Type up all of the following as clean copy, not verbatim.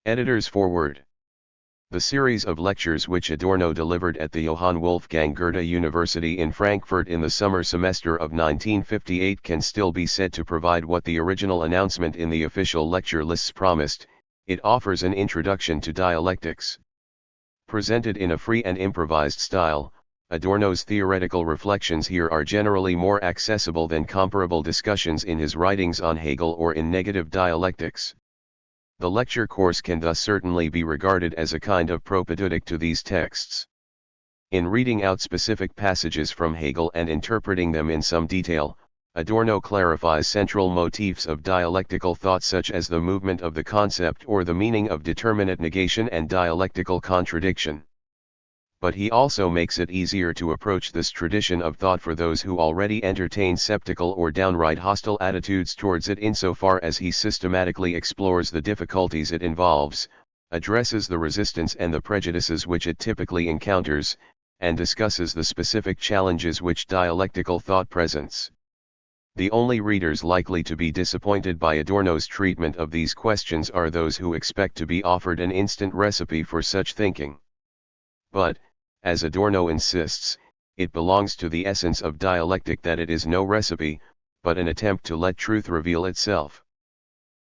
Editor's Foreword. The series of lectures which Adorno delivered at the Johann Wolfgang Goethe University in Frankfurt in the summer semester of 1958 can still be said to provide what the original announcement in the official lecture lists promised. It offers an introduction to dialectics. Presented in a free and improvised style, Adorno's theoretical reflections here are generally more accessible than comparable discussions in his writings on Hegel or in negative dialectics. The lecture course can thus certainly be regarded as a kind of propedeutic to these texts. In reading out specific passages from Hegel and interpreting them in some detail, Adorno clarifies central motifs of dialectical thought such as the movement of the concept or the meaning of determinate negation and dialectical contradiction. But he also makes it easier to approach this tradition of thought for those who already entertain skeptical or downright hostile attitudes towards it, insofar as he systematically explores the difficulties it involves, addresses the resistance and the prejudices which it typically encounters, and discusses the specific challenges which dialectical thought presents. The only readers likely to be disappointed by Adorno's treatment of these questions are those who expect to be offered an instant recipe for such thinking. But, as Adorno insists, it belongs to the essence of dialectic that it is no recipe, but an attempt to let truth reveal itself.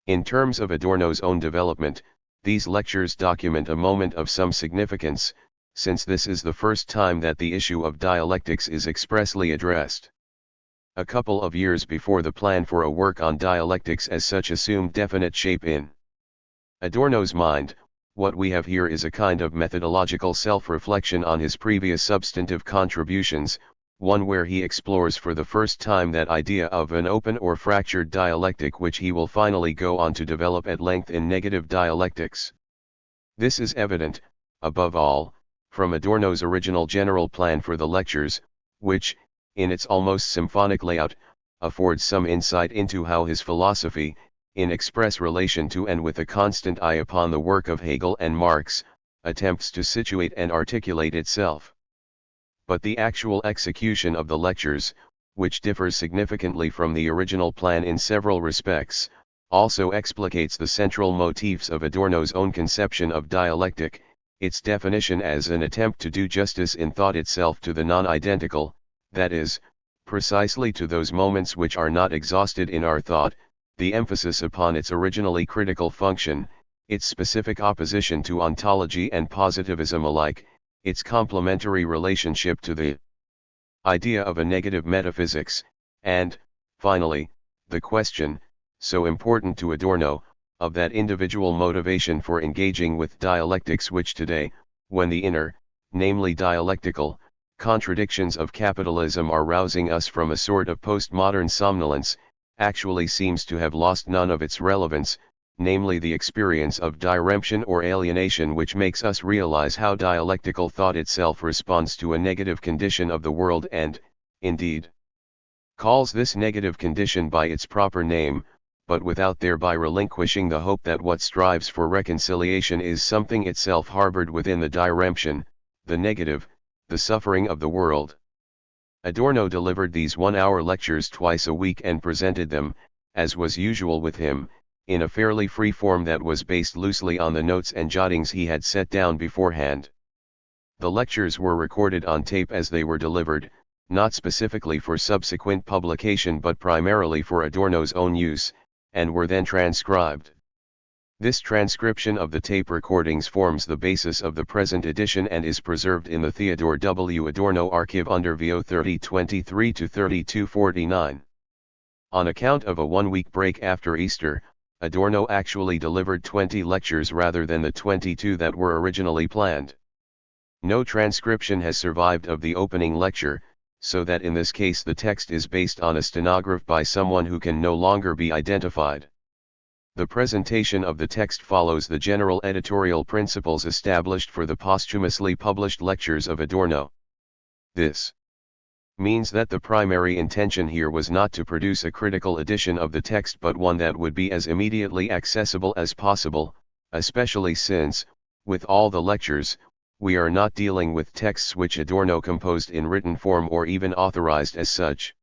In terms of Adorno's own development, these lectures document a moment of some significance, since this is the first time that the issue of dialectics is expressly addressed. A couple of years before, the plan for a work on dialectics as such assumed definite shape in Adorno's mind. What we have here is a kind of methodological self-reflection on his previous substantive contributions, one where he explores for the first time that idea of an open or fractured dialectic which he will finally go on to develop at length in negative dialectics. This is evident, above all, from Adorno's original general plan for the lectures, which, in its almost symphonic layout, affords some insight into how his philosophy, in express relation to and with a constant eye upon the work of Hegel and Marx, attempts to situate and articulate itself. But the actual execution of the lectures, which differs significantly from the original plan in several respects, also explicates the central motifs of Adorno's own conception of dialectic, its definition as an attempt to do justice in thought itself to the non-identical, that is, precisely to those moments which are not exhausted in our thought, the emphasis upon its originally critical function, its specific opposition to ontology and positivism alike, its complementary relationship to the idea of a negative metaphysics, and, finally, the question, so important to Adorno, of that individual motivation for engaging with dialectics which today, when the inner, namely dialectical, contradictions of capitalism are rousing us from a sort of postmodern somnolence, actually seems to have lost none of its relevance, namely the experience of diremption or alienation, which makes us realize how dialectical thought itself responds to a negative condition of the world and, indeed, calls this negative condition by its proper name, but without thereby relinquishing the hope that what strives for reconciliation is something itself harbored within the diremption, the negative, the suffering of the world. Adorno delivered these one-hour lectures twice a week and presented them, as was usual with him, in a fairly free form that was based loosely on the notes and jottings he had set down beforehand. The lectures were recorded on tape as they were delivered, not specifically for subsequent publication but primarily for Adorno's own use, and were then transcribed. This transcription of the tape recordings forms the basis of the present edition and is preserved in the Theodor W Adorno archive under VO 3023 to 3249. On account of a one-week break after Easter, Adorno actually delivered 20 lectures rather than the 22 that were originally planned. No transcription has survived of the opening lecture, so that in this case the text is based on a stenograph by someone who can no longer be identified. The presentation of the text follows the general editorial principles established for the posthumously published lectures of Adorno. This means that the primary intention here was not to produce a critical edition of the text but one that would be as immediately accessible as possible, especially since, with all the lectures, we are not dealing with texts which Adorno composed in written form or even authorized as such.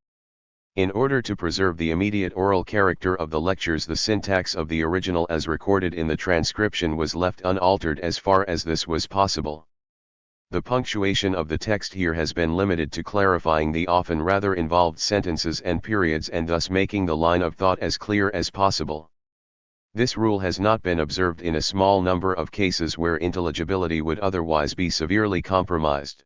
In order to preserve the immediate oral character of the lectures, the syntax of the original as recorded in the transcription was left unaltered as far as this was possible. The punctuation of the text here has been limited to clarifying the often rather involved sentences and periods and thus making the line of thought as clear as possible. This rule has not been observed in a small number of cases where intelligibility would otherwise be severely compromised.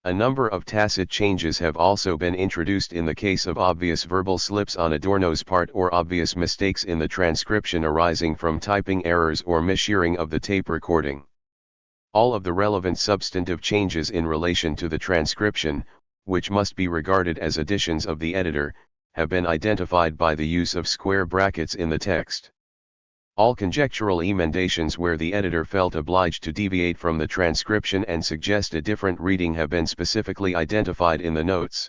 A number of tacit changes have also been introduced in the case of obvious verbal slips on Adorno's part or obvious mistakes in the transcription arising from typing errors or misshearing of the tape recording. All of the relevant substantive changes in relation to the transcription, which must be regarded as additions of the editor, have been identified by the use of square brackets in the text. All conjectural emendations where the editor felt obliged to deviate from the transcription and suggest a different reading have been specifically identified in the notes.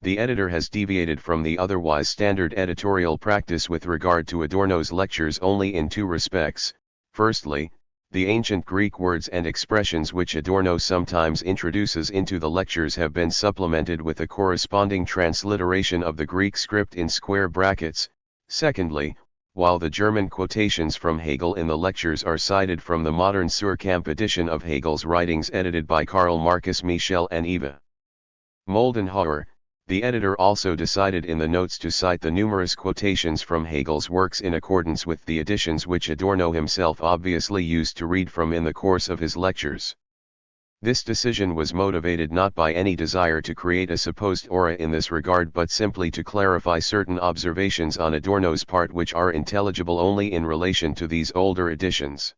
The editor has deviated from the otherwise standard editorial practice with regard to Adorno's lectures only in two respects. Firstly, the ancient Greek words and expressions which Adorno sometimes introduces into the lectures have been supplemented with a corresponding transliteration of the Greek script in square brackets. Secondly, while the German quotations from Hegel in the lectures are cited from the modern Suhrkamp edition of Hegel's writings edited by Karl Marcus Michel and Eva Moldenhauer, the editor also decided in the notes to cite the numerous quotations from Hegel's works in accordance with the editions which Adorno himself obviously used to read from in the course of his lectures. This decision was motivated not by any desire to create a supposed aura in this regard but simply to clarify certain observations on Adorno's part which are intelligible only in relation to these older editions.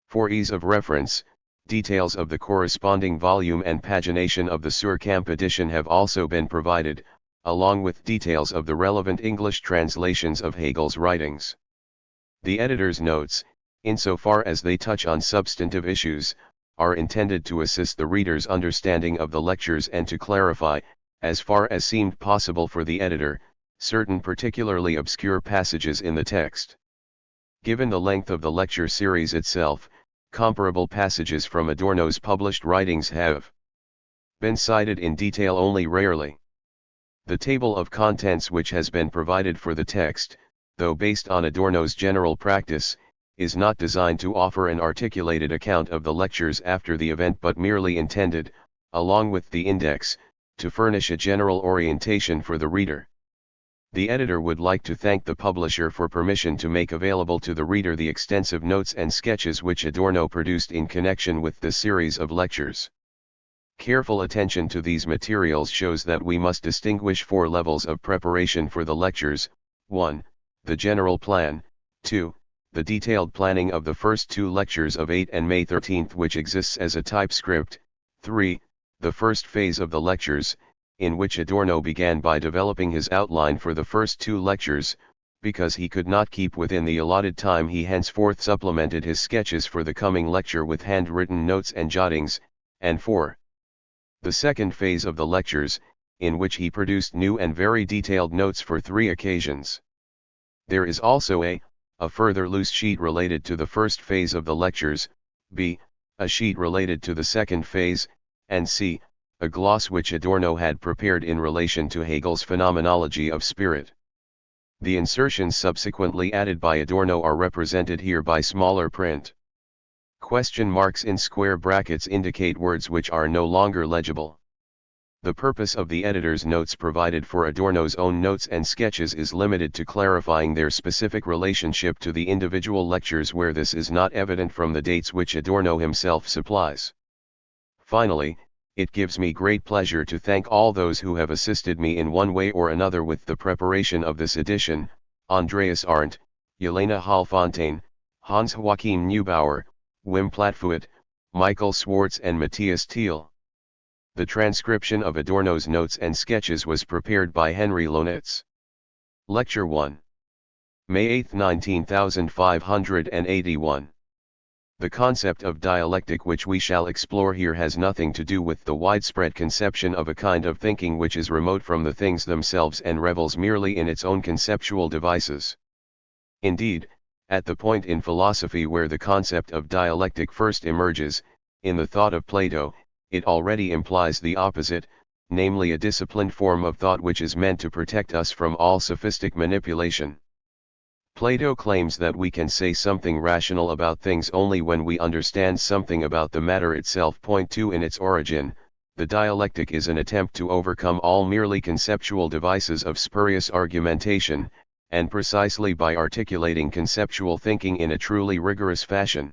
For ease of reference, details of the corresponding volume and pagination of the Suhrkamp edition have also been provided, along with details of the relevant English translations of Hegel's writings. The editor's notes, insofar as they touch on substantive issues, are intended to assist the reader's understanding of the lectures and to clarify, as far as seemed possible for the editor, certain particularly obscure passages in the text. Given the length of the lecture series itself, comparable passages from Adorno's published writings have been cited in detail only rarely. The table of contents which has been provided for the text, though based on Adorno's general practice, is not designed to offer an articulated account of the lectures after the event but merely intended, along with the index, to furnish a general orientation for the reader. The editor would like to thank the publisher for permission to make available to the reader the extensive notes and sketches which Adorno produced in connection with this series of lectures. Careful attention to these materials shows that we must distinguish four levels of preparation for the lectures: 1. The general plan; 2. The detailed planning of the first two lectures of 8 and May 13 which exists as a typescript; 3. The first phase of the lectures, in which Adorno began by developing his outline for the first two lectures. Because he could not keep within the allotted time, he henceforth supplemented his sketches for the coming lecture with handwritten notes and jottings; and 4. The second phase of the lectures, in which he produced new and very detailed notes for 3 occasions. There is also a further loose sheet related to the first phase of the lectures, b. a sheet related to the second phase, and c. a gloss which Adorno had prepared in relation to Hegel's phenomenology of spirit. The insertions subsequently added by Adorno are represented here by smaller print. Question marks in square brackets indicate words which are no longer legible. The purpose of the editor's notes provided for Adorno's own notes and sketches is limited to clarifying their specific relationship to the individual lectures where this is not evident from the dates which Adorno himself supplies. Finally, it gives me great pleasure to thank all those who have assisted me in one way or another with the preparation of this edition: Andreas Arndt, Jelena Hallfontaine, Hans Joachim Neubauer, Wim Platfuit, Michael Swartz and Matthias Thiel. The transcription of Adorno's notes and sketches was prepared by Henry Lonitz. Lecture 1. May 8, 19581. The concept of dialectic which we shall explore here has nothing to do with the widespread conception of a kind of thinking which is remote from the things themselves and revels merely in its own conceptual devices. Indeed, at the point in philosophy where the concept of dialectic first emerges, in the thought of Plato, it already implies the opposite, namely a disciplined form of thought which is meant to protect us from all sophistic manipulation. Plato claims that we can say something rational about things only when we understand something about the matter itself. Point 2. In its origin, the dialectic is an attempt to overcome all merely conceptual devices of spurious argumentation, and precisely by articulating conceptual thinking in a truly rigorous fashion.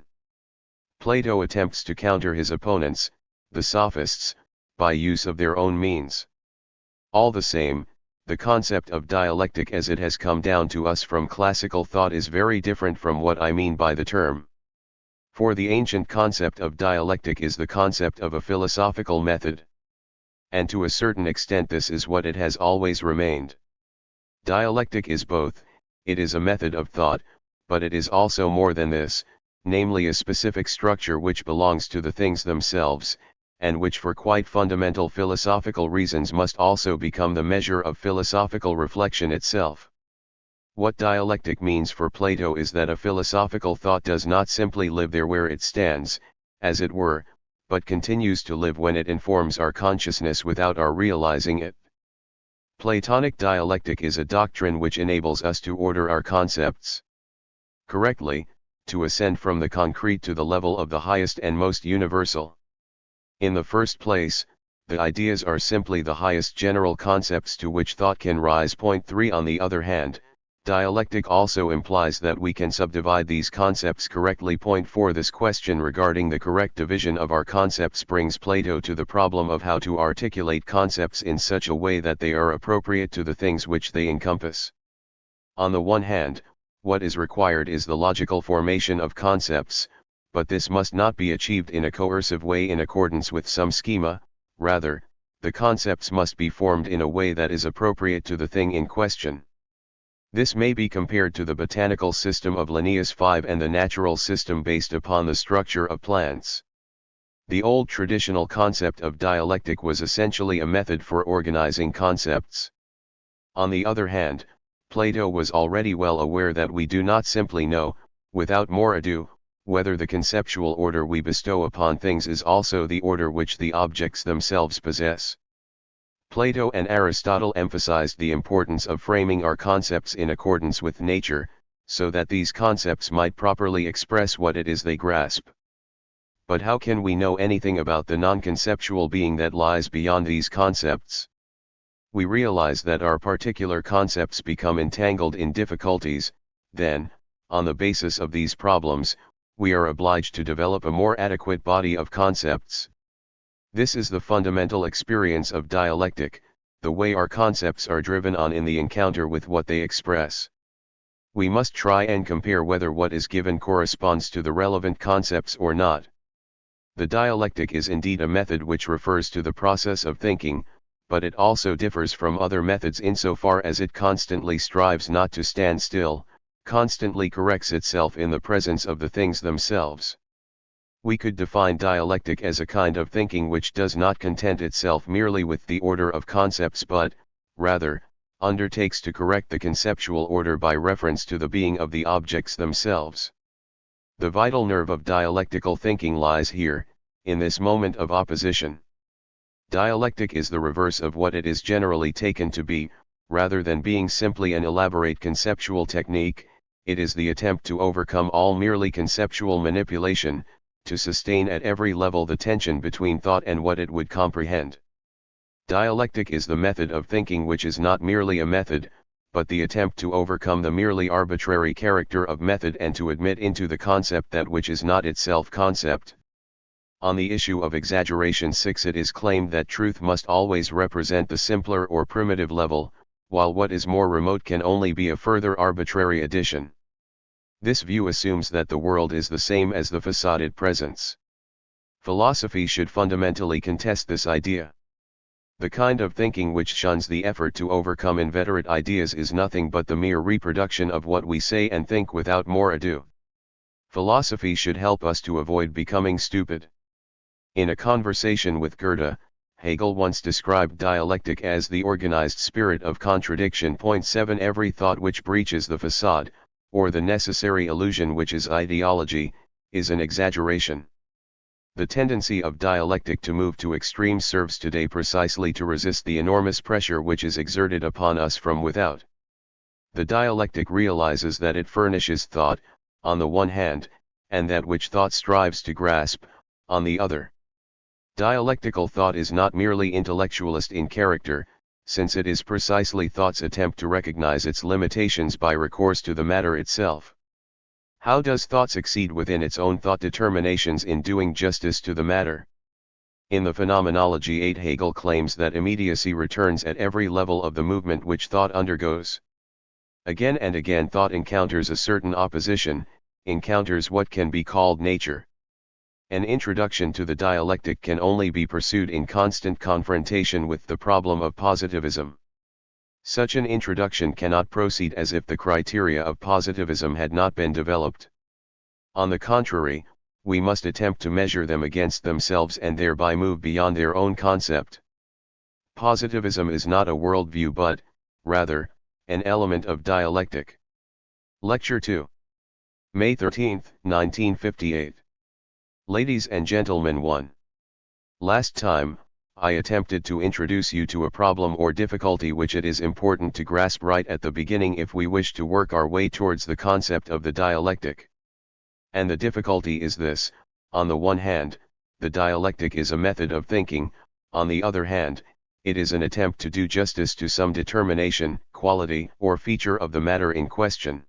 Plato attempts to counter his opponents, the sophists, by use of their own means. All the same, the concept of dialectic as it has come down to us from classical thought is very different from what I mean by the term. For the ancient concept of dialectic is the concept of a philosophical method. And to a certain extent this is what it has always remained. Dialectic is both, it is a method of thought, but it is also more than this, namely a specific structure which belongs to the things themselves, and which for quite fundamental philosophical reasons must also become the measure of philosophical reflection itself. What dialectic means for Plato is that a philosophical thought does not simply live there where it stands, as it were, but continues to live when it informs our consciousness without our realizing it. Platonic dialectic is a doctrine which enables us to order our concepts correctly, to ascend from the concrete to the level of the highest and most universal. In the first place, the ideas are simply the highest general concepts to which thought can rise. Point 3. On the other hand, dialectic also implies that we can subdivide these concepts correctly. Point 4. This question regarding the correct division of our concepts brings Plato to the problem of how to articulate concepts in such a way that they are appropriate to the things which they encompass. On the one hand, what is required is the logical formation of concepts, but this must not be achieved in a coercive way in accordance with some schema. Rather, the concepts must be formed in a way that is appropriate to the thing in question. This may be compared to the botanical system of Linnaeus 5 and the natural system based upon the structure of plants. The old traditional concept of dialectic was essentially a method for organizing concepts. On the other hand, Plato was already well aware that we do not simply know, without more ado, whether the conceptual order we bestow upon things is also the order which the objects themselves possess. Plato and Aristotle emphasized the importance of framing our concepts in accordance with nature, so that these concepts might properly express what it is they grasp. But how can we know anything about the non-conceptual being that lies beyond these concepts? We realize that our particular concepts become entangled in difficulties, then, on the basis of these problems, we are obliged to develop a more adequate body of concepts. This is the fundamental experience of dialectic, the way our concepts are driven on in the encounter with what they express. We must try and compare whether what is given corresponds to the relevant concepts or not. The dialectic is indeed a method which refers to the process of thinking, but it also differs from other methods insofar as it constantly strives not to stand still, constantly corrects itself in the presence of the things themselves. We could define dialectic as a kind of thinking which does not content itself merely with the order of concepts but, rather, undertakes to correct the conceptual order by reference to the being of the objects themselves. The vital nerve of dialectical thinking lies here, in this moment of opposition. Dialectic is the reverse of what it is generally taken to be. Rather than being simply an elaborate conceptual technique, it is the attempt to overcome all merely conceptual manipulation, to sustain at every level the tension between thought and what it would comprehend. Dialectic is the method of thinking which is not merely a method, but the attempt to overcome the merely arbitrary character of method and to admit into the concept that which is not itself concept. On the issue of exaggeration 6, it is claimed that truth must always represent the simpler or primitive level, while what is more remote can only be a further arbitrary addition. This view assumes that the world is the same as the facaded presence. Philosophy should fundamentally contest this idea. The kind of thinking which shuns the effort to overcome inveterate ideas is nothing but the mere reproduction of what we say and think without more ado. Philosophy should help us to avoid becoming stupid. In a conversation with Goethe, Hegel once described dialectic as the organized spirit of contradiction. 7 Every thought which breaches the facade, or the necessary illusion which is ideology, is an exaggeration. The tendency of dialectic to move to extremes serves today precisely to resist the enormous pressure which is exerted upon us from without. The dialectic realizes that it furnishes thought, on the one hand, and that which thought strives to grasp, on the other. Dialectical thought is not merely intellectualist in character, since it is precisely thought's attempt to recognize its limitations by recourse to the matter itself. How does thought succeed within its own thought determinations in doing justice to the matter? In the Phenomenology 8, Hegel claims that immediacy returns at every level of the movement which thought undergoes. Again and again thought encounters a certain opposition, encounters what can be called nature. An introduction to the dialectic can only be pursued in constant confrontation with the problem of positivism. Such an introduction cannot proceed as if the criteria of positivism had not been developed. On the contrary, we must attempt to measure them against themselves and thereby move beyond their own concept. Positivism is not a worldview but, rather, an element of dialectic. Lecture 2. May 13, 1958. Ladies and gentlemen, 1. Last time, I attempted to introduce you to a problem or difficulty which it is important to grasp right at the beginning if we wish to work our way towards the concept of the dialectic. And the difficulty is this: on the one hand, the dialectic is a method of thinking; on the other hand, it is an attempt to do justice to some determination, quality, or feature of the matter in question.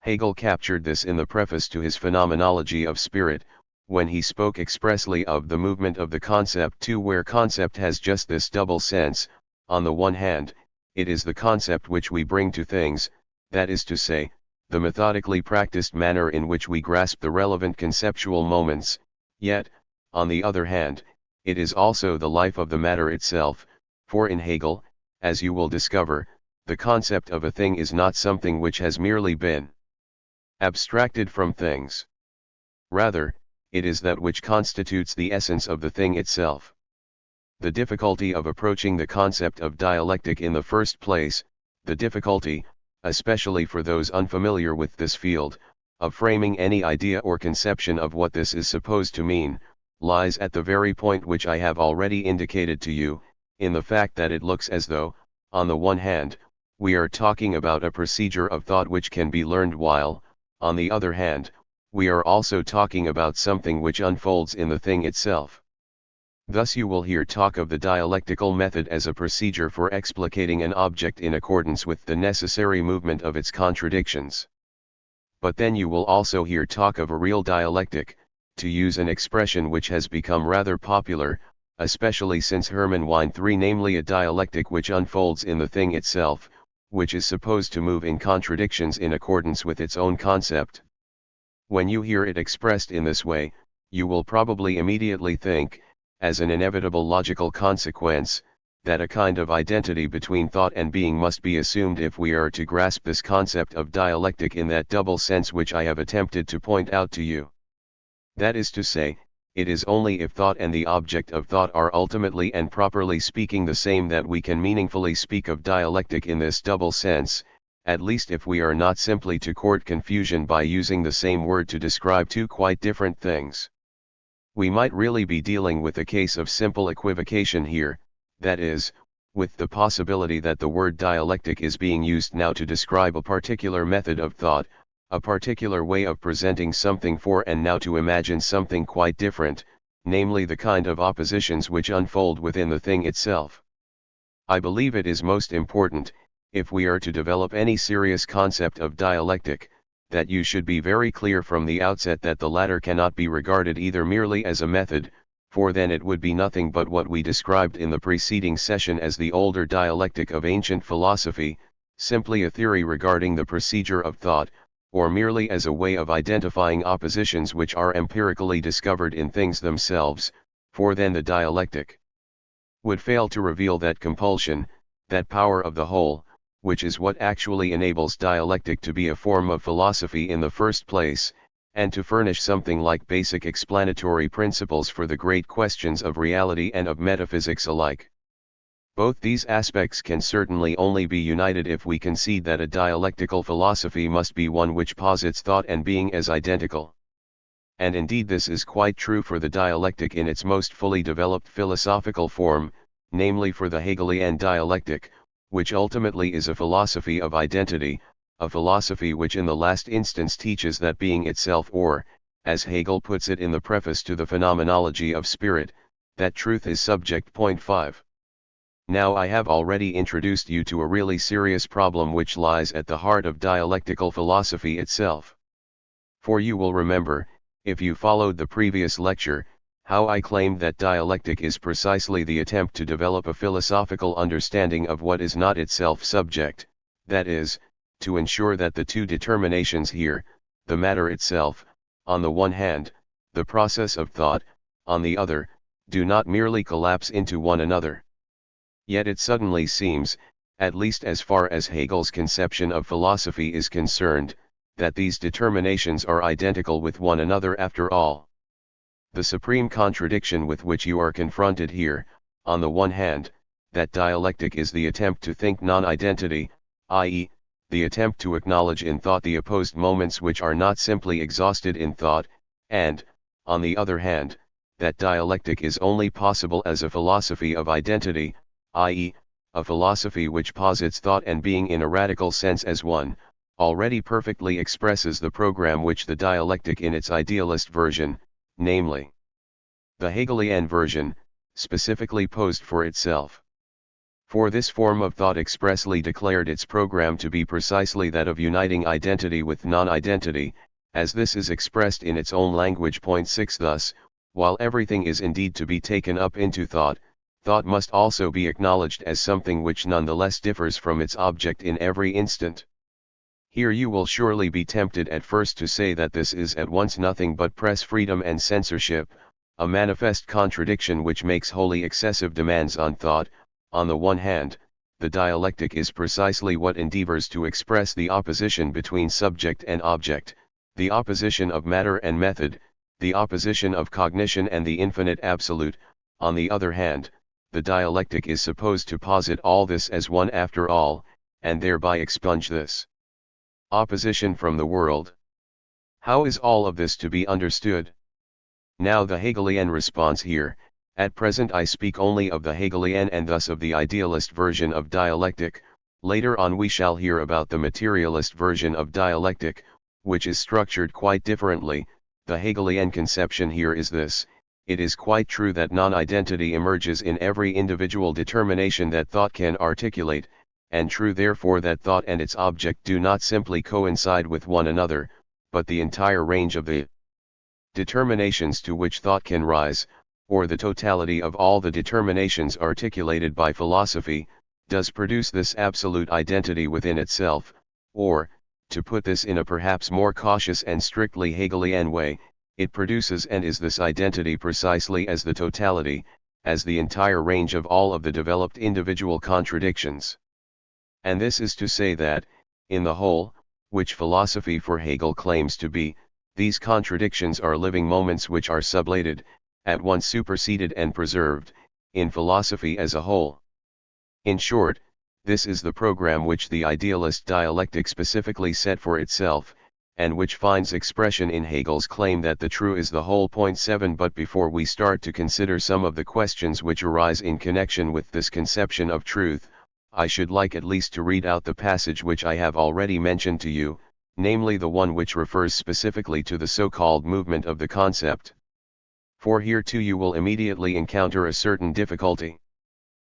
Hegel captured this in the preface to his Phenomenology of Spirit, when he spoke expressly of the movement of the concept too, where concept has just this double sense. On the one hand, it is the concept which we bring to things, that is to say, the methodically practiced manner in which we grasp the relevant conceptual moments; yet, on the other hand, it is also the life of the matter itself, for in Hegel, as you will discover, the concept of a thing is not something which has merely been abstracted from things. Rather, it is that which constitutes the essence of the thing itself. The difficulty of approaching the concept of dialectic in the first place, the difficulty, especially for those unfamiliar with this field, of framing any idea or conception of what this is supposed to mean, lies at the very point which I have already indicated to you, in the fact that it looks as though, on the one hand, we are talking about a procedure of thought which can be learned, while, on the other hand, we are also talking about something which unfolds in the thing itself. Thus you will hear talk of the dialectical method as a procedure for explicating an object in accordance with the necessary movement of its contradictions. But then you will also hear talk of a real dialectic, to use an expression which has become rather popular, especially since Hermann Wien III, namely a dialectic which unfolds in the thing itself, which is supposed to move in contradictions in accordance with its own concept. When you hear it expressed in this way, you will probably immediately think, as an inevitable logical consequence, that a kind of identity between thought and being must be assumed if we are to grasp this concept of dialectic in that double sense which I have attempted to point out to you. That is to say, it is only if thought and the object of thought are ultimately and properly speaking the same that we can meaningfully speak of dialectic in this double sense, at least if we are not simply to court confusion by using the same word to describe two quite different things. We might really be dealing with a case of simple equivocation here, that is, with the possibility that the word dialectic is being used now to describe a particular method of thought, a particular way of presenting something, for and now to imagine something quite different, namely the kind of oppositions which unfold within the thing itself. I believe it is most important, if we are to develop any serious concept of dialectic, that you should be very clear from the outset that the latter cannot be regarded either merely as a method, for then it would be nothing but what we described in the preceding session as the older dialectic of ancient philosophy, simply a theory regarding the procedure of thought, or merely as a way of identifying oppositions which are empirically discovered in things themselves, for then the dialectic would fail to reveal that compulsion, that power of the whole, which is what actually enables dialectic to be a form of philosophy in the first place, and to furnish something like basic explanatory principles for the great questions of reality and of metaphysics alike. Both these aspects can certainly only be united if we concede that a dialectical philosophy must be one which posits thought and being as identical. And indeed this is quite true for the dialectic in its most fully developed philosophical form, namely for the Hegelian dialectic, which ultimately is a philosophy of identity, a philosophy which in the last instance teaches that being itself, or, as Hegel puts it in the preface to the Phenomenology of Spirit, that truth is subject. Point 5. Now I have already introduced you to a really serious problem which lies at the heart of dialectical philosophy itself. For you will remember, if you followed the previous lecture, how I claimed that dialectic is precisely the attempt to develop a philosophical understanding of what is not itself subject, that is, to ensure that the two determinations here, the matter itself, on the one hand, the process of thought, on the other, do not merely collapse into one another. Yet it suddenly seems, at least as far as Hegel's conception of philosophy is concerned, that these determinations are identical with one another after all. The supreme contradiction with which you are confronted here, on the one hand, that dialectic is the attempt to think non-identity, i.e., the attempt to acknowledge in thought the opposed moments which are not simply exhausted in thought, and, on the other hand, that dialectic is only possible as a philosophy of identity, i.e., a philosophy which posits thought and being in a radical sense as one, already perfectly expresses the program which the dialectic in its idealist version, namely, the Hegelian version, specifically posed for itself. For this form of thought expressly declared its program to be precisely that of uniting identity with non-identity, as this is expressed in its own language. Point 6. Thus, while everything is indeed to be taken up into thought, thought must also be acknowledged as something which nonetheless differs from its object in every instant. Here you will surely be tempted at first to say that this is at once nothing but press freedom and censorship, a manifest contradiction which makes wholly excessive demands on thought. On the one hand, the dialectic is precisely what endeavors to express the opposition between subject and object, the opposition of matter and method, the opposition of cognition and the infinite absolute. On the other hand, the dialectic is supposed to posit all this as one after all, and thereby expunge this opposition from the world. How is all of this to be understood? Now the Hegelian response here. At present I speak only of the Hegelian and thus of the idealist version of dialectic. Later on we shall hear about the materialist version of dialectic, which is structured quite differently. The Hegelian conception here is this: it is quite true that non-identity emerges in every individual determination that thought can articulate, and true therefore that thought and its object do not simply coincide with one another, but the entire range of the determinations to which thought can rise, or the totality of all the determinations articulated by philosophy, does produce this absolute identity within itself, or, to put this in a perhaps more cautious and strictly Hegelian way, it produces and is this identity precisely as the totality, as the entire range of all of the developed individual contradictions. And this is to say that, in the whole, which philosophy for Hegel claims to be, these contradictions are living moments which are sublated, at once superseded and preserved, in philosophy as a whole. In short, this is the program which the idealist dialectic specifically set for itself, and which finds expression in Hegel's claim that the true is the whole. Point 7. But before we start to consider some of the questions which arise in connection with this conception of truth, I should like at least to read out the passage which I have already mentioned to you, namely the one which refers specifically to the so-called movement of the concept. For here too you will immediately encounter a certain difficulty.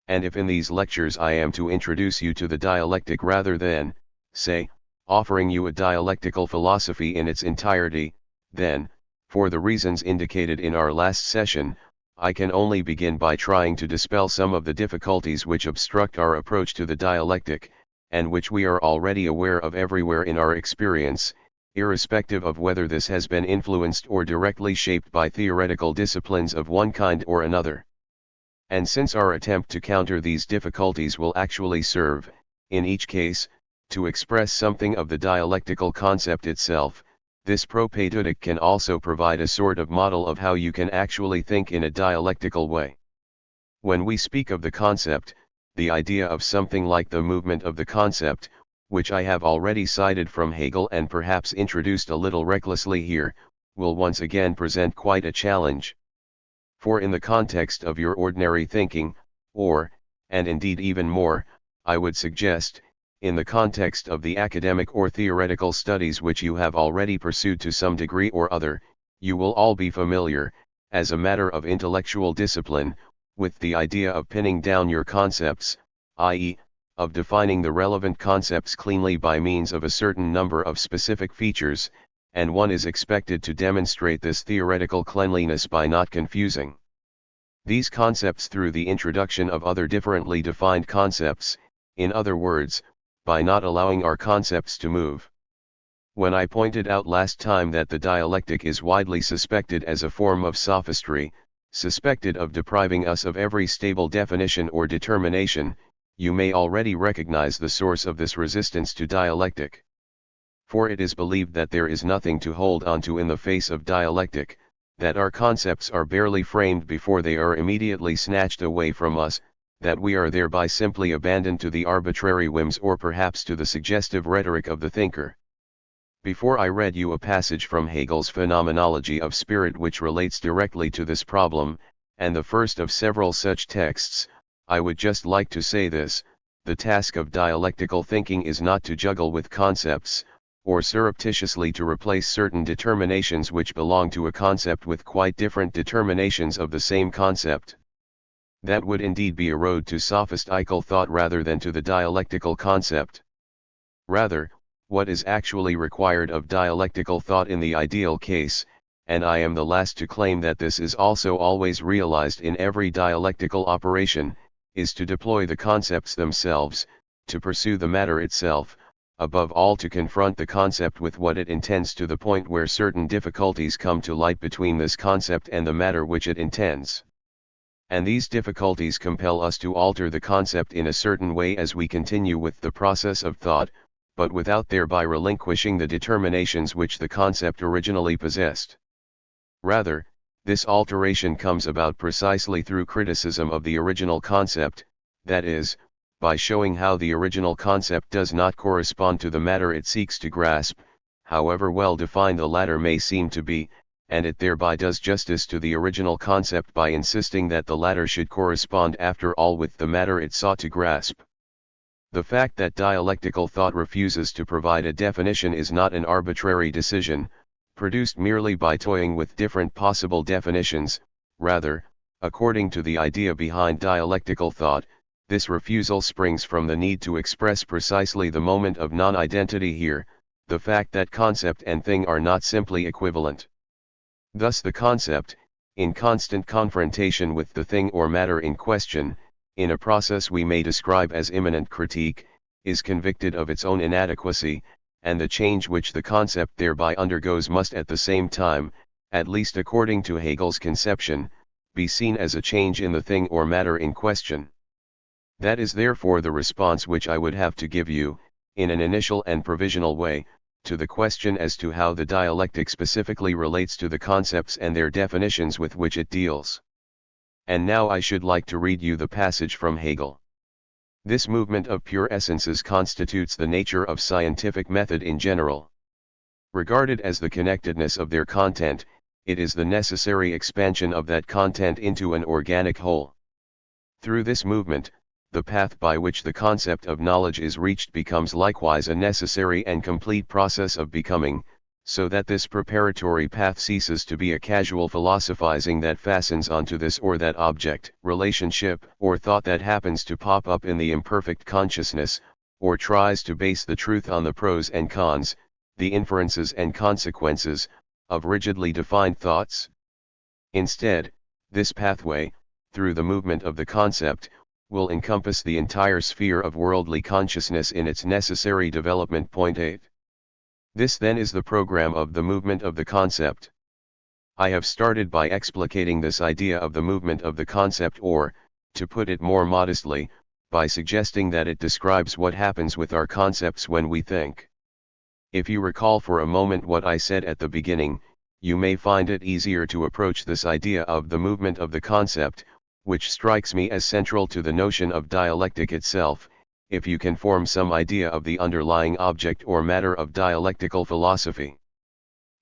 And if in these lectures I am to introduce you to the dialectic rather than, say, offering you a dialectical philosophy in its entirety, then, for the reasons indicated in our last session, I can only begin by trying to dispel some of the difficulties which obstruct our approach to the dialectic, and which we are already aware of everywhere in our experience, irrespective of whether this has been influenced or directly shaped by theoretical disciplines of one kind or another. And since our attempt to counter these difficulties will actually serve, in each case, to express something of the dialectical concept itself, this propædeutic can also provide a sort of model of how you can actually think in a dialectical way. When we speak of the concept, the idea of something like the movement of the concept, which I have already cited from Hegel and perhaps introduced a little recklessly here, will once again present quite a challenge. For in the context of your ordinary thinking, or, and indeed even more, I would suggest, in the context of the academic or theoretical studies which you have already pursued to some degree or other, you will all be familiar, as a matter of intellectual discipline, with the idea of pinning down your concepts, i.e., of defining the relevant concepts cleanly by means of a certain number of specific features, and one is expected to demonstrate this theoretical cleanliness by not confusing these concepts through the introduction of other differently defined concepts, in other words, by not allowing our concepts to move. When I pointed out last time that the dialectic is widely suspected as a form of sophistry, suspected of depriving us of every stable definition or determination, you may already recognize the source of this resistance to dialectic. For it is believed that there is nothing to hold on to in the face of dialectic, that our concepts are barely framed before they are immediately snatched away from us, that we are thereby simply abandoned to the arbitrary whims or perhaps to the suggestive rhetoric of the thinker. Before I read you a passage from Hegel's Phenomenology of Spirit which relates directly to this problem, and the first of several such texts, I would just like to say this: the task of dialectical thinking is not to juggle with concepts, or surreptitiously to replace certain determinations which belong to a concept with quite different determinations of the same concept. That would indeed be a road to sophistical thought rather than to the dialectical concept. Rather, what is actually required of dialectical thought in the ideal case, and I am the last to claim that this is also always realized in every dialectical operation, is to deploy the concepts themselves, to pursue the matter itself, above all to confront the concept with what it intends to the point where certain difficulties come to light between this concept and the matter which it intends. And these difficulties compel us to alter the concept in a certain way as we continue with the process of thought, but without thereby relinquishing the determinations which the concept originally possessed. Rather, this alteration comes about precisely through criticism of the original concept, that is, by showing how the original concept does not correspond to the matter it seeks to grasp, however well defined the latter may seem to be, and it thereby does justice to the original concept by insisting that the latter should correspond after all with the matter it sought to grasp. The fact that dialectical thought refuses to provide a definition is not an arbitrary decision, produced merely by toying with different possible definitions. Rather, according to the idea behind dialectical thought, this refusal springs from the need to express precisely the moment of non-identity here, the fact that concept and thing are not simply equivalent. Thus the concept, in constant confrontation with the thing or matter in question, in a process we may describe as immanent critique, is convicted of its own inadequacy, and the change which the concept thereby undergoes must at the same time, at least according to Hegel's conception, be seen as a change in the thing or matter in question. That is therefore the response which I would have to give you, in an initial and provisional way, to the question as to how the dialectic specifically relates to the concepts and their definitions with which it deals. And now I should like to read you the passage from Hegel. This movement of pure essences constitutes the nature of scientific method in general. Regarded as the connectedness of their content, it is the necessary expansion of that content into an organic whole. Through this movement, the path by which the concept of knowledge is reached becomes likewise a necessary and complete process of becoming, so that this preparatory path ceases to be a casual philosophizing that fastens onto this or that object, relationship, or thought that happens to pop up in the imperfect consciousness, or tries to base the truth on the pros and cons, the inferences and consequences, of rigidly defined thoughts. Instead, this pathway, through the movement of the concept, will encompass the entire sphere of worldly consciousness in its necessary development. Point 8. This then is the program of the movement of the concept. I have started by explicating this idea of the movement of the concept, or, to put it more modestly, by suggesting that it describes what happens with our concepts when we think. If you recall for a moment what I said at the beginning, you may find it easier to approach this idea of the movement of the concept, which strikes me as central to the notion of dialectic itself, if you can form some idea of the underlying object or matter of dialectical philosophy.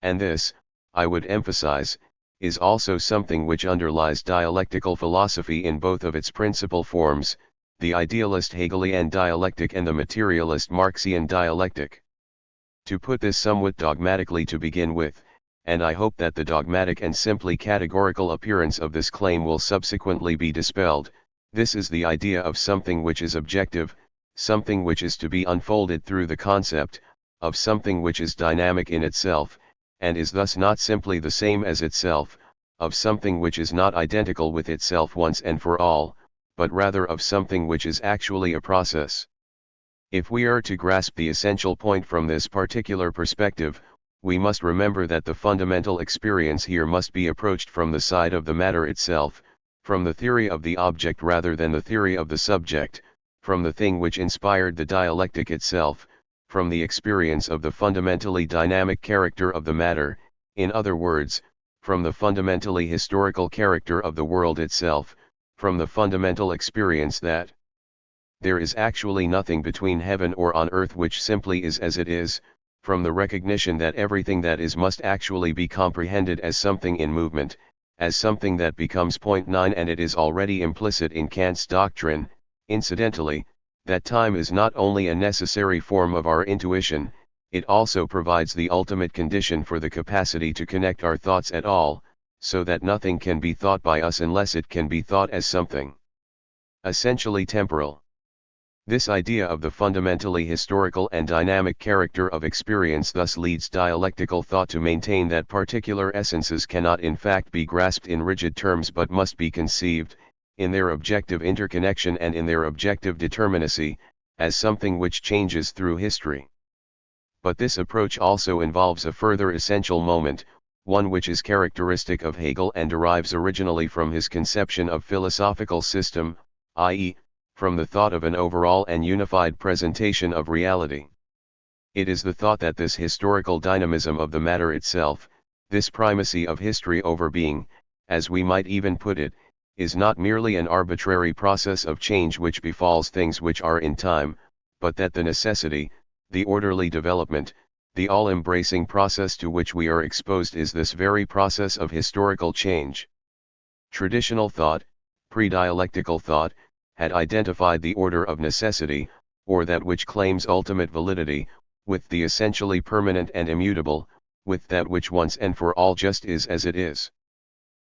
And this, I would emphasize, is also something which underlies dialectical philosophy in both of its principal forms, the idealist Hegelian dialectic and the materialist Marxian dialectic. To put this somewhat dogmatically to begin with, and I hope that the dogmatic and simply categorical appearance of this claim will subsequently be dispelled, this is the idea of something which is objective, something which is to be unfolded through the concept, of something which is dynamic in itself, and is thus not simply the same as itself, of something which is not identical with itself once and for all, but rather of something which is actually a process. If we are to grasp the essential point from this particular perspective, we must remember that the fundamental experience here must be approached from the side of the matter itself, from the theory of the object rather than the theory of the subject, from the thing which inspired the dialectic itself, from the experience of the fundamentally dynamic character of the matter, in other words, from the fundamentally historical character of the world itself, from the fundamental experience that there is actually nothing between heaven or on earth which simply is as it is, from the recognition that everything that is must actually be comprehended as something in movement, as something that becomes point 9, and it is already implicit in Kant's doctrine, incidentally, that time is not only a necessary form of our intuition, it also provides the ultimate condition for the capacity to connect our thoughts at all, so that nothing can be thought by us unless it can be thought as something essentially temporal. This idea of the fundamentally historical and dynamic character of experience thus leads dialectical thought to maintain that particular essences cannot in fact be grasped in rigid terms but must be conceived, in their objective interconnection and in their objective determinacy, as something which changes through history. But this approach also involves a further essential moment, one which is characteristic of Hegel and derives originally from his conception of philosophical system, i.e., from the thought of an overall and unified presentation of reality. It is the thought that this historical dynamism of the matter itself, this primacy of history over being, as we might even put it, is not merely an arbitrary process of change which befalls things which are in time, but that the necessity, the orderly development, the all-embracing process to which we are exposed is this very process of historical change. Traditional thought, pre-dialectical thought, had identified the order of necessity, or that which claims ultimate validity, with the essentially permanent and immutable, with that which once and for all just is as it is.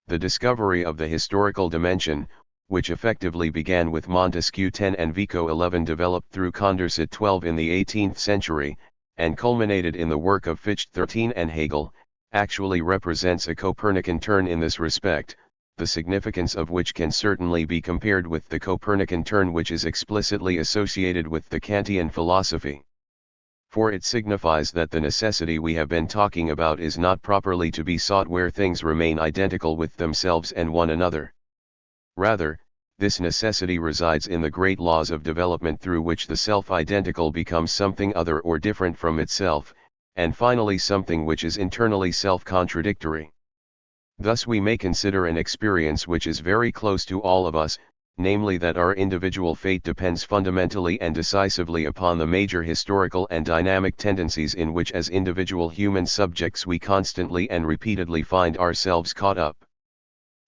The discovery of the historical dimension, which effectively began with Montesquieu 10 and Vico 11, developed through Condorcet 12 in the 18th century, and culminated in the work of Fichte 13 and Hegel, actually represents a Copernican turn in this respect, the significance of which can certainly be compared with the Copernican turn which is explicitly associated with the Kantian philosophy. For it signifies that the necessity we have been talking about is not properly to be sought where things remain identical with themselves and one another. Rather, this necessity resides in the great laws of development through which the self-identical becomes something other or different from itself, and finally something which is internally self-contradictory. Thus we may consider an experience which is very close to all of us, namely that our individual fate depends fundamentally and decisively upon the major historical and dynamic tendencies in which as individual human subjects we constantly and repeatedly find ourselves caught up.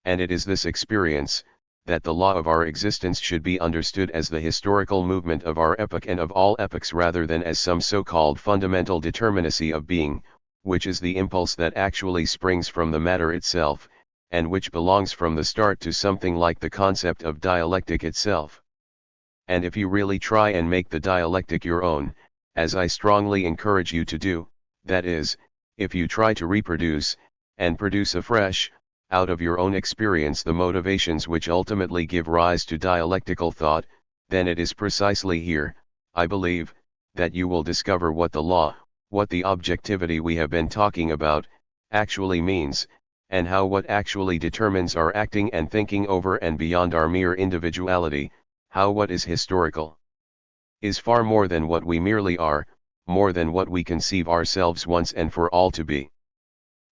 And it is this experience, that the law of our existence should be understood as the historical movement of our epoch and of all epochs rather than as some so-called fundamental determinacy of being, which is the impulse that actually springs from the matter itself, and which belongs from the start to something like the concept of dialectic itself. And if you really try and make the dialectic your own, as I strongly encourage you to do, that is, if you try to reproduce, and produce afresh, out of your own experience the motivations which ultimately give rise to dialectical thought, then it is precisely here, I believe, that you will discover what the law, what the objectivity we have been talking about, actually means, and how what actually determines our acting and thinking over and beyond our mere individuality, how what is historical is far more than what we merely are, more than what we conceive ourselves once and for all to be.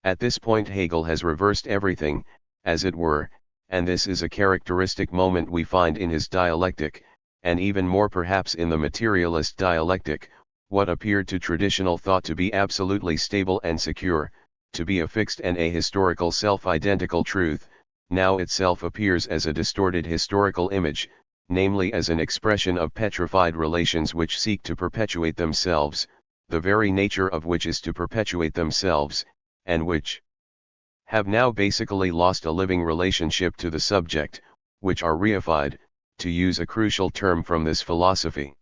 At this point Hegel has reversed everything, as it were, and this is a characteristic moment we find in his dialectic, and even more perhaps in the materialist dialectic. What appeared to traditional thought to be absolutely stable and secure, to be a fixed and ahistorical self-identical truth, now itself appears as a distorted historical image, namely as an expression of petrified relations which seek to perpetuate themselves, the very nature of which is to perpetuate themselves, and which have now basically lost a living relationship to the subject, which are reified, to use a crucial term from this philosophy.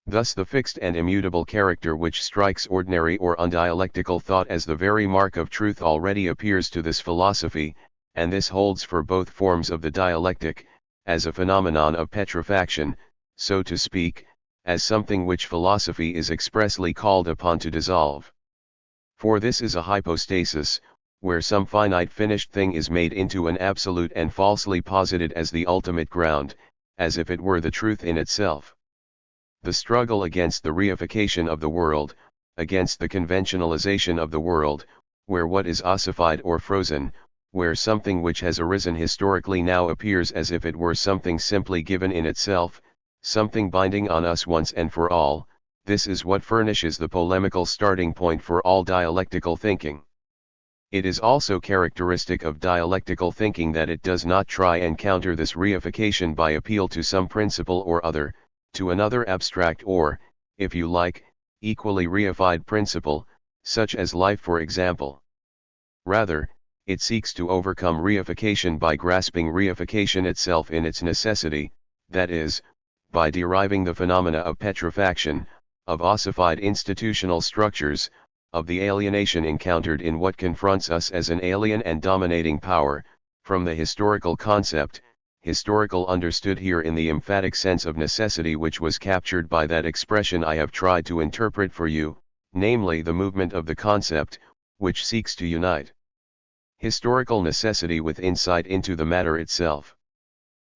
Thus the fixed and immutable character which strikes ordinary or undialectical thought as the very mark of truth already appears to this philosophy, and this holds for both forms of the dialectic, as a phenomenon of petrifaction, so to speak, as something which philosophy is expressly called upon to dissolve. For this is a hypostasis, where some finite finished thing is made into an absolute and falsely posited as the ultimate ground, as if it were the truth in itself. The struggle against the reification of the world, against the conventionalization of the world, where what is ossified or frozen, where something which has arisen historically now appears as if it were something simply given in itself, something binding on us once and for all, this is what furnishes the polemical starting point for all dialectical thinking. It is also characteristic of dialectical thinking that it does not try and counter this reification by appeal to some principle or other, to another abstract or, if you like, equally reified principle, such as life for example. Rather, it seeks to overcome reification by grasping reification itself in its necessity, that is, by deriving the phenomena of petrifaction, of ossified institutional structures, of the alienation encountered in what confronts us as an alien and dominating power, from the historical concept, historical understood here in the emphatic sense of necessity which was captured by that expression I have tried to interpret for you, namely the movement of the concept, which seeks to unite historical necessity with insight into the matter itself.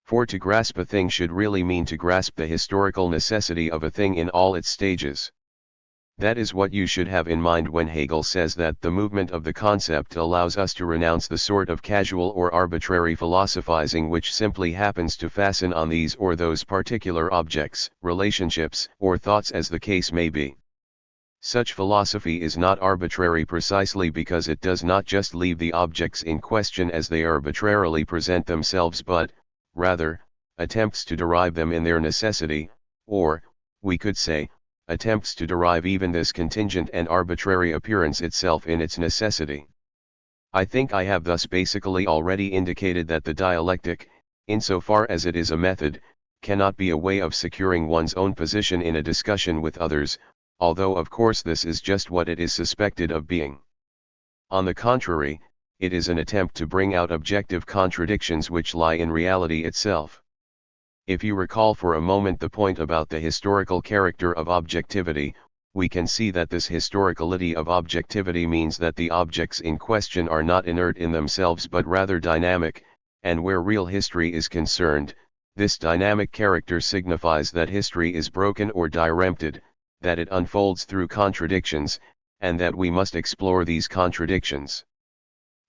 For to grasp a thing should really mean to grasp the historical necessity of a thing in all its stages. That is what you should have in mind when Hegel says that the movement of the concept allows us to renounce the sort of casual or arbitrary philosophizing which simply happens to fasten on these or those particular objects, relationships, or thoughts as the case may be. Such philosophy is not arbitrary precisely because it does not just leave the objects in question as they arbitrarily present themselves but, rather, attempts to derive them in their necessity, or, we could say, attempts to derive even this contingent and arbitrary appearance itself in its necessity. I think I have thus basically already indicated that the dialectic, insofar as it is a method, cannot be a way of securing one's own position in a discussion with others, although of course this is just what it is suspected of being. On the contrary, it is an attempt to bring out objective contradictions which lie in reality itself. If you recall for a moment the point about the historical character of objectivity, we can see that this historicality of objectivity means that the objects in question are not inert in themselves but rather dynamic, and where real history is concerned, this dynamic character signifies that history is broken or dirempted, that it unfolds through contradictions, and that we must explore these contradictions.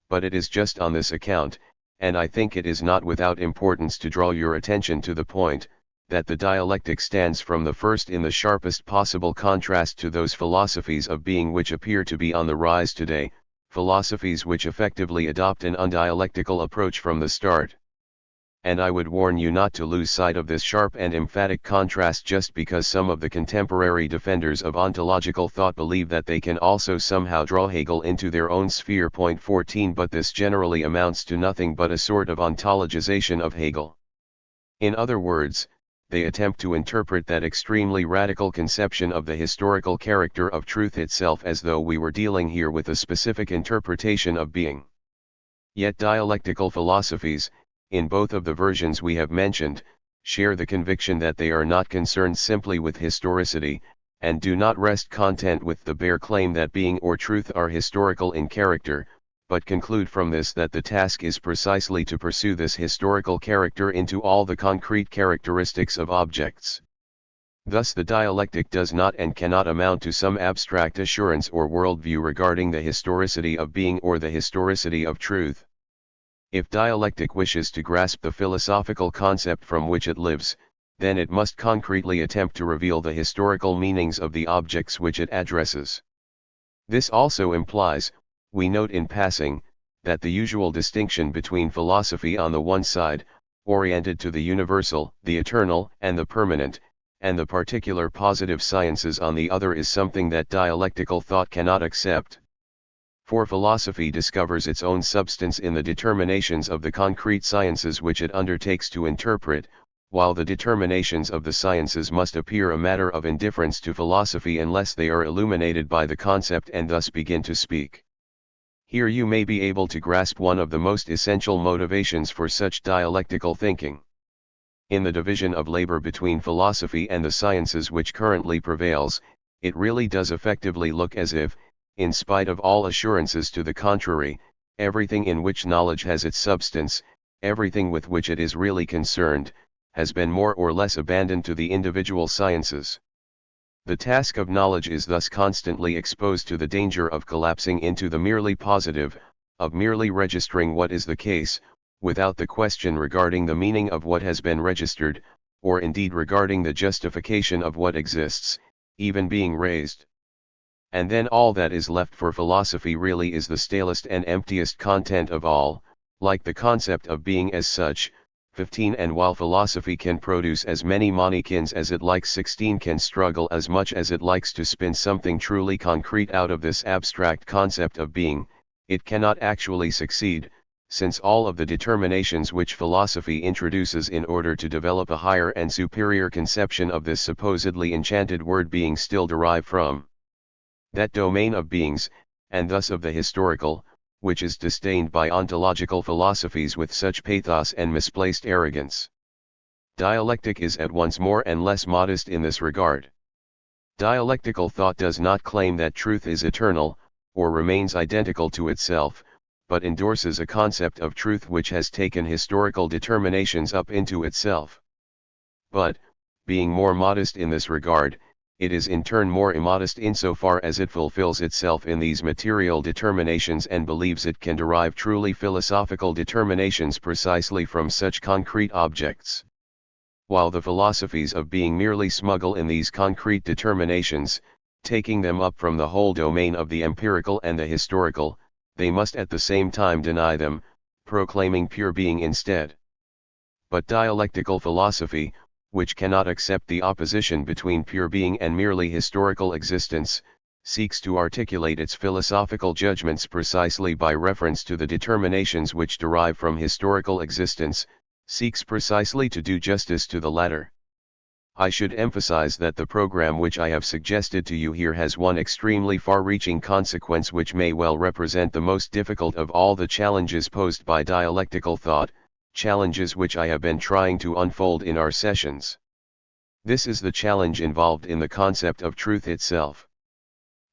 But it is just on this account, and I think it is not without importance to draw your attention to the point, that the dialectic stands from the first in the sharpest possible contrast to those philosophies of being which appear to be on the rise today, philosophies which effectively adopt an undialectical approach from the start. And I would warn you not to lose sight of this sharp and emphatic contrast just because some of the contemporary defenders of ontological thought believe that they can also somehow draw Hegel into their own sphere. 14 But this generally amounts to nothing but a sort of ontologization of Hegel. In other words, they attempt to interpret that extremely radical conception of the historical character of truth itself as though we were dealing here with a specific interpretation of being. Yet dialectical philosophies, in both of the versions we have mentioned, share the conviction that they are not concerned simply with historicity, and do not rest content with the bare claim that being or truth are historical in character, but conclude from this that the task is precisely to pursue this historical character into all the concrete characteristics of objects. Thus the dialectic does not and cannot amount to some abstract assurance or worldview regarding the historicity of being or the historicity of truth. If dialectic wishes to grasp the philosophical concept from which it lives, then it must concretely attempt to reveal the historical meanings of the objects which it addresses. This also implies, We note in passing, that the usual distinction between philosophy on the one side, oriented to the universal, the eternal, and the permanent, and the particular positive sciences on the other is something that dialectical thought cannot accept. For philosophy discovers its own substance in the determinations of the concrete sciences which it undertakes to interpret, while the determinations of the sciences must appear a matter of indifference to philosophy unless they are illuminated by the concept and thus begin to speak. Here you may be able to grasp one of the most essential motivations for such dialectical thinking. In the division of labor between philosophy and the sciences which currently prevails, it really does effectively look as if, in spite of all assurances to the contrary, everything in which knowledge has its substance, everything with which it is really concerned, has been more or less abandoned to the individual sciences. The task of knowledge is thus constantly exposed to the danger of collapsing into the merely positive, of merely registering what is the case, without the question regarding the meaning of what has been registered, or indeed regarding the justification of what exists, even being raised. And then all that is left for philosophy really is the stalest and emptiest content of all, like the concept of being as such. 15 And while philosophy can produce as many mannequins as it likes, 16 can struggle as much as it likes to spin something truly concrete out of this abstract concept of being, it cannot actually succeed, since all of the determinations which philosophy introduces in order to develop a higher and superior conception of this supposedly enchanted word being still derive from that domain of beings, and thus of the historical, which is disdained by ontological philosophies with such pathos and misplaced arrogance. Dialectic is at once more and less modest in this regard. Dialectical thought does not claim that truth is eternal, or remains identical to itself, but endorses a concept of truth which has taken historical determinations up into itself. But, being more modest in this regard, it is in turn more immodest insofar as it fulfills itself in these material determinations and believes it can derive truly philosophical determinations precisely from such concrete objects. While the philosophies of being merely smuggle in these concrete determinations, taking them up from the whole domain of the empirical and the historical, they must at the same time deny them, proclaiming pure being instead. But dialectical philosophy, which cannot accept the opposition between pure being and merely historical existence, seeks to articulate its philosophical judgments precisely by reference to the determinations which derive from historical existence, seeks precisely to do justice to the latter. I should emphasize that the program which I have suggested to you here has one extremely far-reaching consequence which may well represent the most difficult of all the challenges posed by dialectical thought, challenges which I have been trying to unfold in our sessions. This is the challenge involved in the concept of truth itself.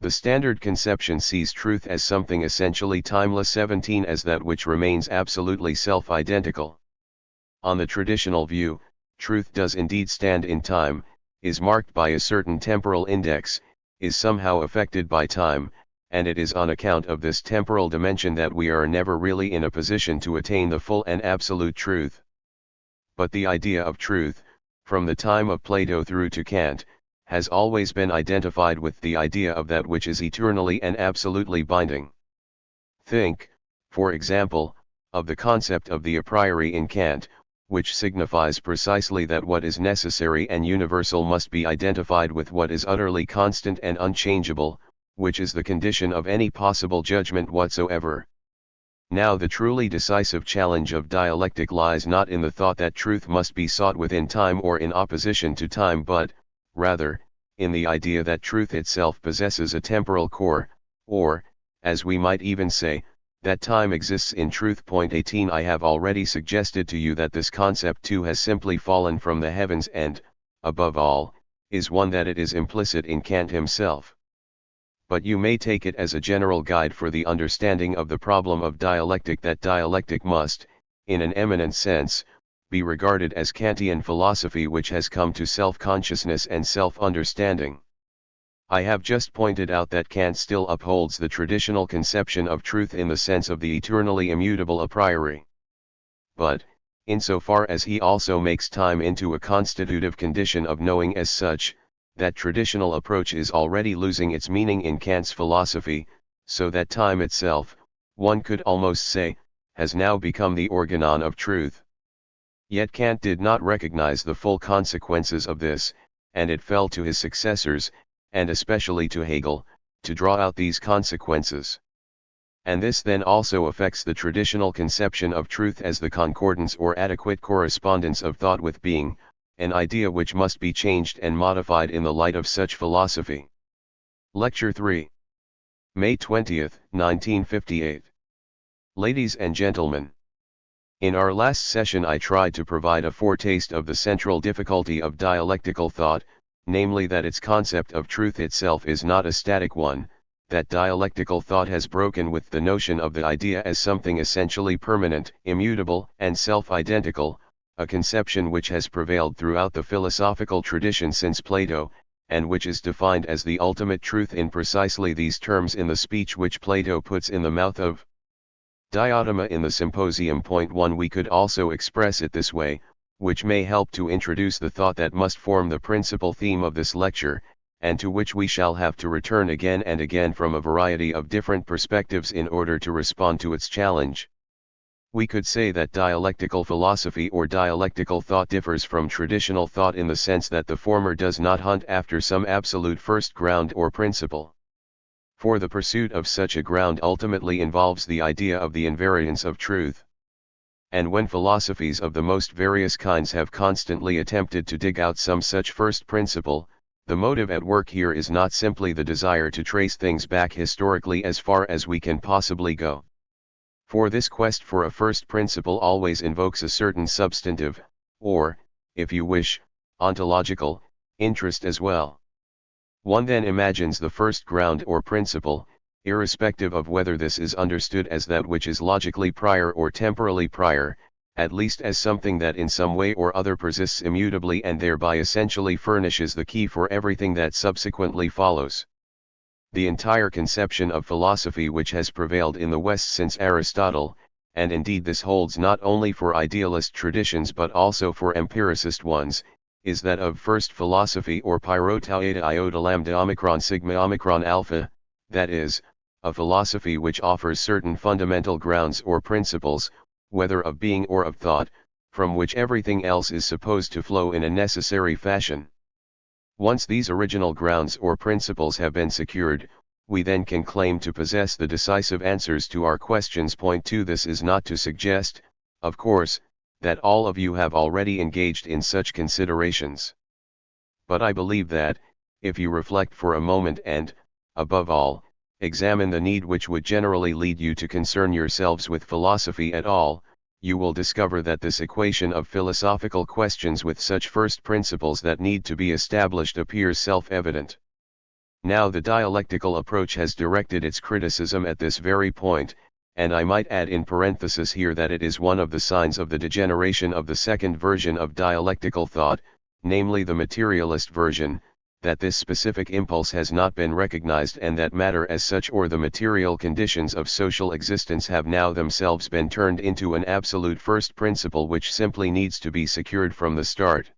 The standard conception sees truth as something essentially timeless, 17 as that which remains absolutely self-identical. On the traditional view, truth does indeed stand in time, is marked by a certain temporal index, is somehow affected by time, and it is on account of this temporal dimension that we are never really in a position to attain the full and absolute truth. But the idea of truth, from the time of Plato through to Kant, has always been identified with the idea of that which is eternally and absolutely binding. Think, for example, of the concept of the a priori in Kant, which signifies precisely that what is necessary and universal must be identified with what is utterly constant and unchangeable, which is the condition of any possible judgment whatsoever. Now the truly decisive challenge of dialectic lies not in the thought that truth must be sought within time or in opposition to time, but, rather, in the idea that truth itself possesses a temporal core, or, as we might even say, that time exists in truth. 18 I have already suggested to you that this concept too has simply fallen from the heavens and, above all, is one that it is implicit in Kant himself. But you may take it as a general guide for the understanding of the problem of dialectic that dialectic must, in an eminent sense, be regarded as Kantian philosophy which has come to self-consciousness and self-understanding. I have just pointed out that Kant still upholds the traditional conception of truth in the sense of the eternally immutable a priori. But, insofar as he also makes time into a constitutive condition of knowing as such, that traditional approach is already losing its meaning in Kant's philosophy, so that time itself, one could almost say, has now become the organon of truth. Yet Kant did not recognize the full consequences of this, and it fell to his successors, and especially to Hegel, to draw out these consequences. And this then also affects the traditional conception of truth as the concordance or adequate correspondence of thought with being, an idea which must be changed and modified in the light of such philosophy. Lecture 3. May 20, 1958. Ladies and gentlemen, in our last session I tried to provide a foretaste of the central difficulty of dialectical thought, namely that its concept of truth itself is not a static one, that dialectical thought has broken with the notion of the idea as something essentially permanent, immutable, and self-identical, a conception which has prevailed throughout the philosophical tradition since Plato, and which is defined as the ultimate truth in precisely these terms in the speech which Plato puts in the mouth of Diotima in the Symposium. 1. We could also express it this way, which may help to introduce the thought that must form the principal theme of this lecture, and to which we shall have to return again and again from a variety of different perspectives in order to respond to its challenge. We could say that dialectical philosophy or dialectical thought differs from traditional thought in the sense that the former does not hunt after some absolute first ground or principle. For the pursuit of such a ground ultimately involves the idea of the invariance of truth. And when philosophies of the most various kinds have constantly attempted to dig out some such first principle, the motive at work here is not simply the desire to trace things back historically as far as we can possibly go. For this quest for a first principle always invokes a certain substantive, or, if you wish, ontological, interest as well. One then imagines the first ground or principle, irrespective of whether this is understood as that which is logically prior or temporally prior, at least as something that in some way or other persists immutably and thereby essentially furnishes the key for everything that subsequently follows. The entire conception of philosophy which has prevailed in the West since Aristotle, and indeed this holds not only for idealist traditions but also for empiricist ones, is that of first philosophy or pyro tau eta iota lambda omicron sigma omicron alpha, that is, a philosophy which offers certain fundamental grounds or principles, whether of being or of thought, from which everything else is supposed to flow in a necessary fashion. Once these original grounds or principles have been secured, we then can claim to possess the decisive answers to our questions. 2. This is not to suggest, of course, that all of you have already engaged in such considerations. But I believe that, if you reflect for a moment and, above all, examine the need which would generally lead you to concern yourselves with philosophy at all, you will discover that this equation of philosophical questions with such first principles that need to be established appears self-evident. Now the dialectical approach has directed its criticism at this very point, and I might add in parenthesis here that it is one of the signs of the degeneration of the second version of dialectical thought, namely the materialist version, that this specific impulse has not been recognized and that matter as such or the material conditions of social existence have now themselves been turned into an absolute first principle which simply needs to be secured from the start.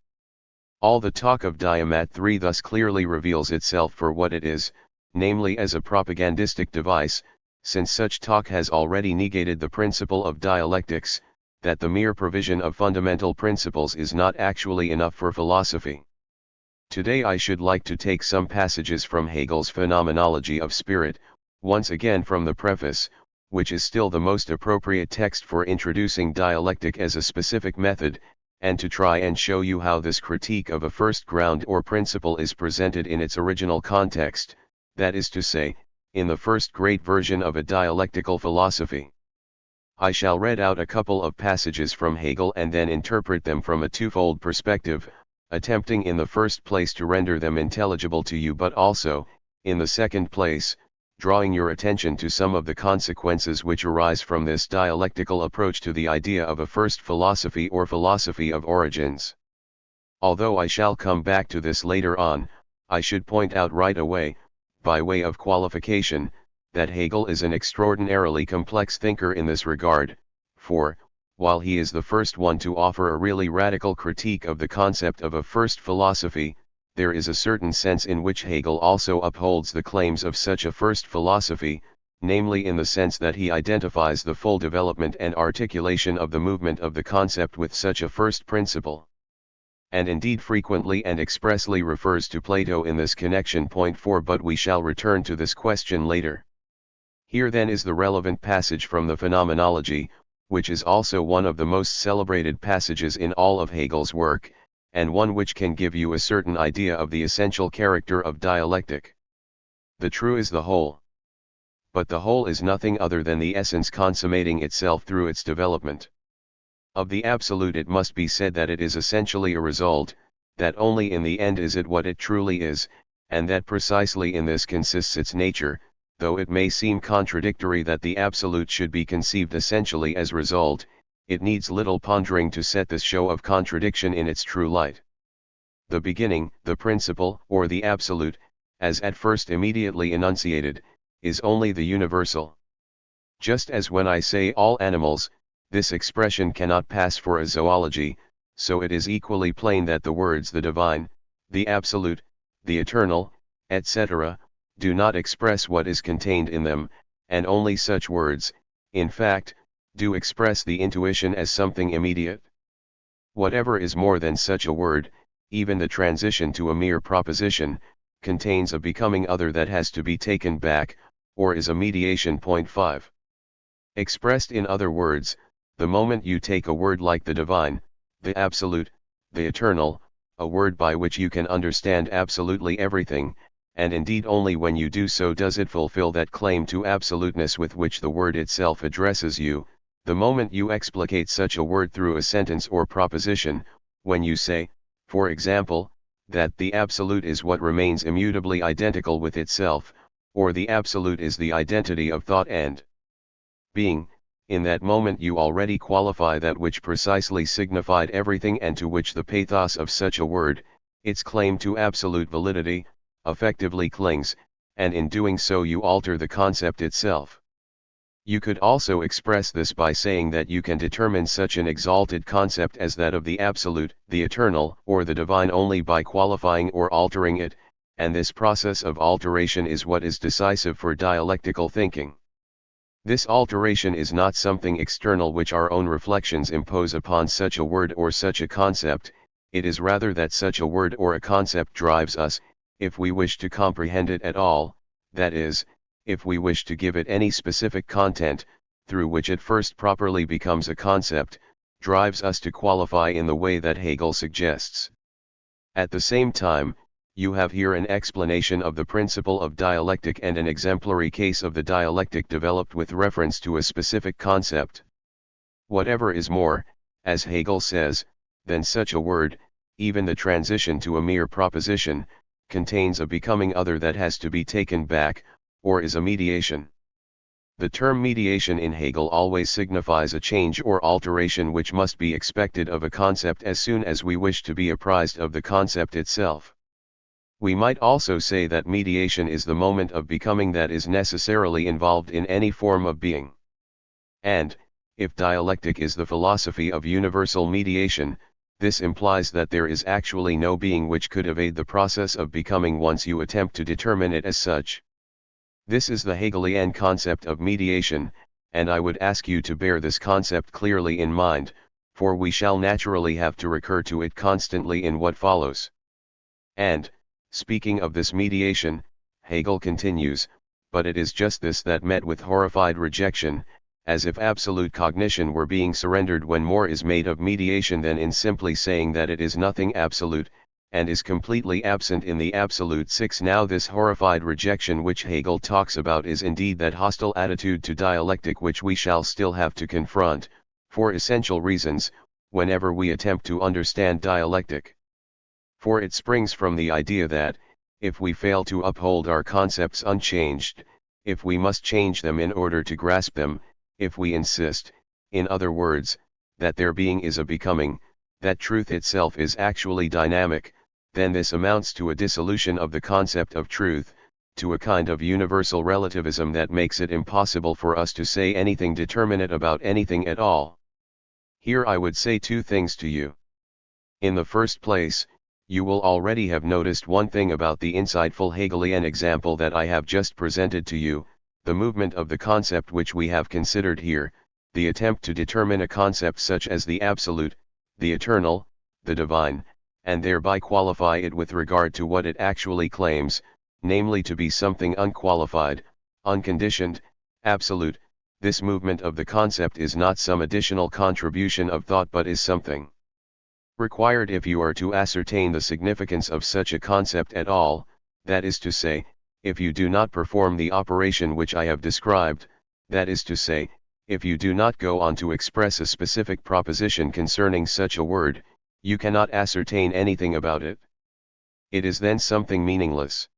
All the talk of Diamat 3 thus clearly reveals itself for what it is, namely as a propagandistic device, since such talk has already negated the principle of dialectics, that the mere provision of fundamental principles is not actually enough for philosophy. Today I should like to take some passages from Hegel's Phenomenology of Spirit, once again from the preface, which is still the most appropriate text for introducing dialectic as a specific method, and to try and show you how this critique of a first ground or principle is presented in its original context, that is to say, in the first great version of a dialectical philosophy. I shall read out a couple of passages from Hegel and then interpret them from a twofold perspective, attempting in the first place to render them intelligible to you but also, in the second place, drawing your attention to some of the consequences which arise from this dialectical approach to the idea of a first philosophy or philosophy of origins. Although I shall come back to this later on, I should point out right away, by way of qualification, that Hegel is an extraordinarily complex thinker in this regard, for, while he is the first one to offer a really radical critique of the concept of a first philosophy, there is a certain sense in which Hegel also upholds the claims of such a first philosophy, namely in the sense that he identifies the full development and articulation of the movement of the concept with such a first principle. And indeed frequently and expressly refers to Plato in this connection. Point 4. But we shall return to this question later. Here then is the relevant passage from the Phenomenology, which is also one of the most celebrated passages in all of Hegel's work, and one which can give you a certain idea of the essential character of dialectic. The true is the whole. But the whole is nothing other than the essence consummating itself through its development. Of the absolute it must be said that it is essentially a result, that only in the end is it what it truly is, and that precisely in this consists its nature, though it may seem contradictory that the absolute should be conceived essentially as result, it needs little pondering to set this show of contradiction in its true light. The beginning, the principle, or the absolute, as at first immediately enunciated, is only the universal. Just as when I say all animals, this expression cannot pass for a zoology, so it is equally plain that the words the divine, the absolute, the eternal, etc., do not express what is contained in them, and only such words, in fact, do express the intuition as something immediate. Whatever is more than such a word, even the transition to a mere proposition, contains a becoming other that has to be taken back, or is a mediation. Point 5. Expressed in other words, the moment you take a word like the divine, the absolute, the eternal, a word by which you can understand absolutely everything, and indeed only when you do so does it fulfill that claim to absoluteness with which the word itself addresses you, the moment you explicate such a word through a sentence or proposition, when you say, for example, that the absolute is what remains immutably identical with itself, or the absolute is the identity of thought and being, in that moment you already qualify that which precisely signified everything and to which the pathos of such a word, its claim to absolute validity, effectively clings, and in doing so you alter the concept itself. You could also express this by saying that you can determine such an exalted concept as that of the absolute, the eternal, or the divine only by qualifying or altering it, and this process of alteration is what is decisive for dialectical thinking. This alteration is not something external which our own reflections impose upon such a word or such a concept, it is rather that such a word or a concept drives us, if we wish to comprehend it at all, that is, if we wish to give it any specific content, through which it first properly becomes a concept, drives us to qualify in the way that Hegel suggests. At the same time, you have here an explanation of the principle of dialectic and an exemplary case of the dialectic developed with reference to a specific concept. Whatever is more, as Hegel says, than such a word, even the transition to a mere proposition, contains a becoming other that has to be taken back, or is a mediation. The term mediation in Hegel always signifies a change or alteration which must be expected of a concept as soon as we wish to be apprised of the concept itself. We might also say that mediation is the moment of becoming that is necessarily involved in any form of being. And, if dialectic is the philosophy of universal mediation, this implies that there is actually no being which could evade the process of becoming once you attempt to determine it as such. This is the Hegelian concept of mediation, and I would ask you to bear this concept clearly in mind, for we shall naturally have to recur to it constantly in what follows. And, speaking of this mediation, Hegel continues, but it is just this that met with horrified rejection, as if absolute cognition were being surrendered when more is made of mediation than in simply saying that it is nothing absolute, and is completely absent in the absolute. 6. Now this horrified rejection which Hegel talks about is indeed that hostile attitude to dialectic which we shall still have to confront, for essential reasons, whenever we attempt to understand dialectic. For it springs from the idea that, if we fail to uphold our concepts unchanged, if we must change them in order to grasp them, if we insist, in other words, that their being is a becoming, that truth itself is actually dynamic, then this amounts to a dissolution of the concept of truth, to a kind of universal relativism that makes it impossible for us to say anything determinate about anything at all. Here I would say two things to you. In the first place, you will already have noticed one thing about the insightful Hegelian example that I have just presented to you, the movement of the concept which we have considered here, the attempt to determine a concept such as the absolute, the eternal, the divine, and thereby qualify it with regard to what it actually claims, namely to be something unqualified, unconditioned, absolute. This movement of the concept is not some additional contribution of thought but is something required if you are to ascertain the significance of such a concept at all, that is to say, if you do not perform the operation which I have described, that is to say, if you do not go on to express a specific proposition concerning such a word, you cannot ascertain anything about it. It is then something meaningless.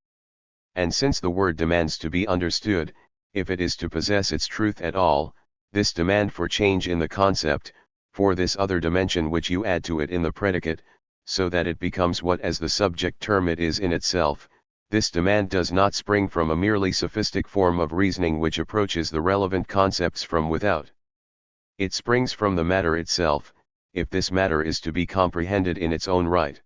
And since the word demands to be understood, if it is to possess its truth at all, this demand for change in the concept, for this other dimension which you add to it in the predicate, so that it becomes what as the subject term it is in itself, this demand does not spring from a merely sophistic form of reasoning which approaches the relevant concepts from without. It springs from the matter itself, if this matter is to be comprehended in its own right.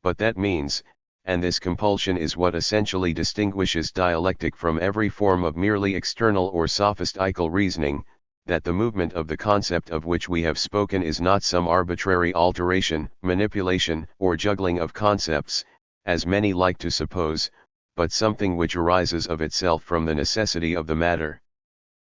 But that means, and this compulsion is what essentially distinguishes dialectic from every form of merely external or sophistical reasoning, that the movement of the concept of which we have spoken is not some arbitrary alteration, manipulation, or juggling of concepts, as many like to suppose, but something which arises of itself from the necessity of the matter.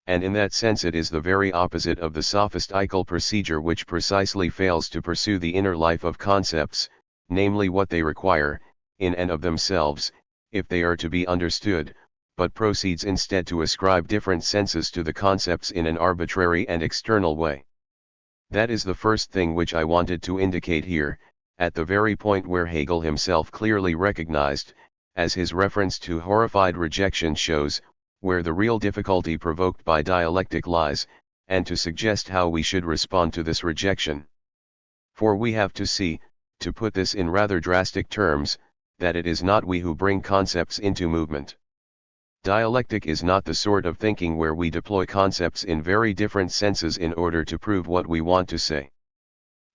And in that sense it is the very opposite of the sophistical procedure which precisely fails to pursue the inner life of concepts, namely what they require, in and of themselves, if they are to be understood, but proceeds instead to ascribe different senses to the concepts in an arbitrary and external way. That is the first thing which I wanted to indicate here, at the very point where Hegel himself clearly recognized, as his reference to horrified rejection shows, where the real difficulty provoked by dialectic lies, and to suggest how we should respond to this rejection. For we have to see, to put this in rather drastic terms, that it is not we who bring concepts into movement. Dialectic is not the sort of thinking where we deploy concepts in very different senses in order to prove what we want to say.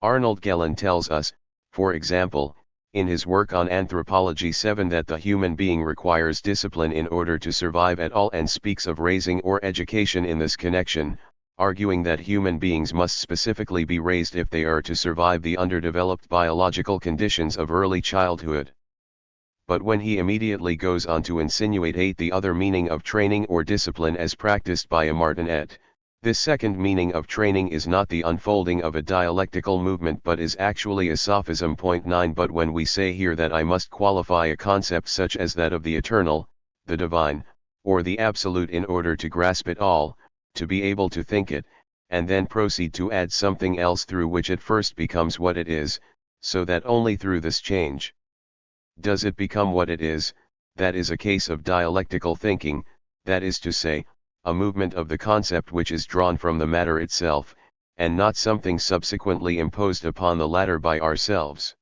Arnold Gehlen tells us, for example, in his work on Anthropology 7 that the human being requires discipline in order to survive at all and speaks of raising or education in this connection, arguing that human beings must specifically be raised if they are to survive the underdeveloped biological conditions of early childhood. But when he immediately goes on to insinuate the other meaning of training or discipline as practiced by a martinet, this second meaning of training is not the unfolding of a dialectical movement but is actually a sophism. 9 But when we say here that I must qualify a concept such as that of the eternal, the divine, or the absolute in order to grasp it all, to be able to think it, and then proceed to add something else through which it first becomes what it is, so that only through this change does it become what it is, that is a case of dialectical thinking, that is to say, a movement of the concept which is drawn from the matter itself, and not something subsequently imposed upon the latter by ourselves.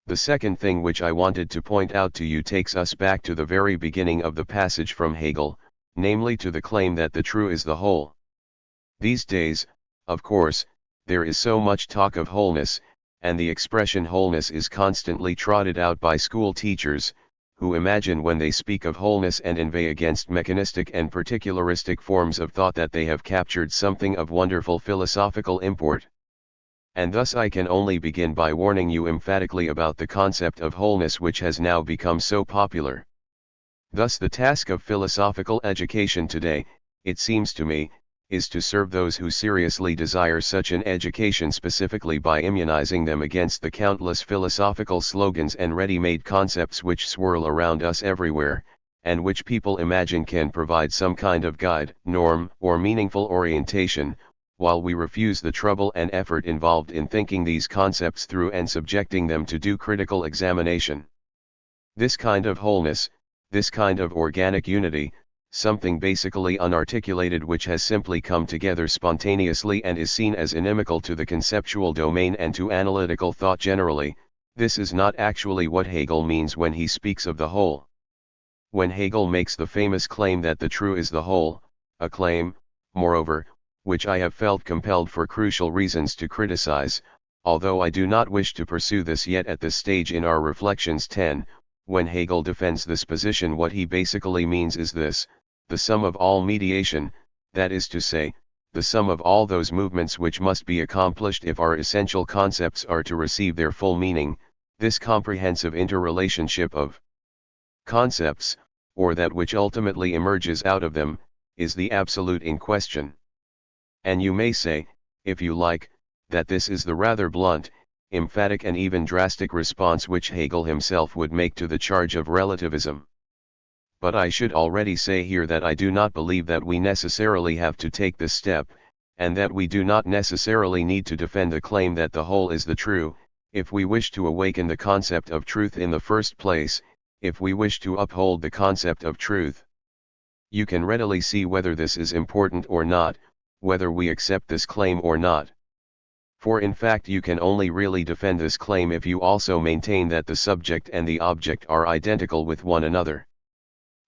The second thing which I wanted to point out to you takes us back to the very beginning of the passage from Hegel, namely to the claim that the true is the whole. These days, of course, there is so much talk of wholeness, and the expression wholeness is constantly trotted out by school teachers, who imagine when they speak of wholeness and inveigh against mechanistic and particularistic forms of thought that they have captured something of wonderful philosophical import. And thus I can only begin by warning you emphatically about the concept of wholeness which has now become so popular. Thus the task of philosophical education today, it seems to me, is to serve those who seriously desire such an education specifically by immunizing them against the countless philosophical slogans and ready-made concepts which swirl around us everywhere, and which people imagine can provide some kind of guide, norm, or meaningful orientation, while we refuse the trouble and effort involved in thinking these concepts through and subjecting them to due critical examination. This kind of wholeness, this kind of organic unity, something basically unarticulated which has simply come together spontaneously and is seen as inimical to the conceptual domain and to analytical thought generally, this is not actually what Hegel means when he speaks of the whole. When Hegel makes the famous claim that the true is the whole, a claim, moreover, which I have felt compelled for crucial reasons to criticize, although I do not wish to pursue this yet at this stage in our reflections. 10. When Hegel defends this position, what he basically means is this: the sum of all mediation, that is to say, the sum of all those movements which must be accomplished if our essential concepts are to receive their full meaning, this comprehensive interrelationship of concepts, or that which ultimately emerges out of them, is the absolute in question. And you may say, if you like, that this is the rather blunt, emphatic and even drastic response which Hegel himself would make to the charge of relativism. But I should already say here that I do not believe that we necessarily have to take this step, and that we do not necessarily need to defend the claim that the whole is the true, if we wish to awaken the concept of truth in the first place, if we wish to uphold the concept of truth. You can readily see whether this is important or not, whether we accept this claim or not. For in fact you can only really defend this claim if you also maintain that the subject and the object are identical with one another.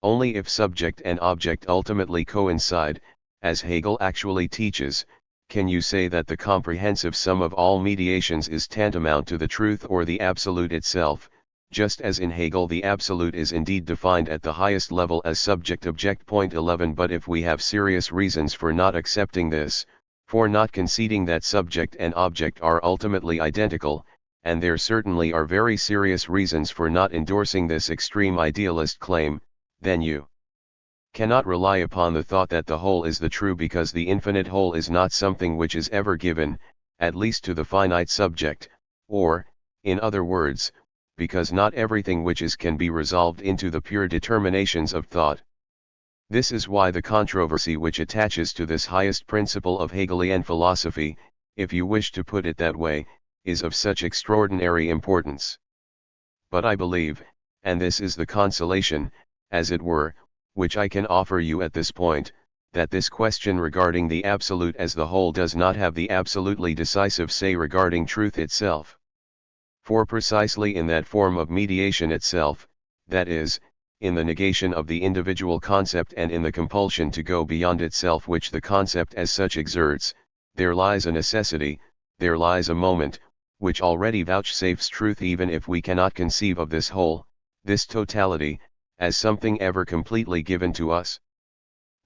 Only if subject and object ultimately coincide, as Hegel actually teaches, can you say that the comprehensive sum of all mediations is tantamount to the truth or the absolute itself, just as in Hegel the absolute is indeed defined at the highest level as subject-object. Point 11. But if we have serious reasons for not accepting this, for not conceding that subject and object are ultimately identical, and there certainly are very serious reasons for not endorsing this extreme idealist claim, then you cannot rely upon the thought that the whole is the true, because the infinite whole is not something which is ever given, at least to the finite subject, or, in other words, because not everything which is can be resolved into the pure determinations of thought. This is why the controversy which attaches to this highest principle of Hegelian philosophy, if you wish to put it that way, is of such extraordinary importance. But I believe, and this is the consolation, as it were, which I can offer you at this point, that this question regarding the absolute as the whole does not have the absolutely decisive say regarding truth itself. For precisely in that form of mediation itself, that is, in the negation of the individual concept and in the compulsion to go beyond itself which the concept as such exerts, there lies a necessity, there lies a moment, which already vouchsafes truth even if we cannot conceive of this whole, this totality, as something ever completely given to us.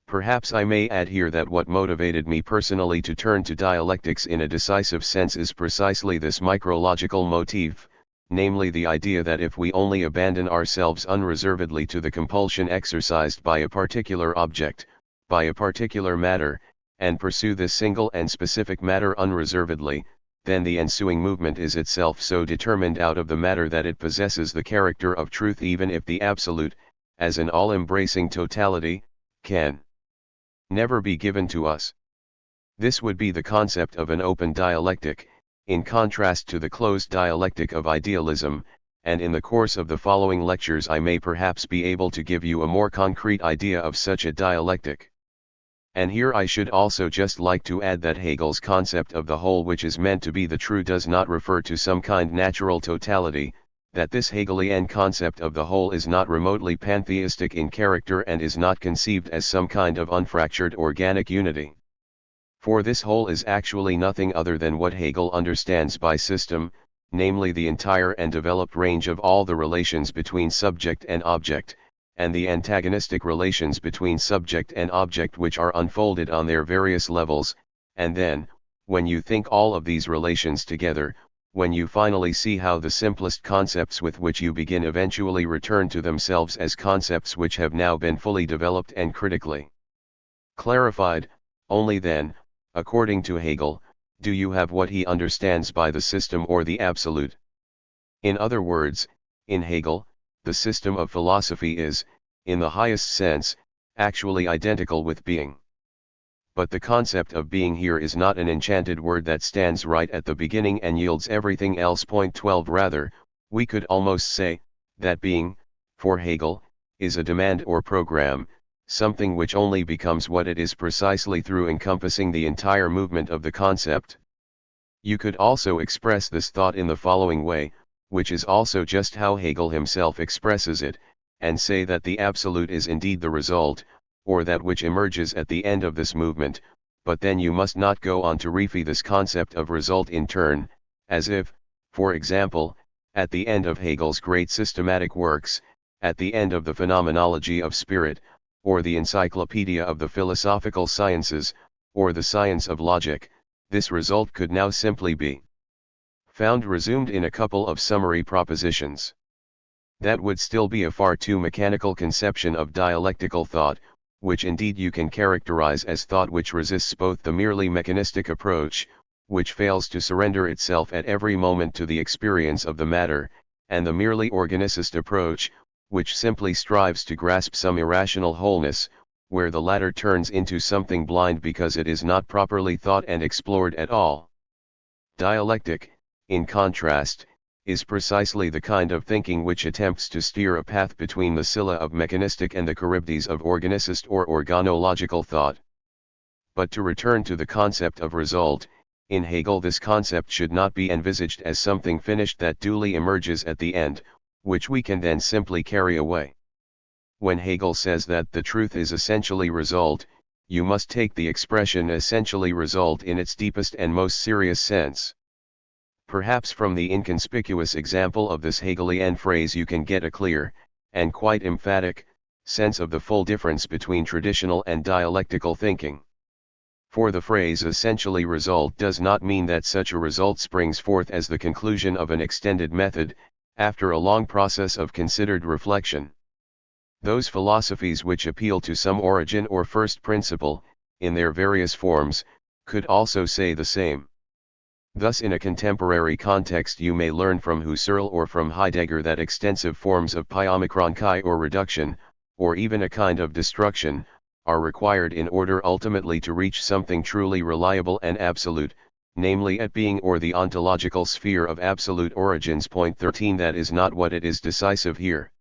Perhaps I may add here that what motivated me personally to turn to dialectics in a decisive sense is precisely this micrological motif, namely the idea that if we only abandon ourselves unreservedly to the compulsion exercised by a particular object, by a particular matter, and pursue this single and specific matter unreservedly, then the ensuing movement is itself so determined out of the matter that it possesses the character of truth even if the absolute, as an all-embracing totality, can never be given to us. This would be the concept of an open dialectic, in contrast to the closed dialectic of idealism, and in the course of the following lectures I may perhaps be able to give you a more concrete idea of such a dialectic. And here I should also just like to add that Hegel's concept of the whole which is meant to be the true does not refer to some kind natural totality, that this Hegelian concept of the whole is not remotely pantheistic in character and is not conceived as some kind of unfractured organic unity. For this whole is actually nothing other than what Hegel understands by system, namely the entire and developed range of all the relations between subject and object, and the antagonistic relations between subject and object which are unfolded on their various levels, and then, when you think all of these relations together, when you finally see how the simplest concepts with which you begin eventually return to themselves as concepts which have now been fully developed and critically clarified, only then, according to Hegel, do you have what he understands by the system or the absolute. In other words, in Hegel, the system of philosophy is, in the highest sense, actually identical with being. But the concept of being here is not an enchanted word that stands right at the beginning and yields everything else. Point 12. Rather, we could almost say, that being, for Hegel, is a demand or program, something which only becomes what it is precisely through encompassing the entire movement of the concept. You could also express this thought in the following way, which is also just how Hegel himself expresses it, and say that the absolute is indeed the result, or that which emerges at the end of this movement, but then you must not go on to refy this concept of result in turn, as if, for example, at the end of Hegel's great systematic works, at the end of the Phenomenology of Spirit, or the encyclopedia of the philosophical sciences, or the science of logic, this result could now simply be found resumed in a couple of summary propositions. That would still be a far too mechanical conception of dialectical thought, which indeed you can characterize as thought which resists both the merely mechanistic approach, which fails to surrender itself at every moment to the experience of the matter, and the merely organicist approach, which simply strives to grasp some irrational wholeness, where the latter turns into something blind because it is not properly thought and explored at all. Dialectic, in contrast, is precisely the kind of thinking which attempts to steer a path between the Scylla of mechanistic and the Charybdis of organicist or organological thought. But to return to the concept of result, in Hegel this concept should not be envisaged as something finished that duly emerges at the end, which we can then simply carry away. When Hegel says that the truth is essentially result, you must take the expression essentially result in its deepest and most serious sense. Perhaps from the inconspicuous example of this Hegelian phrase you can get a clear, and quite emphatic, sense of the full difference between traditional and dialectical thinking. For the phrase essentially result does not mean that such a result springs forth as the conclusion of an extended method, after a long process of considered reflection. Those philosophies which appeal to some origin or first principle, in their various forms, could also say the same. Thus in a contemporary context you may learn from Husserl or from Heidegger that extensive forms of chi or reduction, or even a kind of destruction, are required in order ultimately to reach something truly reliable and absolute, namely at being or the ontological sphere of absolute origins. Point 13. That is not what it is decisive here.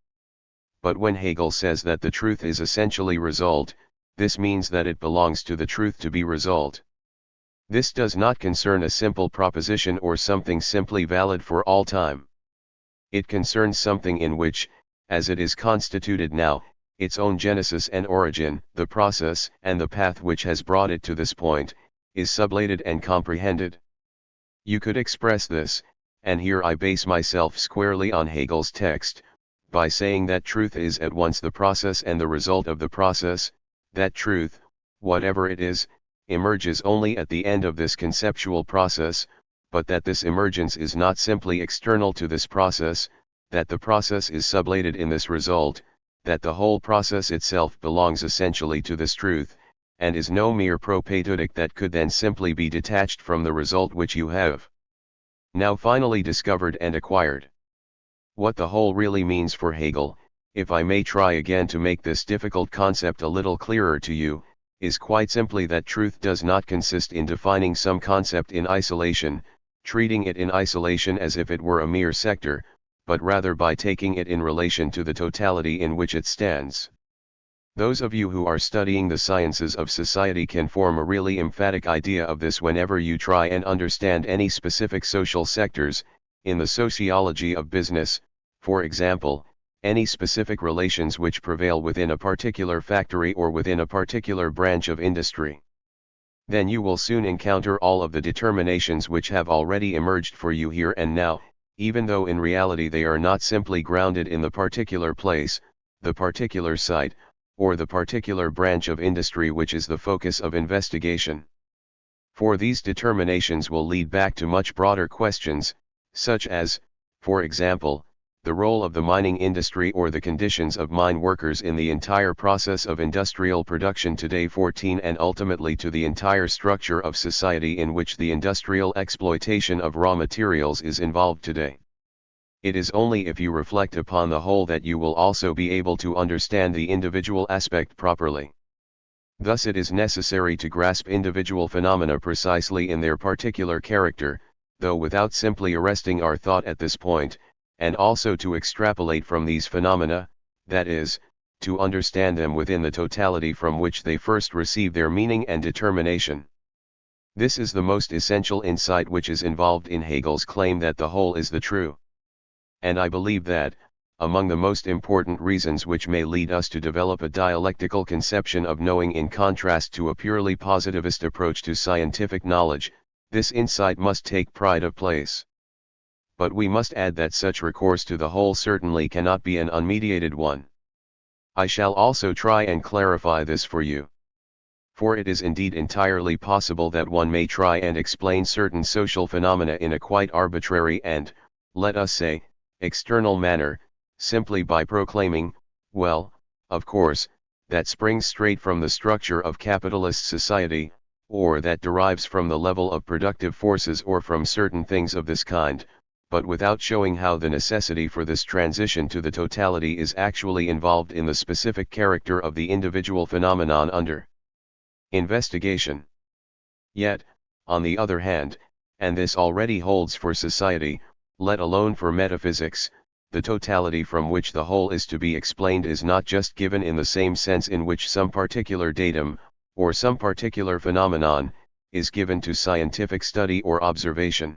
But when Hegel says that the truth is essentially result, this means that it belongs to the truth to be result. This does not concern a simple proposition or something simply valid for all time. It concerns something in which, as it is constituted now, its own genesis and origin, the process and the path which has brought it to this point, is sublated and comprehended. You could express this, and here I base myself squarely on Hegel's text, by saying that truth is at once the process and the result of the process, that truth, whatever it is, emerges only at the end of this conceptual process, but that this emergence is not simply external to this process, that the process is sublated in this result, that the whole process itself belongs essentially to this truth, and is no mere propædeutic that could then simply be detached from the result which you have now finally discovered and acquired. What the whole really means for Hegel, if I may try again to make this difficult concept a little clearer to you, is quite simply that truth does not consist in defining some concept in isolation, treating it in isolation as if it were a mere sector, but rather by taking it in relation to the totality in which it stands. Those of you who are studying the sciences of society can form a really emphatic idea of this whenever you try and understand any specific social sectors, in the sociology of business, for example, any specific relations which prevail within a particular factory or within a particular branch of industry. Then you will soon encounter all of the determinations which have already emerged for you here and now, even though in reality they are not simply grounded in the particular place, the particular site, or the particular branch of industry which is the focus of investigation. For these determinations will lead back to much broader questions, such as, for example, the role of the mining industry or the conditions of mine workers in the entire process of industrial production today. 14. And ultimately to the entire structure of society in which the industrial exploitation of raw materials is involved today. It is only if you reflect upon the whole that you will also be able to understand the individual aspect properly. Thus it is necessary to grasp individual phenomena precisely in their particular character, though without simply arresting our thought at this point, and also to extrapolate from these phenomena, that is, to understand them within the totality from which they first receive their meaning and determination. This is the most essential insight which is involved in Hegel's claim that the whole is the true. And I believe that, among the most important reasons which may lead us to develop a dialectical conception of knowing in contrast to a purely positivist approach to scientific knowledge, this insight must take pride of place. But we must add that such recourse to the whole certainly cannot be an unmediated one. I shall also try and clarify this for you. For it is indeed entirely possible that one may try and explain certain social phenomena in a quite arbitrary and, let us say, external manner, simply by proclaiming, well, of course, that springs straight from the structure of capitalist society, or that derives from the level of productive forces or from certain things of this kind, but without showing how the necessity for this transition to the totality is actually involved in the specific character of the individual phenomenon under investigation. Yet, on the other hand, and this already holds for society, let alone for metaphysics, the totality from which the whole is to be explained is not just given in the same sense in which some particular datum, or some particular phenomenon, is given to scientific study or observation.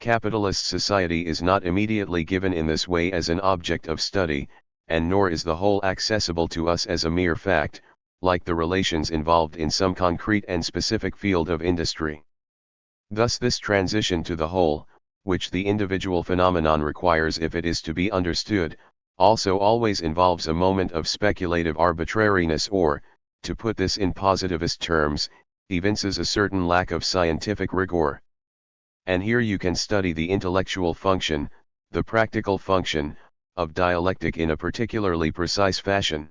Capitalist society is not immediately given in this way as an object of study, and nor is the whole accessible to us as a mere fact, like the relations involved in some concrete and specific field of industry. Thus this transition to the whole, which the individual phenomenon requires if it is to be understood, also always involves a moment of speculative arbitrariness or, to put this in positivist terms, evinces a certain lack of scientific rigor. And here you can study the intellectual function, the practical function, of dialectic in a particularly precise fashion.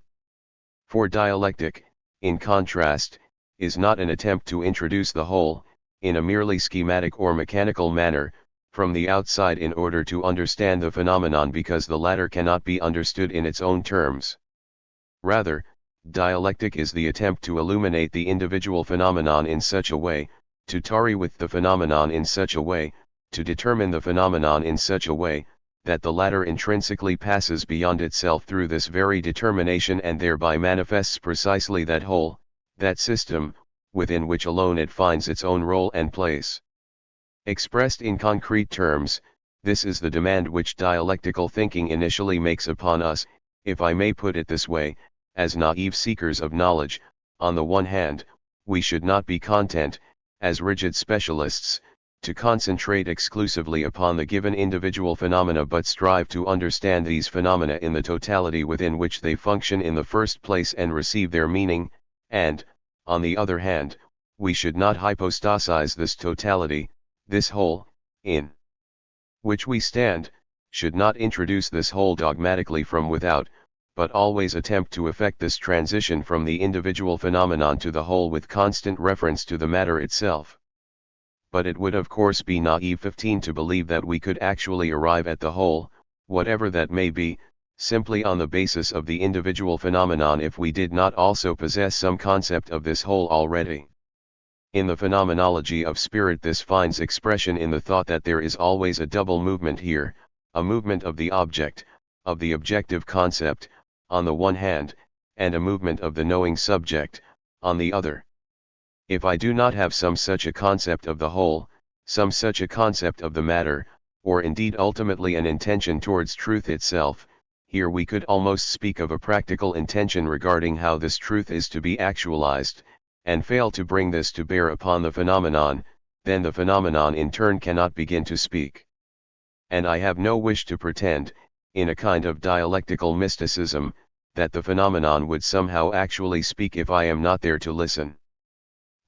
For dialectic, in contrast, is not an attempt to introduce the whole, in a merely schematic or mechanical manner, from the outside in order to understand the phenomenon because the latter cannot be understood in its own terms. Rather, dialectic is the attempt to illuminate the individual phenomenon in such a way, to tarry with the phenomenon in such a way, to determine the phenomenon in such a way, that the latter intrinsically passes beyond itself through this very determination and thereby manifests precisely that whole, that system, within which alone it finds its own role and place. Expressed in concrete terms, this is the demand which dialectical thinking initially makes upon us, if I may put it this way, as naive seekers of knowledge. On the one hand, we should not be content, as rigid specialists, to concentrate exclusively upon the given individual phenomena but strive to understand these phenomena in the totality within which they function in the first place and receive their meaning, and, on the other hand, we should not hypostasize this totality, this whole, in which we stand, should not introduce this whole dogmatically from without, but always attempt to effect this transition from the individual phenomenon to the whole with constant reference to the matter itself. But it would of course be naive to believe that we could actually arrive at the whole, whatever that may be, simply on the basis of the individual phenomenon if we did not also possess some concept of this whole already. In the phenomenology of spirit this finds expression in the thought that there is always a double movement here, a movement of the object, of the objective concept, on the one hand, and a movement of the knowing subject, on the other. If I do not have some such a concept of the whole, some such a concept of the matter, or indeed ultimately an intention towards truth itself, here we could almost speak of a practical intention regarding how this truth is to be actualized, and fail to bring this to bear upon the phenomenon, then the phenomenon in turn cannot begin to speak. And I have no wish to pretend, in a kind of dialectical mysticism, that the phenomenon would somehow actually speak if I am not there to listen.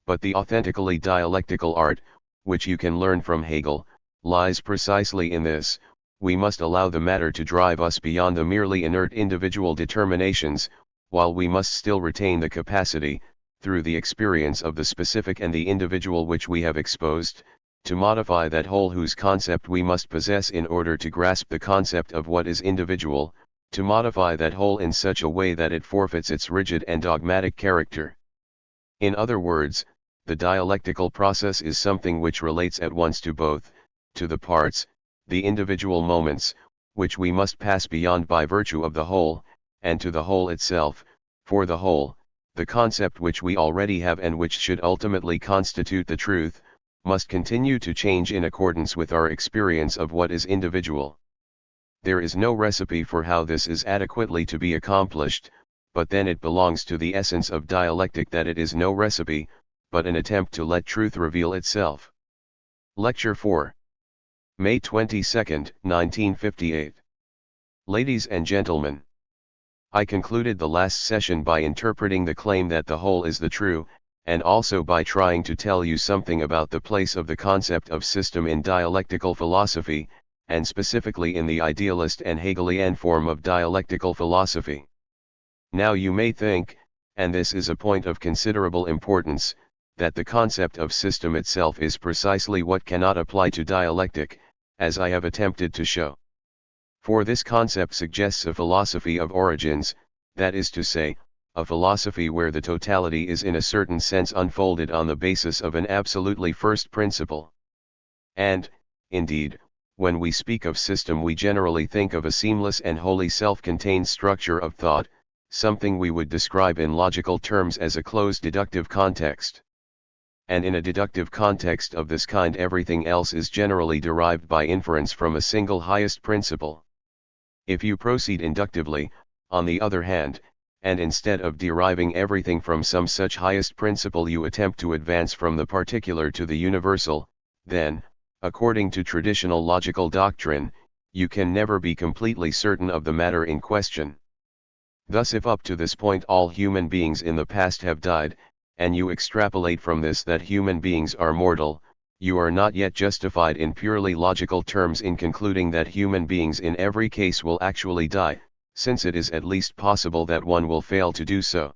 But the authentically dialectical art, which you can learn from Hegel, lies precisely in this: we must allow the matter to drive us beyond the merely inert individual determinations, while we must still retain the capacity, through the experience of the specific and the individual which we have exposed, to modify that whole whose concept we must possess in order to grasp the concept of what is individual, to modify that whole in such a way that it forfeits its rigid and dogmatic character. In other words, the dialectical process is something which relates at once to both, to the parts, the individual moments, which we must pass beyond by virtue of the whole, and to the whole itself, for the whole, the concept which we already have and which should ultimately constitute the truth, must continue to change in accordance with our experience of what is individual. There is no recipe for how this is adequately to be accomplished, but then it belongs to the essence of dialectic that it is no recipe, but an attempt to let truth reveal itself. Lecture 4. May 22, 1958. Ladies and gentlemen, I concluded the last session by interpreting the claim that the whole is the true, and also by trying to tell you something about the place of the concept of system in dialectical philosophy, and specifically in the idealist and Hegelian form of dialectical philosophy. Now you may think, and this is a point of considerable importance, that the concept of system itself is precisely what cannot apply to dialectic, as I have attempted to show. For this concept suggests a philosophy of origins, that is to say, a philosophy where the totality is in a certain sense unfolded on the basis of an absolutely first principle. And, indeed, when we speak of system we generally think of a seamless and wholly self-contained structure of thought, something we would describe in logical terms as a closed deductive context. And in a deductive context of this kind everything else is generally derived by inference from a single highest principle. If you proceed inductively, on the other hand, and instead of deriving everything from some such highest principle you attempt to advance from the particular to the universal, then, according to traditional logical doctrine, you can never be completely certain of the matter in question. Thus if up to this point all human beings in the past have died, and you extrapolate from this that human beings are mortal, you are not yet justified in purely logical terms in concluding that human beings in every case will actually die, since it is at least possible that one will fail to do so.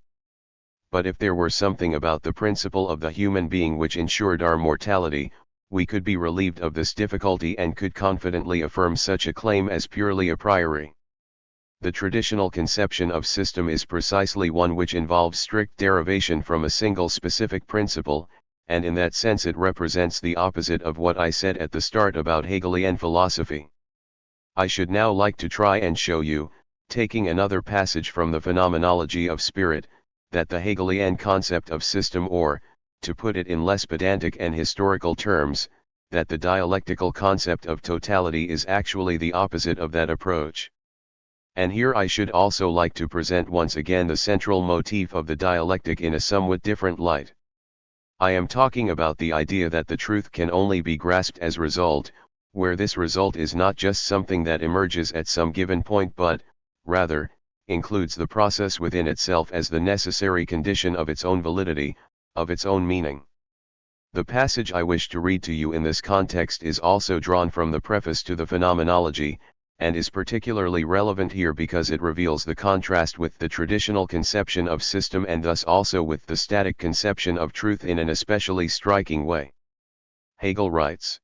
But if there were something about the principle of the human being which ensured our mortality, we could be relieved of this difficulty and could confidently affirm such a claim as purely a priori. The traditional conception of system is precisely one which involves strict derivation from a single specific principle, and in that sense it represents the opposite of what I said at the start about Hegelian philosophy. I should now like to try and show you, taking another passage from the Phenomenology of Spirit, that the Hegelian concept of system, or, to put it in less pedantic and historical terms, that the dialectical concept of totality is actually the opposite of that approach. And here I should also like to present once again the central motif of the dialectic in a somewhat different light. I am talking about the idea that the truth can only be grasped as result, where this result is not just something that emerges at some given point but, rather, includes the process within itself as the necessary condition of its own validity, of its own meaning. The passage I wish to read to you in this context is also drawn from the preface to the Phenomenology, and is particularly relevant here because it reveals the contrast with the traditional conception of system and thus also with the static conception of truth in an especially striking way. Hegel writes,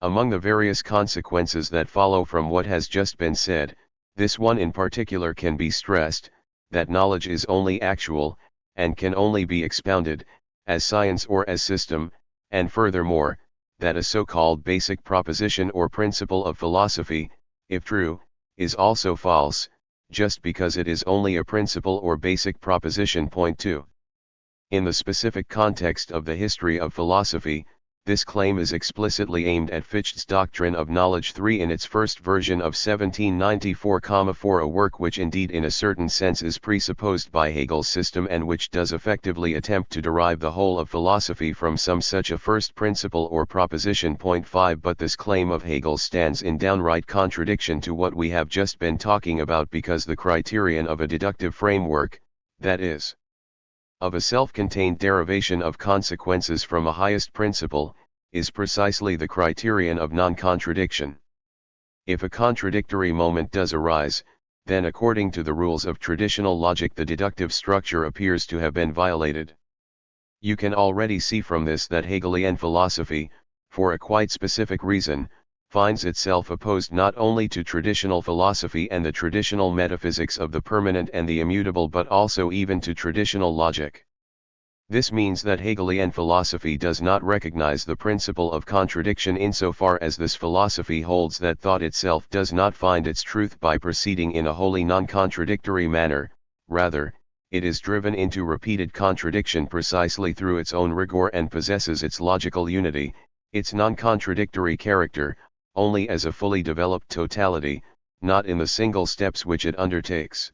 "Among the various consequences that follow from what has just been said, this one in particular can be stressed, that knowledge is only actual, and can only be expounded, as science or as system, and furthermore, that a so-called basic proposition or principle of philosophy, if true, is also false, just because it is only a principle or basic proposition. Point 2. In the specific context of the history of philosophy, this claim is explicitly aimed at Fichte's doctrine of knowledge 3 in its first version of 1794,4, a work which indeed in a certain sense is presupposed by Hegel's system and which does effectively attempt to derive the whole of philosophy from some such a first principle or proposition. Point 5. But this claim of Hegel stands in downright contradiction to what we have just been talking about because the criterion of a deductive framework, that is, of a self-contained derivation of consequences from a highest principle, is precisely the criterion of non-contradiction. If a contradictory moment does arise, then according to the rules of traditional logic the deductive structure appears to have been violated. You can already see from this that Hegelian philosophy, for a quite specific reason, finds itself opposed not only to traditional philosophy and the traditional metaphysics of the permanent and the immutable but also even to traditional logic. This means that Hegelian philosophy does not recognize the principle of contradiction insofar as this philosophy holds that thought itself does not find its truth by proceeding in a wholly non-contradictory manner, rather, it is driven into repeated contradiction precisely through its own rigor and possesses its logical unity, its non-contradictory character, only as a fully developed totality, not in the single steps which it undertakes.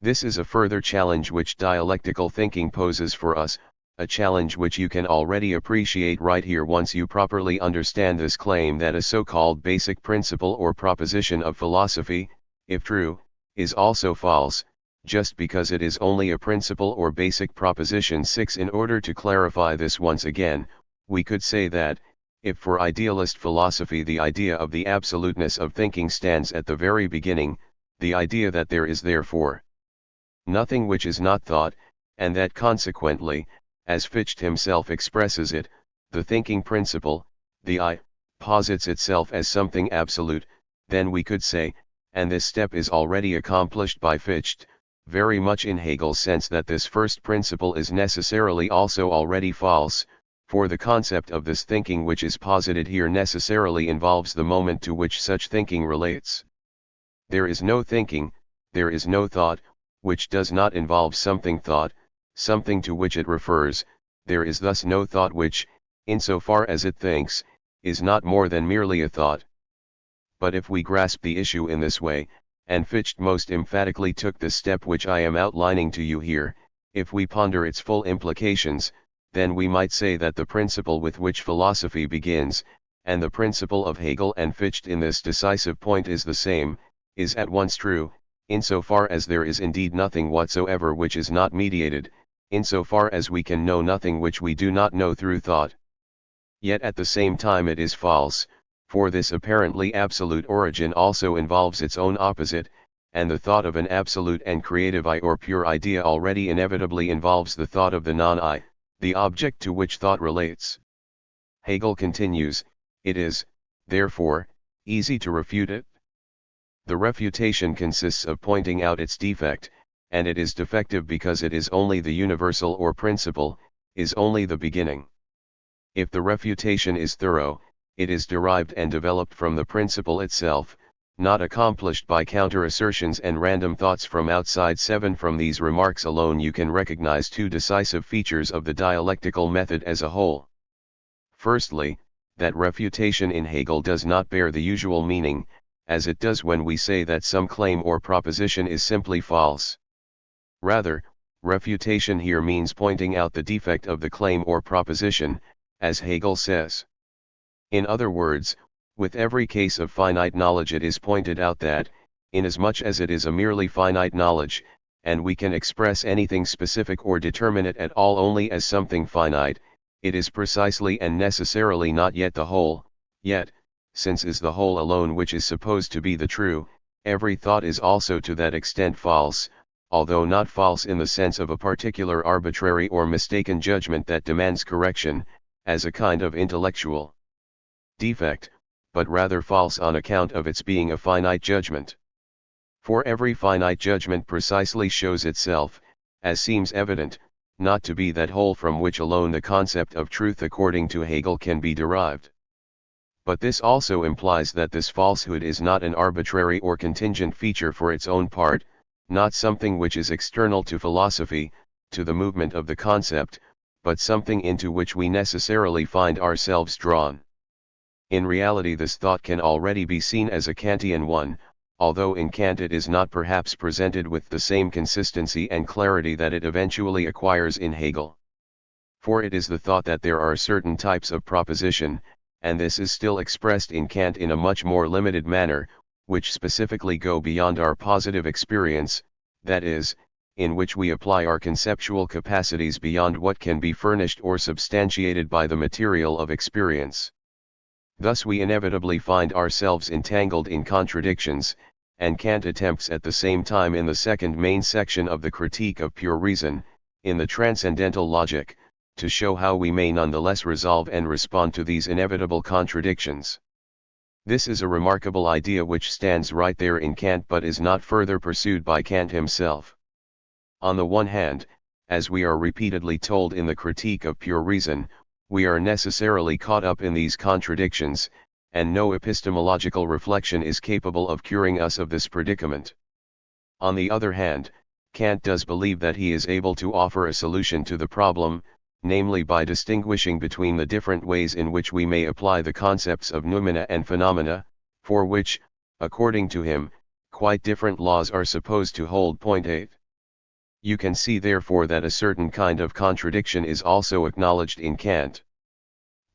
This is a further challenge which dialectical thinking poses for us, a challenge which you can already appreciate right here once you properly understand this claim that a so-called basic principle or proposition of philosophy, if true, is also false, just because it is only a principle or basic proposition 6. In order to clarify this once again, we could say that, if for idealist philosophy the idea of the absoluteness of thinking stands at the very beginning, the idea that there is therefore nothing which is not thought, and that consequently, as Fichte himself expresses it, the thinking principle, the I, posits itself as something absolute, then we could say, and this step is already accomplished by Fichte, very much in Hegel's sense, that this first principle is necessarily also already false, for the concept of this thinking which is posited here necessarily involves the moment to which such thinking relates. There is no thinking, there is no thought, which does not involve something thought, something to which it refers. There is thus no thought which, insofar as it thinks, is not more than merely a thought. But if we grasp the issue in this way, and Fichte most emphatically took the step which I am outlining to you here, if we ponder its full implications, then we might say that the principle with which philosophy begins, and the principle of Hegel and Fichte in this decisive point is the same, is at once true, insofar as there is indeed nothing whatsoever which is not mediated, insofar as we can know nothing which we do not know through thought. Yet at the same time it is false, for this apparently absolute origin also involves its own opposite, and the thought of an absolute and creative I or pure idea already inevitably involves the thought of the non-I, the object to which thought relates. Hegel continues, it is, therefore, easy to refute it. The refutation consists of pointing out its defect, and it is defective because it is only the universal or principle, is only the beginning. If the refutation is thorough, it is derived and developed from the principle itself, not accomplished by counter-assertions and random thoughts from outside. 7. From these remarks alone you can recognize two decisive features of the dialectical method as a whole. Firstly, that refutation in Hegel does not bear the usual meaning, as it does when we say that some claim or proposition is simply false. Rather, refutation here means pointing out the defect of the claim or proposition, as Hegel says. In other words, with every case of finite knowledge it is pointed out that, inasmuch as it is a merely finite knowledge, and we can express anything specific or determinate at all only as something finite, it is precisely and necessarily not yet the whole. Yet, since is the whole alone which is supposed to be the true, every thought is also to that extent false, although not false in the sense of a particular arbitrary or mistaken judgment that demands correction, as a kind of intellectual defect, but rather false on account of its being a finite judgment. For every finite judgment precisely shows itself, as seems evident, not to be that whole from which alone the concept of truth according to Hegel can be derived. But this also implies that this falsehood is not an arbitrary or contingent feature for its own part, not something which is external to philosophy, to the movement of the concept, but something into which we necessarily find ourselves drawn. In reality this thought can already be seen as a Kantian one, although in Kant it is not perhaps presented with the same consistency and clarity that it eventually acquires in Hegel. For it is the thought that there are certain types of proposition, and this is still expressed in Kant in a much more limited manner, which specifically go beyond our positive experience, that is, in which we apply our conceptual capacities beyond what can be furnished or substantiated by the material of experience. Thus we inevitably find ourselves entangled in contradictions, and Kant attempts at the same time in the second main section of the Critique of Pure Reason, in the Transcendental Logic, to show how we may nonetheless resolve and respond to these inevitable contradictions. This is a remarkable idea which stands right there in Kant but is not further pursued by Kant himself. On the one hand, as we are repeatedly told in the Critique of Pure Reason, we are necessarily caught up in these contradictions, and no epistemological reflection is capable of curing us of this predicament. On the other hand, Kant does believe that he is able to offer a solution to the problem, namely by distinguishing between the different ways in which we may apply the concepts of noumena and phenomena, for which, according to him, quite different laws are supposed to hold. Point 8. You can see therefore that a certain kind of contradiction is also acknowledged in Kant.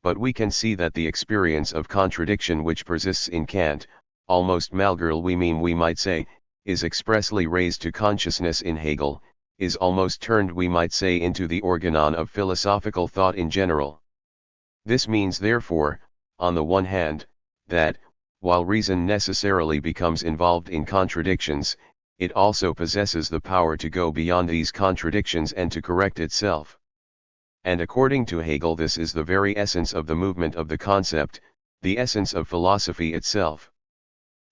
But we can see that the experience of contradiction which persists in Kant, almost malgré lui-même we might say, is expressly raised to consciousness in Hegel, is almost turned, we might say, into the organon of philosophical thought in general. This means, therefore, on the one hand, that, while reason necessarily becomes involved in contradictions, it also possesses the power to go beyond these contradictions and to correct itself. And according to Hegel, this is the very essence of the movement of the concept, the essence of philosophy itself.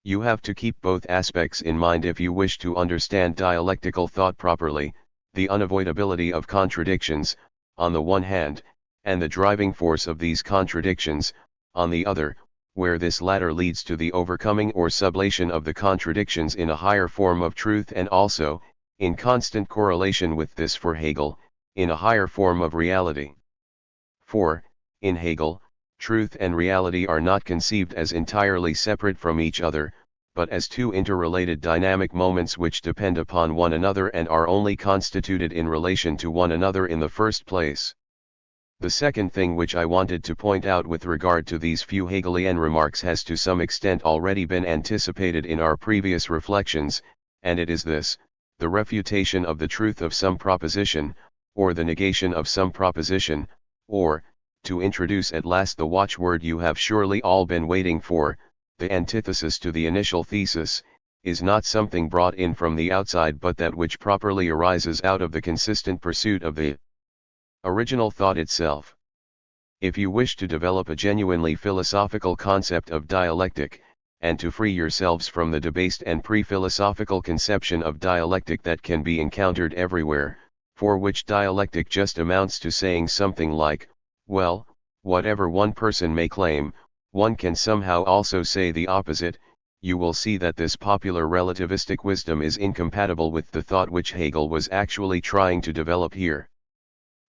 You have to keep both aspects in mind if you wish to understand dialectical thought properly: the unavoidability of contradictions, on the one hand, and the driving force of these contradictions, on the other, where this latter leads to the overcoming or sublation of the contradictions in a higher form of truth, and also, in constant correlation with this for Hegel, in a higher form of reality. For, in Hegel, truth and reality are not conceived as entirely separate from each other, but as two interrelated dynamic moments which depend upon one another and are only constituted in relation to one another in the first place. The second thing which I wanted to point out with regard to these few Hegelian remarks has to some extent already been anticipated in our previous reflections, and it is this: the refutation of the truth of some proposition, or the negation of some proposition, or, to introduce at last the watchword you have surely all been waiting for, the antithesis to the initial thesis, is not something brought in from the outside, but that which properly arises out of the consistent pursuit of the original thought itself. If you wish to develop a genuinely philosophical concept of dialectic, and to free yourselves from the debased and pre-philosophical conception of dialectic that can be encountered everywhere, for which dialectic just amounts to saying something like, well, whatever one person may claim, one can somehow also say the opposite, you will see that this popular relativistic wisdom is incompatible with the thought which Hegel was actually trying to develop here.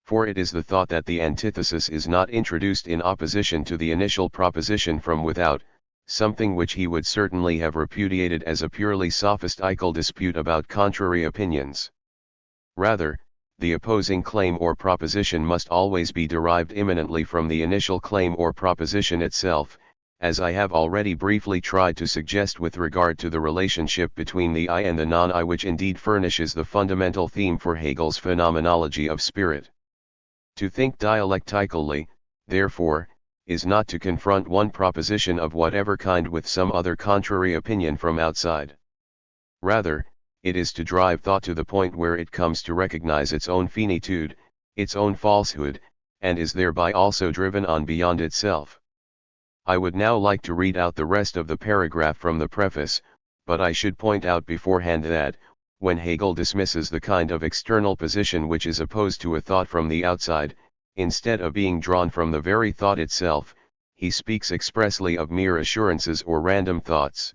For it is the thought that the antithesis is not introduced in opposition to the initial proposition from without, something which he would certainly have repudiated as a purely sophistical dispute about contrary opinions. Rather, the opposing claim or proposition must always be derived immanently from the initial claim or proposition itself, as I have already briefly tried to suggest with regard to the relationship between the I and the non-I, which indeed furnishes the fundamental theme for Hegel's phenomenology of spirit. To think dialectically, therefore, is not to confront one proposition of whatever kind with some other contrary opinion from outside. Rather, it is to drive thought to the point where it comes to recognize its own finitude, its own falsehood, and is thereby also driven on beyond itself. I would now like to read out the rest of the paragraph from the preface, but I should point out beforehand that, when Hegel dismisses the kind of external position which is opposed to a thought from the outside, instead of being drawn from the very thought itself, he speaks expressly of mere assurances or random thoughts.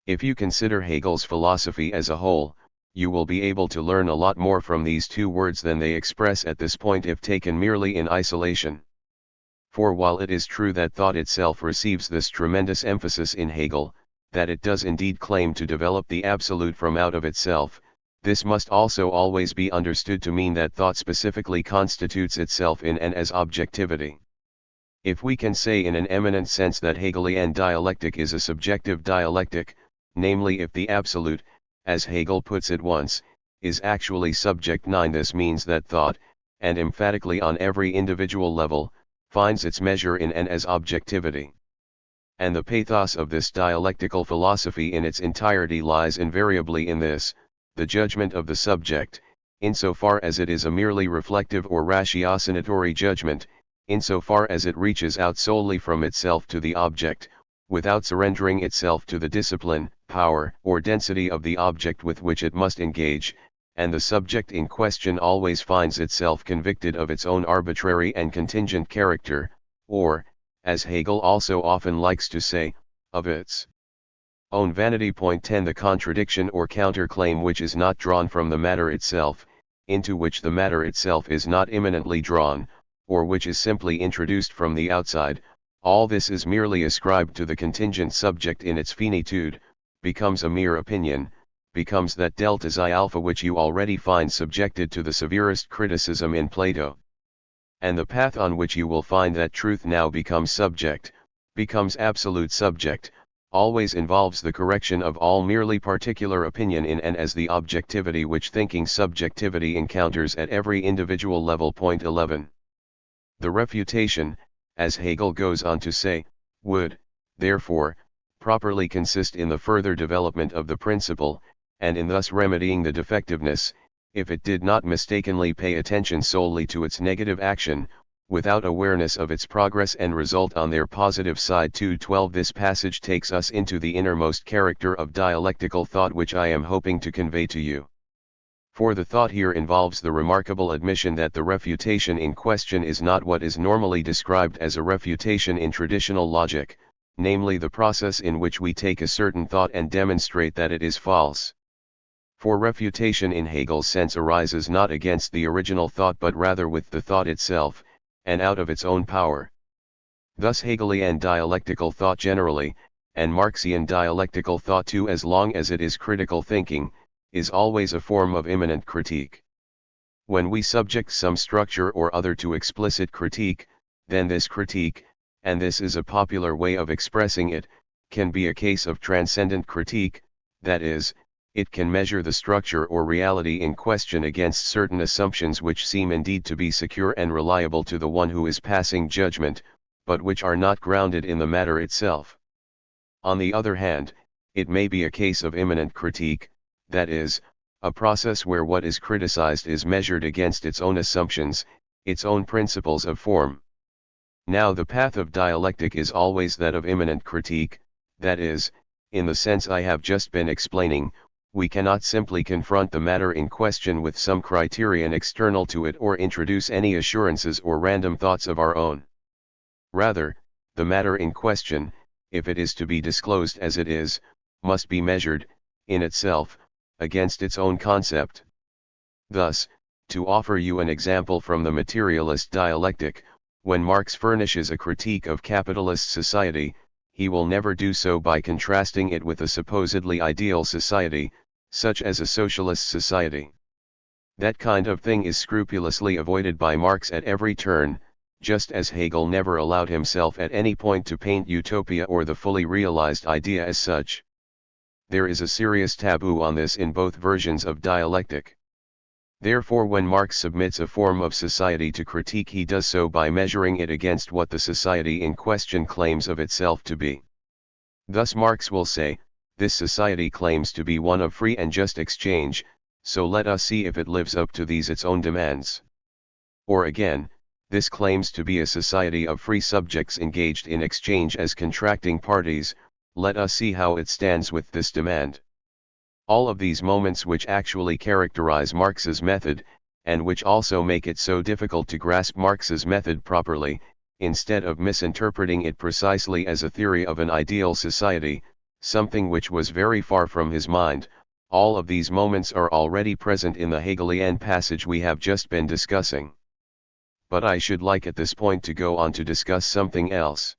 If you consider Hegel's philosophy as a whole, you will be able to learn a lot more from these two words than they express at this point if taken merely in isolation. For while it is true that thought itself receives this tremendous emphasis in Hegel, that it does indeed claim to develop the absolute from out of itself, this must also always be understood to mean that thought specifically constitutes itself in and as objectivity. If we can say in an eminent sense that Hegelian dialectic is a subjective dialectic, namely if the absolute, as Hegel puts it once, is actually subject 9, this means that thought, and emphatically on every individual level, finds its measure in and as objectivity. And the pathos of this dialectical philosophy in its entirety lies invariably in this: the judgment of the subject, insofar as it is a merely reflective or ratiocinatory judgment, insofar as it reaches out solely from itself to the object, without surrendering itself to the discipline, power, or density of the object with which it must engage, and the subject in question always finds itself convicted of its own arbitrary and contingent character, or, as Hegel also often likes to say, of its own vanity. 10 The contradiction or counterclaim which is not drawn from the matter itself, into which the matter itself is not immanently drawn, or which is simply introduced from the outside, all this is merely ascribed to the contingent subject in its finitude, becomes a mere opinion, becomes that delta xi alpha which you already find subjected to the severest criticism in Plato. And the path on which you will find that truth now becomes subject, becomes absolute subject, always involves the correction of all merely particular opinion in and as the objectivity which thinking subjectivity encounters at every individual level. Point 11. The refutation, as Hegel goes on to say, would, therefore, properly consist in the further development of the principle, and in thus remedying the defectiveness, if it did not mistakenly pay attention solely to its negative action, without awareness of its progress and result on their positive side. 212. This passage takes us into the innermost character of dialectical thought which I am hoping to convey to you. For the thought here involves the remarkable admission that the refutation in question is not what is normally described as a refutation in traditional logic, namely the process in which we take a certain thought and demonstrate that it is false. For refutation in Hegel's sense arises not against the original thought but rather with the thought itself, and out of its own power. Thus Hegelian dialectical thought generally, and Marxian dialectical thought too, as long as it is critical thinking, is always a form of immanent critique. When we subject some structure or other to explicit critique, then this critique, and this is a popular way of expressing it, can be a case of transcendent critique, that is, it can measure the structure or reality in question against certain assumptions which seem indeed to be secure and reliable to the one who is passing judgment, but which are not grounded in the matter itself. On the other hand, it may be a case of immanent critique, that is, a process where what is criticized is measured against its own assumptions, its own principles of form. Now the path of dialectic is always that of immanent critique, that is, in the sense I have just been explaining, we cannot simply confront the matter in question with some criterion external to it or introduce any assurances or random thoughts of our own. Rather, the matter in question, if it is to be disclosed as it is, must be measured, in itself, against its own concept. Thus, to offer you an example from the materialist dialectic, when Marx furnishes a critique of capitalist society, he will never do so by contrasting it with a supposedly ideal society, such as a socialist society. That kind of thing is scrupulously avoided by Marx at every turn, just as Hegel never allowed himself at any point to paint utopia or the fully realized idea as such. There is a serious taboo on this in both versions of dialectic. Therefore, when Marx submits a form of society to critique, he does so by measuring it against what the society in question claims of itself to be. Thus Marx will say, this society claims to be one of free and just exchange, so let us see if it lives up to these its own demands. Or again, this claims to be a society of free subjects engaged in exchange as contracting parties, let us see how it stands with this demand. All of these moments which actually characterize Marx's method, and which also make it so difficult to grasp Marx's method properly, instead of misinterpreting it precisely as a theory of an ideal society, something which was very far from his mind, all of these moments are already present in the Hegelian passage we have just been discussing. But I should like at this point to go on to discuss something else.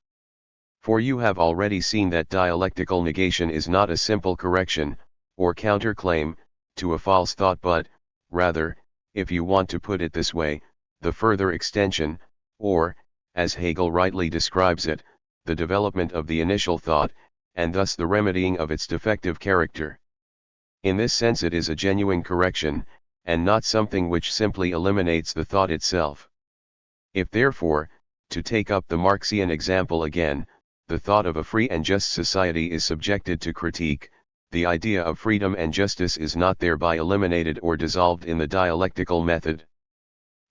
For you have already seen that dialectical negation is not a simple correction, or counterclaim, to a false thought but, rather, if you want to put it this way, the further extension, or, as Hegel rightly describes it, the development of the initial thought, and thus the remedying of its defective character. In this sense it is a genuine correction, and not something which simply eliminates the thought itself. If therefore, to take up the Marxian example again, the thought of a free and just society is subjected to critique, the idea of freedom and justice is not thereby eliminated or dissolved in the dialectical method.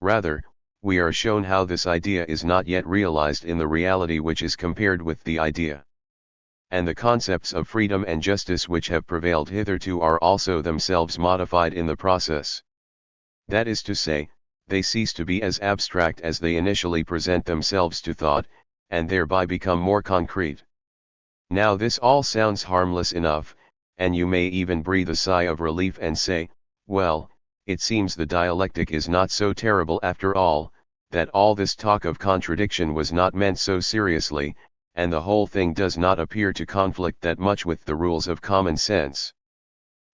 Rather, we are shown how this idea is not yet realized in the reality which is compared with the idea. And the concepts of freedom and justice which have prevailed hitherto are also themselves modified in the process. That is to say, they cease to be as abstract as they initially present themselves to thought, and thereby become more concrete. Now this all sounds harmless enough, and you may even breathe a sigh of relief and say, well, it seems the dialectic is not so terrible after all, that all this talk of contradiction was not meant so seriously, and the whole thing does not appear to conflict that much with the rules of common sense.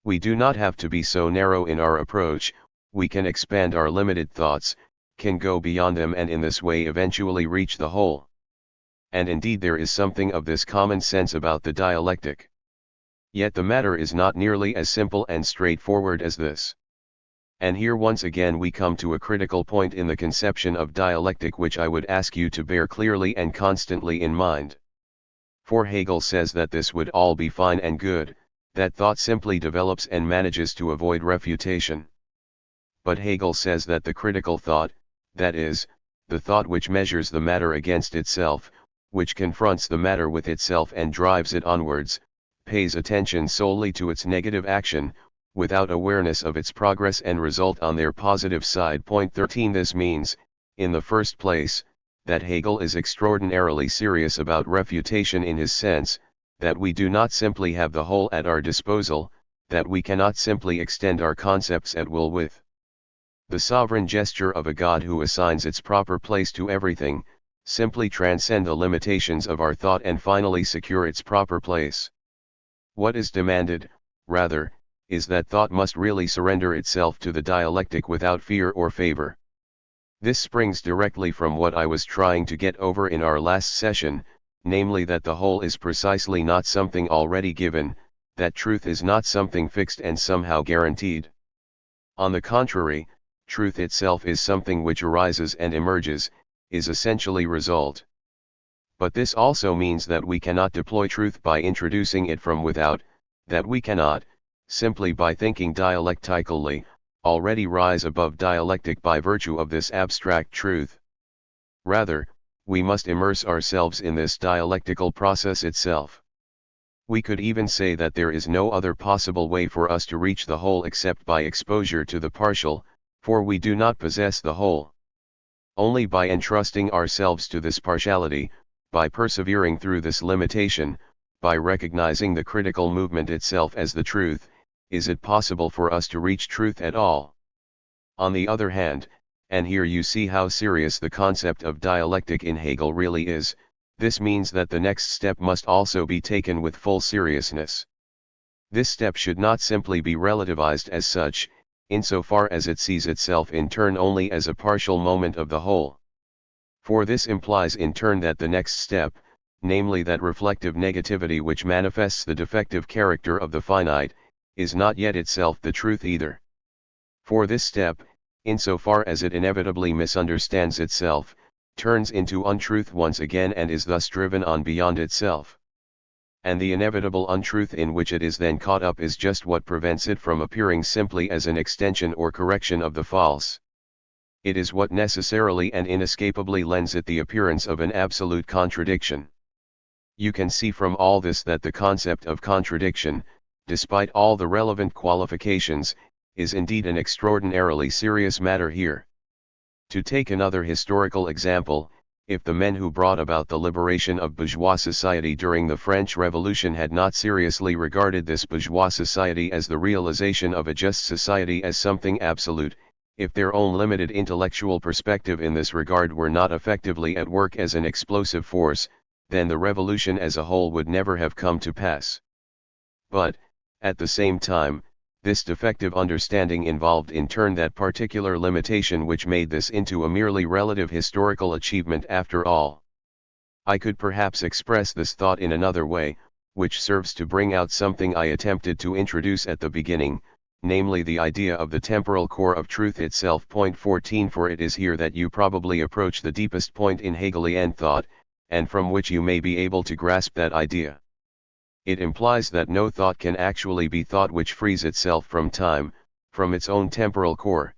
We do not have to be so narrow in our approach, we can expand our limited thoughts, can go beyond them and in this way eventually reach the whole. and indeed there is something of this common sense about the dialectic. Yet the matter is not nearly as simple and straightforward as this. And here once again we come to a critical point in the conception of dialectic which I would ask you to bear clearly and constantly in mind. For Hegel says that this would all be fine and good, that thought simply develops and manages to avoid refutation. But Hegel says that the critical thought, that is, the thought which measures the matter against itself, which confronts the matter with itself and drives it onwards, pays attention solely to its negative action, without awareness of its progress and result on their positive side. Point 13. This means, in the first place, that Hegel is extraordinarily serious about refutation in his sense, that we do not simply have the whole at our disposal, that we cannot simply extend our concepts at will with the sovereign gesture of a God who assigns its proper place to everything, simply transcend the limitations of our thought and finally secure its proper place. What is demanded, rather, is that thought must really surrender itself to the dialectic without fear or favor. This springs directly from what I was trying to get over in our last session, namely that the whole is precisely not something already given, that truth is not something fixed and somehow guaranteed. On the contrary, truth itself is something which arises and emerges, is essentially result. But this also means that we cannot deploy truth by introducing it from without, that we cannot, simply by thinking dialectically, already rise above dialectic by virtue of this abstract truth. Rather, we must immerse ourselves in this dialectical process itself. We could even say that there is no other possible way for us to reach the whole except by exposure to the partial, for we do not possess the whole. Only by entrusting ourselves to this partiality, by persevering through this limitation, by recognizing the critical movement itself as the truth, is it possible for us to reach truth at all. On the other hand, and here you see how serious the concept of dialectic in Hegel really is, this means that the next step must also be taken with full seriousness. This step should not simply be relativized as such, insofar as it sees itself in turn only as a partial moment of the whole. For this implies in turn that the next step, namely that reflective negativity which manifests the defective character of the finite, is not yet itself the truth either. For this step, insofar as it inevitably misunderstands itself, turns into untruth once again and is thus driven on beyond itself. And the inevitable untruth in which it is then caught up is just what prevents it from appearing simply as an extension or correction of the false. It is what necessarily and inescapably lends it the appearance of an absolute contradiction. You can see from all this that the concept of contradiction, despite all the relevant qualifications, is indeed an extraordinarily serious matter here. To take another historical example, if the men who brought about the liberation of bourgeois society during the French Revolution had not seriously regarded this bourgeois society as the realization of a just society as something absolute, if their own limited intellectual perspective in this regard were not effectively at work as an explosive force, then the revolution as a whole would never have come to pass. But, at the same time, this defective understanding involved in turn that particular limitation which made this into a merely relative historical achievement after all. I could perhaps express this thought in another way, which serves to bring out something I attempted to introduce at the beginning, namely the idea of the temporal core of truth itself. Point 14. For it is here that you probably approach the deepest point in Hegelian thought, and from which you may be able to grasp that idea. It implies that no thought can actually be thought which frees itself from time, from its own temporal core.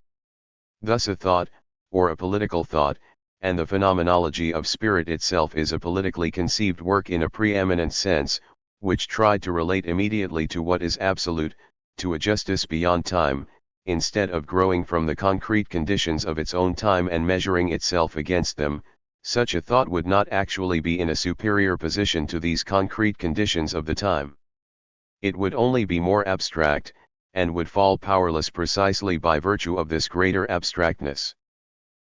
Thus a thought, or a political thought, and the phenomenology of spirit itself is a politically conceived work in a preeminent sense, which tried to relate immediately to what is absolute, to a justice beyond time, instead of growing from the concrete conditions of its own time and measuring itself against them. Such a thought would not actually be in a superior position to these concrete conditions of the time. It would only be more abstract, and would fall powerless precisely by virtue of this greater abstractness.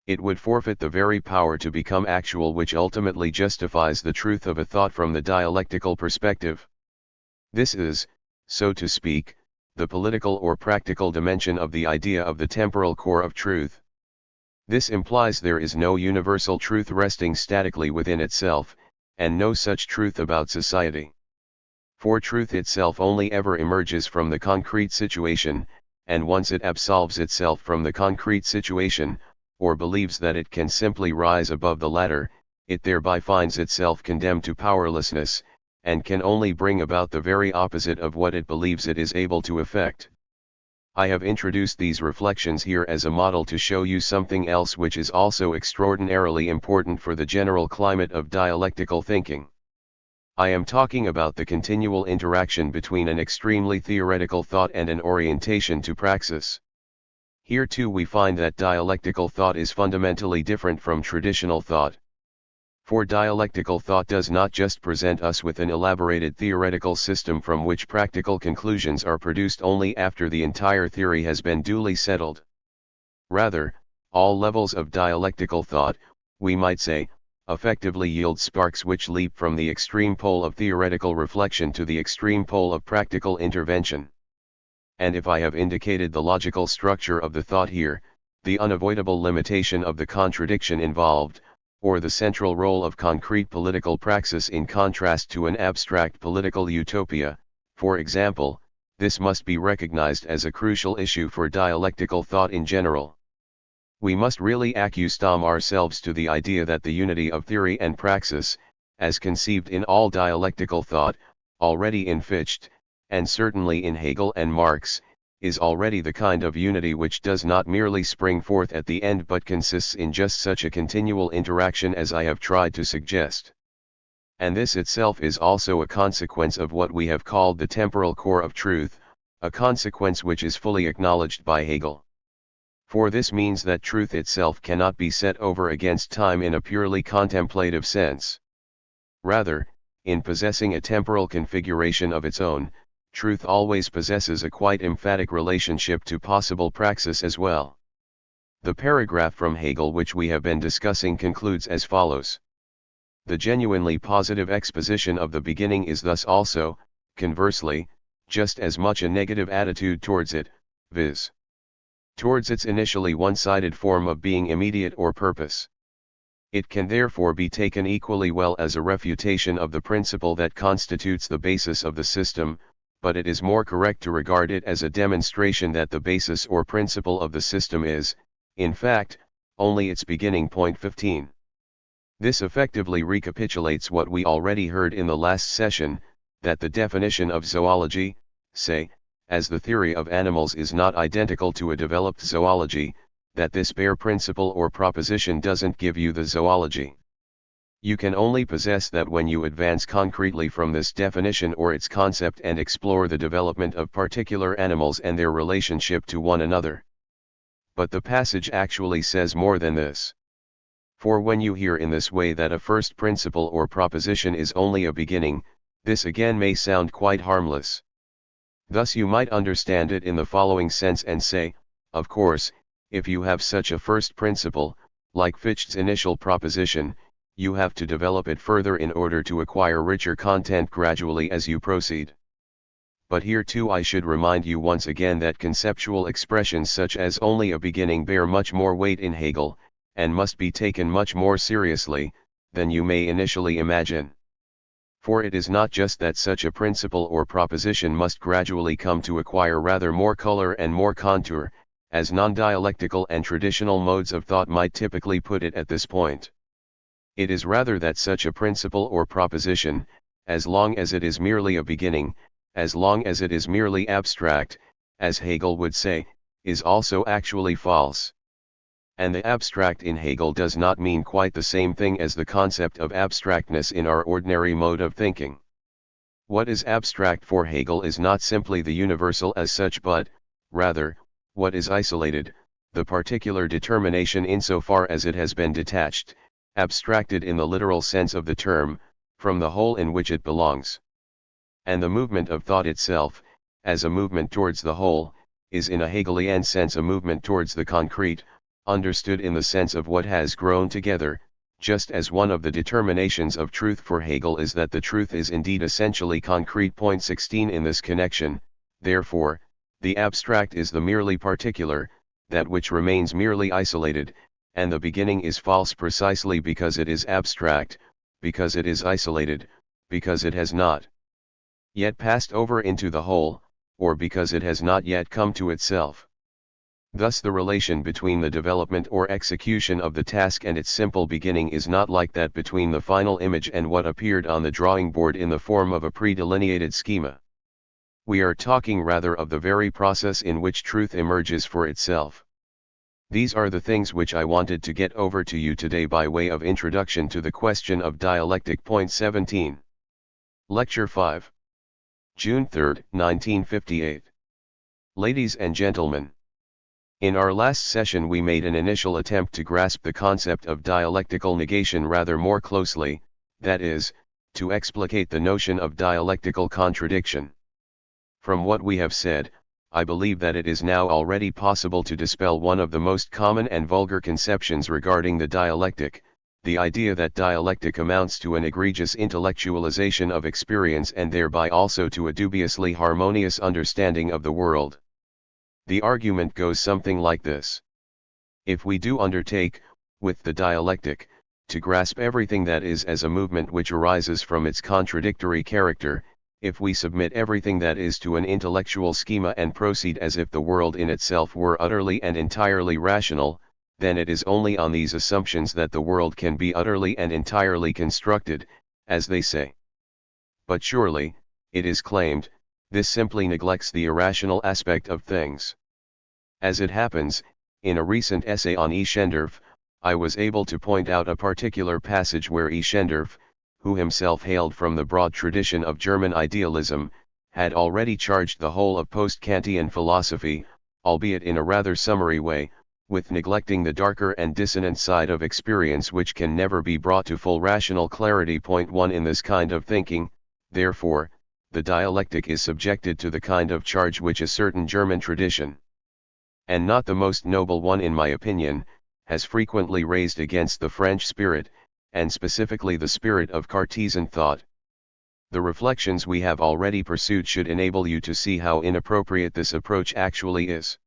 It would forfeit the very power to become actual which ultimately justifies the truth of a thought from the dialectical perspective. This is, so to speak, the political or practical dimension of the idea of the temporal core of truth. This implies there is no universal truth resting statically within itself, and no such truth about society. For truth itself only ever emerges from the concrete situation, and once it absolves itself from the concrete situation, or believes that it can simply rise above the latter, it thereby finds itself condemned to powerlessness, and can only bring about the very opposite of what it believes it is able to effect. I have introduced these reflections here as a model to show you something else which is also extraordinarily important for the general climate of dialectical thinking. I am talking about the continual interaction between an extremely theoretical thought and an orientation to praxis. Here too we find that dialectical thought is fundamentally different from traditional thought. For dialectical thought does not just present us with an elaborated theoretical system from which practical conclusions are produced only after the entire theory has been duly settled. Rather, all levels of dialectical thought, we might say, effectively yield sparks which leap from the extreme pole of theoretical reflection to the extreme pole of practical intervention. And if I have indicated the logical structure of the thought here, the unavoidable limitation of the contradiction involved, or the central role of concrete political praxis in contrast to an abstract political utopia, for example, this must be recognized as a crucial issue for dialectical thought in general. We must really accustom ourselves to the idea that the unity of theory and praxis, as conceived in all dialectical thought, already in Fichte, and certainly in Hegel and Marx, is already the kind of unity which does not merely spring forth at the end but consists in just such a continual interaction as I have tried to suggest. And this itself is also a consequence of what we have called the temporal core of truth, a consequence which is fully acknowledged by Hegel. For this means that truth itself cannot be set over against time in a purely contemplative sense. Rather, in possessing a temporal configuration of its own, truth always possesses a quite emphatic relationship to possible praxis as well. The paragraph from Hegel which we have been discussing concludes as follows. The genuinely positive exposition of the beginning is thus also, conversely, just as much a negative attitude towards it, viz. Towards its initially one-sided form of being immediate or purpose. It can therefore be taken equally well as a refutation of the principle that constitutes the basis of the system, but it is more correct to regard it as a demonstration that the basis or principle of the system is, in fact, only its beginning point. 15. This effectively recapitulates what we already heard in the last session, that the definition of zoology, say, as the theory of animals is not identical to a developed zoology, that this bare principle or proposition doesn't give you the zoology. You can only possess that when you advance concretely from this definition or its concept and explore the development of particular animals and their relationship to one another. But the passage actually says more than this. For when you hear in this way that a first principle or proposition is only a beginning, this again may sound quite harmless. Thus you might understand it in the following sense and say, of course, if you have such a first principle, like Fichte's initial proposition, you have to develop it further in order to acquire richer content gradually as you proceed. But here too I should remind you once again that conceptual expressions such as only a beginning bear much more weight in Hegel, and must be taken much more seriously, than you may initially imagine. For it is not just that such a principle or proposition must gradually come to acquire rather more color and more contour, as non-dialectical and traditional modes of thought might typically put it at this point. It is rather that such a principle or proposition, as long as it is merely a beginning, as long as it is merely abstract, as Hegel would say, is also actually false. And the abstract in Hegel does not mean quite the same thing as the concept of abstractness in our ordinary mode of thinking. What is abstract for Hegel is not simply the universal as such but, rather, what is isolated, the particular determination insofar as it has been detached, abstracted in the literal sense of the term, from the whole in which it belongs. And the movement of thought itself, as a movement towards the whole, is in a Hegelian sense a movement towards the concrete, understood in the sense of what has grown together, just as one of the determinations of truth for Hegel is that the truth is indeed essentially concrete. 16 In this connection, therefore, the abstract is the merely particular, that which remains merely isolated, and the beginning is false precisely because it is abstract, because it is isolated, because it has not yet passed over into the whole, or because it has not yet come to itself. Thus the relation between the development or execution of the task and its simple beginning is not like that between the final image and what appeared on the drawing board in the form of a pre-delineated schema. We are talking rather of the very process in which truth emerges for itself. These are the things which I wanted to get over to you today by way of introduction to the question of dialectic. Point 17. Lecture 5. June 3, 1958. Ladies and gentlemen, in our last session we made an initial attempt to grasp the concept of dialectical negation rather more closely, that is, to explicate the notion of dialectical contradiction. From what we have said, I believe that it is now already possible to dispel one of the most common and vulgar conceptions regarding the dialectic, the idea that dialectic amounts to an egregious intellectualization of experience and thereby also to a dubiously harmonious understanding of the world. The argument goes something like this. If we do undertake, with the dialectic, to grasp everything that is as a movement which arises from its contradictory character, if we submit everything that is to an intellectual schema and proceed as if the world in itself were utterly and entirely rational, then it is only on these assumptions that the world can be utterly and entirely constructed, as they say. But surely, it is claimed, this simply neglects the irrational aspect of things. As it happens, in a recent essay on Eschendorf, I was able to point out a particular passage where Eschendorf, who himself hailed from the broad tradition of German idealism, had already charged the whole of post-Kantian philosophy, albeit in a rather summary way, with neglecting the darker and dissonant side of experience which can never be brought to full rational clarity. Point 1. In this kind of thinking, therefore, the dialectic is subjected to the kind of charge which a certain German tradition, and not the most noble one in my opinion, has frequently raised against the French spirit, and specifically the spirit of Cartesian thought. The reflections we have already pursued should enable you to see how inappropriate this approach actually is.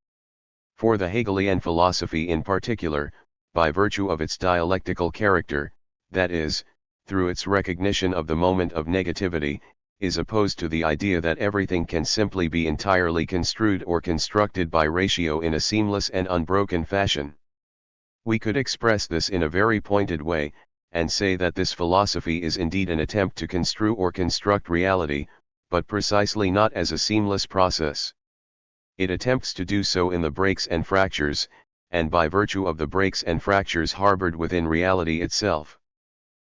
For the Hegelian philosophy in particular, by virtue of its dialectical character, that is, through its recognition of the moment of negativity, is opposed to the idea that everything can simply be entirely construed or constructed by ratio in a seamless and unbroken fashion. We could express this in a very pointed way, and say that this philosophy is indeed an attempt to construe or construct reality, but precisely not as a seamless process. It attempts to do so in the breaks and fractures, and by virtue of the breaks and fractures harbored within reality itself.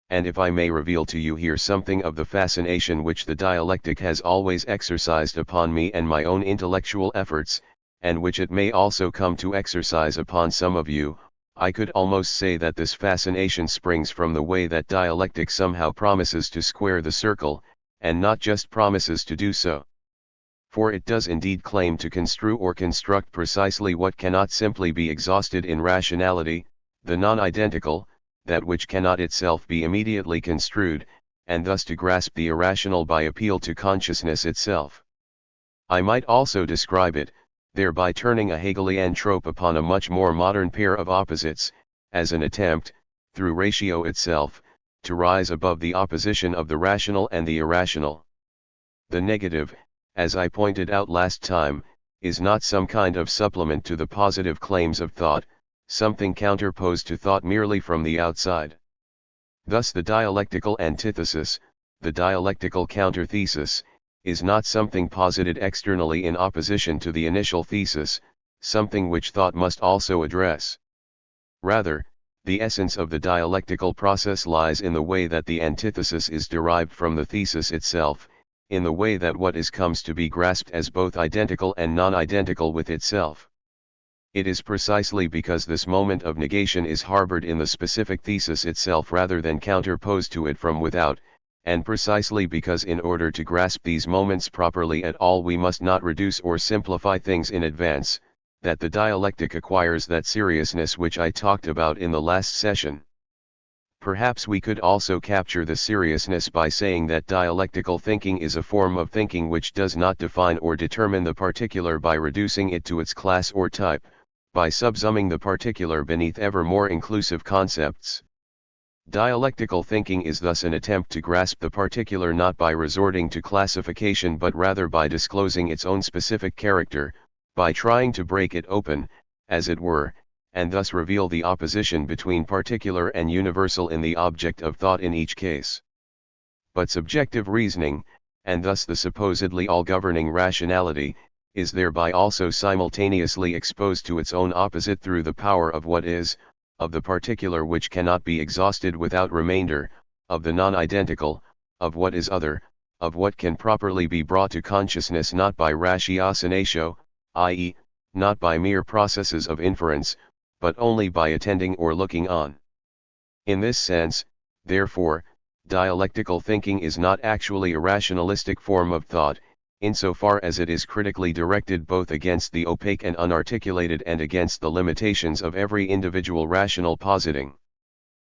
And if I may reveal to you here something of the fascination which the dialectic has always exercised upon me and my own intellectual efforts, and which it may also come to exercise upon some of you, I could almost say that this fascination springs from the way that dialectic somehow promises to square the circle, and not just promises to do so. For it does indeed claim to construe or construct precisely what cannot simply be exhausted in rationality, the non-identical, that which cannot itself be immediately construed, and thus to grasp the irrational by appeal to consciousness itself. I might also describe it, thereby turning a Hegelian trope upon a much more modern pair of opposites, as an attempt, through ratio itself, to rise above the opposition of the rational and the irrational. The negative, as I pointed out last time, is not some kind of supplement to the positive claims of thought, something counterposed to thought merely from the outside. Thus the dialectical antithesis, the dialectical counter-thesis, is not something posited externally in opposition to the initial thesis, something which thought must also address. Rather, the essence of the dialectical process lies in the way that the antithesis is derived from the thesis itself, in the way that what is comes to be grasped as both identical and non-identical with itself. It is precisely because this moment of negation is harbored in the specific thesis itself rather than counterposed to it from without, and precisely because in order to grasp these moments properly at all we must not reduce or simplify things in advance, that the dialectic acquires that seriousness which I talked about in the last session. Perhaps we could also capture the seriousness by saying that dialectical thinking is a form of thinking which does not define or determine the particular by reducing it to its class or type, by subsuming the particular beneath ever more inclusive concepts. Dialectical thinking is thus an attempt to grasp the particular not by resorting to classification but rather by disclosing its own specific character, by trying to break it open, as it were, and thus reveal the opposition between particular and universal in the object of thought in each case. But subjective reasoning, and thus the supposedly all-governing rationality, is thereby also simultaneously exposed to its own opposite through the power of what is, of the particular which cannot be exhausted without remainder, of the non-identical, of what is other, of what can properly be brought to consciousness not by ratiocinatio, i.e., not by mere processes of inference, but only by attending or looking on. In this sense, therefore, dialectical thinking is not actually a rationalistic form of thought, insofar as it is critically directed both against the opaque and unarticulated and against the limitations of every individual rational positing.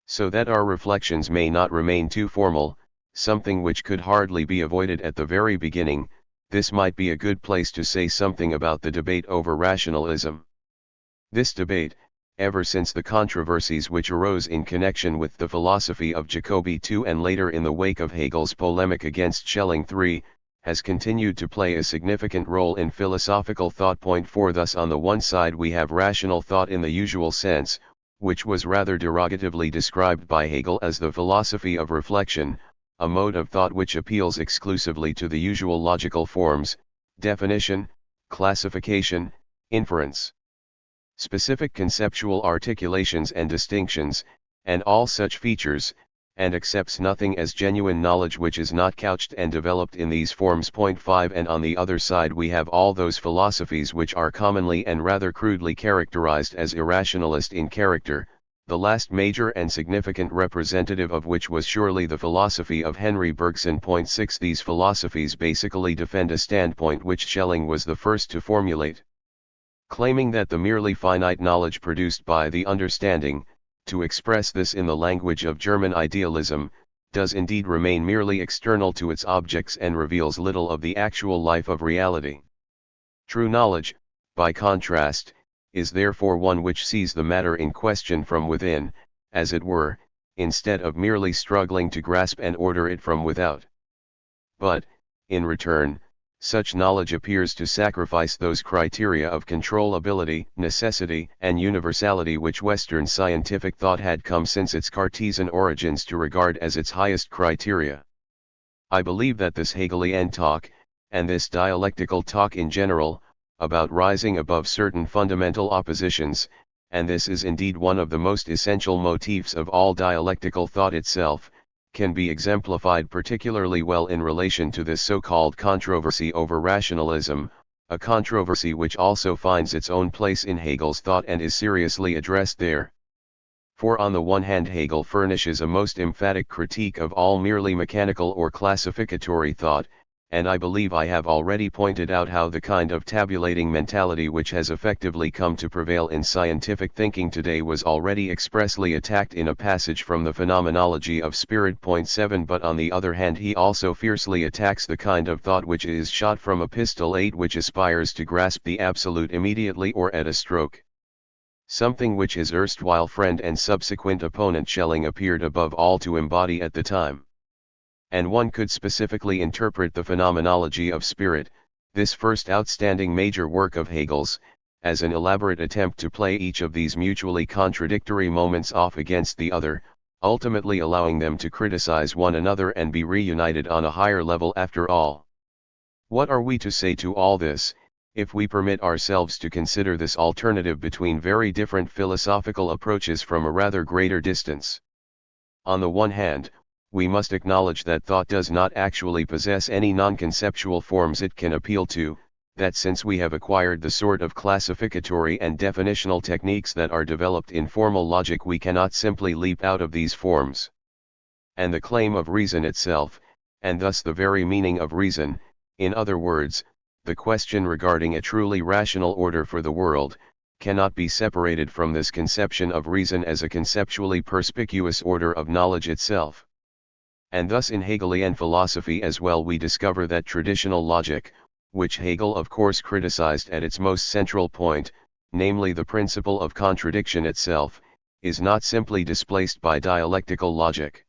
So that our reflections may not remain too formal, something which could hardly be avoided at the very beginning, this might be a good place to say something about the debate over rationalism. This debate, ever since the controversies which arose in connection with the philosophy of Jacobi II and later in the wake of Hegel's polemic against Schelling III, has continued to play a significant role in philosophical thought. For thus on the one side we have rational thought in the usual sense, which was rather derogatively described by Hegel as the philosophy of reflection, a mode of thought which appeals exclusively to the usual logical forms, definition, classification, inference, specific conceptual articulations and distinctions, and all such features, and accepts nothing as genuine knowledge which is not couched and developed in these forms. 5 And on the other side we have all those philosophies which are commonly and rather crudely characterized as irrationalist in character, the last major and significant representative of which was surely the philosophy of Henry Bergson. 6 These philosophies basically defend a standpoint which Schelling was the first to formulate, claiming that the merely finite knowledge produced by the understanding, to express this in the language of German idealism, does indeed remain merely external to its objects and reveals little of the actual life of reality. True knowledge, by contrast, is therefore one which sees the matter in question from within, as it were, instead of merely struggling to grasp and order it from without. But, in return, such knowledge appears to sacrifice those criteria of controllability, necessity, and universality which Western scientific thought had come since its Cartesian origins to regard as its highest criteria. I believe that this Hegelian talk, and this dialectical talk in general, about rising above certain fundamental oppositions, and this is indeed one of the most essential motifs of all dialectical thought itself, can be exemplified particularly well in relation to this so-called controversy over rationalism, a controversy which also finds its own place in Hegel's thought and is seriously addressed there. For on the one hand Hegel furnishes a most emphatic critique of all merely mechanical or classificatory thought, and I believe I have already pointed out how the kind of tabulating mentality which has effectively come to prevail in scientific thinking today was already expressly attacked in a passage from the Phenomenology of Spirit. 7 But on the other hand he also fiercely attacks the kind of thought which is shot from Epistle 8 which aspires to grasp the absolute immediately or at a stroke. Something which his erstwhile friend and subsequent opponent Schelling appeared above all to embody at the time. And one could specifically interpret the Phenomenology of Spirit, this first outstanding major work of Hegel's, as an elaborate attempt to play each of these mutually contradictory moments off against the other, ultimately allowing them to criticize one another and be reunited on a higher level after all. What are we to say to all this, if we permit ourselves to consider this alternative between very different philosophical approaches from a rather greater distance? On the one hand, we must acknowledge that thought does not actually possess any non-conceptual forms it can appeal to, that since we have acquired the sort of classificatory and definitional techniques that are developed in formal logic we cannot simply leap out of these forms. And the claim of reason itself, and thus the very meaning of reason, in other words, the question regarding a truly rational order for the world, cannot be separated from this conception of reason as a conceptually perspicuous order of knowledge itself. And thus in Hegelian philosophy as well we discover that traditional logic, which Hegel of course criticized at its most central point, namely the principle of contradiction itself, is not simply displaced by dialectical logic.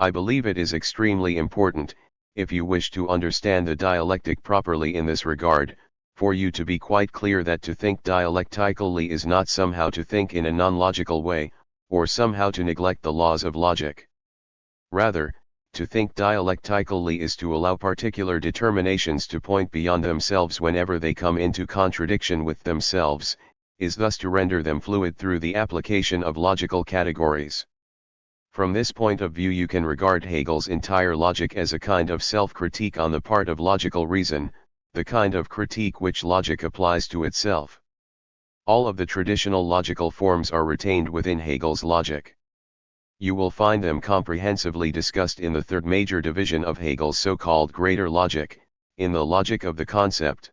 I believe it is extremely important, if you wish to understand the dialectic properly in this regard, for you to be quite clear that to think dialectically is not somehow to think in a non-logical way, or somehow to neglect the laws of logic. Rather, to think dialectically is to allow particular determinations to point beyond themselves whenever they come into contradiction with themselves, is thus to render them fluid through the application of logical categories. From this point of view you can regard Hegel's entire logic as a kind of self-critique on the part of logical reason, the kind of critique which logic applies to itself. All of the traditional logical forms are retained within Hegel's logic. You will find them comprehensively discussed in the third major division of Hegel's so-called greater logic, in the logic of the concept.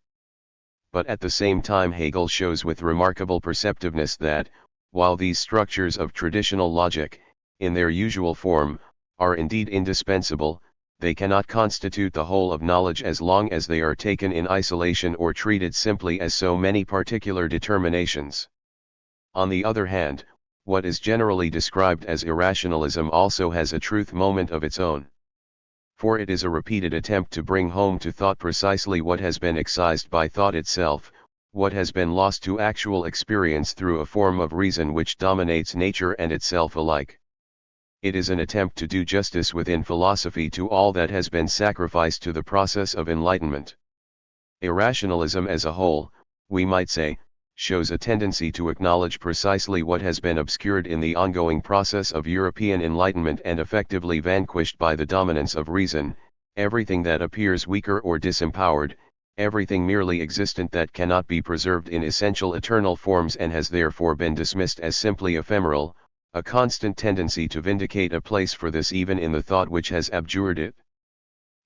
But at the same time Hegel shows with remarkable perceptiveness that, while these structures of traditional logic, in their usual form, are indeed indispensable, they cannot constitute the whole of knowledge as long as they are taken in isolation or treated simply as so many particular determinations. On the other hand, what is generally described as irrationalism also has a truth moment of its own. For it is a repeated attempt to bring home to thought precisely what has been excised by thought itself, what has been lost to actual experience through a form of reason which dominates nature and itself alike. It is an attempt to do justice within philosophy to all that has been sacrificed to the process of enlightenment. Irrationalism as a whole, we might say, shows a tendency to acknowledge precisely what has been obscured in the ongoing process of European enlightenment and effectively vanquished by the dominance of reason, everything that appears weaker or disempowered, everything merely existent that cannot be preserved in essential eternal forms and has therefore been dismissed as simply ephemeral, a constant tendency to vindicate a place for this even in the thought which has abjured it.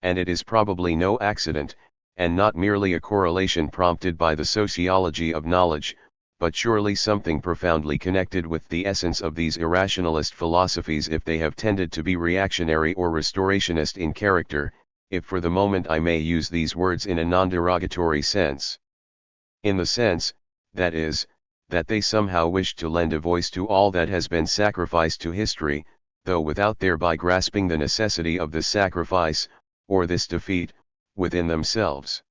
And it is probably no accident, and not merely a correlation prompted by the sociology of knowledge, but surely something profoundly connected with the essence of these irrationalist philosophies if they have tended to be reactionary or restorationist in character, if for the moment I may use these words in a non-derogatory sense. In the sense, that is, that they somehow wish to lend a voice to all that has been sacrificed to history, though without thereby grasping the necessity of this sacrifice, or this defeat, within themselves.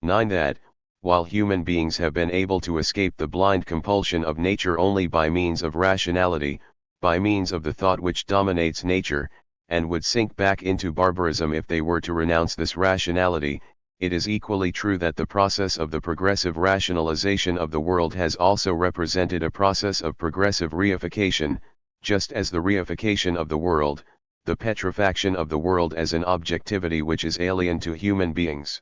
9. That, while human beings have been able to escape the blind compulsion of nature only by means of rationality, by means of the thought which dominates nature, and would sink back into barbarism if they were to renounce this rationality, it is equally true that the process of the progressive rationalization of the world has also represented a process of progressive reification, just as the reification of the world, the petrifaction of the world as an objectivity which is alien to human beings,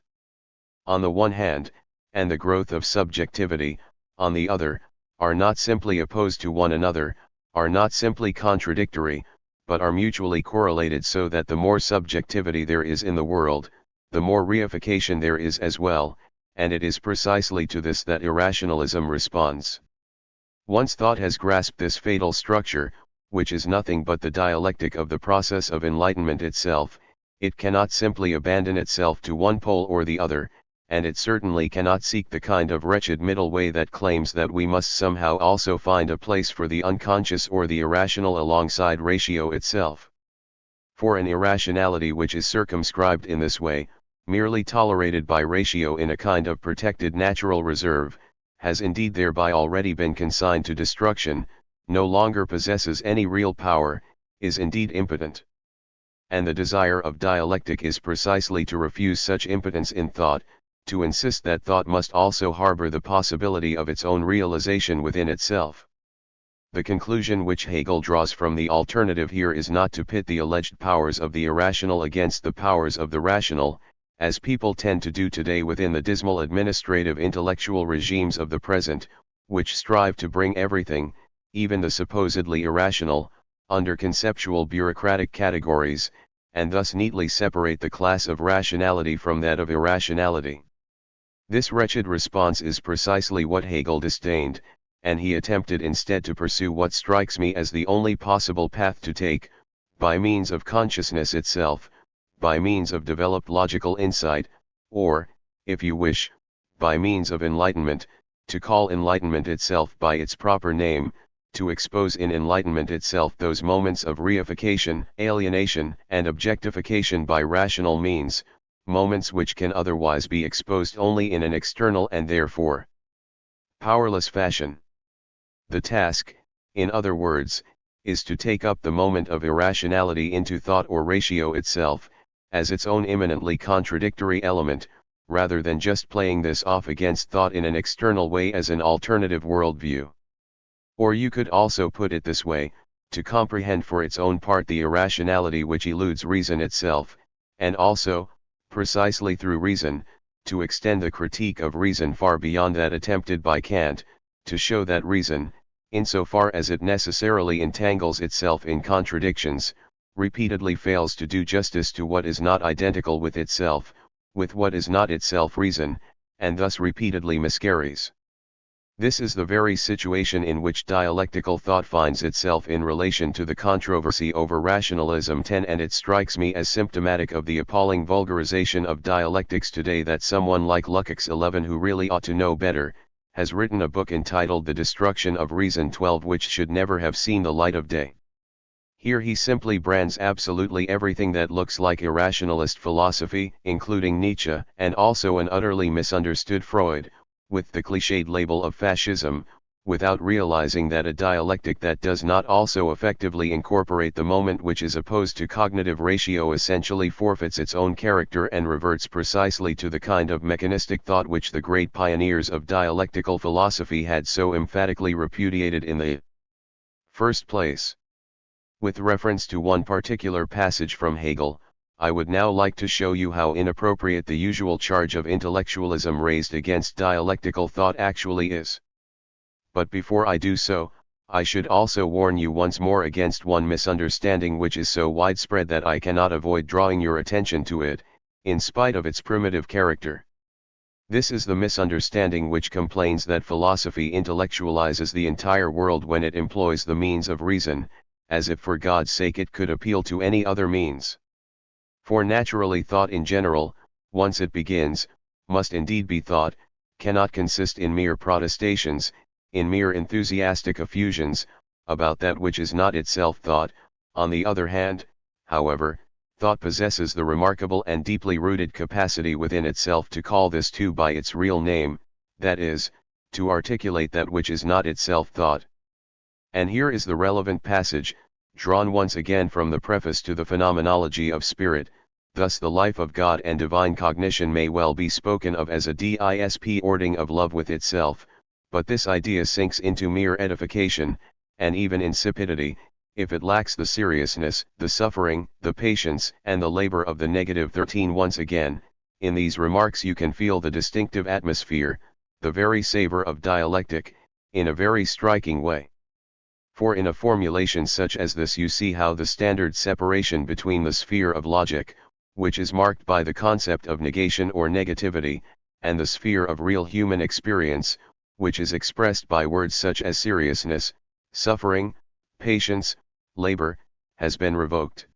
on the one hand, and the growth of subjectivity, on the other, are not simply opposed to one another, are not simply contradictory, but are mutually correlated so that the more subjectivity there is in the world, the more reification there is as well, and it is precisely to this that irrationalism responds. Once thought has grasped this fatal structure, which is nothing but the dialectic of the process of enlightenment itself, it cannot simply abandon itself to one pole or the other, and it certainly cannot seek the kind of wretched middle way that claims that we must somehow also find a place for the unconscious or the irrational alongside ratio itself. For an irrationality which is circumscribed in this way, merely tolerated by ratio in a kind of protected natural reserve, has indeed thereby already been consigned to destruction, no longer possesses any real power, is indeed impotent. And the desire of dialectic is precisely to refuse such impotence in thought, to insist that thought must also harbor the possibility of its own realization within itself. The conclusion which Hegel draws from the alternative here is not to pit the alleged powers of the irrational against the powers of the rational, as people tend to do today within the dismal administrative intellectual regimes of the present, which strive to bring everything, even the supposedly irrational, under conceptual bureaucratic categories, and thus neatly separate the class of rationality from that of irrationality. This wretched response is precisely what Hegel disdained, and he attempted instead to pursue what strikes me as the only possible path to take, by means of consciousness itself, by means of developed logical insight, or, if you wish, by means of enlightenment, to call enlightenment itself by its proper name, to expose in enlightenment itself those moments of reification, alienation, and objectification by rational means, moments which can otherwise be exposed only in an external and therefore powerless fashion. The task, in other words, is to take up the moment of irrationality into thought or ratio itself, as its own immanently contradictory element, rather than just playing this off against thought in an external way as an alternative worldview. Or you could also put it this way, to comprehend for its own part the irrationality which eludes reason itself, and also, precisely through reason, to extend the critique of reason far beyond that attempted by Kant, to show that reason, insofar as it necessarily entangles itself in contradictions, repeatedly fails to do justice to what is not identical with itself, with what is not itself reason, and thus repeatedly miscarries. This is the very situation in which dialectical thought finds itself in relation to the controversy over rationalism 10, and it strikes me as symptomatic of the appalling vulgarization of dialectics today that someone like Lukács 11, who really ought to know better, has written a book entitled The Destruction of Reason 12, which should never have seen the light of day. Here he simply brands absolutely everything that looks like irrationalist philosophy, including Nietzsche, and also an utterly misunderstood Freud, with the cliched label of fascism, without realizing that a dialectic that does not also effectively incorporate the moment which is opposed to cognitive ratio essentially forfeits its own character and reverts precisely to the kind of mechanistic thought which the great pioneers of dialectical philosophy had so emphatically repudiated in the first place. With reference to one particular passage from Hegel, I would now like to show you how inappropriate the usual charge of intellectualism raised against dialectical thought actually is. But before I do so, I should also warn you once more against one misunderstanding which is so widespread that I cannot avoid drawing your attention to it, in spite of its primitive character. This is the misunderstanding which complains that philosophy intellectualizes the entire world when it employs the means of reason, as if for God's sake it could appeal to any other means. For naturally thought in general, once it begins, must indeed be thought, cannot consist in mere protestations, in mere enthusiastic effusions, about that which is not itself thought. On the other hand, however, thought possesses the remarkable and deeply rooted capacity within itself to call this too by its real name, that is, to articulate that which is not itself thought. And here is the relevant passage, drawn once again from the preface to the Phenomenology of Spirit. Thus the life of God and divine cognition may well be spoken of as a disp ording of love with itself, but this idea sinks into mere edification, and even insipidity, if it lacks the seriousness, the suffering, the patience, and the labor of the negative 13. Once again, in these remarks you can feel the distinctive atmosphere, the very savor of dialectic, in a very striking way. For in a formulation such as this you see how the standard separation between the sphere of logic, which is marked by the concept of negation or negativity, and the sphere of real human experience, which is expressed by words such as seriousness, suffering, patience, labor, has been revoked.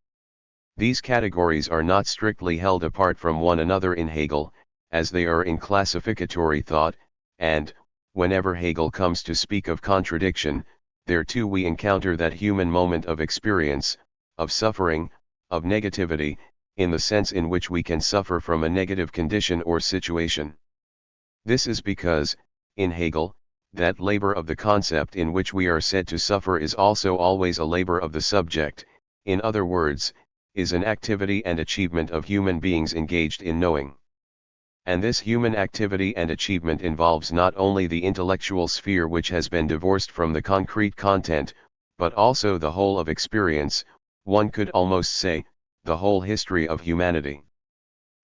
These categories are not strictly held apart from one another in Hegel, as they are in classificatory thought, and, whenever Hegel comes to speak of contradiction, there too we encounter that human moment of experience, of suffering, of negativity, in the sense in which we can suffer from a negative condition or situation. This is because, in Hegel, that labor of the concept in which we are said to suffer is also always a labor of the subject, in other words, is an activity and achievement of human beings engaged in knowing. And this human activity and achievement involves not only the intellectual sphere which has been divorced from the concrete content, but also the whole of experience, one could almost say, the whole history of humanity.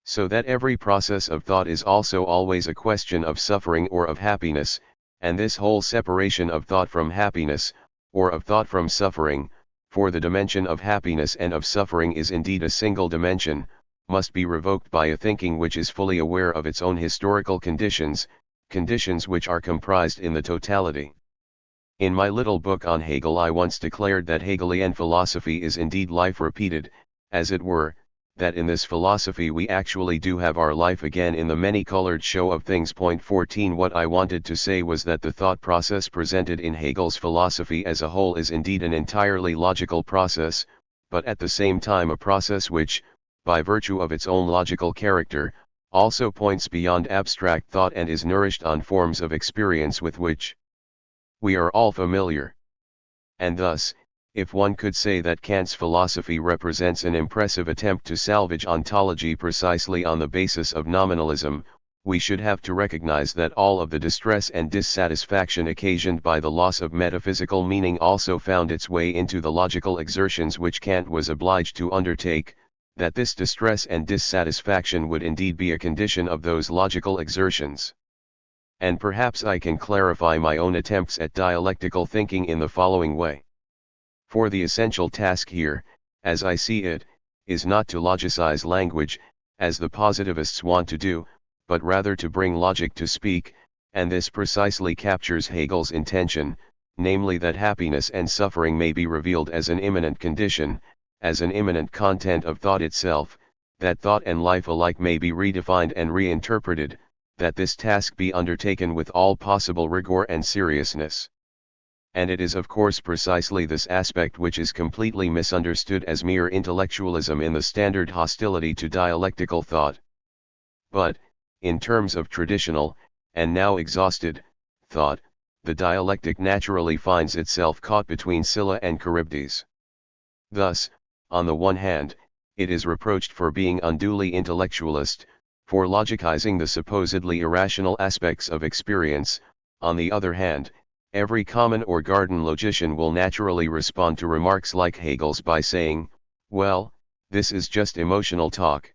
So that every process of thought is also always a question of suffering or of happiness, and this whole separation of thought from happiness, or of thought from suffering, for the dimension of happiness and of suffering is indeed a single dimension, must be revoked by a thinking which is fully aware of its own historical conditions, conditions which are comprised in the totality. In my little book on Hegel I once declared that Hegelian philosophy is indeed life repeated, as it were, that in this philosophy we actually do have our life again in the many-colored show of things. Point 14. What I wanted to say was that the thought process presented in Hegel's philosophy as a whole is indeed an entirely logical process, but at the same time a process which, by virtue of its own logical character, also points beyond abstract thought and is nourished on forms of experience with which we are all familiar. And thus, if one could say that Kant's philosophy represents an impressive attempt to salvage ontology precisely on the basis of nominalism, we should have to recognize that all of the distress and dissatisfaction occasioned by the loss of metaphysical meaning also found its way into the logical exertions which Kant was obliged to undertake, that this distress and dissatisfaction would indeed be a condition of those logical exertions. And perhaps I can clarify my own attempts at dialectical thinking in the following way. For the essential task here, as I see it, is not to logicize language, as the positivists want to do, but rather to bring logic to speak, and this precisely captures Hegel's intention, namely that happiness and suffering may be revealed as an immanent condition, as an immanent content of thought itself, that thought and life alike may be redefined and reinterpreted, that this task be undertaken with all possible rigor and seriousness. And it is of course precisely this aspect which is completely misunderstood as mere intellectualism in the standard hostility to dialectical thought. But, in terms of traditional, and now exhausted, thought, the dialectic naturally finds itself caught between Scylla and Charybdis. Thus, on the one hand, it is reproached for being unduly intellectualist, for logicizing the supposedly irrational aspects of experience. On the other hand, every common or garden logician will naturally respond to remarks like Hegel's by saying, well, this is just emotional talk.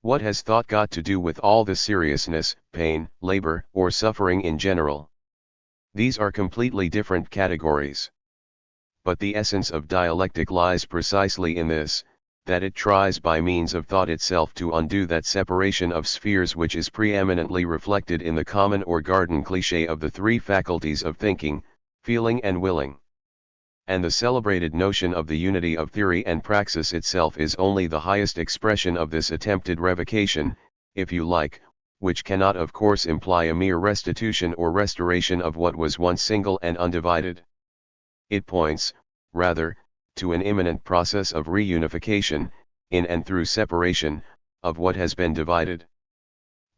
What has thought got to do with all the seriousness, pain, labor, or suffering in general? These are completely different categories. But the essence of dialectic lies precisely in this, that it tries by means of thought itself to undo that separation of spheres which is preeminently reflected in the common or garden cliché of the three faculties of thinking, feeling and willing. And the celebrated notion of the unity of theory and praxis itself is only the highest expression of this attempted revocation, if you like, which cannot of course imply a mere restitution or restoration of what was once single and undivided. It points, rather, to an imminent process of reunification, in and through separation, of what has been divided.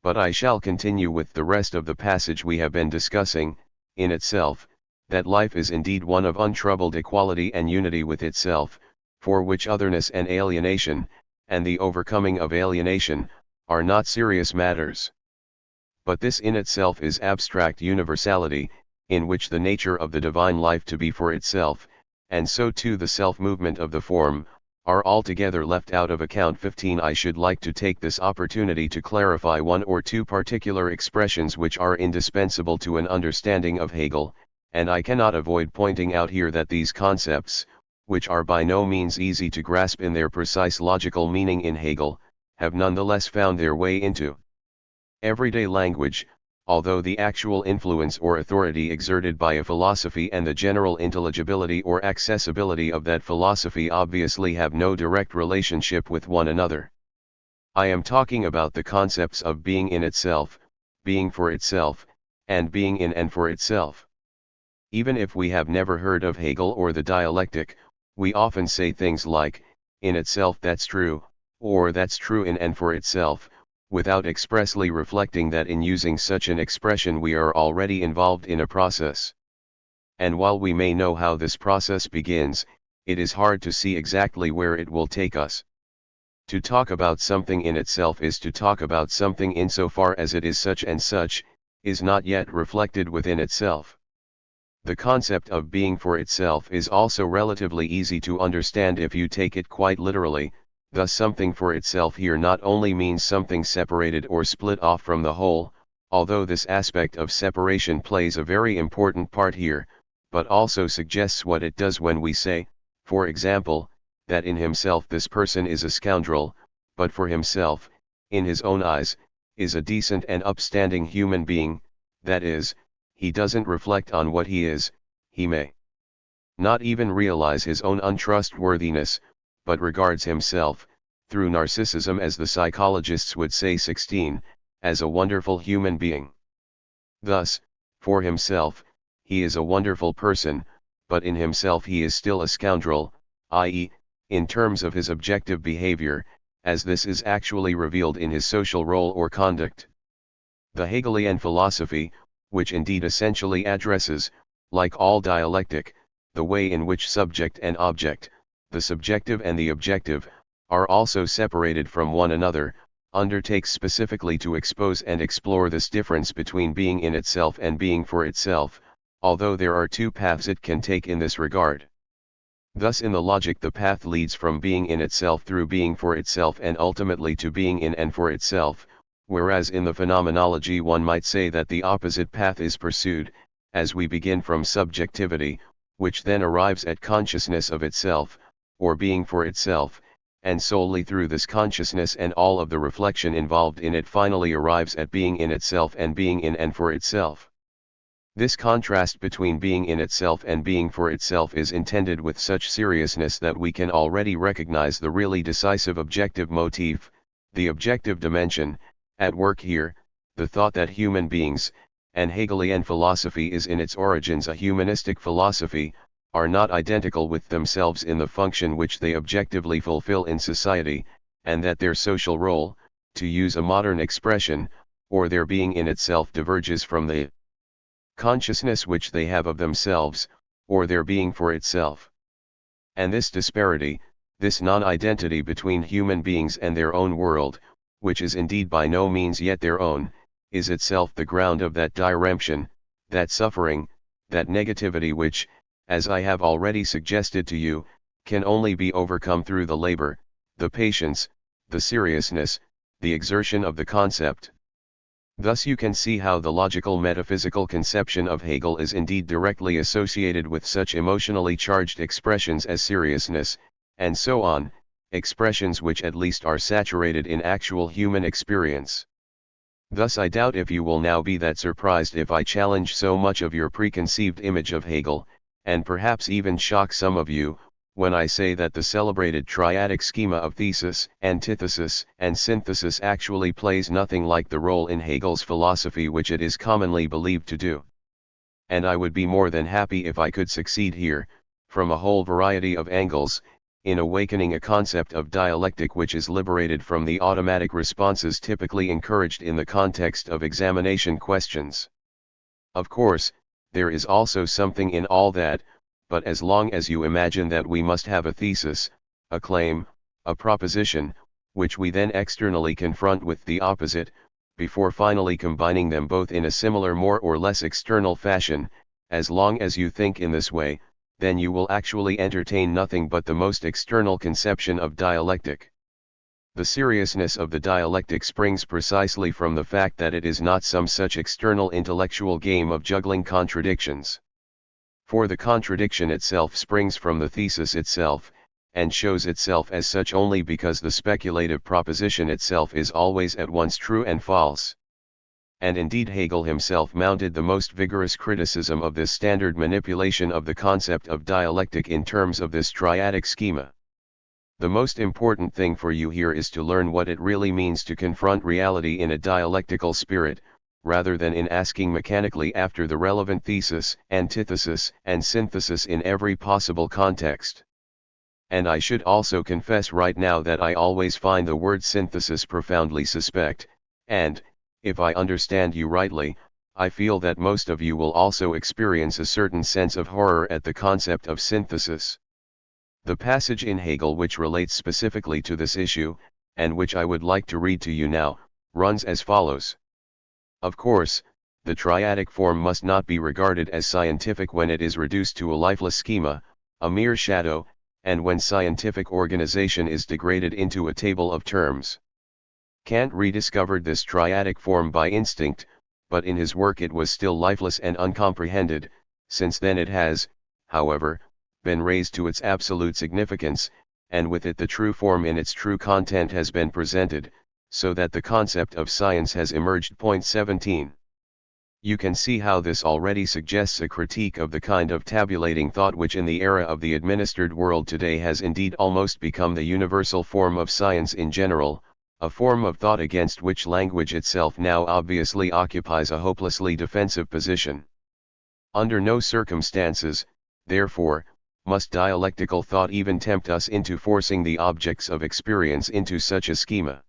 But I shall continue with the rest of the passage we have been discussing. In itself, that life is indeed one of untroubled equality and unity with itself, for which otherness and alienation, and the overcoming of alienation, are not serious matters. But this in itself is abstract universality, in which the nature of the divine life to be for itself, and so too the self-movement of the form, are altogether left out of account. 15. I should like to take this opportunity to clarify one or two particular expressions which are indispensable to an understanding of Hegel, and I cannot avoid pointing out here that these concepts, which are by no means easy to grasp in their precise logical meaning in Hegel, have nonetheless found their way into everyday language, although the actual influence or authority exerted by a philosophy and the general intelligibility or accessibility of that philosophy obviously have no direct relationship with one another. I am talking about the concepts of being in itself, being for itself, and being in and for itself. Even if we have never heard of Hegel or the dialectic, we often say things like, in itself that's true, or that's true in and for itself, without expressly reflecting that in using such an expression we are already involved in a process. And while we may know how this process begins, it is hard to see exactly where it will take us. To talk about something in itself is to talk about something insofar as it is such and such, is not yet reflected within itself. The concept of being for itself is also relatively easy to understand if you take it quite literally. Thus something for itself here not only means something separated or split off from the whole, although this aspect of separation plays a very important part here, but also suggests what it does when we say, for example, that in himself this person is a scoundrel, but for himself, in his own eyes, is a decent and upstanding human being. That is, he doesn't reflect on what he is, he may not even realize his own untrustworthiness, but regards himself, through narcissism, as the psychologists would say. 16, as a wonderful human being. Thus, for himself, he is a wonderful person, but in himself he is still a scoundrel, i.e., in terms of his objective behavior, as this is actually revealed in his social role or conduct. The Hegelian philosophy, which indeed essentially addresses, like all dialectic, the way in which subject and object, the subjective and the objective, are also separated from one another, undertakes specifically to expose and explore this difference between being in itself and being for itself, although there are two paths it can take in this regard. Thus in the logic the path leads from being in itself through being for itself and ultimately to being in and for itself, whereas in the phenomenology one might say that the opposite path is pursued, as we begin from subjectivity, which then arrives at consciousness of itself, or being for itself, and solely through this consciousness and all of the reflection involved in it finally arrives at being in itself and being in and for itself. This contrast between being in itself and being for itself is intended with such seriousness that we can already recognize the really decisive objective motif, the objective dimension, at work here, the thought that human beings, and Hegelian philosophy is in its origins a humanistic philosophy, are not identical with themselves in the function which they objectively fulfill in society, and that their social role, to use a modern expression, or their being in itself diverges from the consciousness which they have of themselves, or their being for itself. And this disparity, this non-identity between human beings and their own world, which is indeed by no means yet their own, is itself the ground of that diremption, that suffering, that negativity which, as I have already suggested to you, can only be overcome through the labor, the patience, the seriousness, the exertion of the concept. Thus you can see how the logical metaphysical conception of Hegel is indeed directly associated with such emotionally charged expressions as seriousness, and so on, expressions which at least are saturated in actual human experience. Thus I doubt if you will now be that surprised if I challenge so much of your preconceived image of Hegel, and perhaps even shock some of you, when I say that the celebrated triadic schema of thesis, antithesis, and synthesis actually plays nothing like the role in Hegel's philosophy which it is commonly believed to do. And I would be more than happy if I could succeed here, from a whole variety of angles, in awakening a concept of dialectic which is liberated from the automatic responses typically encouraged in the context of examination questions. Of course, there is also something in all that, but as long as you imagine that we must have a thesis, a claim, a proposition, which we then externally confront with the opposite, before finally combining them both in a similar more or less external fashion, as long as you think in this way, then you will actually entertain nothing but the most external conception of dialectic. The seriousness of the dialectic springs precisely from the fact that it is not some such external intellectual game of juggling contradictions. For the contradiction itself springs from the thesis itself, and shows itself as such only because the speculative proposition itself is always at once true and false. And indeed Hegel himself mounted the most vigorous criticism of this standard manipulation of the concept of dialectic in terms of this triadic schema. The most important thing for you here is to learn what it really means to confront reality in a dialectical spirit, rather than in asking mechanically after the relevant thesis, antithesis, and synthesis in every possible context. And I should also confess right now that I always find the word synthesis profoundly suspect, and, if I understand you rightly, I feel that most of you will also experience a certain sense of horror at the concept of synthesis. The passage in Hegel which relates specifically to this issue, and which I would like to read to you now, runs as follows. Of course, the triadic form must not be regarded as scientific when it is reduced to a lifeless schema, a mere shadow, and when scientific organization is degraded into a table of terms. Kant rediscovered this triadic form by instinct, but in his work it was still lifeless and uncomprehended. Since then it has, however, been raised to its absolute significance, and with it the true form in its true content has been presented, so that the concept of science has emerged. 17. You can see how this already suggests a critique of the kind of tabulating thought which in the era of the administered world today has indeed almost become the universal form of science in general, a form of thought against which language itself now obviously occupies a hopelessly defensive position. Under no circumstances, therefore, must dialectical thought even tempt us into forcing the objects of experience into such a schema.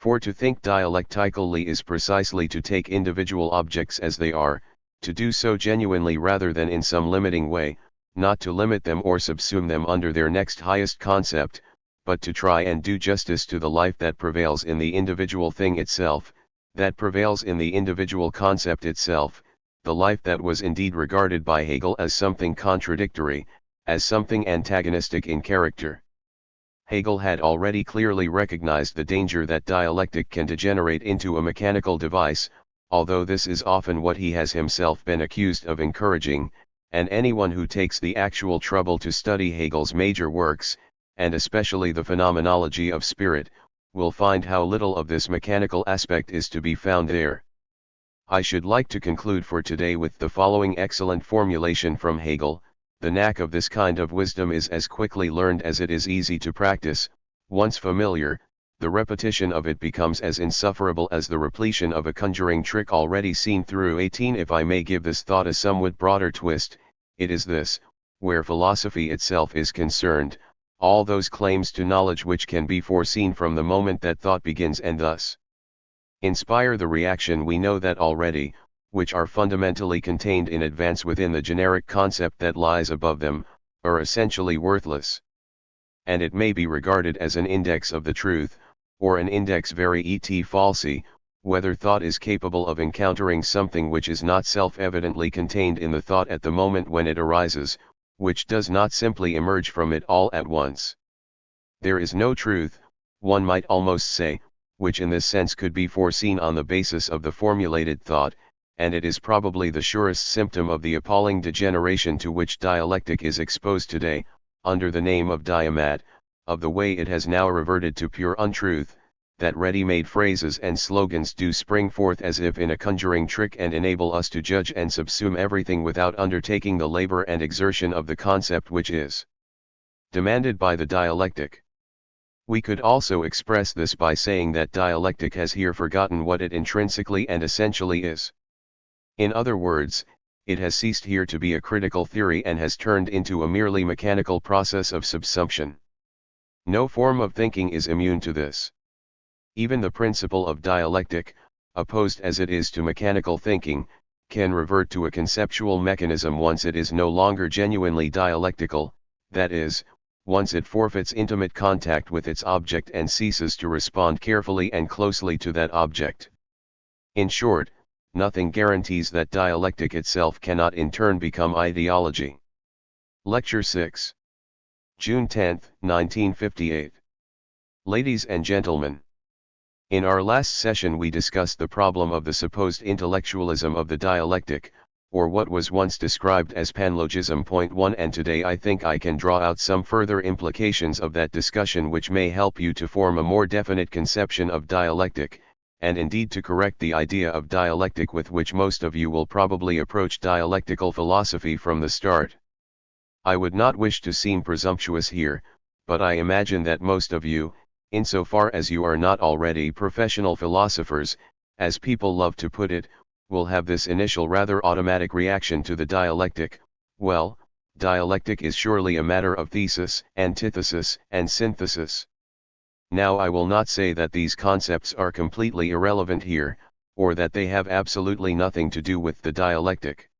For to think dialectically is precisely to take individual objects as they are, to do so genuinely rather than in some limiting way, not to limit them or subsume them under their next highest concept, but to try and do justice to the life that prevails in the individual thing itself, that prevails in the individual concept itself, the life that was indeed regarded by Hegel as something contradictory, as something antagonistic in character. Hegel had already clearly recognized the danger that dialectic can degenerate into a mechanical device, although this is often what he has himself been accused of encouraging, and anyone who takes the actual trouble to study Hegel's major works, and especially the Phenomenology of Spirit, will find how little of this mechanical aspect is to be found there. I should like to conclude for today with the following excellent formulation from Hegel: the knack of this kind of wisdom is as quickly learned as it is easy to practice. Once familiar, the repetition of it becomes as insufferable as the repletion of a conjuring trick already seen through. 18. If I may give this thought a somewhat broader twist, it is this: where philosophy itself is concerned, all those claims to knowledge which can be foreseen from the moment that thought begins and thus inspire the reaction we know that already, which are fundamentally contained in advance within the generic concept that lies above them, are essentially worthless. And it may be regarded as an index of the truth, or an index veri et falsi, whether thought is capable of encountering something which is not self-evidently contained in the thought at the moment when it arises, which does not simply emerge from it all at once. There is no truth, one might almost say, which in this sense could be foreseen on the basis of the formulated thought, and it is probably the surest symptom of the appalling degeneration to which dialectic is exposed today, under the name of diamat, of the way it has now reverted to pure untruth, that ready-made phrases and slogans do spring forth as if in a conjuring trick and enable us to judge and subsume everything without undertaking the labor and exertion of the concept which is demanded by the dialectic. We could also express this by saying that dialectic has here forgotten what it intrinsically and essentially is. In other words, it has ceased here to be a critical theory and has turned into a merely mechanical process of subsumption. No form of thinking is immune to this. Even the principle of dialectic, opposed as it is to mechanical thinking, can revert to a conceptual mechanism once it is no longer genuinely dialectical, that is, once it forfeits intimate contact with its object and ceases to respond carefully and closely to that object. In short, nothing guarantees that dialectic itself cannot in turn become ideology. Lecture 6. June 10, 1958. Ladies and gentlemen, in our last session we discussed the problem of the supposed intellectualism of the dialectic, or what was once described as panlogism. Point 1. And today I think I can draw out some further implications of that discussion which may help you to form a more definite conception of dialectic, and indeed to correct the idea of dialectic with which most of you will probably approach dialectical philosophy from the start. I would not wish to seem presumptuous here, but I imagine that most of you, insofar as you are not already professional philosophers, as people love to put it, will have this initial rather automatic reaction to the dialectic: well, dialectic is surely a matter of thesis, antithesis, and synthesis. Now I will not say that these concepts are completely irrelevant here, or that they have absolutely nothing to do with the dialectic.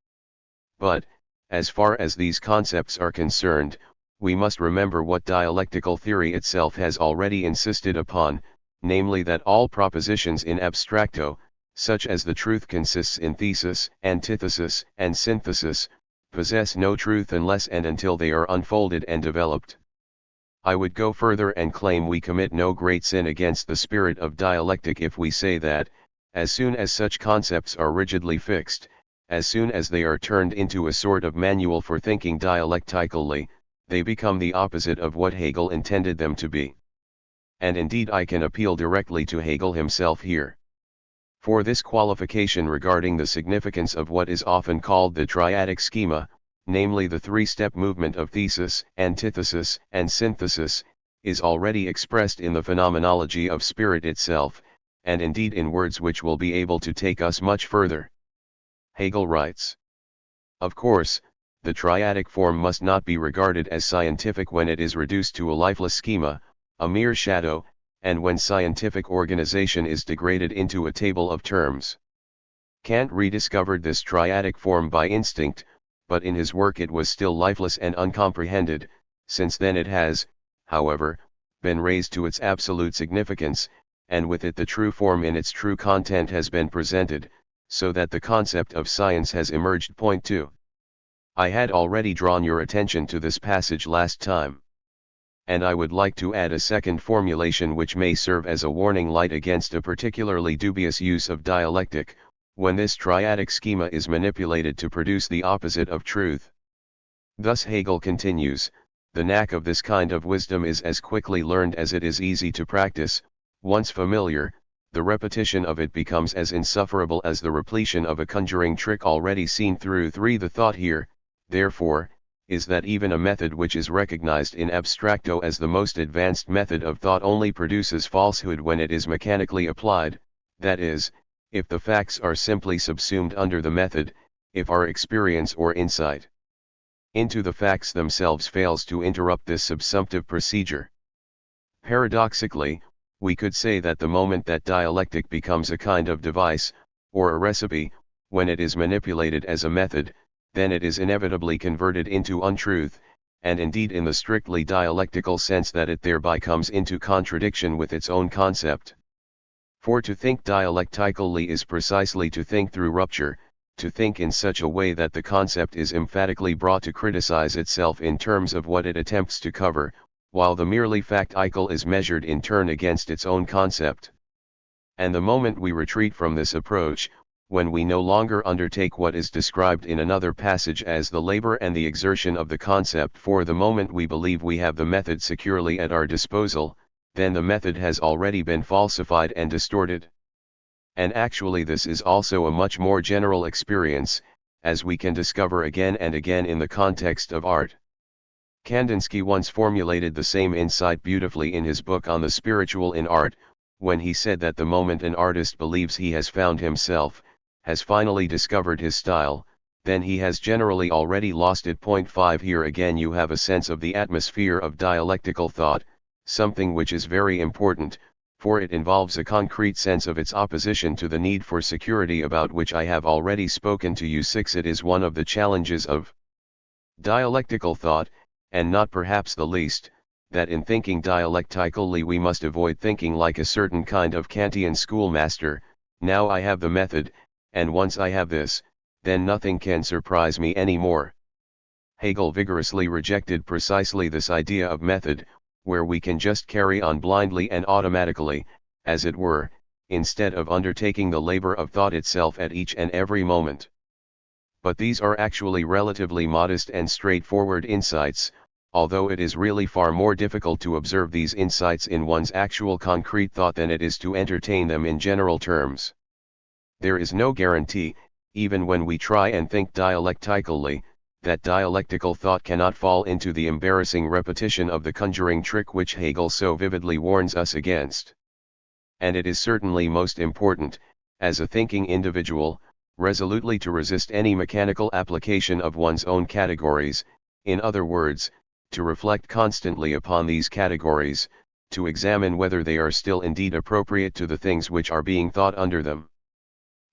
But, as far as these concepts are concerned, we must remember what dialectical theory itself has already insisted upon, namely that all propositions in abstracto, such as the truth consists in thesis, antithesis, and synthesis, possess no truth unless and until they are unfolded and developed. I would go further and claim we commit no great sin against the spirit of dialectic if we say that, as soon as such concepts are rigidly fixed, as soon as they are turned into a sort of manual for thinking dialectically, they become the opposite of what Hegel intended them to be. And indeed I can appeal directly to Hegel himself here. For this qualification regarding the significance of what is often called the triadic schema, namely the three-step movement of thesis, antithesis, and synthesis, is already expressed in the phenomenology of spirit itself, and indeed in words which will be able to take us much further. Hegel writes, "Of course, the triadic form must not be regarded as scientific when it is reduced to a lifeless schema, a mere shadow, and when scientific organization is degraded into a table of terms. Kant rediscovered this triadic form by instinct, but in his work it was still lifeless and uncomprehended. Since then it has, however, been raised to its absolute significance, and with it the true form in its true content has been presented, so that the concept of science has emerged." Point 2. I had already drawn your attention to this passage last time. And I would like to add a second formulation which may serve as a warning light against a particularly dubious use of dialectic, when this triadic schema is manipulated to produce the opposite of truth. Thus Hegel continues, "The knack of this kind of wisdom is as quickly learned as it is easy to practice. Once familiar, the repetition of it becomes as insufferable as the repletion of a conjuring trick already seen through 3. The thought here, therefore, is that even a method which is recognized in abstracto as the most advanced method of thought only produces falsehood when it is mechanically applied, that is, if the facts are simply subsumed under the method, if our experience or insight into the facts themselves fails to interrupt this subsumptive procedure. Paradoxically, we could say that the moment that dialectic becomes a kind of device, or a recipe, when it is manipulated as a method, then it is inevitably converted into untruth, and indeed in the strictly dialectical sense that it thereby comes into contradiction with its own concept. For to think dialectically is precisely to think through rupture, to think in such a way that the concept is emphatically brought to criticize itself in terms of what it attempts to cover, while the merely factical is measured in turn against its own concept. And the moment we retreat from this approach, when we no longer undertake what is described in another passage as the labor and the exertion of the concept, for the moment we believe we have the method securely at our disposal, then the method has already been falsified and distorted. And actually this is also a much more general experience, as we can discover again and again in the context of art. Kandinsky once formulated the same insight beautifully in his book on the spiritual in art, when he said that the moment an artist believes he has found himself, has finally discovered his style, then he has generally already lost it. Point 5. Here again you have a sense of the atmosphere of dialectical thought, something which is very important, for it involves a concrete sense of its opposition to the need for security about which I have already spoken to you. 6. It is one of the challenges of dialectical thought, and not perhaps the least, that in thinking dialectically we must avoid thinking like a certain kind of Kantian schoolmaster. Now I have the method, and once I have this, then nothing can surprise me any more. Hegel vigorously rejected precisely this idea of method, where we can just carry on blindly and automatically, as it were, instead of undertaking the labor of thought itself at each and every moment. But these are actually relatively modest and straightforward insights, although it is really far more difficult to observe these insights in one's actual concrete thought than it is to entertain them in general terms. There is no guarantee, even when we try and think dialectically, that dialectical thought cannot fall into the embarrassing repetition of the conjuring trick which Hegel so vividly warns us against. And it is certainly most important, as a thinking individual, resolutely to resist any mechanical application of one's own categories, in other words, to reflect constantly upon these categories, to examine whether they are still indeed appropriate to the things which are being thought under them.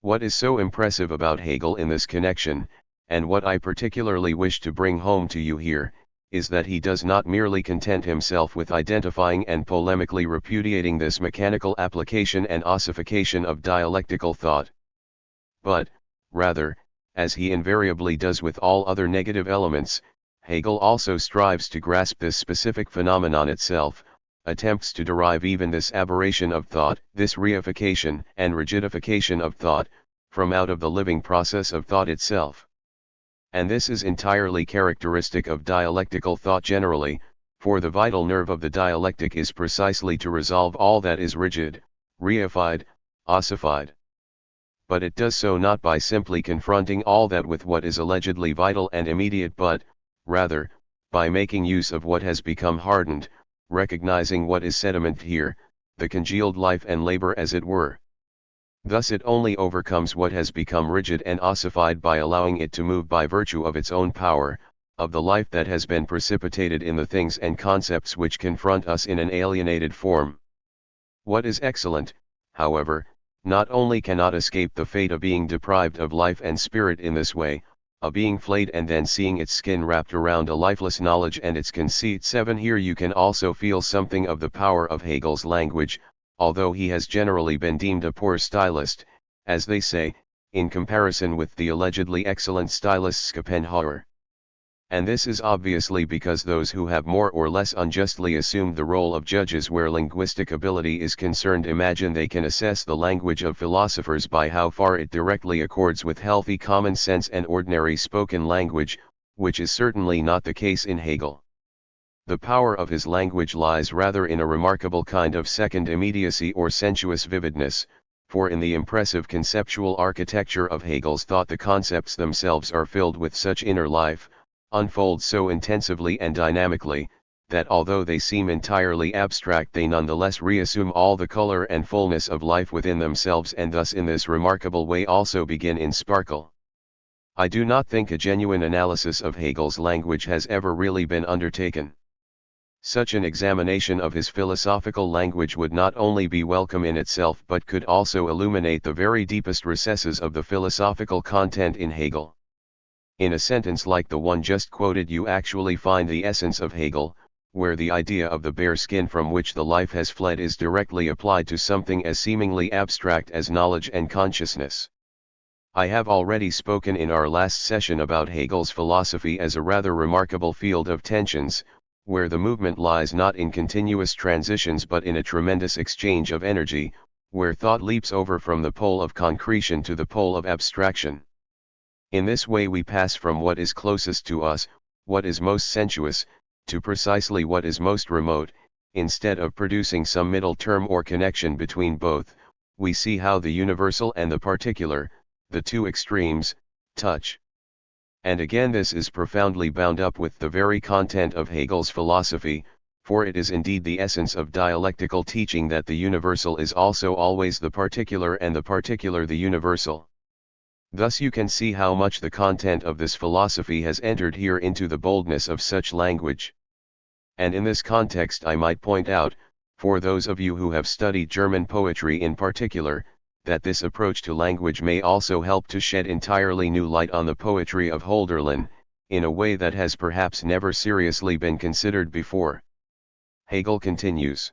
What is so impressive about Hegel in this connection, and what I particularly wish to bring home to you here, is that he does not merely content himself with identifying and polemically repudiating this mechanical application and ossification of dialectical thought. But, rather, as he invariably does with all other negative elements, Hegel also strives to grasp this specific phenomenon itself, attempts to derive even this aberration of thought, this reification and rigidification of thought, from out of the living process of thought itself. And this is entirely characteristic of dialectical thought generally, for the vital nerve of the dialectic is precisely to resolve all that is rigid, reified, ossified. but it does so not by simply confronting all that with what is allegedly vital and immediate, but, rather, by making use of what has become hardened, recognizing what is sediment here, the congealed life and labor as it were. Thus it only overcomes what has become rigid and ossified by allowing it to move by virtue of its own power, of the life that has been precipitated in the things and concepts which confront us in an alienated form. What is excellent, however, not only cannot escape the fate of being deprived of life and spirit in this way, of being flayed and then seeing its skin wrapped around a lifeless knowledge and its conceit. 7. Here you can also feel something of the power of Hegel's language, although he has generally been deemed a poor stylist, as they say, in comparison with the allegedly excellent stylist Schopenhauer. And this is obviously because those who have more or less unjustly assumed the role of judges where linguistic ability is concerned imagine they can assess the language of philosophers by how far it directly accords with healthy common sense and ordinary spoken language, which is certainly not the case in Hegel. The power of his language lies rather in a remarkable kind of second immediacy or sensuous vividness, for in the impressive conceptual architecture of Hegel's thought the concepts themselves are filled with such inner life, unfold so intensively and dynamically, that although they seem entirely abstract they nonetheless reassume all the color and fullness of life within themselves and thus in this remarkable way also begin in sparkle. I do not think a genuine analysis of Hegel's language has ever really been undertaken. Such an examination of his philosophical language would not only be welcome in itself but could also illuminate the very deepest recesses of the philosophical content in Hegel. In a sentence like the one just quoted you actually find the essence of Hegel, where the idea of the bare skin from which the life has fled is directly applied to something as seemingly abstract as knowledge and consciousness. I have already spoken in our last session about Hegel's philosophy as a rather remarkable field of tensions, where the movement lies not in continuous transitions but in a tremendous exchange of energy, where thought leaps over from the pole of concretion to the pole of abstraction. In this way we pass from what is closest to us, what is most sensuous, to precisely what is most remote. Instead of producing some middle term or connection between both, we see how the universal and the particular, the two extremes, touch. And again this is profoundly bound up with the very content of Hegel's philosophy, for it is indeed the essence of dialectical teaching that the universal is also always the particular and the particular the universal. Thus you can see how much the content of this philosophy has entered here into the boldness of such language. And in this context I might point out, for those of you who have studied German poetry in particular, that this approach to language may also help to shed entirely new light on the poetry of Hölderlin, in a way that has perhaps never seriously been considered before. Hegel continues.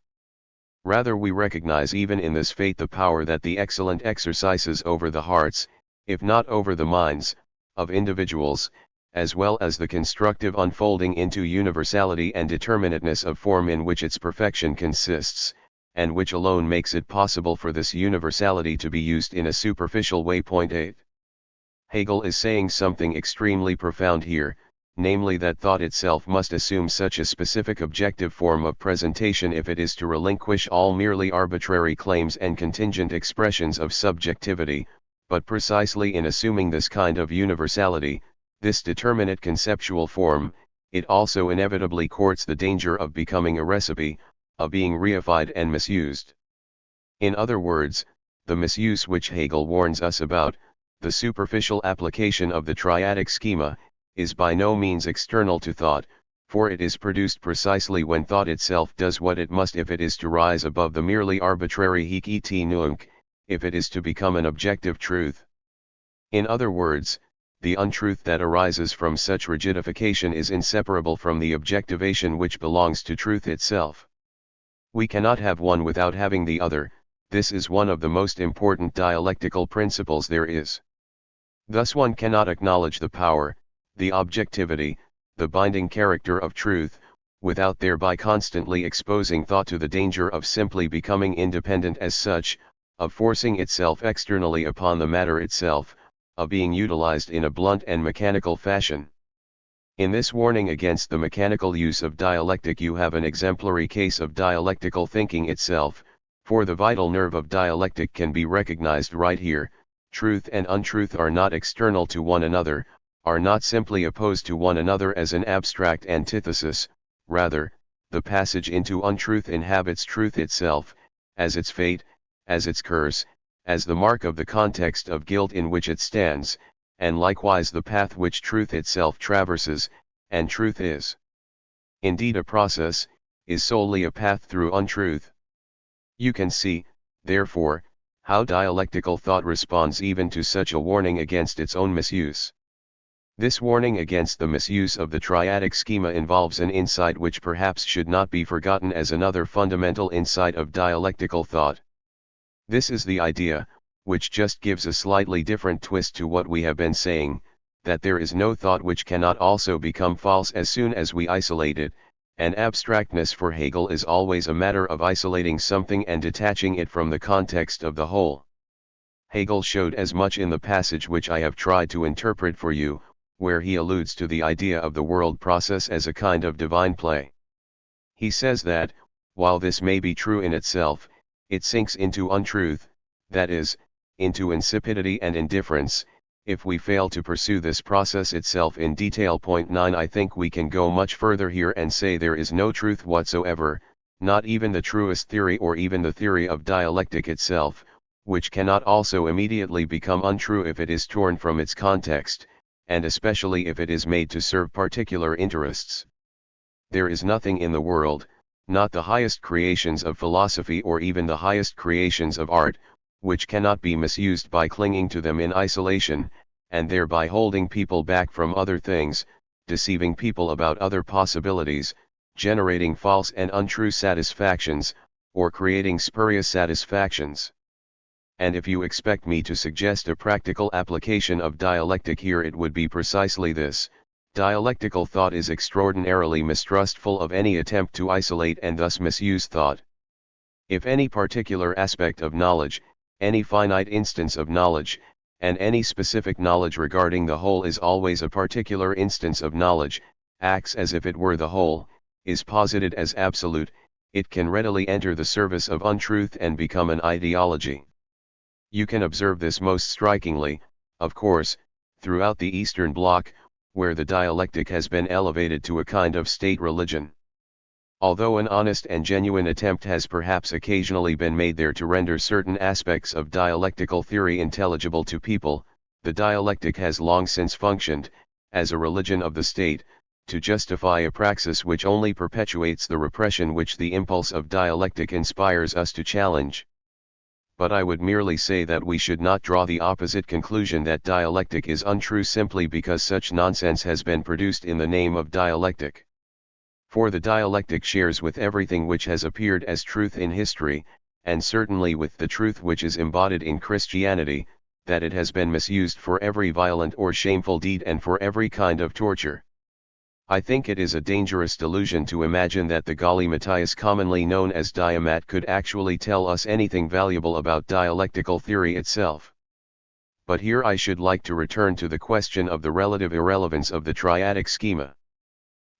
Rather we recognize even in this fate the power that the excellent exercises over the hearts, if not over the minds, of individuals, as well as the constructive unfolding into universality and determinateness of form in which its perfection consists, and which alone makes it possible for this universality to be used in a superficial way. 8. Hegel is saying something extremely profound here, namely that thought itself must assume such a specific objective form of presentation if it is to relinquish all merely arbitrary claims and contingent expressions of subjectivity. But precisely in assuming this kind of universality, this determinate conceptual form, it also inevitably courts the danger of becoming a recipe, of being reified and misused. In other words, the misuse which Hegel warns us about, the superficial application of the triadic schema, is by no means external to thought, for it is produced precisely when thought itself does what it must if it is to rise above the merely arbitrary hic et nunc, if it is to become an objective truth. In other words, the untruth that arises from such rigidification is inseparable from the objectivation which belongs to truth itself. We cannot have one without having the other. This is one of the most important dialectical principles there is. Thus one cannot acknowledge the power, the objectivity, the binding character of truth, without thereby constantly exposing thought to the danger of simply becoming independent as such, of forcing itself externally upon the matter itself, of being utilized in a blunt and mechanical fashion. In this warning against the mechanical use of dialectic you have an exemplary case of dialectical thinking itself, for the vital nerve of dialectic can be recognized right here, Truth and untruth are not external to one another, are not simply opposed to one another as an abstract antithesis, rather, the passage into untruth inhabits truth itself, as its fate, as its curse, as the mark of the context of guilt in which it stands, and likewise the path which truth itself traverses, and truth is indeed a process, is solely a path through untruth. You can see, therefore, how dialectical thought responds even to such a warning against its own misuse. This warning against the misuse of the triadic schema involves an insight which perhaps should not be forgotten as another fundamental insight of dialectical thought. This is the idea, which just gives a slightly different twist to what we have been saying, that there is no thought which cannot also become false as soon as we isolate it, and abstractness for Hegel is always a matter of isolating something and detaching it from the context of the whole. Hegel showed as much in the passage which I have tried to interpret for you, where he alludes to the idea of the world process as a kind of divine play. He says that, while this may be true in itself, it sinks into untruth, that is, into insipidity and indifference, if we fail to pursue this process itself in detail. Point 9. I think we can go much further here and say there is no truth whatsoever, not even the truest theory or even the theory of dialectic itself, which cannot also immediately become untrue if it is torn from its context, and especially if it is made to serve particular interests. There is nothing in the world, not the highest creations of philosophy or even the highest creations of art, which cannot be misused by clinging to them in isolation, and thereby holding people back from other things, deceiving people about other possibilities, generating false and untrue satisfactions, or creating spurious satisfactions. And if you expect me to suggest a practical application of dialectic here, it would be precisely this: dialectical thought is extraordinarily mistrustful of any attempt to isolate and thus misuse thought. If any particular aspect of knowledge, any finite instance of knowledge, and any specific knowledge regarding the whole is always a particular instance of knowledge, acts as if it were the whole, is posited as absolute, it can readily enter the service of untruth and become an ideology. You can observe this most strikingly, of course, throughout the Eastern Bloc, where the dialectic has been elevated to a kind of state religion. Although an honest and genuine attempt has perhaps occasionally been made there to render certain aspects of dialectical theory intelligible to people, the dialectic has long since functioned, as a religion of the state, to justify a praxis which only perpetuates the repression which the impulse of dialectic inspires us to challenge. But I would merely say that we should not draw the opposite conclusion, that dialectic is untrue simply because such nonsense has been produced in the name of dialectic. For the dialectic shares with everything which has appeared as truth in history, and certainly with the truth which is embodied in Christianity, that it has been misused for every violent or shameful deed and for every kind of torture. I think it is a dangerous delusion to imagine that the Galimathias commonly known as Diamat could actually tell us anything valuable about dialectical theory itself. But here I should like to return to the question of the relative irrelevance of the triadic schema.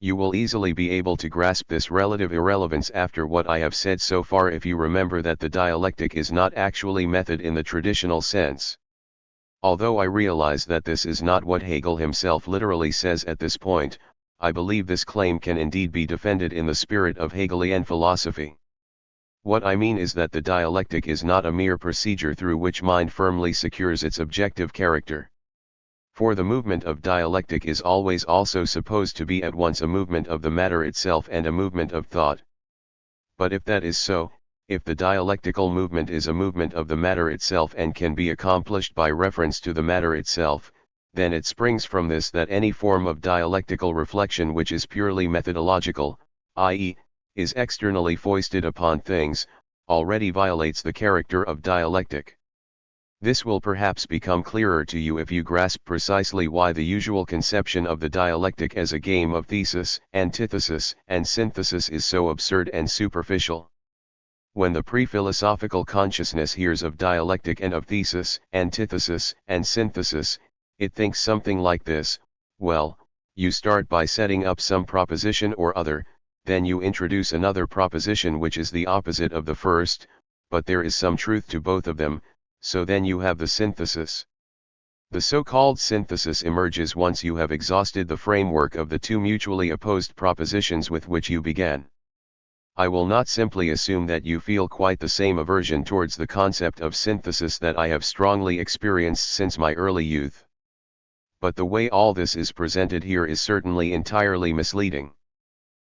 You will easily be able to grasp this relative irrelevance after what I have said so far if you remember that the dialectic is not actually method in the traditional sense. Although I realize that this is not what Hegel himself literally says at this point, I believe this claim can indeed be defended in the spirit of Hegelian philosophy. What I mean is that the dialectic is not a mere procedure through which mind firmly secures its objective character. For the movement of dialectic is always also supposed to be at once a movement of the matter itself and a movement of thought. But if that is so, if the dialectical movement is a movement of the matter itself and can be accomplished by reference to the matter itself, then it springs from this that any form of dialectical reflection which is purely methodological, i.e., is externally foisted upon things, already violates the character of dialectic. This will perhaps become clearer to you if you grasp precisely why the usual conception of the dialectic as a game of thesis, antithesis, and synthesis is so absurd and superficial. When the pre-philosophical consciousness hears of dialectic and of thesis, antithesis, and synthesis, it thinks something like this: well, you start by setting up some proposition or other, then you introduce another proposition which is the opposite of the first, but there is some truth to both of them, So then you have the synthesis. The so-called synthesis emerges once you have exhausted the framework of the two mutually opposed propositions with which you began. I will not simply assume that you feel quite the same aversion towards the concept of synthesis that I have strongly experienced since my early youth. But the way all this is presented here is certainly entirely misleading.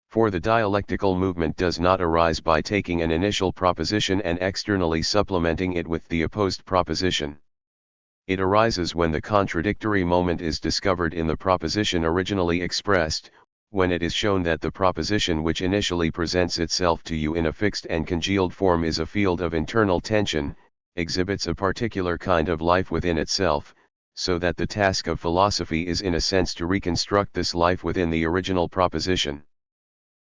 For the dialectical movement does not arise by taking an initial proposition and externally supplementing it with the opposed proposition. It arises when the contradictory moment is discovered in the proposition originally expressed, when it is shown that the proposition which initially presents itself to you in a fixed and congealed form is a field of internal tension, exhibits a particular kind of life within itself, so that the task of philosophy is in a sense to reconstruct this life within the original proposition.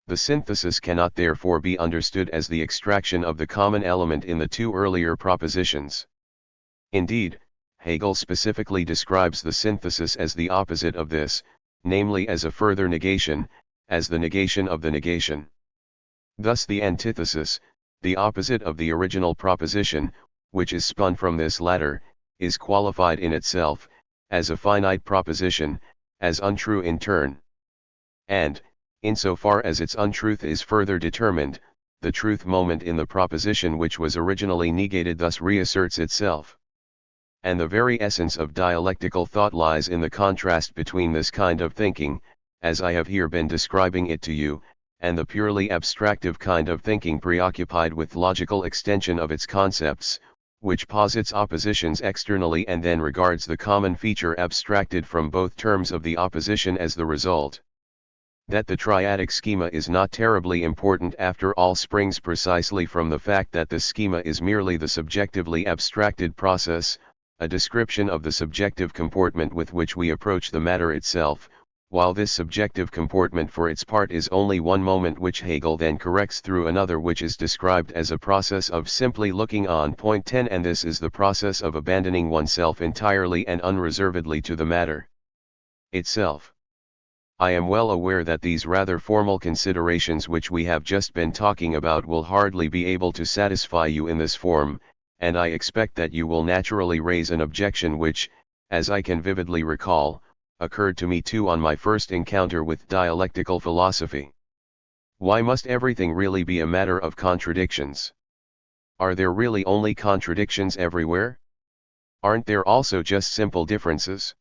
The synthesis cannot therefore be understood as the extraction of the common element in the two earlier propositions. Indeed, Hegel specifically describes the synthesis as the opposite of this, namely as a further negation, as the negation of the negation. Thus the antithesis, the opposite of the original proposition, which is spun from this latter, is qualified in itself, as a finite proposition, as untrue in turn. And, insofar as its untruth is further determined, the truth moment in the proposition which was originally negated thus reasserts itself. And the very essence of dialectical thought lies in the contrast between this kind of thinking, as I have here been describing it to you, and the purely abstractive kind of thinking preoccupied with logical extension of its concepts, which posits oppositions externally and then regards the common feature abstracted from both terms of the opposition as the result. That the triadic schema is not terribly important after all springs precisely from the fact that the schema is merely the subjectively abstracted process, a description of the subjective comportment with which we approach the matter itself, while this subjective comportment for its part is only one moment which Hegel then corrects through another which is described as a process of simply looking on. Point 10 And this is the process of abandoning oneself entirely and unreservedly to the matter itself. I am well aware that these rather formal considerations which we have just been talking about will hardly be able to satisfy you in this form, and I expect that you will naturally raise an objection which, as I can vividly recall, occurred to me too on my first encounter with dialectical philosophy. Why must everything really be a matter of contradictions? Are there really only contradictions everywhere? Aren't there also just simple differences?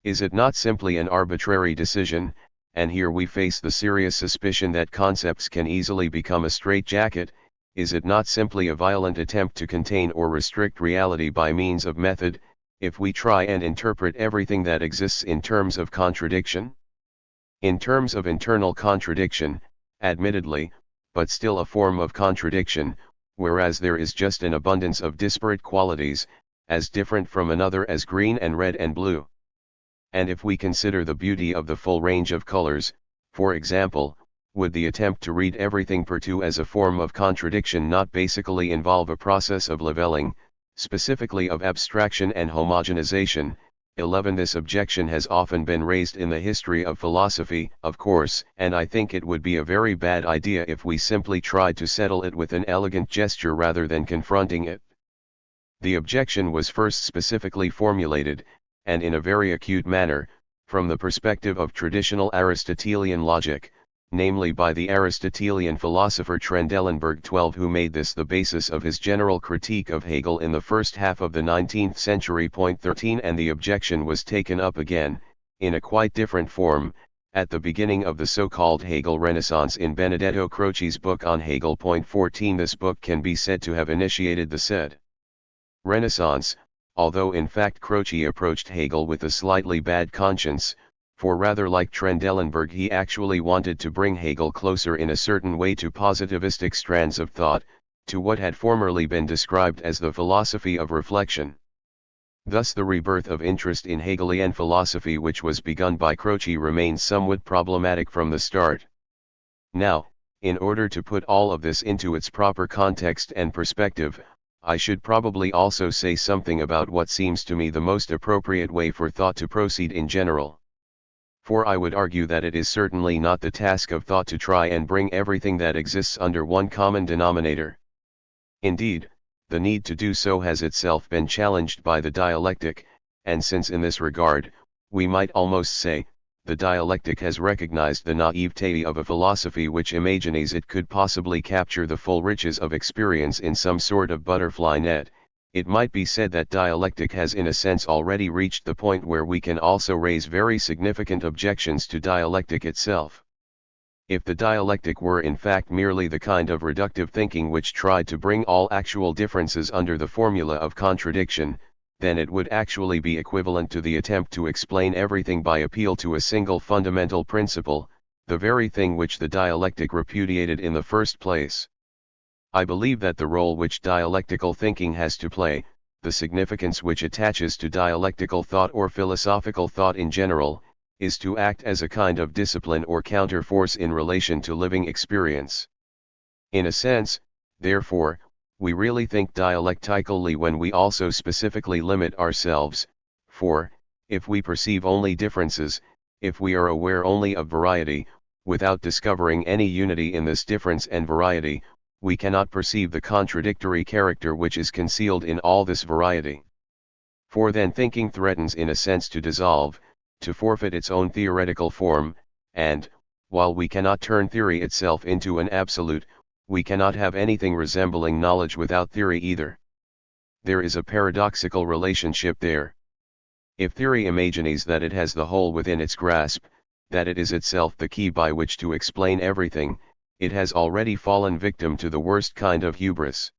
Is it not simply an arbitrary decision, and here we face the serious suspicion that concepts can easily become a straitjacket? Is it not simply a violent attempt to contain or restrict reality by means of method, if we try and interpret everything that exists in terms of contradiction? In terms of internal contradiction, admittedly, but still a form of contradiction, whereas there is just an abundance of disparate qualities, as different from another as green and red and blue. And if we consider the beauty of the full range of colors, for example, would the attempt to read everything per two as a form of contradiction not basically involve a process of leveling, specifically of abstraction and homogenization? 11 This objection has often been raised in the history of philosophy, of course, and I think it would be a very bad idea if we simply tried to settle it with an elegant gesture rather than confronting it. The objection was first specifically formulated, and in a very acute manner, from the perspective of traditional Aristotelian logic, namely by the Aristotelian philosopher Trendelenburg 12, who made this the basis of his general critique of Hegel in the first half of the 19th century. Point 13 And the objection was taken up again, in a quite different form, at the beginning of the so-called Hegel Renaissance in Benedetto Croce's book on Hegel. Point 14 This book can be said to have initiated the said Renaissance, although in fact Croce approached Hegel with a slightly bad conscience, for rather like Trendelenburg he actually wanted to bring Hegel closer in a certain way to positivistic strands of thought, to what had formerly been described as the philosophy of reflection. Thus the rebirth of interest in Hegelian philosophy which was begun by Croce remains somewhat problematic from the start. Now, in order to put all of this into its proper context and perspective, I should probably also say something about what seems to me the most appropriate way for thought to proceed in general. For I would argue that it is certainly not the task of thought to try and bring everything that exists under one common denominator. Indeed, the the need to do so has itself been challenged by the dialectic, and since in this regard, we might almost say, the dialectic has recognized the naivete of a philosophy which imagines it could possibly capture the full riches of experience in some sort of butterfly net, it might be said that dialectic has in a sense already reached the point where we can also raise very significant objections to dialectic itself. If the dialectic were in fact merely the kind of reductive thinking which tried to bring all actual differences under the formula of contradiction, then it would actually be equivalent to the attempt to explain everything by appeal to a single fundamental principle, the very thing which the dialectic repudiated in the first place. I believe that the role which dialectical thinking has to play, the significance which attaches to dialectical thought or philosophical thought in general, is to act as a kind of discipline or counterforce in relation to living experience. In a sense, therefore, we really think dialectically when we also specifically limit ourselves, for, if we perceive only differences, if we are aware only of variety, without discovering any unity in this difference and variety, we cannot perceive the contradictory character which is concealed in all this variety. For then thinking threatens in a sense to dissolve, to forfeit its own theoretical form, and, while we cannot turn theory itself into an absolute, we cannot have anything resembling knowledge without theory either. There is a paradoxical relationship there. If theory imagines that it has the whole within its grasp, that it is itself the key by which to explain everything, it has already fallen victim to the worst kind of hubris.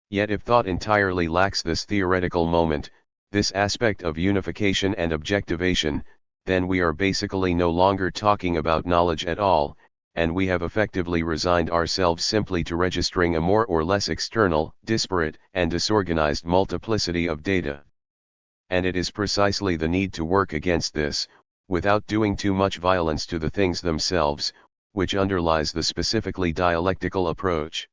Yet if thought entirely lacks this theoretical moment, this aspect of unification and objectivation, then we are basically no longer talking about knowledge at all, and we have effectively resigned ourselves simply to registering a more or less external, disparate, and disorganized multiplicity of data. And it is precisely the need to work against this, without doing too much violence to the things themselves, which underlies the specifically dialectical approach.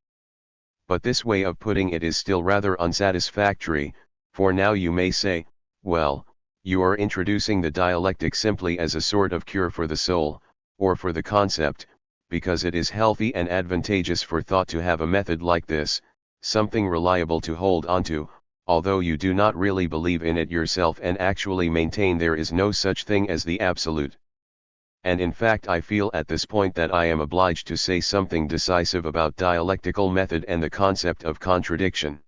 But this way of putting it is still rather unsatisfactory, for now you may say, well, you are introducing the dialectic simply as a sort of cure for the soul, or for the concept, because it is healthy and advantageous for thought to have a method like this, something reliable to hold onto, although you do not really believe in it yourself and actually maintain there is no such thing as the absolute. And in fact I feel at this point that I am obliged to say something decisive about dialectical method and the concept of contradiction.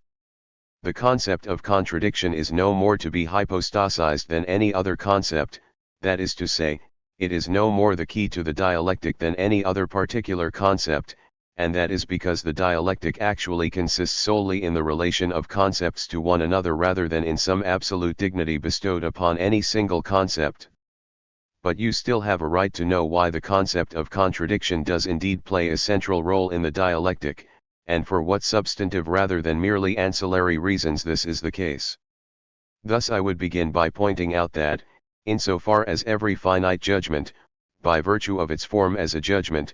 The concept of contradiction is no more to be hypostasized than any other concept, that is to say, it is no more the key to the dialectic than any other particular concept, and that is because the dialectic actually consists solely in the relation of concepts to one another rather than in some absolute dignity bestowed upon any single concept. But you still have a right to know why the concept of contradiction does indeed play a central role in the dialectic, and for what substantive rather than merely ancillary reasons this is the case. Thus I would begin by pointing out that, insofar as every finite judgment, by virtue of its form as a judgment,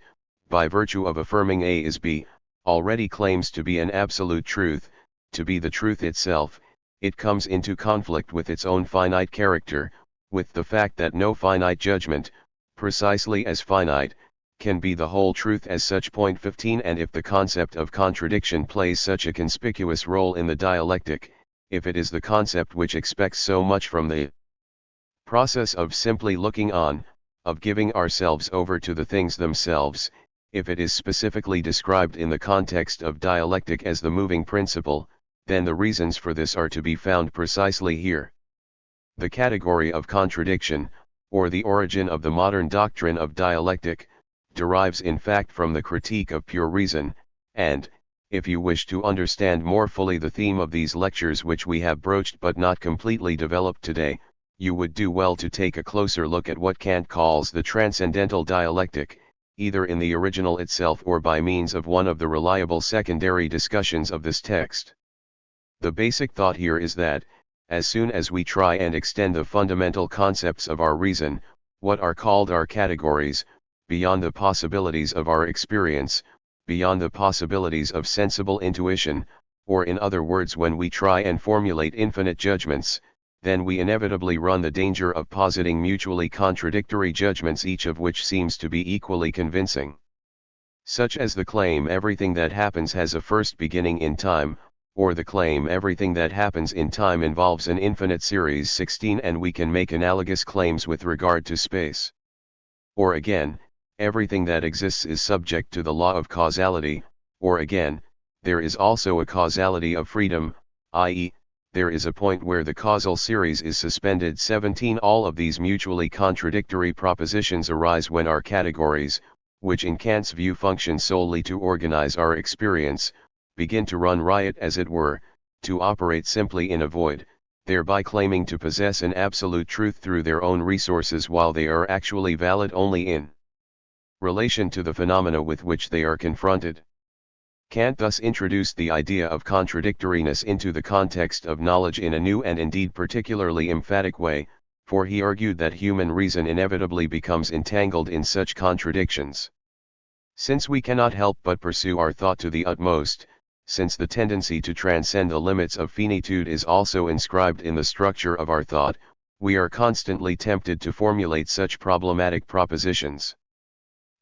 by virtue of affirming A is B, already claims to be an absolute truth, to be the truth itself, it comes into conflict with its own finite character, with the fact that no finite judgment, precisely as finite, can be the whole truth as such. Point 15. And if the concept of contradiction plays such a conspicuous role in the dialectic, if it is the concept which expects so much from the process of simply looking on, of giving ourselves over to the things themselves, if it is specifically described in the context of dialectic as the moving principle, then the reasons for this are to be found precisely here. The category of contradiction, or the origin of the modern doctrine of dialectic, derives in fact from the critique of pure reason, and, if you wish to understand more fully the theme of these lectures which we have broached but not completely developed today, you would do well to take a closer look at what Kant calls the transcendental dialectic, either in the original itself or by means of one of the reliable secondary discussions of this text. The basic thought here is that, as soon as we try and extend the fundamental concepts of our reason, what are called our categories, beyond the possibilities of our experience, beyond the possibilities of sensible intuition, or in other words when we try and formulate infinite judgments, then we inevitably run the danger of positing mutually contradictory judgments, each of which seems to be equally convincing. Such as the claim everything that happens has a first beginning in time, or the claim everything that happens in time involves an infinite series 16 and we can make analogous claims with regard to space. Or again, everything that exists is subject to the law of causality, or again, there is also a causality of freedom, i.e., there is a point where the causal series is suspended. 17 All of these mutually contradictory propositions arise when our categories, which in Kant's view function solely to organize our experience, begin to run riot as it were, to operate simply in a void, thereby claiming to possess an absolute truth through their own resources while they are actually valid only in relation to the phenomena with which they are confronted. Kant thus introduced the idea of contradictoriness into the context of knowledge in a new and indeed particularly emphatic way, for he argued that human reason inevitably becomes entangled in such contradictions. Since we cannot help but pursue our thought to the utmost, since the tendency to transcend the limits of finitude is also inscribed in the structure of our thought, we are constantly tempted to formulate such problematic propositions.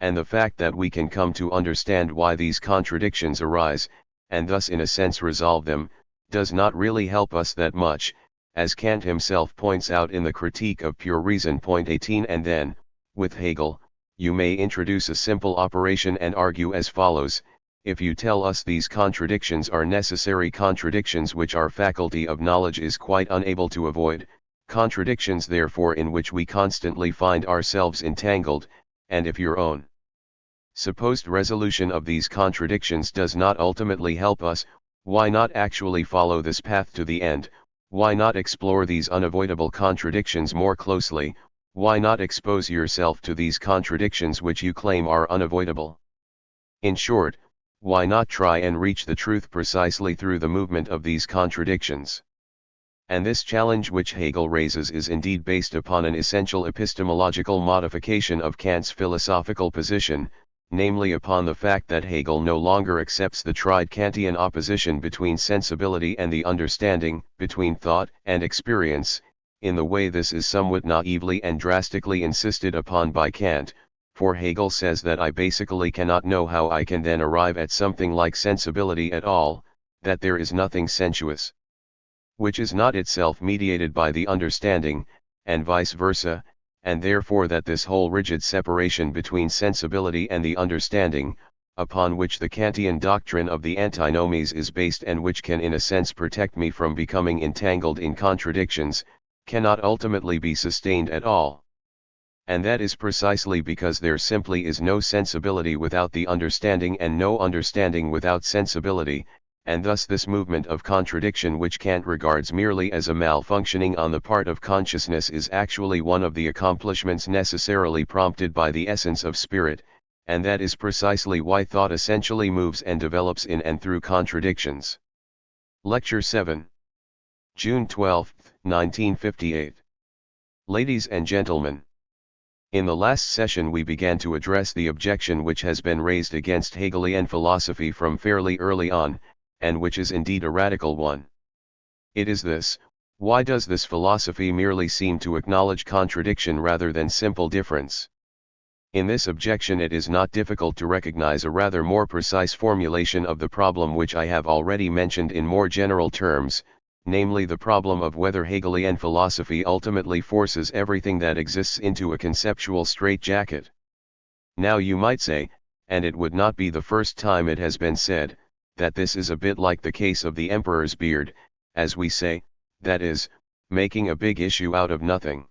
And the fact that we can come to understand why these contradictions arise, and thus in a sense resolve them, does not really help us that much, as Kant himself points out in the Critique of Pure Reason. 18 And then, with Hegel, you may introduce a simple operation and argue as follows: if you tell us these contradictions are necessary contradictions which our faculty of knowledge is quite unable to avoid, contradictions therefore in which we constantly find ourselves entangled, and if your own supposed resolution of these contradictions does not ultimately help us, why not actually follow this path to the end? Why not explore these unavoidable contradictions more closely? Why not expose yourself to these contradictions which you claim are unavoidable? In short, why not try and reach the truth precisely through the movement of these contradictions? And this challenge which Hegel raises is indeed based upon an essential epistemological modification of Kant's philosophical position, namely upon the fact that Hegel no longer accepts the tried Kantian opposition between sensibility and the understanding, between thought and experience, in the way this is somewhat naively and drastically insisted upon by Kant, for Hegel says that I basically cannot know how I can then arrive at something like sensibility at all, that there is nothing sensuous which is not itself mediated by the understanding, and vice versa, and therefore that this whole rigid separation between sensibility and the understanding, upon which the Kantian doctrine of the antinomies is based and which can in a sense protect me from becoming entangled in contradictions, cannot ultimately be sustained at all. And that is precisely because there simply is no sensibility without the understanding and no understanding without sensibility, and thus this movement of contradiction which Kant regards merely as a malfunctioning on the part of consciousness is actually one of the accomplishments necessarily prompted by the essence of spirit, and that is precisely why thought essentially moves and develops in and through contradictions. Lecture 7. June 12, 1958. Ladies and gentlemen, in the last session we began to address the objection which has been raised against Hegelian philosophy from fairly early on, and which is indeed a radical one. It is this: why does this philosophy merely seem to acknowledge contradiction rather than simple difference? In this objection it is not difficult to recognize a rather more precise formulation of the problem which I have already mentioned in more general terms, namely the problem of whether Hegelian philosophy ultimately forces everything that exists into a conceptual straitjacket. Now you might say, and it would not be the first time it has been said, that this is a bit like the case of the emperor's beard, as we say, that is, making a big issue out of nothing.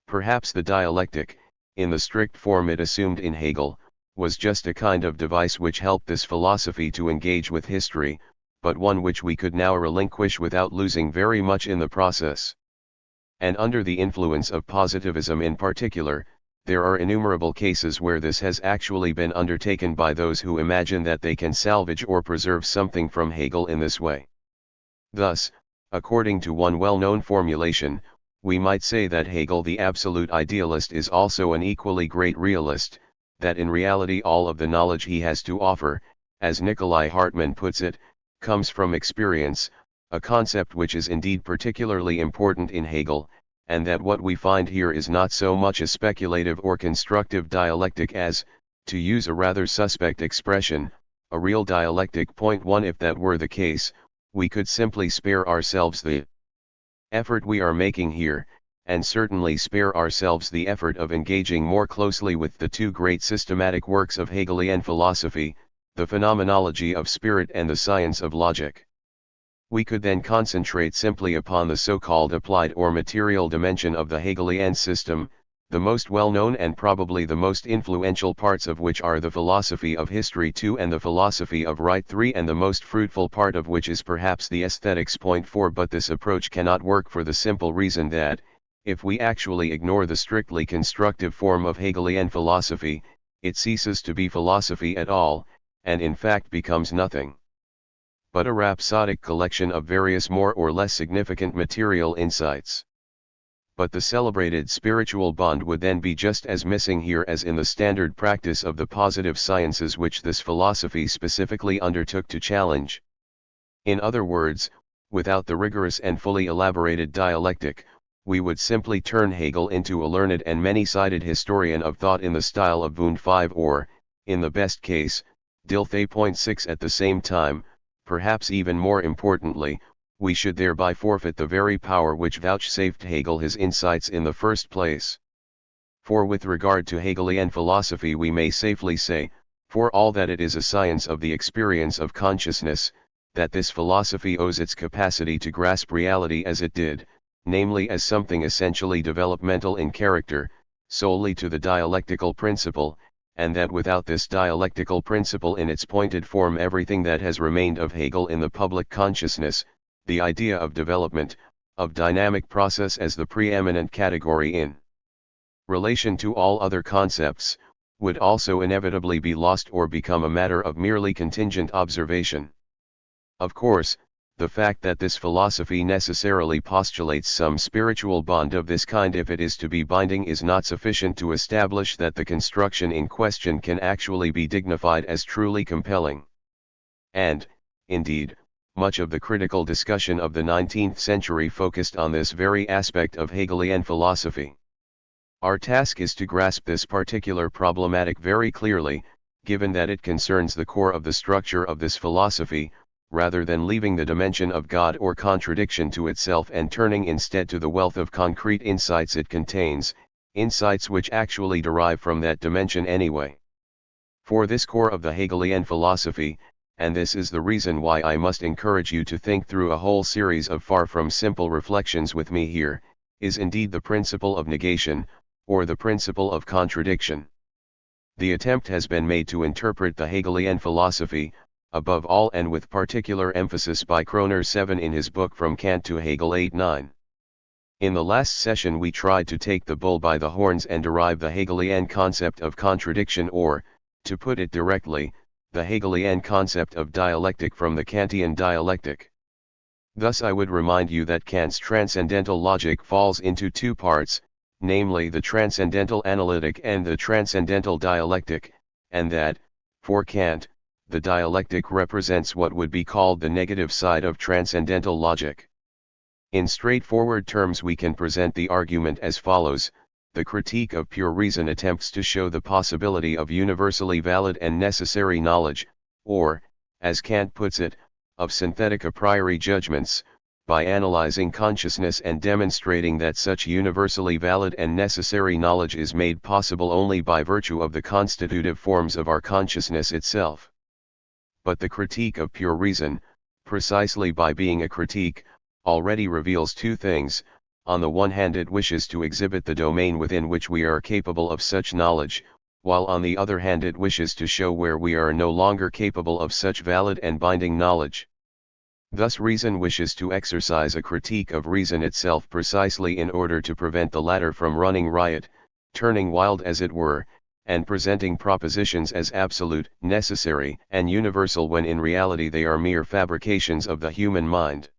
Perhaps the dialectic, in the strict form it assumed in Hegel, was just a kind of device which helped this philosophy to engage with history, but one which we could now relinquish without losing very much in the process. And under the influence of positivism in particular, there are innumerable cases where this has actually been undertaken by those who imagine that they can salvage or preserve something from Hegel in this way. Thus, according to one well-known formulation, we might say that Hegel the absolute idealist is also an equally great realist, that in reality all of the knowledge he has to offer, as Nikolai Hartmann puts it, comes from experience, a concept which is indeed particularly important in Hegel, and that what we find here is not so much a speculative or constructive dialectic as, to use a rather suspect expression, a real dialectic. 1 If that were the case, we could simply spare ourselves the effort we are making here, and certainly spare ourselves the effort of engaging more closely with the two great systematic works of Hegelian philosophy, the Phenomenology of Spirit and the Science of Logic. We could then concentrate simply upon the so-called applied or material dimension of the Hegelian system, the most well-known and probably the most influential parts of which are the philosophy of history 2 and the philosophy of right 3, and the most fruitful part of which is perhaps the aesthetics point 4. But this approach cannot work for the simple reason that, if we actually ignore the strictly constructive form of Hegelian philosophy, it ceases to be philosophy at all, and in fact becomes nothing but a rhapsodic collection of various more or less significant material insights. But the celebrated spiritual bond would then be just as missing here as in the standard practice of the positive sciences which this philosophy specifically undertook to challenge. In other words, without the rigorous and fully elaborated dialectic, we would simply turn Hegel into a learned and many-sided historian of thought in the style of Wundt 5 or, in the best case, Dilthey. 6. At the same time, perhaps even more importantly, we should thereby forfeit the very power which vouchsafed Hegel his insights in the first place. For with regard to Hegelian philosophy we may safely say, for all that it is a science of the experience of consciousness, that this philosophy owes its capacity to grasp reality as it did, namely as something essentially developmental in character, solely to the dialectical principle, and that without this dialectical principle in its pointed form everything that has remained of Hegel in the public consciousness, the idea of development, of dynamic process as the preeminent category in relation to all other concepts, would also inevitably be lost or become a matter of merely contingent observation. Of course, the fact that this philosophy necessarily postulates some spiritual bond of this kind if it is to be binding is not sufficient to establish that the construction in question can actually be dignified as truly compelling. And, indeed, much of the critical discussion of the 19th century focused on this very aspect of Hegelian philosophy. Our task is to grasp this particular problematic very clearly, given that it concerns the core of the structure of this philosophy, rather than leaving the dimension of God or contradiction to itself and turning instead to the wealth of concrete insights it contains, insights which actually derive from that dimension anyway. For this core of the Hegelian philosophy, and this is the reason why I must encourage you to think through a whole series of far from simple reflections with me here, is indeed the principle of negation, or the principle of contradiction. The attempt has been made to interpret the Hegelian philosophy, above all and with particular emphasis by Kroner 7 in his book From Kant to Hegel 8-9. In the last session we tried to take the bull by the horns and derive the Hegelian concept of contradiction or, to put it directly, the Hegelian concept of dialectic from the Kantian dialectic. Thus I would remind you that Kant's transcendental logic falls into two parts, namely the transcendental analytic and the transcendental dialectic, and that, for Kant, the dialectic represents what would be called the negative side of transcendental logic. In straightforward terms we can present the argument as follows: the critique of pure reason attempts to show the possibility of universally valid and necessary knowledge, or, as Kant puts it, of synthetic a priori judgments, by analyzing consciousness and demonstrating that such universally valid and necessary knowledge is made possible only by virtue of the constitutive forms of our consciousness itself. But the critique of pure reason, precisely by being a critique, already reveals two things. On the one hand it wishes to exhibit the domain within which we are capable of such knowledge, while on the other hand it wishes to show where we are no longer capable of such valid and binding knowledge. Thus reason wishes to exercise a critique of reason itself precisely in order to prevent the latter from running riot, turning wild as it were, and presenting propositions as absolute, necessary, and universal when in reality they are mere fabrications of the human mind.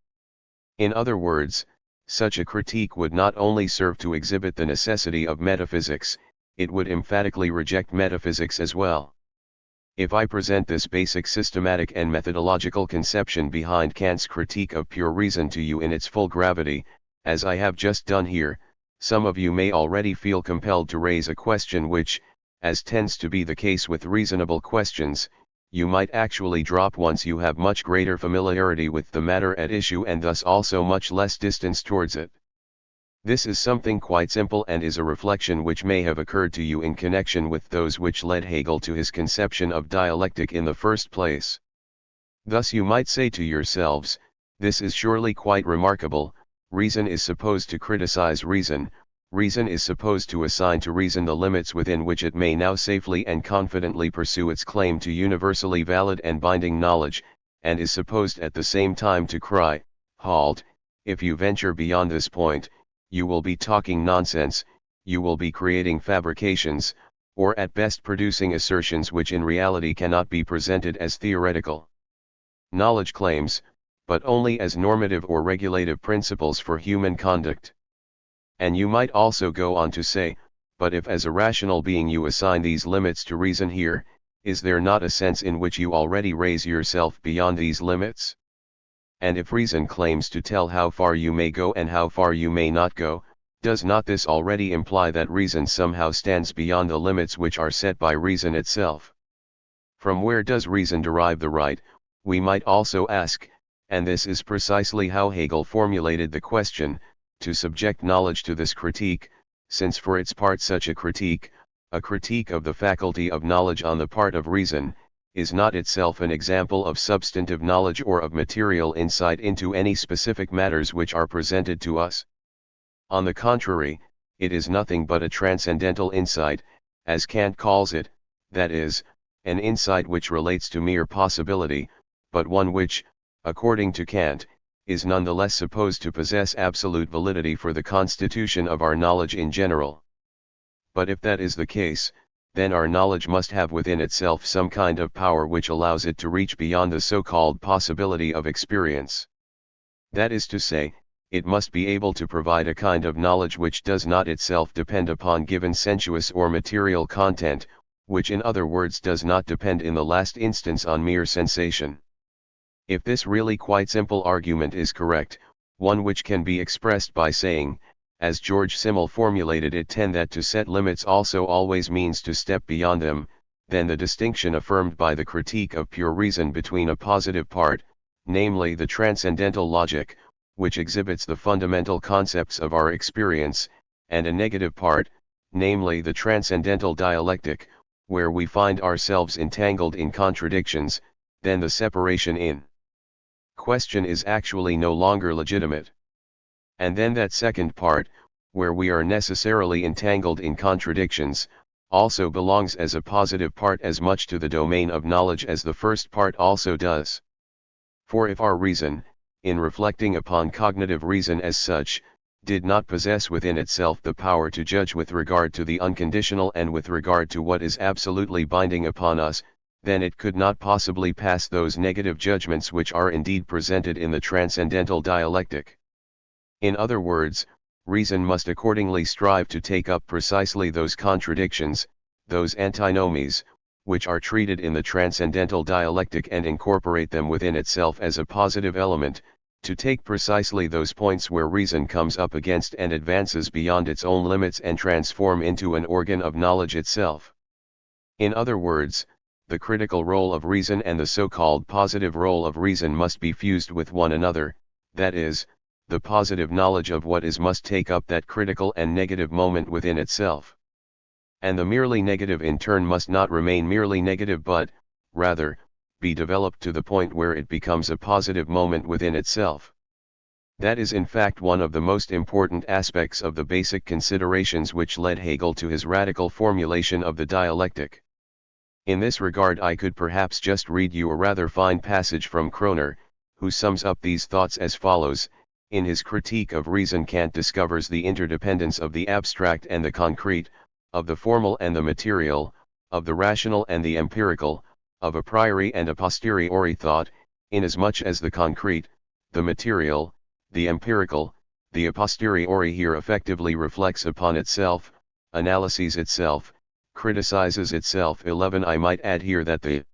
In other words, such a critique would not only serve to exhibit the necessity of metaphysics, it would emphatically reject metaphysics as well. If I present this basic systematic and methodological conception behind Kant's critique of pure reason to you in its full gravity, as I have just done here, some of you may already feel compelled to raise a question which, as tends to be the case with reasonable questions, you might actually drop once you have much greater familiarity with the matter at issue and thus also much less distance towards it. This is something quite simple and is a reflection which may have occurred to you in connection with those which led Hegel to his conception of dialectic in the first place. Thus you might say to yourselves, this is surely quite remarkable. Reason is supposed to criticize reason, reason is supposed to assign to reason the limits within which it may now safely and confidently pursue its claim to universally valid and binding knowledge, and is supposed at the same time to cry, halt, if you venture beyond this point, you will be talking nonsense, you will be creating fabrications, or at best producing assertions which in reality cannot be presented as theoretical knowledge claims, but only as normative or regulative principles for human conduct. And you might also go on to say, but if as a rational being you assign these limits to reason here, is there not a sense in which you already raise yourself beyond these limits? And if reason claims to tell how far you may go and how far you may not go, does not this already imply that reason somehow stands beyond the limits which are set by reason itself? From where does reason derive the right, we might also ask, and this is precisely how Hegel formulated the question, to subject knowledge to this critique, since for its part such a critique of the faculty of knowledge on the part of reason, is not itself an example of substantive knowledge or of material insight into any specific matters which are presented to us. On the contrary, it is nothing but a transcendental insight, as Kant calls it, that is, an insight which relates to mere possibility, but one which, according to Kant, is nonetheless supposed to possess absolute validity for the constitution of our knowledge in general. But if that is the case, then our knowledge must have within itself some kind of power which allows it to reach beyond the so-called possibility of experience. That is to say, it must be able to provide a kind of knowledge which does not itself depend upon given sensuous or material content, which in other words does not depend in the last instance on mere sensation. If this really quite simple argument is correct, one which can be expressed by saying, as George Simmel formulated it, that to set limits also always means to step beyond them, then the distinction affirmed by the critique of pure reason between a positive part, namely the transcendental logic, which exhibits the fundamental concepts of our experience, and a negative part, namely the transcendental dialectic, where we find ourselves entangled in contradictions, then the separation in question is actually no longer legitimate. And then that second part, where we are necessarily entangled in contradictions, also belongs as a positive part as much to the domain of knowledge as the first part also does. For if our reason, in reflecting upon cognitive reason as such, did not possess within itself the power to judge with regard to the unconditional and with regard to what is absolutely binding upon us, then it could not possibly pass those negative judgments which are indeed presented in the transcendental dialectic. In other words, reason must accordingly strive to take up precisely those contradictions, those antinomies, which are treated in the transcendental dialectic and incorporate them within itself as a positive element, to take precisely those points where reason comes up against and advances beyond its own limits and transform into an organ of knowledge itself. In other words, the critical role of reason and the so-called positive role of reason must be fused with one another, that is, the positive knowledge of what is must take up that critical and negative moment within itself. And the merely negative in turn must not remain merely negative but, rather, be developed to the point where it becomes a positive moment within itself. That is in fact one of the most important aspects of the basic considerations which led Hegel to his radical formulation of the dialectic. In this regard I could perhaps just read you a rather fine passage from Kroner, who sums up these thoughts as follows. In his critique of reason, Kant discovers the interdependence of the abstract and the concrete, of the formal and the material, of the rational and the empirical, of a priori and a posteriori thought, inasmuch as the concrete, the material, the empirical, the a posteriori here effectively reflects upon itself, analyses itself, criticizes itself. 11. I might add here that the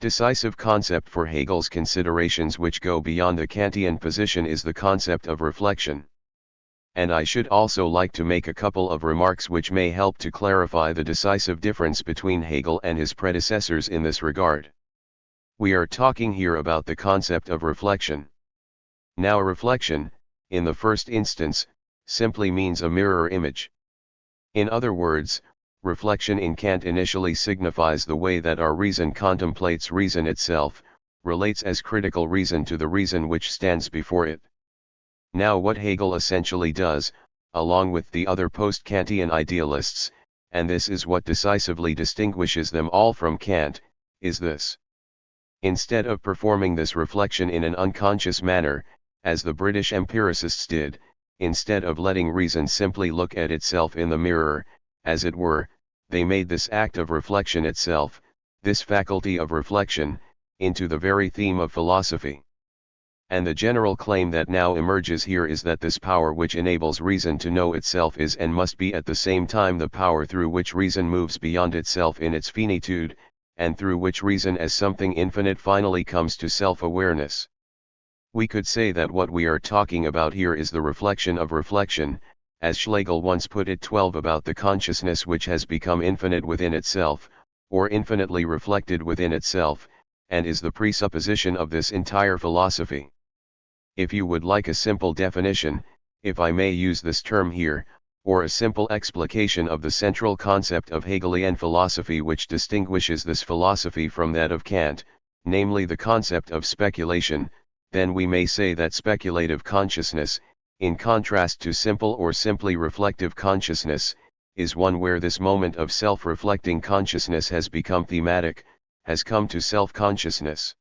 decisive concept for Hegel's considerations which go beyond the Kantian position is the concept of reflection. And I should also like to make a couple of remarks which may help to clarify the decisive difference between Hegel and his predecessors in this regard. We are talking here about the concept of reflection. Now, a reflection, in the first instance, simply means a mirror image. In other words, reflection in Kant initially signifies the way that our reason contemplates reason itself, relates as critical reason to the reason which stands before it. Now, what Hegel essentially does, along with the other post-Kantian idealists, and this is what decisively distinguishes them all from Kant, is this. Instead of performing this reflection in an unconscious manner, as the British empiricists did, instead of letting reason simply look at itself in the mirror, as it were, they made this act of reflection itself, this faculty of reflection, into the very theme of philosophy. And the general claim that now emerges here is that this power which enables reason to know itself is and must be at the same time the power through which reason moves beyond itself in its finitude, and through which reason as something infinite finally comes to self-awareness. We could say that what we are talking about here is the reflection of reflection, as Schlegel once put it 12 about the consciousness which has become infinite within itself, or infinitely reflected within itself, and is the presupposition of this entire philosophy. If you would like a simple definition, if I may use this term here, or a simple explication of the central concept of Hegelian philosophy which distinguishes this philosophy from that of Kant, namely the concept of speculation, then we may say that speculative consciousness, in contrast to simple or simply reflective consciousness, is one where this moment of self-reflecting consciousness has become thematic, has come to self-consciousness.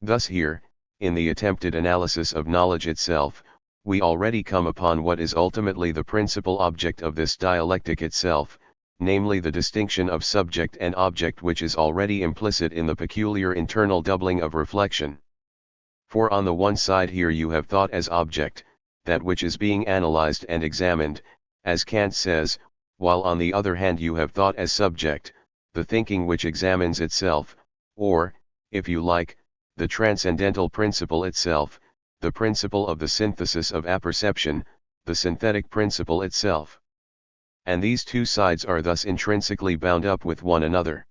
Thus here, in the attempted analysis of knowledge itself, we already come upon what is ultimately the principal object of this dialectic itself, namely the distinction of subject and object which is already implicit in the peculiar internal doubling of reflection. For on the one side here you have thought as object, that which is being analyzed and examined, as Kant says, while on the other hand you have thought as subject, the thinking which examines itself, or, if you like, the transcendental principle itself, the principle of the synthesis of apperception, the synthetic principle itself. And these two sides are thus intrinsically bound up with one another.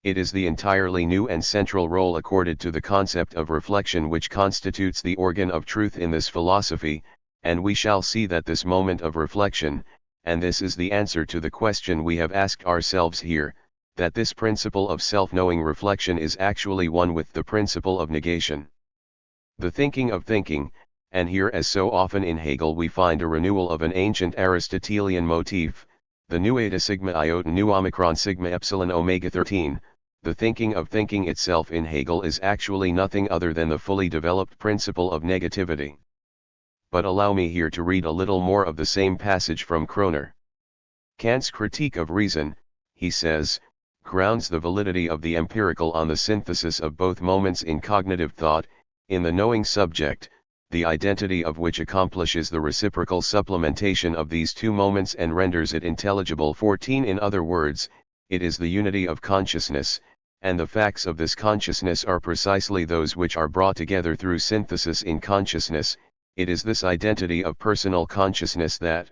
It is the entirely new and central role accorded to the concept of reflection which constitutes the organ of truth in this philosophy, and we shall see that this moment of reflection, and this is the answer to the question we have asked ourselves here, that this principle of self-knowing reflection is actually one with the principle of negation. The thinking of thinking, and here as so often in Hegel we find a renewal of an ancient Aristotelian motif, the nu eta sigma iota nu omicron sigma epsilon omega 13, the thinking of thinking itself in Hegel is actually nothing other than the fully developed principle of negativity. But allow me here to read a little more of the same passage from Kroner. Kant's critique of reason, he says, grounds the validity of the empirical on the synthesis of both moments in cognitive thought, in the knowing subject, the identity of which accomplishes the reciprocal supplementation of these two moments and renders it intelligible. 14 In other words, it is the unity of consciousness, and the facts of this consciousness are precisely those which are brought together through synthesis in consciousness. It is this identity of personal consciousness that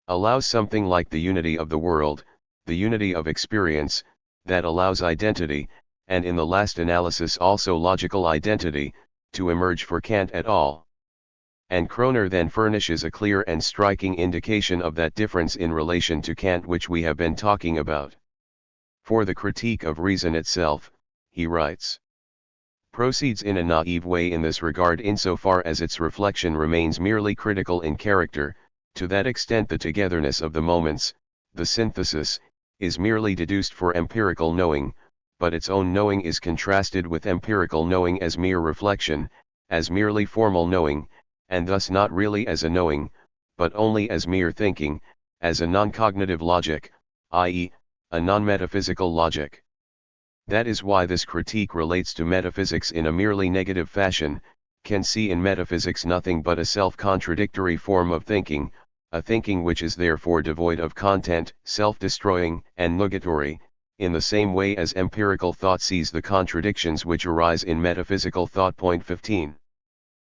allows something like the unity of the world, the unity of experience, that allows identity, and in the last analysis also logical identity, to emerge for Kant et al. And Kroner then furnishes a clear and striking indication of that difference in relation to Kant which we have been talking about. For the critique of reason itself, he writes, proceeds in a naive way in this regard insofar as its reflection remains merely critical in character, to that extent the togetherness of the moments, the synthesis, is merely deduced for empirical knowing, but its own knowing is contrasted with empirical knowing as mere reflection, as merely formal knowing, and thus not really as a knowing, but only as mere thinking, as a non-cognitive logic, i.e., a non-metaphysical logic. That is why this critique relates to metaphysics in a merely negative fashion, can see in metaphysics nothing but a self-contradictory form of thinking, a thinking which is therefore devoid of content, self-destroying, and nugatory, in the same way as empirical thought sees the contradictions which arise in metaphysical thought. 15.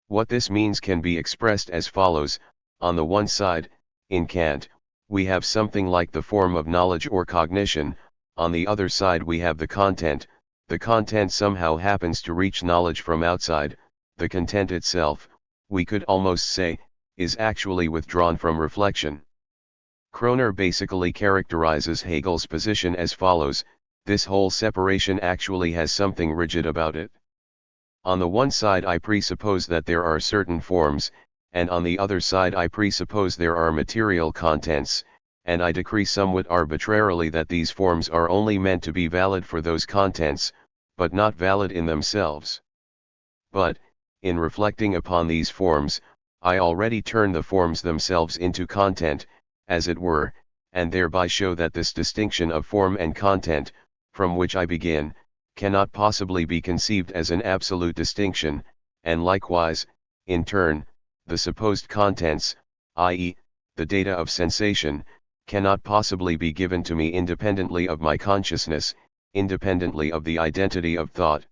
What this means can be expressed as follows: on the one side, in Kant, we have something like the form of knowledge or cognition, on the other side we have the content, the content somehow happens to reach knowledge from outside, the content itself, we could almost say, is actually withdrawn from reflection. Kroner basically characterizes Hegel's position as follows: this whole separation actually has something rigid about it. On the one side I presuppose that there are certain forms, and on the other side I presuppose there are material contents, and I decree somewhat arbitrarily that these forms are only meant to be valid for those contents, but not valid in themselves. But, in reflecting upon these forms, I already turn the forms themselves into content, as it were, and thereby show that this distinction of form and content, from which I begin, cannot possibly be conceived as an absolute distinction, and likewise, in turn, the supposed contents, i.e., the data of sensation, cannot possibly be given to me independently of my consciousness, independently of the identity of thought.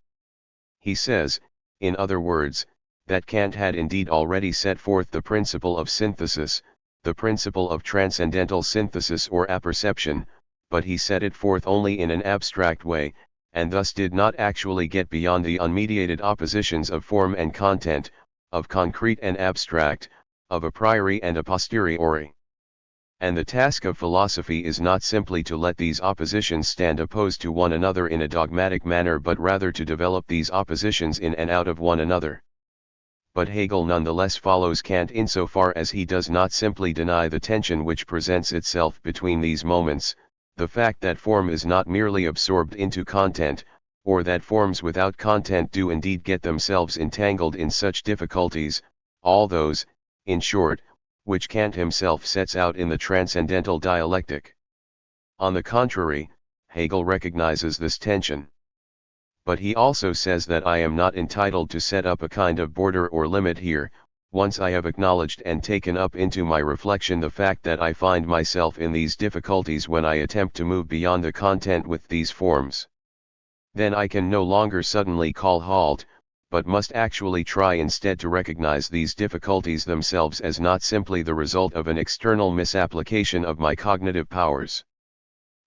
He says, in other words, that Kant had indeed already set forth the principle of synthesis, the principle of transcendental synthesis or apperception, but he set it forth only in an abstract way, and thus did not actually get beyond the unmediated oppositions of form and content, of concrete and abstract, of a priori and a posteriori. And the task of philosophy is not simply to let these oppositions stand opposed to one another in a dogmatic manner, but rather to develop these oppositions in and out of one another. But Hegel nonetheless follows Kant insofar as he does not simply deny the tension which presents itself between these moments, the fact that form is not merely absorbed into content, or that forms without content do indeed get themselves entangled in such difficulties, all those, in short, which Kant himself sets out in the Transcendental Dialectic. On the contrary, Hegel recognizes this tension. But he also says that I am not entitled to set up a kind of border or limit here, once I have acknowledged and taken up into my reflection the fact that I find myself in these difficulties when I attempt to move beyond the content with these forms. Then I can no longer suddenly call halt, but must actually try instead to recognize these difficulties themselves as not simply the result of an external misapplication of my cognitive powers.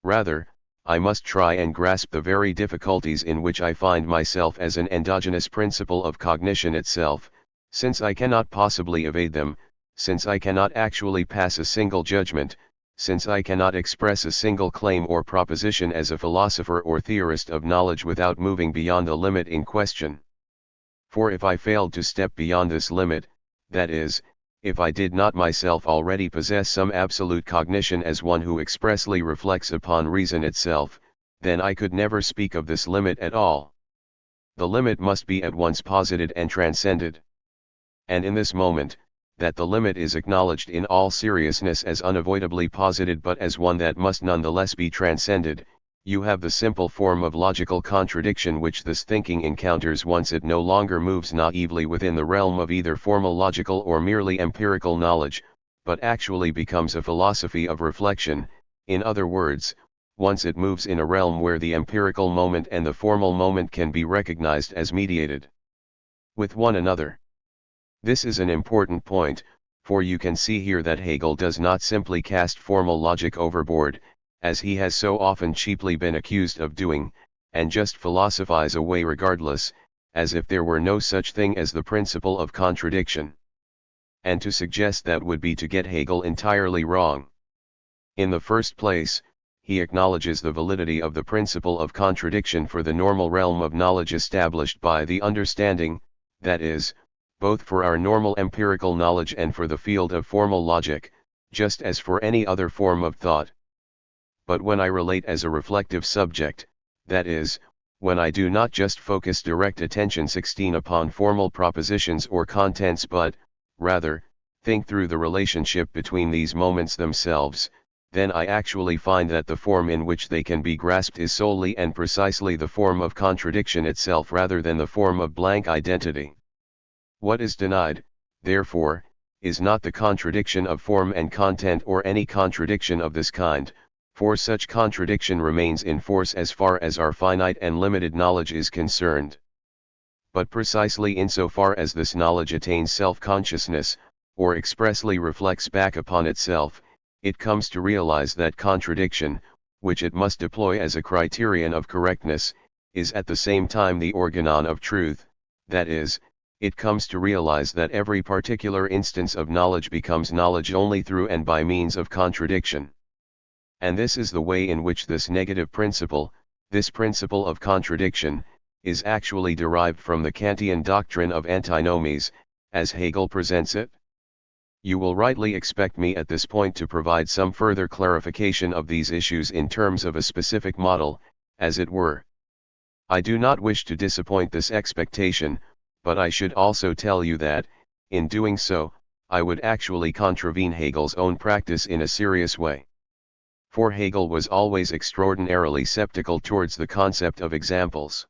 Rather, I must try and grasp the very difficulties in which I find myself as an endogenous principle of cognition itself, since I cannot possibly evade them, since I cannot actually pass a single judgment, since I cannot express a single claim or proposition as a philosopher or theorist of knowledge without moving beyond the limit in question. For if I failed to step beyond this limit, that is, if I did not myself already possess some absolute cognition as one who expressly reflects upon reason itself, then I could never speak of this limit at all. The limit must be at once posited and transcended. And in this moment, that the limit is acknowledged in all seriousness as unavoidably posited but as one that must nonetheless be transcended, you have the simple form of logical contradiction which this thinking encounters once it no longer moves naively within the realm of either formal logical or merely empirical knowledge, but actually becomes a philosophy of reflection, in other words, once it moves in a realm where the empirical moment and the formal moment can be recognized as mediated with one another. This is an important point, for you can see here that Hegel does not simply cast formal logic overboard, as he has so often cheaply been accused of doing, and just philosophize away regardless, as if there were no such thing as the principle of contradiction. And to suggest that would be to get Hegel entirely wrong. In the first place, he acknowledges the validity of the principle of contradiction for the normal realm of knowledge established by the understanding, that is, both for our normal empirical knowledge and for the field of formal logic, just as for any other form of thought. But when I relate as a reflective subject, that is, when I do not just focus direct attention 16 upon formal propositions or contents but, rather, think through the relationship between these moments themselves, then I actually find that the form in which they can be grasped is solely and precisely the form of contradiction itself rather than the form of blank identity. What is denied, therefore, is not the contradiction of form and content or any contradiction of this kind, for such contradiction remains in force as far as our finite and limited knowledge is concerned. But precisely insofar as this knowledge attains self-consciousness, or expressly reflects back upon itself, it comes to realize that contradiction, which it must deploy as a criterion of correctness, is at the same time the organon of truth, that is, it comes to realize that every particular instance of knowledge becomes knowledge only through and by means of contradiction. And this is the way in which this negative principle, this principle of contradiction, is actually derived from the Kantian doctrine of antinomies, as Hegel presents it. You will rightly expect me at this point to provide some further clarification of these issues in terms of a specific model, as it were. I do not wish to disappoint this expectation, but I should also tell you that, in doing so, I would actually contravene Hegel's own practice in a serious way. For Hegel was always extraordinarily skeptical towards the concept of examples.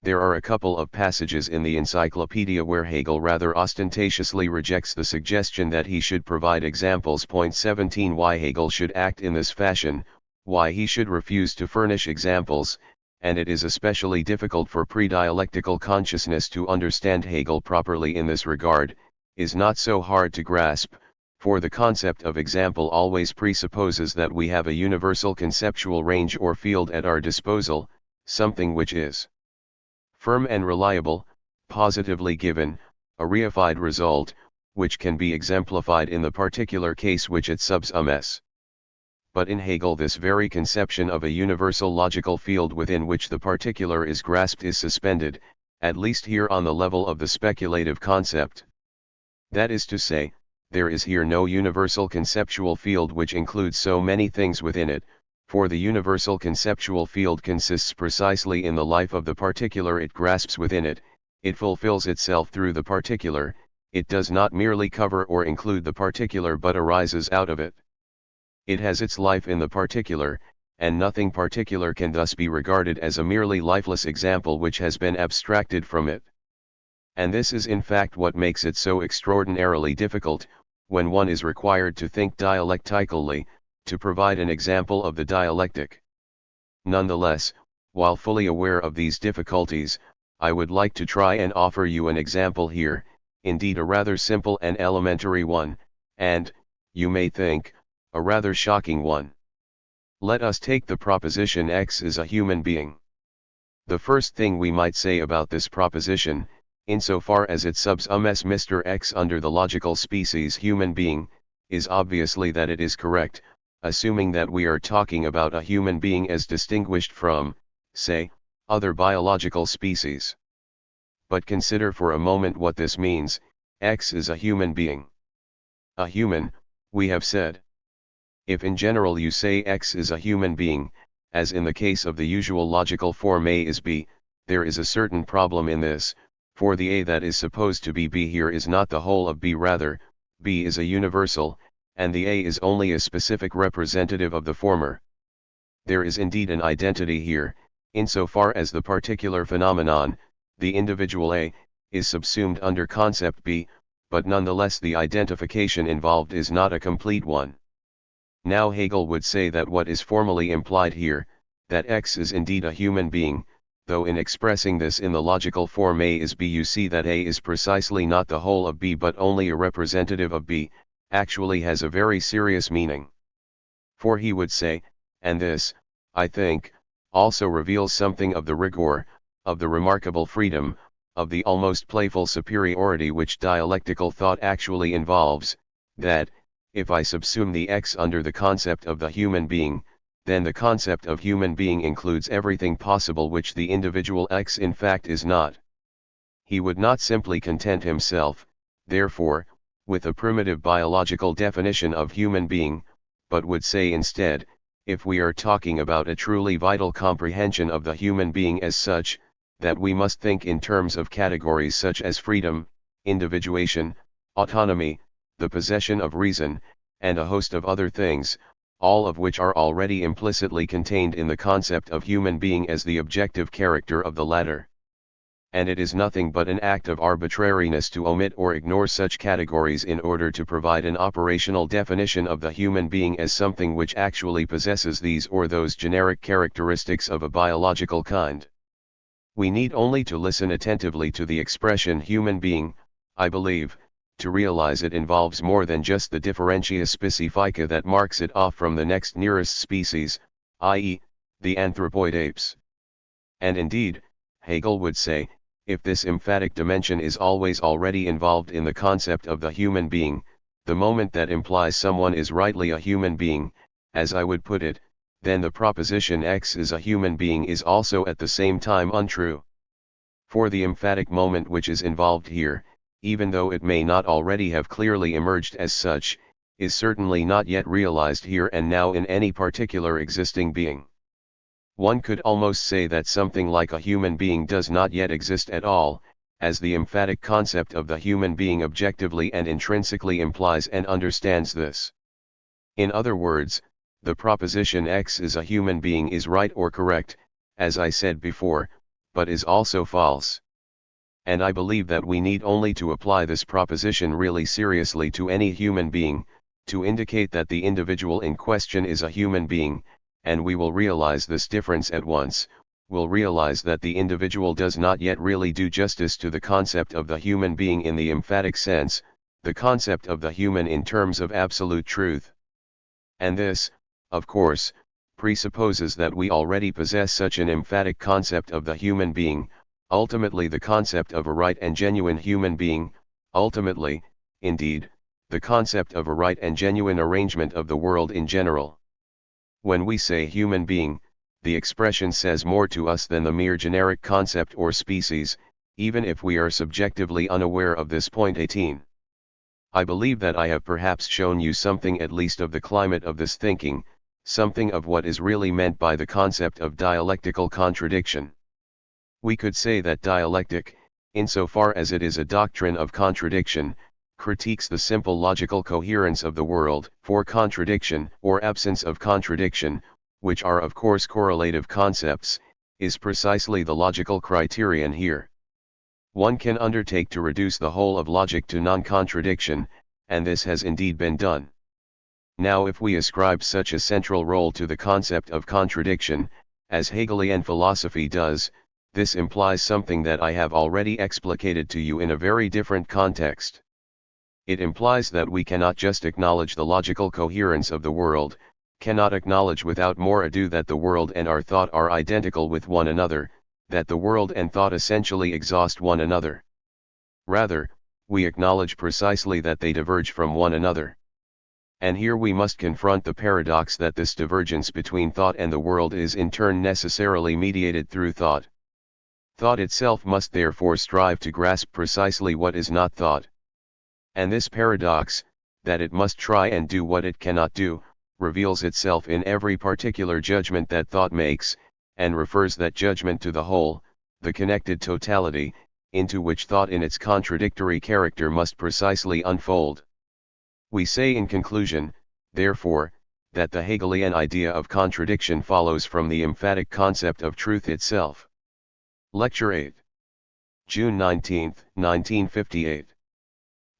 There are a couple of passages in the encyclopedia where Hegel rather ostentatiously rejects the suggestion that he should provide examples. Point 17 Why Hegel should act in this fashion, why he should refuse to furnish examples, and it is especially difficult for pre-dialectical consciousness to understand Hegel properly in this regard, is not so hard to grasp, for the concept of example always presupposes that we have a universal conceptual range or field at our disposal, something which is firm and reliable, positively given, a reified result, which can be exemplified in the particular case which it subsumes. But in Hegel this very conception of a universal logical field within which the particular is grasped is suspended, at least here on the level of the speculative concept. That is to say, there is here no universal conceptual field which includes so many things within it, for the universal conceptual field consists precisely in the life of the particular it grasps within it, it fulfills itself through the particular, it does not merely cover or include the particular but arises out of it. It has its life in the particular, and nothing particular can thus be regarded as a merely lifeless example which has been abstracted from it. And this is in fact what makes it so extraordinarily difficult, when one is required to think dialectically, to provide an example of the dialectic. Nonetheless, while fully aware of these difficulties, I would like to try and offer you an example here, indeed a rather simple and elementary one, and, you may think, a rather shocking one. Let us take the proposition X is a human being. The first thing we might say about this proposition, insofar as it subsumes Mr. X under the logical species human being, is obviously that it is correct, assuming that we are talking about a human being as distinguished from, say, other biological species. But consider for a moment what this means. X is a human being. A human, we have said. If in general you say X is a human being, as in the case of the usual logical form A is B, there is a certain problem in this, for the A that is supposed to be B here is not the whole of B, rather, B is a universal, and the A is only a specific representative of the former. There is indeed an identity here, insofar as the particular phenomenon, the individual A, is subsumed under concept B, but nonetheless the identification involved is not a complete one. Now Hegel would say that what is formally implied here, that X is indeed a human being, though in expressing this in the logical form A is B you see that A is precisely not the whole of B but only a representative of B, actually has a very serious meaning. For he would say, and this, I think, also reveals something of the rigor, of the remarkable freedom, of the almost playful superiority which dialectical thought actually involves, that, if I subsume the X under the concept of the human being, then the concept of human being includes everything possible which the individual X in fact is not. He would not simply content himself, therefore, with a primitive biological definition of human being, but would say instead, if we are talking about a truly vital comprehension of the human being as such, that we must think in terms of categories such as freedom, individuation, autonomy, the possession of reason, and a host of other things, all of which are already implicitly contained in the concept of human being as the objective character of the latter. And it is nothing but an act of arbitrariness to omit or ignore such categories in order to provide an operational definition of the human being as something which actually possesses these or those generic characteristics of a biological kind. We need only to listen attentively to the expression human being, I believe, to realize it involves more than just the differentia specifica that marks it off from the next nearest species, i.e., the anthropoid apes. And indeed, Hegel would say, if this emphatic dimension is always already involved in the concept of the human being, the moment that implies someone is rightly a human being, as I would put it, then the proposition X is a human being is also at the same time untrue. For the emphatic moment which is involved here, even though it may not already have clearly emerged as such, is certainly not yet realized here and now in any particular existing being. One could almost say that something like a human being does not yet exist at all, as the emphatic concept of the human being objectively and intrinsically implies and understands this. In other words, the proposition X is a human being is right or correct, as I said before, but is also false. And I believe that we need only to apply this proposition really seriously to any human being, to indicate that the individual in question is a human being, and we will realize this difference at once, will realize that the individual does not yet really do justice to the concept of the human being in the emphatic sense, the concept of the human in terms of absolute truth. And this, of course, presupposes that we already possess such an emphatic concept of the human being, ultimately the concept of a right and genuine human being, ultimately, indeed, the concept of a right and genuine arrangement of the world in general. When we say human being, the expression says more to us than the mere generic concept or species, even if we are subjectively unaware of this. Point 18. I believe that I have perhaps shown you something at least of the climate of this thinking, something of what is really meant by the concept of dialectical contradiction. We could say that dialectic, insofar as it is a doctrine of contradiction, critiques the simple logical coherence of the world, for contradiction, or absence of contradiction, which are of course correlative concepts, is precisely the logical criterion here. One can undertake to reduce the whole of logic to non-contradiction, and this has indeed been done. Now if we ascribe such a central role to the concept of contradiction, as Hegelian philosophy does, this implies something that I have already explicated to you in a very different context. It implies that we cannot just acknowledge the logical coherence of the world, cannot acknowledge without more ado that the world and our thought are identical with one another, that the world and thought essentially exhaust one another. Rather, we acknowledge precisely that they diverge from one another. And here we must confront the paradox that this divergence between thought and the world is in turn necessarily mediated through thought. Thought itself must therefore strive to grasp precisely what is not thought. And this paradox, that it must try and do what it cannot do, reveals itself in every particular judgment that thought makes, and refers that judgment to the whole, the connected totality, into which thought in its contradictory character must precisely unfold. We say in conclusion, therefore, that the Hegelian idea of contradiction follows from the emphatic concept of truth itself. Lecture 8. June 19, 1958.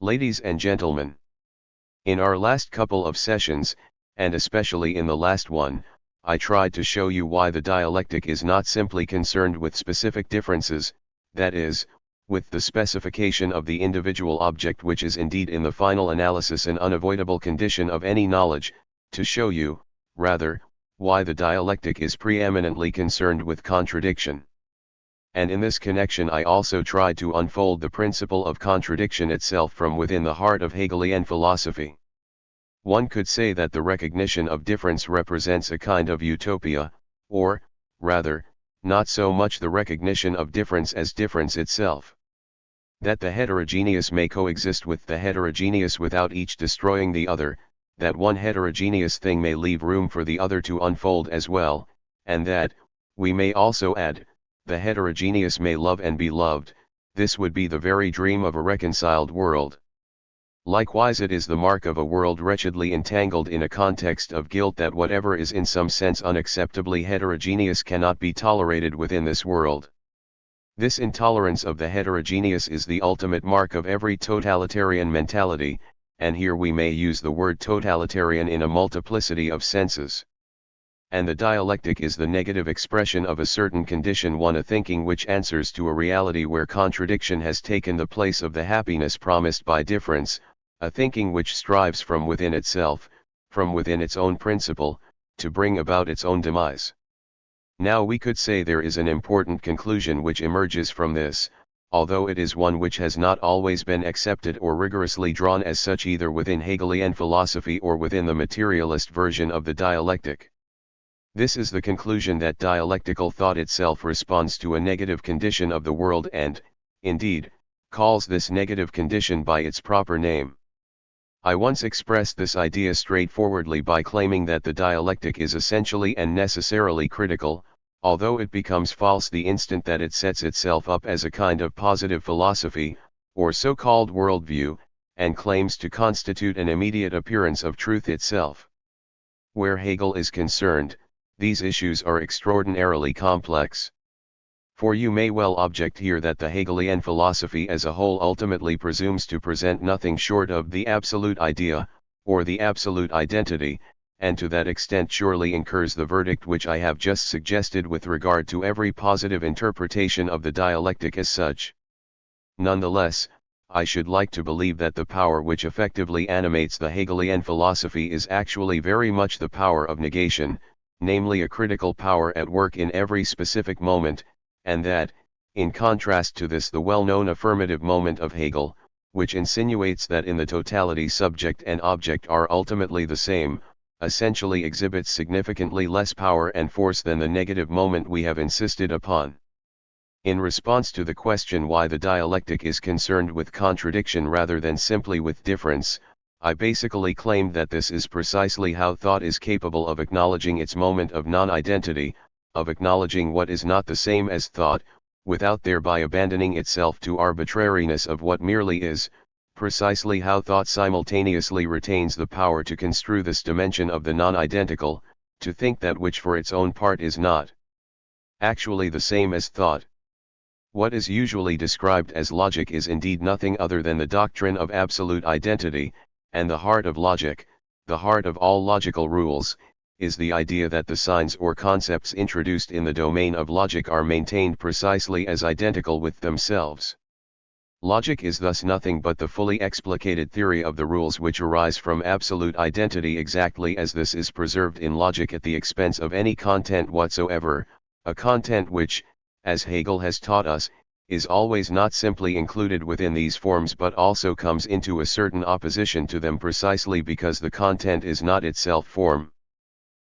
Ladies and gentlemen, in our last couple of sessions, and especially in the last one, I tried to show you why the dialectic is not simply concerned with specific differences, that is, with the specification of the individual object, which is indeed in the final analysis an unavoidable condition of any knowledge, to show you, rather, why the dialectic is preeminently concerned with contradiction. And in this connection I also tried to unfold the principle of contradiction itself from within the heart of Hegelian philosophy. One could say that the recognition of difference represents a kind of utopia, or, rather, not so much the recognition of difference as difference itself. That the heterogeneous may coexist with the heterogeneous without each destroying the other, that one heterogeneous thing may leave room for the other to unfold as well, and that, we may also add, the heterogeneous may love and be loved, this would be the very dream of a reconciled world. Likewise it is the mark of a world wretchedly entangled in a context of guilt that whatever is in some sense unacceptably heterogeneous cannot be tolerated within this world. This intolerance of the heterogeneous is the ultimate mark of every totalitarian mentality, and here we may use the word totalitarian in a multiplicity of senses. And the dialectic is the negative expression of a certain condition, one a thinking which answers to a reality where contradiction has taken the place of the happiness promised by difference, a thinking which strives from within itself, from within its own principle, to bring about its own demise. Now we could say there is an important conclusion which emerges from this, although it is one which has not always been accepted or rigorously drawn as such either within Hegelian philosophy or within the materialist version of the dialectic. This is the conclusion that dialectical thought itself responds to a negative condition of the world and, indeed, calls this negative condition by its proper name. I once expressed this idea straightforwardly by claiming that the dialectic is essentially and necessarily critical, although it becomes false the instant that it sets itself up as a kind of positive philosophy, or so-called worldview, and claims to constitute an immediate appearance of truth itself. Where Hegel is concerned, these issues are extraordinarily complex. For you may well object here that the Hegelian philosophy as a whole ultimately presumes to present nothing short of the absolute idea, or the absolute identity, and to that extent surely incurs the verdict which I have just suggested with regard to every positive interpretation of the dialectic as such. Nonetheless, I should like to believe that the power which effectively animates the Hegelian philosophy is actually very much the power of negation, namely a critical power at work in every specific moment, and that, in contrast to this the well-known affirmative moment of Hegel, which insinuates that in the totality subject and object are ultimately the same, essentially exhibits significantly less power and force than the negative moment we have insisted upon. In response to the question why the dialectic is concerned with contradiction rather than simply with difference, I basically claimed that this is precisely how thought is capable of acknowledging its moment of non-identity, of acknowledging what is not the same as thought, without thereby abandoning itself to arbitrariness of what merely is, precisely how thought simultaneously retains the power to construe this dimension of the non-identical, to think that which for its own part is not actually the same as thought. What is usually described as logic is indeed nothing other than the doctrine of absolute identity, and the heart of logic, the heart of all logical rules, is the idea that the signs or concepts introduced in the domain of logic are maintained precisely as identical with themselves. Logic is thus nothing but the fully explicated theory of the rules which arise from absolute identity exactly as this is preserved in logic at the expense of any content whatsoever, a content which, as Hegel has taught us, is always not simply included within these forms but also comes into a certain opposition to them precisely because the content is not itself form.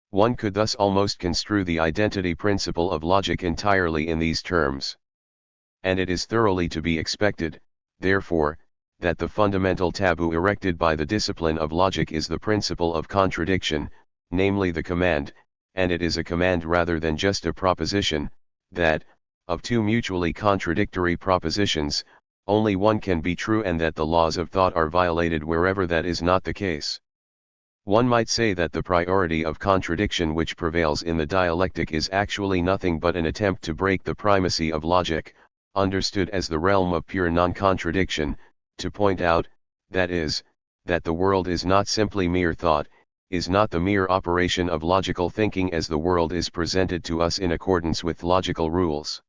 One could thus almost construe the identity principle of logic entirely in these terms. And it is thoroughly to be expected, therefore, that the fundamental taboo erected by the discipline of logic is the principle of contradiction, namely the command, and it is a command rather than just a proposition, that, of two mutually contradictory propositions, only one can be true and that the laws of thought are violated wherever that is not the case. One might say that the priority of contradiction which prevails in the dialectic is actually nothing but an attempt to break the primacy of logic, understood as the realm of pure non-contradiction, to point out, that is, that the world is not simply mere thought, is not the mere operation of logical thinking as the world is presented to us in accordance with logical rules.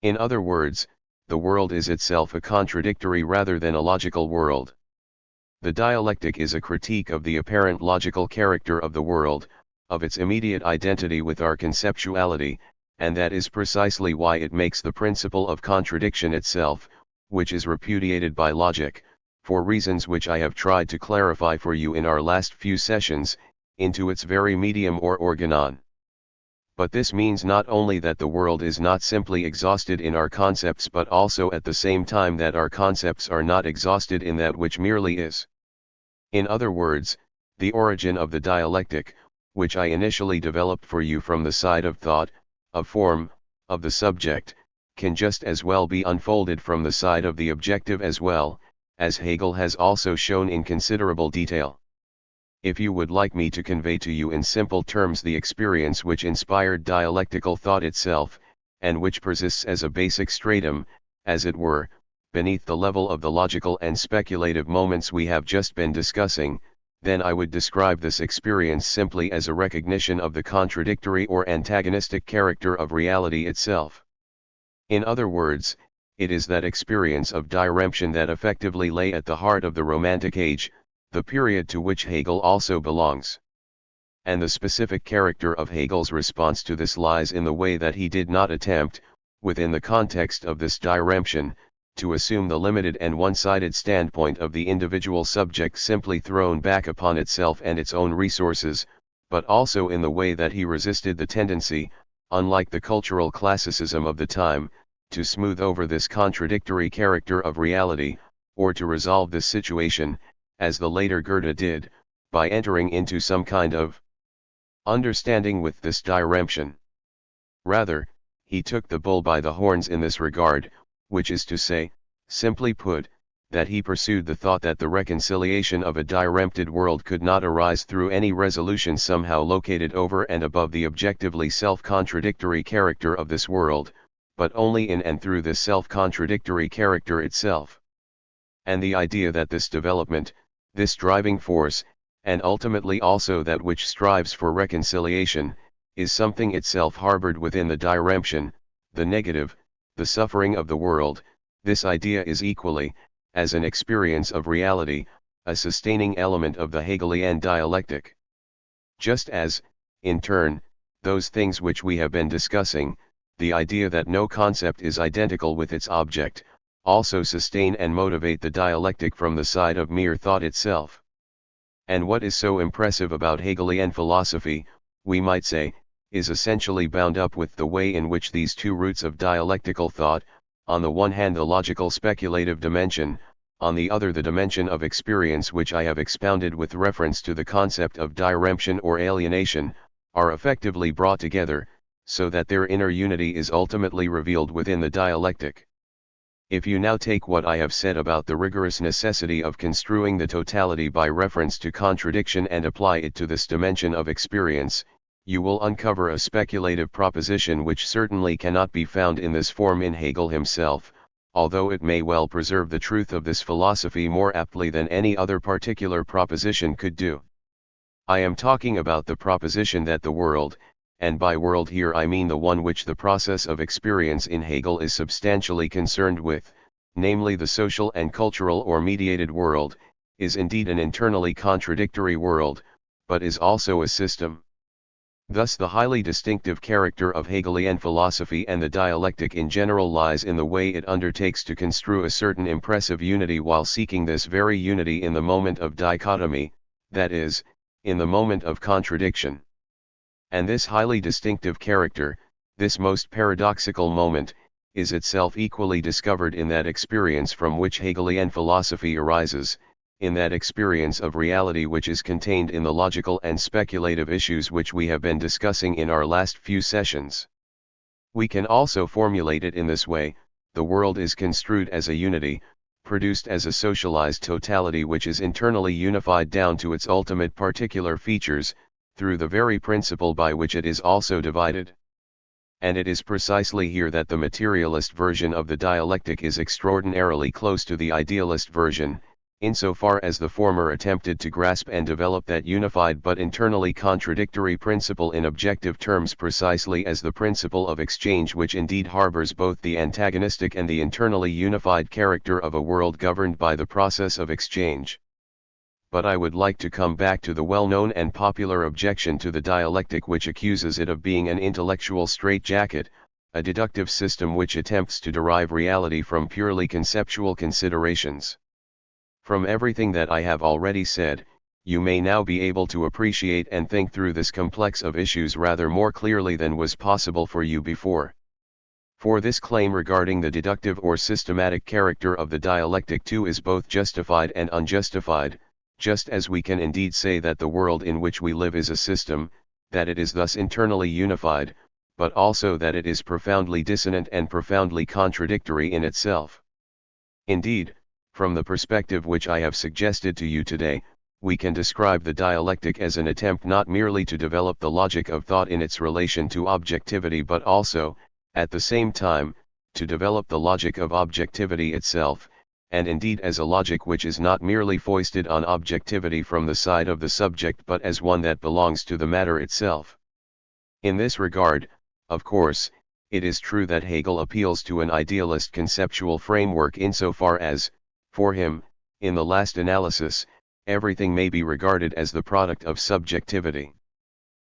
In other words, the world is itself a contradictory rather than a logical world. The dialectic is a critique of the apparent logical character of the world, of its immediate identity with our conceptuality, and that is precisely why it makes the principle of contradiction itself, which is repudiated by logic, for reasons which I have tried to clarify for you in our last few sessions, into its very medium or organon. But this means not only that the world is not simply exhausted in our concepts but also at the same time that our concepts are not exhausted in that which merely is. In other words, the origin of the dialectic, which I initially developed for you from the side of thought, of form, of the subject, can just as well be unfolded from the side of the objective as well, as Hegel has also shown in considerable detail. If you would like me to convey to you in simple terms the experience which inspired dialectical thought itself, and which persists as a basic stratum, as it were, beneath the level of the logical and speculative moments we have just been discussing, then I would describe this experience simply as a recognition of the contradictory or antagonistic character of reality itself. In other words, it is that experience of diremption that effectively lay at the heart of the Romantic Age, the period to which Hegel also belongs. And the specific character of Hegel's response to this lies in the way that he did not attempt, within the context of this diremption, to assume the limited and one-sided standpoint of the individual subject simply thrown back upon itself and its own resources, but also in the way that he resisted the tendency, unlike the cultural classicism of the time, to smooth over this contradictory character of reality, or to resolve this situation, as the later Goethe did, by entering into some kind of understanding with this diremption. Rather, he took the bull by the horns in this regard, which is to say, simply put, that he pursued the thought that the reconciliation of a dirempted world could not arise through any resolution somehow located over and above the objectively self-contradictory character of this world, but only in and through this self-contradictory character itself. And the idea that this development, this driving force, and ultimately also that which strives for reconciliation, is something itself harbored within the diremption, the negative, the suffering of the world, this idea is equally, as an experience of reality, a sustaining element of the Hegelian dialectic. Just as, in turn, those things which we have been discussing, the idea that no concept is identical with its object, also sustain and motivate the dialectic from the side of mere thought itself. And what is so impressive about Hegelian philosophy, we might say, is essentially bound up with the way in which these two roots of dialectical thought, on the one hand the logical speculative dimension, on the other the dimension of experience which I have expounded with reference to the concept of diremption or alienation, are effectively brought together, so that their inner unity is ultimately revealed within the dialectic. If you now take what I have said about the rigorous necessity of construing the totality by reference to contradiction and apply it to this dimension of experience, you will uncover a speculative proposition which certainly cannot be found in this form in Hegel himself, although it may well preserve the truth of this philosophy more aptly than any other particular proposition could do. I am talking about the proposition that the world, and by world here I mean the one which the process of experience in Hegel is substantially concerned with, namely the social and cultural or mediated world, is indeed an internally contradictory world, but is also a system. Thus the highly distinctive character of Hegelian philosophy and the dialectic in general lies in the way it undertakes to construe a certain impressive unity while seeking this very unity in the moment of dichotomy, that is, in the moment of contradiction. And this highly distinctive character, this most paradoxical moment, is itself equally discovered in that experience from which Hegelian philosophy arises, in that experience of reality which is contained in the logical and speculative issues which we have been discussing in our last few sessions. We can also formulate it in this way: the world is construed as a unity, produced as a socialized totality which is internally unified down to its ultimate particular features, through the very principle by which it is also divided. And it is precisely here that the materialist version of the dialectic is extraordinarily close to the idealist version, insofar as the former attempted to grasp and develop that unified but internally contradictory principle in objective terms precisely as the principle of exchange, which indeed harbors both the antagonistic and the internally unified character of a world governed by the process of exchange. But I would like to come back to the well-known and popular objection to the dialectic which accuses it of being an intellectual straitjacket, a deductive system which attempts to derive reality from purely conceptual considerations. From everything that I have already said, you may now be able to appreciate and think through this complex of issues rather more clearly than was possible for you before. For this claim regarding the deductive or systematic character of the dialectic too is both justified and unjustified, just as we can indeed say that the world in which we live is a system, that it is thus internally unified, but also that it is profoundly dissonant and profoundly contradictory in itself. Indeed, from the perspective which I have suggested to you today, we can describe the dialectic as an attempt not merely to develop the logic of thought in its relation to objectivity but also, at the same time, to develop the logic of objectivity itself, and indeed as a logic which is not merely foisted on objectivity from the side of the subject but as one that belongs to the matter itself. In this regard, of course, it is true that Hegel appeals to an idealist conceptual framework insofar as, for him, in the last analysis, everything may be regarded as the product of subjectivity.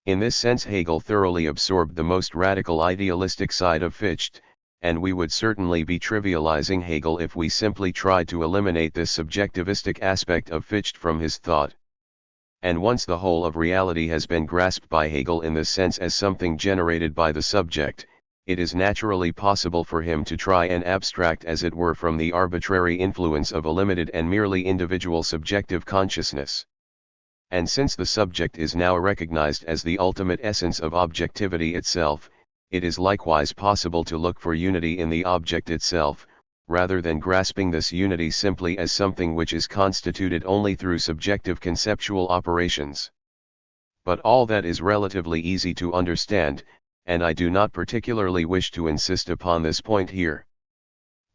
In this sense Hegel thoroughly absorbed the most radical idealistic side of Fichte, and we would certainly be trivializing Hegel if we simply tried to eliminate this subjectivistic aspect of Fichte from his thought. And once the whole of reality has been grasped by Hegel in this sense as something generated by the subject, it is naturally possible for him to try and abstract as it were from the arbitrary influence of a limited and merely individual subjective consciousness. And since the subject is now recognized as the ultimate essence of objectivity itself, it is likewise possible to look for unity in the object itself, rather than grasping this unity simply as something which is constituted only through subjective conceptual operations. But all that is relatively easy to understand, and I do not particularly wish to insist upon this point here.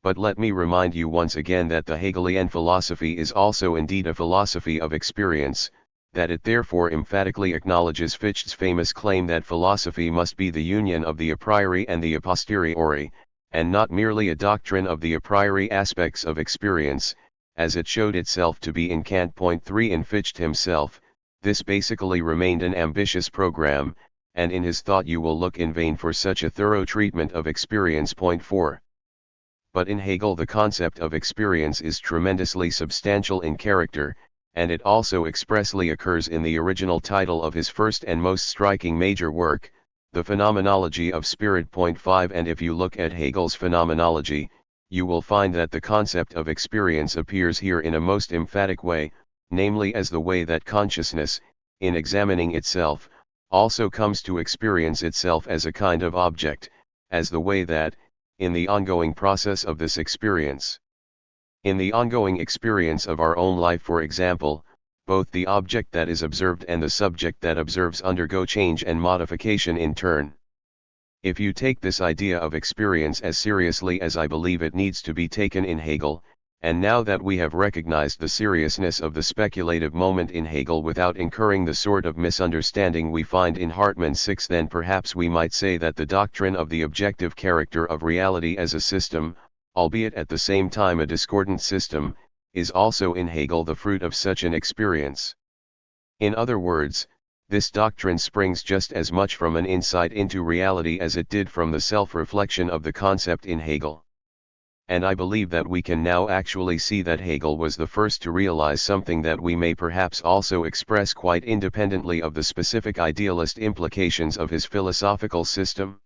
But let me remind you once again that the Hegelian philosophy is also indeed a philosophy of experience, that it therefore emphatically acknowledges Fichte's famous claim that philosophy must be the union of the a priori and the a posteriori, and not merely a doctrine of the a priori aspects of experience, as it showed itself to be in Kant. Point 3 in Fichte himself. This basically remained an ambitious program, and in his thought you will look in vain for such a thorough treatment of experience. Point 4. But in Hegel the concept of experience is tremendously substantial in character, and it also expressly occurs in the original title of his first and most striking major work, The Phenomenology of Spirit. Point 5. And if you look at Hegel's phenomenology, you will find that the concept of experience appears here in a most emphatic way, namely as the way that consciousness, in examining itself, also comes to experience itself as a kind of object, as the way that, in the ongoing process of this experience, in the ongoing experience of our own life for example, both the object that is observed and the subject that observes undergo change and modification in turn. If you take this idea of experience as seriously as I believe it needs to be taken in Hegel, and now that we have recognized the seriousness of the speculative moment in Hegel without incurring the sort of misunderstanding we find in Hartmann 6, then perhaps we might say that the doctrine of the objective character of reality as a system, albeit at the same time a discordant system, is also in Hegel the fruit of such an experience. In other words, this doctrine springs just as much from an insight into reality as it did from the self-reflection of the concept in Hegel. And I believe that we can now actually see that Hegel was the first to realize something that we may perhaps also express quite independently of the specific idealist implications of his philosophical system.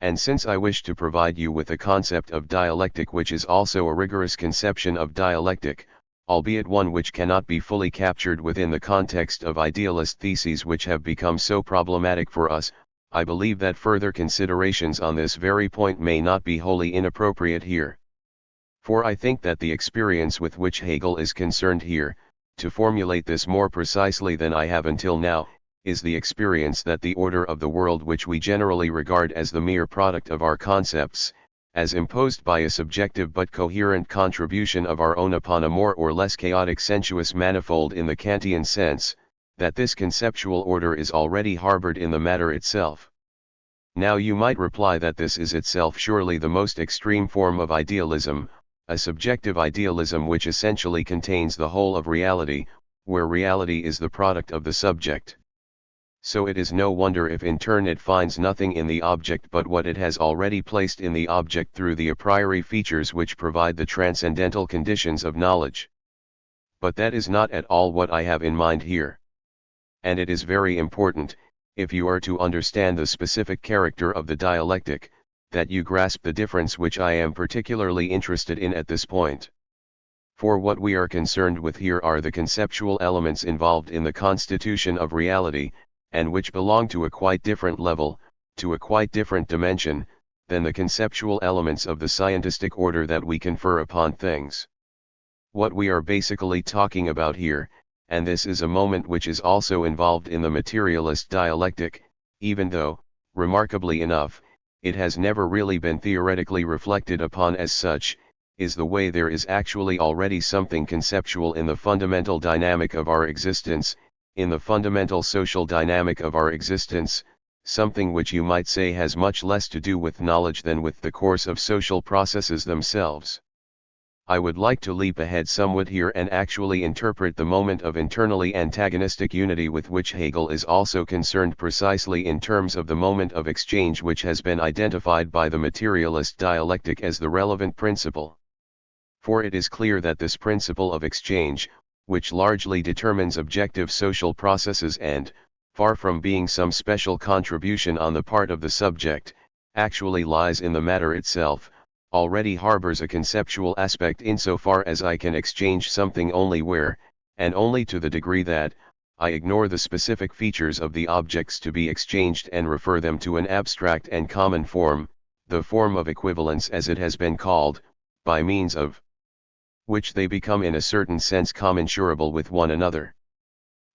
And since I wish to provide you with a concept of dialectic which is also a rigorous conception of dialectic, albeit one which cannot be fully captured within the context of idealist theses which have become so problematic for us, I believe that further considerations on this very point may not be wholly inappropriate here. For I think that the experience with which Hegel is concerned here, to formulate this more precisely than I have until now, is the experience that the order of the world which we generally regard as the mere product of our concepts, as imposed by a subjective but coherent contribution of our own upon a more or less chaotic sensuous manifold in the Kantian sense, that this conceptual order is already harbored in the matter itself. Now you might reply that this is itself surely the most extreme form of idealism, a subjective idealism which essentially contains the whole of reality, where reality is the product of the subject. So it is no wonder if in turn it finds nothing in the object but what it has already placed in the object through the a priori features which provide the transcendental conditions of knowledge. But that is not at all what I have in mind here. And it is very important, if you are to understand the specific character of the dialectic, that you grasp the difference which I am particularly interested in at this point. For what we are concerned with here are the conceptual elements involved in the constitution of reality, and which belong to a quite different level, to a quite different dimension, than the conceptual elements of the scientistic order that we confer upon things. What we are basically talking about here, and this is a moment which is also involved in the materialist dialectic, even though, remarkably enough, it has never really been theoretically reflected upon as such, is the way there is actually already something conceptual in the fundamental dynamic of our existence, in the fundamental social dynamic of our existence, something which you might say has much less to do with knowledge than with the course of social processes themselves. I would like to leap ahead somewhat here and actually interpret the moment of internally antagonistic unity with which Hegel is also concerned precisely in terms of the moment of exchange which has been identified by the materialist dialectic as the relevant principle. For it is clear that this principle of exchange, which largely determines objective social processes and, far from being some special contribution on the part of the subject, actually lies in the matter itself, already harbors a conceptual aspect insofar as I can exchange something only where, and only to the degree that, I ignore the specific features of the objects to be exchanged and refer them to an abstract and common form, the form of equivalence as it has been called, by means of which they become in a certain sense commensurable with one another.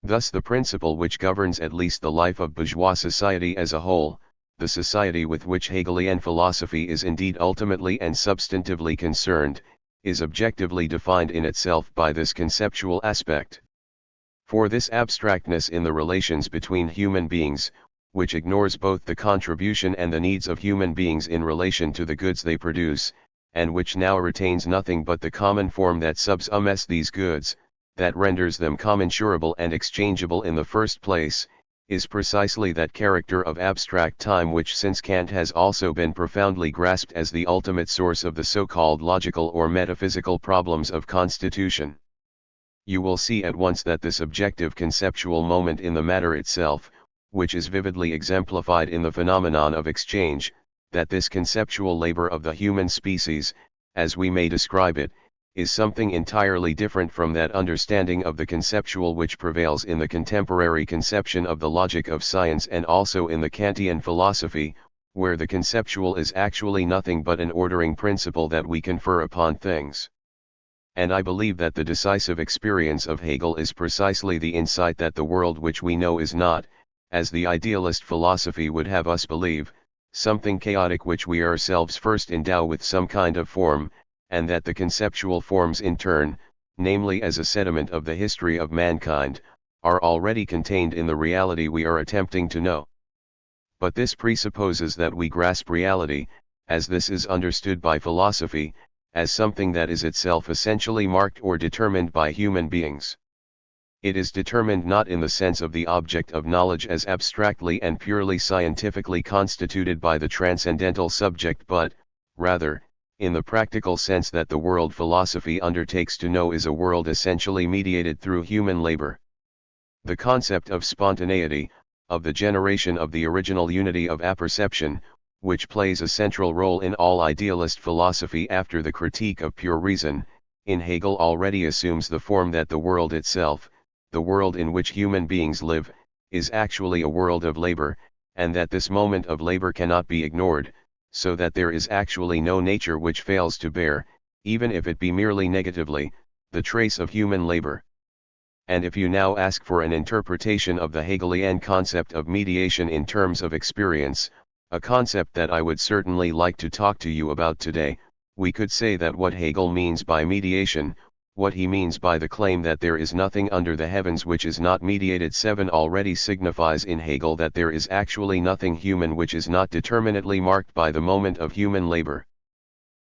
Thus the principle which governs at least the life of bourgeois society as a whole, the society with which Hegelian philosophy is indeed ultimately and substantively concerned, is objectively defined in itself by this conceptual aspect. For this abstractness in the relations between human beings, which ignores both the contribution and the needs of human beings in relation to the goods they produce, and which now retains nothing but the common form that subsumes these goods, that renders them commensurable and exchangeable in the first place, is precisely that character of abstract time which since Kant has also been profoundly grasped as the ultimate source of the so-called logical or metaphysical problems of constitution. You will see at once that this objective conceptual moment in the matter itself, which is vividly exemplified in the phenomenon of exchange, that this conceptual labor of the human species, as we may describe it, is something entirely different from that understanding of the conceptual which prevails in the contemporary conception of the logic of science and also in the Kantian philosophy, where the conceptual is actually nothing but an ordering principle that we confer upon things. And I believe that the decisive experience of Hegel is precisely the insight that the world which we know is not, as the idealist philosophy would have us believe, something chaotic which we ourselves first endow with some kind of form, and that the conceptual forms in turn, namely as a sediment of the history of mankind, are already contained in the reality we are attempting to know. But this presupposes that we grasp reality, as this is understood by philosophy, as something that is itself essentially marked or determined by human beings. It is determined not in the sense of the object of knowledge as abstractly and purely scientifically constituted by the transcendental subject but, rather, in the practical sense that the world philosophy undertakes to know is a world essentially mediated through human labor. The concept of spontaneity, of the generation of the original unity of apperception, which plays a central role in all idealist philosophy after the critique of pure reason, in Hegel already assumes the form that the world itself, the world in which human beings live, is actually a world of labor, and that this moment of labor cannot be ignored, so that there is actually no nature which fails to bear, even if it be merely negatively, the trace of human labor. And if you now ask for an interpretation of the Hegelian concept of mediation in terms of experience, a concept that I would certainly like to talk to you about today, we could say that what Hegel means by mediation, what he means by the claim that there is nothing under the heavens which is not mediated 7 already signifies in Hegel that there is actually nothing human which is not determinately marked by the moment of human labor.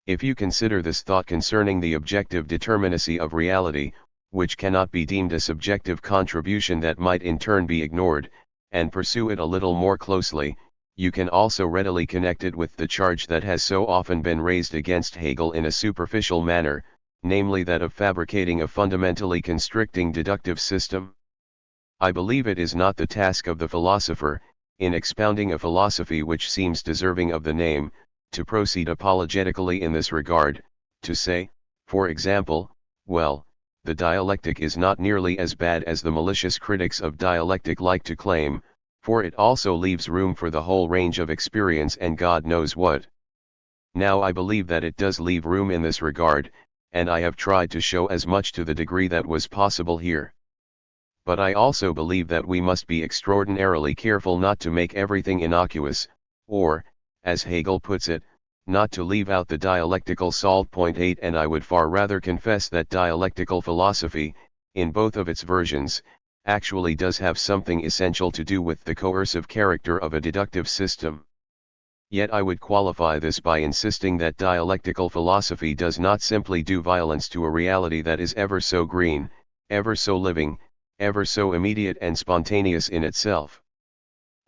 If you consider this thought concerning the objective determinacy of reality, which cannot be deemed a subjective contribution that might in turn be ignored, and pursue it a little more closely, you can also readily connect it with the charge that has so often been raised against Hegel in a superficial manner, namely that of fabricating a fundamentally constricting deductive system. I believe it is not the task of the philosopher, in expounding a philosophy which seems deserving of the name, to proceed apologetically in this regard, to say, for example, well, the dialectic is not nearly as bad as the malicious critics of dialectic like to claim, for it also leaves room for the whole range of experience and God knows what. Now I believe that it does leave room in this regard, and I have tried to show as much to the degree that was possible here. But I also believe that we must be extraordinarily careful not to make everything innocuous, or, as Hegel puts it, not to leave out the dialectical salt. 8 And I would far rather confess that dialectical philosophy, in both of its versions, actually does have something essential to do with the coercive character of a deductive system. Yet I would qualify this by insisting that dialectical philosophy does not simply do violence to a reality that is ever so green, ever so living, ever so immediate and spontaneous in itself.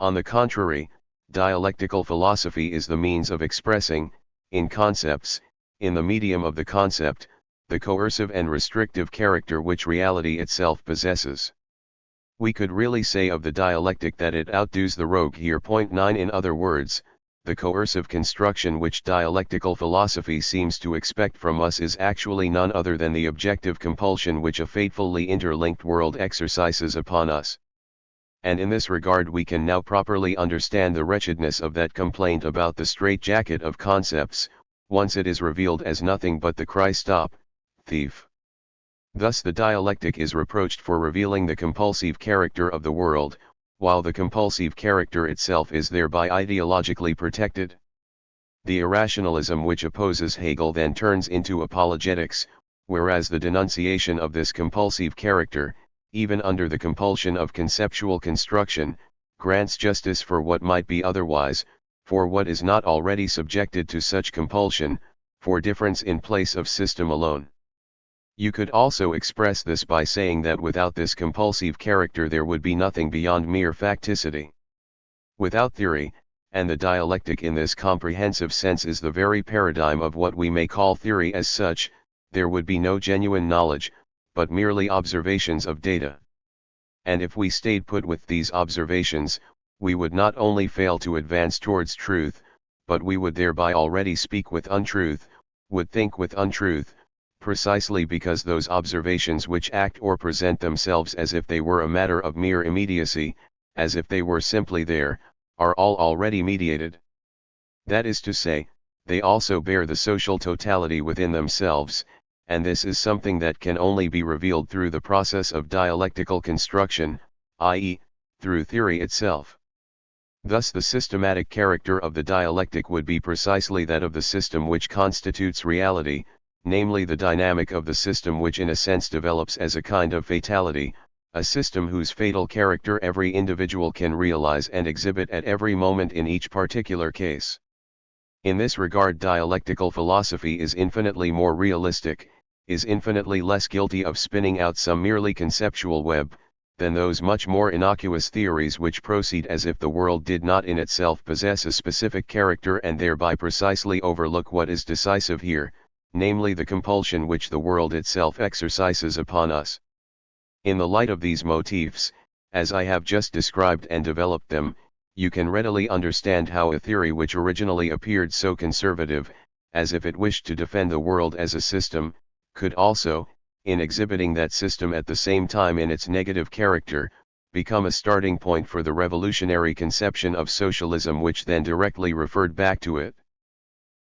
On the contrary, dialectical philosophy is the means of expressing, in concepts, in the medium of the concept, the coercive and restrictive character which reality itself possesses. We could really say of the dialectic that it outdoes the rogue here. 9 In other words, the coercive construction which dialectical philosophy seems to expect from us is actually none other than the objective compulsion which a fatefully interlinked world exercises upon us. And in this regard we can now properly understand the wretchedness of that complaint about the straitjacket of concepts, once it is revealed as nothing but the Christop, thief. Thus the dialectic is reproached for revealing the compulsive character of the world, while the compulsive character itself is thereby ideologically protected. The irrationalism which opposes Hegel then turns into apologetics, whereas the denunciation of this compulsive character, even under the compulsion of conceptual construction, grants justice for what might be otherwise, for what is not already subjected to such compulsion, for difference in place of system alone. You could also express this by saying that without this compulsive character there would be nothing beyond mere facticity. Without theory, and the dialectic in this comprehensive sense is the very paradigm of what we may call theory as such, there would be no genuine knowledge, but merely observations of data. And if we stayed put with these observations, we would not only fail to advance towards truth, but we would thereby already speak with untruth, would think with untruth, precisely because those observations which act or present themselves as if they were a matter of mere immediacy, as if they were simply there, are all already mediated. That is to say, they also bear the social totality within themselves, and this is something that can only be revealed through the process of dialectical construction, i.e., through theory itself. Thus the systematic character of the dialectic would be precisely that of the system which constitutes reality, namely the dynamic of the system which in a sense develops as a kind of fatality, a system whose fatal character every individual can realize and exhibit at every moment in each particular case. In this regard dialectical philosophy is infinitely more realistic, is infinitely less guilty of spinning out some merely conceptual web, than those much more innocuous theories which proceed as if the world did not in itself possess a specific character and thereby precisely overlook what is decisive here, namely the compulsion which the world itself exercises upon us. In the light of these motifs, as I have just described and developed them, you can readily understand how a theory which originally appeared so conservative, as if it wished to defend the world as a system, could also, in exhibiting that system at the same time in its negative character, become a starting point for the revolutionary conception of socialism which then directly referred back to it.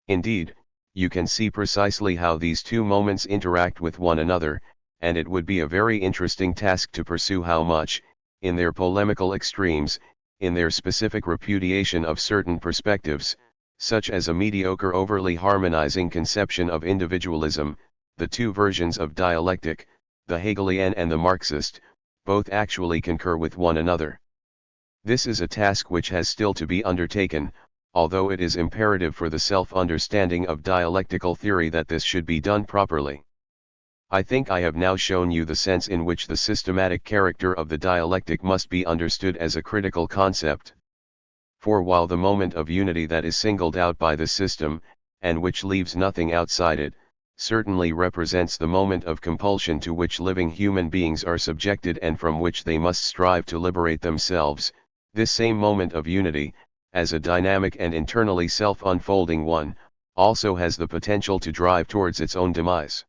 Indeed, you can see precisely how these two moments interact with one another, and it would be a very interesting task to pursue how much, in their polemical extremes, in their specific repudiation of certain perspectives, such as a mediocre overly harmonizing conception of individualism, the two versions of dialectic, the Hegelian and the Marxist, both actually concur with one another. This is a task which has still to be undertaken, although it is imperative for the self-understanding of dialectical theory that this should be done properly. I think I have now shown you the sense in which the systematic character of the dialectic must be understood as a critical concept. For while the moment of unity that is singled out by the system, and which leaves nothing outside it, certainly represents the moment of compulsion to which living human beings are subjected and from which they must strive to liberate themselves, this same moment of unity, as a dynamic and internally self-unfolding one, also has the potential to drive towards its own demise.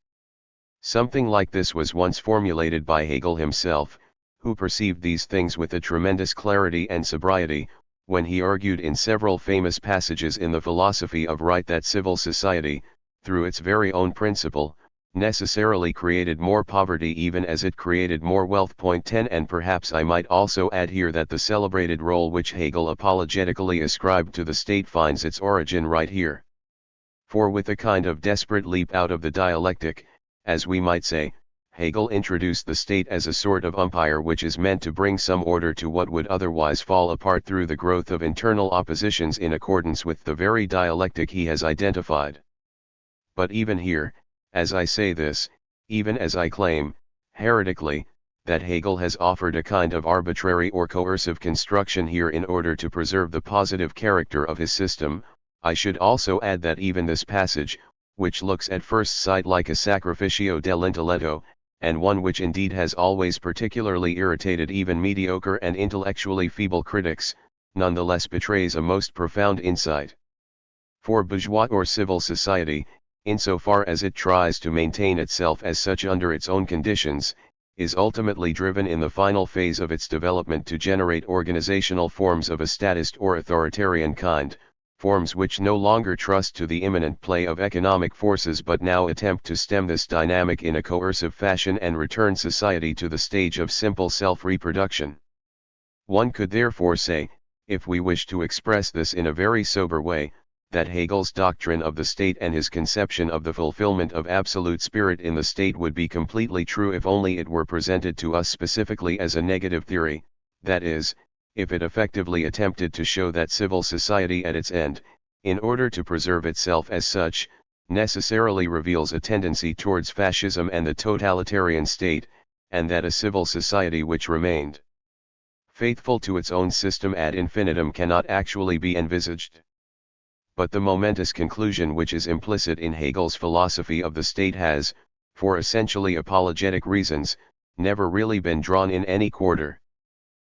Something like this was once formulated by Hegel himself, who perceived these things with a tremendous clarity and sobriety, when he argued in several famous passages in the Philosophy of Right that civil society, through its very own principle, necessarily created more poverty even as it created more wealth. 10 And perhaps I might also add here that the celebrated role which Hegel apologetically ascribed to the state finds its origin right here. For with a kind of desperate leap out of the dialectic, as we might say, Hegel introduced the state as a sort of umpire which is meant to bring some order to what would otherwise fall apart through the growth of internal oppositions in accordance with the very dialectic he has identified. But even here, as I say this, even as I claim, heretically, that Hegel has offered a kind of arbitrary or coercive construction here in order to preserve the positive character of his system, I should also add that even this passage, which looks at first sight like a sacrificio dell'intelletto, and one which indeed has always particularly irritated even mediocre and intellectually feeble critics, nonetheless betrays a most profound insight. For bourgeois or civil society, insofar as it tries to maintain itself as such under its own conditions, is ultimately driven in the final phase of its development to generate organizational forms of a statist or authoritarian kind, forms which no longer trust to the imminent play of economic forces but now attempt to stem this dynamic in a coercive fashion and return society to the stage of simple self-reproduction. One could therefore say, if we wish to express this in a very sober way, that Hegel's doctrine of the state and his conception of the fulfillment of absolute spirit in the state would be completely true if only it were presented to us specifically as a negative theory, that is, if it effectively attempted to show that civil society at its end, in order to preserve itself as such, necessarily reveals a tendency towards fascism and the totalitarian state, and that a civil society which remained faithful to its own system ad infinitum cannot actually be envisaged. But the momentous conclusion which is implicit in Hegel's philosophy of the state has, for essentially apologetic reasons, never really been drawn in any quarter.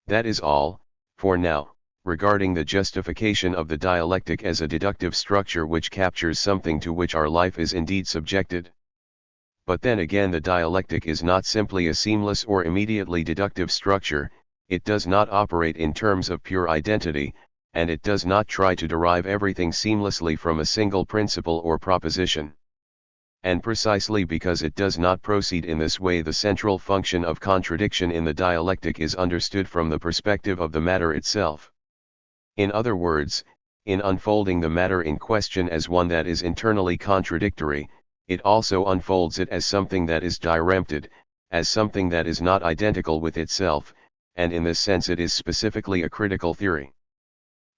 That is all, for now, regarding the justification of the dialectic as a deductive structure which captures something to which our life is indeed subjected. But then again, the dialectic is not simply a seamless or immediately deductive structure, it does not operate in terms of pure identity, and it does not try to derive everything seamlessly from a single principle or proposition. And precisely because it does not proceed in this way, the central function of contradiction in the dialectic is understood from the perspective of the matter itself. In other words, in unfolding the matter in question as one that is internally contradictory, it also unfolds it as something that is dirempted, as something that is not identical with itself, and in this sense it is specifically a critical theory.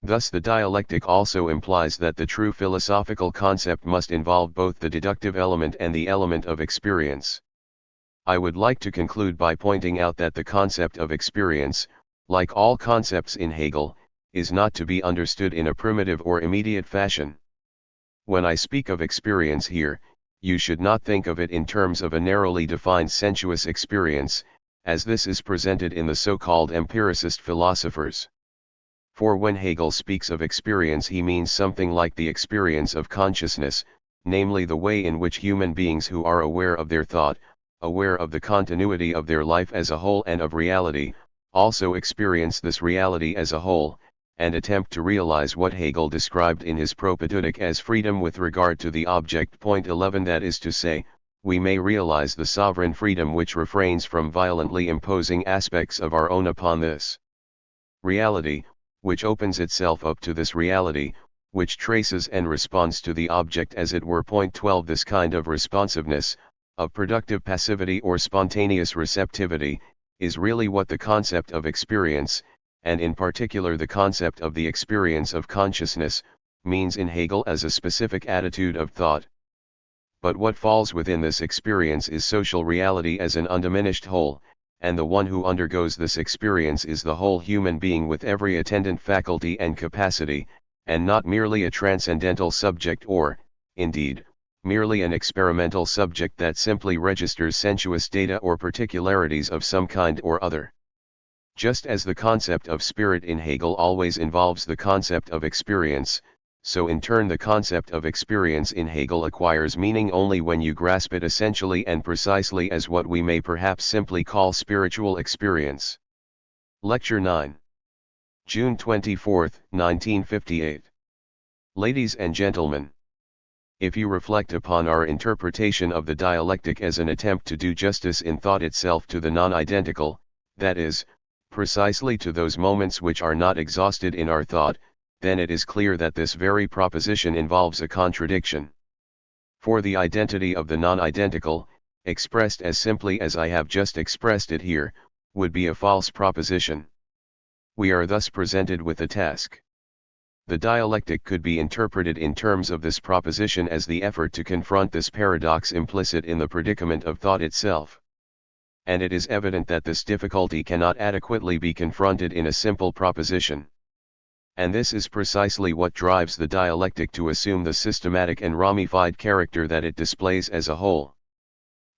Thus the dialectic also implies that the true philosophical concept must involve both the deductive element and the element of experience. I would like to conclude by pointing out that the concept of experience, like all concepts in Hegel, is not to be understood in a primitive or immediate fashion. When I speak of experience here, you should not think of it in terms of a narrowly defined sensuous experience, as this is presented in the so-called empiricist philosophers. For when Hegel speaks of experience, he means something like the experience of consciousness, namely the way in which human beings who are aware of their thought, aware of the continuity of their life as a whole and of reality, also experience this reality as a whole, and attempt to realize what Hegel described in his Propedeutic as freedom with regard to the object. Point 11, that is to say, we may realize the sovereign freedom which refrains from violently imposing aspects of our own upon this reality, which opens itself up to this reality, which traces and responds to the object as it were. Point 12, this kind of responsiveness, of productive passivity or spontaneous receptivity, is really what the concept of experience, and in particular the concept of the experience of consciousness, means in Hegel as a specific attitude of thought. But what falls within this experience is social reality as an undiminished whole, and the one who undergoes this experience is the whole human being with every attendant faculty and capacity, and not merely a transcendental subject or, indeed, merely an experimental subject that simply registers sensuous data or particularities of some kind or other. Just as the concept of spirit in Hegel always involves the concept of experience, so in turn the concept of experience in Hegel acquires meaning only when you grasp it essentially and precisely as what we may perhaps simply call spiritual experience. Lecture 9. June 24, 1958. Ladies and gentlemen, if you reflect upon our interpretation of the dialectic as an attempt to do justice in thought itself to the non-identical, that is, precisely to those moments which are not exhausted in our thought, then it is clear that this very proposition involves a contradiction. For the identity of the non-identical, expressed as simply as I have just expressed it here, would be a false proposition. We are thus presented with a task. The dialectic could be interpreted in terms of this proposition as the effort to confront this paradox implicit in the predicament of thought itself. And it is evident that this difficulty cannot adequately be confronted in a simple proposition. And this is precisely what drives the dialectic to assume the systematic and ramified character that it displays as a whole.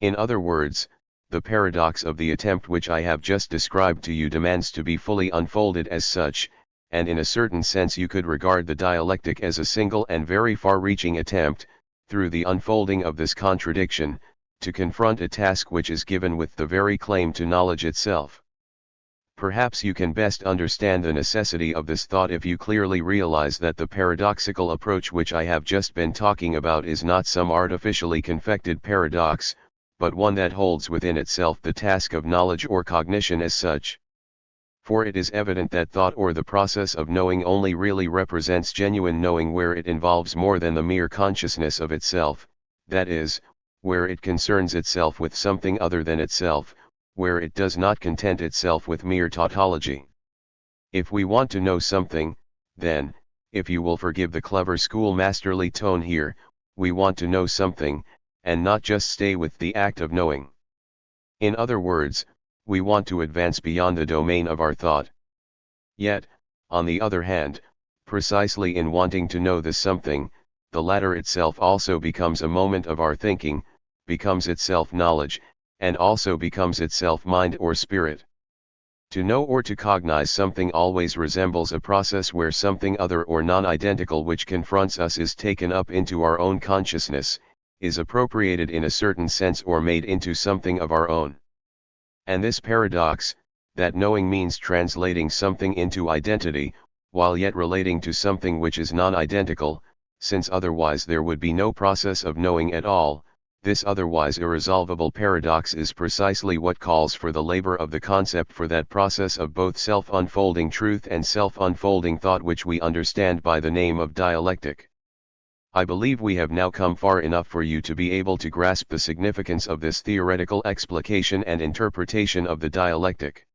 In other words, the paradox of the attempt which I have just described to you demands to be fully unfolded as such, and in a certain sense you could regard the dialectic as a single and very far-reaching attempt, through the unfolding of this contradiction, to confront a task which is given with the very claim to knowledge itself. Perhaps you can best understand the necessity of this thought if you clearly realize that the paradoxical approach which I have just been talking about is not some artificially confected paradox, but one that holds within itself the task of knowledge or cognition as such. For it is evident that thought or the process of knowing only really represents genuine knowing where it involves more than the mere consciousness of itself, that is, where it concerns itself with something other than itself, where it does not content itself with mere tautology. If we want to know something, then, if you will forgive the clever schoolmasterly tone here, we want to know something, and not just stay with the act of knowing. In other words, we want to advance beyond the domain of our thought. Yet, on the other hand, precisely in wanting to know this something, the latter itself also becomes a moment of our thinking, becomes itself knowledge, and also becomes itself mind or spirit. To know or to cognize something always resembles a process where something other or non-identical which confronts us is taken up into our own consciousness, is appropriated in a certain sense or made into something of our own. And this paradox, that knowing means translating something into identity, while yet relating to something which is non-identical, since otherwise there would be no process of knowing at all, this otherwise irresolvable paradox is precisely what calls for the labor of the concept for that process of both self-unfolding truth and self-unfolding thought which we understand by the name of dialectic. I believe we have now come far enough for you to be able to grasp the significance of this theoretical explication and interpretation of the dialectic.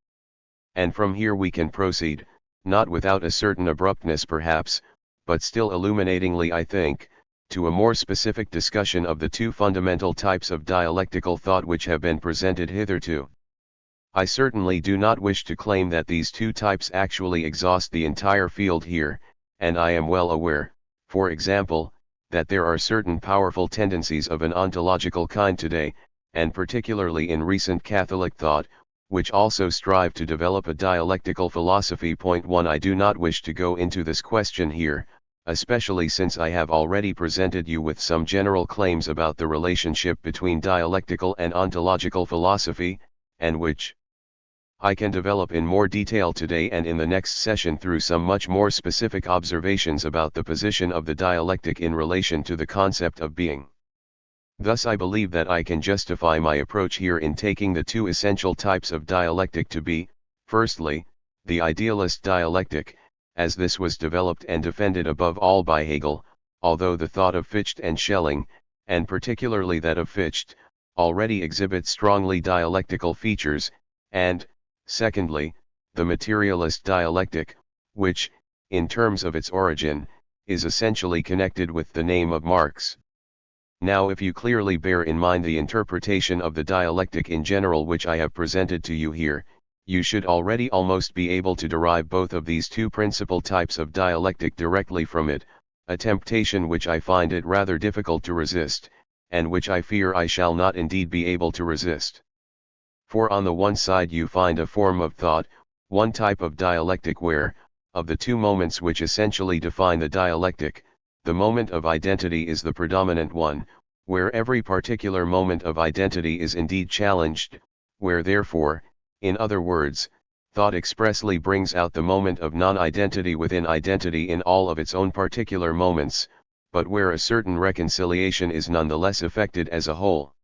And from here we can proceed, not without a certain abruptness perhaps, but still illuminatingly I think, to a more specific discussion of the two fundamental types of dialectical thought which have been presented hitherto. I certainly do not wish to claim that these two types actually exhaust the entire field here, and I am well aware, for example, that there are certain powerful tendencies of an ontological kind today, and particularly in recent Catholic thought, which also strive to develop a dialectical philosophy. Point 1. I do not wish to go into this question here, especially since I have already presented you with some general claims about the relationship between dialectical and ontological philosophy, and which I can develop in more detail today and in the next session through some much more specific observations about the position of the dialectic in relation to the concept of being. Thus I believe that I can justify my approach here in taking the two essential types of dialectic to be, firstly, the idealist dialectic, as this was developed and defended above all by Hegel, although the thought of Fichte and Schelling, and particularly that of Fichte, already exhibits strongly dialectical features, and, secondly, the materialist dialectic, which, in terms of its origin, is essentially connected with the name of Marx. Now if you clearly bear in mind the interpretation of the dialectic in general which I have presented to you here, you should already almost be able to derive both of these two principal types of dialectic directly from it, a temptation which I find it rather difficult to resist, and which I fear I shall not indeed be able to resist. For on the one side you find a form of thought, one type of dialectic where, of the two moments which essentially define the dialectic, the moment of identity is the predominant one, where every particular moment of identity is indeed challenged, where therefore, in other words, thought expressly brings out the moment of non-identity within identity in all of its own particular moments, but where a certain reconciliation is nonetheless effected as a whole.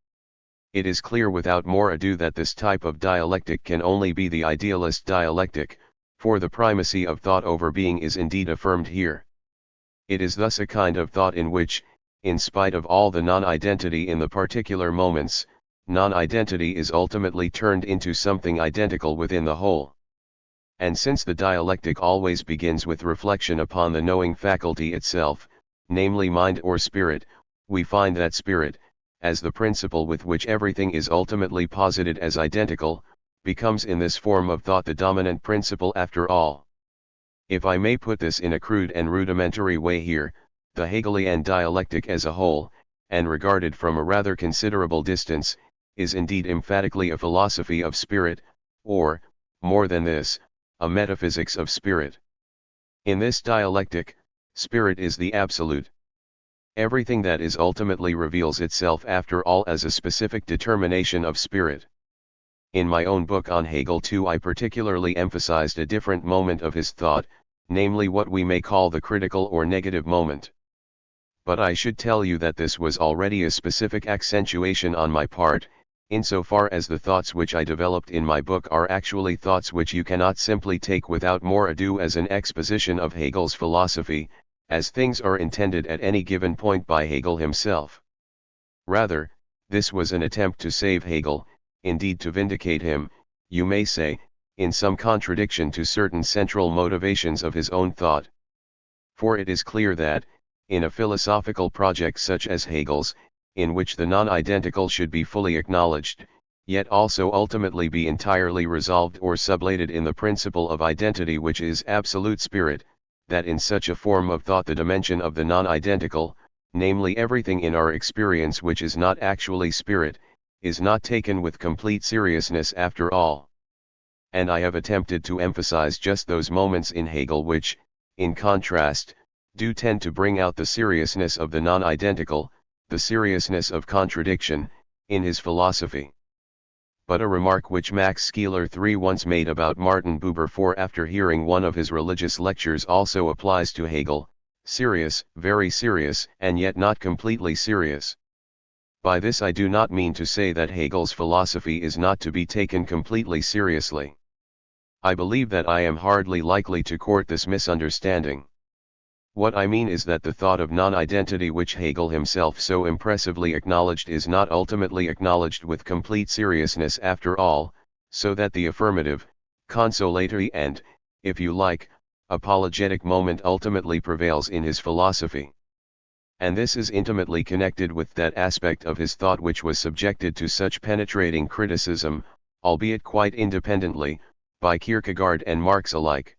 It is clear without more ado that this type of dialectic can only be the idealist dialectic, for the primacy of thought over being is indeed affirmed here. It is thus a kind of thought in which, in spite of all the non-identity in the particular moments, non-identity is ultimately turned into something identical within the whole. And since the dialectic always begins with reflection upon the knowing faculty itself, namely mind or spirit, we find that spirit, as the principle with which everything is ultimately posited as identical, becomes in this form of thought the dominant principle after all. If I may put this in a crude and rudimentary way here, the Hegelian dialectic as a whole, and regarded from a rather considerable distance, is indeed emphatically a philosophy of spirit, or, more than this, a metaphysics of spirit. In this dialectic, spirit is the absolute. Everything that is ultimately reveals itself after all as a specific determination of spirit. In my own book on Hegel too, I particularly emphasized a different moment of his thought, namely what we may call the critical or negative moment. But I should tell you that this was already a specific accentuation on my part, insofar as the thoughts which I developed in my book are actually thoughts which you cannot simply take without more ado as an exposition of Hegel's philosophy, as things are intended at any given point by Hegel himself. Rather, this was an attempt to save Hegel, indeed to vindicate him, you may say, in some contradiction to certain central motivations of his own thought. For it is clear that, in a philosophical project such as Hegel's, in which the non-identical should be fully acknowledged, yet also ultimately be entirely resolved or sublated in the principle of identity which is absolute spirit, that in such a form of thought the dimension of the non-identical, namely everything in our experience which is not actually spirit, is not taken with complete seriousness after all. And I have attempted to emphasize just those moments in Hegel which, in contrast, do tend to bring out the seriousness of the non-identical, the seriousness of contradiction, in his philosophy. But a remark which Max Scheler III once made about Martin Buber IV after hearing one of his religious lectures also applies to Hegel: serious, very serious, and yet not completely serious. By this I do not mean to say that Hegel's philosophy is not to be taken completely seriously. I believe that I am hardly likely to court this misunderstanding. What I mean is that the thought of non-identity which Hegel himself so impressively acknowledged is not ultimately acknowledged with complete seriousness after all, so that the affirmative, consolatory and, if you like, apologetic moment ultimately prevails in his philosophy. And this is intimately connected with that aspect of his thought which was subjected to such penetrating criticism, albeit quite independently, by Kierkegaard and Marx alike.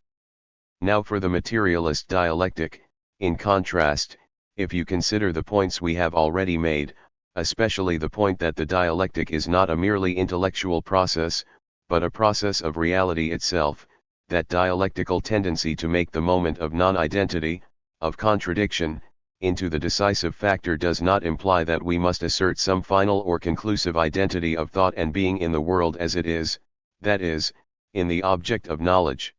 Now for the materialist dialectic, in contrast, if you consider the points we have already made, especially the point that the dialectic is not a merely intellectual process, but a process of reality itself, that dialectical tendency to make the moment of non-identity, of contradiction, into the decisive factor does not imply that we must assert some final or conclusive identity of thought and being in the world as it is, that is, in the object of knowledge.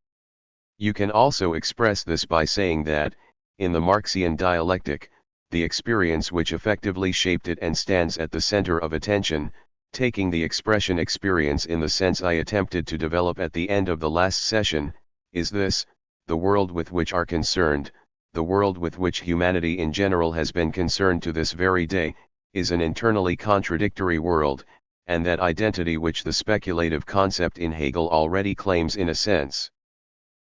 You can also express this by saying that, in the Marxian dialectic, the experience which effectively shaped it and stands at the center of attention, taking the expression experience in the sense I attempted to develop at the end of the last session, is this: the world with which are concerned, the world with which humanity in general has been concerned to this very day, is an internally contradictory world, and that identity which the speculative concept in Hegel already claims in a sense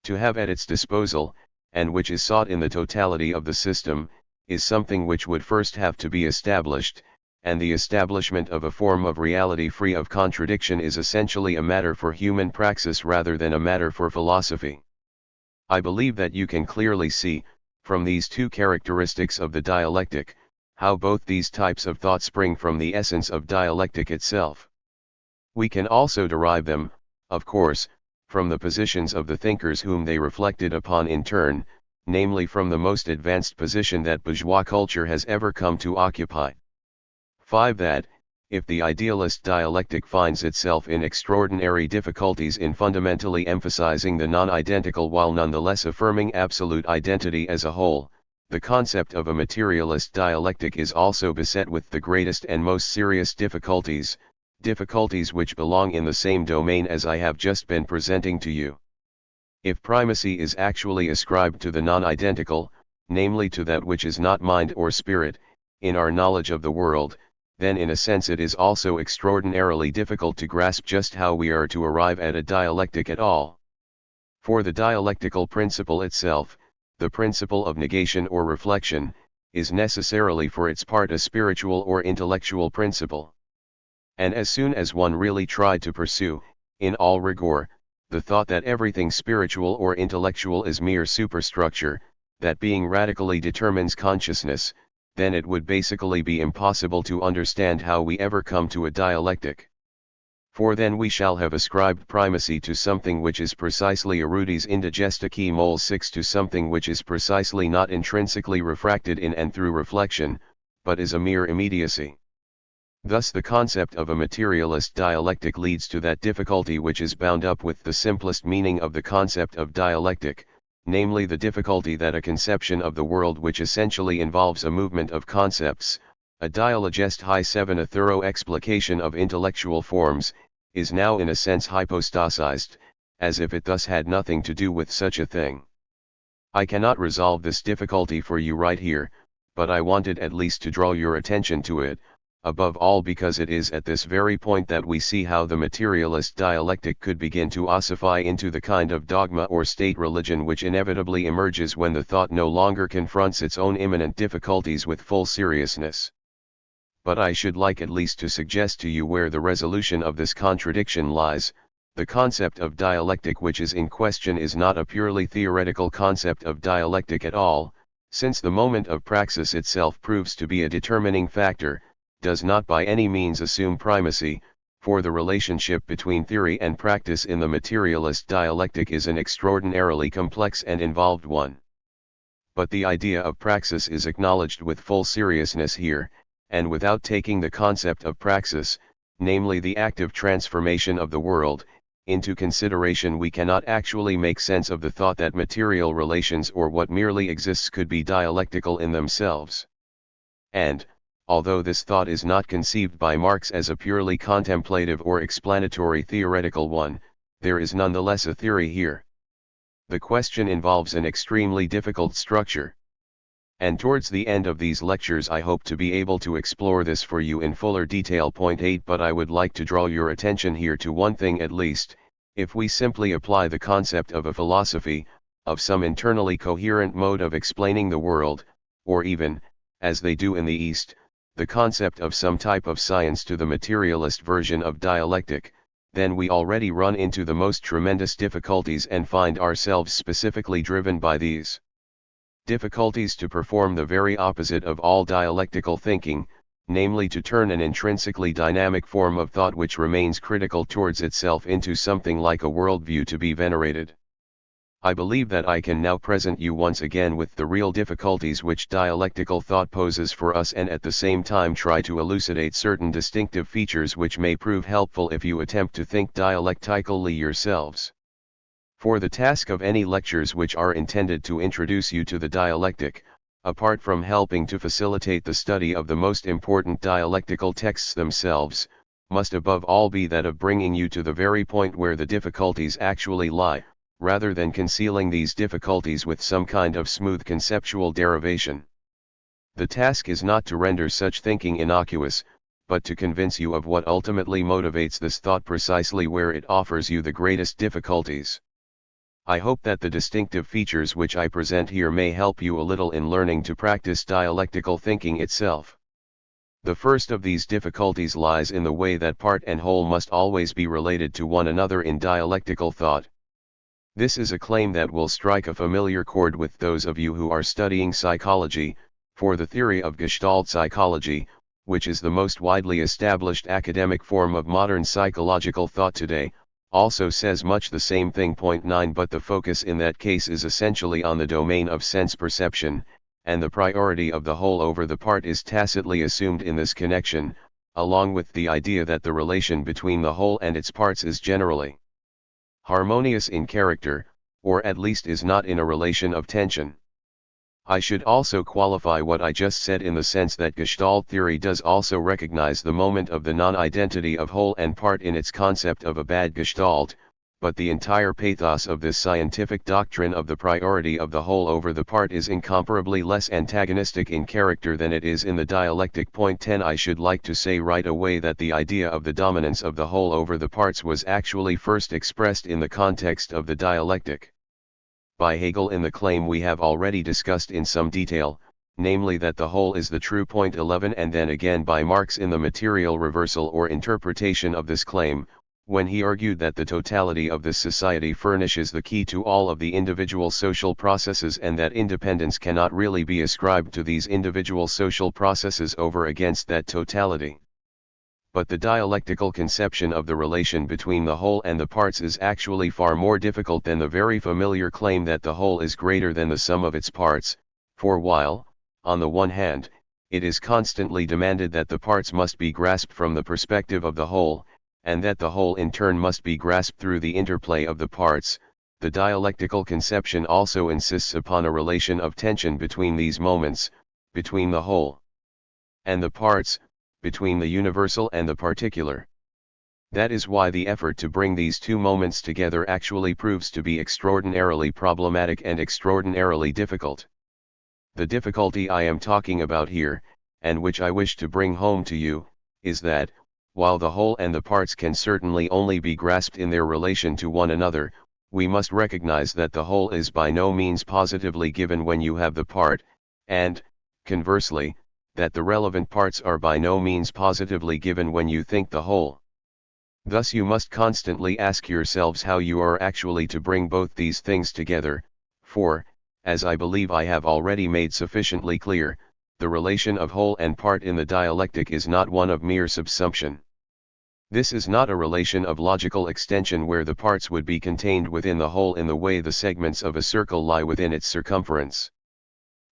to have at its disposal, and which is sought in the totality of the system, is something which would first have to be established, and the establishment of a form of reality free of contradiction is essentially a matter for human praxis rather than a matter for philosophy. I believe that you can clearly see, from these two characteristics of the dialectic, how both these types of thought spring from the essence of dialectic itself. We can also derive them, of course, from the positions of the thinkers whom they reflected upon in turn, namely from the most advanced position that bourgeois culture has ever come to occupy. 5. That, if the idealist dialectic finds itself in extraordinary difficulties in fundamentally emphasizing the non-identical while nonetheless affirming absolute identity as a whole, the concept of a materialist dialectic is also beset with the greatest and most serious difficulties, difficulties which belong in the same domain as I have just been presenting to you. If primacy is actually ascribed to the non-identical, namely to that which is not mind or spirit, in our knowledge of the world, then in a sense it is also extraordinarily difficult to grasp just how we are to arrive at a dialectic at all. For the dialectical principle itself, the principle of negation or reflection, is necessarily for its part a spiritual or intellectual principle. And as soon as one really tried to pursue, in all rigor, the thought that everything spiritual or intellectual is mere superstructure, that being radically determines consciousness, then it would basically be impossible to understand how we ever come to a dialectic. For then we shall have ascribed primacy to something which is precisely erudis indigestici mol 6 to something which is precisely not intrinsically refracted in and through reflection, but is a mere immediacy. Thus the concept of a materialist dialectic leads to that difficulty which is bound up with the simplest meaning of the concept of dialectic, namely the difficulty that a conception of the world which essentially involves a movement of concepts, a dialogest high 7 a thorough explication of intellectual forms, is now in a sense hypostasized, as if it thus had nothing to do with such a thing. I cannot resolve this difficulty for you right here, but I wanted at least to draw your attention to it, above all because it is at this very point that we see how the materialist dialectic could begin to ossify into the kind of dogma or state religion which inevitably emerges when the thought no longer confronts its own imminent difficulties with full seriousness. But I should like at least to suggest to you where the resolution of this contradiction lies. The concept of dialectic which is in question is not a purely theoretical concept of dialectic at all, since the moment of praxis itself proves to be a determining factor, does not by any means assume primacy, for the relationship between theory and practice in the materialist dialectic is an extraordinarily complex and involved one. But the idea of praxis is acknowledged with full seriousness here, and without taking the concept of praxis, namely the active transformation of the world, into consideration we cannot actually make sense of the thought that material relations or what merely exists could be dialectical in themselves. And, although this thought is not conceived by Marx as a purely contemplative or explanatory theoretical one, there is nonetheless a theory here. The question involves an extremely difficult structure. And towards the end of these lectures I hope to be able to explore this for you in fuller detail. Point 8 But I would like to draw your attention here to one thing at least. If we simply apply the concept of a philosophy, of some internally coherent mode of explaining the world, or even, as they do in the East, the concept of some type of science to the materialist version of dialectic, then we already run into the most tremendous difficulties and find ourselves specifically driven by these difficulties to perform the very opposite of all dialectical thinking, namely to turn an intrinsically dynamic form of thought which remains critical towards itself into something like a worldview to be venerated. I believe that I can now present you once again with the real difficulties which dialectical thought poses for us and at the same time try to elucidate certain distinctive features which may prove helpful if you attempt to think dialectically yourselves. For the task of any lectures which are intended to introduce you to the dialectic, apart from helping to facilitate the study of the most important dialectical texts themselves, must above all be that of bringing you to the very point where the difficulties actually lie, rather than concealing these difficulties with some kind of smooth conceptual derivation. The task is not to render such thinking innocuous, but to convince you of what ultimately motivates this thought precisely where it offers you the greatest difficulties. I hope that the distinctive features which I present here may help you a little in learning to practice dialectical thinking itself. The first of these difficulties lies in the way that part and whole must always be related to one another in dialectical thought. This is a claim that will strike a familiar chord with those of you who are studying psychology, for the theory of Gestalt psychology, which is the most widely established academic form of modern psychological thought today, also says much the same thing. Point 9 But the focus in that case is essentially on the domain of sense perception, and the priority of the whole over the part is tacitly assumed in this connection, along with the idea that the relation between the whole and its parts is generally harmonious in character, or at least is not in a relation of tension. I should also qualify what I just said in the sense that Gestalt theory does also recognize the moment of the non-identity of whole and part in its concept of a bad Gestalt, but the entire pathos of this scientific doctrine of the priority of the whole over the part is incomparably less antagonistic in character than it is in the dialectic. Point 10. I should like to say right away that the idea of the dominance of the whole over the parts was actually first expressed in the context of the dialectic by Hegel in the claim we have already discussed in some detail, namely that the whole is the true. Point 11. And then again by Marx in the material reversal or interpretation of this claim, when he argued that the totality of this society furnishes the key to all of the individual social processes and that independence cannot really be ascribed to these individual social processes over against that totality. But the dialectical conception of the relation between the whole and the parts is actually far more difficult than the very familiar claim that the whole is greater than the sum of its parts, for while, on the one hand, it is constantly demanded that the parts must be grasped from the perspective of the whole, and that the whole in turn must be grasped through the interplay of the parts, the dialectical conception also insists upon a relation of tension between these moments, between the whole and the parts, between the universal and the particular. That is why the effort to bring these two moments together actually proves to be extraordinarily problematic and extraordinarily difficult. The difficulty I am talking about here, and which I wish to bring home to you, is that, while the whole and the parts can certainly only be grasped in their relation to one another, we must recognize that the whole is by no means positively given when you have the part, and, conversely, that the relevant parts are by no means positively given when you think the whole. Thus you must constantly ask yourselves how you are actually to bring both these things together, for, as I believe I have already made sufficiently clear, the relation of whole and part in the dialectic is not one of mere subsumption. This is not a relation of logical extension where the parts would be contained within the whole in the way the segments of a circle lie within its circumference.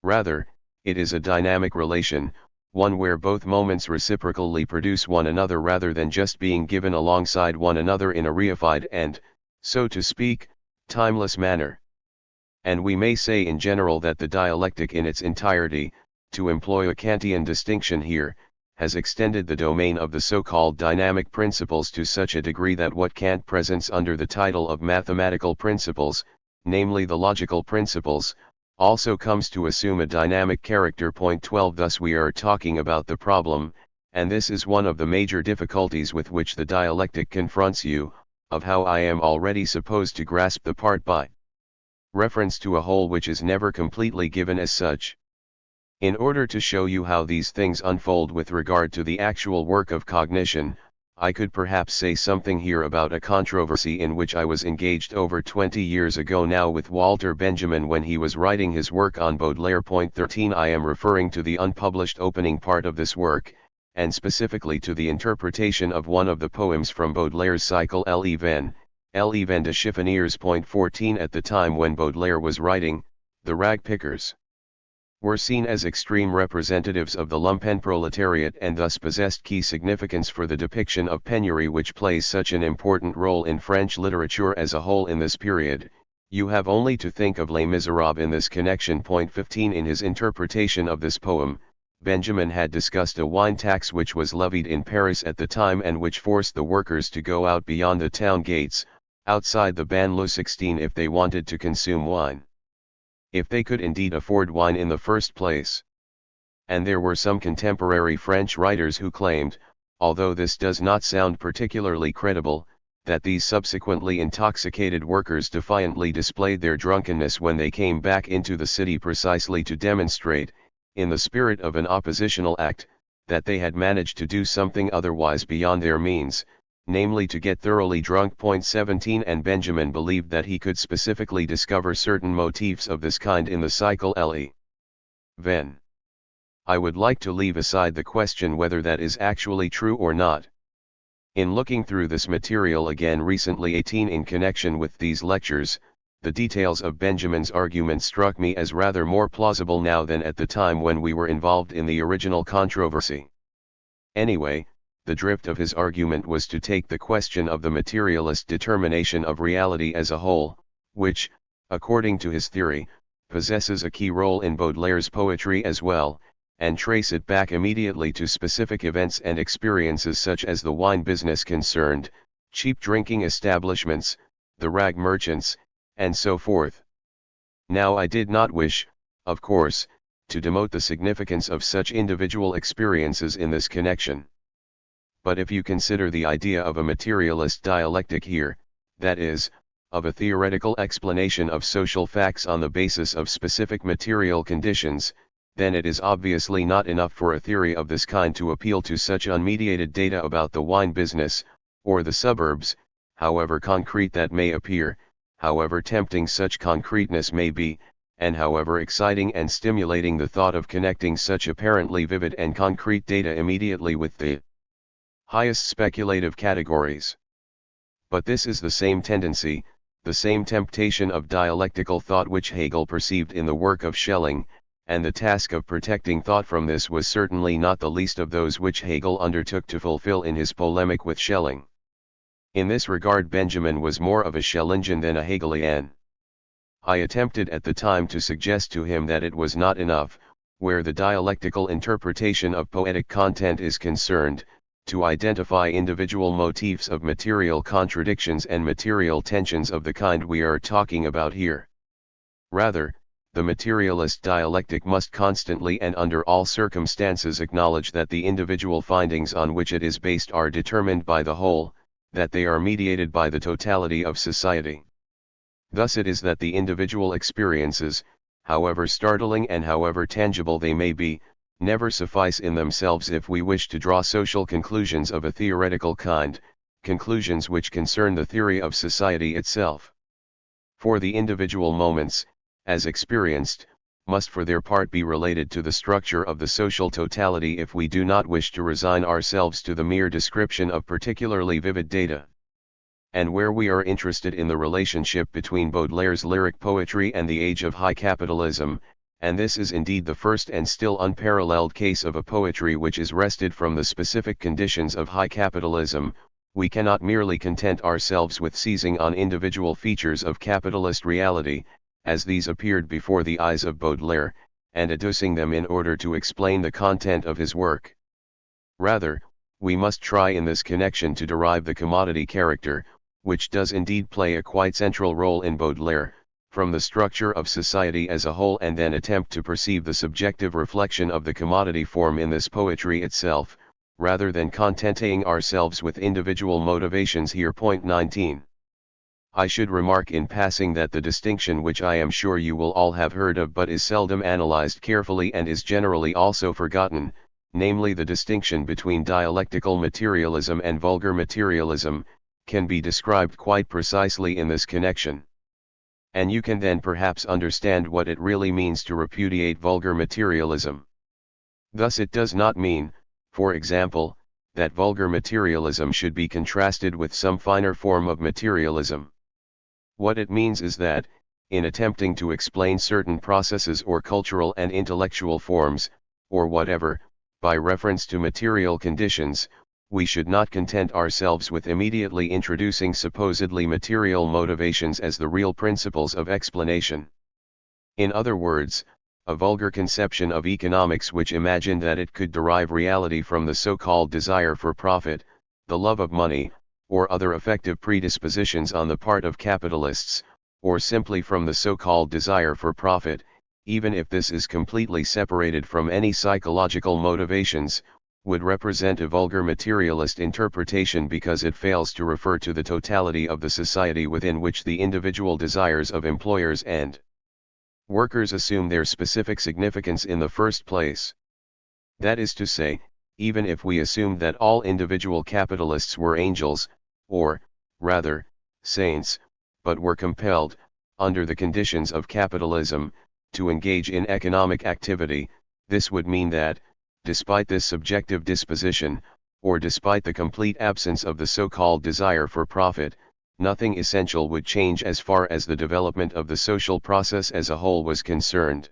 Rather, it is a dynamic relation, one where both moments reciprocally produce one another rather than just being given alongside one another in a reified and, so to speak, timeless manner. And we may say in general that the dialectic in its entirety, to employ a Kantian distinction here, has extended the domain of the so-called dynamic principles to such a degree that what Kant presents under the title of mathematical principles, namely the logical principles, also comes to assume a dynamic character. Point 12. Thus we are talking about the problem, and this is one of the major difficulties with which the dialectic confronts you, of how I am already supposed to grasp the part by reference to a whole which is never completely given as such. In order to show you how these things unfold with regard to the actual work of cognition, I could perhaps say something here about a controversy in which I was engaged over 20 years ago now with Walter Benjamin when he was writing his work on Baudelaire. Point 13. I am referring to the unpublished opening part of this work, and specifically to the interpretation of one of the poems from Baudelaire's cycle Les Vents de Chiffoniers. Point 14. At the time when Baudelaire was writing, the rag pickers were seen as extreme representatives of the lumpen proletariat and thus possessed key significance for the depiction of penury which plays such an important role in French literature as a whole in this period. You have only to think of Les Miserables in this connection. Point 15. In his interpretation of this poem, Benjamin had discussed a wine tax which was levied in Paris at the time and which forced the workers to go out beyond the town gates, outside the Banlieue 16 if they wanted to consume wine. If they could indeed afford wine in the first place. And there were some contemporary French writers who claimed, although this does not sound particularly credible, that these subsequently intoxicated workers defiantly displayed their drunkenness when they came back into the city precisely to demonstrate, in the spirit of an oppositional act, that they had managed to do something otherwise beyond their means, namely to get thoroughly drunk. Point 17. And Benjamin believed that he could specifically discover certain motifs of this kind in the cycle Les Vents. I would like to leave aside the question whether that is actually true or not. In looking through this material again recently in connection with these lectures, the details of Benjamin's argument struck me as rather more plausible now than at the time when we were involved in the original controversy. Anyway, the drift of his argument was to take the question of the materialist determination of reality as a whole, which, according to his theory, possesses a key role in Baudelaire's poetry as well, and trace it back immediately to specific events and experiences such as the wine business concerned, cheap drinking establishments, the rag merchants, and so forth. Now I did not wish, of course, to demote the significance of such individual experiences in this connection. But if you consider the idea of a materialist dialectic here, that is, of a theoretical explanation of social facts on the basis of specific material conditions, then it is obviously not enough for a theory of this kind to appeal to such unmediated data about the wine business, or the suburbs, however concrete that may appear, however tempting such concreteness may be, and however exciting and stimulating the thought of connecting such apparently vivid and concrete data immediately with the highest speculative categories. But this is the same tendency, the same temptation of dialectical thought which Hegel perceived in the work of Schelling, and the task of protecting thought from this was certainly not the least of those which Hegel undertook to fulfill in his polemic with Schelling. In this regard Benjamin was more of a Schellingian than a Hegelian. I attempted at the time to suggest to him that it was not enough, where the dialectical interpretation of poetic content is concerned, to identify individual motifs of material contradictions and material tensions of the kind we are talking about here. Rather, the materialist dialectic must constantly and under all circumstances acknowledge that the individual findings on which it is based are determined by the whole, that they are mediated by the totality of society. Thus it is that the individual experiences, however startling and however tangible they may be, never suffice in themselves if we wish to draw social conclusions of a theoretical kind, conclusions which concern the theory of society itself. For the individual moments, as experienced, must for their part be related to the structure of the social totality if we do not wish to resign ourselves to the mere description of particularly vivid data. And where we are interested in the relationship between Baudelaire's lyric poetry and the age of high capitalism, and this is indeed the first and still unparalleled case of a poetry which is wrested from the specific conditions of high capitalism, we cannot merely content ourselves with seizing on individual features of capitalist reality, as these appeared before the eyes of Baudelaire, and adducing them in order to explain the content of his work. Rather, we must try in this connection to derive the commodity character, which does indeed play a quite central role in Baudelaire, from the structure of society as a whole, and then attempt to perceive the subjective reflection of the commodity form in this poetry itself, rather than contenting ourselves with individual motivations here. Point 19. I should remark in passing that the distinction which I am sure you will all have heard of but is seldom analyzed carefully and is generally also forgotten, namely the distinction between dialectical materialism and vulgar materialism, can be described quite precisely in this connection. And you can then perhaps understand what it really means to repudiate vulgar materialism. Thus it does not mean, for example, that vulgar materialism should be contrasted with some finer form of materialism. What it means is that, in attempting to explain certain processes or cultural and intellectual forms, or whatever, by reference to material conditions, we should not content ourselves with immediately introducing supposedly material motivations as the real principles of explanation. In other words, a vulgar conception of economics which imagined that it could derive reality from the so-called desire for profit, the love of money, or other affective predispositions on the part of capitalists, or simply from the so-called desire for profit, even if this is completely separated from any psychological motivations, would represent a vulgar materialist interpretation because it fails to refer to the totality of the society within which the individual desires of employers and workers assume their specific significance in the first place. That is to say, even if we assumed that all individual capitalists were angels, or, rather, saints, but were compelled, under the conditions of capitalism, to engage in economic activity, this would mean that, despite this subjective disposition, or despite the complete absence of the so-called desire for profit, nothing essential would change as far as the development of the social process as a whole was concerned.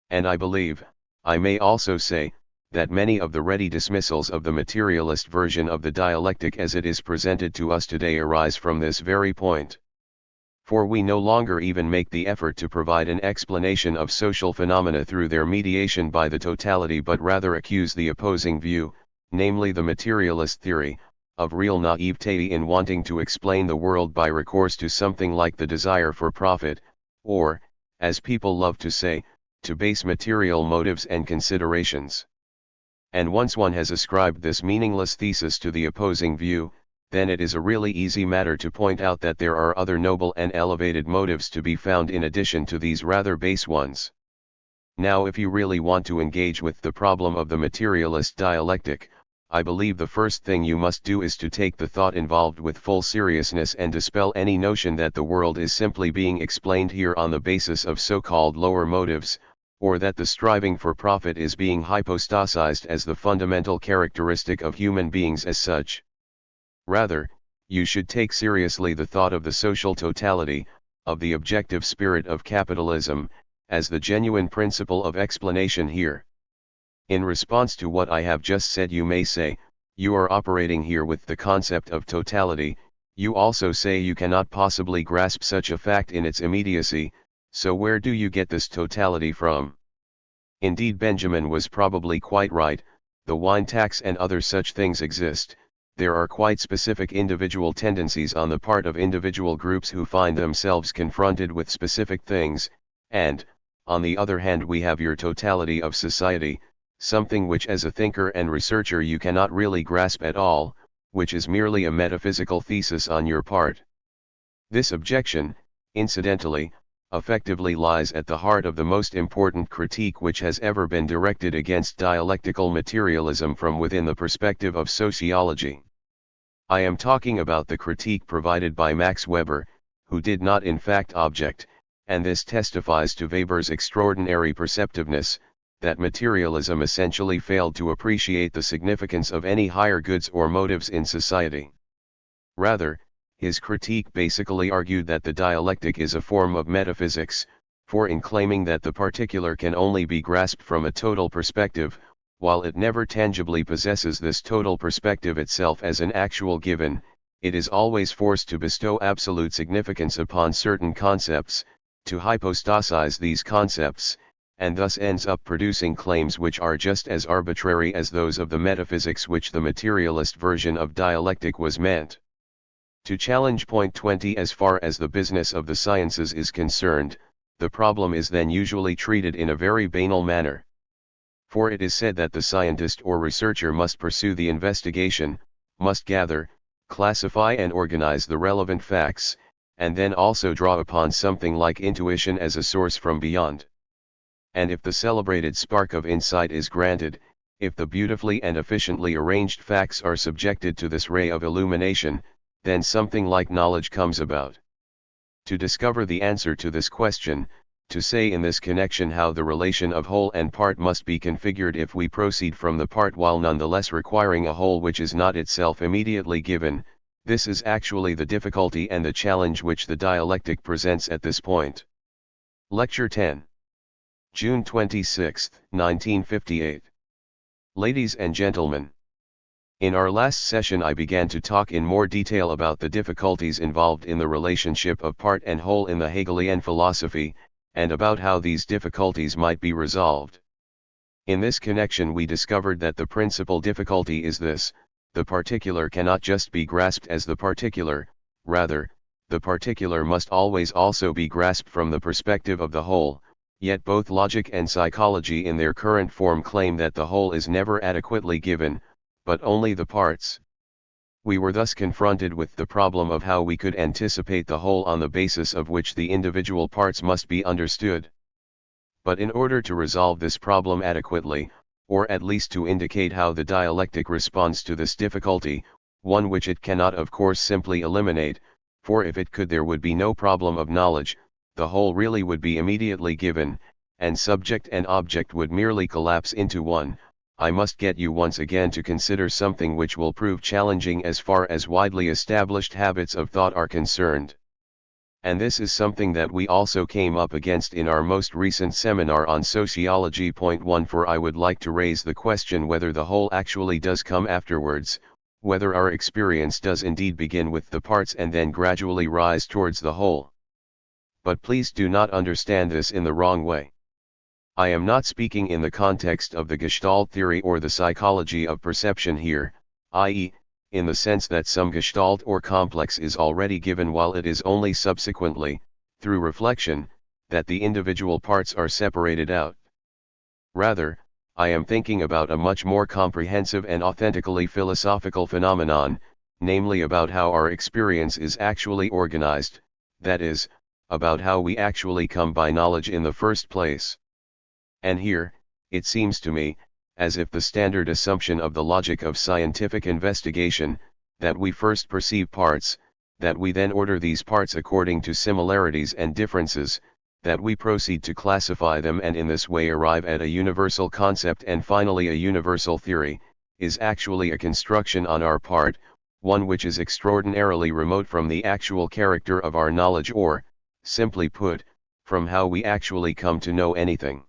And I believe, I may also say, that many of the ready dismissals of the materialist version of the dialectic as it is presented to us today arise from this very point. For we no longer even make the effort to provide an explanation of social phenomena through their mediation by the totality, but rather accuse the opposing view, namely the materialist theory, of real naivete in wanting to explain the world by recourse to something like the desire for profit, or, as people love to say, to base material motives and considerations. And once one has ascribed this meaningless thesis to the opposing view, then it is a really easy matter to point out that there are other noble and elevated motives to be found in addition to these rather base ones. Now, if you really want to engage with the problem of the materialist dialectic, I believe the first thing you must do is to take the thought involved with full seriousness and dispel any notion that the world is simply being explained here on the basis of so-called lower motives, or that the striving for profit is being hypostasized as the fundamental characteristic of human beings as such. Rather, you should take seriously the thought of the social totality, of the objective spirit of capitalism, as the genuine principle of explanation here. In response to what I have just said, you may say, you are operating here with the concept of totality. You also say you cannot possibly grasp such a fact in its immediacy, so where do you get this totality from? Indeed, Benjamin was probably quite right. The wine tax and other such things exist. There are quite specific individual tendencies on the part of individual groups who find themselves confronted with specific things, and, on the other hand, we have your totality of society, something which as a thinker and researcher you cannot really grasp at all, which is merely a metaphysical thesis on your part. This objection, incidentally, effectively lies at the heart of the most important critique which has ever been directed against dialectical materialism from within the perspective of sociology. I am talking about the critique provided by Max Weber, who did not in fact object, and this testifies to Weber's extraordinary perceptiveness, that materialism essentially failed to appreciate the significance of any higher goods or motives in society. Rather, his critique basically argued that the dialectic is a form of metaphysics, for in claiming that the particular can only be grasped from a total perspective, while it never tangibly possesses this total perspective itself as an actual given, it is always forced to bestow absolute significance upon certain concepts, to hypostasize these concepts, and thus ends up producing claims which are just as arbitrary as those of the metaphysics which the materialist version of dialectic was meant. To challenge point 20 as far as the business of the sciences is concerned, the problem is then usually treated in a very banal manner. For it is said that the scientist or researcher must pursue the investigation, must gather, classify and organize the relevant facts, and then also draw upon something like intuition as a source from beyond. And if the celebrated spark of insight is granted, if the beautifully and efficiently arranged facts are subjected to this ray of illumination, then something like knowledge comes about. To discover the answer to this question, to say in this connection how the relation of whole and part must be configured if we proceed from the part while nonetheless requiring a whole which is not itself immediately given, this is actually the difficulty and the challenge which the dialectic presents at this point. Lecture 10. June 26, 1958. Ladies and gentlemen, in our last session I began to talk in more detail about the difficulties involved in the relationship of part and whole in the Hegelian philosophy, and about how these difficulties might be resolved. In this connection we discovered that the principal difficulty is this: the particular cannot just be grasped as the particular, rather, the particular must always also be grasped from the perspective of the whole, yet both logic and psychology in their current form claim that the whole is never adequately given, but only the parts. We were thus confronted with the problem of how we could anticipate the whole on the basis of which the individual parts must be understood. But in order to resolve this problem adequately, or at least to indicate how the dialectic responds to this difficulty, one which it cannot of course simply eliminate, for if it could there would be no problem of knowledge, the whole really would be immediately given, and subject and object would merely collapse into one, I must get you once again to consider something which will prove challenging as far as widely established habits of thought are concerned. And this is something that we also came up against in our most recent seminar on sociology. Point 1. For I would like to raise the question whether the whole actually does come afterwards, whether our experience does indeed begin with the parts and then gradually rise towards the whole. But please do not understand this in the wrong way. I am not speaking in the context of the Gestalt theory or the psychology of perception here, i.e., in the sense that some gestalt or complex is already given, while it is only subsequently, through reflection, that the individual parts are separated out. Rather, I am thinking about a much more comprehensive and authentically philosophical phenomenon, namely about how our experience is actually organized, that is, about how we actually come by knowledge in the first place. And here, it seems to me, as if the standard assumption of the logic of scientific investigation, that we first perceive parts, that we then order these parts according to similarities and differences, that we proceed to classify them and in this way arrive at a universal concept and finally a universal theory, is actually a construction on our part, one which is extraordinarily remote from the actual character of our knowledge, or, simply put, from how we actually come to know anything.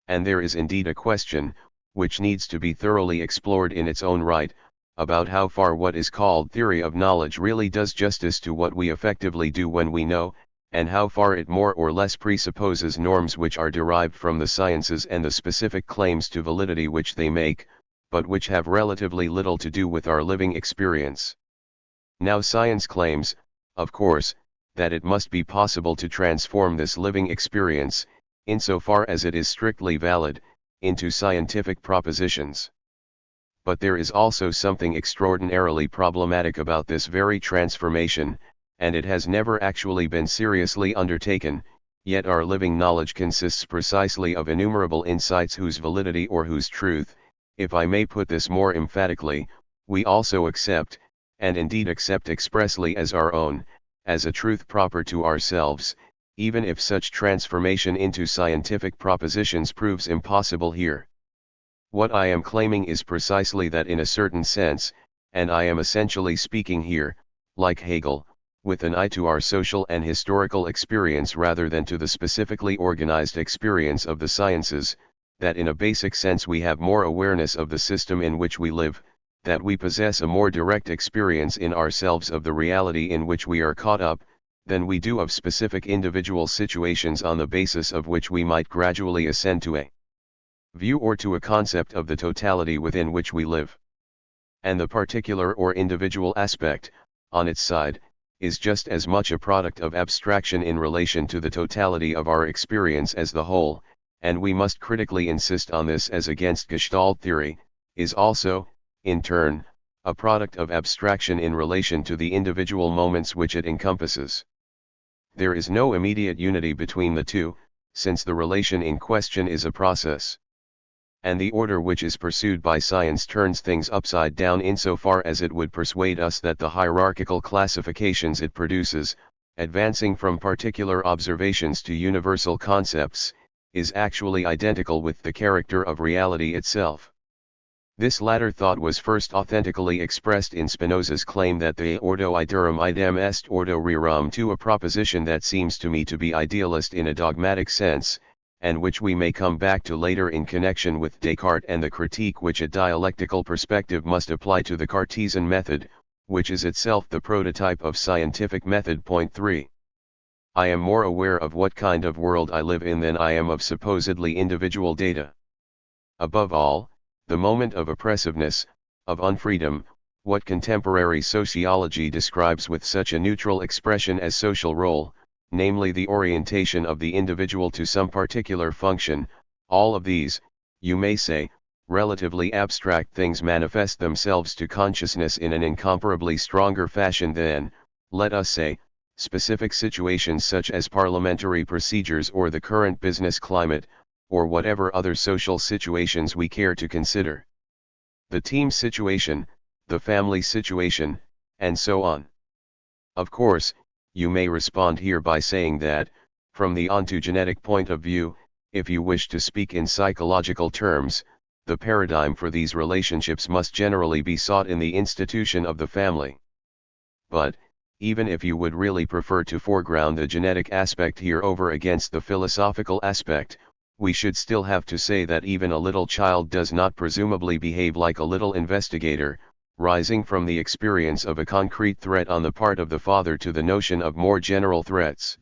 And there is indeed a question, which needs to be thoroughly explored in its own right, about how far what is called theory of knowledge really does justice to what we effectively do when we know, and how far it more or less presupposes norms which are derived from the sciences and the specific claims to validity which they make, but which have relatively little to do with our living experience. Now science claims, of course, that it must be possible to transform this living experience, insofar as it is strictly valid, into scientific propositions. But there is also something extraordinarily problematic about this very transformation, and it has never actually been seriously undertaken, yet our living knowledge consists precisely of innumerable insights whose validity or whose truth, if I may put this more emphatically, we also accept, and indeed accept expressly as our own, as a truth proper to ourselves, even if such transformation into scientific propositions proves impossible here. What I am claiming is precisely that in a certain sense, and I am essentially speaking here, like Hegel, with an eye to our social and historical experience rather than to the specifically organized experience of the sciences, that in a basic sense we have more awareness of the system in which we live, that we possess a more direct experience in ourselves of the reality in which we are caught up, than we do of specific individual situations on the basis of which we might gradually ascend to a view or to a concept of the totality within which we live. And the particular or individual aspect, on its side, is just as much a product of abstraction in relation to the totality of our experience as the whole, and we must critically insist on this as against Gestalt theory, is also, in turn, a product of abstraction in relation to the individual moments which it encompasses. There is no immediate unity between the two, since the relation in question is a process. And the order which is pursued by science turns things upside down insofar as it would persuade us that the hierarchical classifications it produces, advancing from particular observations to universal concepts, is actually identical with the character of reality itself. This latter thought was first authentically expressed in Spinoza's claim that the ordo iderum idem est ordo rerum, to a proposition that seems to me to be idealist in a dogmatic sense, and which we may come back to later in connection with Descartes and the critique which a dialectical perspective must apply to the Cartesian method, which is itself the prototype of scientific method. Point 3. I am more aware of what kind of world I live in than I am of supposedly individual data. Above all, the moment of oppressiveness, of unfreedom, what contemporary sociology describes with such a neutral expression as social role, namely the orientation of the individual to some particular function, all of these, you may say, relatively abstract things manifest themselves to consciousness in an incomparably stronger fashion than, let us say, specific situations such as parliamentary procedures or the current business climate, or whatever other social situations we care to consider. The team situation, the family situation, and so on. Of course, you may respond here by saying that, from the ontogenetic point of view, if you wish to speak in psychological terms, the paradigm for these relationships must generally be sought in the institution of the family. But, even if you would really prefer to foreground the genetic aspect here over against the philosophical aspect, we should still have to say that even a little child does not presumably behave like a little investigator, rising from the experience of a concrete threat on the part of the father to the notion of more general threats.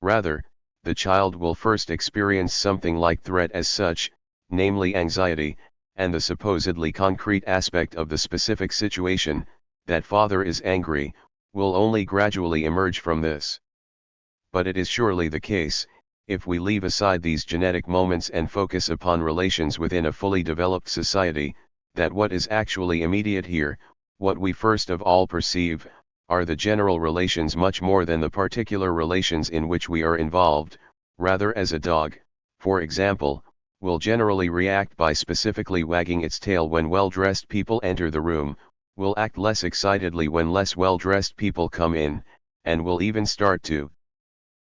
Rather, the child will first experience something like threat as such, namely anxiety, and the supposedly concrete aspect of the specific situation, that father is angry, will only gradually emerge from this. But it is surely the case, if we leave aside these genetic moments and focus upon relations within a fully developed society, that what is actually immediate here, what we first of all perceive, are the general relations much more than the particular relations in which we are involved, rather as a dog, for example, will generally react by specifically wagging its tail when well-dressed people enter the room, will act less excitedly when less well-dressed people come in, and will even start to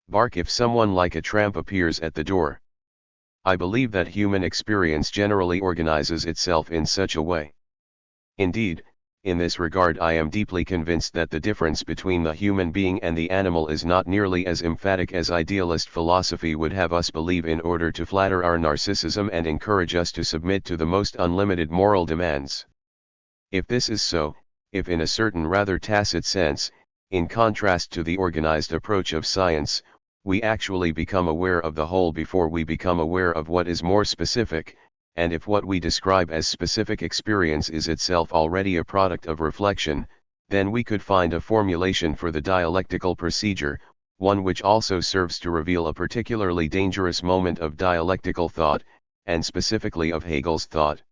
bark if someone like a tramp appears at the door. I believe that human experience generally organizes itself in such a way. Indeed, in this regard I am deeply convinced that the difference between the human being and the animal is not nearly as emphatic as idealist philosophy would have us believe in order to flatter our narcissism and encourage us to submit to the most unlimited moral demands. If this is so, if in a certain rather tacit sense, in contrast to the organized approach of science, we actually become aware of the whole before we become aware of what is more specific, and if what we describe as specific experience is itself already a product of reflection, then we could find a formulation for the dialectical procedure, one which also serves to reveal a particularly dangerous moment of dialectical thought, and specifically of Hegel's thought.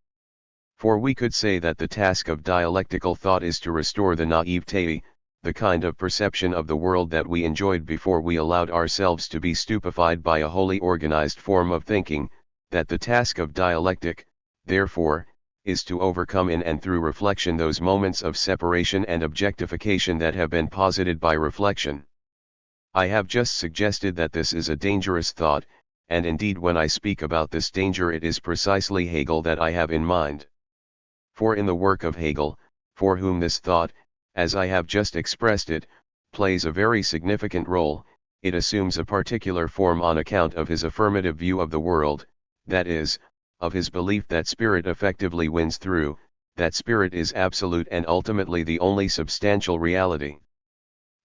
For we could say that the task of dialectical thought is to restore the naivete, the kind of perception of the world that we enjoyed before we allowed ourselves to be stupefied by a wholly organized form of thinking, that the task of dialectic, therefore, is to overcome in and through reflection those moments of separation and objectification that have been posited by reflection. I have just suggested that this is a dangerous thought, and indeed when I speak about this danger it is precisely Hegel that I have in mind. For in the work of Hegel, for whom this thought, as I have just expressed it, plays a very significant role, it assumes a particular form on account of his affirmative view of the world, that is, of his belief that spirit effectively wins through, that spirit is absolute and ultimately the only substantial reality.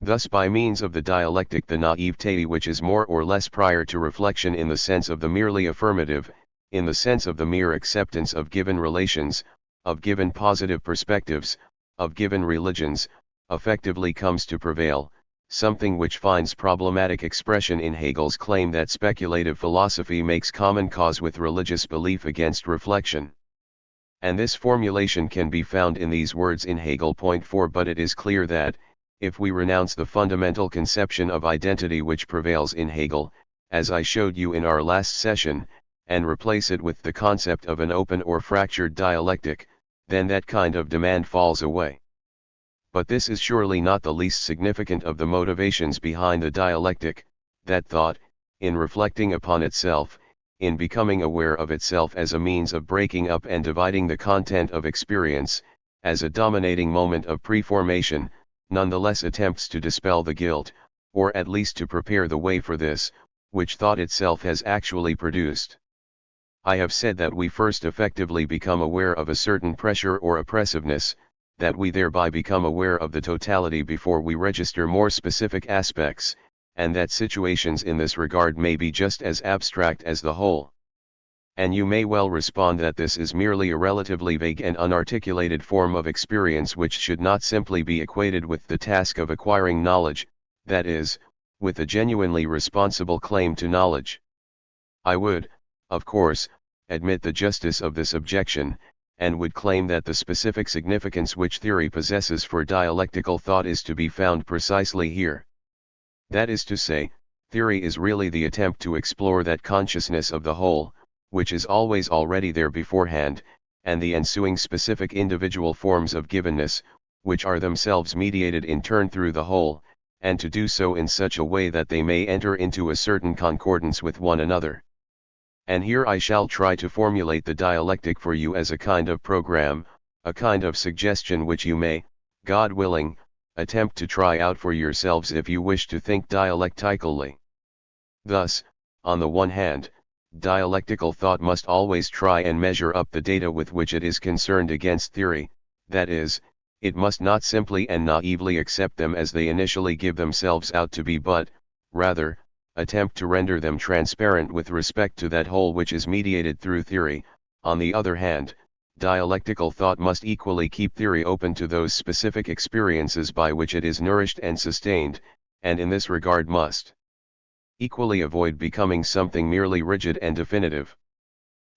Thus by means of the dialectic the naivete which is more or less prior to reflection in the sense of the merely affirmative, in the sense of the mere acceptance of given relations, of given positive perspectives, of given religions, effectively comes to prevail, something which finds problematic expression in Hegel's claim that speculative philosophy makes common cause with religious belief against reflection. And this formulation can be found in these words in Hegel. Point 4. But it is clear that, if we renounce the fundamental conception of identity which prevails in Hegel, as I showed you in our last session, and replace it with the concept of an open or fractured dialectic, then that kind of demand falls away. But this is surely not the least significant of the motivations behind the dialectic, that thought, in reflecting upon itself, in becoming aware of itself as a means of breaking up and dividing the content of experience, as a dominating moment of preformation, nonetheless attempts to dispel the guilt, or at least to prepare the way for this, which thought itself has actually produced. I have said that we first effectively become aware of a certain pressure or oppressiveness, that we thereby become aware of the totality before we register more specific aspects, and that situations in this regard may be just as abstract as the whole. And you may well respond that this is merely a relatively vague and unarticulated form of experience which should not simply be equated with the task of acquiring knowledge, that is, with a genuinely responsible claim to knowledge. I would, of course, admit the justice of this objection, and would claim that the specific significance which theory possesses for dialectical thought is to be found precisely here. That is to say, theory is really the attempt to explore that consciousness of the whole, which is always already there beforehand, and the ensuing specific individual forms of givenness, which are themselves mediated in turn through the whole, and to do so in such a way that they may enter into a certain concordance with one another. And here I shall try to formulate the dialectic for you as a kind of program, a kind of suggestion which you may, God willing, attempt to try out for yourselves if you wish to think dialectically. Thus, on the one hand, dialectical thought must always try and measure up the data with which it is concerned against theory, that is, it must not simply and naively accept them as they initially give themselves out to be but, rather, attempt to render them transparent with respect to that whole which is mediated through theory. On the other hand, dialectical thought must equally keep theory open to those specific experiences by which it is nourished and sustained, and in this regard must equally avoid becoming something merely rigid and definitive.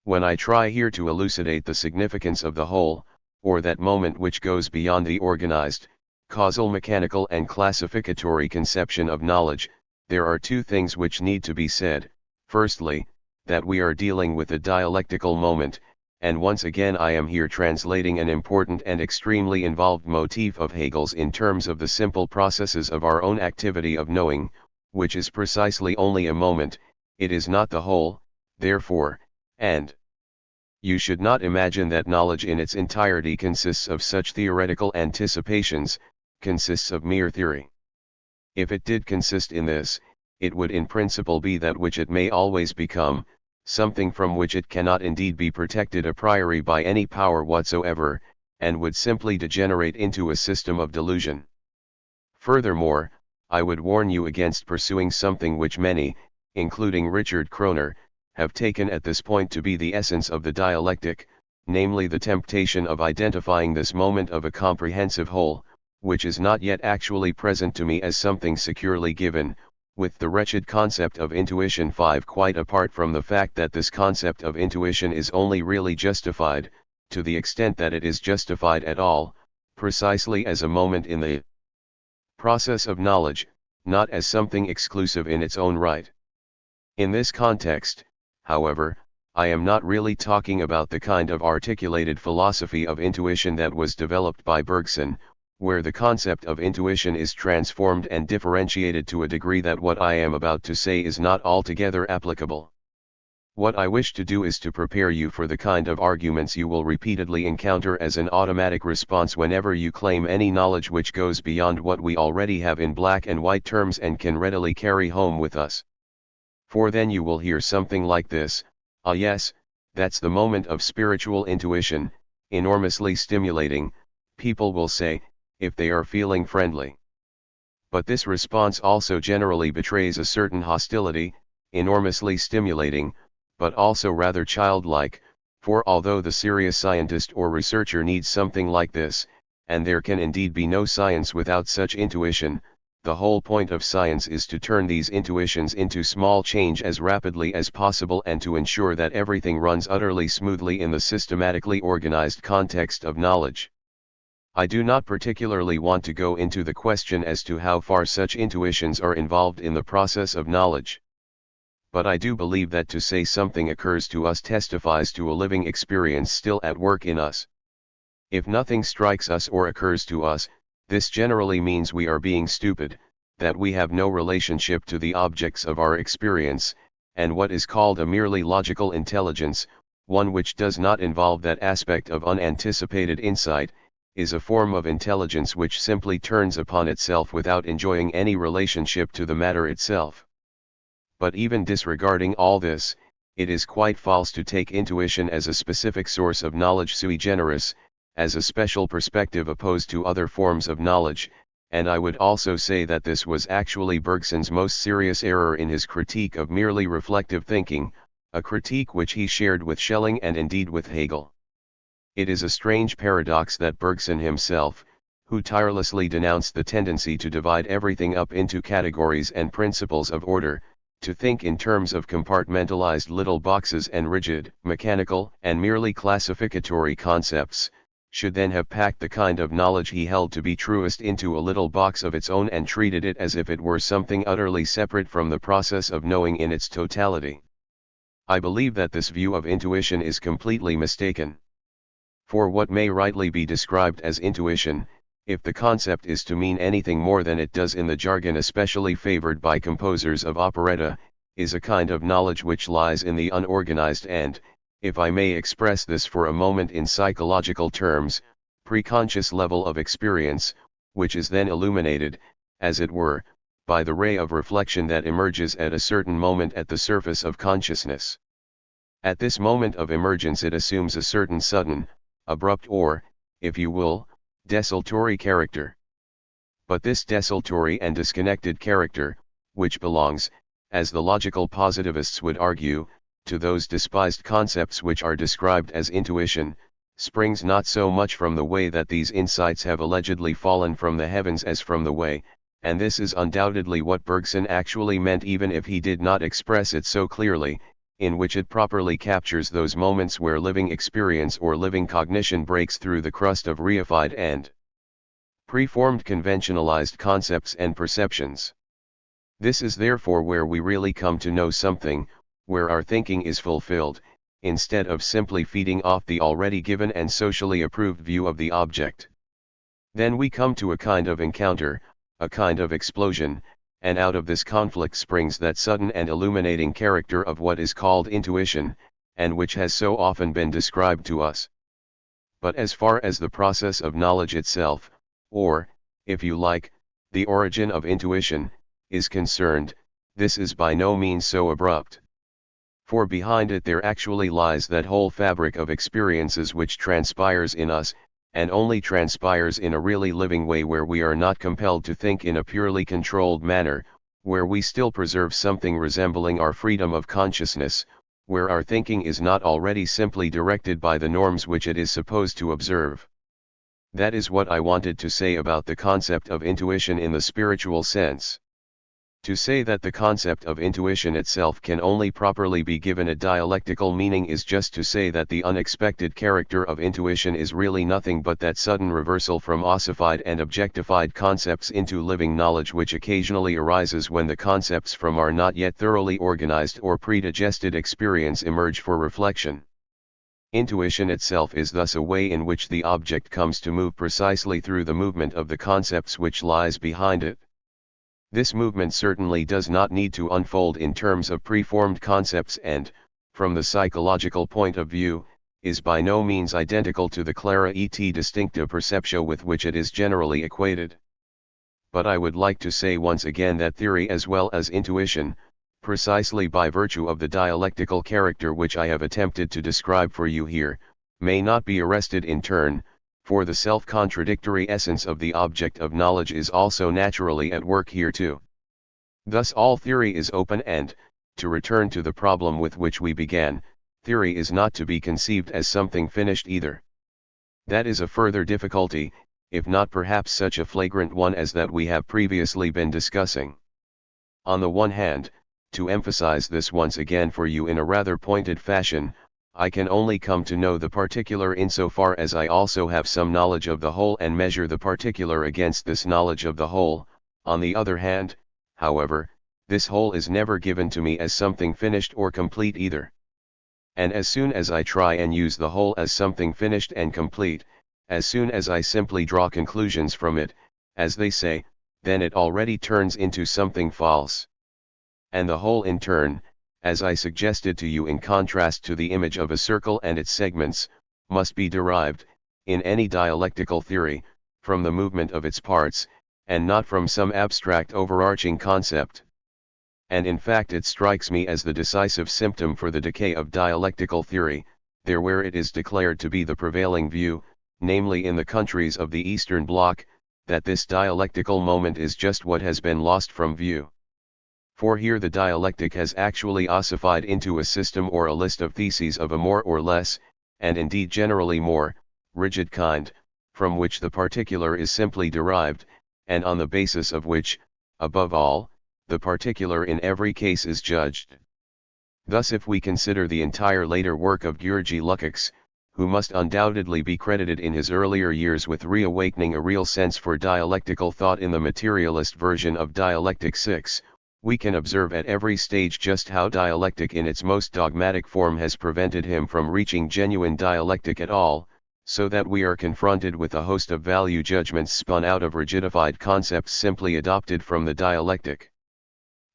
When I try here to elucidate the significance of the whole, or that moment which goes beyond the organized, causal, mechanical and classificatory conception of knowledge, there are two things which need to be said. Firstly, that we are dealing with a dialectical moment, and once again I am here translating an important and extremely involved motif of Hegel's in terms of the simple processes of our own activity of knowing, which is precisely only a moment, it is not the whole, therefore, and you should not imagine that knowledge in its entirety consists of such theoretical anticipations, consists of mere theory. If it did consist in this, it would in principle be that which it may always become, something from which it cannot indeed be protected a priori by any power whatsoever, and would simply degenerate into a system of delusion. Furthermore, I would warn you against pursuing something which many, including Richard Kroner, have taken at this point to be the essence of the dialectic, namely the temptation of identifying this moment of a comprehensive whole, which is not yet actually present to me as something securely given, with the wretched concept of intuition 5, quite apart from the fact that this concept of intuition is only really justified, to the extent that it is justified at all, precisely as a moment in the process of knowledge, not as something exclusive in its own right. In this context, however, I am not really talking about the kind of articulated philosophy of intuition that was developed by Bergson, where the concept of intuition is transformed and differentiated to a degree that what I am about to say is not altogether applicable. What I wish to do is to prepare you for the kind of arguments you will repeatedly encounter as an automatic response whenever you claim any knowledge which goes beyond what we already have in black and white terms and can readily carry home with us. For then you will hear something like this: ah yes, that's the moment of spiritual intuition, enormously stimulating, people will say, if they are feeling friendly. But this response also generally betrays a certain hostility, enormously stimulating, but also rather childlike, for although the serious scientist or researcher needs something like this, and there can indeed be no science without such intuition, the whole point of science is to turn these intuitions into small change as rapidly as possible and to ensure that everything runs utterly smoothly in the systematically organized context of knowledge. I do not particularly want to go into the question as to how far such intuitions are involved in the process of knowledge. But I do believe that to say something occurs to us testifies to a living experience still at work in us. If nothing strikes us or occurs to us, this generally means we are being stupid, that we have no relationship to the objects of our experience, and what is called a merely logical intelligence, one which does not involve that aspect of unanticipated insight, is a form of intelligence which simply turns upon itself without enjoying any relationship to the matter itself. But even disregarding all this, it is quite false to take intuition as a specific source of knowledge sui generis, as a special perspective opposed to other forms of knowledge, and I would also say that this was actually Bergson's most serious error in his critique of merely reflective thinking, a critique which he shared with Schelling and indeed with Hegel. It is a strange paradox that Bergson himself, who tirelessly denounced the tendency to divide everything up into categories and principles of order, to think in terms of compartmentalized little boxes and rigid, mechanical, and merely classificatory concepts, should then have packed the kind of knowledge he held to be truest into a little box of its own and treated it as if it were something utterly separate from the process of knowing in its totality. I believe that this view of intuition is completely mistaken. For what may rightly be described as intuition, if the concept is to mean anything more than it does in the jargon especially favored by composers of operetta, is a kind of knowledge which lies in the unorganized and, if I may express this for a moment in psychological terms, preconscious level of experience, which is then illuminated, as it were, by the ray of reflection that emerges at a certain moment at the surface of consciousness. At this moment of emergence it assumes a certain sudden, abrupt or, if you will, desultory character. But this desultory and disconnected character, which belongs, as the logical positivists would argue, to those despised concepts which are described as intuition, springs not so much from the way that these insights have allegedly fallen from the heavens as from the way, and this is undoubtedly what Bergson actually meant even if he did not express it so clearly, in which it properly captures those moments where living experience or living cognition breaks through the crust of reified and preformed conventionalized concepts and perceptions. This is therefore where we really come to know something, where our thinking is fulfilled, instead of simply feeding off the already given and socially approved view of the object. Then we come to a kind of encounter, a kind of explosion, and out of this conflict springs that sudden and illuminating character of what is called intuition, and which has so often been described to us. But as far as the process of knowledge itself, or, if you like, the origin of intuition, is concerned, this is by no means so abrupt. For behind it there actually lies that whole fabric of experiences which transpires in us, and only transpires in a really living way where we are not compelled to think in a purely controlled manner, where we still preserve something resembling our freedom of consciousness, where our thinking is not already simply directed by the norms which it is supposed to observe. That is what I wanted to say about the concept of intuition in the spiritual sense. To say that the concept of intuition itself can only properly be given a dialectical meaning is just to say that the unexpected character of intuition is really nothing but that sudden reversal from ossified and objectified concepts into living knowledge which occasionally arises when the concepts from our not yet thoroughly organized or predigested experience emerge for reflection. Intuition itself is thus a way in which the object comes to move precisely through the movement of the concepts which lies behind it. This movement certainly does not need to unfold in terms of preformed concepts and, from the psychological point of view, is by no means identical to the clara et distincta perceptio with which it is generally equated. But I would like to say once again that theory as well as intuition, precisely by virtue of the dialectical character which I have attempted to describe for you here, may not be arrested in turn, for the self-contradictory essence of the object of knowledge is also naturally at work here too. Thus all theory is open and, to return to the problem with which we began, theory is not to be conceived as something finished either. That is a further difficulty, if not perhaps such a flagrant one as that we have previously been discussing. On the one hand, to emphasize this once again for you in a rather pointed fashion, I can only come to know the particular insofar as I also have some knowledge of the whole and measure the particular against this knowledge of the whole. On the other hand, however, this whole is never given to me as something finished or complete either. And as soon as I try and use the whole as something finished and complete, as soon as I simply draw conclusions from it, as they say, then it already turns into something false. And the whole in turn, as I suggested to you in contrast to the image of a circle and its segments, must be derived, in any dialectical theory, from the movement of its parts, and not from some abstract overarching concept. And in fact it strikes me as the decisive symptom for the decay of dialectical theory, there where it is declared to be the prevailing view, namely in the countries of the Eastern Bloc, that this dialectical moment is just what has been lost from view. For here the dialectic has actually ossified into a system or a list of theses of a more or less, and indeed generally more, rigid kind, from which the particular is simply derived, and on the basis of which, above all, the particular in every case is judged. Thus if we consider the entire later work of György Lukács, who must undoubtedly be credited in his earlier years with reawakening a real sense for dialectical thought in the materialist version of Dialectic 6, we can observe at every stage just how dialectic in its most dogmatic form has prevented him from reaching genuine dialectic at all, so that we are confronted with a host of value judgments spun out of rigidified concepts simply adopted from the dialectic.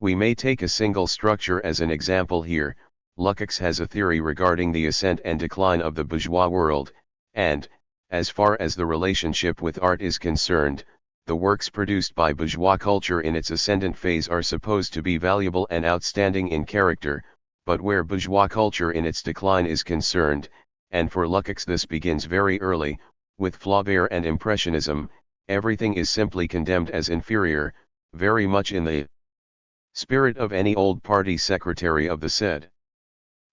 We may take a single structure as an example here. Lukács has a theory regarding the ascent and decline of the bourgeois world, and, as far as the relationship with art is concerned, the works produced by bourgeois culture in its ascendant phase are supposed to be valuable and outstanding in character, but where bourgeois culture in its decline is concerned, and for Lukács this begins very early, with Flaubert and Impressionism, everything is simply condemned as inferior, very much in the spirit of any old party secretary of the said.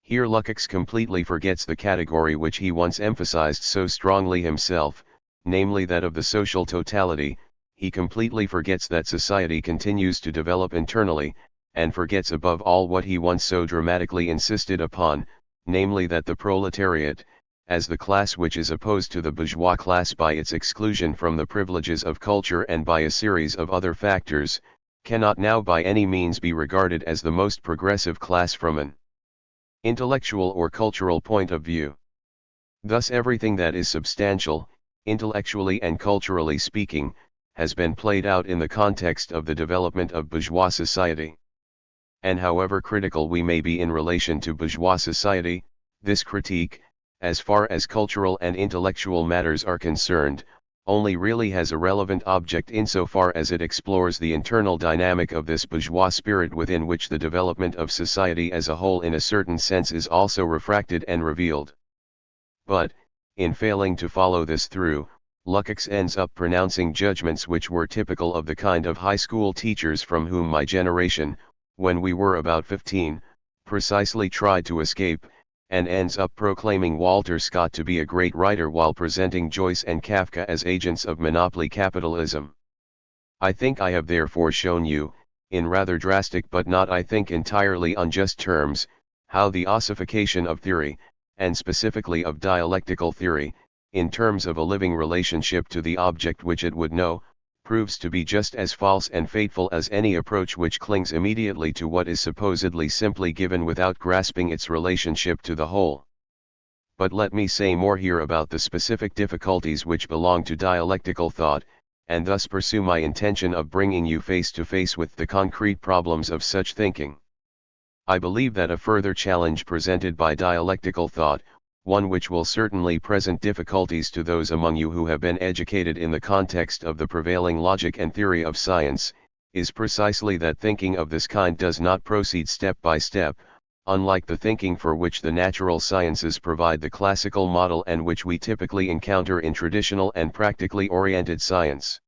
Here Lukács completely forgets the category which he once emphasized so strongly himself, namely that of the social totality. He completely forgets that society continues to develop internally, and forgets above all what he once so dramatically insisted upon, namely that the proletariat, as the class which is opposed to the bourgeois class by its exclusion from the privileges of culture and by a series of other factors, cannot now by any means be regarded as the most progressive class from an intellectual or cultural point of view. Thus everything that is substantial, intellectually and culturally speaking, has been played out in the context of the development of bourgeois society. And however critical we may be in relation to bourgeois society, this critique, as far as cultural and intellectual matters are concerned, only really has a relevant object insofar as it explores the internal dynamic of this bourgeois spirit within which the development of society as a whole in a certain sense is also refracted and revealed. But, in failing to follow this through, Lukács ends up pronouncing judgments which were typical of the kind of high school teachers from whom my generation, when we were about 15, precisely tried to escape, and ends up proclaiming Walter Scott to be a great writer while presenting Joyce and Kafka as agents of monopoly capitalism. I think I have therefore shown you, in rather drastic but not I think entirely unjust terms, how the ossification of theory, and specifically of dialectical theory, in terms of a living relationship to the object which it would know, proves to be just as false and fateful as any approach which clings immediately to what is supposedly simply given without grasping its relationship to the whole. But let me say more here about the specific difficulties which belong to dialectical thought, and thus pursue my intention of bringing you face to face with the concrete problems of such thinking. I believe that a further challenge presented by dialectical thought, one which will certainly present difficulties to those among you who have been educated in the context of the prevailing logic and theory of science, is precisely that thinking of this kind does not proceed step by step, unlike the thinking for which the natural sciences provide the classical model and which we typically encounter in traditional and practically oriented science.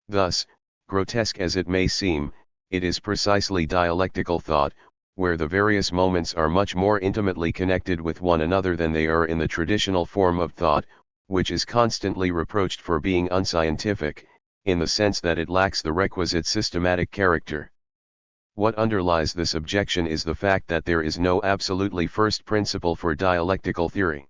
Thus, grotesque as it may seem, it is precisely dialectical thought, where the various moments are much more intimately connected with one another than they are in the traditional form of thought, which is constantly reproached for being unscientific, in the sense that it lacks the requisite systematic character. What underlies this objection is the fact that there is no absolutely first principle for dialectical theory.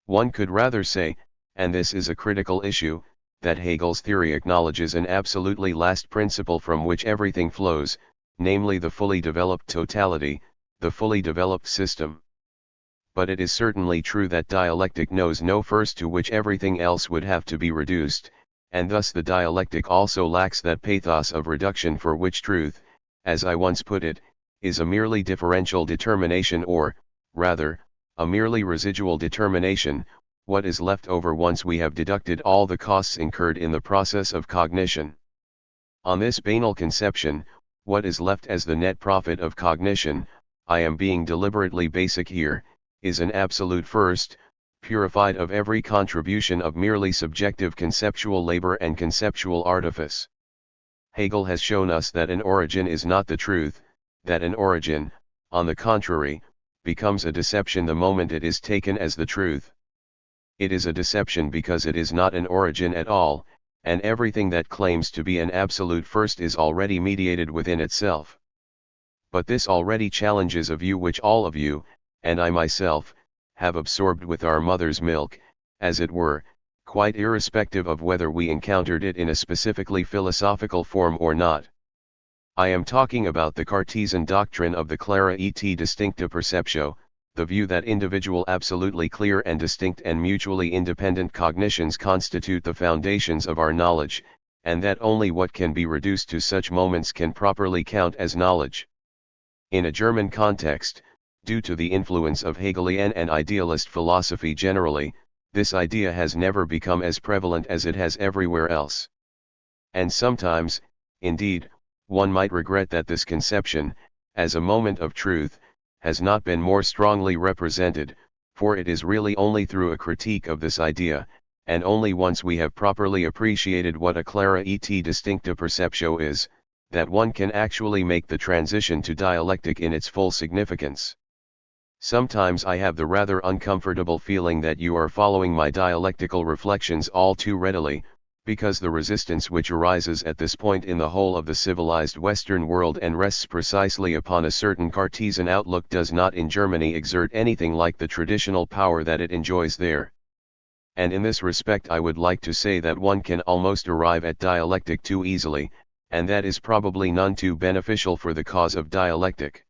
One could rather say, and this is a critical issue, that Hegel's theory acknowledges an absolutely last principle from which everything flows, namely the fully developed totality, the fully developed system. But it is certainly true that dialectic knows no first to which everything else would have to be reduced, and thus the dialectic also lacks that pathos of reduction for which truth, as I once put it, is a merely differential determination or, rather, a merely residual determination, what is left over once we have deducted all the costs incurred in the process of cognition. On this banal conception, what is left as the net profit of cognition, I am being deliberately basic here, is an absolute first, purified of every contribution of merely subjective conceptual labor and conceptual artifice. Hegel has shown us that an origin is not the truth, that an origin, on the contrary, becomes a deception the moment it is taken as the truth. It is a deception because it is not an origin at all, and everything that claims to be an absolute first is already mediated within itself. But this already challenges a view which all of you, and I myself, have absorbed with our mother's milk, as it were, quite irrespective of whether we encountered it in a specifically philosophical form or not. I am talking about the Cartesian doctrine of the clara et distincta perceptio, the view that individual absolutely clear and distinct and mutually independent cognitions constitute the foundations of our knowledge, and that only what can be reduced to such moments can properly count as knowledge. In a German context, due to the influence of Hegelian and idealist philosophy generally, this idea has never become as prevalent as it has everywhere else. And sometimes, indeed, one might regret that this conception, as a moment of truth, has not been more strongly represented, for it is really only through a critique of this idea, and only once we have properly appreciated what a clara et distincta perceptio is, that one can actually make the transition to dialectic in its full significance. Sometimes I have the rather uncomfortable feeling that you are following my dialectical reflections all too readily, because the resistance which arises at this point in the whole of the civilized Western world and rests precisely upon a certain Cartesian outlook does not in Germany exert anything like the traditional power that it enjoys there. And in this respect I would like to say that one can almost arrive at dialectic too easily, and that is probably none too beneficial for the cause of dialectic.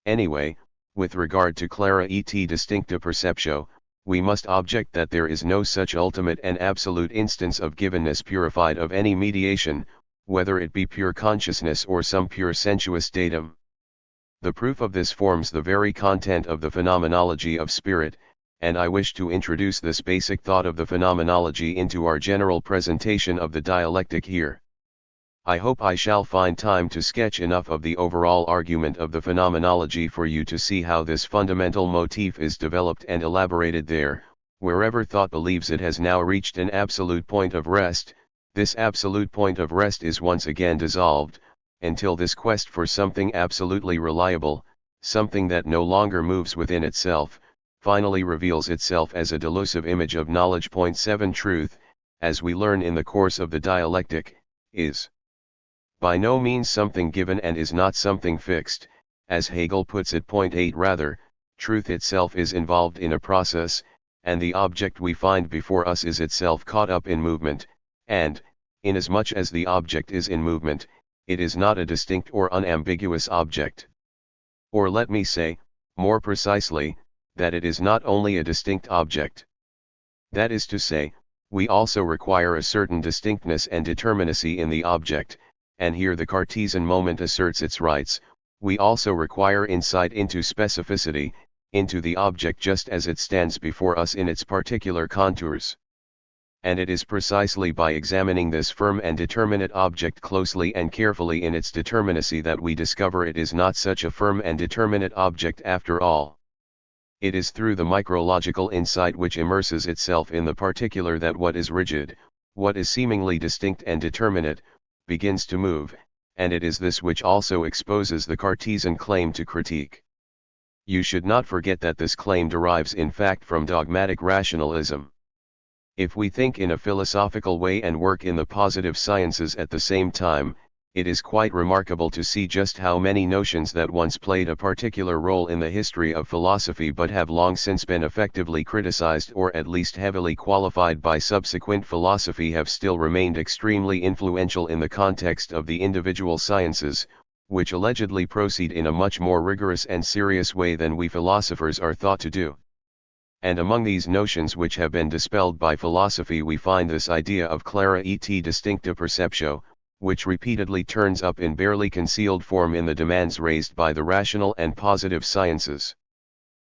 Anyway, with regard to clara et distincta perceptio, we must object that there is no such ultimate and absolute instance of givenness purified of any mediation, whether it be pure consciousness or some pure sensuous datum. The proof of this forms the very content of the phenomenology of spirit, and I wish to introduce this basic thought of the phenomenology into our general presentation of the dialectic here. I hope I shall find time to sketch enough of the overall argument of the phenomenology for you to see how this fundamental motif is developed and elaborated there, wherever thought believes it has now reached an absolute point of rest. This absolute point of rest is once again dissolved, until this quest for something absolutely reliable, something that no longer moves within itself, finally reveals itself as a delusive image of knowledge. 7 Truth, as we learn in the course of the dialectic, is by no means something given and is not something fixed, as Hegel puts it. 8 Rather, truth itself is involved in a process, and the object we find before us is itself caught up in movement, and, inasmuch as the object is in movement, it is not a distinct or unambiguous object. Or let me say, more precisely, that it is not only a distinct object. That is to say, we also require a certain distinctness and determinacy in the object, and here the Cartesian moment asserts its rights. We also require insight into specificity, into the object just as it stands before us in its particular contours. And it is precisely by examining this firm and determinate object closely and carefully in its determinacy that we discover it is not such a firm and determinate object after all. It is through the micrological insight which immerses itself in the particular that what is rigid, what is seemingly distinct and determinate, begins to move, and it is this which also exposes the Cartesian claim to critique. You should not forget that this claim derives in fact from dogmatic rationalism. If we think in a philosophical way and work in the positive sciences at the same time, it is quite remarkable to see just how many notions that once played a particular role in the history of philosophy but have long since been effectively criticized or at least heavily qualified by subsequent philosophy have still remained extremely influential in the context of the individual sciences, which allegedly proceed in a much more rigorous and serious way than we philosophers are thought to do. And among these notions which have been dispelled by philosophy we find this idea of clara et distincta perceptio, which repeatedly turns up in barely concealed form in the demands raised by the rational and positive sciences.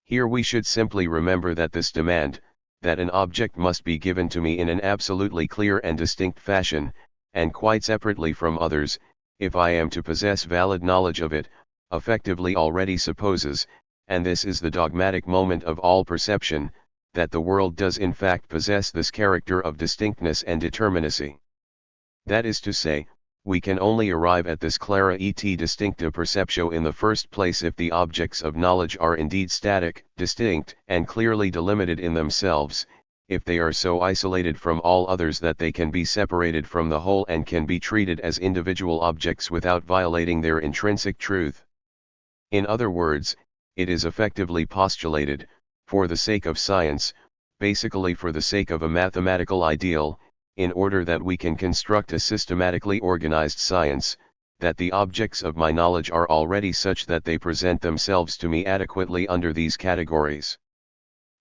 Here we should simply remember that this demand, that an object must be given to me in an absolutely clear and distinct fashion, and quite separately from others, if I am to possess valid knowledge of it, effectively already supposes, and this is the dogmatic moment of all perception, that the world does in fact possess this character of distinctness and determinacy. That is to say, we can only arrive at this clara et distincta perceptio in the first place if the objects of knowledge are indeed static, distinct, and clearly delimited in themselves, if they are so isolated from all others that they can be separated from the whole and can be treated as individual objects without violating their intrinsic truth. In other words, it is effectively postulated, for the sake of science, basically for the sake of a mathematical ideal, in order that we can construct a systematically organized science, that the objects of my knowledge are already such that they present themselves to me adequately under these categories.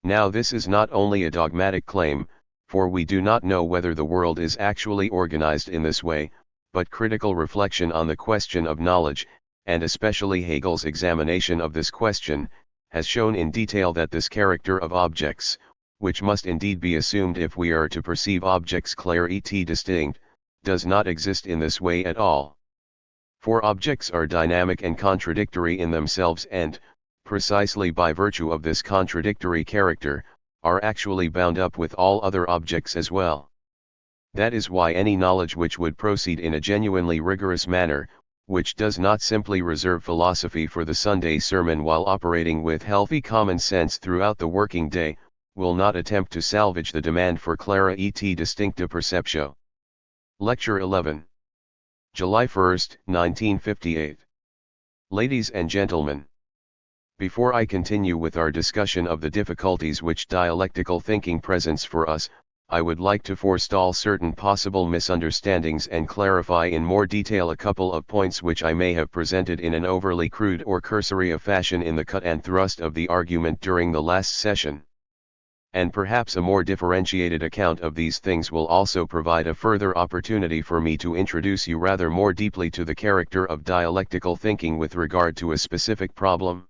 Now this is not only a dogmatic claim, for we do not know whether the world is actually organized in this way, but critical reflection on the question of knowledge, and especially Hegel's examination of this question, has shown in detail that this character of objects, which must indeed be assumed if we are to perceive objects clara et distinct, does not exist in this way at all. For objects are dynamic and contradictory in themselves and, precisely by virtue of this contradictory character, are actually bound up with all other objects as well. That is why any knowledge which would proceed in a genuinely rigorous manner, which does not simply reserve philosophy for the Sunday sermon while operating with healthy common sense throughout the working day, will not attempt to salvage the demand for clara et distincta perceptio. Lecture 11. July 1, 1958. Ladies and gentlemen, before I continue with our discussion of the difficulties which dialectical thinking presents for us, I would like to forestall certain possible misunderstandings and clarify in more detail a couple of points which I may have presented in an overly crude or cursory a fashion in the cut and thrust of the argument during the last session. And perhaps a more differentiated account of these things will also provide a further opportunity for me to introduce you rather more deeply to the character of dialectical thinking with regard to a specific problem.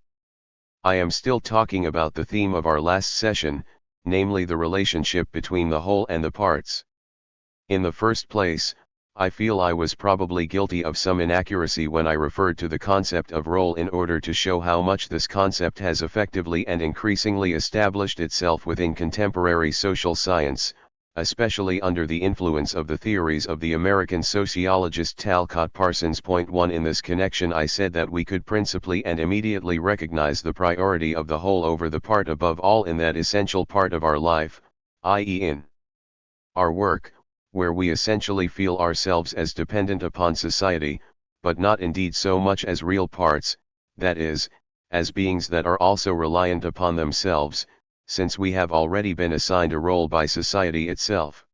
I am still talking about the theme of our last session, namely the relationship between the whole and the parts. In the first place, I feel I was probably guilty of some inaccuracy when I referred to the concept of role in order to show how much this concept has effectively and increasingly established itself within contemporary social science, especially under the influence of the theories of the American sociologist Talcott Parsons. Point 1. In this connection I said that we could principally and immediately recognize the priority of the whole over the part above all in that essential part of our life, i.e. in our work, where we essentially feel ourselves as dependent upon society, but not indeed so much as real parts, that is, as beings that are also reliant upon themselves, since we have already been assigned a role by society itself.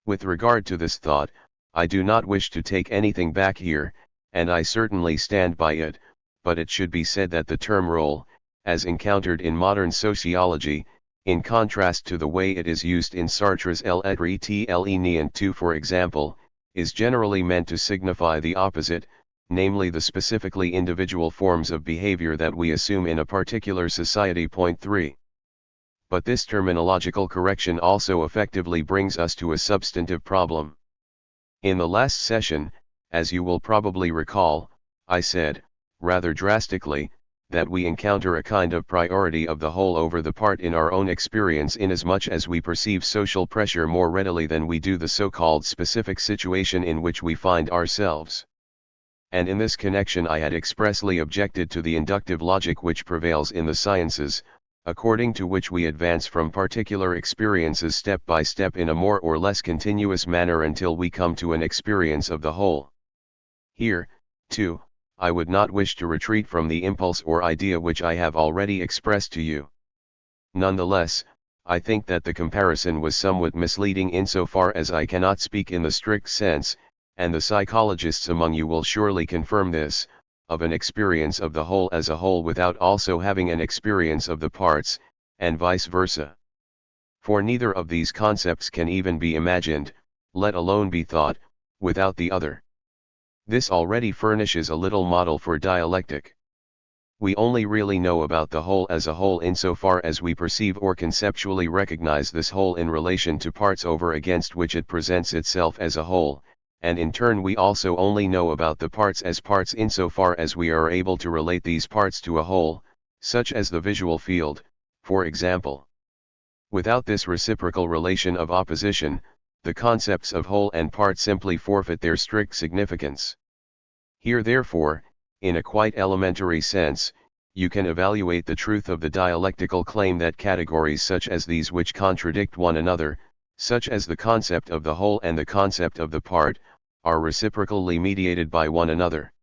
With regard to this thought, I do not wish to take anything back here, and I certainly stand by it, but it should be said that the term role, as encountered in modern sociology, in contrast to the way it is used in Sartre's L'être et l'ennient too, for example, is generally meant to signify the opposite, namely the specifically individual forms of behavior that we assume in a particular society. Point 3. But this terminological correction also effectively brings us to a substantive problem. In the last session, as you will probably recall, I said, rather drastically, that we encounter a kind of priority of the whole over the part in our own experience inasmuch as we perceive social pressure more readily than we do the so-called specific situation in which we find ourselves. And in this connection I had expressly objected to the inductive logic which prevails in the sciences, according to which we advance from particular experiences step by step in a more or less continuous manner until we come to an experience of the whole. Here, too, I would not wish to retreat from the impulse or idea which I have already expressed to you. Nonetheless, I think that the comparison was somewhat misleading insofar as I cannot speak in the strict sense, and the psychologists among you will surely confirm this, of an experience of the whole as a whole without also having an experience of the parts, and vice versa. For neither of these concepts can even be imagined, let alone be thought, without the other. This already furnishes a little model for dialectic. We only really know about the whole as a whole insofar as we perceive or conceptually recognize this whole in relation to parts over against which it presents itself as a whole, and in turn we also only know about the parts as parts insofar as we are able to relate these parts to a whole, such as the visual field, for example. Without this reciprocal relation of opposition, the concepts of whole and part simply forfeit their strict significance. Here therefore, in a quite elementary sense, you can evaluate the truth of the dialectical claim that categories such as these which contradict one another, such as the concept of the whole and the concept of the part, are reciprocally mediated by one another.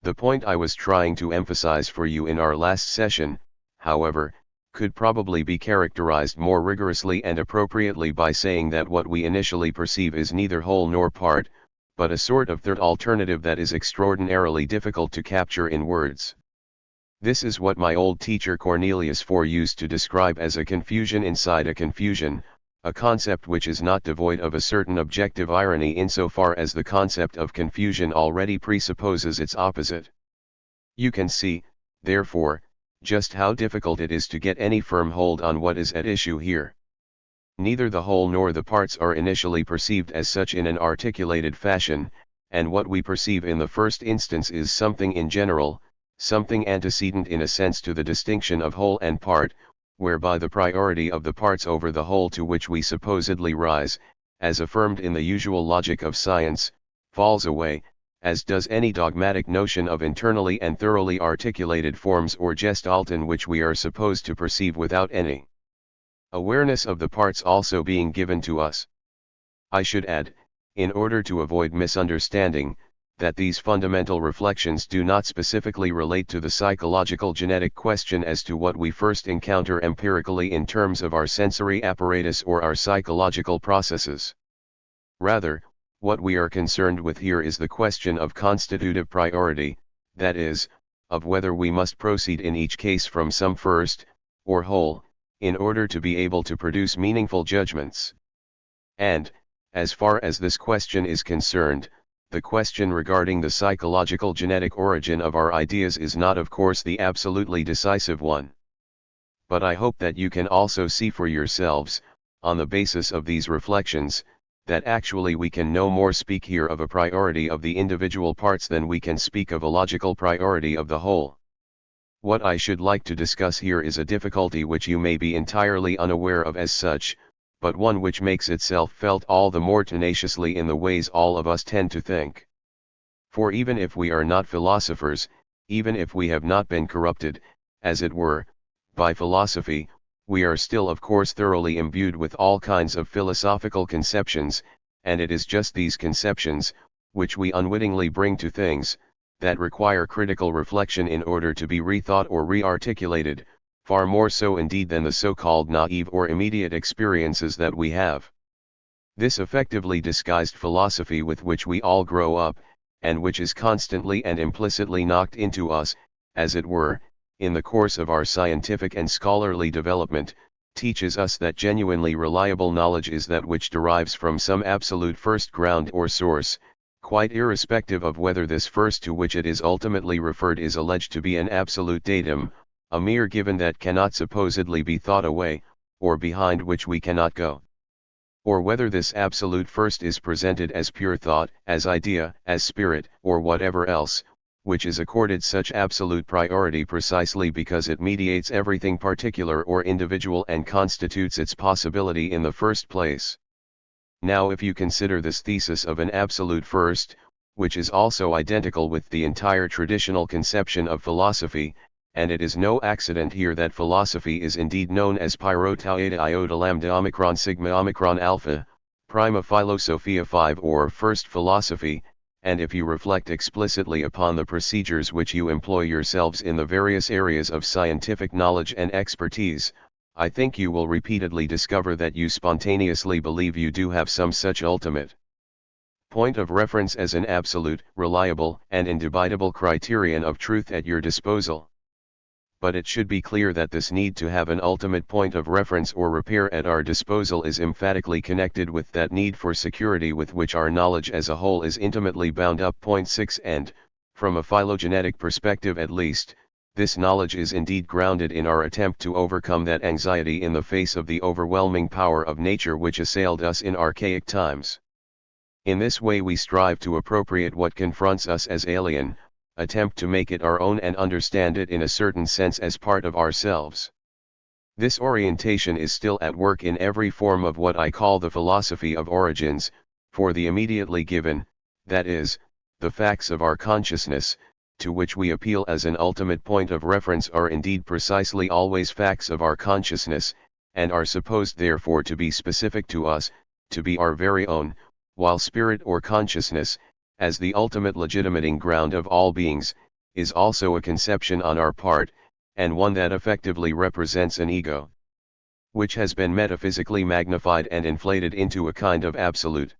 The point I was trying to emphasize for you in our last session, however, could probably be characterized more rigorously and appropriately by saying that what we initially perceive is neither whole nor part, but a sort of third alternative that is extraordinarily difficult to capture in words. This is what my old teacher Cornelius Four used to describe as a confusion inside a confusion, a concept which is not devoid of a certain objective irony insofar as the concept of confusion already presupposes its opposite. You can see, therefore, just how difficult it is to get any firm hold on what is at issue here. Neither the whole nor the parts are initially perceived as such in an articulated fashion, and what we perceive in the first instance is something in general, something antecedent in a sense to the distinction of whole and part, whereby the priority of the parts over the whole to which we supposedly rise, as affirmed in the usual logic of science, falls away, as does any dogmatic notion of internally and thoroughly articulated forms or gestalten which we are supposed to perceive without any awareness of the parts also being given to us. I should add, in order to avoid misunderstanding, that these fundamental reflections do not specifically relate to the psychological genetic question as to what we first encounter empirically in terms of our sensory apparatus or our psychological processes. Rather, what we are concerned with here is the question of constitutive priority, that is, of whether we must proceed in each case from some first, or whole, in order to be able to produce meaningful judgments. And, as far as this question is concerned, the question regarding the psychological genetic origin of our ideas is not of course the absolutely decisive one. But I hope that you can also see for yourselves, on the basis of these reflections, that actually we can no more speak here of a priority of the individual parts than we can speak of a logical priority of the whole. What I should like to discuss here is a difficulty which you may be entirely unaware of as such, but one which makes itself felt all the more tenaciously in the ways all of us tend to think. For even if we are not philosophers, even if we have not been corrupted, as it were, by philosophy, we are still of course thoroughly imbued with all kinds of philosophical conceptions, and it is just these conceptions, which we unwittingly bring to things, that require critical reflection in order to be rethought or re-articulated, far more so indeed than the so-called naive or immediate experiences that we have. This effectively disguised philosophy with which we all grow up, and which is constantly and implicitly knocked into us, as it were, in the course of our scientific and scholarly development, teaches us that genuinely reliable knowledge is that which derives from some absolute first ground or source, quite irrespective of whether this first to which it is ultimately referred is alleged to be an absolute datum, a mere given that cannot supposedly be thought away, or behind which we cannot go. Or whether this absolute first is presented as pure thought, as idea, as spirit, or whatever else, which is accorded such absolute priority precisely because it mediates everything particular or individual and constitutes its possibility in the first place. Now if you consider this thesis of an absolute first, which is also identical with the entire traditional conception of philosophy, and it is no accident here that philosophy is indeed known as Pi Tau Eta Iota Lambda Omicron Sigma Omicron Alpha, Prima Philosophia 5 or First Philosophy, and if you reflect explicitly upon the procedures which you employ yourselves in the various areas of scientific knowledge and expertise, I think you will repeatedly discover that you spontaneously believe you do have some such ultimate point of reference as an absolute, reliable, and indubitable criterion of truth at your disposal. But it should be clear that this need to have an ultimate point of reference or repair at our disposal is emphatically connected with that need for security with which our knowledge as a whole is intimately bound up. Point 6 And, from a phylogenetic perspective at least, this knowledge is indeed grounded in our attempt to overcome that anxiety in the face of the overwhelming power of nature which assailed us in archaic times. In this way we strive to appropriate what confronts us as alien, attempt to make it our own and understand it in a certain sense as part of ourselves. This orientation is still at work in every form of what I call the philosophy of origins, for the immediately given, that is, the facts of our consciousness, to which we appeal as an ultimate point of reference are indeed precisely always facts of our consciousness, and are supposed therefore to be specific to us, to be our very own, while spirit or consciousness, as the ultimate legitimating ground of all beings, is also a conception on our part, and one that effectively represents an ego, which has been metaphysically magnified and inflated into a kind of absolute.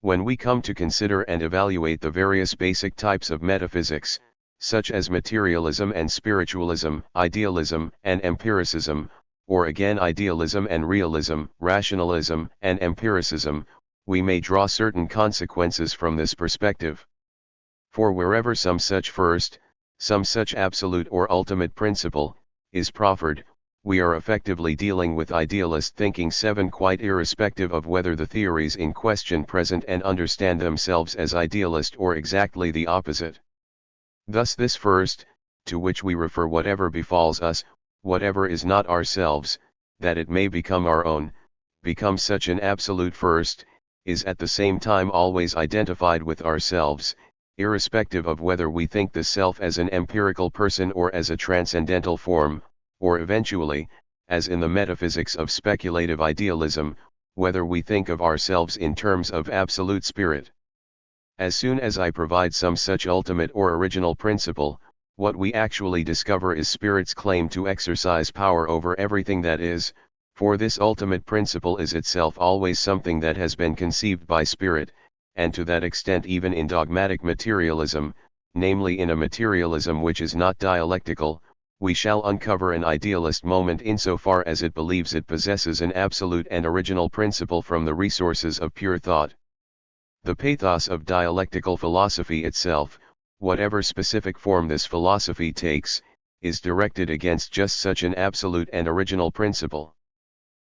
When we come to consider and evaluate the various basic types of metaphysics, such as materialism and spiritualism, idealism and empiricism, or again idealism and realism, rationalism and empiricism, we may draw certain consequences from this perspective. For wherever some such first, some such absolute or ultimate principle, is proffered, we are effectively dealing with idealist thinking. 7 Quite irrespective of whether the theories in question present and understand themselves as idealist or exactly the opposite. Thus this first, to which we refer whatever befalls us, whatever is not ourselves, that it may become our own, become such an absolute first, is at the same time always identified with ourselves, irrespective of whether we think the self as an empirical person or as a transcendental form, or eventually, as in the metaphysics of speculative idealism, whether we think of ourselves in terms of absolute spirit. As soon as I provide some such ultimate or original principle, what we actually discover is spirit's claim to exercise power over everything that is, for this ultimate principle is itself always something that has been conceived by spirit, and to that extent even in dogmatic materialism, namely in a materialism which is not dialectical, we shall uncover an idealist moment insofar as it believes it possesses an absolute and original principle from the resources of pure thought. The pathos of dialectical philosophy itself, whatever specific form this philosophy takes, is directed against just such an absolute and original principle.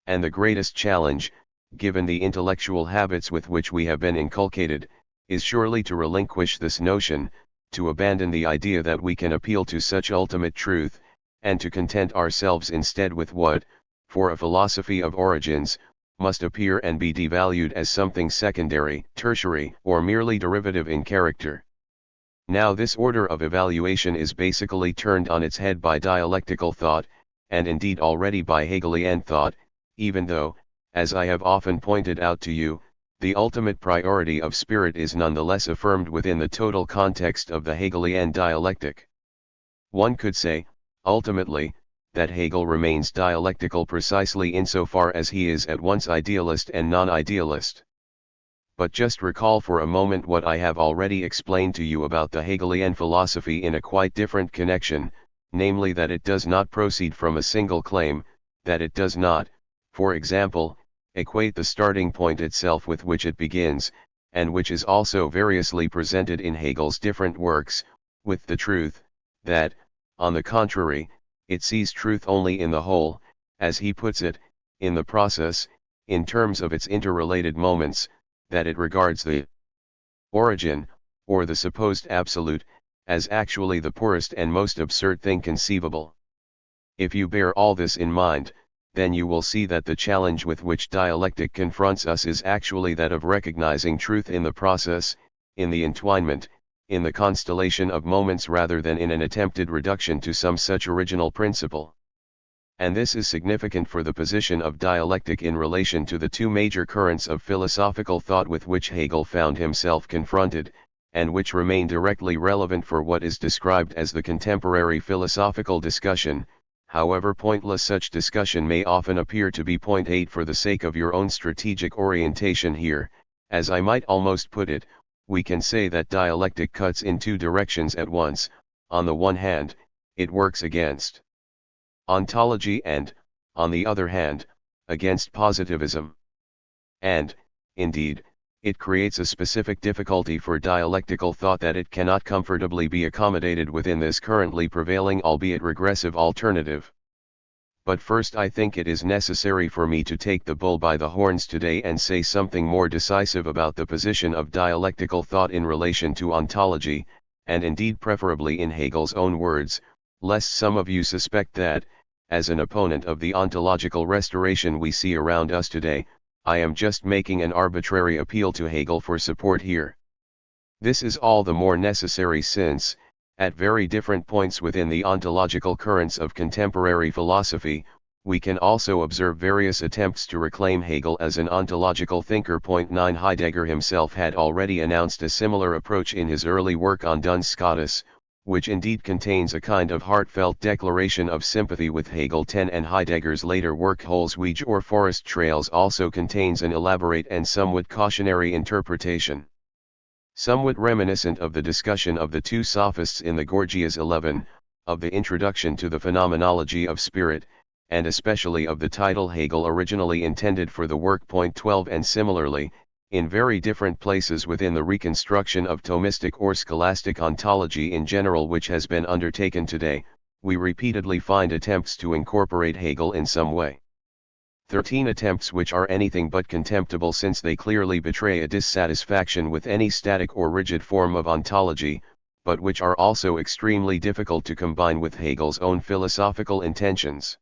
And the greatest challenge, given the intellectual habits with which we have been inculcated, is surely to relinquish this notion, to abandon the idea that we can appeal to such ultimate truth, and to content ourselves instead with what, for a philosophy of origins, must appear and be devalued as something secondary, tertiary, or merely derivative in character. Now this order of evaluation is basically turned on its head by dialectical thought, and indeed already by Hegelian thought, even though, as I have often pointed out to you, the ultimate priority of spirit is nonetheless affirmed within the total context of the Hegelian dialectic. One could say, ultimately, that Hegel remains dialectical precisely insofar as he is at once idealist and non-idealist. But just recall for a moment what I have already explained to you about the Hegelian philosophy in a quite different connection, namely that it does not proceed from a single claim, that it does not, for example, equate the starting point itself with which it begins, and which is also variously presented in Hegel's different works, with the truth, that, on the contrary, it sees truth only in the whole, as he puts it, in the process, in terms of its interrelated moments, that it regards the origin, or the supposed absolute, as actually the poorest and most absurd thing conceivable. If you bear all this in mind, then you will see that the challenge with which dialectic confronts us is actually that of recognizing truth in the process, in the entwinement, in the constellation of moments rather than in an attempted reduction to some such original principle. And this is significant for the position of dialectic in relation to the two major currents of philosophical thought with which Hegel found himself confronted, and which remain directly relevant for what is described as the contemporary philosophical discussion, however pointless such discussion may often appear to be. 8 For the sake of your own strategic orientation here, as I might almost put it, we can say that dialectic cuts in two directions at once. On the one hand, it works against ontology and, on the other hand, against positivism. And, indeed, it creates a specific difficulty for dialectical thought that it cannot comfortably be accommodated within this currently prevailing albeit regressive alternative. But first I think it is necessary for me to take the bull by the horns today and say something more decisive about the position of dialectical thought in relation to ontology, and indeed preferably in Hegel's own words, lest some of you suspect that, as an opponent of the ontological restoration we see around us today, I am just making an arbitrary appeal to Hegel for support here. This is all the more necessary since, at very different points within the ontological currents of contemporary philosophy, we can also observe various attempts to reclaim Hegel as an ontological thinker. 9 Heidegger himself had already announced a similar approach in his early work on Duns Scotus, which indeed contains a kind of heartfelt declaration of sympathy with Hegel. 10 And Heidegger's later work Holzwege or Forest Trails also contains an elaborate and somewhat cautionary interpretation. Somewhat reminiscent of the discussion of the two sophists in the Gorgias 11, of the introduction to the phenomenology of spirit, and especially of the title Hegel originally intended for the work. 12 And similarly, in very different places within the reconstruction of Thomistic or scholastic ontology in general which has been undertaken today, we repeatedly find attempts to incorporate Hegel in some way. 13 Attempts which are anything but contemptible since they clearly betray a dissatisfaction with any static or rigid form of ontology, but which are also extremely difficult to combine with Hegel's own philosophical intentions.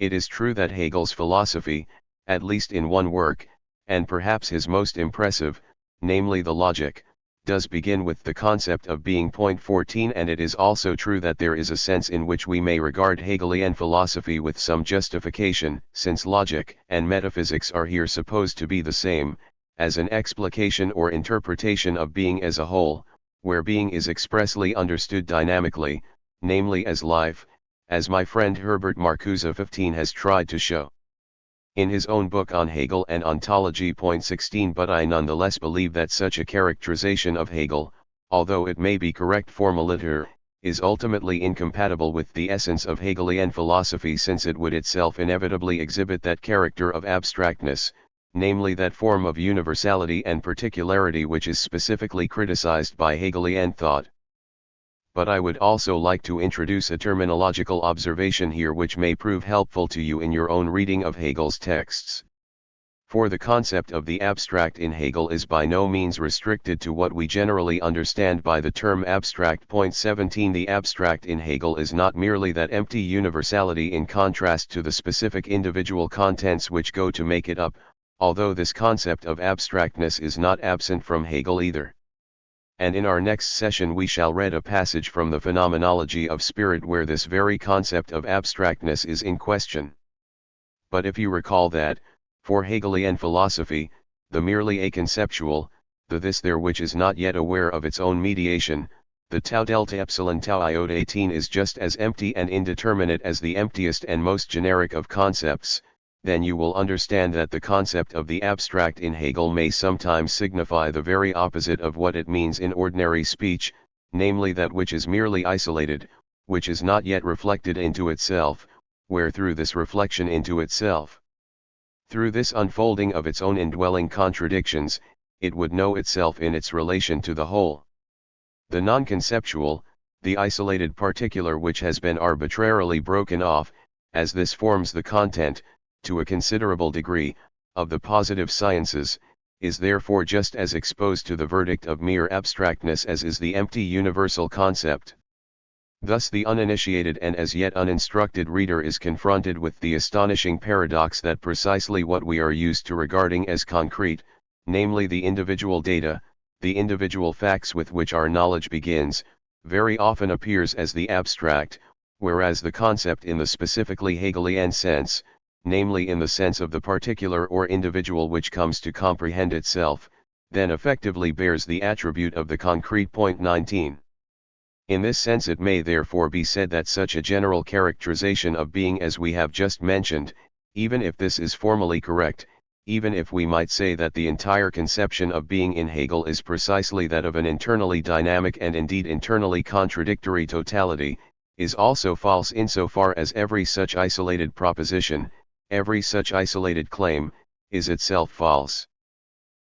It is true that Hegel's philosophy, at least in one work, and perhaps his most impressive, namely the Logic, does begin with the concept of being. Point 14. And it is also true that there is a sense in which we may regard Hegelian philosophy with some justification, since logic and metaphysics are here supposed to be the same, as an explication or interpretation of being as a whole, where being is expressly understood dynamically, namely as life, as my friend Herbert Marcuse 15 has tried to show in his own book on Hegel and ontology. Point 16. But I nonetheless believe that such a characterization of Hegel, although it may be correct forma liter, is ultimately incompatible with the essence of Hegelian philosophy, since it would itself inevitably exhibit that character of abstractness, namely that form of universality and particularity which is specifically criticized by Hegelian thought. But I would also like to introduce a terminological observation here which may prove helpful to you in your own reading of Hegel's texts. For the concept of the abstract in Hegel is by no means restricted to what we generally understand by the term abstract. Point 17. The abstract in Hegel is not merely that empty universality in contrast to the specific individual contents which go to make it up, although this concept of abstractness is not absent from Hegel either. And in our next session we shall read a passage from the Phenomenology of Spirit where this very concept of abstractness is in question. But if you recall that, for Hegelian philosophy, the merely aconceptual, the this there which is not yet aware of its own mediation, the tau delta epsilon tau iota 18 is just as empty and indeterminate as the emptiest and most generic of concepts, then you will understand that the concept of the abstract in Hegel may sometimes signify the very opposite of what it means in ordinary speech, namely that which is merely isolated, which is not yet reflected into itself, where through this reflection into itself, through this unfolding of its own indwelling contradictions, it would know itself in its relation to the whole. The non-conceptual, the isolated particular which has been arbitrarily broken off, as this forms the content, to a considerable degree, of the positive sciences, is therefore just as exposed to the verdict of mere abstractness as is the empty universal concept. Thus the uninitiated and as yet uninstructed reader is confronted with the astonishing paradox that precisely what we are used to regarding as concrete, namely the individual data, the individual facts with which our knowledge begins, very often appears as the abstract, whereas the concept in the specifically Hegelian sense, namely in the sense of the particular or individual which comes to comprehend itself, then effectively bears the attribute of the concrete. Point 19. In this sense it may therefore be said that such a general characterization of being as we have just mentioned, even if this is formally correct, even if we might say that the entire conception of being in Hegel is precisely that of an internally dynamic and indeed internally contradictory totality, is also false insofar as every such isolated proposition, every such isolated claim, is itself false.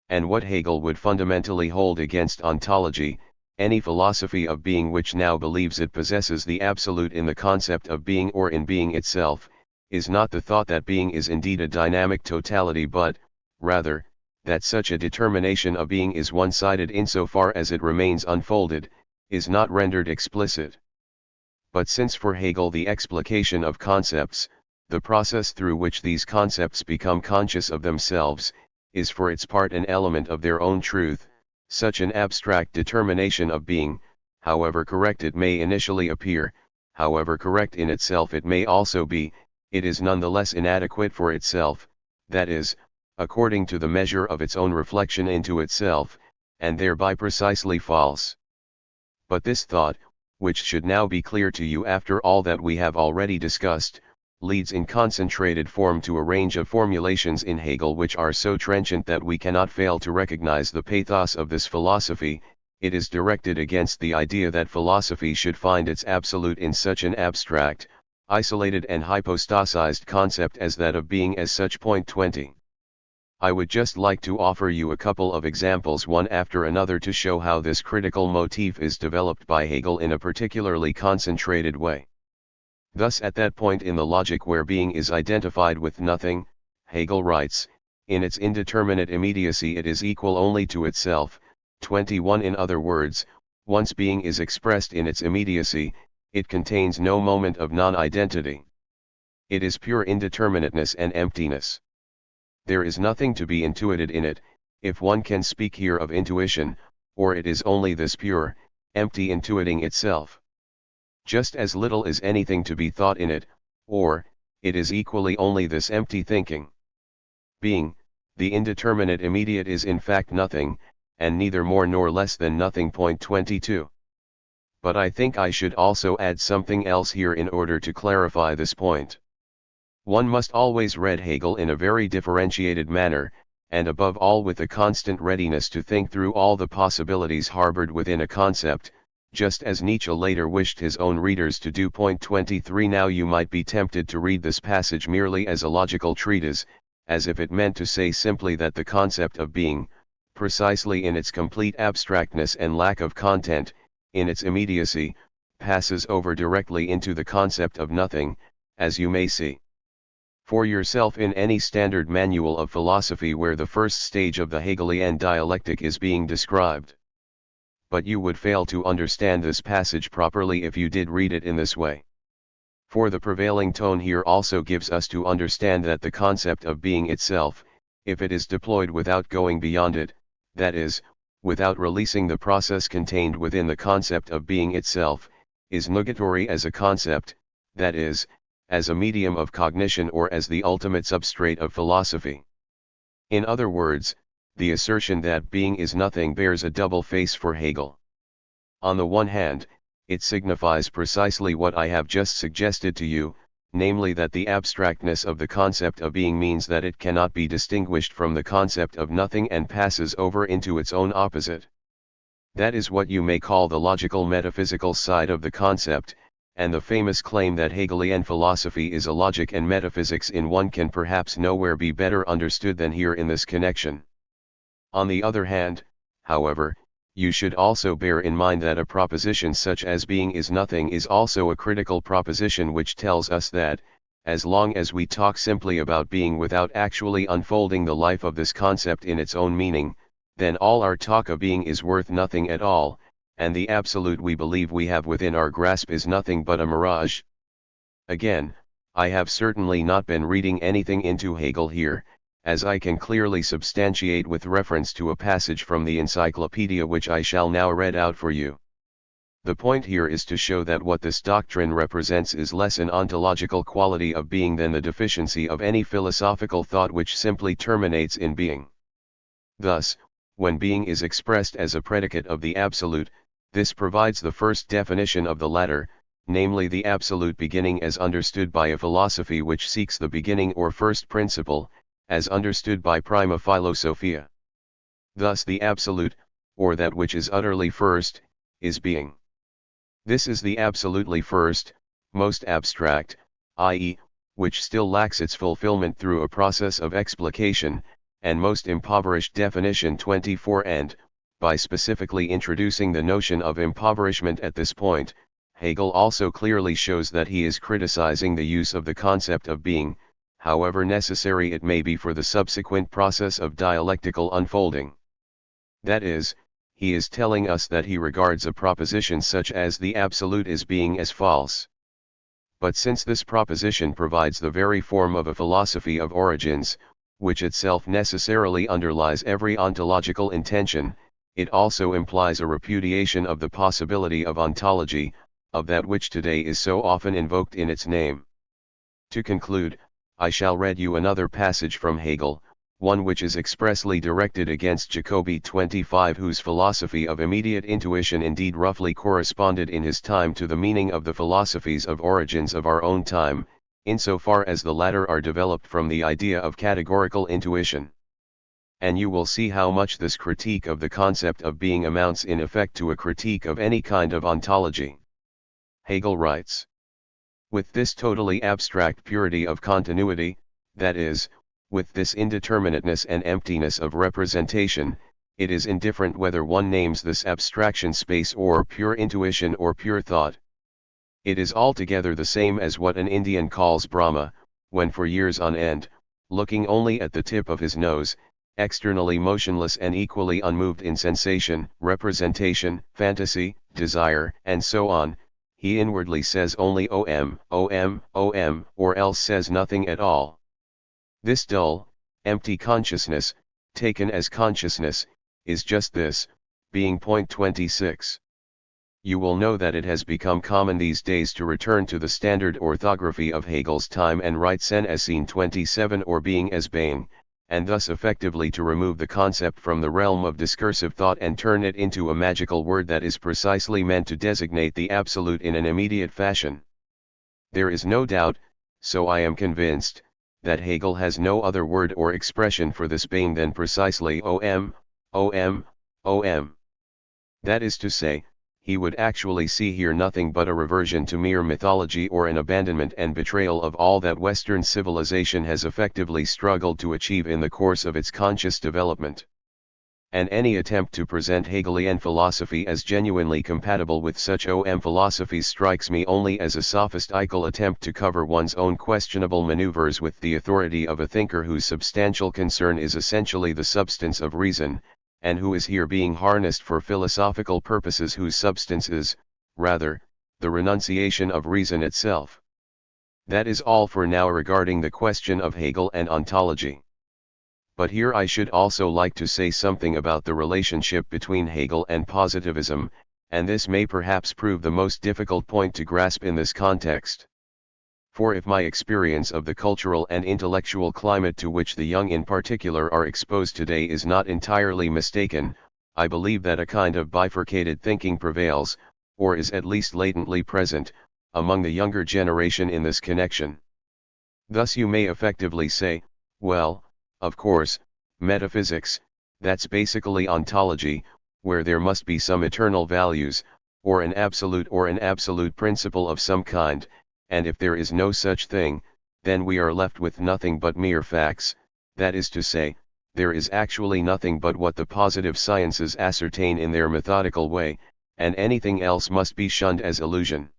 And what Hegel would fundamentally hold against ontology, any philosophy of being which now believes it possesses the absolute in the concept of being or in being itself, is not the thought that being is indeed a dynamic totality but, rather, that such a determination of being is one-sided insofar as it remains unfolded, is not rendered explicit. But since for Hegel the explication of concepts, the process through which these concepts become conscious of themselves, is for its part an element of their own truth, such an abstract determination of being, however correct it may initially appear, however correct in itself it may also be, it is nonetheless inadequate for itself, that is, according to the measure of its own reflection into itself, and thereby precisely false. But this thought, which should now be clear to you after all that we have already discussed, leads in concentrated form to a range of formulations in Hegel which are so trenchant that we cannot fail to recognize the pathos of this philosophy. It is directed against the idea that philosophy should find its absolute in such an abstract, isolated and hypostasized concept as that of being as such. Point 20. I would just like to offer you a couple of examples one after another to show how this critical motif is developed by Hegel in a particularly concentrated way. Thus at that point in the logic where being is identified with nothing, Hegel writes, in its indeterminate immediacy it is equal only to itself. 21. In other words, once being is expressed in its immediacy, it contains no moment of non-identity. It is pure indeterminateness and emptiness. There is nothing to be intuited in it, if one can speak here of intuition, or it is only this pure, empty intuiting itself. Just as little is anything to be thought in it, or, it is equally only this empty thinking. Being, the indeterminate immediate is in fact nothing, and neither more nor less than nothing. 22. But I think I should also add something else here in order to clarify this point. One must always read Hegel in a very differentiated manner, and above all with a constant readiness to think through all the possibilities harbored within a concept, just as Nietzsche later wished his own readers to do. 23. Now you might be tempted to read this passage merely as a logical treatise, as if it meant to say simply that the concept of being, precisely in its complete abstractness and lack of content, in its immediacy, passes over directly into the concept of nothing, as you may see for yourself in any standard manual of philosophy where the first stage of the Hegelian dialectic is being described. But you would fail to understand this passage properly if you did read it in this way. For the prevailing tone here also gives us to understand that the concept of being itself, if it is deployed without going beyond it, that is, without releasing the process contained within the concept of being itself, is nugatory as a concept, that is, as a medium of cognition or as the ultimate substrate of philosophy. In other words, the assertion that being is nothing bears a double face for Hegel. On the one hand, it signifies precisely what I have just suggested to you, namely that the abstractness of the concept of being means that it cannot be distinguished from the concept of nothing and passes over into its own opposite. That is what you may call the logical metaphysical side of the concept, and the famous claim that Hegelian philosophy is a logic and metaphysics in one can perhaps nowhere be better understood than here in this connection. On the other hand, however, you should also bear in mind that a proposition such as being is nothing is also a critical proposition which tells us that, as long as we talk simply about being without actually unfolding the life of this concept in its own meaning, then all our talk of being is worth nothing at all, and the absolute we believe we have within our grasp is nothing but a mirage. Again, I have certainly not been reading anything into Hegel here, as I can clearly substantiate with reference to a passage from the encyclopedia which I shall now read out for you. The point here is to show that what this doctrine represents is less an ontological quality of being than the deficiency of any philosophical thought which simply terminates in being. Thus, when being is expressed as a predicate of the absolute, this provides the first definition of the latter, namely the absolute beginning as understood by a philosophy which seeks the beginning or first principle, as understood by prima philosophia. Thus the absolute, or that which is utterly first, is being. This is the absolutely first, most abstract, i.e., which still lacks its fulfillment through a process of explication, and most impoverished definition. 24. And, by specifically introducing the notion of impoverishment at this point, Hegel also clearly shows that he is criticizing the use of the concept of being, however necessary it may be for the subsequent process of dialectical unfolding. That is, he is telling us that he regards a proposition such as the absolute as being as false. But since this proposition provides the very form of a philosophy of origins, which itself necessarily underlies every ontological intention, it also implies a repudiation of the possibility of ontology, of that which today is so often invoked in its name. To conclude, I shall read you another passage from Hegel, one which is expressly directed against Jacobi 25, whose philosophy of immediate intuition indeed roughly corresponded in his time to the meaning of the philosophies of origins of our own time, insofar as the latter are developed from the idea of categorical intuition. And you will see how much this critique of the concept of being amounts in effect to a critique of any kind of ontology. Hegel writes, with this totally abstract purity of continuity, that is, with this indeterminateness and emptiness of representation, it is indifferent whether one names this abstraction space or pure intuition or pure thought. It is altogether the same as what an Indian calls Brahma, when for years on end, looking only at the tip of his nose, externally motionless and equally unmoved in sensation, representation, fantasy, desire, and so on, he inwardly says only Om, Om, Om, or else says nothing at all. This dull, empty consciousness, taken as consciousness, is just this, being point 26. You will know that it has become common these days to return to the standard orthography of Hegel's time and write sen as scene 27 or being as being, and thus effectively to remove the concept from the realm of discursive thought and turn it into a magical word that is precisely meant to designate the absolute in an immediate fashion. There is no doubt, so I am convinced, that Hegel has no other word or expression for this being than precisely om, om, om. That is to say, he would actually see here nothing but a reversion to mere mythology or an abandonment and betrayal of all that Western civilization has effectively struggled to achieve in the course of its conscious development. And any attempt to present Hegelian philosophy as genuinely compatible with such philosophies strikes me only as a sophistical attempt to cover one's own questionable maneuvers with the authority of a thinker whose substantial concern is essentially the substance of reason, and who is here being harnessed for philosophical purposes whose substance is, rather, the renunciation of reason itself. That is all for now regarding the question of Hegel and ontology. But here I should also like to say something about the relationship between Hegel and positivism, and this may perhaps prove the most difficult point to grasp in this context. For if my experience of the cultural and intellectual climate to which the young in particular are exposed today is not entirely mistaken, I believe that a kind of bifurcated thinking prevails, or is at least latently present, among the younger generation in this connection. Thus you may effectively say, well, of course, metaphysics, that's basically ontology, where there must be some eternal values, or an absolute principle of some kind, and if there is no such thing, then we are left with nothing but mere facts, that is to say, there is actually nothing but what the positive sciences ascertain in their methodical way, and anything else must be shunned as illusion.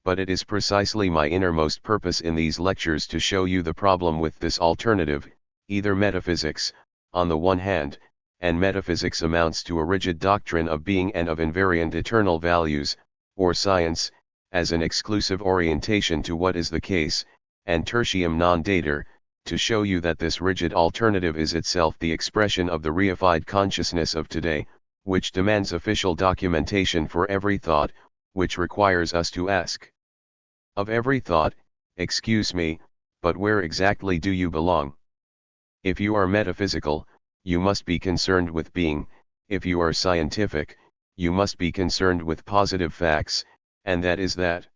But it is precisely my innermost purpose in these lectures to show you the problem with this alternative, either metaphysics, on the one hand, and metaphysics amounts to a rigid doctrine of being and of invariant eternal values, or science, as an exclusive orientation to what is the case, and tertium non datur, to show you that this rigid alternative is itself the expression of the reified consciousness of today, which demands official documentation for every thought, which requires us to ask of every thought, excuse me, but where exactly do you belong? If you are metaphysical, you must be concerned with being; if you are scientific, you must be concerned with positive facts, and that is that.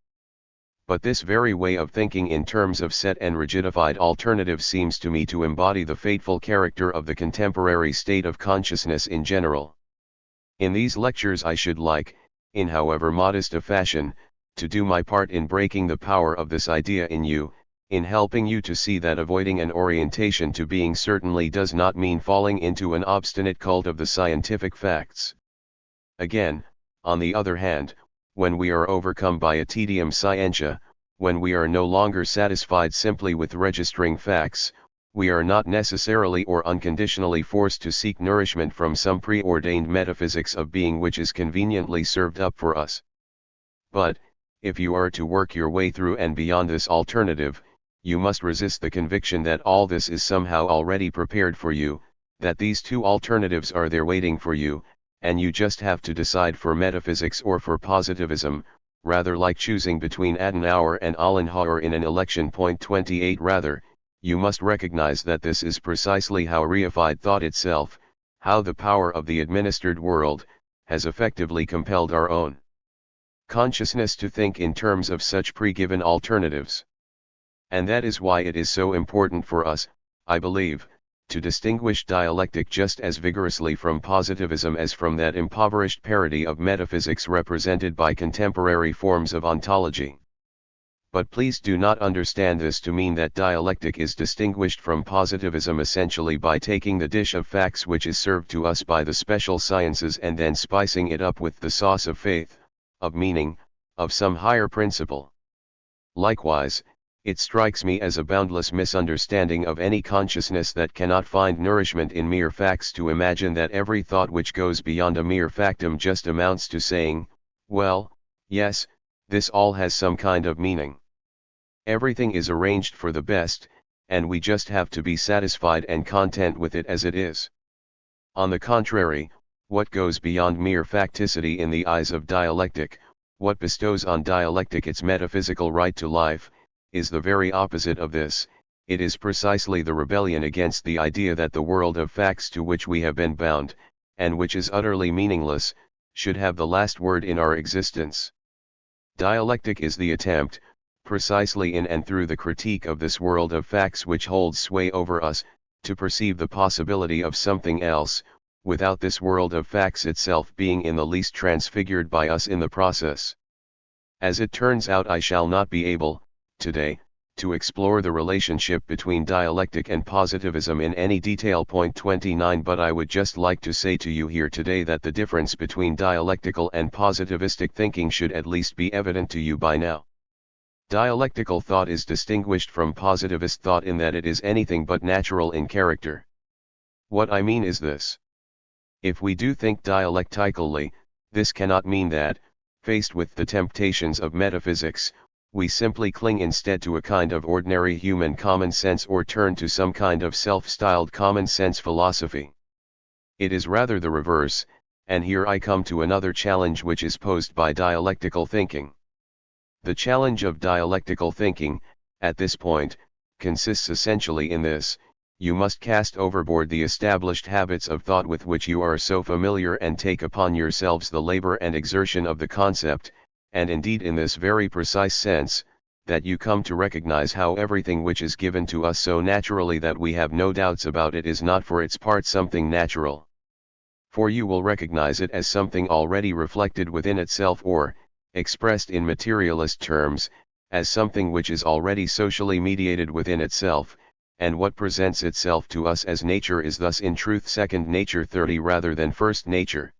But this very way of thinking in terms of set and rigidified alternatives seems to me to embody the fateful character of the contemporary state of consciousness in general. In these lectures I should like, in however modest a fashion, to do my part in breaking the power of this idea in you, in helping you to see that avoiding an orientation to being certainly does not mean falling into an obstinate cult of the scientific facts. Again, on the other hand, when we are overcome by a tedium scientia, when we are no longer satisfied simply with registering facts, we are not necessarily or unconditionally forced to seek nourishment from some preordained metaphysics of being which is conveniently served up for us. But, if you are to work your way through and beyond this alternative, you must resist the conviction that all this is somehow already prepared for you, that these two alternatives are there waiting for you, and you just have to decide for metaphysics or for positivism, rather like choosing between Adenauer and Allenhauer in an election. Point 28. Rather, you must recognize that this is precisely how reified thought itself, how the power of the administered world, has effectively compelled our own consciousness to think in terms of such pre-given alternatives. And that is why it is so important for us, I believe, to distinguish dialectic just as vigorously from positivism as from that impoverished parody of metaphysics represented by contemporary forms of ontology. But please do not understand this to mean that dialectic is distinguished from positivism essentially by taking the dish of facts which is served to us by the special sciences and then spicing it up with the sauce of faith, of meaning, of some higher principle. Likewise, it strikes me as a boundless misunderstanding of any consciousness that cannot find nourishment in mere facts to imagine that every thought which goes beyond a mere factum just amounts to saying, well, yes, this all has some kind of meaning. Everything is arranged for the best, and we just have to be satisfied and content with it as it is. On the contrary, what goes beyond mere facticity in the eyes of dialectic, what bestows on dialectic its metaphysical right to life, is the very opposite of this. It is precisely the rebellion against the idea that the world of facts to which we have been bound, and which is utterly meaningless, should have the last word in our existence. Dialectic is the attempt, precisely in and through the critique of this world of facts which holds sway over us, to perceive the possibility of something else, without this world of facts itself being in the least transfigured by us in the process. As it turns out, I shall not be able, today, to explore the relationship between dialectic and positivism in any detail. Point 29. But I would just like to say to you here today that the difference between dialectical and positivistic thinking should at least be evident to you by now. Dialectical thought is distinguished from positivist thought in that it is anything but natural in character. What I mean is this. If we do think dialectically, this cannot mean that, faced with the temptations of metaphysics, we simply cling instead to a kind of ordinary human common sense or turn to some kind of self-styled common sense philosophy. It is rather the reverse, and here I come to another challenge which is posed by dialectical thinking. The challenge of dialectical thinking, at this point, consists essentially in this: you must cast overboard the established habits of thought with which you are so familiar and take upon yourselves the labor and exertion of the concept, and indeed in this very precise sense, that you come to recognize how everything which is given to us so naturally that we have no doubts about it is not for its part something natural. For you will recognize it as something already reflected within itself, or, expressed in materialist terms, as something which is already socially mediated within itself, and what presents itself to us as nature is thus in truth second nature 30 rather than first nature.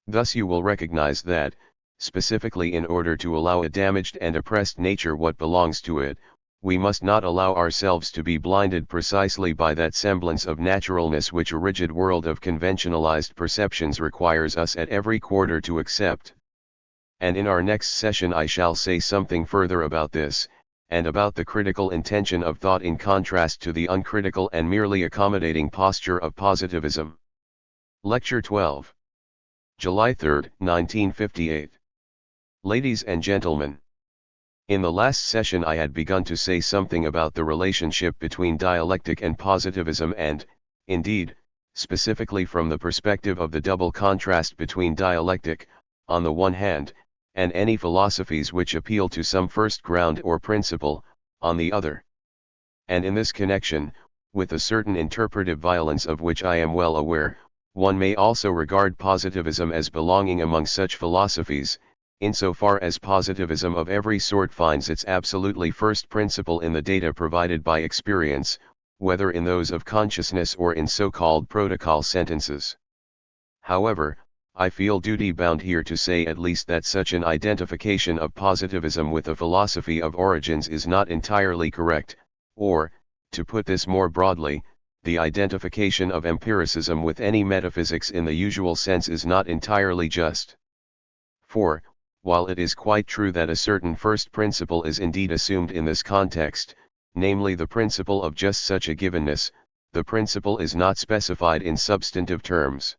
Thus you will recognize that, specifically in order to allow a damaged and oppressed nature what belongs to it, we must not allow ourselves to be blinded precisely by that semblance of naturalness which a rigid world of conventionalized perceptions requires us at every quarter to accept. And in our next session I shall say something further about this, and about the critical intention of thought in contrast to the uncritical and merely accommodating posture of positivism. Lecture 12. July 3, 1958. Ladies and gentlemen, in the last session I had begun to say something about the relationship between dialectic and positivism and, indeed, specifically from the perspective of the double contrast between dialectic, on the one hand, and any philosophies which appeal to some first ground or principle, on the other. And in this connection, with a certain interpretive violence of which I am well aware, one may also regard positivism as belonging among such philosophies, insofar as positivism of every sort finds its absolutely first principle in the data provided by experience, whether in those of consciousness or in so-called protocol sentences. However, I feel duty-bound here to say at least that such an identification of positivism with a philosophy of origins is not entirely correct, or, to put this more broadly, the identification of empiricism with any metaphysics in the usual sense is not entirely just. For, while it is quite true that a certain first principle is indeed assumed in this context, namely the principle of just such a givenness, the principle is not specified in substantive terms.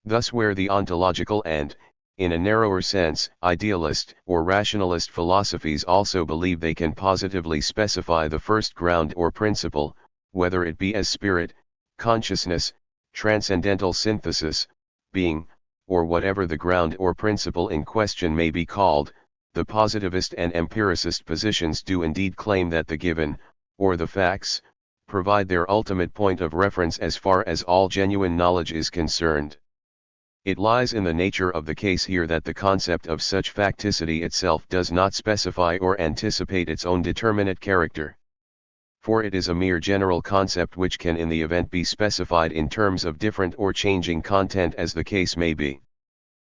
Thus where the ontological and, in a narrower sense, idealist or rationalist philosophies also believe they can positively specify the first ground or principle, whether it be as spirit, consciousness, transcendental synthesis, being, or whatever the ground or principle in question may be called, the positivist and empiricist positions do indeed claim that the given, or the facts, provide their ultimate point of reference as far as all genuine knowledge is concerned. It lies in the nature of the case here that the concept of such facticity itself does not specify or anticipate its own determinate character. For it is a mere general concept which can in the event be specified in terms of different or changing content as the case may be.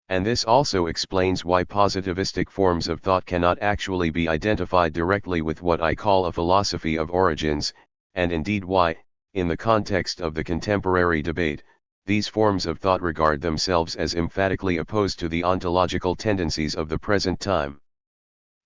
And this also explains why positivistic forms of thought cannot actually be identified directly with what I call a philosophy of origins, and indeed why, in the context of the contemporary debate, these forms of thought regard themselves as emphatically opposed to the ontological tendencies of the present time.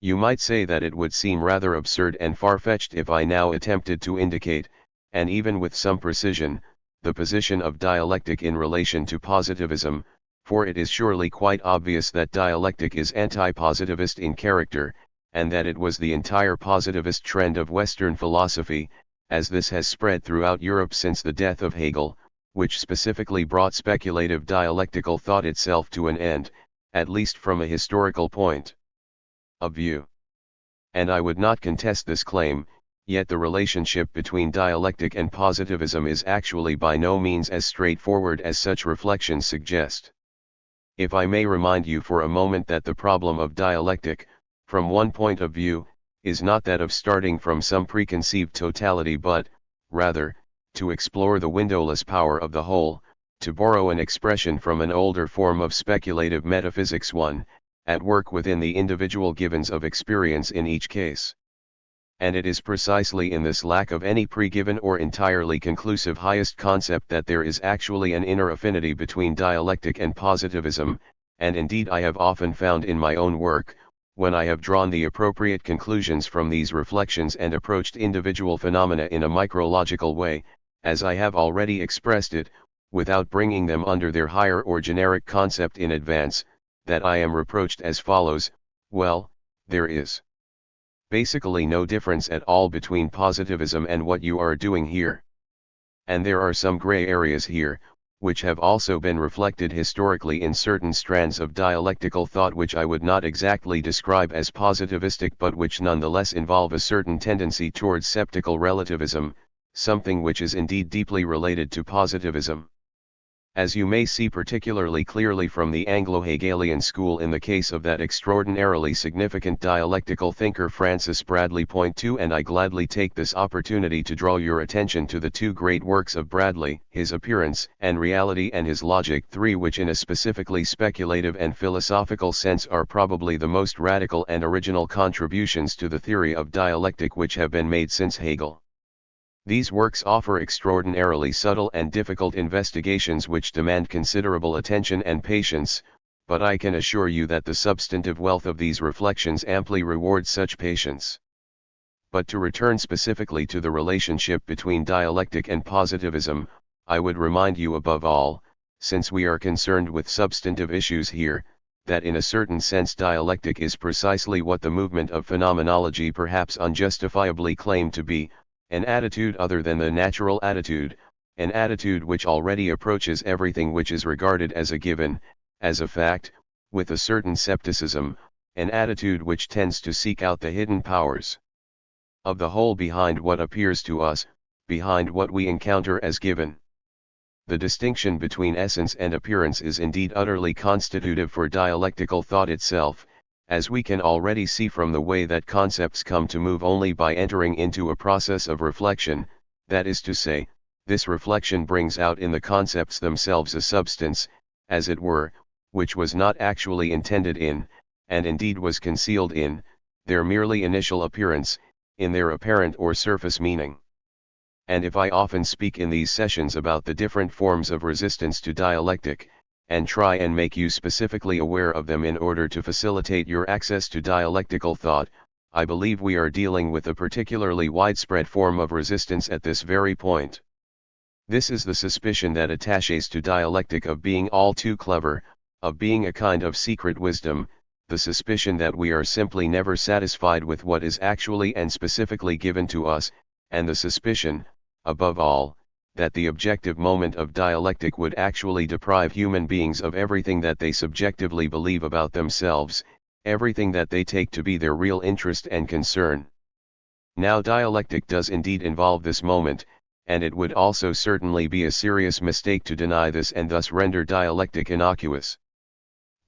You might say that it would seem rather absurd and far-fetched if I now attempted to indicate, and even with some precision, the position of dialectic in relation to positivism, for it is surely quite obvious that dialectic is anti-positivist in character, and that it was the entire positivist trend of Western philosophy, as this has spread throughout Europe since the death of Hegel, which specifically brought speculative dialectical thought itself to an end, at least from a historical point of view. And I would not contest this claim, yet the relationship between dialectic and positivism is actually by no means as straightforward as such reflections suggest. If I may remind you for a moment that the problem of dialectic, from one point of view, is not that of starting from some preconceived totality but, rather, to explore the windowless power of the whole, to borrow an expression from an older form of speculative metaphysics, one, at work within the individual givens of experience in each case. And it is precisely in this lack of any pre-given or entirely conclusive highest concept that there is actually an inner affinity between dialectic and positivism, and indeed I have often found in my own work, when I have drawn the appropriate conclusions from these reflections and approached individual phenomena in a micrological way, as I have already expressed it, without bringing them under their higher or generic concept in advance, that I am reproached as follows: well, there is basically no difference at all between positivism and what you are doing here. And there are some gray areas here, which have also been reflected historically in certain strands of dialectical thought which I would not exactly describe as positivistic but which nonetheless involve a certain tendency towards sceptical relativism, something which is indeed deeply related to positivism. As you may see particularly clearly from the Anglo-Hegelian school in the case of that extraordinarily significant dialectical thinker Francis Bradley. Point 2. And I gladly take this opportunity to draw your attention to the two great works of Bradley, his Appearance and Reality and his Logic 3, which in a specifically speculative and philosophical sense are probably the most radical and original contributions to the theory of dialectic which have been made since Hegel. These works offer extraordinarily subtle and difficult investigations which demand considerable attention and patience, but I can assure you that the substantive wealth of these reflections amply rewards such patience. But to return specifically to the relationship between dialectic and positivism, I would remind you above all, since we are concerned with substantive issues here, that in a certain sense dialectic is precisely what the movement of phenomenology perhaps unjustifiably claimed to be, an attitude other than the natural attitude, an attitude which already approaches everything which is regarded as a given, as a fact, with a certain scepticism, an attitude which tends to seek out the hidden powers of the whole behind what appears to us, behind what we encounter as given. The distinction between essence and appearance is indeed utterly constitutive for dialectical thought itself, as we can already see from the way that concepts come to move only by entering into a process of reflection, that is to say, this reflection brings out in the concepts themselves a substance, as it were, which was not actually intended in, and indeed was concealed in, their merely initial appearance, in their apparent or surface meaning. And if I often speak in these sessions about the different forms of resistance to dialectic, and try and make you specifically aware of them in order to facilitate your access to dialectical thought, I believe we are dealing with a particularly widespread form of resistance at this very point. This is the suspicion that attaches to dialectic of being all too clever, of being a kind of secret wisdom, the suspicion that we are simply never satisfied with what is actually and specifically given to us, and the suspicion, above all, that the objective moment of dialectic would actually deprive human beings of everything that they subjectively believe about themselves, everything that they take to be their real interest and concern. Now dialectic does indeed involve this moment, and it would also certainly be a serious mistake to deny this and thus render dialectic innocuous.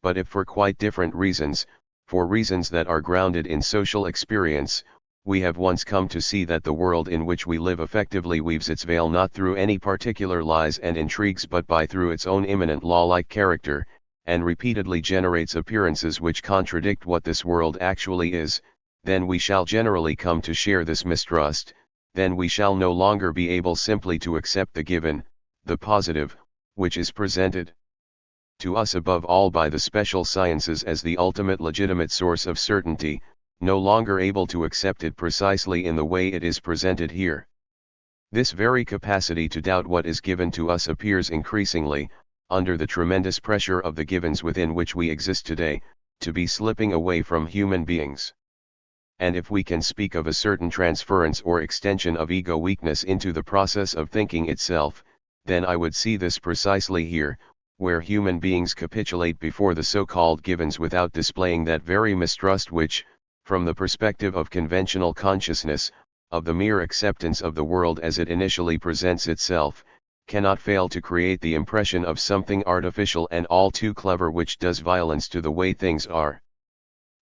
But if for quite different reasons, for reasons that are grounded in social experience, we have once come to see that the world in which we live effectively weaves its veil not through any particular lies and intrigues but by through its own immanent law-like character, and repeatedly generates appearances which contradict what this world actually is, then we shall generally come to share this mistrust, then we shall no longer be able simply to accept the given, the positive, which is presented to us above all by the special sciences as the ultimate legitimate source of certainty, no longer able to accept it precisely in the way it is presented here. This very capacity to doubt what is given to us appears increasingly, under the tremendous pressure of the givens within which we exist today, to be slipping away from human beings. And if we can speak of a certain transference or extension of ego weakness into the process of thinking itself, then I would see this precisely here, where human beings capitulate before the so-called givens without displaying that very mistrust which, from the perspective of conventional consciousness, of the mere acceptance of the world as it initially presents itself, cannot fail to create the impression of something artificial and all too clever which does violence to the way things are.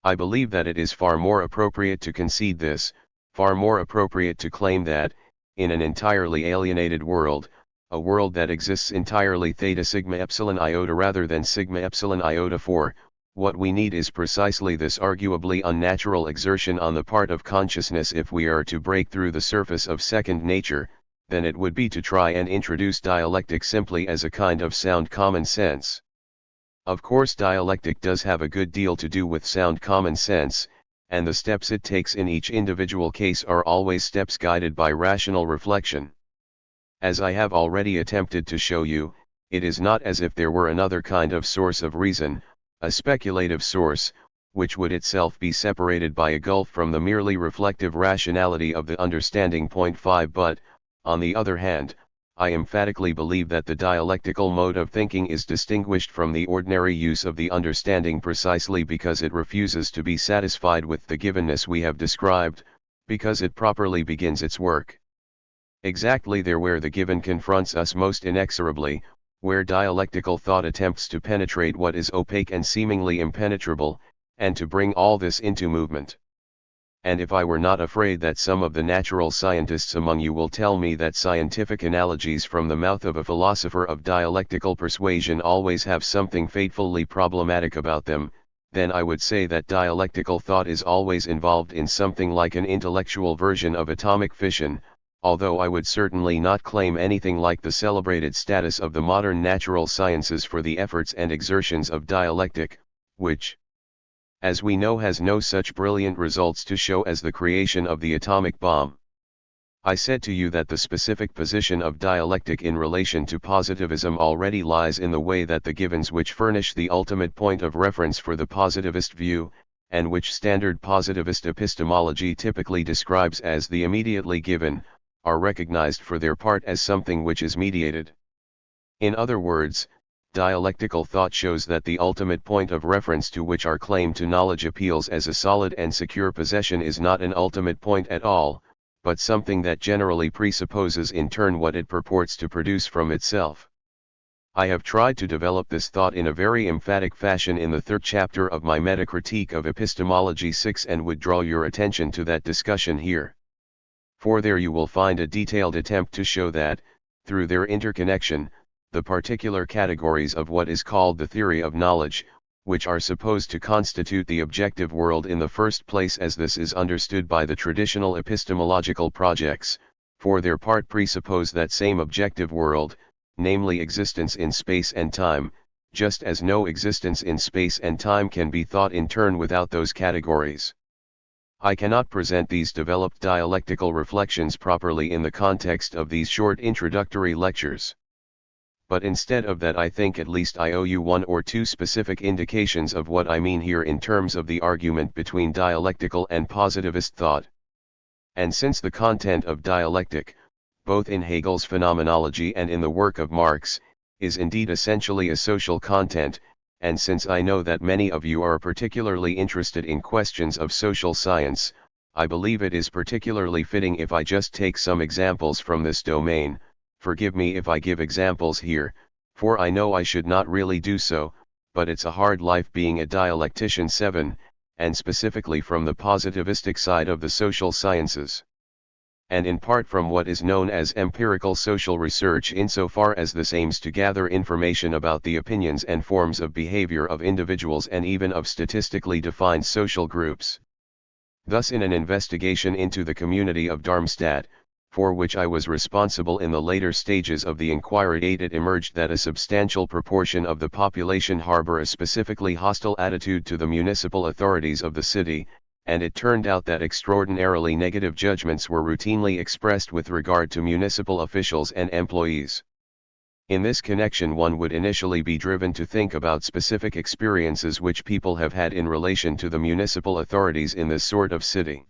I believe that it is far more appropriate to concede this, far more appropriate to claim that, in an entirely alienated world, a world that exists entirely theta sigma epsilon iota rather than sigma epsilon iota, for what we need is precisely this arguably unnatural exertion on the part of consciousness. If we are to break through the surface of second nature, then it would be to try and introduce dialectic simply as a kind of sound common sense. Of course, dialectic does have a good deal to do with sound common sense, and the steps it takes in each individual case are always steps guided by rational reflection. As I have already attempted to show you, it is not as if there were another kind of source of reason, a speculative source, which would itself be separated by a gulf from the merely reflective rationality of the understanding. Point 5. But, on the other hand, I emphatically believe that the dialectical mode of thinking is distinguished from the ordinary use of the understanding precisely because it refuses to be satisfied with the givenness we have described, because it properly begins its work exactly there where the given confronts us most inexorably, where dialectical thought attempts to penetrate what is opaque and seemingly impenetrable, and to bring all this into movement. And if I were not afraid that some of the natural scientists among you will tell me that scientific analogies from the mouth of a philosopher of dialectical persuasion always have something fatefully problematic about them, then I would say that dialectical thought is always involved in something like an intellectual version of atomic fission, although I would certainly not claim anything like the celebrated status of the modern natural sciences for the efforts and exertions of dialectic, which, as we know, has no such brilliant results to show as the creation of the atomic bomb. I said to you that the specific position of dialectic in relation to positivism already lies in the way that the givens which furnish the ultimate point of reference for the positivist view, and which standard positivist epistemology typically describes as the immediately given, are recognized for their part as something which is mediated. In other words, dialectical thought shows that the ultimate point of reference to which our claim to knowledge appeals as a solid and secure possession is not an ultimate point at all, but something that generally presupposes in turn what it purports to produce from itself. I have tried to develop this thought in a very emphatic fashion in the third chapter of my Metacritique of Epistemology 6 and would draw your attention to that discussion here. For there you will find a detailed attempt to show that, through their interconnection, the particular categories of what is called the theory of knowledge, which are supposed to constitute the objective world in the first place as this is understood by the traditional epistemological projects, for their part presuppose that same objective world, namely existence in space and time, just as no existence in space and time can be thought in turn without those categories. I cannot present these developed dialectical reflections properly in the context of these short introductory lectures. But instead of that, I think at least I owe you one or two specific indications of what I mean here in terms of the argument between dialectical and positivist thought. And since the content of dialectic, both in Hegel's phenomenology and in the work of Marx, is indeed essentially a social content, and since I know that many of you are particularly interested in questions of social science, I believe it is particularly fitting if I just take some examples from this domain. Forgive me if I give examples here, for I know I should not really do so, but it's a hard life being a dialectician. 7, and specifically from the positivistic side of the social sciences. And in part from what is known as empirical social research, insofar as this aims to gather information about the opinions and forms of behavior of individuals and even of statistically defined social groups. Thus, in an investigation into the community of Darmstadt, for which I was responsible in the later stages of the inquiry, it emerged that a substantial proportion of the population harbor a specifically hostile attitude to the municipal authorities of the city, and it turned out that extraordinarily negative judgments were routinely expressed with regard to municipal officials and employees. In this connection, one would initially be driven to think about specific experiences which people have had in relation to the municipal authorities in this sort of city.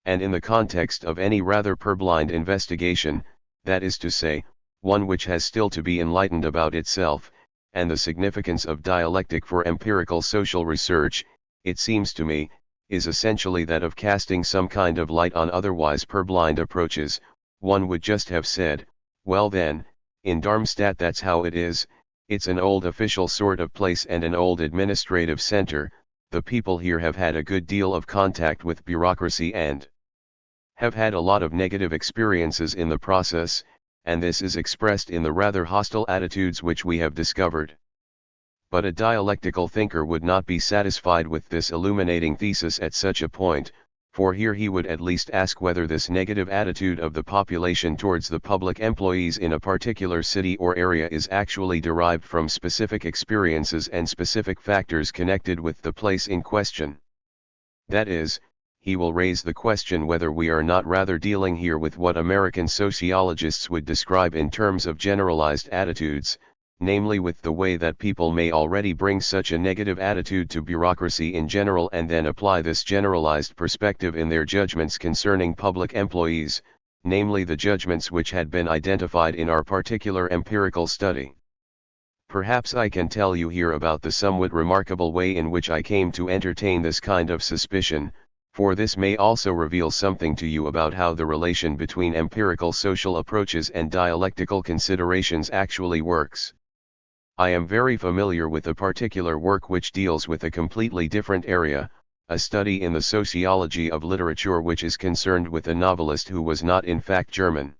And in the context of any rather purblind investigation, that is to say, one which has still to be enlightened about itself, and the significance of dialectic for empirical social research, it seems to me, is essentially that of casting some kind of light on otherwise purblind approaches. One would just have said, well then, in Darmstadt that's how it is, it's an old official sort of place and an old administrative center, the people here have had a good deal of contact with bureaucracy and have had a lot of negative experiences in the process, and this is expressed in the rather hostile attitudes which we have discovered. But a dialectical thinker would not be satisfied with this illuminating thesis at such a point, for here he would at least ask whether this negative attitude of the population towards the public employees in a particular city or area is actually derived from specific experiences and specific factors connected with the place in question. That is, he will raise the question whether we are not rather dealing here with what American sociologists would describe in terms of generalized attitudes, namely with the way that people may already bring such a negative attitude to bureaucracy in general and then apply this generalized perspective in their judgments concerning public employees, namely the judgments which had been identified in our particular empirical study. Perhaps I can tell you here about the somewhat remarkable way in which I came to entertain this kind of suspicion, for this may also reveal something to you about how the relation between empirical social approaches and dialectical considerations actually works. I am very familiar with a particular work which deals with a completely different area, a study in the sociology of literature which is concerned with a novelist who was not in fact German.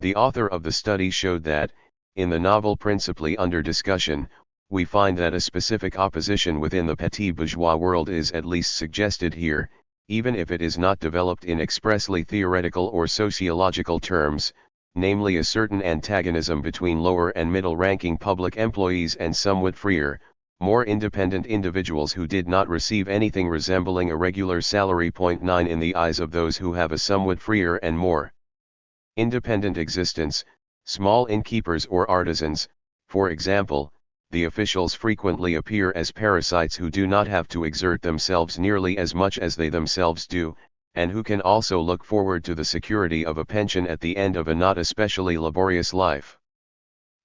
The author of the study showed that, in the novel principally under discussion, we find that a specific opposition within the petit bourgeois world is at least suggested here, even if it is not developed in expressly theoretical or sociological terms, namely a certain antagonism between lower and middle-ranking public employees and somewhat freer, more independent individuals who did not receive anything resembling a regular salary. 9 In the eyes of those who have a somewhat freer and more independent existence, small innkeepers or artisans, for example, the officials frequently appear as parasites who do not have to exert themselves nearly as much as they themselves do, and who can also look forward to the security of a pension at the end of a not especially laborious life.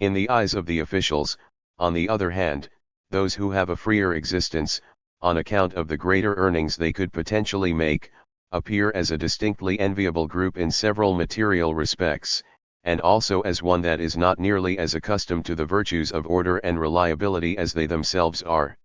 In the eyes of the officials, on the other hand, those who have a freer existence, on account of the greater earnings they could potentially make, appear as a distinctly enviable group in several material respects, and also as one that is not nearly as accustomed to the virtues of order and reliability as they themselves are.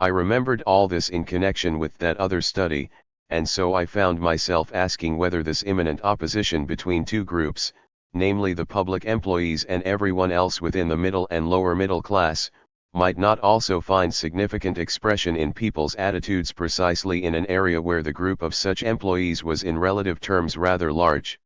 I remembered all this in connection with that other study, and so I found myself asking whether this imminent opposition between two groups, namely the public employees and everyone else within the middle and lower middle class, might not also find significant expression in people's attitudes precisely in an area where the group of such employees was in relative terms rather large.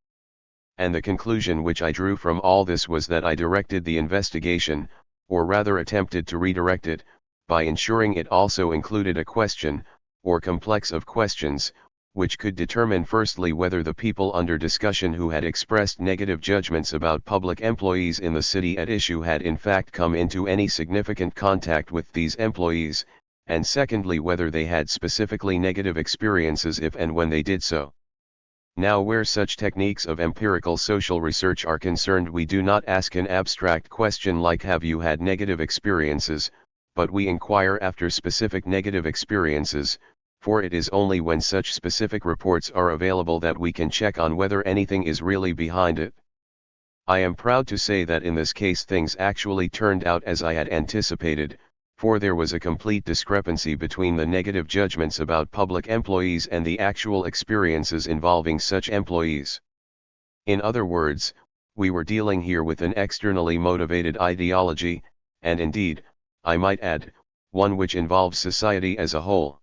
And the conclusion which I drew from all this was that I directed the investigation, or rather attempted to redirect it, by ensuring it also included a question, or complex of questions, which could determine firstly whether the people under discussion who had expressed negative judgments about public employees in the city at issue had in fact come into any significant contact with these employees, and secondly whether they had specifically negative experiences if and when they did so. Now where such techniques of empirical social research are concerned, we do not ask an abstract question like have you had negative experiences, but we inquire after specific negative experiences, for it is only when such specific reports are available that we can check on whether anything is really behind it. I am proud to say that in this case things actually turned out as I had anticipated, for there was a complete discrepancy between the negative judgments about public employees and the actual experiences involving such employees. In other words, we were dealing here with an externally motivated ideology, and indeed, I might add, one which involves society as a whole.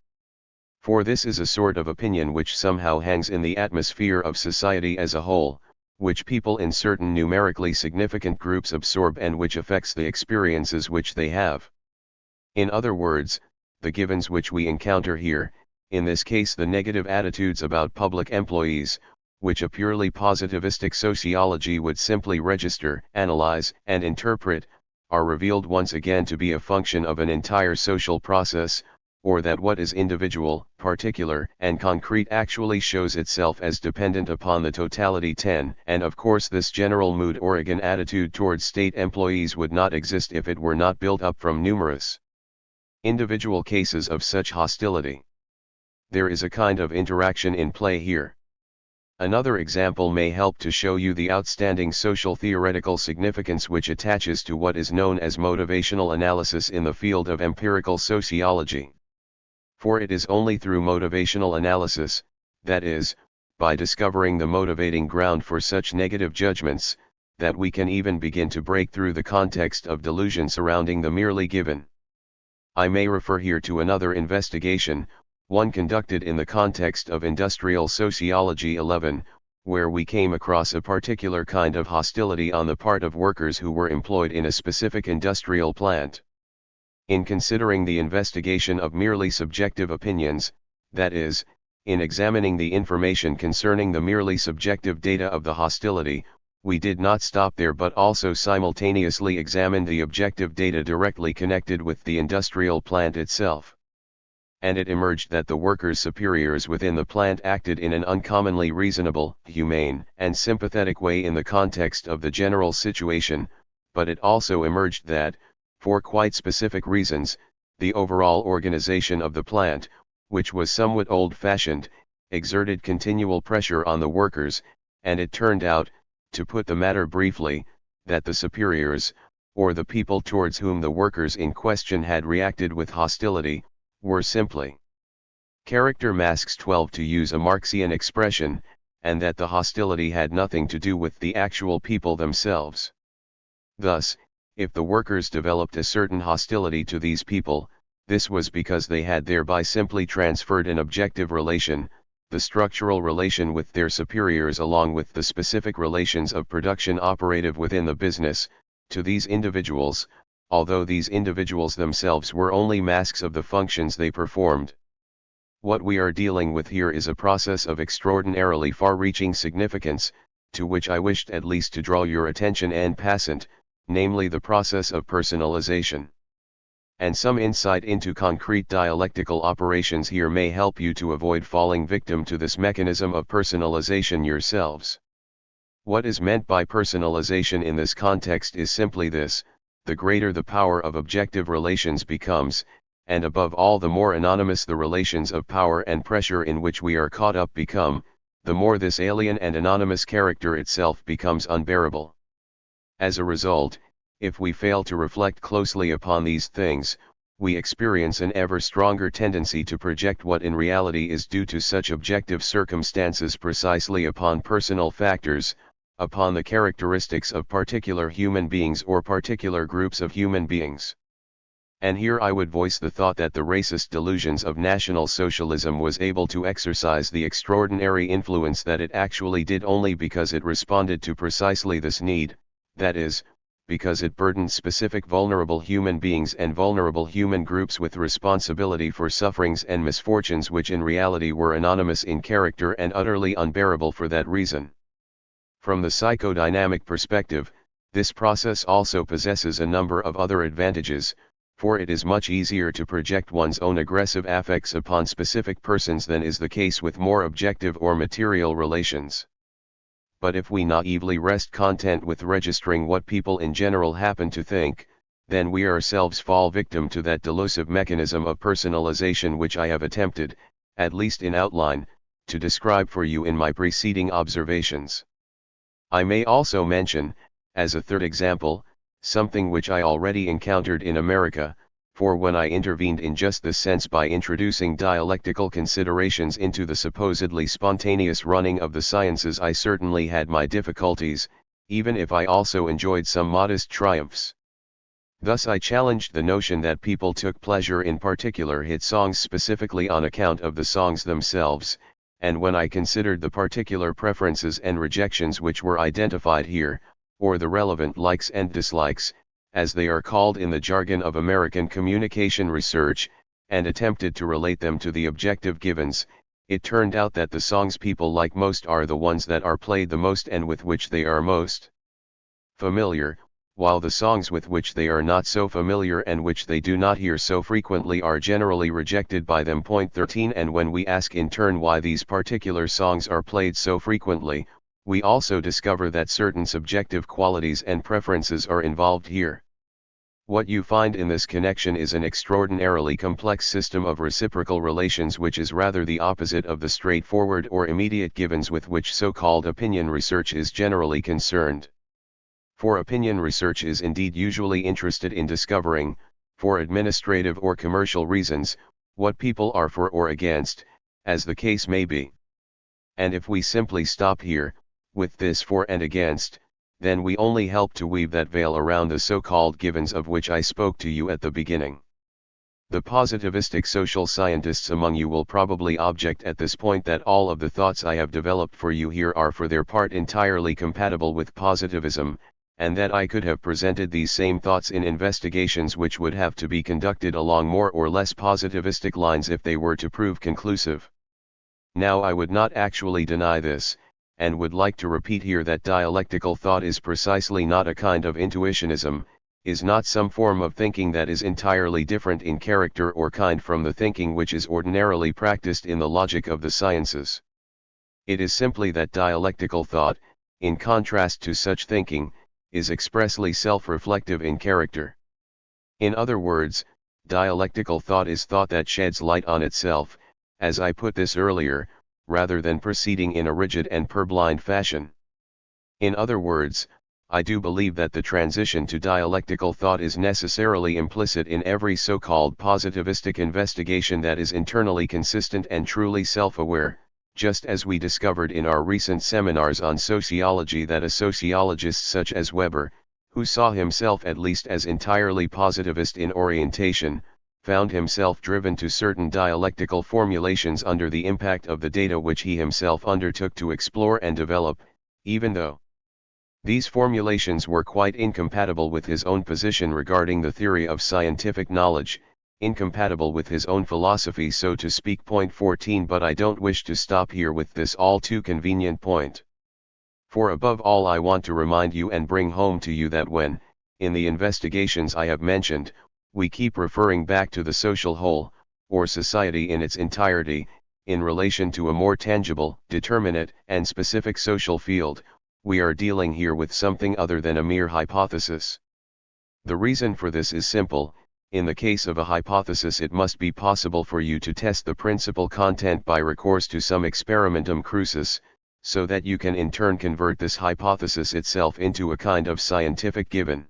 For this is a sort of opinion which somehow hangs in the atmosphere of society as a whole, which people in certain numerically significant groups absorb and which affects the experiences which they have. In other words, the givens which we encounter here, in this case the negative attitudes about public employees, which a purely positivistic sociology would simply register, analyze, and interpret, are revealed once again to be a function of an entire social process, or that what is individual, particular, and concrete actually shows itself as dependent upon the totality 10. And of course this general mood Oregon attitude towards state employees would not exist if it were not built up from numerous individual cases of such hostility. There is a kind of interaction in play here. Another example may help to show you the outstanding social theoretical significance which attaches to what is known as motivational analysis in the field of empirical sociology. For it is only through motivational analysis, that is, by discovering the motivating ground for such negative judgments, that we can even begin to break through the context of delusion surrounding the merely given. I may refer here to another investigation, one conducted in the context of Industrial Sociology 11, where we came across a particular kind of hostility on the part of workers who were employed in a specific industrial plant. In considering the investigation of merely subjective opinions, that is, in examining the information concerning the merely subjective data of the hostility, we did not stop there but also simultaneously examined the objective data directly connected with the industrial plant itself. And it emerged that the workers' superiors within the plant acted in an uncommonly reasonable, humane, and sympathetic way in the context of the general situation, but it also emerged that, for quite specific reasons, the overall organization of the plant, which was somewhat old-fashioned, exerted continual pressure on the workers, and it turned out, to put the matter briefly, that the superiors, or the people towards whom the workers in question had reacted with hostility, were simply character masks 12 to use a Marxian expression, and that the hostility had nothing to do with the actual people themselves. Thus, if the workers developed a certain hostility to these people, this was because they had thereby simply transferred an objective relation, the structural relation with their superiors along with the specific relations of production operative within the business, to these individuals, although these individuals themselves were only masks of the functions they performed. What we are dealing with here is a process of extraordinarily far-reaching significance, to which I wished at least to draw your attention en passant, namely the process of personalization. And some insight into concrete dialectical operations here may help you to avoid falling victim to this mechanism of personalization yourselves. What is meant by personalization in this context is simply this: the greater the power of objective relations becomes, and above all the more anonymous the relations of power and pressure in which we are caught up become, the more this alien and anonymous character itself becomes unbearable. As a result, if we fail to reflect closely upon these things, we experience an ever stronger tendency to project what in reality is due to such objective circumstances precisely upon personal factors, upon the characteristics of particular human beings or particular groups of human beings. And here I would voice the thought that the racist delusions of National Socialism was able to exercise the extraordinary influence that it actually did only because it responded to precisely this need, that is, because it burdened specific vulnerable human beings and vulnerable human groups with responsibility for sufferings and misfortunes which in reality were anonymous in character and utterly unbearable for that reason. From the psychodynamic perspective, this process also possesses a number of other advantages, for it is much easier to project one's own aggressive affects upon specific persons than is the case with more objective or material relations. But if we naively rest content with registering what people in general happen to think, then we ourselves fall victim to that delusive mechanism of personalization which I have attempted, at least in outline, to describe for you in my preceding observations. I may also mention, as a third example, something which I already encountered in America, for when I intervened in just this sense by introducing dialectical considerations into the supposedly spontaneous running of the sciences, I certainly had my difficulties, even if I also enjoyed some modest triumphs. Thus I challenged the notion that people took pleasure in particular hit songs specifically on account of the songs themselves, and when I considered the particular preferences and rejections which were identified here, or the relevant likes and dislikes, as they are called in the jargon of American communication research, and attempted to relate them to the objective givens, it turned out that the songs people like most are the ones that are played the most and with which they are most familiar, while the songs with which they are not so familiar and which they do not hear so frequently are generally rejected by them. Point 13. And when we ask in turn why these particular songs are played so frequently, we also discover that certain subjective qualities and preferences are involved here. What you find in this connection is an extraordinarily complex system of reciprocal relations which is rather the opposite of the straightforward or immediate givens with which so-called opinion research is generally concerned. For opinion research is indeed usually interested in discovering, for administrative or commercial reasons, what people are for or against, as the case may be. And if we simply stop here, with this for and against, then we only help to weave that veil around the so-called givens of which I spoke to you at the beginning. The positivistic social scientists among you will probably object at this point that all of the thoughts I have developed for you here are for their part entirely compatible with positivism, and that I could have presented these same thoughts in investigations which would have to be conducted along more or less positivistic lines if they were to prove conclusive. Now I would not actually deny this, and would like to repeat here that dialectical thought is precisely not a kind of intuitionism, is not some form of thinking that is entirely different in character or kind from the thinking which is ordinarily practiced in the logic of the sciences. It is simply that dialectical thought, in contrast to such thinking, is expressly self-reflective in character. In other words, dialectical thought is thought that sheds light on itself, as I put this earlier, rather than proceeding in a rigid and purblind fashion. In other words, I do believe that the transition to dialectical thought is necessarily implicit in every so-called positivistic investigation that is internally consistent and truly self-aware, just as we discovered in our recent seminars on sociology that a sociologist such as Weber, who saw himself at least as entirely positivist in orientation, found himself driven to certain dialectical formulations under the impact of the data which he himself undertook to explore and develop, even though these formulations were quite incompatible with his own position regarding the theory of scientific knowledge, incompatible with his own philosophy, so to speak. Point 14. But I don't wish to stop here with this all too convenient point. For above all I want to remind you and bring home to you that when, in the investigations I have mentioned, we keep referring back to the social whole, or society in its entirety, in relation to a more tangible, determinate, and specific social field, we are dealing here with something other than a mere hypothesis. The reason for this is simple. In the case of a hypothesis, it must be possible for you to test the principal content by recourse to some experimentum crucis, so that you can in turn convert this hypothesis itself into a kind of scientific given.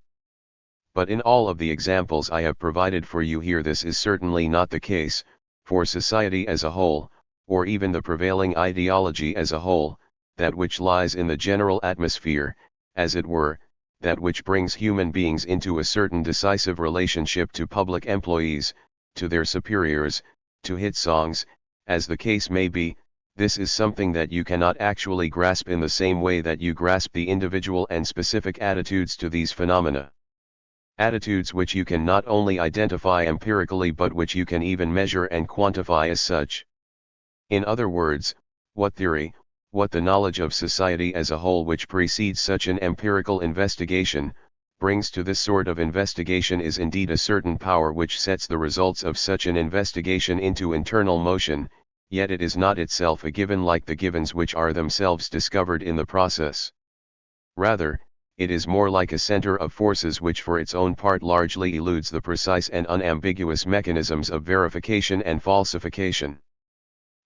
But in all of the examples I have provided for you here, this is certainly not the case, for society as a whole, or even the prevailing ideology as a whole, that which lies in the general atmosphere, as it were, that which brings human beings into a certain decisive relationship to public employees, to their superiors, to hit songs, as the case may be, this is something that you cannot actually grasp in the same way that you grasp the individual and specific attitudes to these phenomena. Attitudes which you can not only identify empirically but which you can even measure and quantify as such. In other words, what theory, what the knowledge of society as a whole which precedes such an empirical investigation, brings to this sort of investigation is indeed a certain power which sets the results of such an investigation into internal motion, yet it is not itself a given like the givens which are themselves discovered in the process. Rather, it is more like a center of forces which for its own part largely eludes the precise and unambiguous mechanisms of verification and falsification.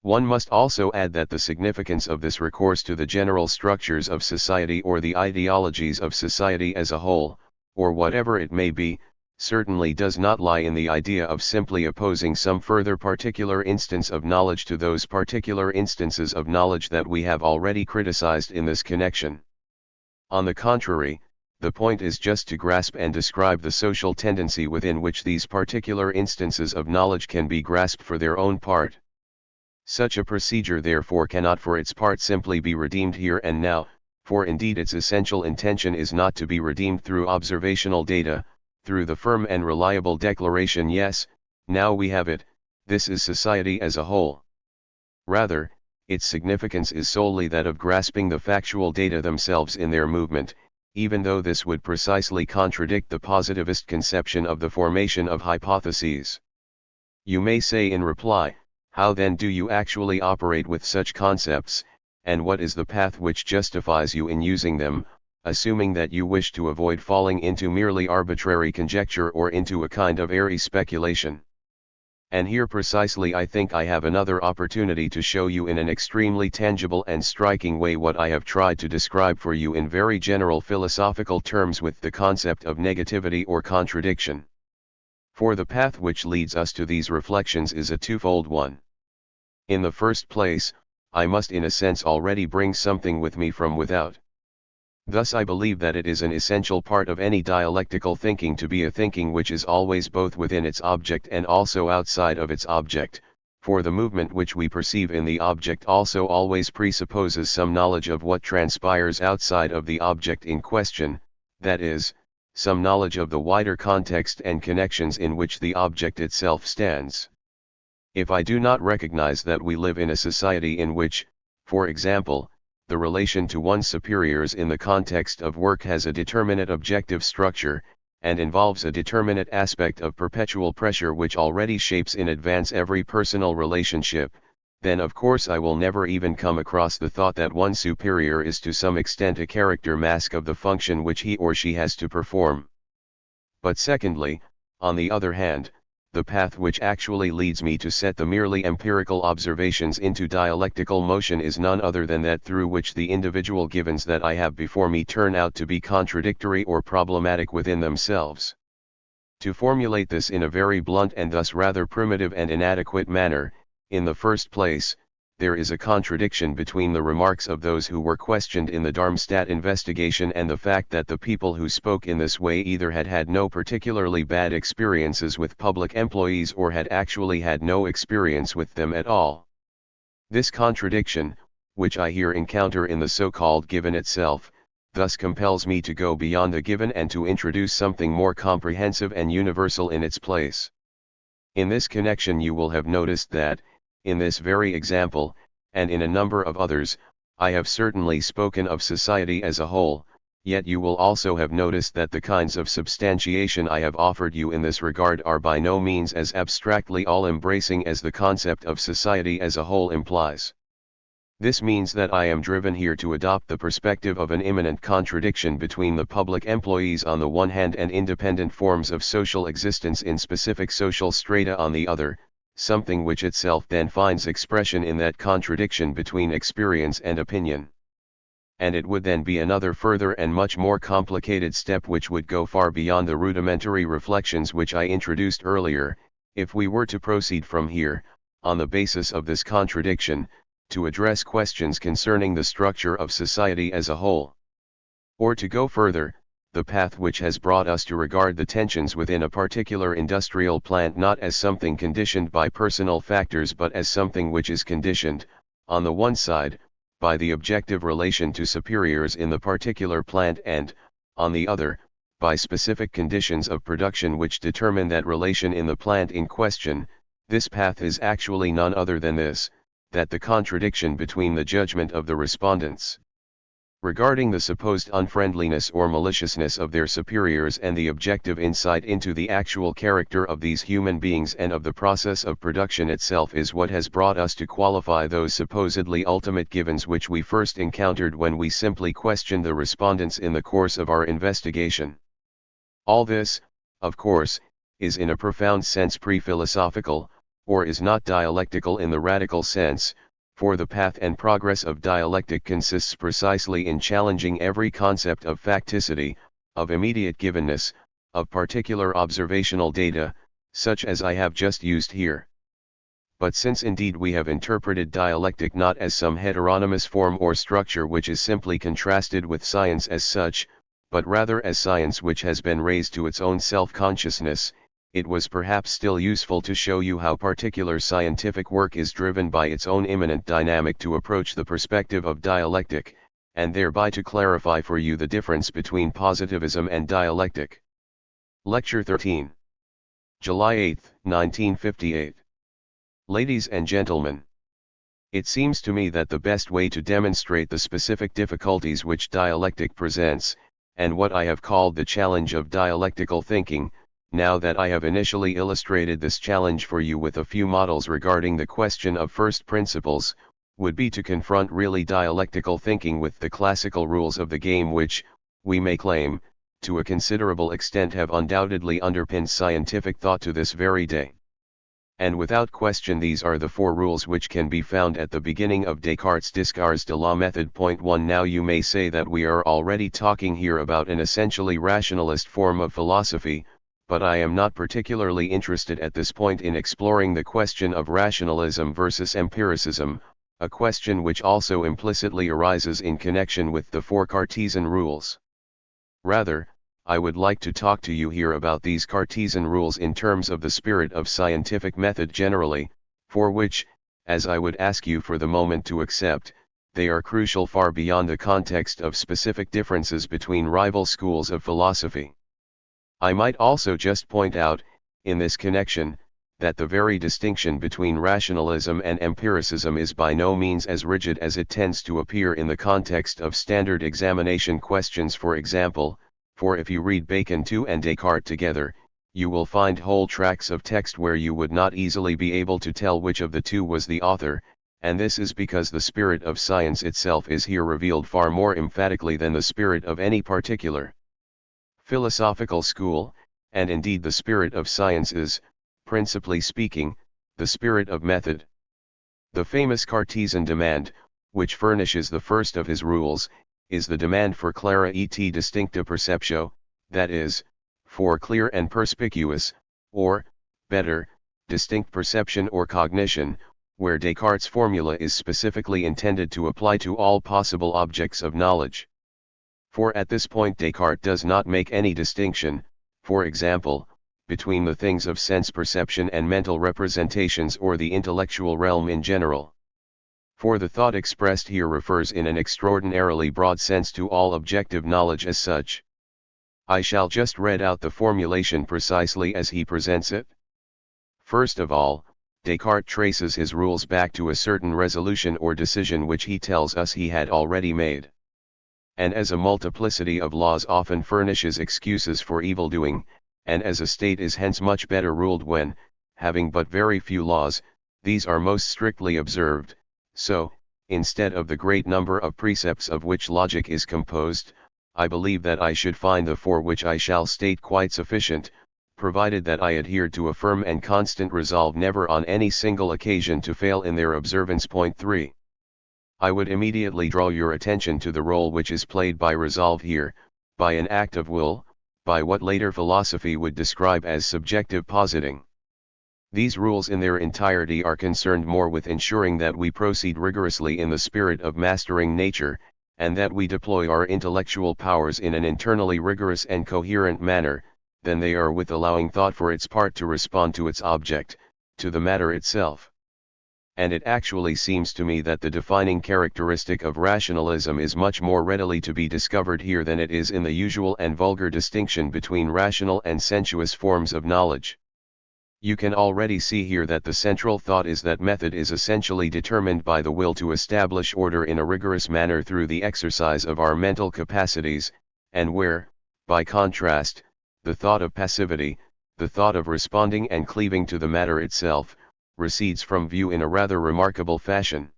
One must also add that the significance of this recourse to the general structures of society or the ideologies of society as a whole, or whatever it may be, certainly does not lie in the idea of simply opposing some further particular instance of knowledge to those particular instances of knowledge that we have already criticized in this connection. On the contrary, the point is just to grasp and describe the social tendency within which these particular instances of knowledge can be grasped for their own part. Such a procedure therefore cannot for its part simply be redeemed here and now, for indeed its essential intention is not to be redeemed through observational data, through the firm and reliable declaration yes, now we have it, this is society as a whole. Rather, its significance is solely that of grasping the factual data themselves in their movement, even though this would precisely contradict the positivist conception of the formation of hypotheses. You may say in reply, how then do you actually operate with such concepts, and what is the path which justifies you in using them, assuming that you wish to avoid falling into merely arbitrary conjecture or into a kind of airy speculation? And here precisely I think I have another opportunity to show you in an extremely tangible and striking way what I have tried to describe for you in very general philosophical terms with the concept of negativity or contradiction. For the path which leads us to these reflections is a twofold one. In the first place, I must in a sense already bring something with me from without. Thus I believe that it is an essential part of any dialectical thinking to be a thinking which is always both within its object and also outside of its object, for the movement which we perceive in the object also always presupposes some knowledge of what transpires outside of the object in question, that is, some knowledge of the wider context and connections in which the object itself stands. If I do not recognize that we live in a society in which, for example, the relation to one's superiors in the context of work has a determinate objective structure, and involves a determinate aspect of perpetual pressure which already shapes in advance every personal relationship, then of course I will never even come across the thought that one's superior is to some extent a character mask of the function which he or she has to perform. But secondly, on the other hand, the path which actually leads me to set the merely empirical observations into dialectical motion is none other than that through which the individual givens that I have before me turn out to be contradictory or problematic within themselves. To formulate this in a very blunt and thus rather primitive and inadequate manner, in the first place, there is a contradiction between the remarks of those who were questioned in the Darmstadt investigation and the fact that the people who spoke in this way either had had no particularly bad experiences with public employees or had actually had no experience with them at all. This contradiction, which I here encounter in the so-called given itself, thus compels me to go beyond the given and to introduce something more comprehensive and universal in its place. In this connection you will have noticed that, in this very example, and in a number of others, I have certainly spoken of society as a whole, yet you will also have noticed that the kinds of substantiation I have offered you in this regard are by no means as abstractly all-embracing as the concept of society as a whole implies. This means that I am driven here to adopt the perspective of an imminent contradiction between the public employees on the one hand and independent forms of social existence in specific social strata on the other, something which itself then finds expression in that contradiction between experience and opinion. And it would then be another further and much more complicated step which would go far beyond the rudimentary reflections which I introduced earlier, if we were to proceed from here, on the basis of this contradiction, to address questions concerning the structure of society as a whole. Or to go further, the path which has brought us to regard the tensions within a particular industrial plant not as something conditioned by personal factors but as something which is conditioned, on the one side, by the objective relation to superiors in the particular plant and, on the other, by specific conditions of production which determine that relation in the plant in question, this path is actually none other than this, that the contradiction between the judgment of the respondents regarding the supposed unfriendliness or maliciousness of their superiors and the objective insight into the actual character of these human beings and of the process of production itself is what has brought us to qualify those supposedly ultimate givens which we first encountered when we simply questioned the respondents in the course of our investigation. All this, of course, is in a profound sense pre-philosophical, or is not dialectical in the radical sense, for the path and progress of dialectic consists precisely in challenging every concept of facticity, of immediate givenness, of particular observational data, such as I have just used here. But since indeed we have interpreted dialectic not as some heteronymous form or structure which is simply contrasted with science as such, but rather as science which has been raised to its own self-consciousness, it was perhaps still useful to show you how particular scientific work is driven by its own immanent dynamic to approach the perspective of dialectic, and thereby to clarify for you the difference between positivism and dialectic. Lecture 13. July 8, 1958. Ladies and gentlemen, it seems to me that the best way to demonstrate the specific difficulties which dialectic presents, and what I have called the challenge of dialectical thinking, now that I have initially illustrated this challenge for you with a few models regarding the question of first principles, would be to confront really dialectical thinking with the classical rules of the game which, we may claim, to a considerable extent have undoubtedly underpinned scientific thought to this very day. And without question these are the 4 rules which can be found at the beginning of Descartes' Discours de la Method. Point 1. Now you may say that we are already talking here about an essentially rationalist form of philosophy, but I am not particularly interested at this point in exploring the question of rationalism versus empiricism, a question which also implicitly arises in connection with the 4 Cartesian rules. Rather, I would like to talk to you here about these Cartesian rules in terms of the spirit of scientific method generally, for which, as I would ask you for the moment to accept, they are crucial far beyond the context of specific differences between rival schools of philosophy. I might also just point out, in this connection, that the very distinction between rationalism and empiricism is by no means as rigid as it tends to appear in the context of standard examination questions. For example, for if you read Bacon too and Descartes together, you will find whole tracts of text where you would not easily be able to tell which of the two was the author, and this is because the spirit of science itself is here revealed far more emphatically than the spirit of any particular philosophical school, and indeed the spirit of science is, principally speaking, the spirit of method. The famous Cartesian demand, which furnishes the first of his rules, is the demand for clara et distincta perceptio, that is, for clear and perspicuous, or, better, distinct perception or cognition, where Descartes' formula is specifically intended to apply to all possible objects of knowledge. For at this point Descartes does not make any distinction, for example, between the things of sense perception and mental representations or the intellectual realm in general. For the thought expressed here refers in an extraordinarily broad sense to all objective knowledge as such. I shall just read out the formulation precisely as he presents it. First of all, Descartes traces his rules back to a certain resolution or decision which he tells us he had already made. And as a multiplicity of laws often furnishes excuses for evil-doing, and as a state is hence much better ruled when, having but very few laws, these are most strictly observed, so, instead of the great number of precepts of which logic is composed, I believe that I should find the 4 which I shall state quite sufficient, provided that I adhered to a firm and constant resolve never on any single occasion to fail in their observance. Point 3. I would immediately draw your attention to the role which is played by resolve here, by an act of will, by what later philosophy would describe as subjective positing. These rules in their entirety are concerned more with ensuring that we proceed rigorously in the spirit of mastering nature, and that we deploy our intellectual powers in an internally rigorous and coherent manner, than they are with allowing thought for its part to respond to its object, to the matter itself. And it actually seems to me that the defining characteristic of rationalism is much more readily to be discovered here than it is in the usual and vulgar distinction between rational and sensuous forms of knowledge. You can already see here that the central thought is that method is essentially determined by the will to establish order in a rigorous manner through the exercise of our mental capacities, and where, by contrast, the thought of passivity, the thought of responding and cleaving to the matter itself, recedes from view in a rather remarkable fashion.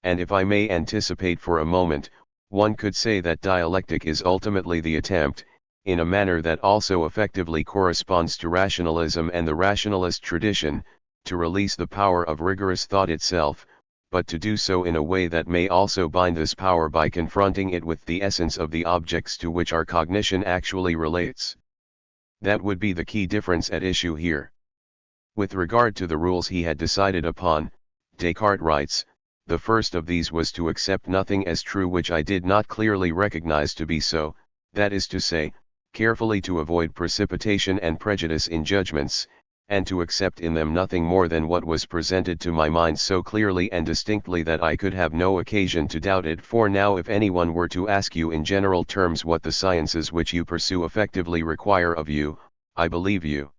And if I may anticipate for a moment, one could say that dialectic is ultimately the attempt, in a manner that also effectively corresponds to rationalism and the rationalist tradition, to release the power of rigorous thought itself, but to do so in a way that may also bind this power by confronting it with the essence of the objects to which our cognition actually relates. That would be the key difference at issue here. With regard to the rules he had decided upon, Descartes writes, the first of these was to accept nothing as true which I did not clearly recognize to be so, that is to say, carefully to avoid precipitation and prejudice in judgments, and to accept in them nothing more than what was presented to my mind so clearly and distinctly that I could have no occasion to doubt it. For now if anyone were to ask you in general terms what the sciences which you pursue effectively require of you, I believe you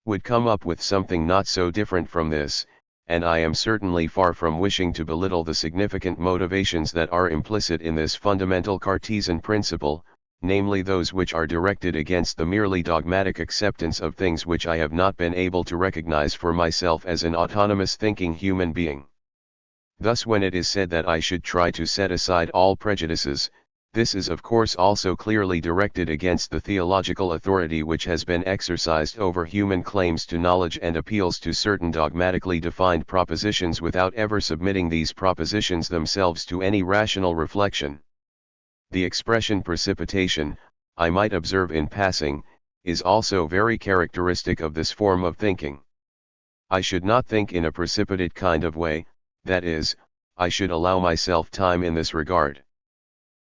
would come up with something not so different from this, and I am certainly far from wishing to belittle the significant motivations that are implicit in this fundamental Cartesian principle, namely those which are directed against the merely dogmatic acceptance of things which I have not been able to recognize for myself as an autonomous thinking human being. Thus when it is said that I should try to set aside all prejudices, this is of course also clearly directed against the theological authority which has been exercised over human claims to knowledge and appeals to certain dogmatically defined propositions without ever submitting these propositions themselves to any rational reflection. The expression precipitation, I might observe in passing, is also very characteristic of this form of thinking. I should not think in a precipitate kind of way, that is, I should allow myself time in this regard.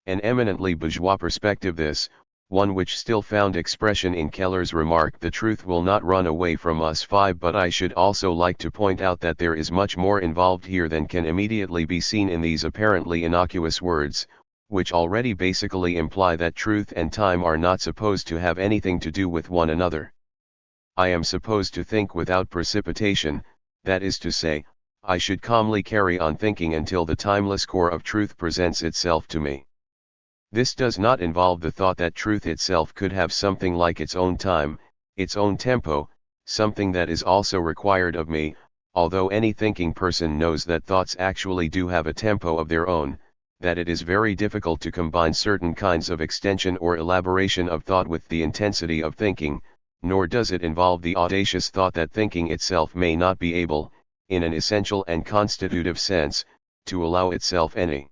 An eminently bourgeois perspective this, one which still found expression in Keller's remark, "The truth will not run away from us 5." But I should also like to point out that there is much more involved here than can immediately be seen in these apparently innocuous words, which already basically imply that truth and time are not supposed to have anything to do with one another. I am supposed to think without precipitation, that is to say, I should calmly carry on thinking until the timeless core of truth presents itself to me. This does not involve the thought that truth itself could have something like its own time, its own tempo, something that is also required of me, although any thinking person knows that thoughts actually do have a tempo of their own, that it is very difficult to combine certain kinds of extension or elaboration of thought with the intensity of thinking, nor does it involve the audacious thought that thinking itself may not be able, in an essential and constitutive sense, to allow itself any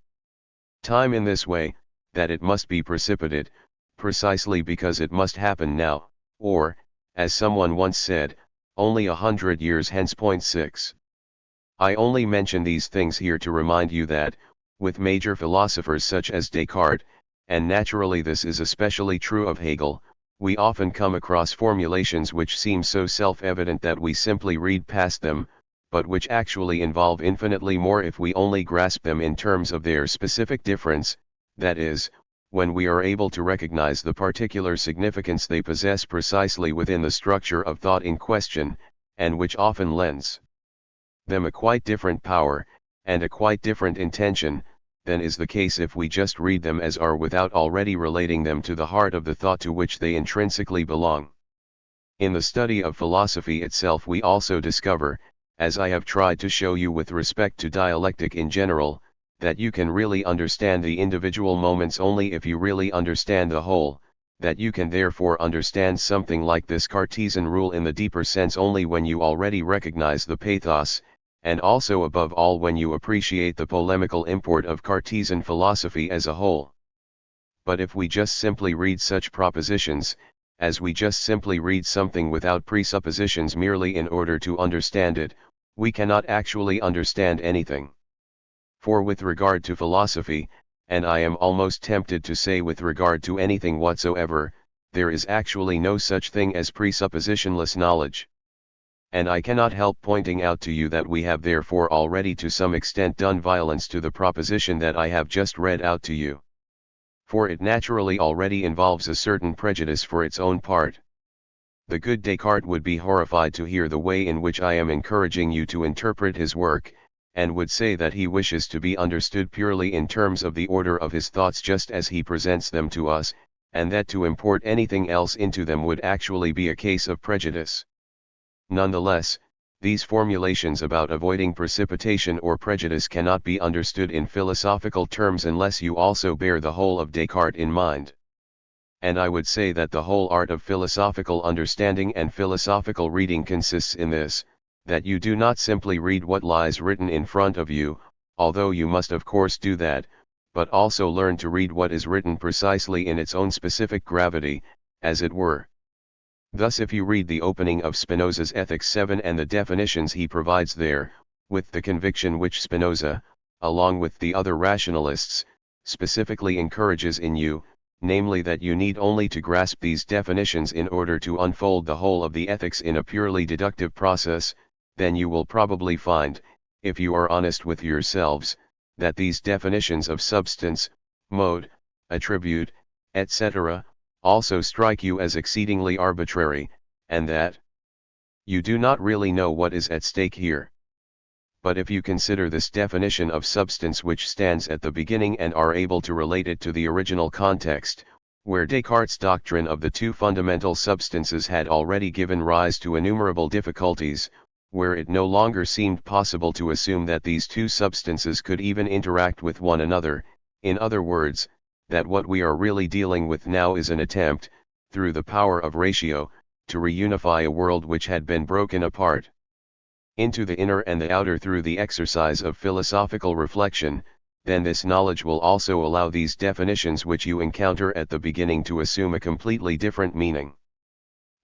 time in this way, that it must be precipitate, precisely because it must happen now, or, as someone once said, only 100 years hence. 6. I only mention these things here to remind you that, with major philosophers such as Descartes, and naturally this is especially true of Hegel, we often come across formulations which seem so self-evident that we simply read past them, but which actually involve infinitely more if we only grasp them in terms of their specific difference, that is, when we are able to recognize the particular significance they possess precisely within the structure of thought in question, and which often lends them a quite different power, and a quite different intention, than is the case if we just read them as are without already relating them to the heart of the thought to which they intrinsically belong. In the study of philosophy itself we also discover, as I have tried to show you with respect to dialectic in general, that you can really understand the individual moments only if you really understand the whole, that you can therefore understand something like this Cartesian rule in the deeper sense only when you already recognize the pathos, and also above all when you appreciate the polemical import of Cartesian philosophy as a whole. But if we just simply read such propositions, as we just simply read something without presuppositions merely in order to understand it, we cannot actually understand anything. For with regard to philosophy, and I am almost tempted to say with regard to anything whatsoever, there is actually no such thing as presuppositionless knowledge. And I cannot help pointing out to you that we have therefore already to some extent done violence to the proposition that I have just read out to you. For it naturally already involves a certain prejudice for its own part. The good Descartes would be horrified to hear the way in which I am encouraging you to interpret his work, and would say that he wishes to be understood purely in terms of the order of his thoughts just as he presents them to us, and that to import anything else into them would actually be a case of prejudice. Nonetheless, these formulations about avoiding precipitation or prejudice cannot be understood in philosophical terms unless you also bear the whole of Descartes in mind. And I would say that the whole art of philosophical understanding and philosophical reading consists in this, that you do not simply read what lies written in front of you, although you must of course do that, but also learn to read what is written precisely in its own specific gravity, as it were. Thus if you read the opening of Spinoza's Ethics 7 and the definitions he provides there, with the conviction which Spinoza, along with the other rationalists, specifically encourages in you, namely that you need only to grasp these definitions in order to unfold the whole of the ethics in a purely deductive process, then you will probably find, if you are honest with yourselves, that these definitions of substance, mode, attribute, etc., also strike you as exceedingly arbitrary, and that you do not really know what is at stake here. But if you consider this definition of substance which stands at the beginning and are able to relate it to the original context, where Descartes' doctrine of the two fundamental substances had already given rise to innumerable difficulties, where it no longer seemed possible to assume that these two substances could even interact with one another, in other words, that what we are really dealing with now is an attempt, through the power of ratio, to reunify a world which had been broken apart into the inner and the outer through the exercise of philosophical reflection, then this knowledge will also allow these definitions which you encounter at the beginning to assume a completely different meaning.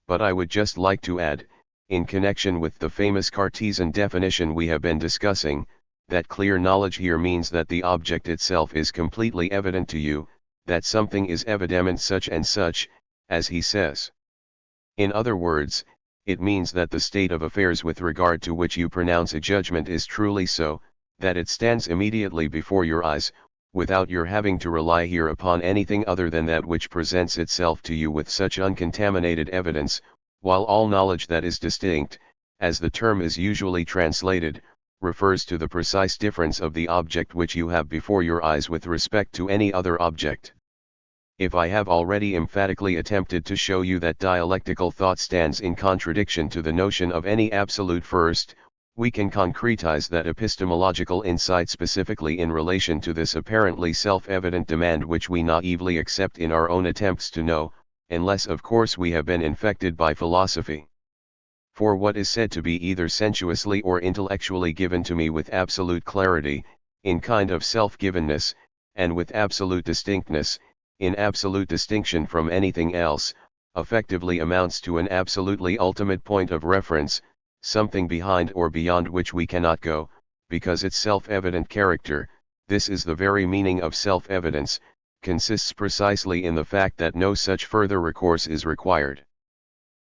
But I would just like to add, in connection with the famous Cartesian definition we have been discussing, that clear knowledge here means that the object itself is completely evident to you, that something is evidement such and such, as he says. In other words, it means that the state of affairs with regard to which you pronounce a judgment is truly so, that it stands immediately before your eyes, without your having to rely here upon anything other than that which presents itself to you with such uncontaminated evidence, while all knowledge that is distinct, as the term is usually translated, refers to the precise difference of the object which you have before your eyes with respect to any other object. If I have already emphatically attempted to show you that dialectical thought stands in contradiction to the notion of any absolute first, we can concretize that epistemological insight specifically in relation to this apparently self-evident demand which we naively accept in our own attempts to know, unless of course we have been infected by philosophy. For what is said to be either sensuously or intellectually given to me with absolute clarity, in kind of self-givenness, and with absolute distinctness, in absolute distinction from anything else, effectively amounts to an absolutely ultimate point of reference, something behind or beyond which we cannot go, because its self-evident character, this is the very meaning of self-evidence, consists precisely in the fact that no such further recourse is required.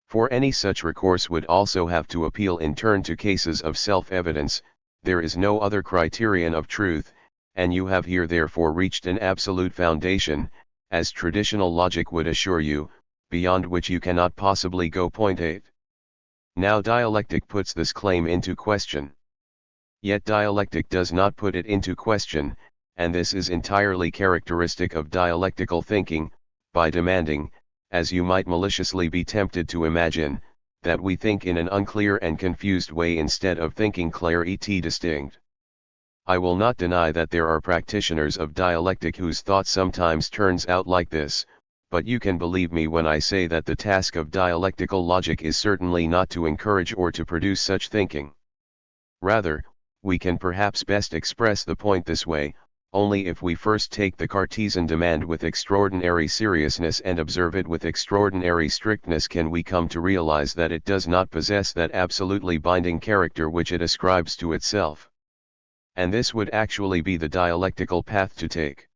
For any such recourse would also have to appeal in turn to cases of self-evidence, there is no other criterion of truth, and you have here therefore reached an absolute foundation, as traditional logic would assure you, beyond which you cannot possibly go. Point 8. Now dialectic puts this claim into question. Yet dialectic does not put it into question, and this is entirely characteristic of dialectical thinking, by demanding, as you might maliciously be tempted to imagine, that we think in an unclear and confused way instead of thinking clear et distinct. I will not deny that there are practitioners of dialectic whose thought sometimes turns out like this, but you can believe me when I say that the task of dialectical logic is certainly not to encourage or to produce such thinking. Rather, we can perhaps best express the point this way: only if we first take the Cartesian demand with extraordinary seriousness and observe it with extraordinary strictness can we come to realize that it does not possess that absolutely binding character which it ascribes to itself. And this would actually be the dialectical path to take.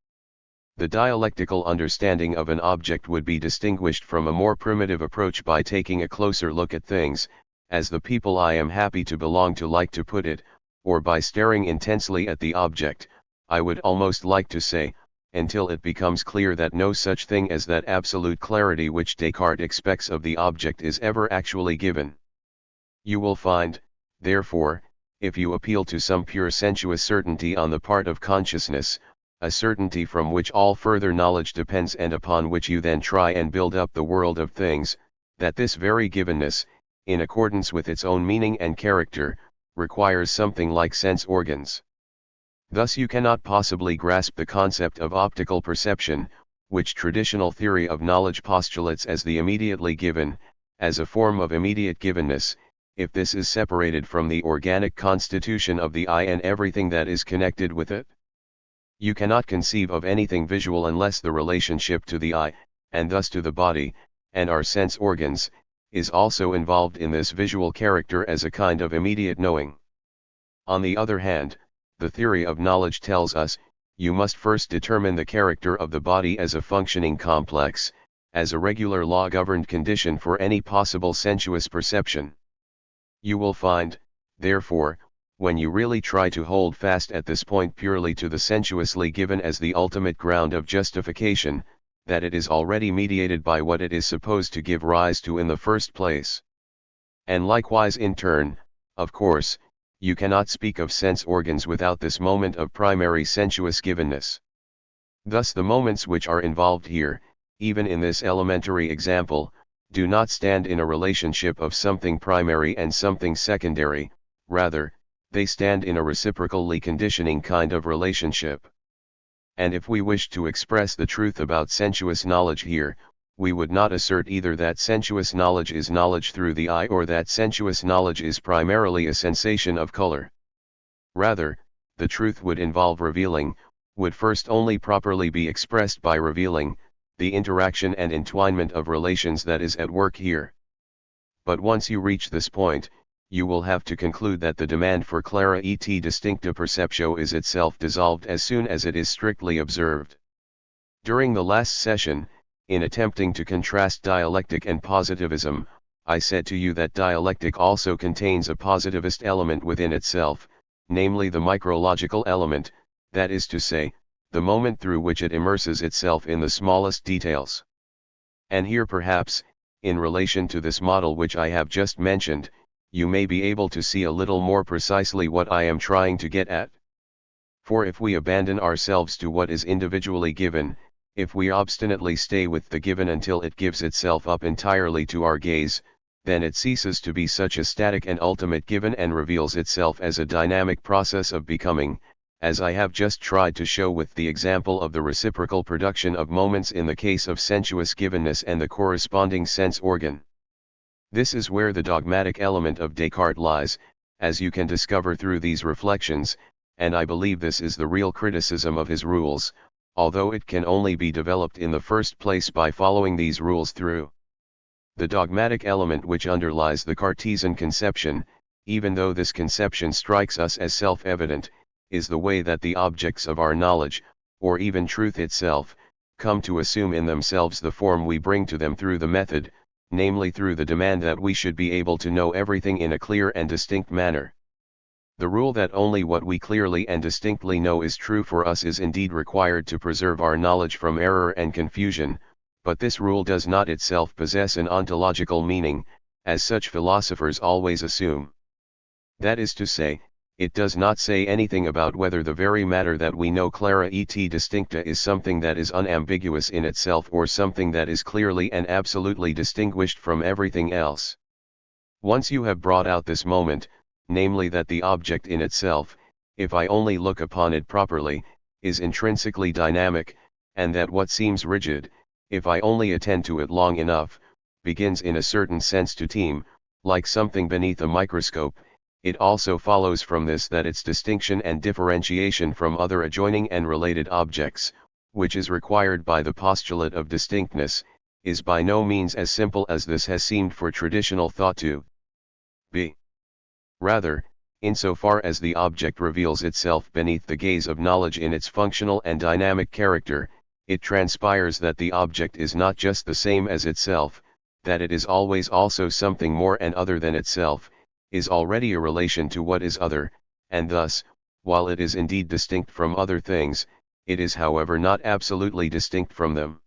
The dialectical understanding of an object would be distinguished from a more primitive approach by taking a closer look at things, as the people I am happy to belong to like to put it, or by staring intensely at the object, I would almost like to say, until it becomes clear that no such thing as that absolute clarity which Descartes expects of the object is ever actually given. You will find, therefore, if you appeal to some pure sensuous certainty on the part of consciousness, a certainty from which all further knowledge depends and upon which you then try and build up the world of things, that this very givenness, in accordance with its own meaning and character, requires something like sense organs. Thus you cannot possibly grasp the concept of optical perception, which traditional theory of knowledge postulates as the immediately given, as a form of immediate givenness, if this is separated from the organic constitution of the eye and everything that is connected with it. You cannot conceive of anything visual unless the relationship to the eye, and thus to the body, and our sense organs, is also involved in this visual character as a kind of immediate knowing. On the other hand, the theory of knowledge tells us, you must first determine the character of the body as a functioning complex, as a regular law-governed condition for any possible sensuous perception. You will find, therefore, when you really try to hold fast at this point purely to the sensuously given as the ultimate ground of justification, that it is already mediated by what it is supposed to give rise to in the first place. And likewise in turn, of course, you cannot speak of sense organs without this moment of primary sensuous givenness. Thus the moments which are involved here, even in this elementary example, do not stand in a relationship of something primary and something secondary, rather, they stand in a reciprocally conditioning kind of relationship. And if we wish to express the truth about sensuous knowledge here, we would not assert either that sensuous knowledge is knowledge through the eye or that sensuous knowledge is primarily a sensation of color. Rather, the truth would involve revealing, would first only properly be expressed by revealing, the interaction and entwinement of relations that is at work here. But once you reach this point, you will have to conclude that the demand for clara et distincta perceptio is itself dissolved as soon as it is strictly observed. During the last session, in attempting to contrast dialectic and positivism, I said to you that dialectic also contains a positivist element within itself, namely the micrological element, that is to say, the moment through which it immerses itself in the smallest details. And here perhaps, in relation to this model which I have just mentioned, you may be able to see a little more precisely what I am trying to get at. For if we abandon ourselves to what is individually given, if we obstinately stay with the given until it gives itself up entirely to our gaze, then it ceases to be such a static and ultimate given and reveals itself as a dynamic process of becoming, as I have just tried to show with the example of the reciprocal production of moments in the case of sensuous givenness and the corresponding sense organ. This is where the dogmatic element of Descartes lies, as you can discover through these reflections, and I believe this is the real criticism of his rules, although it can only be developed in the first place by following these rules through. The dogmatic element which underlies the Cartesian conception, even though this conception strikes us as self-evident, is the way that the objects of our knowledge, or even truth itself, come to assume in themselves the form we bring to them through the method, namely through the demand that we should be able to know everything in a clear and distinct manner. The rule that only what we clearly and distinctly know is true for us is indeed required to preserve our knowledge from error and confusion, but this rule does not itself possess an ontological meaning, as such philosophers always assume. That is to say, it does not say anything about whether the very matter that we know clara et distincta is something that is unambiguous in itself or something that is clearly and absolutely distinguished from everything else. Once you have brought out this moment, namely that the object in itself, if I only look upon it properly, is intrinsically dynamic, and that what seems rigid, if I only attend to it long enough, begins in a certain sense to teem, like something beneath a microscope, it also follows from this that its distinction and differentiation from other adjoining and related objects, which is required by the postulate of distinctness, is by no means as simple as this has seemed for traditional thought to be. Rather, insofar as the object reveals itself beneath the gaze of knowledge in its functional and dynamic character, it transpires that the object is not just the same as itself, that it is always also something more and other than itself, is already a relation to what is other, and thus, while it is indeed distinct from other things, it is however not absolutely distinct from them.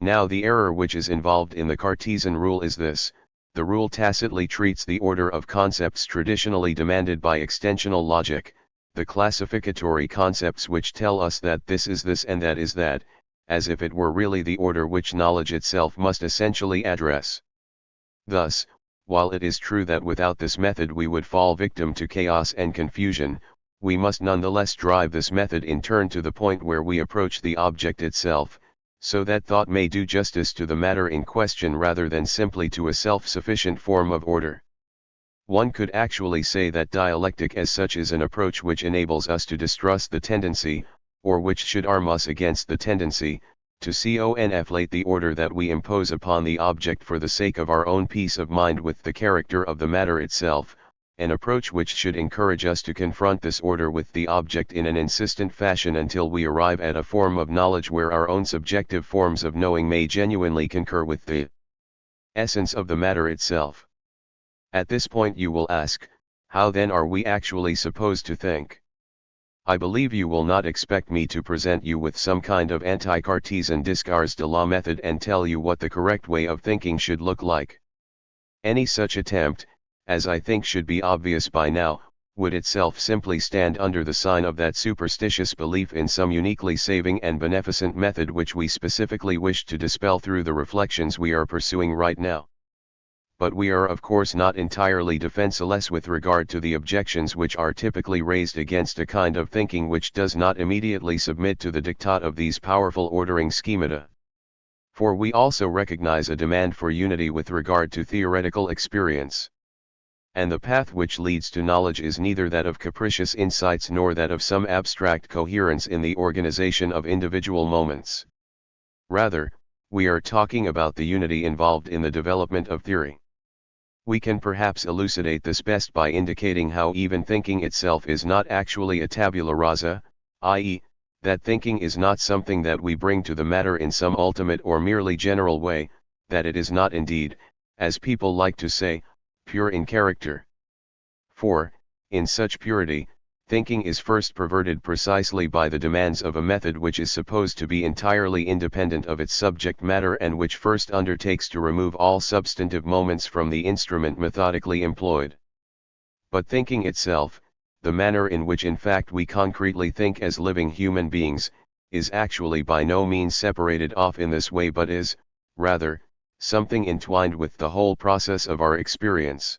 Now the error which is involved in the Cartesian rule is this: the rule tacitly treats the order of concepts traditionally demanded by extensional logic, the classificatory concepts which tell us that this is this and that is that, as if it were really the order which knowledge itself must essentially address. Thus, while it is true that without this method we would fall victim to chaos and confusion, we must nonetheless drive this method in turn to the point where we approach the object itself, so that thought may do justice to the matter in question rather than simply to a self-sufficient form of order. One could actually say that dialectic as such is an approach which enables us to distrust the tendency, or which should arm us against the tendency, to conflate the order that we impose upon the object for the sake of our own peace of mind with the character of the matter itself, an approach which should encourage us to confront this order with the object in an insistent fashion until we arrive at a form of knowledge where our own subjective forms of knowing may genuinely concur with the essence of the matter itself. At this point you will ask, how then are we actually supposed to think? I believe you will not expect me to present you with some kind of anti-Cartesian discours de la method and tell you what the correct way of thinking should look like. Any such attempt, as I think should be obvious by now, would itself simply stand under the sign of that superstitious belief in some uniquely saving and beneficent method which we specifically wish to dispel through the reflections we are pursuing right now. But we are of course not entirely defenseless with regard to the objections which are typically raised against a kind of thinking which does not immediately submit to the diktat of these powerful ordering schemata. For we also recognize a demand for unity with regard to theoretical experience. And the path which leads to knowledge is neither that of capricious insights nor that of some abstract coherence in the organization of individual moments. Rather, we are talking about the unity involved in the development of theory. We can perhaps elucidate this best by indicating how even thinking itself is not actually a tabula rasa, i.e., that thinking is not something that we bring to the matter in some ultimate or merely general way, that it is not indeed, as people like to say, pure in character. For, in such purity, thinking is first perverted precisely by the demands of a method which is supposed to be entirely independent of its subject matter and which first undertakes to remove all substantive moments from the instrument methodically employed. But thinking itself, the manner in which in fact we concretely think as living human beings, is actually by no means separated off in this way but is, rather, something entwined with the whole process of our experience.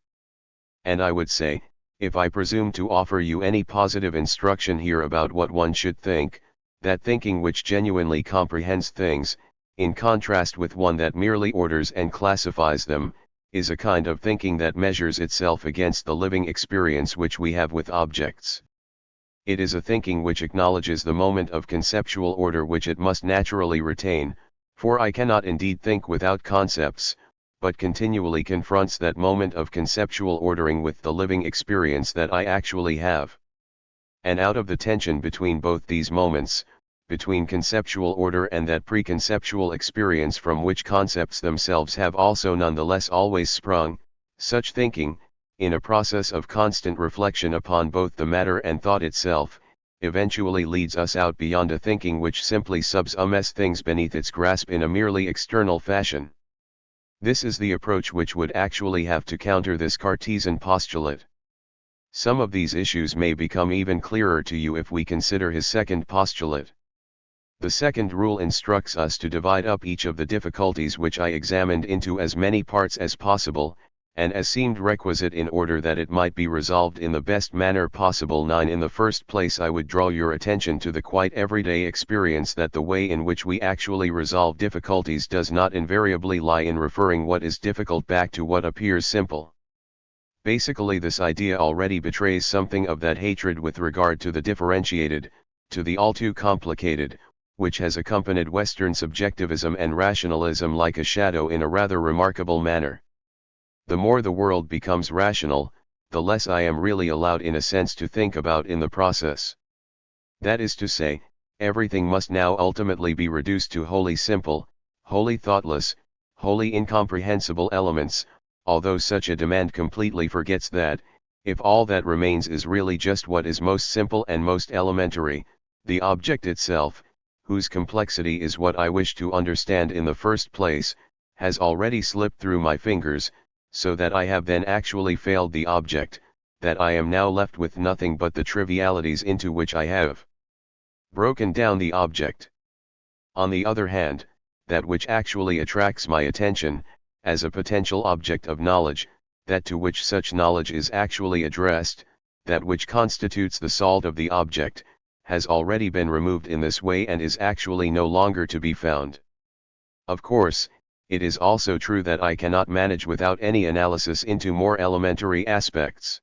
And I would say, if I presume to offer you any positive instruction here about what one should think, that thinking which genuinely comprehends things, in contrast with one that merely orders and classifies them, is a kind of thinking that measures itself against the living experience which we have with objects. It is a thinking which acknowledges the moment of conceptual order which it must naturally retain, for I cannot indeed think without concepts, but continually confronts that moment of conceptual ordering with the living experience that I actually have. And out of the tension between both these moments, between conceptual order and that preconceptual experience from which concepts themselves have also nonetheless always sprung, such thinking, in a process of constant reflection upon both the matter and thought itself, eventually leads us out beyond a thinking which simply subsumes things beneath its grasp in a merely external fashion. This is the approach which would actually have to counter this Cartesian postulate. Some of these issues may become even clearer to you if we consider his second postulate. The second rule instructs us to divide up each of the difficulties which I examined into as many parts as possible, and as seemed requisite in order that it might be resolved in the best manner possible. 9. In the first place, I would draw your attention to the quite everyday experience that the way in which we actually resolve difficulties does not invariably lie in referring what is difficult back to what appears simple. Basically, this idea already betrays something of that hatred with regard to the differentiated, to the all too complicated, which has accompanied Western subjectivism and rationalism like a shadow in a rather remarkable manner. The more the world becomes rational, the less I am really allowed in a sense to think about in the process. That is to say, everything must now ultimately be reduced to wholly simple, wholly thoughtless, wholly incomprehensible elements, although such a demand completely forgets that, if all that remains is really just what is most simple and most elementary, the object itself, whose complexity is what I wish to understand in the first place, has already slipped through my fingers, so that I have then actually failed the object, that I am now left with nothing but the trivialities into which I have broken down the object. On the other hand, that which actually attracts my attention, as a potential object of knowledge, that to which such knowledge is actually addressed, that which constitutes the salt of the object, has already been removed in this way and is actually no longer to be found. Of course, it is also true that I cannot manage without any analysis into more elementary aspects.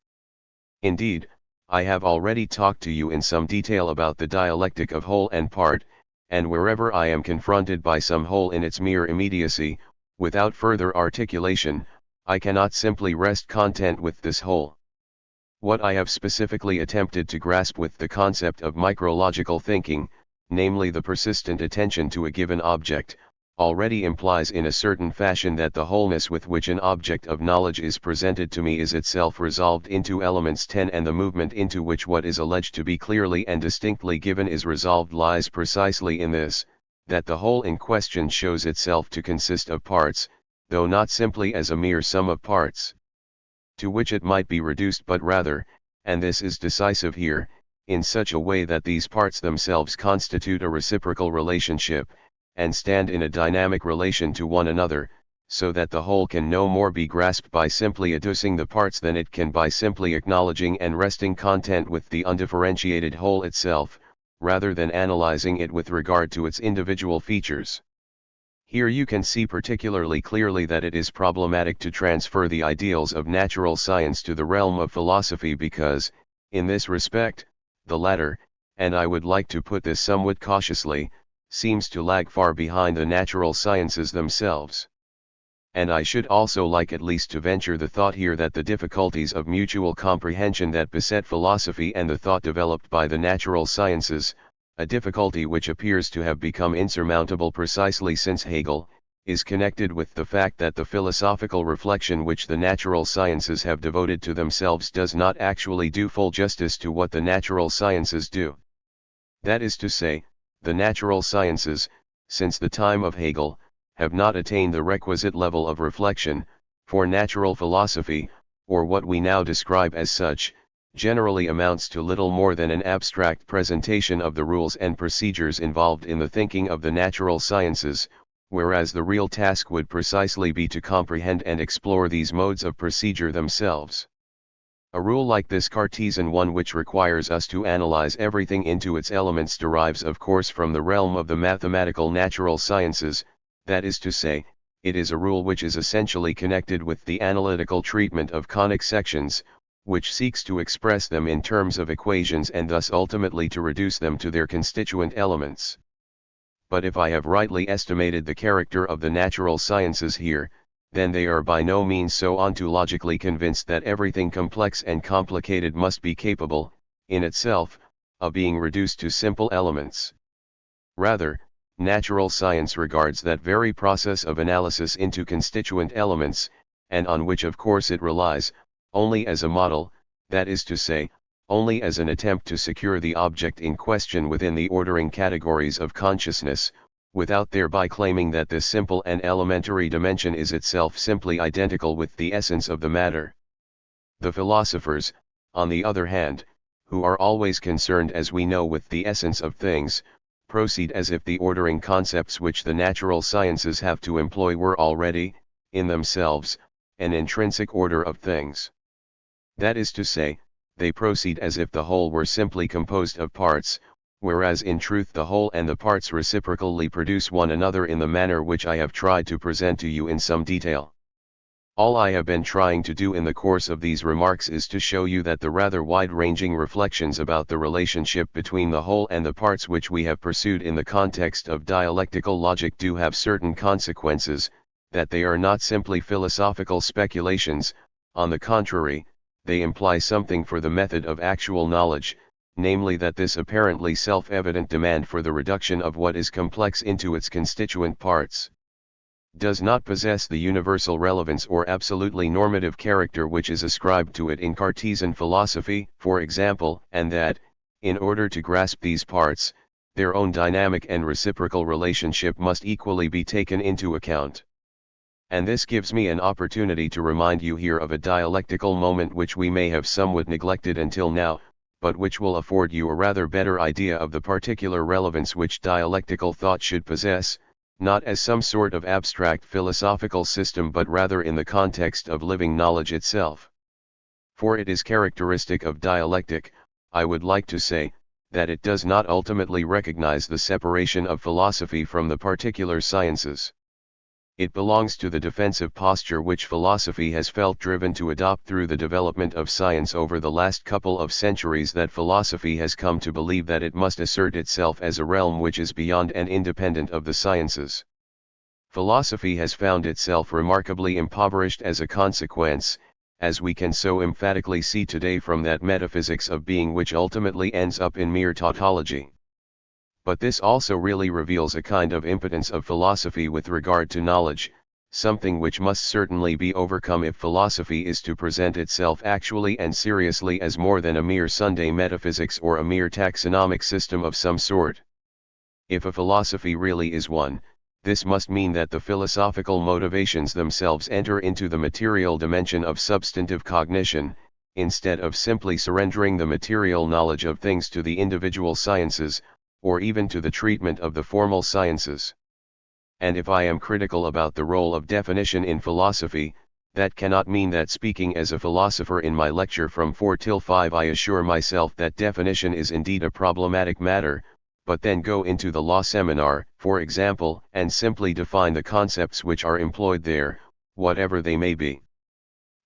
Indeed, I have already talked to you in some detail about the dialectic of whole and part, and wherever I am confronted by some whole in its mere immediacy, without further articulation, I cannot simply rest content with this whole. What I have specifically attempted to grasp with the concept of micrological thinking, namely the persistent attention to a given object, already implies in a certain fashion that the wholeness with which an object of knowledge is presented to me is itself resolved into elements 10, and the movement into which what is alleged to be clearly and distinctly given is resolved lies precisely in this, that the whole in question shows itself to consist of parts, though not simply as a mere sum of parts, to which it might be reduced, but rather, and this is decisive here, in such a way that these parts themselves constitute a reciprocal relationship, and stand in a dynamic relation to one another, so that the whole can no more be grasped by simply adducing the parts than it can by simply acknowledging and resting content with the undifferentiated whole itself, rather than analyzing it with regard to its individual features. Here you can see particularly clearly that it is problematic to transfer the ideals of natural science to the realm of philosophy because, in this respect, the latter, and I would like to put this somewhat cautiously, seems to lag far behind the natural sciences themselves. And I should also like at least to venture the thought here that the difficulties of mutual comprehension that beset philosophy and the thought developed by the natural sciences, a difficulty which appears to have become insurmountable precisely since Hegel, is connected with the fact that the philosophical reflection which the natural sciences have devoted to themselves does not actually do full justice to what the natural sciences do. That is to say, the natural sciences, since the time of Hegel, have not attained the requisite level of reflection, for natural philosophy, or what we now describe as such, generally amounts to little more than an abstract presentation of the rules and procedures involved in the thinking of the natural sciences, whereas the real task would precisely be to comprehend and explore these modes of procedure themselves. A rule like this Cartesian one which requires us to analyze everything into its elements derives of course from the realm of the mathematical natural sciences, that is to say, it is a rule which is essentially connected with the analytical treatment of conic sections, which seeks to express them in terms of equations and thus ultimately to reduce them to their constituent elements. But if I have rightly estimated the character of the natural sciences here, then they are by no means so ontologically convinced that everything complex and complicated must be capable, in itself, of being reduced to simple elements. Rather, natural science regards that very process of analysis into constituent elements, and on which of course it relies, only as a model, that is to say, only as an attempt to secure the object in question within the ordering categories of consciousness, without thereby claiming that this simple and elementary dimension is itself simply identical with the essence of the matter. The philosophers, on the other hand, who are always concerned as we know with the essence of things, proceed as if the ordering concepts which the natural sciences have to employ were already, in themselves, an intrinsic order of things. That is to say, they proceed as if the whole were simply composed of parts, whereas in truth the whole and the parts reciprocally produce one another in the manner which I have tried to present to you in some detail. All I have been trying to do in the course of these remarks is to show you that the rather wide-ranging reflections about the relationship between the whole and the parts which we have pursued in the context of dialectical logic do have certain consequences, that they are not simply philosophical speculations, on the contrary, they imply something for the method of actual knowledge, namely that this apparently self-evident demand for the reduction of what is complex into its constituent parts does not possess the universal relevance or absolutely normative character which is ascribed to it in Cartesian philosophy, for example, and that, in order to grasp these parts, their own dynamic and reciprocal relationship must equally be taken into account. And this gives me an opportunity to remind you here of a dialectical moment which we may have somewhat neglected until now, but which will afford you a rather better idea of the particular relevance which dialectical thought should possess, not as some sort of abstract philosophical system but rather in the context of living knowledge itself. For it is characteristic of dialectic, I would like to say, that it does not ultimately recognize the separation of philosophy from the particular sciences. It belongs to the defensive posture which philosophy has felt driven to adopt through the development of science over the last couple of centuries, that philosophy has come to believe that it must assert itself as a realm which is beyond and independent of the sciences. Philosophy has found itself remarkably impoverished as a consequence, as we can so emphatically see today from that metaphysics of being which ultimately ends up in mere tautology. But this also really reveals a kind of impotence of philosophy with regard to knowledge, something which must certainly be overcome if philosophy is to present itself actually and seriously as more than a mere Sunday metaphysics or a mere taxonomic system of some sort. If a philosophy really is one, this must mean that the philosophical motivations themselves enter into the material dimension of substantive cognition, instead of simply surrendering the material knowledge of things to the individual sciences, or even to the treatment of the formal sciences. And if I am critical about the role of definition in philosophy, that cannot mean that speaking as a philosopher in my lecture from 4 till 5 I assure myself that definition is indeed a problematic matter, but then go into the law seminar, for example, and simply define the concepts which are employed there, whatever they may be.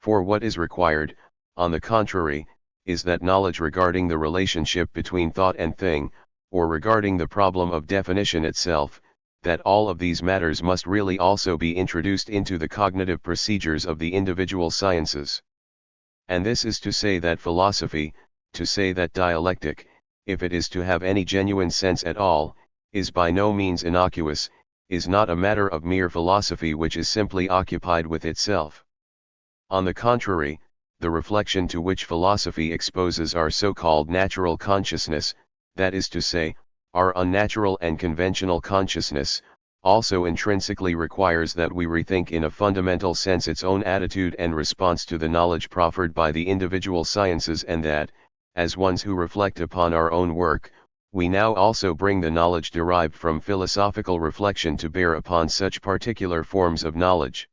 For what is required, on the contrary, is that knowledge regarding the relationship between thought and thing, or regarding the problem of definition itself, that all of these matters must really also be introduced into the cognitive procedures of the individual sciences. And this is to say that philosophy, to say that dialectic, if it is to have any genuine sense at all, is by no means innocuous, is not a matter of mere philosophy which is simply occupied with itself. On the contrary, the reflection to which philosophy exposes our so-called natural consciousness, that is to say, our unnatural and conventional consciousness, also intrinsically requires that we rethink in a fundamental sense its own attitude and response to the knowledge proffered by the individual sciences, and that, as ones who reflect upon our own work, we now also bring the knowledge derived from philosophical reflection to bear upon such particular forms of knowledge.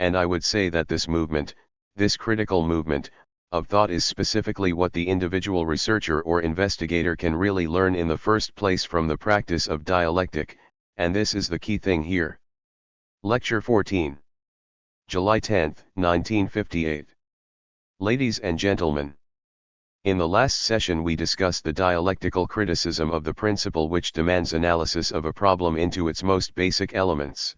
And I would say that this movement, this critical movement, of thought is specifically what the individual researcher or investigator can really learn in the first place from the practice of dialectic, and this is the key thing here. Lecture 14. July 10, 1958. Ladies and gentlemen, in the last session we discussed the dialectical criticism of the principle which demands analysis of a problem into its most basic elements.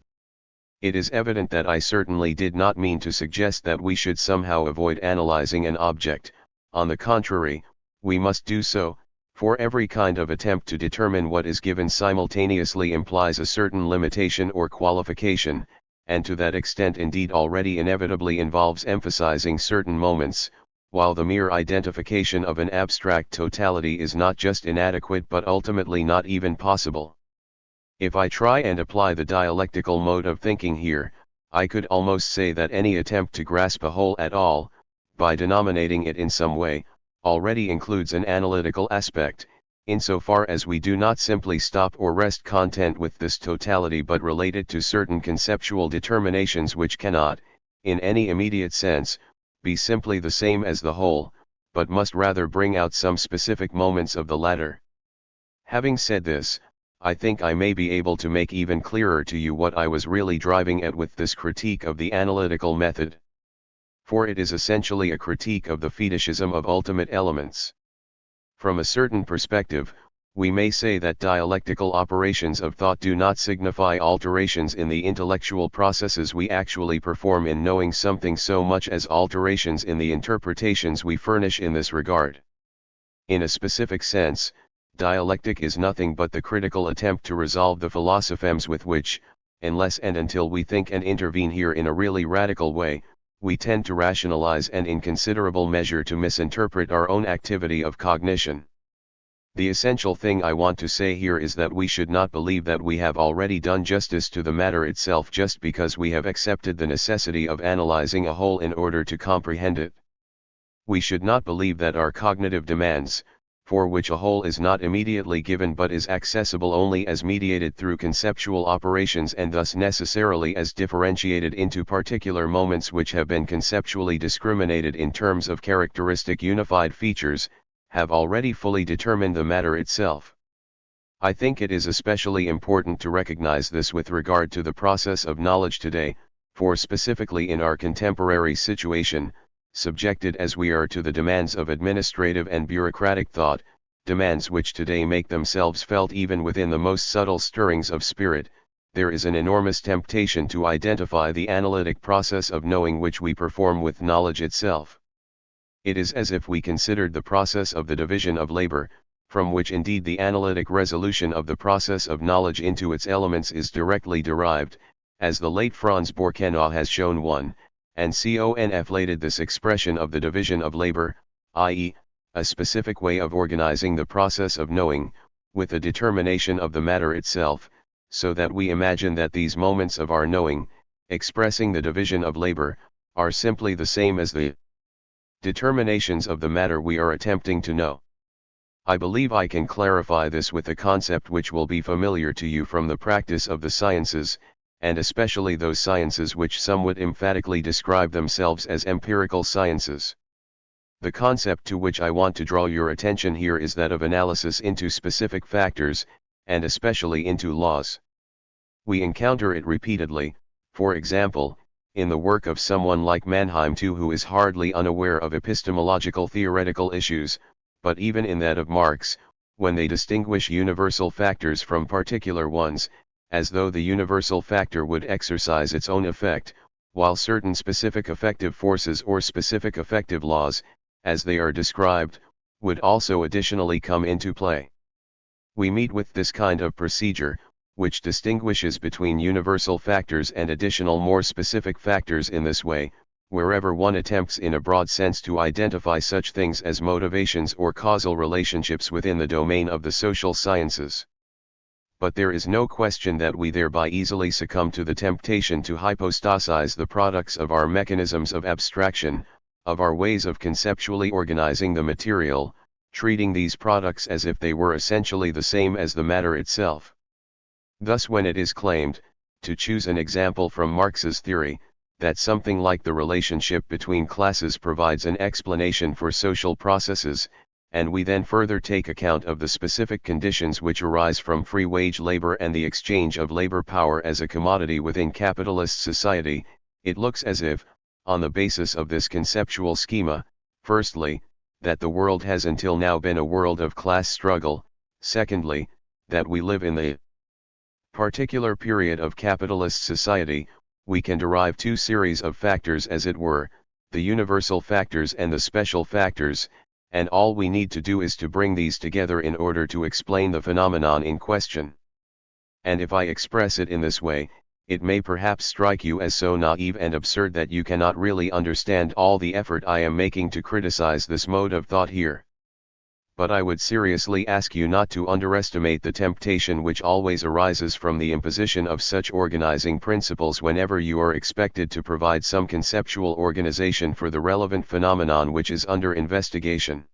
It is evident that I certainly did not mean to suggest that we should somehow avoid analyzing an object. On the contrary, we must do so, for every kind of attempt to determine what is given simultaneously implies a certain limitation or qualification, and to that extent indeed already inevitably involves emphasizing certain moments, while the mere identification of an abstract totality is not just inadequate but ultimately not even possible. If I try and apply the dialectical mode of thinking here, I could almost say that any attempt to grasp a whole at all, by denominating it in some way, already includes an analytical aspect, insofar as we do not simply stop or rest content with this totality but relate it to certain conceptual determinations which cannot, in any immediate sense, be simply the same as the whole, but must rather bring out some specific moments of the latter. Having said this, I think I may be able to make even clearer to you what I was really driving at with this critique of the analytical method. For it is essentially a critique of the fetishism of ultimate elements. From a certain perspective, we may say that dialectical operations of thought do not signify alterations in the intellectual processes we actually perform in knowing something so much as alterations in the interpretations we furnish in this regard. In a specific sense, dialectic is nothing but the critical attempt to resolve the philosophemes with which, unless and until we think and intervene here in a really radical way, we tend to rationalize and in considerable measure to misinterpret our own activity of cognition. The essential thing I want to say here is that we should not believe that we have already done justice to the matter itself just because we have accepted the necessity of analyzing a whole in order to comprehend it. We should not believe that our cognitive demands, for which a whole is not immediately given but is accessible only as mediated through conceptual operations and thus necessarily as differentiated into particular moments which have been conceptually discriminated in terms of characteristic unified features, have already fully determined the matter itself. I think it is especially important to recognize this with regard to the process of knowledge today, for specifically in our contemporary situation, subjected as we are to the demands of administrative and bureaucratic thought, demands which today make themselves felt even within the most subtle stirrings of spirit, there is an enormous temptation to identify the analytic process of knowing which we perform with knowledge itself. It is as if we considered the process of the division of labor, from which indeed the analytic resolution of the process of knowledge into its elements is directly derived, as the late Franz Borkenau has shown one, and conflated this expression of the division of labor, i.e., a specific way of organizing the process of knowing, with the determination of the matter itself, so that we imagine that these moments of our knowing, expressing the division of labor, are simply the same as the Determinations of the matter we are attempting to know. I believe I can clarify this with a concept which will be familiar to you from the practice of the sciences, and especially those sciences which somewhat emphatically describe themselves as empirical sciences. The concept to which I want to draw your attention here is that of analysis into specific factors, and especially into laws. We encounter it repeatedly, for example, in the work of someone like Mannheim too, who is hardly unaware of epistemological theoretical issues, but even in that of Marx, when they distinguish universal factors from particular ones, as though the universal factor would exercise its own effect, while certain specific effective forces or specific effective laws, as they are described, would also additionally come into play. We meet with this kind of procedure, which distinguishes between universal factors and additional more specific factors in this way, wherever one attempts in a broad sense to identify such things as motivations or causal relationships within the domain of the social sciences. But there is no question that we thereby easily succumb to the temptation to hypostasize the products of our mechanisms of abstraction, of our ways of conceptually organizing the material, treating these products as if they were essentially the same as the matter itself. Thus, when it is claimed, to choose an example from Marx's theory, that something like the relationship between classes provides an explanation for social processes, and we then further take account of the specific conditions which arise from free wage labor and the exchange of labor power as a commodity within capitalist society, it looks as if, on the basis of this conceptual schema, firstly, that the world has until now been a world of class struggle, secondly, that we live in the particular period of capitalist society, we can derive two series of factors, as it were, the universal factors and the special factors, and all we need to do is to bring these together in order to explain the phenomenon in question. And if I express it in this way, it may perhaps strike you as so naive and absurd that you cannot really understand all the effort I am making to criticize this mode of thought here. But I would seriously ask you not to underestimate the temptation which always arises from the imposition of such organizing principles whenever you are expected to provide some conceptual organization for the relevant phenomenon which is under investigation.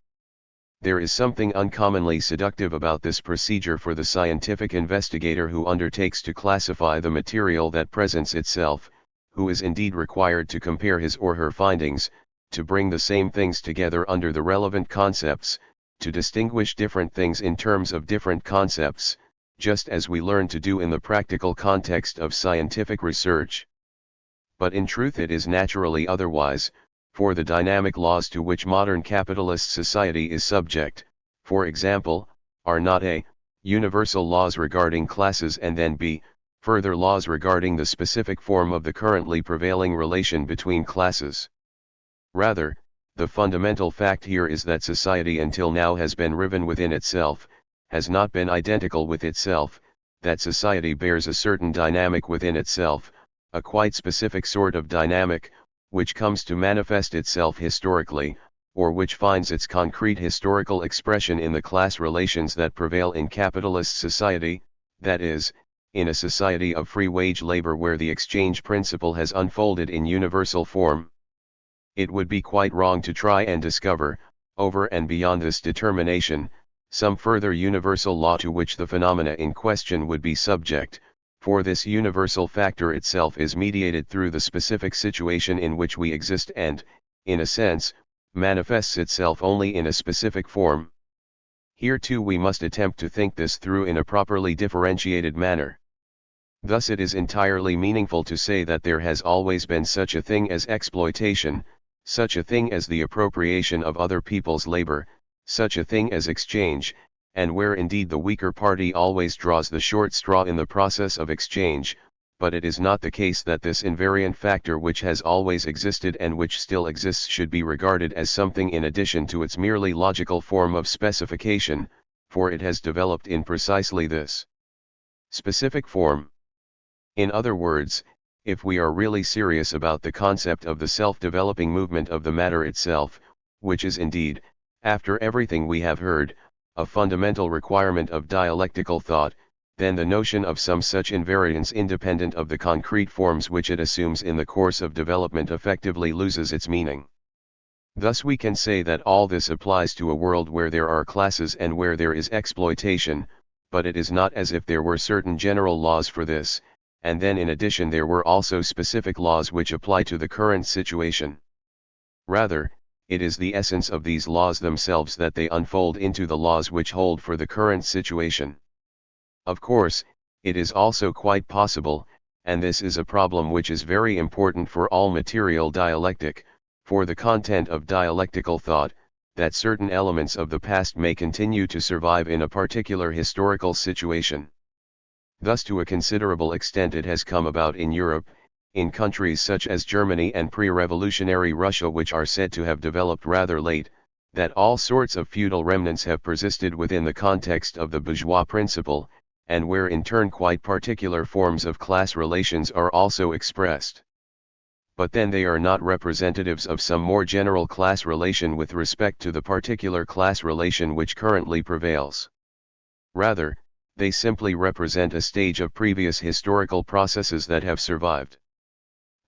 There is something uncommonly seductive about this procedure for the scientific investigator who undertakes to classify the material that presents itself, who is indeed required to compare his or her findings, to bring the same things together under the relevant concepts, to distinguish different things in terms of different concepts, just as we learn to do in the practical context of scientific research. But in truth it is naturally otherwise, for the dynamic laws to which modern capitalist society is subject, for example, are not a. Universal laws regarding classes and then b. Further laws regarding the specific form of the currently prevailing relation between classes. Rather, the fundamental fact here is that society until now has been riven within itself, has not been identical with itself, that society bears a certain dynamic within itself, a quite specific sort of dynamic, which comes to manifest itself historically, or which finds its concrete historical expression in the class relations that prevail in capitalist society, that is, in a society of free wage labor where the exchange principle has unfolded in universal form. It would be quite wrong to try and discover, over and beyond this determination, some further universal law to which the phenomena in question would be subject, for this universal factor itself is mediated through the specific situation in which we exist and, in a sense, manifests itself only in a specific form. Here too we must attempt to think this through in a properly differentiated manner. Thus it is entirely meaningful to say that there has always been such a thing as exploitation, such a thing as the appropriation of other people's labor, such a thing as exchange, and where indeed the weaker party always draws the short straw in the process of exchange, but it is not the case that this invariant factor which has always existed and which still exists should be regarded as something in addition to its merely logical form of specification, for it has developed in precisely this specific form. In other words, if we are really serious about the concept of the self-developing movement of the matter itself, which is indeed, after everything we have heard, a fundamental requirement of dialectical thought, then the notion of some such invariance independent of the concrete forms which it assumes in the course of development effectively loses its meaning. Thus we can say that all this applies to a world where there are classes and where there is exploitation, but it is not as if there were certain general laws for this, and then in addition there were also specific laws which apply to the current situation. Rather, it is the essence of these laws themselves that they unfold into the laws which hold for the current situation. Of course, it is also quite possible, and this is a problem which is very important for all material dialectic, for the content of dialectical thought, that certain elements of the past may continue to survive in a particular historical situation. Thus to a considerable extent it has come about in Europe, in countries such as Germany and pre-revolutionary Russia, which are said to have developed rather late, that all sorts of feudal remnants have persisted within the context of the bourgeois principle, and where in turn quite particular forms of class relations are also expressed. But then they are not representatives of some more general class relation with respect to the particular class relation which currently prevails. Rather, they simply represent a stage of previous historical processes that have survived.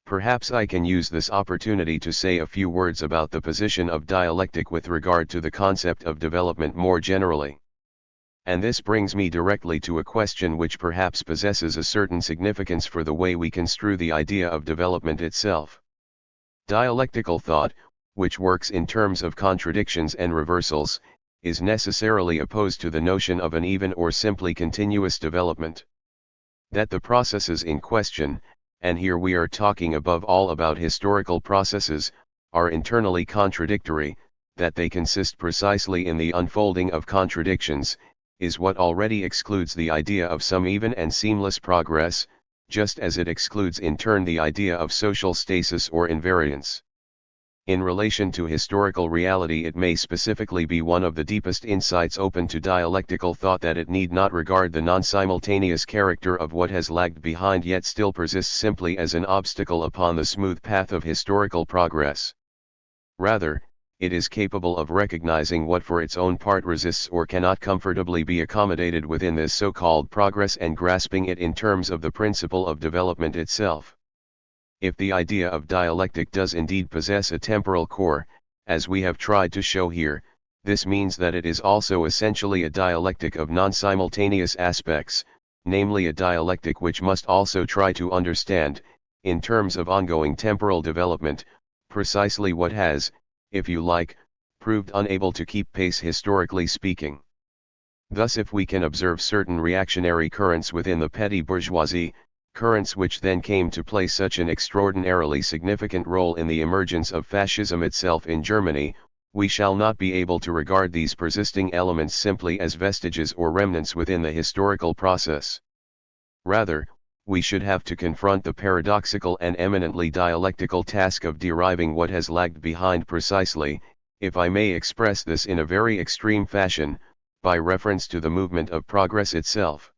Perhaps I can use this opportunity to say a few words about the position of dialectic with regard to the concept of development more generally. And this brings me directly to a question which perhaps possesses a certain significance for the way we construe the idea of development itself. Dialectical thought, which works in terms of contradictions and reversals, is necessarily opposed to the notion of an even or simply continuous development. That the processes in question, and here we are talking above all about historical processes, are internally contradictory, that they consist precisely in the unfolding of contradictions, is what already excludes the idea of some even and seamless progress, just as it excludes in turn the idea of social stasis or invariance. In relation to historical reality, it may specifically be one of the deepest insights open to dialectical thought that it need not regard the non-simultaneous character of what has lagged behind yet still persists simply as an obstacle upon the smooth path of historical progress. Rather, it is capable of recognizing what for its own part resists or cannot comfortably be accommodated within this so-called progress and grasping it in terms of the principle of development itself. If the idea of dialectic does indeed possess a temporal core, as we have tried to show here, this means that it is also essentially a dialectic of non-simultaneous aspects, namely a dialectic which must also try to understand, in terms of ongoing temporal development, precisely what has, if you like, proved unable to keep pace historically speaking. Thus if we can observe certain reactionary currents within the petty bourgeoisie, currents which then came to play such an extraordinarily significant role in the emergence of fascism itself in Germany, we shall not be able to regard these persisting elements simply as vestiges or remnants within the historical process. Rather, we should have to confront the paradoxical and eminently dialectical task of deriving what has lagged behind precisely, if I may express this in a very extreme fashion, by reference to the movement of progress itself.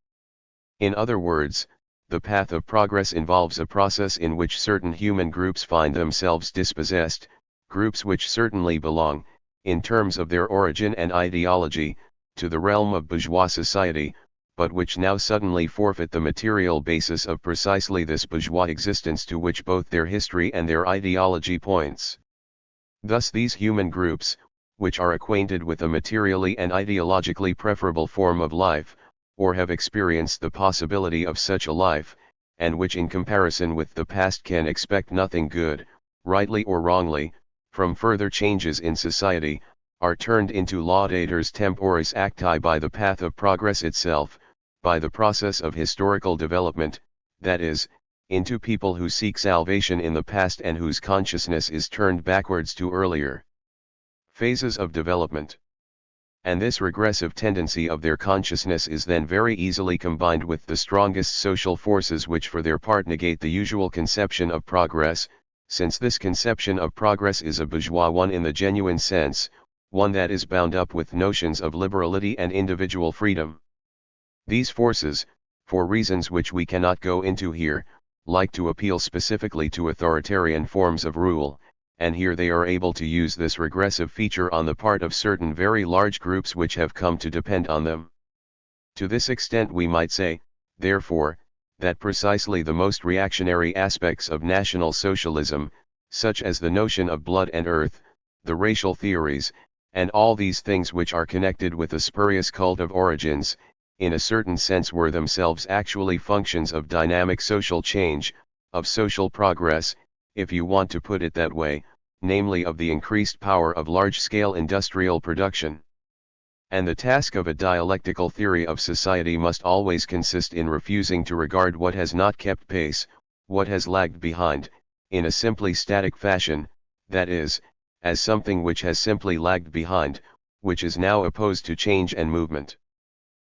In other words, the path of progress involves a process in which certain human groups find themselves dispossessed, groups which certainly belong, in terms of their origin and ideology, to the realm of bourgeois society, but which now suddenly forfeit the material basis of precisely this bourgeois existence to which both their history and their ideology points. Thus these human groups, which are acquainted with a materially and ideologically preferable form of life, or have experienced the possibility of such a life, and which in comparison with the past can expect nothing good, rightly or wrongly, from further changes in society, are turned into laudators temporis acti by the path of progress itself, by the process of historical development, that is, into people who seek salvation in the past and whose consciousness is turned backwards to earlier phases of development. And this regressive tendency of their consciousness is then very easily combined with the strongest social forces which for their part negate the usual conception of progress, since this conception of progress is a bourgeois one in the genuine sense, one that is bound up with notions of liberality and individual freedom. These forces, for reasons which we cannot go into here, like to appeal specifically to authoritarian forms of rule, and here they are able to use this regressive feature on the part of certain very large groups which have come to depend on them. To this extent we might say, therefore, that precisely the most reactionary aspects of National Socialism, such as the notion of blood and earth, the racial theories, and all these things which are connected with the spurious cult of origins, in a certain sense were themselves actually functions of dynamic social change, of social progress, if you want to put it that way, namely of the increased power of large-scale industrial production. And the task of a dialectical theory of society must always consist in refusing to regard what has not kept pace, what has lagged behind, in a simply static fashion, that is, as something which has simply lagged behind, which is now opposed to change and movement.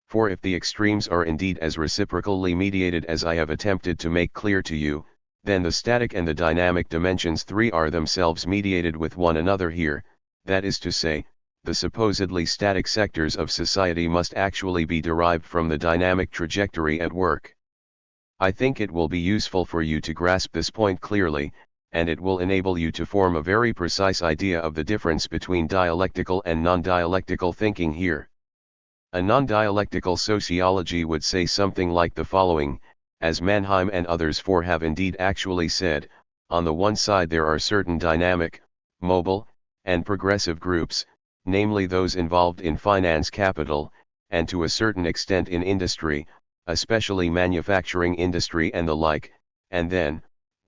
For if the extremes are indeed as reciprocally mediated as I have attempted to make clear to you, then the static and the dynamic dimensions 3 are themselves mediated with one another here, that is to say, the supposedly static sectors of society must actually be derived from the dynamic trajectory at work. I think it will be useful for you to grasp this point clearly, and it will enable you to form a very precise idea of the difference between dialectical and non-dialectical thinking here. A non-dialectical sociology would say something like the following, as Mannheim and others have indeed actually said: on the one side there are certain dynamic, mobile, and progressive groups, namely those involved in finance capital, and to a certain extent in industry, especially manufacturing industry and the like, and then,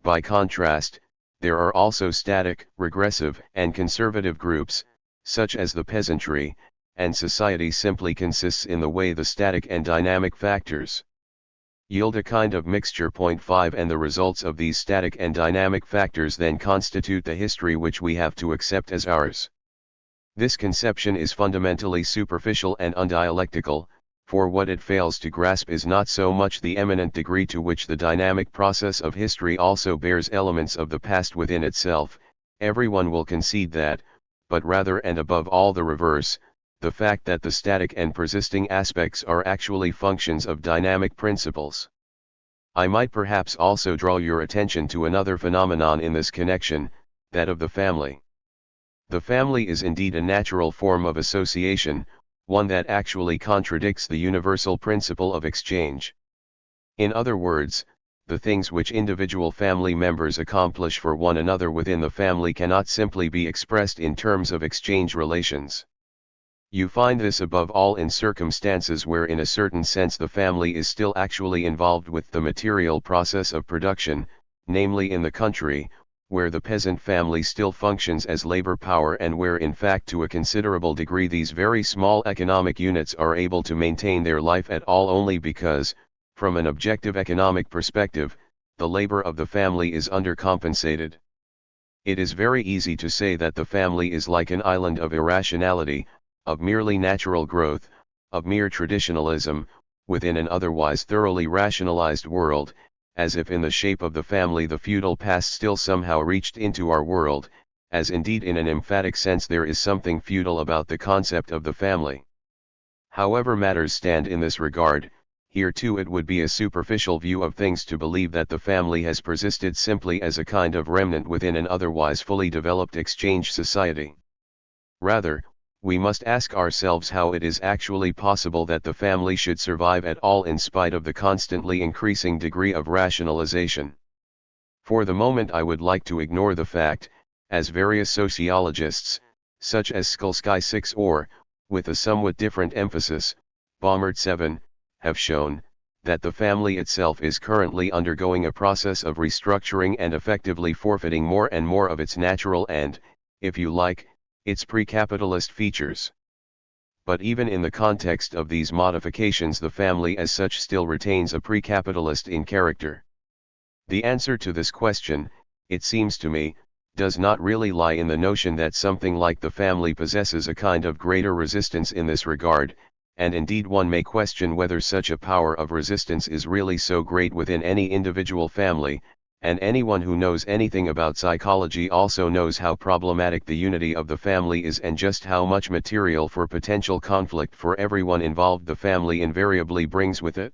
by contrast, there are also static, regressive, and conservative groups, such as the peasantry, and society simply consists in the way the static and dynamic factors yield a kind of mixture. 5 And the results of these static and dynamic factors then constitute the history which we have to accept as ours. This conception is fundamentally superficial and undialectical, for what it fails to grasp is not so much the eminent degree to which the dynamic process of history also bears elements of the past within itself, everyone will concede that, but rather and above all the reverse, the fact that the static and persisting aspects are actually functions of dynamic principles. I might perhaps also draw your attention to another phenomenon in this connection, that of the family. The family is indeed a natural form of association, one that actually contradicts the universal principle of exchange. In other words, the things which individual family members accomplish for one another within the family cannot simply be expressed in terms of exchange relations. You find this above all in circumstances where in a certain sense the family is still actually involved with the material process of production, namely in the country, where the peasant family still functions as labor power and where in fact to a considerable degree these very small economic units are able to maintain their life at all only because, from an objective economic perspective, the labor of the family is undercompensated. It is very easy to say that the family is like an island of irrationality, of merely natural growth, of mere traditionalism, within an otherwise thoroughly rationalized world, as if in the shape of the family the feudal past still somehow reached into our world, as indeed in an emphatic sense there is something feudal about the concept of the family. However matters stand in this regard, here too it would be a superficial view of things to believe that the family has persisted simply as a kind of remnant within an otherwise fully developed exchange society. Rather, we must ask ourselves how it is actually possible that the family should survive at all in spite of the constantly increasing degree of rationalization. For the moment I would like to ignore the fact, as various sociologists, such as Skulsky 6 or, with a somewhat different emphasis, Baumert 7, have shown, that the family itself is currently undergoing a process of restructuring and effectively forfeiting more and more of its natural and, if you like, its pre-capitalist features. But even in the context of these modifications the family as such still retains a pre-capitalist in character. The answer to this question, it seems to me, does not really lie in the notion that something like the family possesses a kind of greater resistance in this regard, and indeed one may question whether such a power of resistance is really so great within any individual family, and anyone who knows anything about psychology also knows how problematic the unity of the family is and just how much material for potential conflict for everyone involved the family invariably brings with it.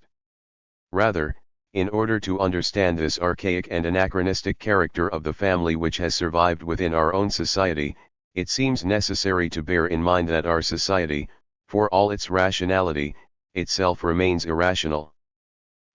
Rather, in order to understand this archaic and anachronistic character of the family which has survived within our own society, it seems necessary to bear in mind that our society, for all its rationality, itself remains irrational.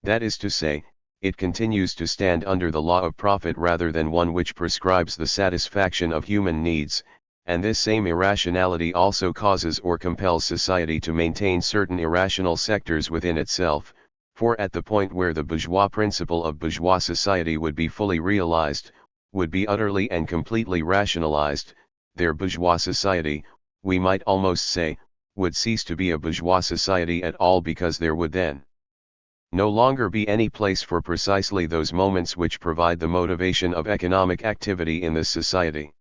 That is to say, it continues to stand under the law of profit rather than one which prescribes the satisfaction of human needs, and this same irrationality also causes or compels society to maintain certain irrational sectors within itself, for at the point where the bourgeois principle of bourgeois society would be fully realized, would be utterly and completely rationalized, their bourgeois society, we might almost say, would cease to be a bourgeois society at all, because there would then no longer be any place for precisely those moments which provide the motivation of economic activity in this society.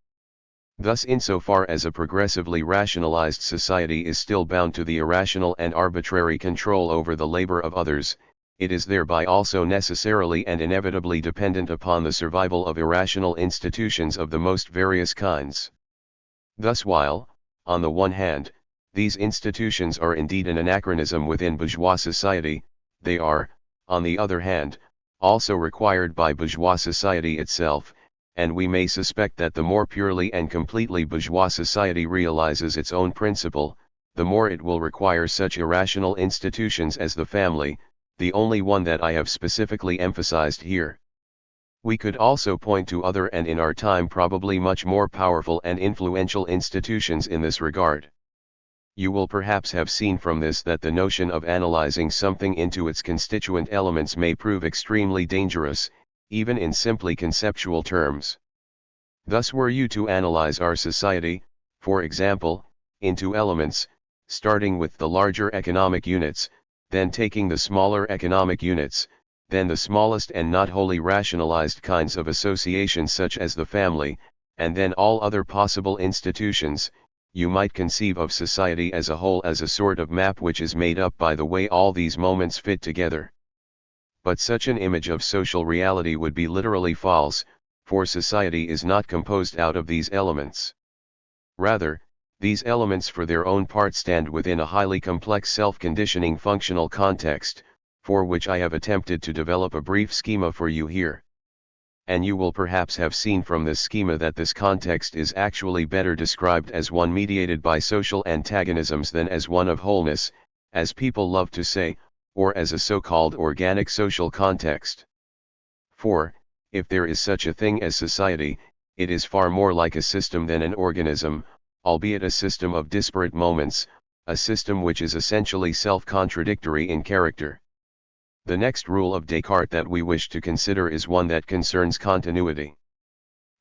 Thus, insofar as a progressively rationalized society is still bound to the irrational and arbitrary control over the labor of others, it is thereby also necessarily and inevitably dependent upon the survival of irrational institutions of the most various kinds. Thus, while, on the one hand, these institutions are indeed an anachronism within bourgeois society, they are, on the other hand, also required by bourgeois society itself, and we may suspect that the more purely and completely bourgeois society realizes its own principle, the more it will require such irrational institutions as the family, the only one that I have specifically emphasized here. We could also point to other and in our time probably much more powerful and influential institutions in this regard. You will perhaps have seen from this that the notion of analyzing something into its constituent elements may prove extremely dangerous, even in simply conceptual terms. Thus, were you to analyze our society, for example, into elements, starting with the larger economic units, then taking the smaller economic units, then the smallest and not wholly rationalized kinds of associations such as the family, and then all other possible institutions, you might conceive of society as a whole as a sort of map which is made up by the way all these moments fit together. But such an image of social reality would be literally false, for society is not composed out of these elements. Rather, these elements for their own part stand within a highly complex self-conditioning functional context, for which I have attempted to develop a brief schema for you here. And you will perhaps have seen from this schema that this context is actually better described as one mediated by social antagonisms than as one of wholeness, as people love to say, or as a so-called organic social context. For, if there is such a thing as society, it is far more like a system than an organism, albeit a system of disparate moments, a system which is essentially self-contradictory in character. The next rule of Descartes that we wish to consider is one that concerns continuity.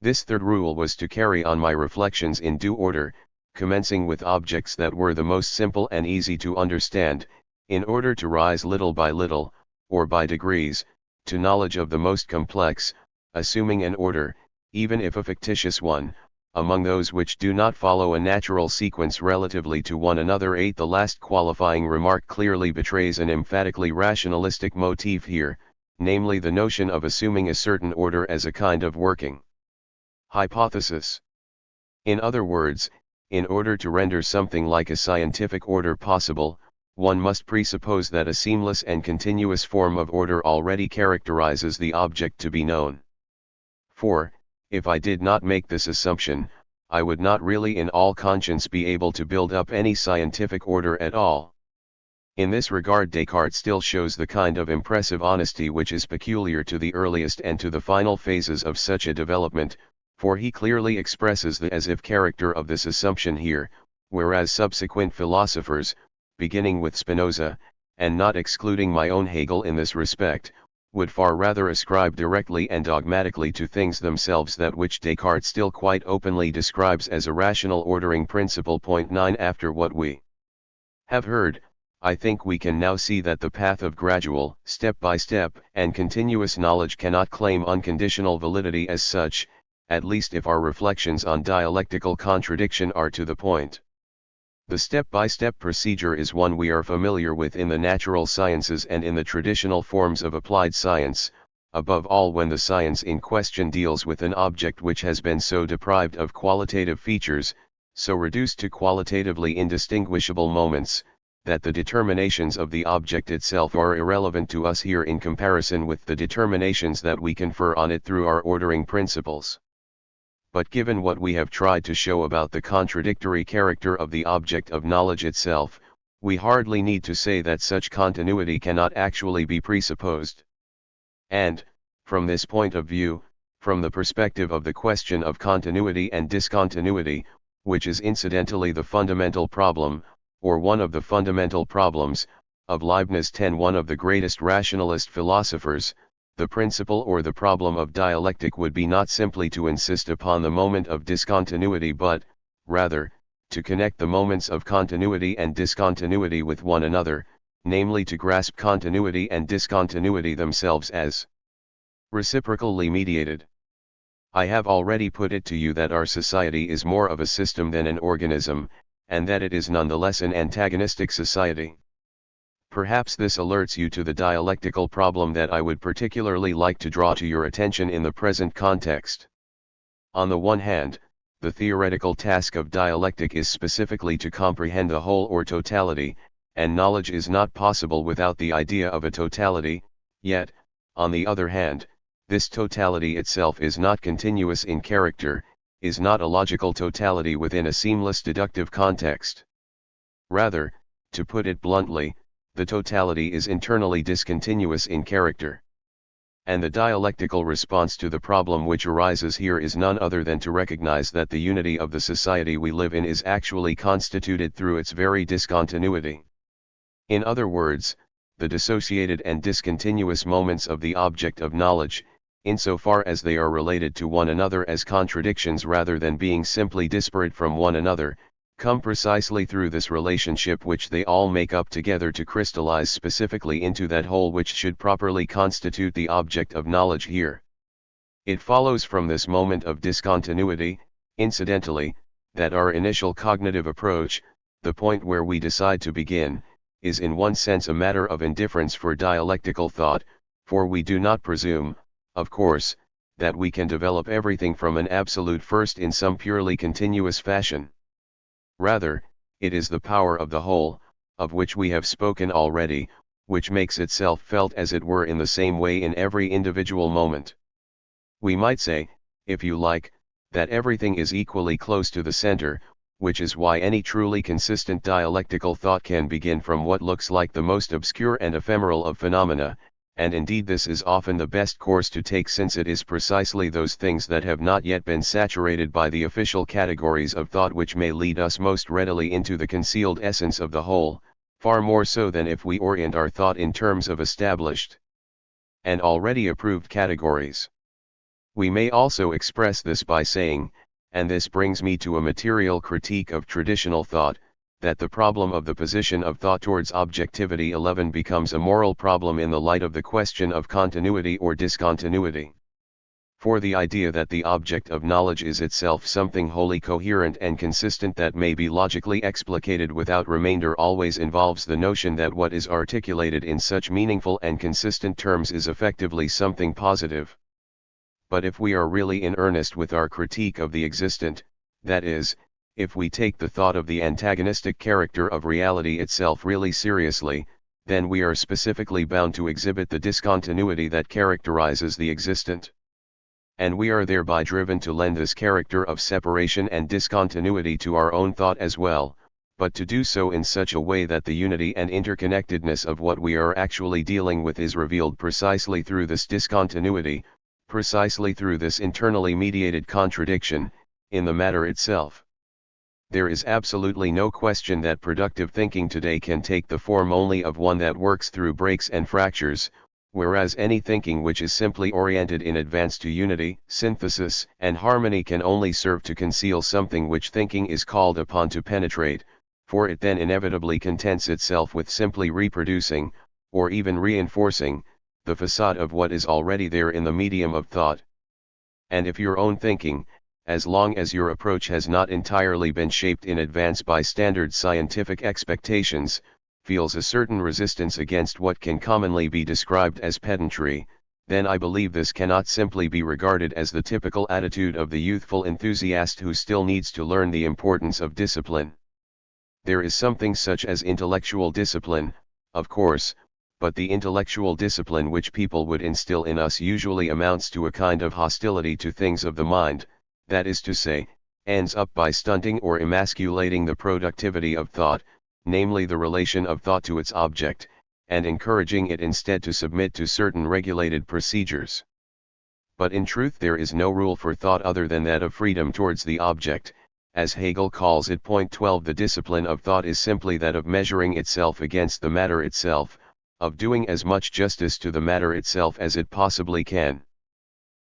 This third rule was to carry on my reflections in due order, commencing with objects that were the most simple and easy to understand, in order to rise little by little, or by degrees, to knowledge of the most complex, assuming an order, even if a fictitious one, among those which do not follow a natural sequence relatively to one another. 8. The last qualifying remark clearly betrays an emphatically rationalistic motif here, namely the notion of assuming a certain order as a kind of working hypothesis. In other words, in order to render something like a scientific order possible, one must presuppose that a seamless and continuous form of order already characterizes the object to be known. For, if I did not make this assumption, I would not really in all conscience be able to build up any scientific order at all. In this regard, Descartes still shows the kind of impressive honesty which is peculiar to the earliest and to the final phases of such a development, for he clearly expresses the as-if character of this assumption here, whereas subsequent philosophers, beginning with Spinoza, and not excluding my own Hegel in this respect, would far rather ascribe directly and dogmatically to things themselves that which Descartes still quite openly describes as a rational ordering principle. 9. After what we have heard, I think we can now see that the path of gradual, step-by-step, and continuous knowledge cannot claim unconditional validity as such, at least if our reflections on dialectical contradiction are to the point. The step-by-step procedure is one we are familiar with in the natural sciences and in the traditional forms of applied science, above all when the science in question deals with an object which has been so deprived of qualitative features, so reduced to qualitatively indistinguishable moments, that the determinations of the object itself are irrelevant to us here in comparison with the determinations that we confer on it through our ordering principles. But given what we have tried to show about the contradictory character of the object of knowledge itself, we hardly need to say that such continuity cannot actually be presupposed. And, from this point of view, from the perspective of the question of continuity and discontinuity, which is incidentally the fundamental problem, or one of the fundamental problems, of Leibniz. 10. One of the greatest rationalist philosophers, the principle or the problem of dialectic would be not simply to insist upon the moment of discontinuity but, rather, to connect the moments of continuity and discontinuity with one another, namely to grasp continuity and discontinuity themselves as reciprocally mediated. I have already put it to you that our society is more of a system than an organism, and that it is nonetheless an antagonistic society. Perhaps this alerts you to the dialectical problem that I would particularly like to draw to your attention in the present context. On the one hand, the theoretical task of dialectic is specifically to comprehend the whole or totality, and knowledge is not possible without the idea of a totality, yet, on the other hand, this totality itself is not continuous in character, is not a logical totality within a seamless deductive context. Rather, to put it bluntly, the totality is internally discontinuous in character. And the dialectical response to the problem which arises here is none other than to recognize that the unity of the society we live in is actually constituted through its very discontinuity. In other words, the dissociated and discontinuous moments of the object of knowledge, insofar as they are related to one another as contradictions rather than being simply disparate from one another, come precisely through this relationship which they all make up together to crystallize specifically into that whole which should properly constitute the object of knowledge here. It follows from this moment of discontinuity, incidentally, that our initial cognitive approach, the point where we decide to begin, is in one sense a matter of indifference for dialectical thought, for we do not presume, of course, that we can develop everything from an absolute first in some purely continuous fashion. Rather, it is the power of the whole, of which we have spoken already, which makes itself felt as it were in the same way in every individual moment. We might say, if you like, that everything is equally close to the center, which is why any truly consistent dialectical thought can begin from what looks like the most obscure and ephemeral of phenomena, and indeed this is often the best course to take since it is precisely those things that have not yet been saturated by the official categories of thought which may lead us most readily into the concealed essence of the whole, far more so than if we orient our thought in terms of established and already approved categories. We may also express this by saying, and this brings me to a material critique of traditional thought, that the problem of the position of thought towards objectivity 11 becomes a moral problem in the light of the question of continuity or discontinuity. For the idea that the object of knowledge is itself something wholly coherent and consistent that may be logically explicated without remainder always involves the notion that what is articulated in such meaningful and consistent terms is effectively something positive. But if we are really in earnest with our critique of the existent, that is, if we take the thought of the antagonistic character of reality itself really seriously, then we are specifically bound to exhibit the discontinuity that characterizes the existent. And we are thereby driven to lend this character of separation and discontinuity to our own thought as well, but to do so in such a way that the unity and interconnectedness of what we are actually dealing with is revealed precisely through this discontinuity, precisely through this internally mediated contradiction, in the matter itself. There is absolutely no question that productive thinking today can take the form only of one that works through breaks and fractures, whereas any thinking which is simply oriented in advance to unity, synthesis, and harmony can only serve to conceal something which thinking is called upon to penetrate, for it then inevitably contents itself with simply reproducing, or even reinforcing, the facade of what is already there in the medium of thought. And if your own thinking, as long as your approach has not entirely been shaped in advance by standard scientific expectations, feels a certain resistance against what can commonly be described as pedantry, then I believe this cannot simply be regarded as the typical attitude of the youthful enthusiast who still needs to learn the importance of discipline. There is something such as intellectual discipline, of course, but the intellectual discipline which people would instill in us usually amounts to a kind of hostility to things of the mind, that is to say, ends up by stunting or emasculating the productivity of thought, namely the relation of thought to its object, and encouraging it instead to submit to certain regulated procedures. But in truth there is no rule for thought other than that of freedom towards the object, as Hegel calls it. Point 12. The discipline of thought is simply that of measuring itself against the matter itself, of doing as much justice to the matter itself as it possibly can.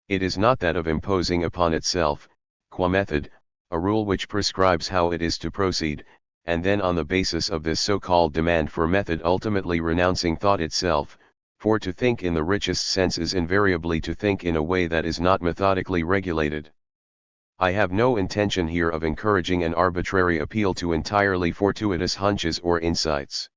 It is not that of imposing upon itself, qua method, a rule which prescribes how it is to proceed, and then on the basis of this so-called demand for method ultimately renouncing thought itself, for to think in the richest sense is invariably to think in a way that is not methodically regulated. I have no intention here of encouraging an arbitrary appeal to entirely fortuitous hunches or insights.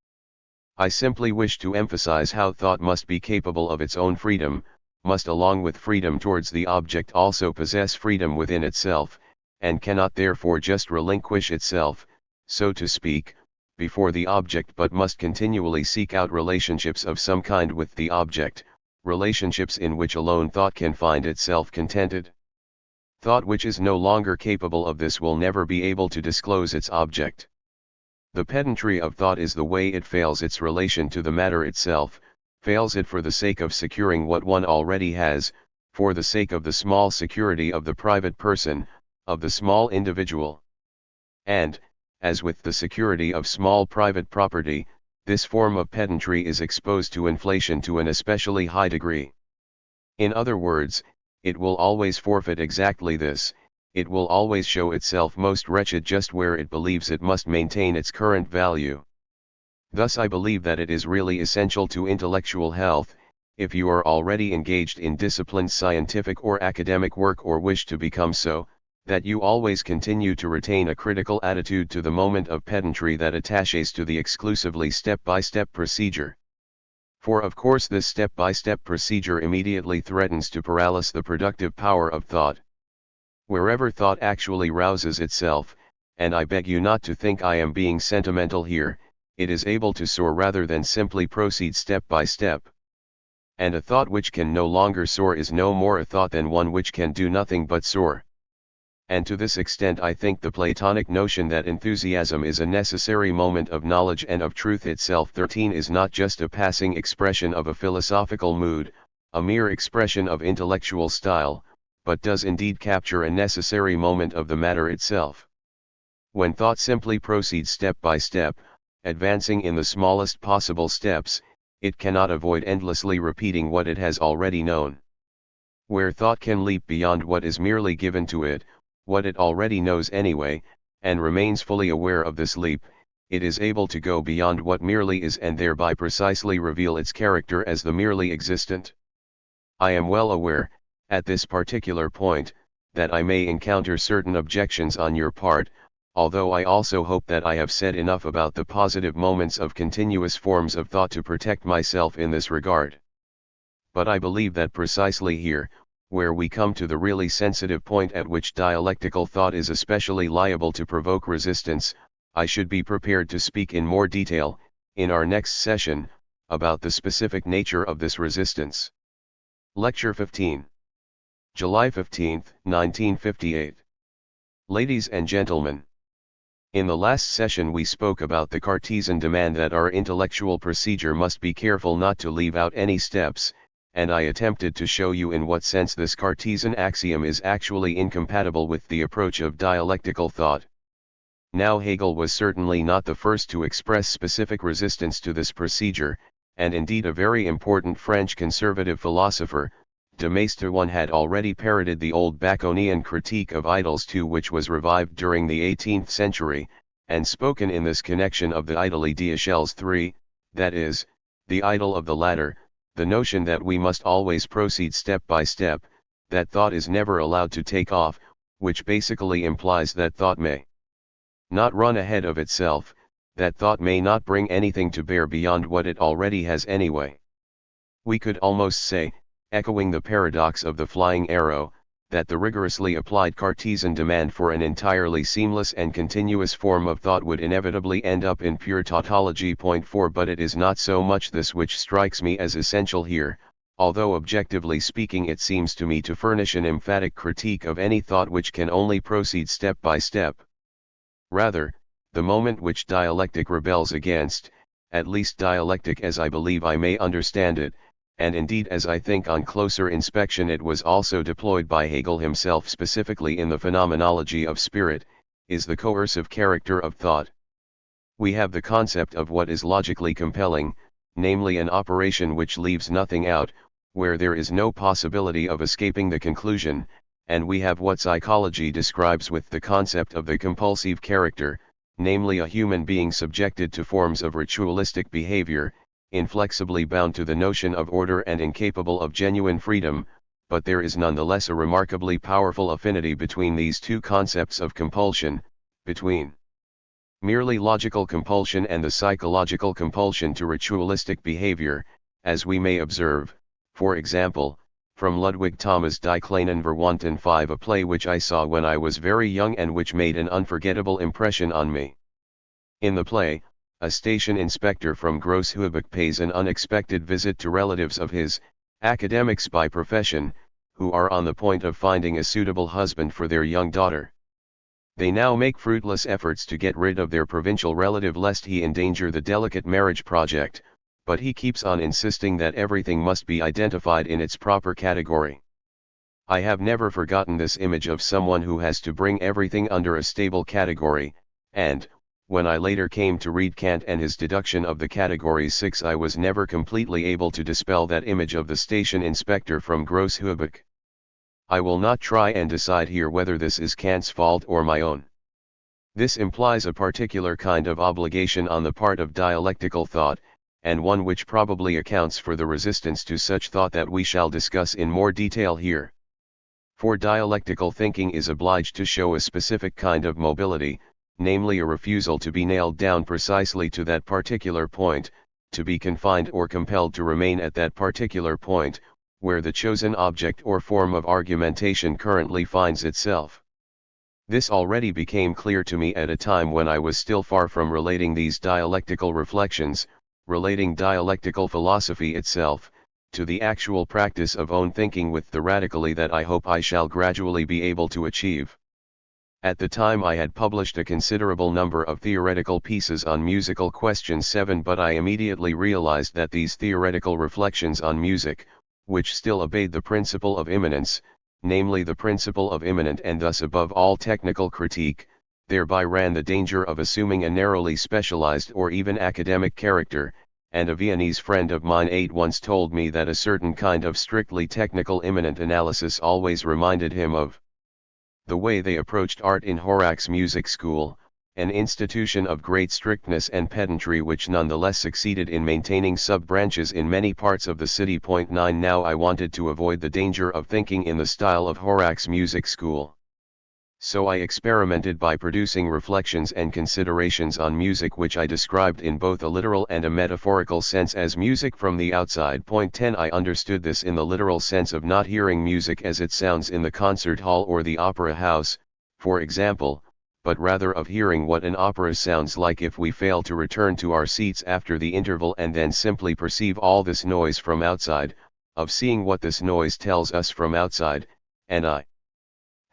I simply wish to emphasize how thought must be capable of its own freedom, must along with freedom towards the object also possess freedom within itself, and cannot therefore just relinquish itself, so to speak, before the object, but must continually seek out relationships of some kind with the object, relationships in which alone thought can find itself contented. Thought which is no longer capable of this will never be able to disclose its object. The pedantry of thought is the way it fails its relation to the matter itself, fails it for the sake of securing what one already has, for the sake of the small security of the private person, of the small individual. And, as with the security of small private property, this form of pedantry is exposed to inflation to an especially high degree. In other words, it will always forfeit exactly this, it will always show itself most wretched just where it believes it must maintain its current value. Thus I believe that it is really essential to intellectual health, if you are already engaged in disciplined scientific or academic work or wish to become so, that you always continue to retain a critical attitude to the moment of pedantry that attaches to the exclusively step-by-step procedure. For of course this step-by-step procedure immediately threatens to paralyze the productive power of thought. Wherever thought actually rouses itself, and I beg you not to think I am being sentimental here, it is able to soar rather than simply proceed step by step. And a thought which can no longer soar is no more a thought than one which can do nothing but soar. And to this extent I think the Platonic notion that enthusiasm is a necessary moment of knowledge and of truth itself 13 is not just a passing expression of a philosophical mood, a mere expression of intellectual style, but does indeed capture a necessary moment of the matter itself. When thought simply proceeds step by step, advancing in the smallest possible steps, it cannot avoid endlessly repeating what it has already known. Where thought can leap beyond what is merely given to it, what it already knows anyway, and remains fully aware of this leap, it is able to go beyond what merely is and thereby precisely reveal its character as the merely existent. I am well aware, at this particular point, that I may encounter certain objections on your part, although I also hope that I have said enough about the positive moments of continuous forms of thought to protect myself in this regard. But I believe that precisely here, where we come to the really sensitive point at which dialectical thought is especially liable to provoke resistance, I should be prepared to speak in more detail, in our next session, about the specific nature of this resistance. Lecture 15. July 15, 1958. Ladies and gentlemen, in the last session we spoke about the Cartesian demand that our intellectual procedure must be careful not to leave out any steps, and I attempted to show you in what sense this Cartesian axiom is actually incompatible with the approach of dialectical thought. Now Hegel was certainly not the first to express specific resistance to this procedure, and indeed a very important French conservative philosopher, de Maistre I, had already parroted the old Baconian critique of idols too, which was revived during the 18th century, and spoken in this connection of the idoli dialectics 3, that is, the idol of the latter, the notion that we must always proceed step by step, that thought is never allowed to take off, which basically implies that thought may not run ahead of itself, that thought may not bring anything to bear beyond what it already has anyway. We could almost say, echoing the paradox of the flying arrow, that the rigorously applied Cartesian demand for an entirely seamless and continuous form of thought would inevitably end up in pure tautology. Point 4. But it is not so much this which strikes me as essential here, although objectively speaking it seems to me to furnish an emphatic critique of any thought which can only proceed step by step. Rather, the moment which dialectic rebels against, at least dialectic as I believe I may understand it, and indeed as I think on closer inspection it was also deployed by Hegel himself specifically in the phenomenology of spirit, is the coercive character of thought. We have the concept of what is logically compelling, namely an operation which leaves nothing out, where there is no possibility of escaping the conclusion, and we have what psychology describes with the concept of the compulsive character, namely a human being subjected to forms of ritualistic behavior, inflexibly bound to the notion of order and incapable of genuine freedom, but there is nonetheless a remarkably powerful affinity between these two concepts of compulsion, between merely logical compulsion and the psychological compulsion to ritualistic behavior, as we may observe, for example, from Ludwig Thom's Die kleinen Verwandten 5, a play which I saw when I was very young and which made an unforgettable impression on me. In the play, a station inspector from Großhübach pays an unexpected visit to relatives of his, academics by profession, who are on the point of finding a suitable husband for their young daughter. They now make fruitless efforts to get rid of their provincial relative lest he endanger the delicate marriage project, but he keeps on insisting that everything must be identified in its proper category. I have never forgotten this image of someone who has to bring everything under a stable category, and, when I later came to read Kant and his deduction of the categories 6, I was never completely able to dispel that image of the station inspector from Großhübach. I will not try and decide here whether this is Kant's fault or my own. This implies a particular kind of obligation on the part of dialectical thought, and one which probably accounts for the resistance to such thought that we shall discuss in more detail here. For dialectical thinking is obliged to show a specific kind of mobility, namely a refusal to be nailed down precisely to that particular point, to be confined or compelled to remain at that particular point, where the chosen object or form of argumentation currently finds itself. This already became clear to me at a time when I was still far from relating these dialectical reflections, relating dialectical philosophy itself, to the actual practice of own thinking with the radically that I hope I shall gradually be able to achieve. At the time I had published a considerable number of theoretical pieces on musical question 7, but I immediately realized that these theoretical reflections on music, which still obeyed the principle of immanence, namely the principle of immanent and thus above all technical critique, thereby ran the danger of assuming a narrowly specialized or even academic character, and a Viennese friend of mine once told me that a certain kind of strictly technical immanent analysis always reminded him of the way they approached art in Horak's music school, an institution of great strictness and pedantry which nonetheless succeeded in maintaining sub-branches in many parts of the city. 9 Now I wanted to avoid the danger of thinking in the style of Horak's music school. So I experimented by producing reflections and considerations on music which I described in both a literal and a metaphorical sense as music from the outside. 10 I understood this in the literal sense of not hearing music as it sounds in the concert hall or the opera house, for example, but rather of hearing what an opera sounds like if we fail to return to our seats after the interval and then simply perceive all this noise from outside, of seeing what this noise tells us from outside, and I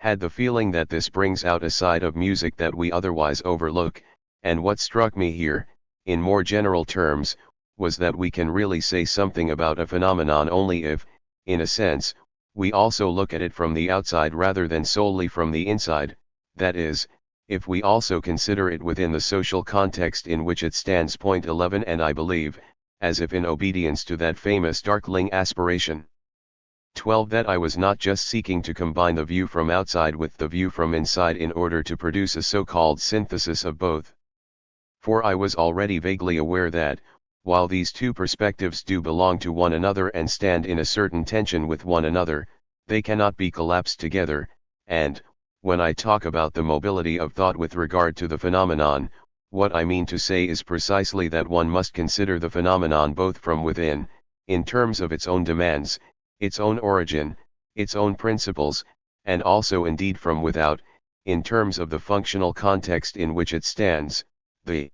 had the feeling that this brings out a side of music that we otherwise overlook, and what struck me here, in more general terms, was that we can really say something about a phenomenon only if, in a sense, we also look at it from the outside rather than solely from the inside, that is, if we also consider it within the social context in which it stands. 11 And I believe, as if in obedience to that famous darkling aspiration, 12 that I was not just seeking to combine the view from outside with the view from inside in order to produce a so-called synthesis of both. For I was already vaguely aware that, while these two perspectives do belong to one another and stand in a certain tension with one another, they cannot be collapsed together, and, when I talk about the mobility of thought with regard to the phenomenon, what I mean to say is precisely that one must consider the phenomenon both from within, in terms of its own demands, its own origin, its own principles, and also indeed from without, in terms of the functional context in which it stands, the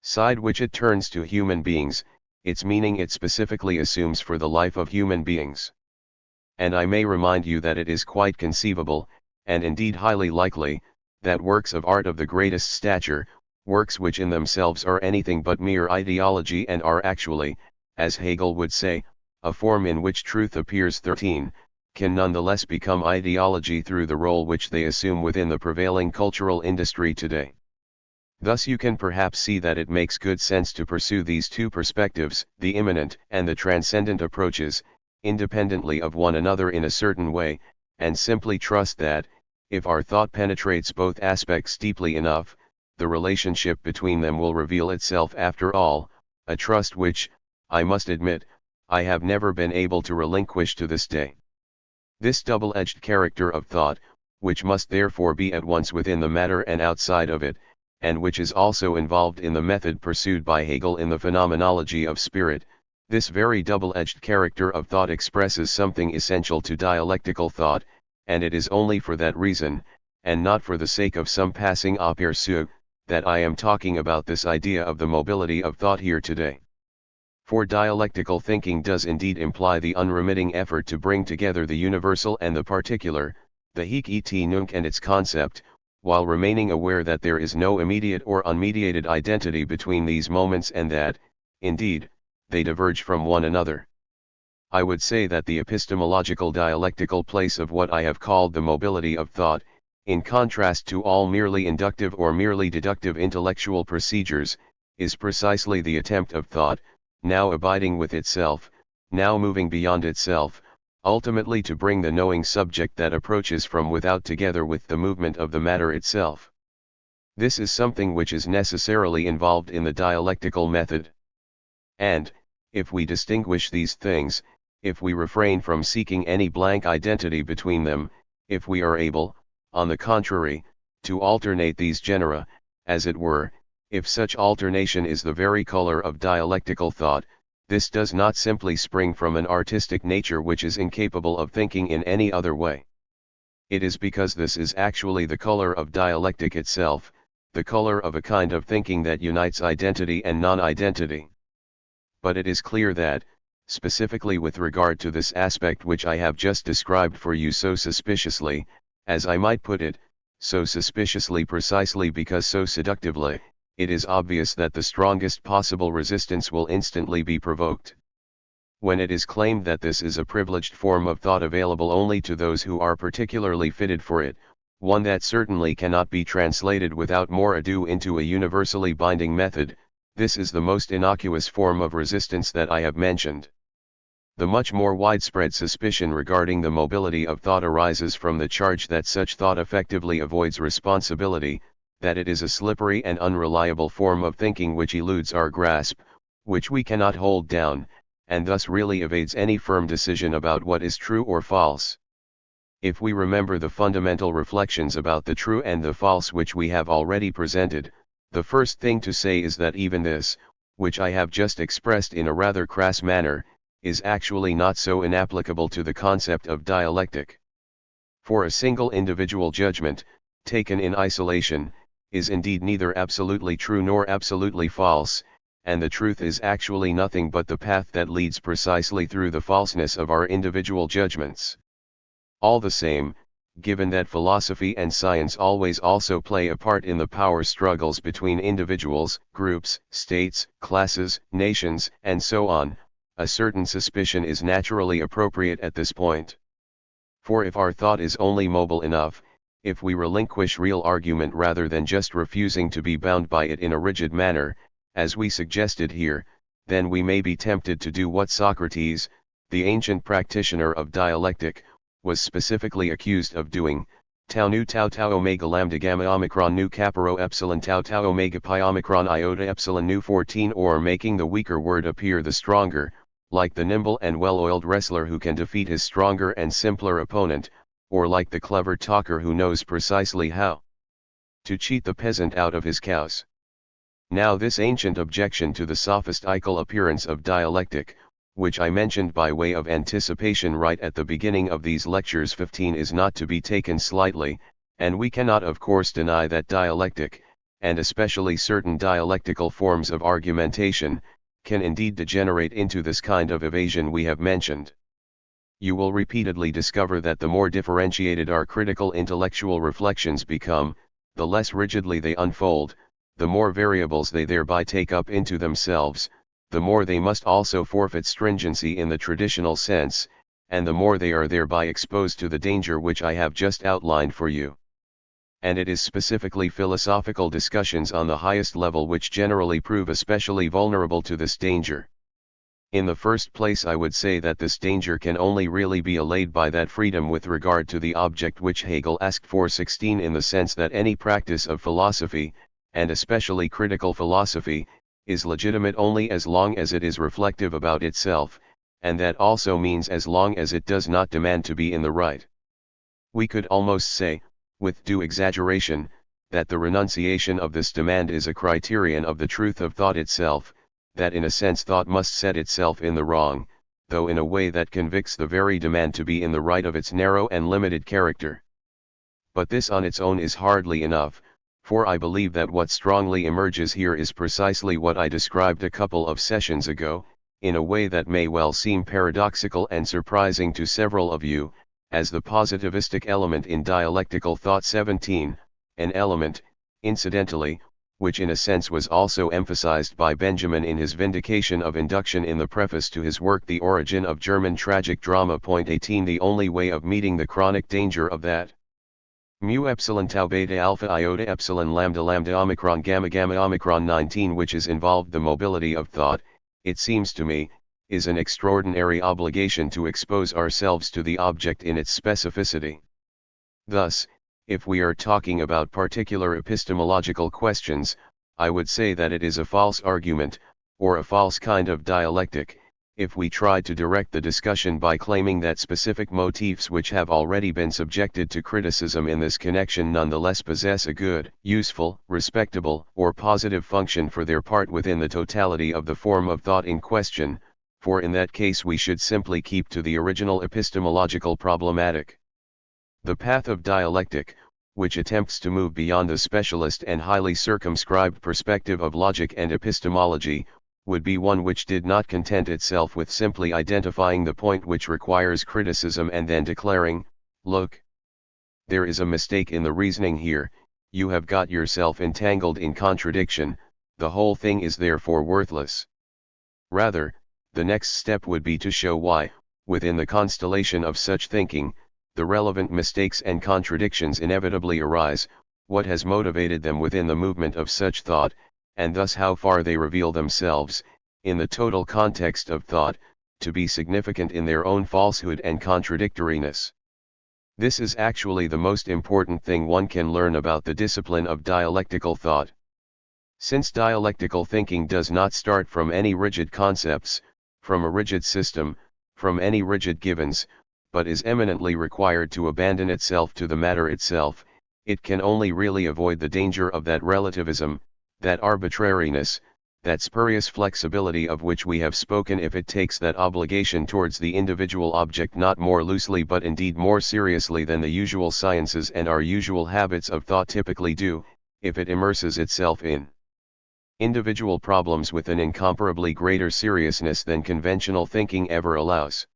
side which it turns to human beings, its meaning it specifically assumes for the life of human beings. And I may remind you that it is quite conceivable, and indeed highly likely, that works of art of the greatest stature, works which in themselves are anything but mere ideology and are actually, as Hegel would say, a form in which truth appears. 13, can nonetheless become ideology through the role which they assume within the prevailing cultural industry today. Thus you can perhaps see that it makes good sense to pursue these two perspectives, the immanent and the transcendent approaches, independently of one another in a certain way, and simply trust that, if our thought penetrates both aspects deeply enough, the relationship between them will reveal itself after all, a trust which, I must admit, I have never been able to relinquish to this day. This double-edged character of thought, which must therefore be at once within the matter and outside of it, and which is also involved in the method pursued by Hegel in the phenomenology of spirit, this very double-edged character of thought expresses something essential to dialectical thought, and it is only for that reason, and not for the sake of some passing aperçu, that I am talking about this idea of the mobility of thought here today. For dialectical thinking does indeed imply the unremitting effort to bring together the universal and the particular, the hic et nunc and its concept, while remaining aware that there is no immediate or unmediated identity between these moments and that, indeed, they diverge from one another. I would say that the epistemological dialectical place of what I have called the mobility of thought, in contrast to all merely inductive or merely deductive intellectual procedures, is precisely the attempt of thought, now abiding with itself, now moving beyond itself, ultimately to bring the knowing subject that approaches from without together with the movement of the matter itself. This is something which is necessarily involved in the dialectical method. And, if we distinguish these things, if we refrain from seeking any blank identity between them, if we are able, on the contrary, to alternate these genera, as it were, if such alternation is the very color of dialectical thought, this does not simply spring from an artistic nature which is incapable of thinking in any other way. It is because this is actually the color of dialectic itself, the color of a kind of thinking that unites identity and non-identity. But it is clear that, specifically with regard to this aspect which I have just described for you so suspiciously, as I might put it, so suspiciously precisely because so seductively, it is obvious that the strongest possible resistance will instantly be provoked. When it is claimed that this is a privileged form of thought available only to those who are particularly fitted for it, one that certainly cannot be translated without more ado into a universally binding method, this is the most innocuous form of resistance that I have mentioned. The much more widespread suspicion regarding the mobility of thought arises from the charge that such thought effectively avoids responsibility, that it is a slippery and unreliable form of thinking which eludes our grasp, which we cannot hold down, and thus really evades any firm decision about what is true or false. If we remember the fundamental reflections about the true and the false which we have already presented, the first thing to say is that even this, which I have just expressed in a rather crass manner, is actually not so inapplicable to the concept of dialectic. For a single individual judgment, taken in isolation, is indeed neither absolutely true nor absolutely false, and the truth is actually nothing but the path that leads precisely through the falseness of our individual judgments. All the same, given that philosophy and science always also play a part in the power struggles between individuals, groups, states, classes, nations, and so on, a certain suspicion is naturally appropriate at this point. For if our thought is only mobile enough, if we relinquish real argument rather than just refusing to be bound by it in a rigid manner, as we suggested here, then we may be tempted to do what Socrates, the ancient practitioner of dialectic, was specifically accused of doing, tau nu tau tau omega lambda gamma omicron nu caparo epsilon tau tau omega pi omicron iota epsilon nu 14, or making the weaker word appear the stronger, like the nimble and well-oiled wrestler who can defeat his stronger and simpler opponent, or like the clever talker who knows precisely how to cheat the peasant out of his cows. Now this ancient objection to the sophistical appearance of dialectic, which I mentioned by way of anticipation right at the beginning of these lectures 15, is not to be taken slightly, and we cannot of course deny that dialectic, and especially certain dialectical forms of argumentation, can indeed degenerate into this kind of evasion we have mentioned. You will repeatedly discover that the more differentiated our critical intellectual reflections become, the less rigidly they unfold, the more variables they thereby take up into themselves, the more they must also forfeit stringency in the traditional sense, and the more they are thereby exposed to the danger which I have just outlined for you. And it is specifically philosophical discussions on the highest level which generally prove especially vulnerable to this danger. In the first place, I would say that this danger can only really be allayed by that freedom with regard to the object which Hegel asked for 16, in the sense that any practice of philosophy, and especially critical philosophy, is legitimate only as long as it is reflective about itself, and that also means as long as it does not demand to be in the right. We could almost say, with due exaggeration, that the renunciation of this demand is a criterion of the truth of thought itself, that in a sense thought must set itself in the wrong, though in a way that convicts the very demand to be in the right of its narrow and limited character. But this on its own is hardly enough, for I believe that what strongly emerges here is precisely what I described a couple of sessions ago, in a way that may well seem paradoxical and surprising to several of you, as the positivistic element in dialectical thought 17, an element, incidentally, which in a sense was also emphasized by Benjamin in his vindication of induction in the preface to his work The Origin of German Tragic Drama. 18 The only way of meeting the chronic danger of that mu epsilon tau beta alpha iota epsilon lambda lambda omicron gamma gamma omicron 19, which is involved the mobility of thought, it seems to me, is an extraordinary obligation to expose ourselves to the object in its specificity. Thus, if we are talking about particular epistemological questions, I would say that it is a false argument, or a false kind of dialectic, if we try to direct the discussion by claiming that specific motifs which have already been subjected to criticism in this connection nonetheless possess a good, useful, respectable, or positive function for their part within the totality of the form of thought in question, for in that case we should simply keep to the original epistemological problematic. The path of dialectic, which attempts to move beyond the specialist and highly circumscribed perspective of logic and epistemology, would be one which did not content itself with simply identifying the point which requires criticism and then declaring, "Look, there is a mistake in the reasoning here, you have got yourself entangled in contradiction, the whole thing is therefore worthless." Rather, the next step would be to show why, within the constellation of such thinking, the relevant mistakes and contradictions inevitably arise, what has motivated them within the movement of such thought, and thus how far they reveal themselves, in the total context of thought, to be significant in their own falsehood and contradictoriness. This is actually the most important thing one can learn about the discipline of dialectical thought. Since dialectical thinking does not start from any rigid concepts, from a rigid system, from any rigid givens, but is eminently required to abandon itself to the matter itself, it can only really avoid the danger of that relativism, that arbitrariness, that spurious flexibility of which we have spoken if it takes that obligation towards the individual object not more loosely but indeed more seriously than the usual sciences and our usual habits of thought typically do, if it immerses itself in individual problems with an incomparably greater seriousness than conventional thinking ever allows.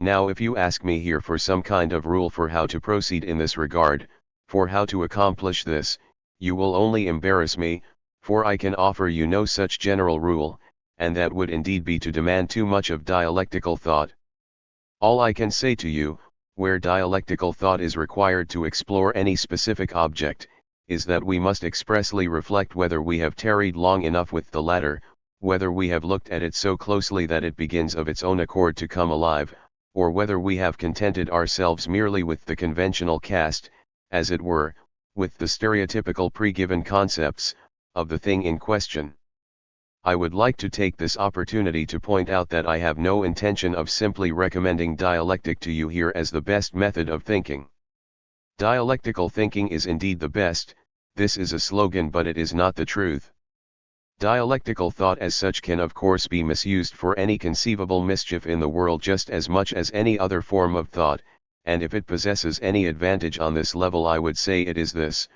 Now if you ask me here for some kind of rule for how to proceed in this regard, for how to accomplish this, you will only embarrass me, for I can offer you no such general rule, and that would indeed be to demand too much of dialectical thought. All I can say to you, where dialectical thought is required to explore any specific object, is that we must expressly reflect whether we have tarried long enough with the latter, whether we have looked at it so closely that it begins of its own accord to come alive, or whether we have contented ourselves merely with the conventional cast, as it were, with the stereotypical pre-given concepts, of the thing in question. I would like to take this opportunity to point out that I have no intention of simply recommending dialectic to you here as the best method of thinking. Dialectical thinking is indeed the best, this is a slogan but it is not the truth. Dialectical thought as such can of course be misused for any conceivable mischief in the world just as much as any other form of thought, and if it possesses any advantage on this level I would say it is this,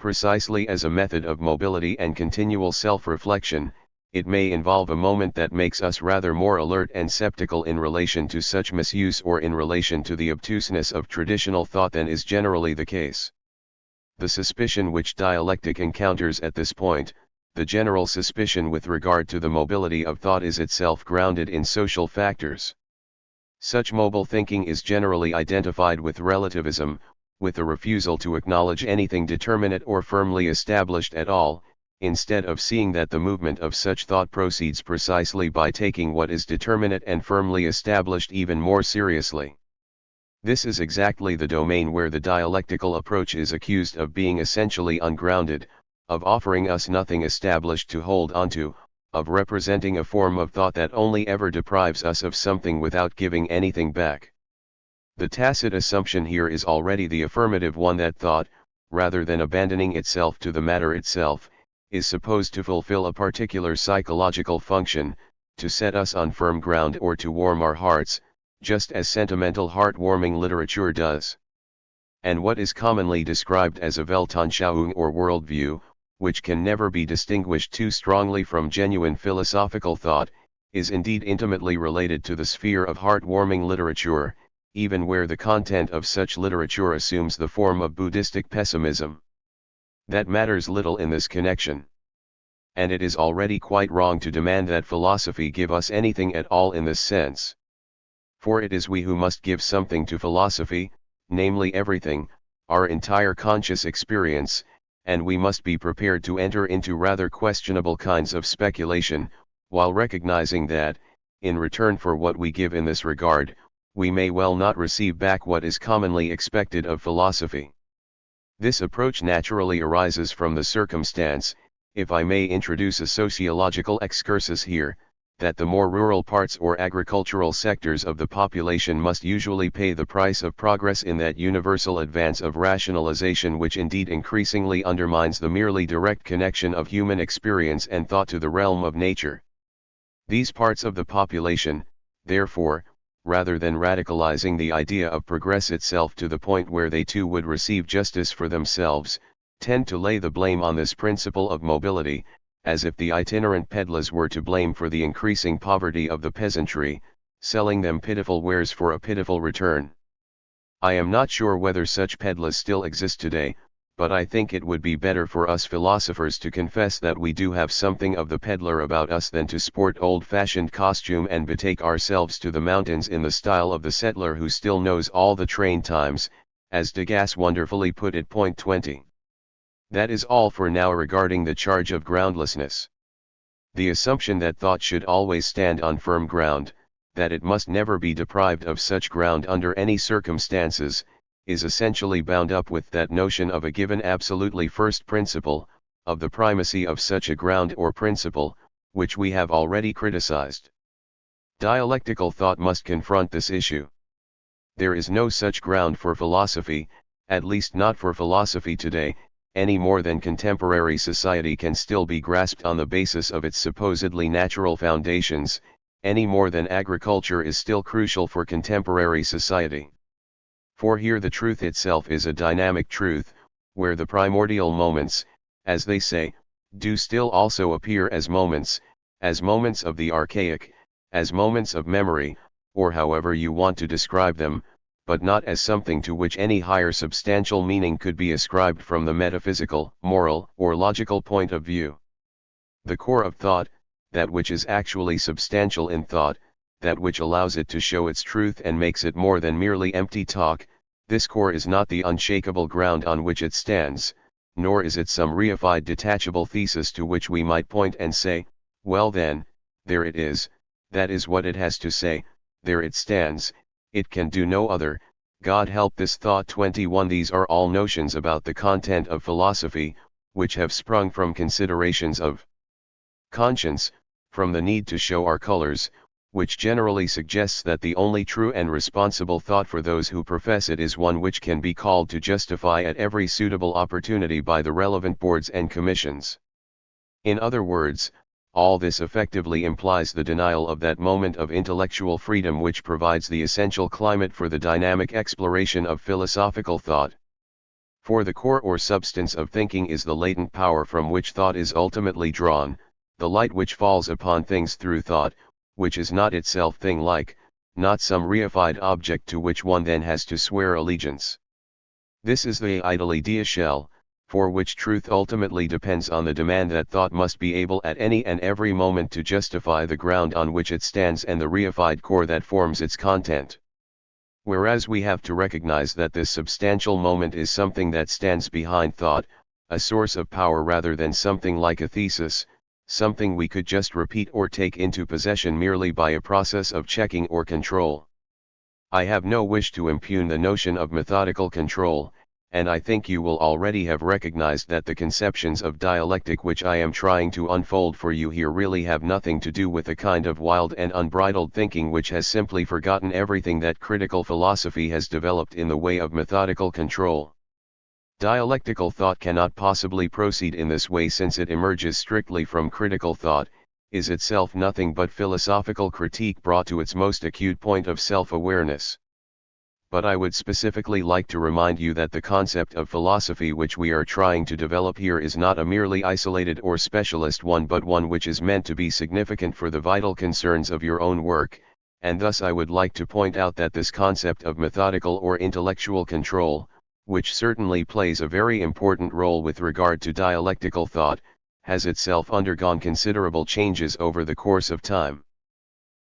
precisely as a method of mobility and continual self-reflection, it may involve a moment that makes us rather more alert and skeptical in relation to such misuse or in relation to the obtuseness of traditional thought than is generally the case. The suspicion which dialectic encounters at this point, the general suspicion with regard to the mobility of thought is itself grounded in social factors. Such mobile thinking is generally identified with relativism, with a refusal to acknowledge anything determinate or firmly established at all, instead of seeing that the movement of such thought proceeds precisely by taking what is determinate and firmly established even more seriously. This is exactly the domain where the dialectical approach is accused of being essentially ungrounded, of offering us nothing established to hold onto, of representing a form of thought that only ever deprives us of something without giving anything back. The tacit assumption here is already the affirmative one that thought, rather than abandoning itself to the matter itself, is supposed to fulfill a particular psychological function, to set us on firm ground or to warm our hearts, just as sentimental heart-warming literature does. And what is commonly described as a Weltanschauung or worldview, which can never be distinguished too strongly from genuine philosophical thought, is indeed intimately related to the sphere of heart-warming literature, even where the content of such literature assumes the form of Buddhistic pessimism. That matters little in this connection. And it is already quite wrong to demand that philosophy give us anything at all in this sense. For it is we who must give something to philosophy, namely everything, our entire conscious experience, and we must be prepared to enter into rather questionable kinds of speculation, while recognizing that, in return for what we give in this regard, we may well not receive back what is commonly expected of philosophy. This approach naturally arises from the circumstance, if I may introduce a sociological excursus here, that the more rural parts or agricultural sectors of the population must usually pay the price of progress in that universal advance of rationalization which indeed increasingly undermines the merely direct connection of human experience and thought to the realm of nature. These parts of the population, therefore, rather than radicalizing the idea of progress itself to the point where they too would receive justice for themselves, tend to lay the blame on this principle of mobility, as if the itinerant peddlers were to blame for the increasing poverty of the peasantry, selling them pitiful wares for a pitiful return. I am not sure whether such peddlers still exist today, but I think it would be better for us philosophers to confess that we do have something of the peddler about us than to sport old-fashioned costume and betake ourselves to the mountains in the style of the settler who still knows all the train times, as Degas wonderfully put it. Point 20. That is all for now regarding the charge of groundlessness. The assumption that thought should always stand on firm ground, that it must never be deprived of such ground under any circumstances, is essentially bound up with that notion of a given absolutely first principle, of the primacy of such a ground or principle, which we have already criticized. Dialectical thought must confront this issue. There is no such ground for philosophy, at least not for philosophy today, any more than contemporary society can still be grasped on the basis of its supposedly natural foundations, any more than agriculture is still crucial for contemporary society. For here the truth itself is a dynamic truth, where the primordial moments, as they say, do still also appear as moments of the archaic, as moments of memory, or however you want to describe them, but not as something to which any higher substantial meaning could be ascribed from the metaphysical, moral, or logical point of view. The core of thought, that which is actually substantial in thought, that which allows it to show its truth and makes it more than merely empty talk, this core is not the unshakable ground on which it stands, nor is it some reified detachable thesis to which we might point and say, well then, there it is, that is what it has to say, there it stands. It can do no other. God help this thought. 21. These are all notions about the content of philosophy, which have sprung from considerations of conscience, from the need to show our colors, which generally suggests that the only true and responsible thought for those who profess it is one which can be called to justify at every suitable opportunity by the relevant boards and commissions. In other words, all this effectively implies the denial of that moment of intellectual freedom which provides the essential climate for the dynamic exploration of philosophical thought. For the core or substance of thinking is the latent power from which thought is ultimately drawn, the light which falls upon things through thought, which is not itself thing-like, not some reified object to which one then has to swear allegiance. This is the idea shell, for which truth ultimately depends on the demand that thought must be able at any and every moment to justify the ground on which it stands and the reified core that forms its content. Whereas we have to recognize that this substantial moment is something that stands behind thought, a source of power rather than something like a thesis, something we could just repeat or take into possession merely by a process of checking or control. I have no wish to impugn the notion of methodical control, and I think you will already have recognized that the conceptions of dialectic which I am trying to unfold for you here really have nothing to do with a kind of wild and unbridled thinking which has simply forgotten everything that critical philosophy has developed in the way of methodical control. Dialectical thought cannot possibly proceed in this way since it emerges strictly from critical thought, is itself nothing but philosophical critique brought to its most acute point of self-awareness. But I would specifically like to remind you that the concept of philosophy which we are trying to develop here is not a merely isolated or specialist one but one which is meant to be significant for the vital concerns of your own work, and thus I would like to point out that this concept of methodical or intellectual control, which certainly plays a very important role with regard to dialectical thought, has itself undergone considerable changes over the course of time.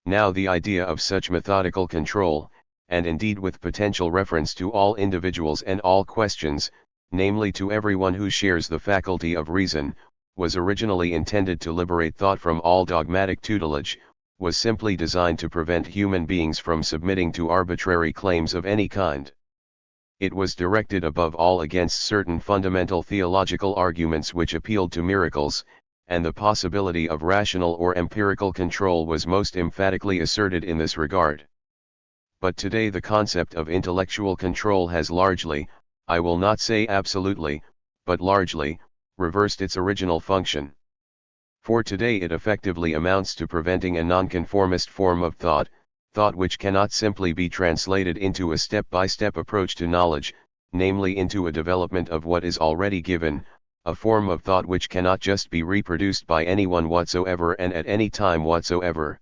Now the idea of such methodical control, and indeed with potential reference to all individuals and all questions, namely to everyone who shares the faculty of reason, was originally intended to liberate thought from all dogmatic tutelage, was simply designed to prevent human beings from submitting to arbitrary claims of any kind. It was directed above all against certain fundamental theological arguments which appealed to miracles, and the possibility of rational or empirical control was most emphatically asserted in this regard. But today the concept of intellectual control has largely, I will not say absolutely, but largely, reversed its original function. For today it effectively amounts to preventing a nonconformist form of thought which cannot simply be translated into a step-by-step approach to knowledge, namely into a development of what is already given, a form of thought which cannot just be reproduced by anyone whatsoever and at any time whatsoever.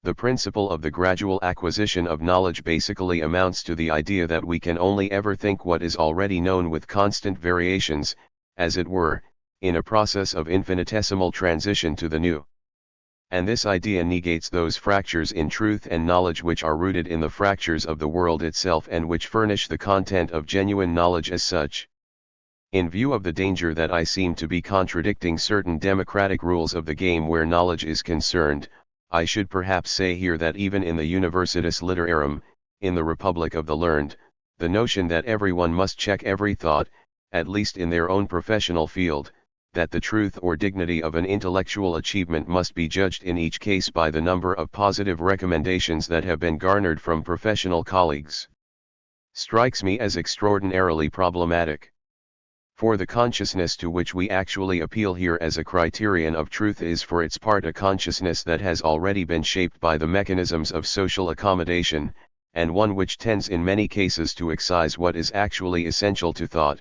The principle of the gradual acquisition of knowledge basically amounts to the idea that we can only ever think what is already known with constant variations, as it were, in a process of infinitesimal transition to the new. And this idea negates those fractures in truth and knowledge which are rooted in the fractures of the world itself and which furnish the content of genuine knowledge as such. In view of the danger that I seem to be contradicting certain democratic rules of the game where knowledge is concerned, I should perhaps say here that even in the Universitas Literarum, in the Republic of the Learned, the notion that everyone must check every thought, at least in their own professional field, that the truth or dignity of an intellectual achievement must be judged in each case by the number of positive recommendations that have been garnered from professional colleagues, strikes me as extraordinarily problematic. For the consciousness to which we actually appeal here as a criterion of truth is for its part a consciousness that has already been shaped by the mechanisms of social accommodation, and one which tends in many cases to excise what is actually essential to thought.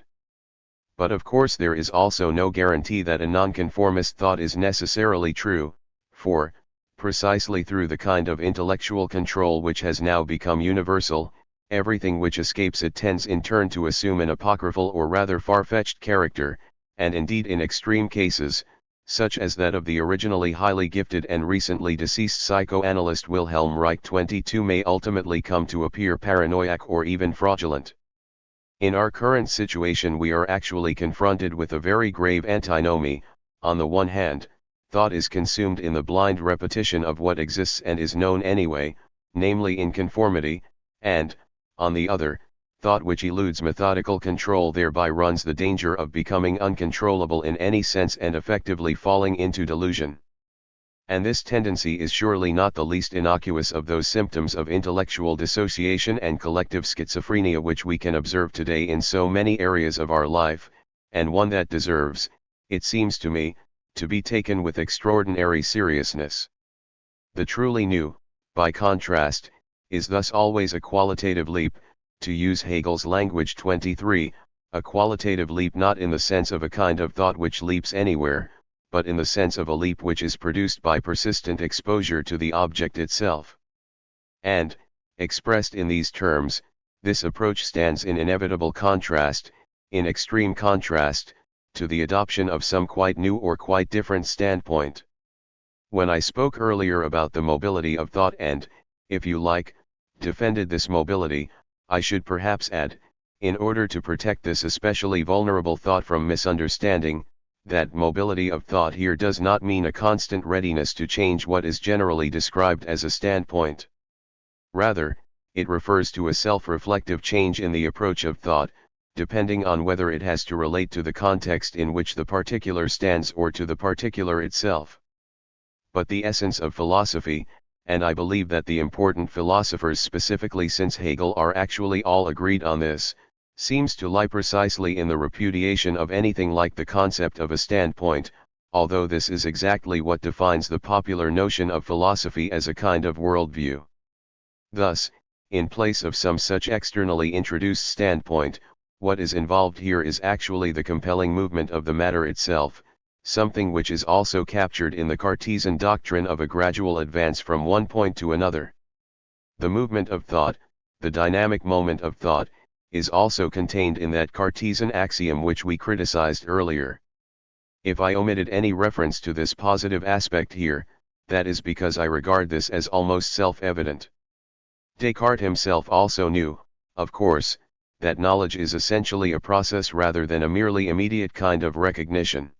But of course there is also no guarantee that a nonconformist thought is necessarily true, for, precisely through the kind of intellectual control which has now become universal, everything which escapes it tends in turn to assume an apocryphal or rather far-fetched character, and indeed in extreme cases, such as that of the originally highly gifted and recently deceased psychoanalyst Wilhelm Reich 22 may ultimately come to appear paranoiac or even fraudulent. In our current situation we are actually confronted with a very grave antinomy. On the one hand, thought is consumed in the blind repetition of what exists and is known anyway, namely in conformity, and, on the other, thought which eludes methodical control thereby runs the danger of becoming uncontrollable in any sense and effectively falling into delusion. And this tendency is surely not the least innocuous of those symptoms of intellectual dissociation and collective schizophrenia which we can observe today in so many areas of our life, and one that deserves, it seems to me, to be taken with extraordinary seriousness. The truly new, by contrast, is thus always a qualitative leap, to use Hegel's language 23, a qualitative leap not in the sense of a kind of thought which leaps anywhere, but in the sense of a leap which is produced by persistent exposure to the object itself. And, expressed in these terms, this approach stands in inevitable contrast, in extreme contrast, to the adoption of some quite new or quite different standpoint. When I spoke earlier about the mobility of thought and, if you like, defended this mobility, I should perhaps add, in order to protect this especially vulnerable thought from misunderstanding, that mobility of thought here does not mean a constant readiness to change what is generally described as a standpoint. Rather, it refers to a self-reflective change in the approach of thought, depending on whether it has to relate to the context in which the particular stands or to the particular itself. But the essence of philosophy, and I believe that the important philosophers specifically since Hegel are actually all agreed on this, seems to lie precisely in the repudiation of anything like the concept of a standpoint, although this is exactly what defines the popular notion of philosophy as a kind of worldview. Thus, in place of some such externally introduced standpoint, what is involved here is actually the compelling movement of the matter itself, something which is also captured in the Cartesian doctrine of a gradual advance from one point to another. The movement of thought, the dynamic moment of thought, is also contained in that Cartesian axiom which we criticized earlier. If I omitted any reference to this positive aspect here, that is because I regard this as almost self-evident. Descartes himself also knew, of course, that knowledge is essentially a process rather than a merely immediate kind of recognition.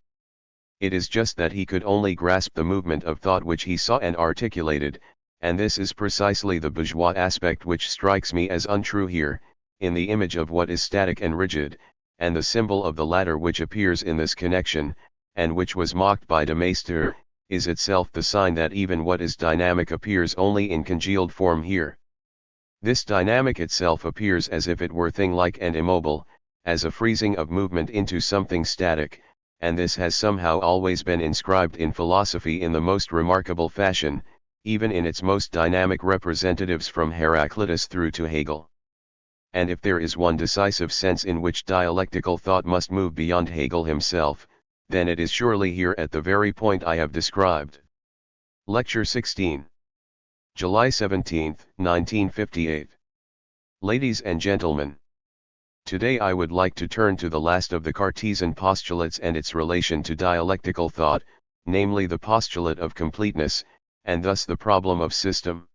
It is just that he could only grasp the movement of thought which he saw and articulated, and this is precisely the bourgeois aspect which strikes me as untrue here, in the image of what is static and rigid, and the symbol of the latter which appears in this connection, and which was mocked by de Maistre, is itself the sign that even what is dynamic appears only in congealed form here. This dynamic itself appears as if it were thing-like and immobile, as a freezing of movement into something static, and this has somehow always been inscribed in philosophy in the most remarkable fashion, even in its most dynamic representatives from Heraclitus through to Hegel. And if there is one decisive sense in which dialectical thought must move beyond Hegel himself, then it is surely here at the very point I have described. Lecture 16. July 17, 1958. Ladies and gentlemen, today I would like to turn to the last of the Cartesian postulates and its relation to dialectical thought, namely the postulate of completeness, and thus the problem of system.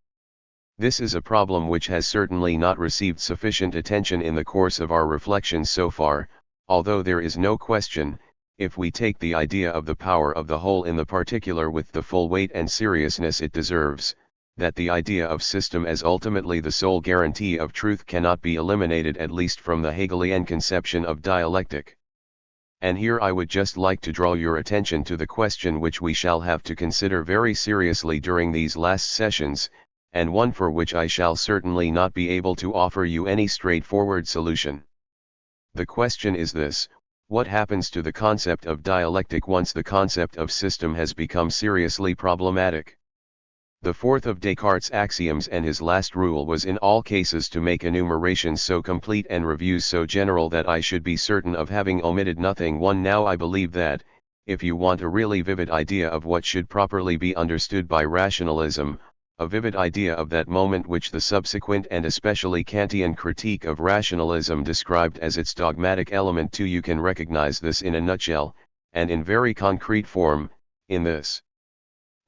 This is a problem which has certainly not received sufficient attention in the course of our reflections so far, although there is no question, if we take the idea of the power of the whole in the particular with the full weight and seriousness it deserves, that the idea of system as ultimately the sole guarantee of truth cannot be eliminated at least from the Hegelian conception of dialectic. And here I would just like to draw your attention to the question which we shall have to consider very seriously during these last sessions, and one for which I shall certainly not be able to offer you any straightforward solution. The question is this: what happens to the concept of dialectic once the concept of system has become seriously problematic? The fourth of Descartes' axioms and his last rule was in all cases to make enumerations so complete and reviews so general that I should be certain of having omitted nothing. Now I believe that, if you want a really vivid idea of what should properly be understood by rationalism, a vivid idea of that moment which the subsequent and especially Kantian critique of rationalism described as its dogmatic element too, you can recognize this in a nutshell, and in very concrete form, in this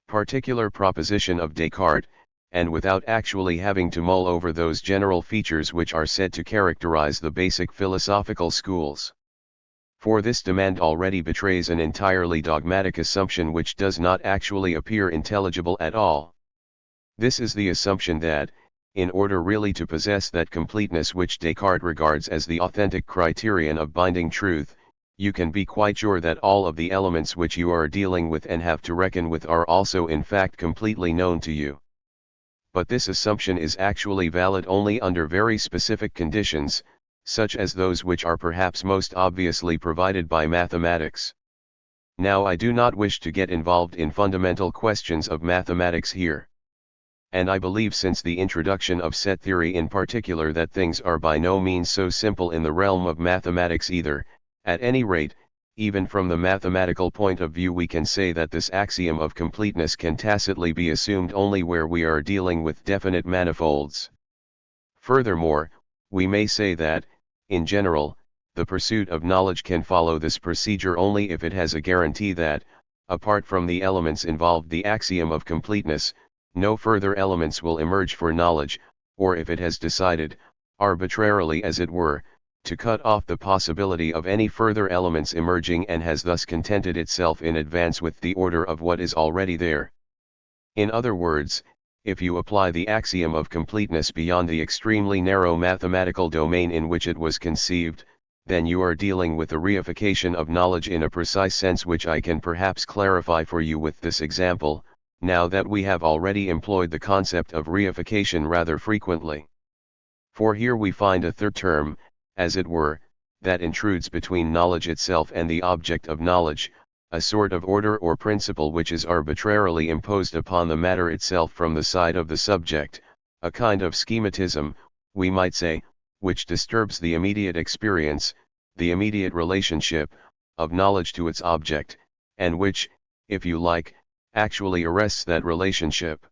particular proposition of Descartes, and without actually having to mull over those general features which are said to characterize the basic philosophical schools. For this demand already betrays an entirely dogmatic assumption which does not actually appear intelligible at all. This is the assumption that, in order really to possess that completeness which Descartes regards as the authentic criterion of binding truth, you can be quite sure that all of the elements which you are dealing with and have to reckon with are also in fact completely known to you. But this assumption is actually valid only under very specific conditions, such as those which are perhaps most obviously provided by mathematics. Now I do not wish to get involved in fundamental questions of mathematics here. And I believe since the introduction of set theory in particular that things are by no means so simple in the realm of mathematics either. At any rate, even from the mathematical point of view we can say that this axiom of completeness can tacitly be assumed only where we are dealing with definite manifolds. Furthermore, we may say that, in general, the pursuit of knowledge can follow this procedure only if it has a guarantee that, apart from the elements involved, the axiom of completeness, no further elements will emerge for knowledge, or if it has decided, arbitrarily as it were, to cut off the possibility of any further elements emerging, and has thus contented itself in advance with the order of what is already there. In other words, if you apply the axiom of completeness beyond the extremely narrow mathematical domain in which it was conceived, then you are dealing with a reification of knowledge in a precise sense, which I can perhaps clarify for you with this example, now that we have already employed the concept of reification rather frequently. For here we find a third term, as it were, that intrudes between knowledge itself and the object of knowledge, a sort of order or principle which is arbitrarily imposed upon the matter itself from the side of the subject, a kind of schematism, we might say, which disturbs the immediate experience, the immediate relationship, of knowledge to its object, and which, if you like, actually arrests that relationship.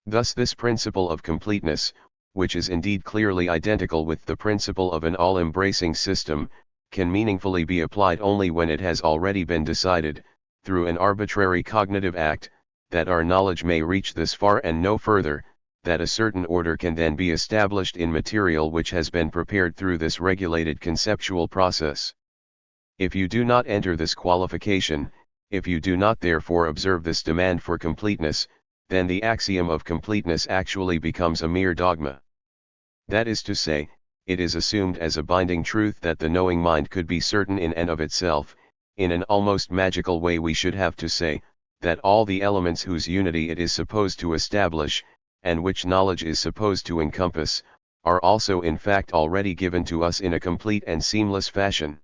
Thus this principle of completeness, which is indeed clearly identical with the principle of an all-embracing system, can meaningfully be applied only when it has already been decided, through an arbitrary cognitive act, that our knowledge may reach this far and no further, that a certain order can then be established in material which has been prepared through this regulated conceptual process. If you do not enter this qualification, if you do not therefore observe this demand for completeness, then the axiom of completeness actually becomes a mere dogma. That is to say, it is assumed as a binding truth that the knowing mind could be certain in and of itself. In an almost magical way we should have to say, that all the elements whose unity it is supposed to establish, and which knowledge is supposed to encompass, are also in fact already given to us in a complete and seamless fashion.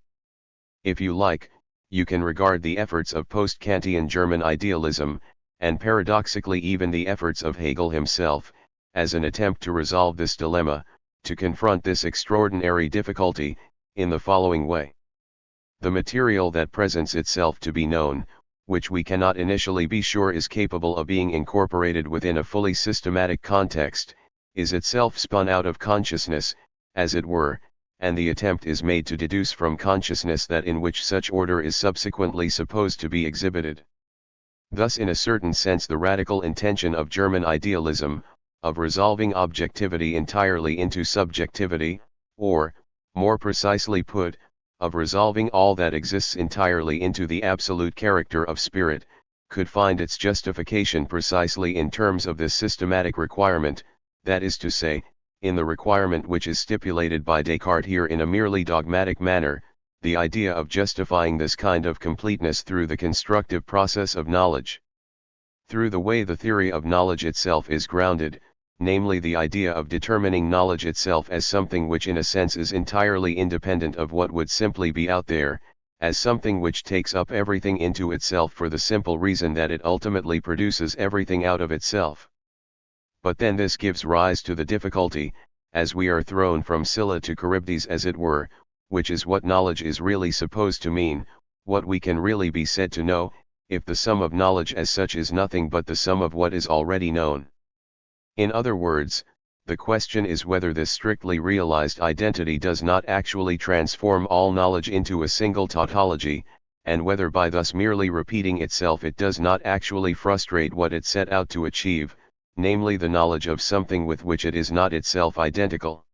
If you like, you can regard the efforts of post-Kantian German idealism, and paradoxically even the efforts of Hegel himself, as an attempt to resolve this dilemma, to confront this extraordinary difficulty, in the following way. The material that presents itself to be known, which we cannot initially be sure is capable of being incorporated within a fully systematic context, is itself spun out of consciousness, as it were, and the attempt is made to deduce from consciousness that in which such order is subsequently supposed to be exhibited. Thus in a certain sense the radical intention of German idealism, of resolving objectivity entirely into subjectivity, or, more precisely put, of resolving all that exists entirely into the absolute character of spirit, could find its justification precisely in terms of this systematic requirement, that is to say, in the requirement which is stipulated by Descartes here in a merely dogmatic manner, the idea of justifying this kind of completeness through the constructive process of knowledge. Through the way the theory of knowledge itself is grounded, namely the idea of determining knowledge itself as something which in a sense is entirely independent of what would simply be out there, as something which takes up everything into itself for the simple reason that it ultimately produces everything out of itself. But then this gives rise to the difficulty, as we are thrown from Scylla to Charybdis as it were, which is what knowledge is really supposed to mean, what we can really be said to know, if the sum of knowledge as such is nothing but the sum of what is already known. In other words, the question is whether this strictly realized identity does not actually transform all knowledge into a single tautology, and whether by thus merely repeating itself it does not actually frustrate what it set out to achieve, namely the knowledge of something with which it is not itself identical.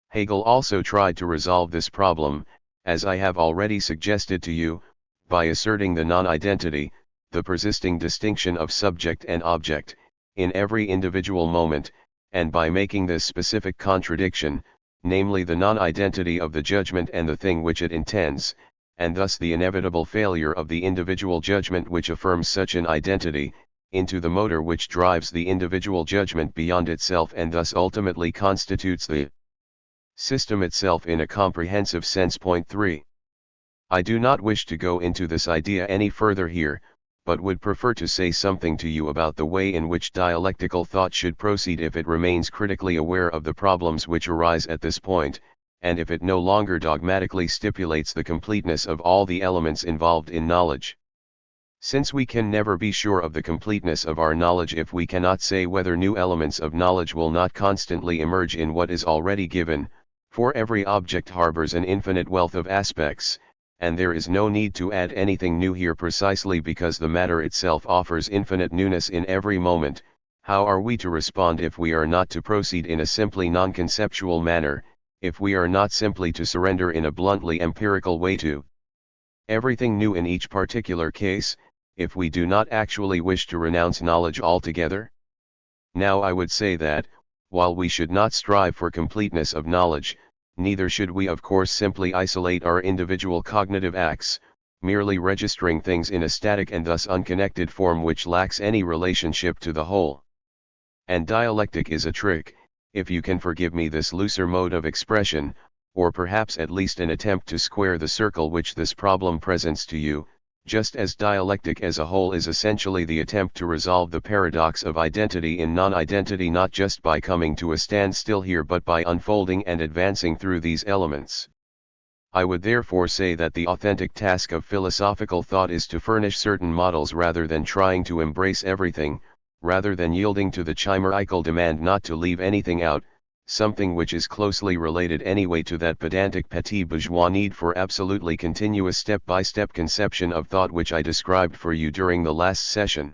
Hegel also tried to resolve this problem, as I have already suggested to you, by asserting the non-identity, the persisting distinction of subject and object, in every individual moment, and by making this specific contradiction, namely the non-identity of the judgment and the thing which it intends, and thus the inevitable failure of the individual judgment which affirms such an identity, into the motor which drives the individual judgment beyond itself and thus ultimately constitutes the system itself in a comprehensive sense. Point 3. I do not wish to go into this idea any further here, but would prefer to say something to you about the way in which dialectical thought should proceed if it remains critically aware of the problems which arise at this point, and if it no longer dogmatically stipulates the completeness of all the elements involved in knowledge. Since we can never be sure of the completeness of our knowledge if we cannot say whether new elements of knowledge will not constantly emerge in what is already given, For every object harbors an infinite wealth of aspects, and there is no need to add anything new here precisely because the matter itself offers infinite newness in every moment. How are we to respond if we are not to proceed in a simply non-conceptual manner, if we are not simply to surrender in a bluntly empirical way to everything new in each particular case, if we do not actually wish to renounce knowledge altogether? Now I would say that, while we should not strive for completeness of knowledge, neither should we of course simply isolate our individual cognitive acts, merely registering things in a static and thus unconnected form which lacks any relationship to the whole. And dialectic is a trick, if you can forgive me this looser mode of expression, or perhaps at least an attempt to square the circle which this problem presents to you, just as dialectic as a whole is essentially the attempt to resolve the paradox of identity in non-identity not just by coming to a standstill here but by unfolding and advancing through these elements. I would therefore say that the authentic task of philosophical thought is to furnish certain models rather than trying to embrace everything, rather than yielding to the chimerical demand not to leave anything out, something which is closely related anyway to that pedantic petit bourgeois need for absolutely continuous step-by-step conception of thought which I described for you during the last session.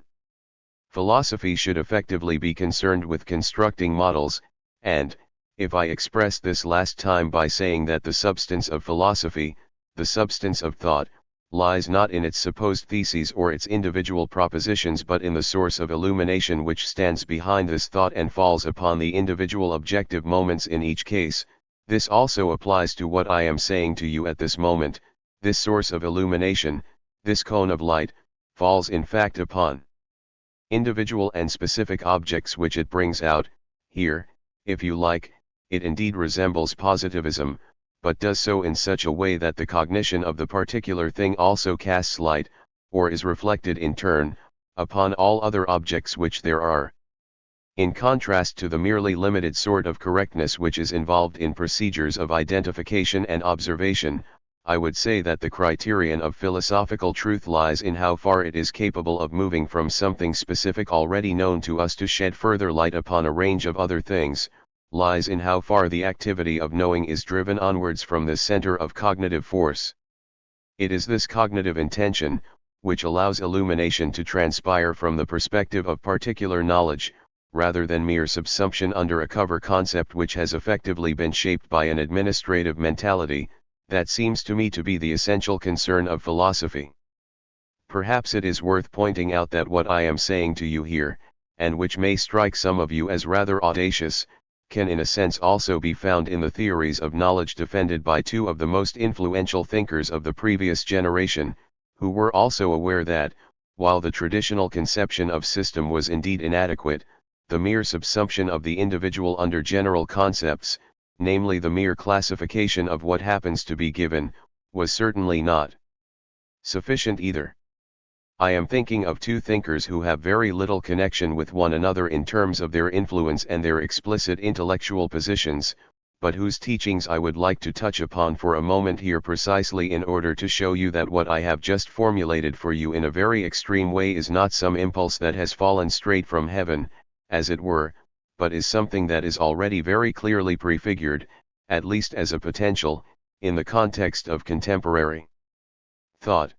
Philosophy should effectively be concerned with constructing models, and, if I express this last time by saying that the substance of philosophy, the substance of thought, lies not in its supposed theses or its individual propositions but in the source of illumination which stands behind this thought and falls upon the individual objective moments in each case, this also applies to what I am saying to you at this moment. This source of illumination, this cone of light, falls in fact upon individual and specific objects which it brings out. Here, if you like, it indeed resembles positivism, but does so in such a way that the cognition of the particular thing also casts light, or is reflected in turn, upon all other objects which there are. In contrast to the merely limited sort of correctness which is involved in procedures of identification and observation, I would say that the criterion of philosophical truth lies in how far it is capable of moving from something specific already known to us to shed further light upon a range of other things, lies in how far the activity of knowing is driven onwards from this center of cognitive force. It is this cognitive intention, which allows illumination to transpire from the perspective of particular knowledge, rather than mere subsumption under a cover concept which has effectively been shaped by an administrative mentality, that seems to me to be the essential concern of philosophy. Perhaps it is worth pointing out that what I am saying to you here, and which may strike some of you as rather audacious, can in a sense also be found in the theories of knowledge defended by two of the most influential thinkers of the previous generation, who were also aware that, while the traditional conception of system was indeed inadequate, the mere subsumption of the individual under general concepts, namely the mere classification of what happens to be given, was certainly not sufficient either. I am thinking of two thinkers who have very little connection with one another in terms of their influence and their explicit intellectual positions, but whose teachings I would like to touch upon for a moment here precisely in order to show you that what I have just formulated for you in a very extreme way is not some impulse that has fallen straight from heaven, as it were, but is something that is already very clearly prefigured, at least as a potential, in the context of contemporary thought.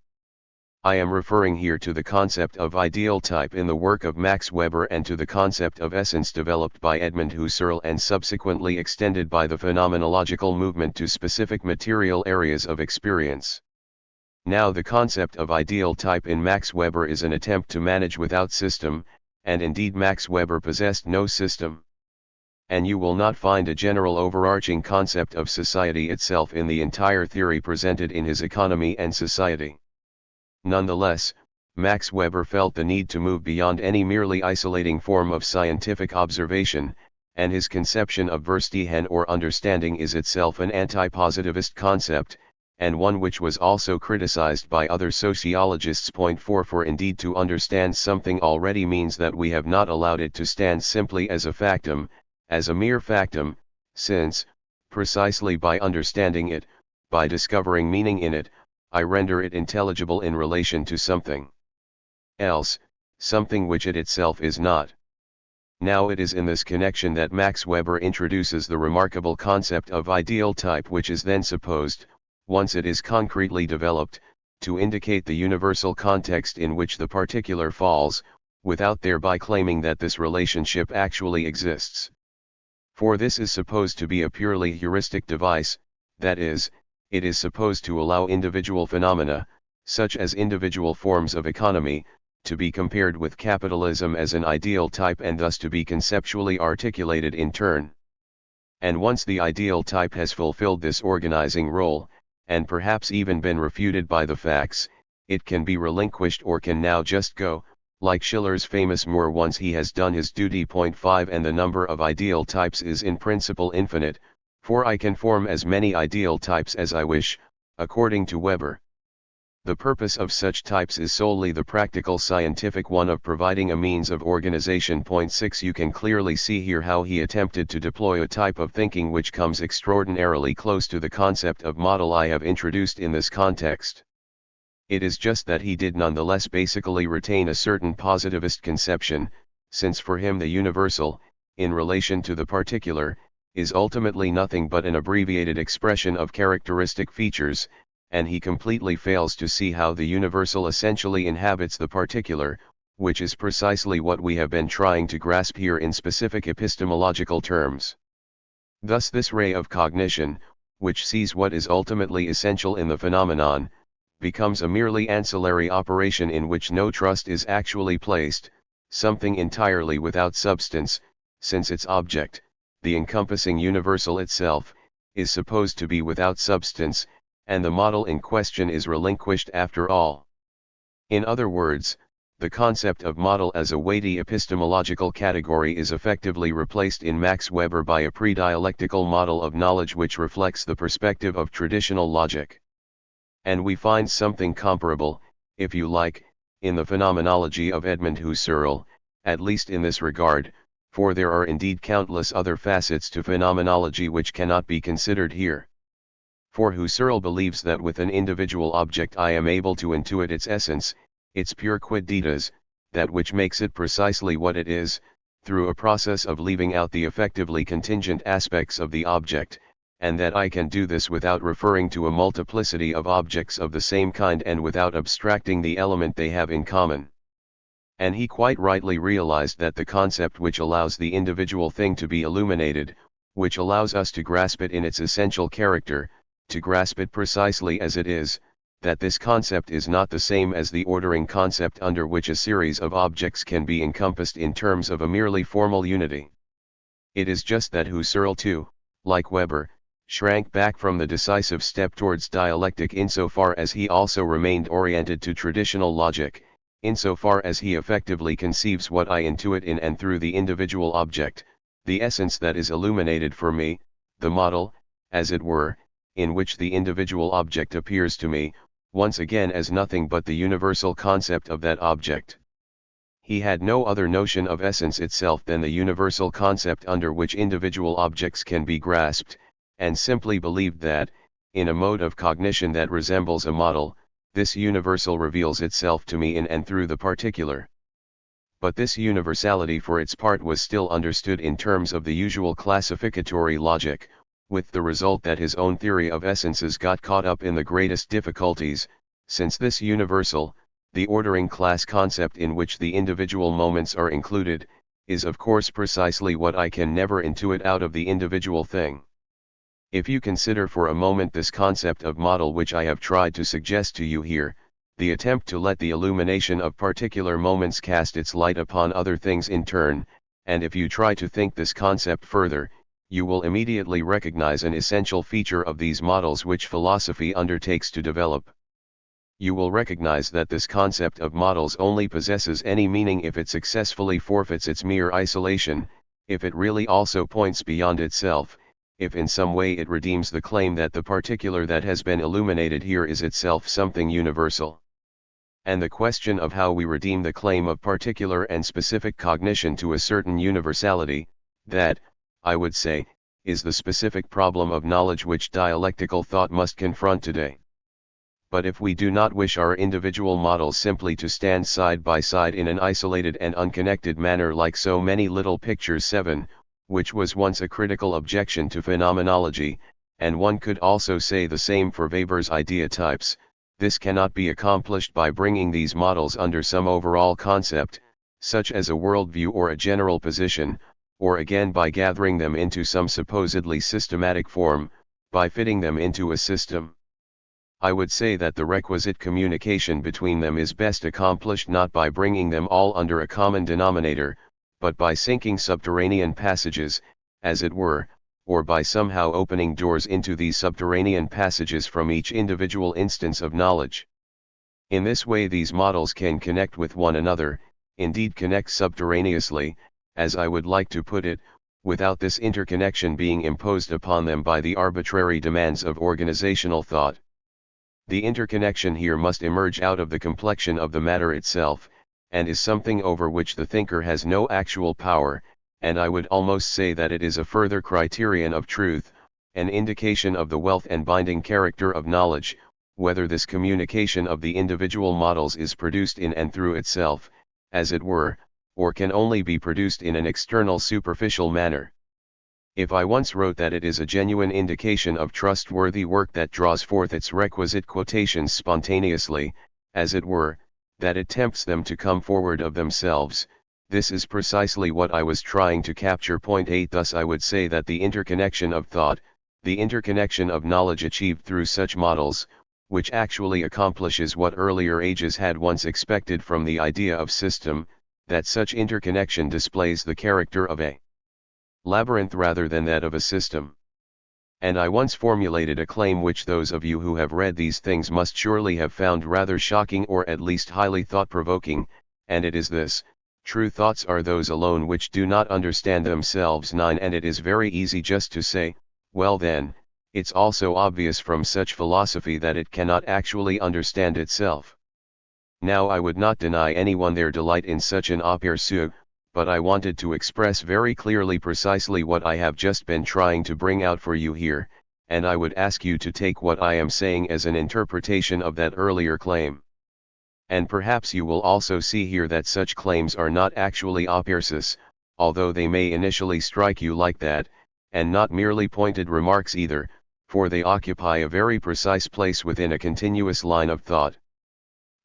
I am referring here to the concept of ideal type in the work of Max Weber and to the concept of essence developed by Edmund Husserl and subsequently extended by the phenomenological movement to specific material areas of experience. Now the concept of ideal type in Max Weber is an attempt to manage without system, and indeed Max Weber possessed no system. And you will not find a general overarching concept of society itself in the entire theory presented in his Economy and Society. Nonetheless, Max Weber felt the need to move beyond any merely isolating form of scientific observation, and his conception of Verstehen or understanding is itself an anti-positivist concept, and one which was also criticized by other sociologists. Point 4 For indeed to understand something already means that we have not allowed it to stand simply as a factum, as a mere factum, since, precisely by understanding it, by discovering meaning in it, I render it intelligible in relation to something else, something which it itself is not. Now it is in this connection that Max Weber introduces the remarkable concept of ideal type, which is then supposed, once it is concretely developed, to indicate the universal context in which the particular falls, without thereby claiming that this relationship actually exists. For this is supposed to be a purely heuristic device, that is, it is supposed to allow individual phenomena, such as individual forms of economy, to be compared with capitalism as an ideal type and thus to be conceptually articulated in turn. And once the ideal type has fulfilled this organizing role, and perhaps even been refuted by the facts, it can be relinquished or can now just go, like Schiller's famous Moore once he has done his duty. 5 And the number of ideal types is in principle infinite, for I can form as many ideal types as I wish, according to Weber. The purpose of such types is solely the practical scientific one of providing a means of organization. 6 You can clearly see here how he attempted to deploy a type of thinking which comes extraordinarily close to the concept of model I have introduced in this context. It is just that he did nonetheless basically retain a certain positivist conception, since for him the universal, in relation to the particular, is ultimately nothing but an abbreviated expression of characteristic features, and he completely fails to see how the universal essentially inhabits the particular, which is precisely what we have been trying to grasp here in specific epistemological terms. Thus this ray of cognition, which sees what is ultimately essential in the phenomenon, becomes a merely ancillary operation in which no trust is actually placed, something entirely without substance, since its object, the encompassing universal itself, is supposed to be without substance, and the model in question is relinquished after all. In other words, the concept of model as a weighty epistemological category is effectively replaced in Max Weber by a pre-dialectical model of knowledge which reflects the perspective of traditional logic. And we find something comparable, if you like, in the phenomenology of Edmund Husserl, at least in this regard, for there are indeed countless other facets to phenomenology which cannot be considered here. For Husserl believes that with an individual object I am able to intuit its essence, its pure quidditas, that which makes it precisely what it is, through a process of leaving out the effectively contingent aspects of the object, and that I can do this without referring to a multiplicity of objects of the same kind and without abstracting the element they have in common. And he quite rightly realized that the concept which allows the individual thing to be illuminated, which allows us to grasp it in its essential character, to grasp it precisely as it is, that this concept is not the same as the ordering concept under which a series of objects can be encompassed in terms of a merely formal unity. It is just that Husserl too, like Weber, shrank back from the decisive step towards dialectic insofar as he also remained oriented to traditional logic, insofar as he effectively conceives what I intuit in and through the individual object, the essence that is illuminated for me, the model, as it were, in which the individual object appears to me, once again as nothing but the universal concept of that object. He had no other notion of essence itself than the universal concept under which individual objects can be grasped, and simply believed that, in a mode of cognition that resembles a model, this universal reveals itself to me in and through the particular. But this universality for its part was still understood in terms of the usual classificatory logic, with the result that his own theory of essences got caught up in the greatest difficulties, since this universal, the ordering class concept in which the individual moments are included, is of course precisely what I can never intuit out of the individual thing. If you consider for a moment this concept of model which I have tried to suggest to you here, the attempt to let the illumination of particular moments cast its light upon other things in turn, and if you try to think this concept further, you will immediately recognize an essential feature of these models which philosophy undertakes to develop. You will recognize that this concept of models only possesses any meaning if it successfully forfeits its mere isolation, if it really also points beyond itself, if in some way it redeems the claim that the particular that has been illuminated here is itself something universal. And the question of how we redeem the claim of particular and specific cognition to a certain universality, that, I would say, is the specific problem of knowledge which dialectical thought must confront today. But if we do not wish our individual models simply to stand side by side in an isolated and unconnected manner like so many little pictures 7, which was once a critical objection to phenomenology, and one could also say the same for Weber's idea types, this cannot be accomplished by bringing these models under some overall concept, such as a worldview or a general position, or again by gathering them into some supposedly systematic form, by fitting them into a system. I would say that the requisite communication between them is best accomplished not by bringing them all under a common denominator, but by sinking subterranean passages, as it were, or by somehow opening doors into these subterranean passages from each individual instance of knowledge. In this way these models can connect with one another, indeed connect subterraneously, as I would like to put it, without this interconnection being imposed upon them by the arbitrary demands of organizational thought. The interconnection here must emerge out of the complexion of the matter itself, and is something over which the thinker has no actual power, and I would almost say that it is a further criterion of truth, an indication of the wealth and binding character of knowledge, whether this communication of the individual models is produced in and through itself, as it were, or can only be produced in an external superficial manner. If I once wrote that it is a genuine indication of trustworthy work that draws forth its requisite quotations spontaneously, as it were, that it tempts them to come forward of themselves, this is precisely what I was trying to capture. Point 8. Thus I would say that the interconnection of thought, the interconnection of knowledge achieved through such models, which actually accomplishes what earlier ages had once expected from the idea of system, that such interconnection displays the character of a labyrinth rather than that of a system. And I once formulated a claim which those of you who have read these things must surely have found rather shocking or at least highly thought-provoking, and it is this: true thoughts are those alone which do not understand themselves. 9. And it is very easy just to say, well then, it's also obvious from such philosophy that it cannot actually understand itself. Now I would not deny anyone their delight in such an aperçu, but I wanted to express very clearly precisely what I have just been trying to bring out for you here, and I would ask you to take what I am saying as an interpretation of that earlier claim. And perhaps you will also see here that such claims are not actually aperçus, although they may initially strike you like that, and not merely pointed remarks either, for they occupy a very precise place within a continuous line of thought.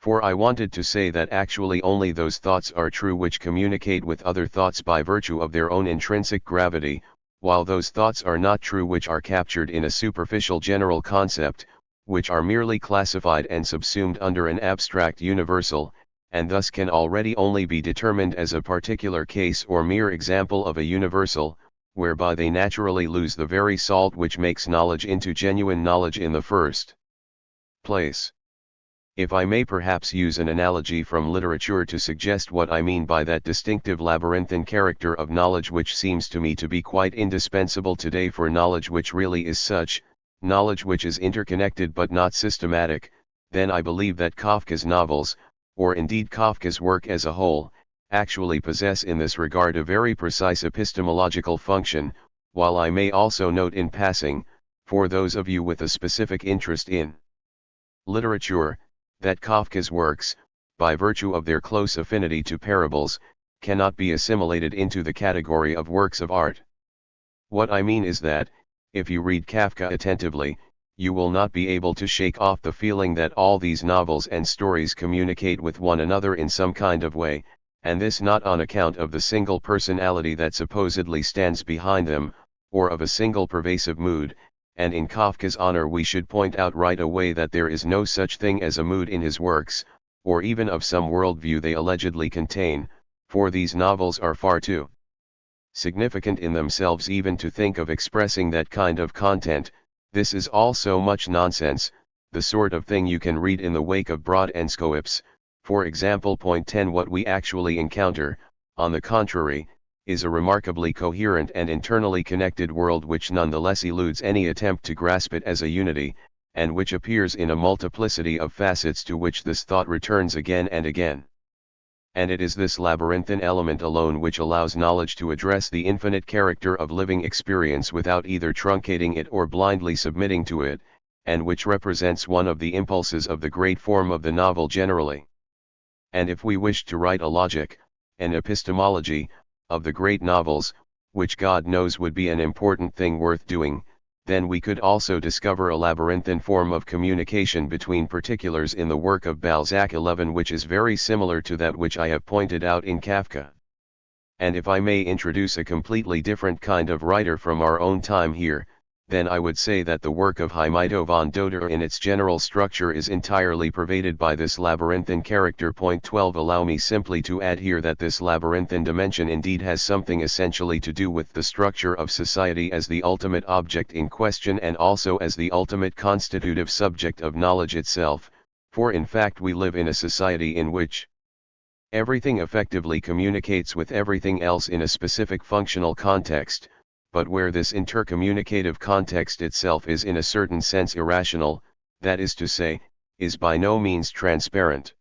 For I wanted to say that actually only those thoughts are true which communicate with other thoughts by virtue of their own intrinsic gravity, while those thoughts are not true which are captured in a superficial general concept, which are merely classified and subsumed under an abstract universal, and thus can already only be determined as a particular case or mere example of a universal, whereby they naturally lose the very salt which makes knowledge into genuine knowledge in the first place. If I may perhaps use an analogy from literature to suggest what I mean by that distinctive labyrinthine character of knowledge which seems to me to be quite indispensable today for knowledge which really is such, knowledge which is interconnected but not systematic, then I believe that Kafka's novels, or indeed Kafka's work as a whole, actually possess in this regard a very precise epistemological function, while I may also note in passing, for those of you with a specific interest in literature, that Kafka's works, by virtue of their close affinity to parables, cannot be assimilated into the category of works of art. What I mean is that, if you read Kafka attentively, you will not be able to shake off the feeling that all these novels and stories communicate with one another in some kind of way, and this not on account of the single personality that supposedly stands behind them, or of a single pervasive mood. And in Kafka's honor we should point out right away that there is no such thing as a mood in his works, or even of some worldview they allegedly contain, for these novels are far too significant in themselves even to think of expressing that kind of content. This is all so much nonsense, the sort of thing you can read in the wake of broad encoips. For example, point 10, what we actually encounter, on the contrary, is a remarkably coherent and internally connected world which nonetheless eludes any attempt to grasp it as a unity, and which appears in a multiplicity of facets to which this thought returns again and again. And it is this labyrinthine element alone which allows knowledge to address the infinite character of living experience without either truncating it or blindly submitting to it, and which represents one of the impulses of the great form of the novel generally. And if we wished to write a logic, an epistemology, of the great novels, which God knows would be an important thing worth doing, then we could also discover a labyrinthine form of communication between particulars in the work of Balzac 11 which is very similar to that which I have pointed out in Kafka. And if I may introduce a completely different kind of writer from our own time here, then I would say that the work of Heimito von Doder in its general structure is entirely pervaded by this labyrinthine character. Point 12. Allow me simply to add here that this labyrinthine dimension indeed has something essentially to do with the structure of society as the ultimate object in question and also as the ultimate constitutive subject of knowledge itself, for in fact we live in a society in which everything effectively communicates with everything else in a specific functional context, but where this intercommunicative context itself is in a certain sense irrational, that is to say, is by no means transparent.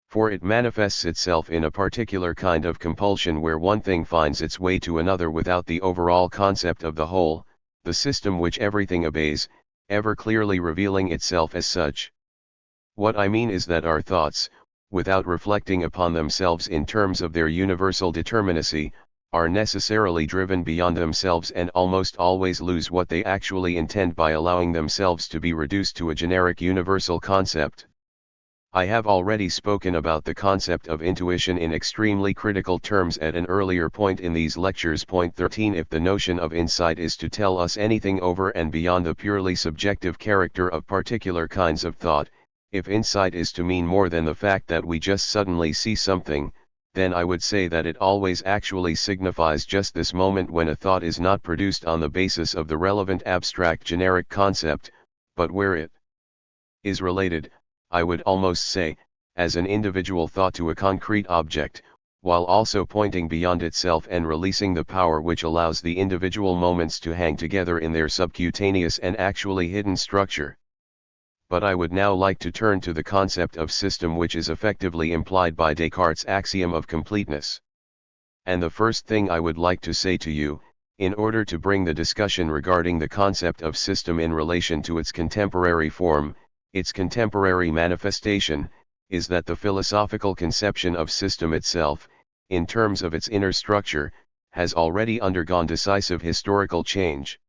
For it manifests itself in a particular kind of compulsion where one thing finds its way to another without the overall concept of the whole, the system which everything obeys, ever clearly revealing itself as such. What I mean is that our thoughts, without reflecting upon themselves in terms of their universal determinacy, are necessarily driven beyond themselves and almost always lose what they actually intend by allowing themselves to be reduced to a generic universal concept. I have already spoken about the concept of intuition in extremely critical terms at an earlier point in these lectures. Point 13. If the notion of insight is to tell us anything over and beyond the purely subjective character of particular kinds of thought, if insight is to mean more than the fact that we just suddenly see something, then I would say that it always actually signifies just this moment when a thought is not produced on the basis of the relevant abstract generic concept, but where it is related, I would almost say, as an individual thought to a concrete object, while also pointing beyond itself and releasing the power which allows the individual moments to hang together in their subcutaneous and actually hidden structure. But I would now like to turn to the concept of system which is effectively implied by Descartes' axiom of completeness. And the first thing I would like to say to you, in order to bring the discussion regarding the concept of system in relation to its contemporary form, its contemporary manifestation, is that the philosophical conception of system itself, in terms of its inner structure, has already undergone decisive historical change.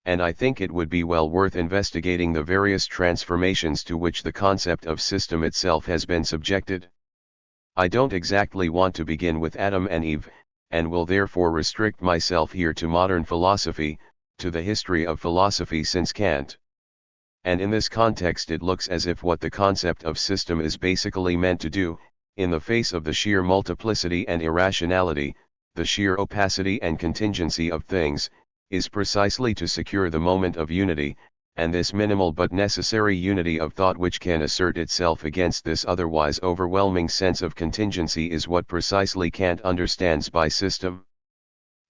And I think it would be well worth investigating the various transformations to which the concept of system itself has been subjected. I don't exactly want to begin with Adam and Eve, and will therefore restrict myself here to modern philosophy, to the history of philosophy since Kant. And in this context it looks as if what the concept of system is basically meant to do, in the face of the sheer multiplicity and irrationality, the sheer opacity and contingency of things, is precisely to secure the moment of unity, and this minimal but necessary unity of thought which can assert itself against this otherwise overwhelming sense of contingency is what precisely Kant understands by system.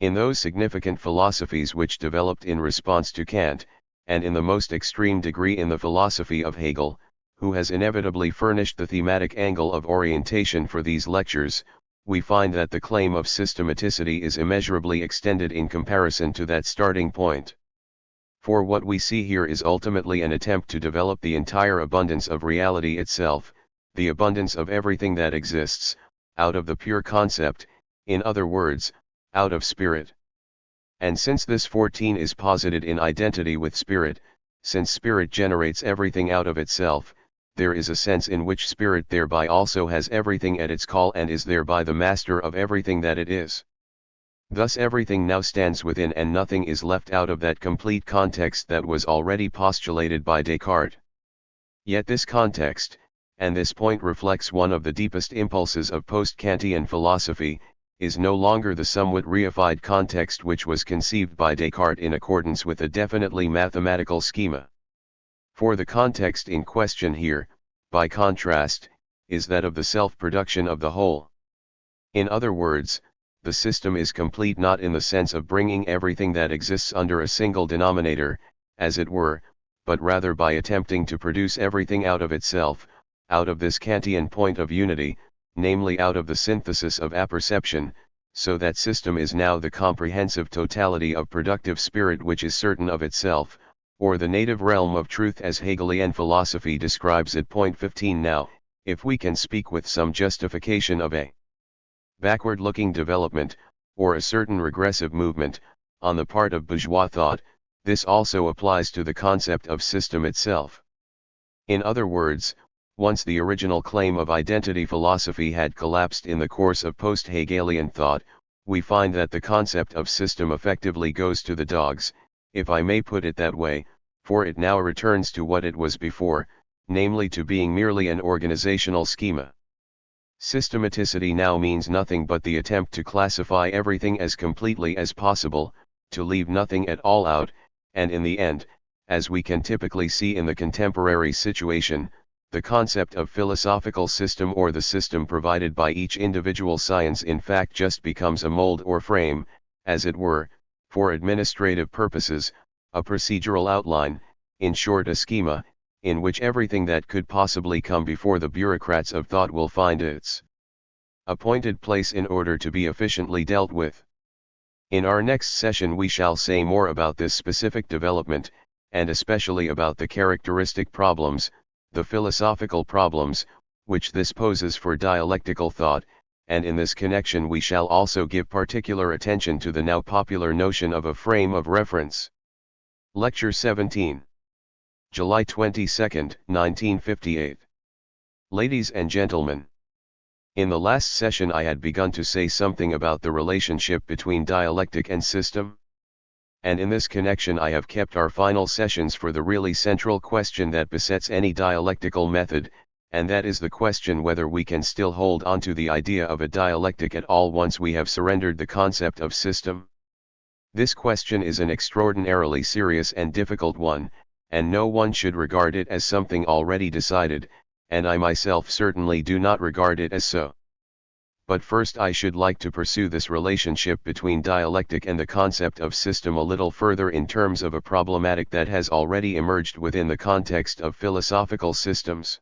In those significant philosophies which developed in response to Kant, and in the most extreme degree in the philosophy of Hegel, who has inevitably furnished the thematic angle of orientation for these lectures, we find that the claim of systematicity is immeasurably extended in comparison to that starting point. For what we see here is ultimately an attempt to develop the entire abundance of reality itself, the abundance of everything that exists, out of the pure concept, in other words, out of spirit. And since this 14 is posited in identity with spirit, since spirit generates everything out of itself, there is a sense in which spirit thereby also has everything at its call and is thereby the master of everything that it is. Thus everything now stands within and nothing is left out of that complete context that was already postulated by Descartes. Yet this context, and this point reflects one of the deepest impulses of post-Kantian philosophy, is no longer the somewhat reified context which was conceived by Descartes in accordance with a definitely mathematical schema. For the context in question here, by contrast, is that of the self-production of the whole. In other words, the system is complete not in the sense of bringing everything that exists under a single denominator, as it were, but rather by attempting to produce everything out of itself, out of this Kantian point of unity, namely out of the synthesis of apperception, so that system is now the comprehensive totality of productive spirit which is certain of itself, or the native realm of truth as Hegelian philosophy describes it. Point 15. Now, if we can speak with some justification of a backward-looking development, or a certain regressive movement, on the part of bourgeois thought, this also applies to the concept of system itself. In other words, once the original claim of identity philosophy had collapsed in the course of post-Hegelian thought, we find that the concept of system effectively goes to the dogs, if I may put it that way, for it now returns to what it was before, namely to being merely an organizational schema. Systematicity now means nothing but the attempt to classify everything as completely as possible, to leave nothing at all out, and in the end, as we can typically see in the contemporary situation, the concept of philosophical system or the system provided by each individual science in fact just becomes a mold or frame, as it were, for administrative purposes, a procedural outline, in short a schema, in which everything that could possibly come before the bureaucrats of thought will find its appointed place in order to be efficiently dealt with. In our next session we shall say more about this specific development, and especially about the characteristic problems, the philosophical problems, which this poses for dialectical thought, and in this connection we shall also give particular attention to the now popular notion of a frame of reference. Lecture 17. July 22, 1958. Ladies and gentlemen, in the last session I had begun to say something about the relationship between dialectic and system. And in this connection I have kept our final sessions for the really central question that besets any dialectical method, and that is the question whether we can still hold on to the idea of a dialectic at all once we have surrendered the concept of system. This question is an extraordinarily serious and difficult one, and no one should regard it as something already decided, and I myself certainly do not regard it as so. But first I should like to pursue this relationship between dialectic and the concept of system a little further in terms of a problematic that has already emerged within the context of philosophical systems.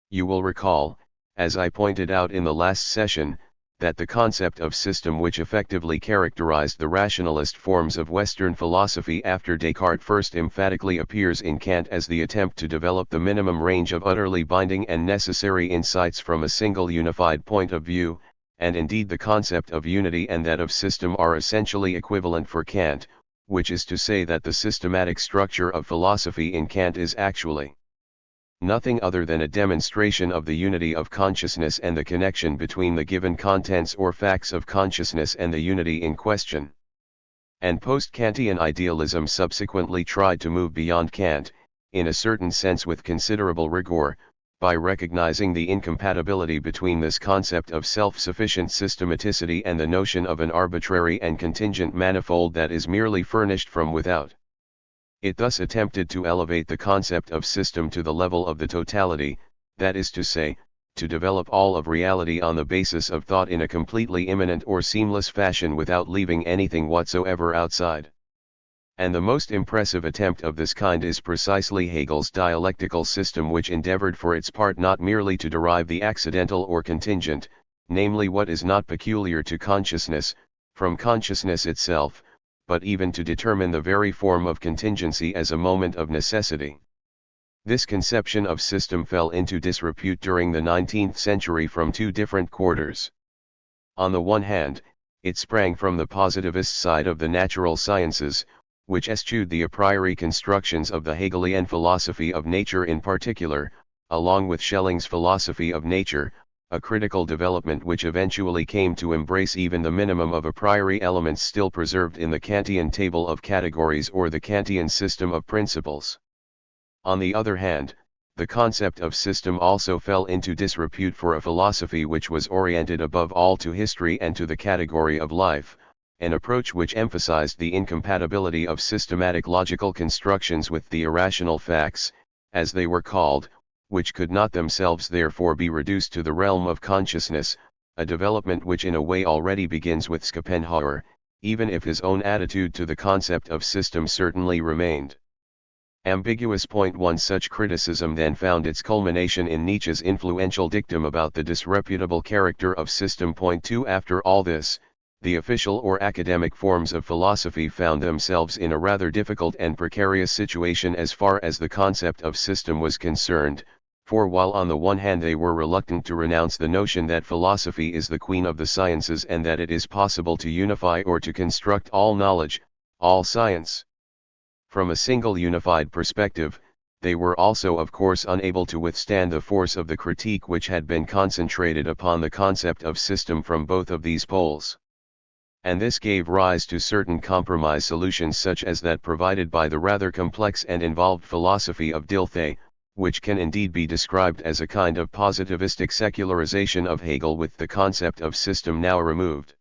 You will recall, as I pointed out in the last session, that the concept of system which effectively characterized the rationalist forms of Western philosophy after Descartes first emphatically appears in Kant as the attempt to develop the minimum range of utterly binding and necessary insights from a single unified point of view, and indeed the concept of unity and that of system are essentially equivalent for Kant, which is to say that the systematic structure of philosophy in Kant is actually nothing other than a demonstration of the unity of consciousness and the connection between the given contents or facts of consciousness and the unity in question. And post-Kantian idealism subsequently tried to move beyond Kant, in a certain sense with considerable rigor, by recognizing the incompatibility between this concept of self-sufficient systematicity and the notion of an arbitrary and contingent manifold that is merely furnished from without. It thus attempted to elevate the concept of system to the level of the totality, that is to say, to develop all of reality on the basis of thought in a completely immanent or seamless fashion without leaving anything whatsoever outside. And the most impressive attempt of this kind is precisely Hegel's dialectical system, which endeavored for its part not merely to derive the accidental or contingent, namely what is not peculiar to consciousness, from consciousness itself, but even to determine the very form of contingency as a moment of necessity. This conception of system fell into disrepute during the 19th century from two different quarters. On the one hand, it sprang from the positivist side of the natural sciences, which eschewed the a priori constructions of the Hegelian philosophy of nature in particular, along with Schelling's philosophy of nature, a critical development which eventually came to embrace even the minimum of a priori elements still preserved in the Kantian table of categories or the Kantian system of principles. On the other hand, the concept of system also fell into disrepute for a philosophy which was oriented above all to history and to the category of life, an approach which emphasized the incompatibility of systematic logical constructions with the irrational facts, as they were called, which could not themselves therefore be reduced to the realm of consciousness, a development which in a way already begins with Schopenhauer, even if his own attitude to the concept of system certainly remained ambiguous. Point 1. Such criticism then found its culmination in Nietzsche's influential dictum about the disreputable character of system. Point 2. After all this, the official or academic forms of philosophy found themselves in a rather difficult and precarious situation as far as the concept of system was concerned, for while on the one hand they were reluctant to renounce the notion that philosophy is the queen of the sciences and that it is possible to unify or to construct all knowledge, all science, from a single unified perspective, they were also of course unable to withstand the force of the critique which had been concentrated upon the concept of system from both of these poles. And this gave rise to certain compromise solutions such as that provided by the rather complex and involved philosophy of Dilthey, which can indeed be described as a kind of positivistic secularization of Hegel with the concept of system now removed.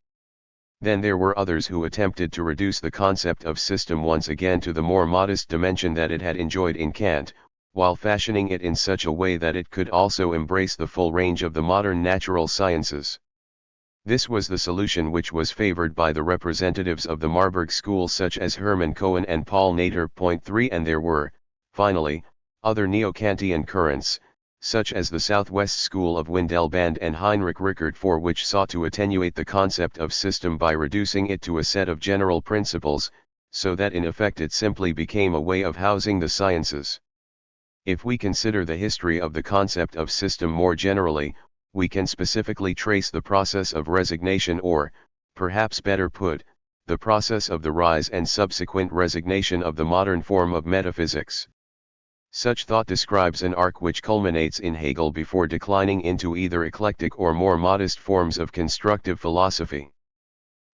Then there were others who attempted to reduce the concept of system once again to the more modest dimension that it had enjoyed in Kant, while fashioning it in such a way that it could also embrace the full range of the modern natural sciences. This was the solution which was favored by the representatives of the Marburg school such as Hermann Cohen and Paul Nader. 3 And there were, finally, other neo-Kantian currents, such as the Southwest School of Windelband and Heinrich Rickert, which sought to attenuate the concept of system by reducing it to a set of general principles, so that in effect it simply became a way of housing the sciences. If we consider the history of the concept of system more generally, we can specifically trace the process of resignation or, perhaps better put, the process of the rise and subsequent resignation of the modern form of metaphysics. Such thought describes an arc which culminates in Hegel before declining into either eclectic or more modest forms of constructive philosophy.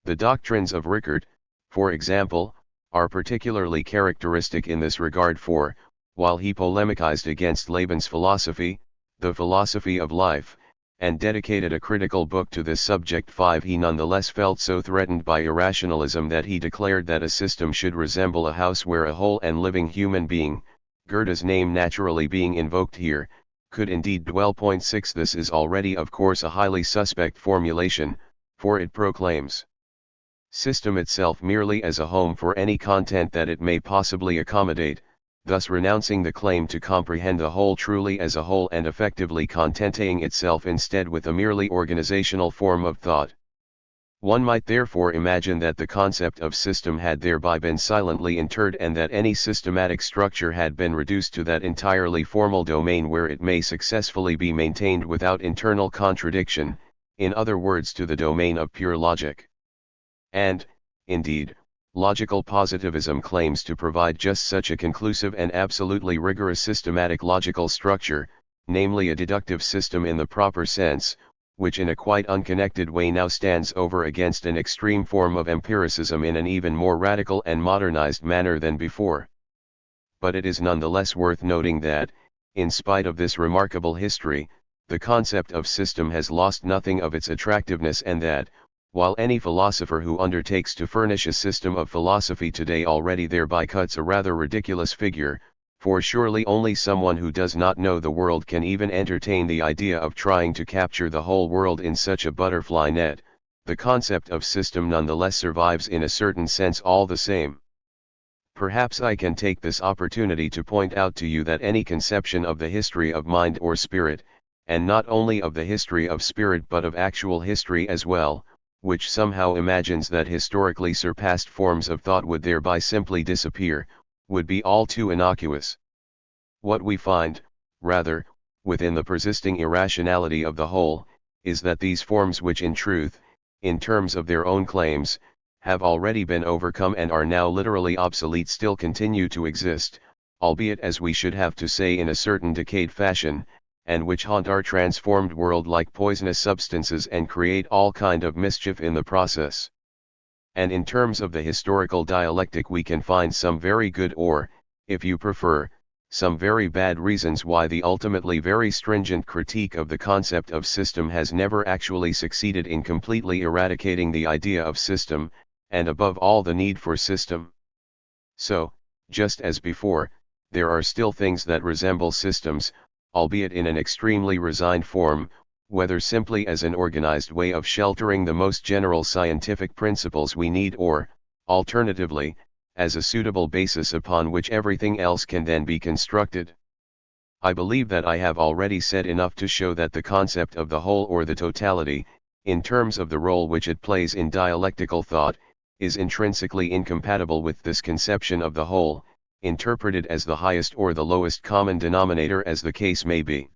The doctrines of Rickert, for example, are particularly characteristic in this regard, for, while he polemicized against Laban's philosophy, the philosophy of life, and dedicated a critical book to this subject, he nonetheless felt so threatened by irrationalism that he declared that a system should resemble a house where a whole and living human being, Goethe's name naturally being invoked here, could indeed dwell. 6 This is already of course a highly suspect formulation, for it proclaims system itself merely as a home for any content that it may possibly accommodate, thus renouncing the claim to comprehend the whole truly as a whole and effectively contenting itself instead with a merely organizational form of thought. One might therefore imagine that the concept of system had thereby been silently interred and that any systematic structure had been reduced to that entirely formal domain where it may successfully be maintained without internal contradiction, in other words to the domain of pure logic. And, indeed, logical positivism claims to provide just such a conclusive and absolutely rigorous systematic logical structure, namely a deductive system in the proper sense, which in a quite unconnected way now stands over against an extreme form of empiricism in an even more radical and modernized manner than before. But it is nonetheless worth noting that, in spite of this remarkable history, the concept of system has lost nothing of its attractiveness, and that, while any philosopher who undertakes to furnish a system of philosophy today already thereby cuts a rather ridiculous figure, for surely only someone who does not know the world can even entertain the idea of trying to capture the whole world in such a butterfly net, the concept of system nonetheless survives in a certain sense all the same. Perhaps I can take this opportunity to point out to you that any conception of the history of mind or spirit, and not only of the history of spirit but of actual history as well, which somehow imagines that historically surpassed forms of thought would thereby simply disappear, would be all too innocuous. What we find, rather, within the persisting irrationality of the whole, is that these forms which in truth, in terms of their own claims, have already been overcome and are now literally obsolete still continue to exist, albeit as we should have to say in a certain decayed fashion, and which haunt our transformed world like poisonous substances and create all kind of mischief in the process. And in terms of the historical dialectic we can find some very good or, if you prefer, some very bad reasons why the ultimately very stringent critique of the concept of system has never actually succeeded in completely eradicating the idea of system, and above all the need for system. So, just as before, there are still things that resemble systems, albeit in an extremely resigned form, whether simply as an organized way of sheltering the most general scientific principles we need or, alternatively, as a suitable basis upon which everything else can then be constructed. I believe that I have already said enough to show that the concept of the whole or the totality, in terms of the role which it plays in dialectical thought, is intrinsically incompatible with this conception of the whole, interpreted as the highest or the lowest common denominator as the case may be.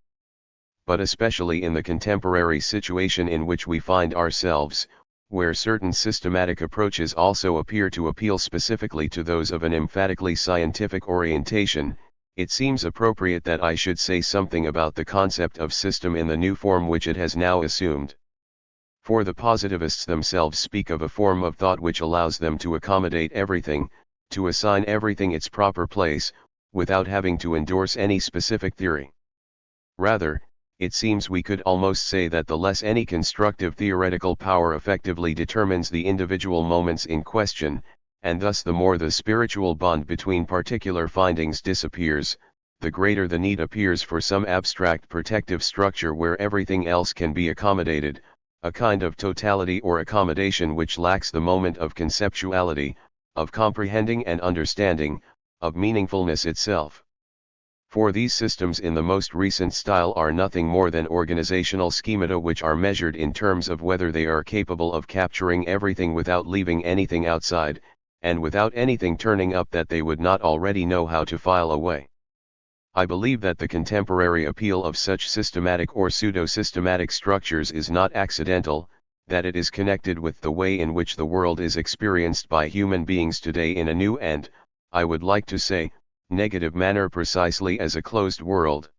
But especially in the contemporary situation in which we find ourselves, where certain systematic approaches also appear to appeal specifically to those of an emphatically scientific orientation, it seems appropriate that I should say something about the concept of system in the new form which it has now assumed. For the positivists themselves speak of a form of thought which allows them to accommodate everything, to assign everything its proper place, without having to endorse any specific theory. Rather, it seems we could almost say that the less any constructive theoretical power effectively determines the individual moments in question, and thus the more the spiritual bond between particular findings disappears, the greater the need appears for some abstract protective structure where everything else can be accommodated, a kind of totality or accommodation which lacks the moment of conceptuality, of comprehending and understanding, of meaningfulness itself. For these systems in the most recent style are nothing more than organizational schemata which are measured in terms of whether they are capable of capturing everything without leaving anything outside, and without anything turning up that they would not already know how to file away. I believe that the contemporary appeal of such systematic or pseudo-systematic structures is not accidental, that it is connected with the way in which the world is experienced by human beings today in a new and, I would like to say, negative manner precisely as a closed world.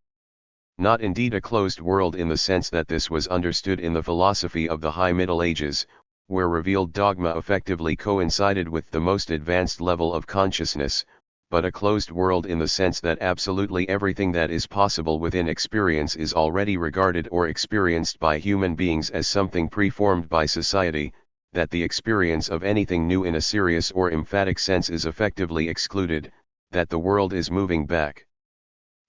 Not indeed a closed world in the sense that this was understood in the philosophy of the High Middle Ages, where revealed dogma effectively coincided with the most advanced level of consciousness, but a closed world in the sense that absolutely everything that is possible within experience is already regarded or experienced by human beings as something preformed by society, that the experience of anything new in a serious or emphatic sense is effectively excluded, that the world is moving back,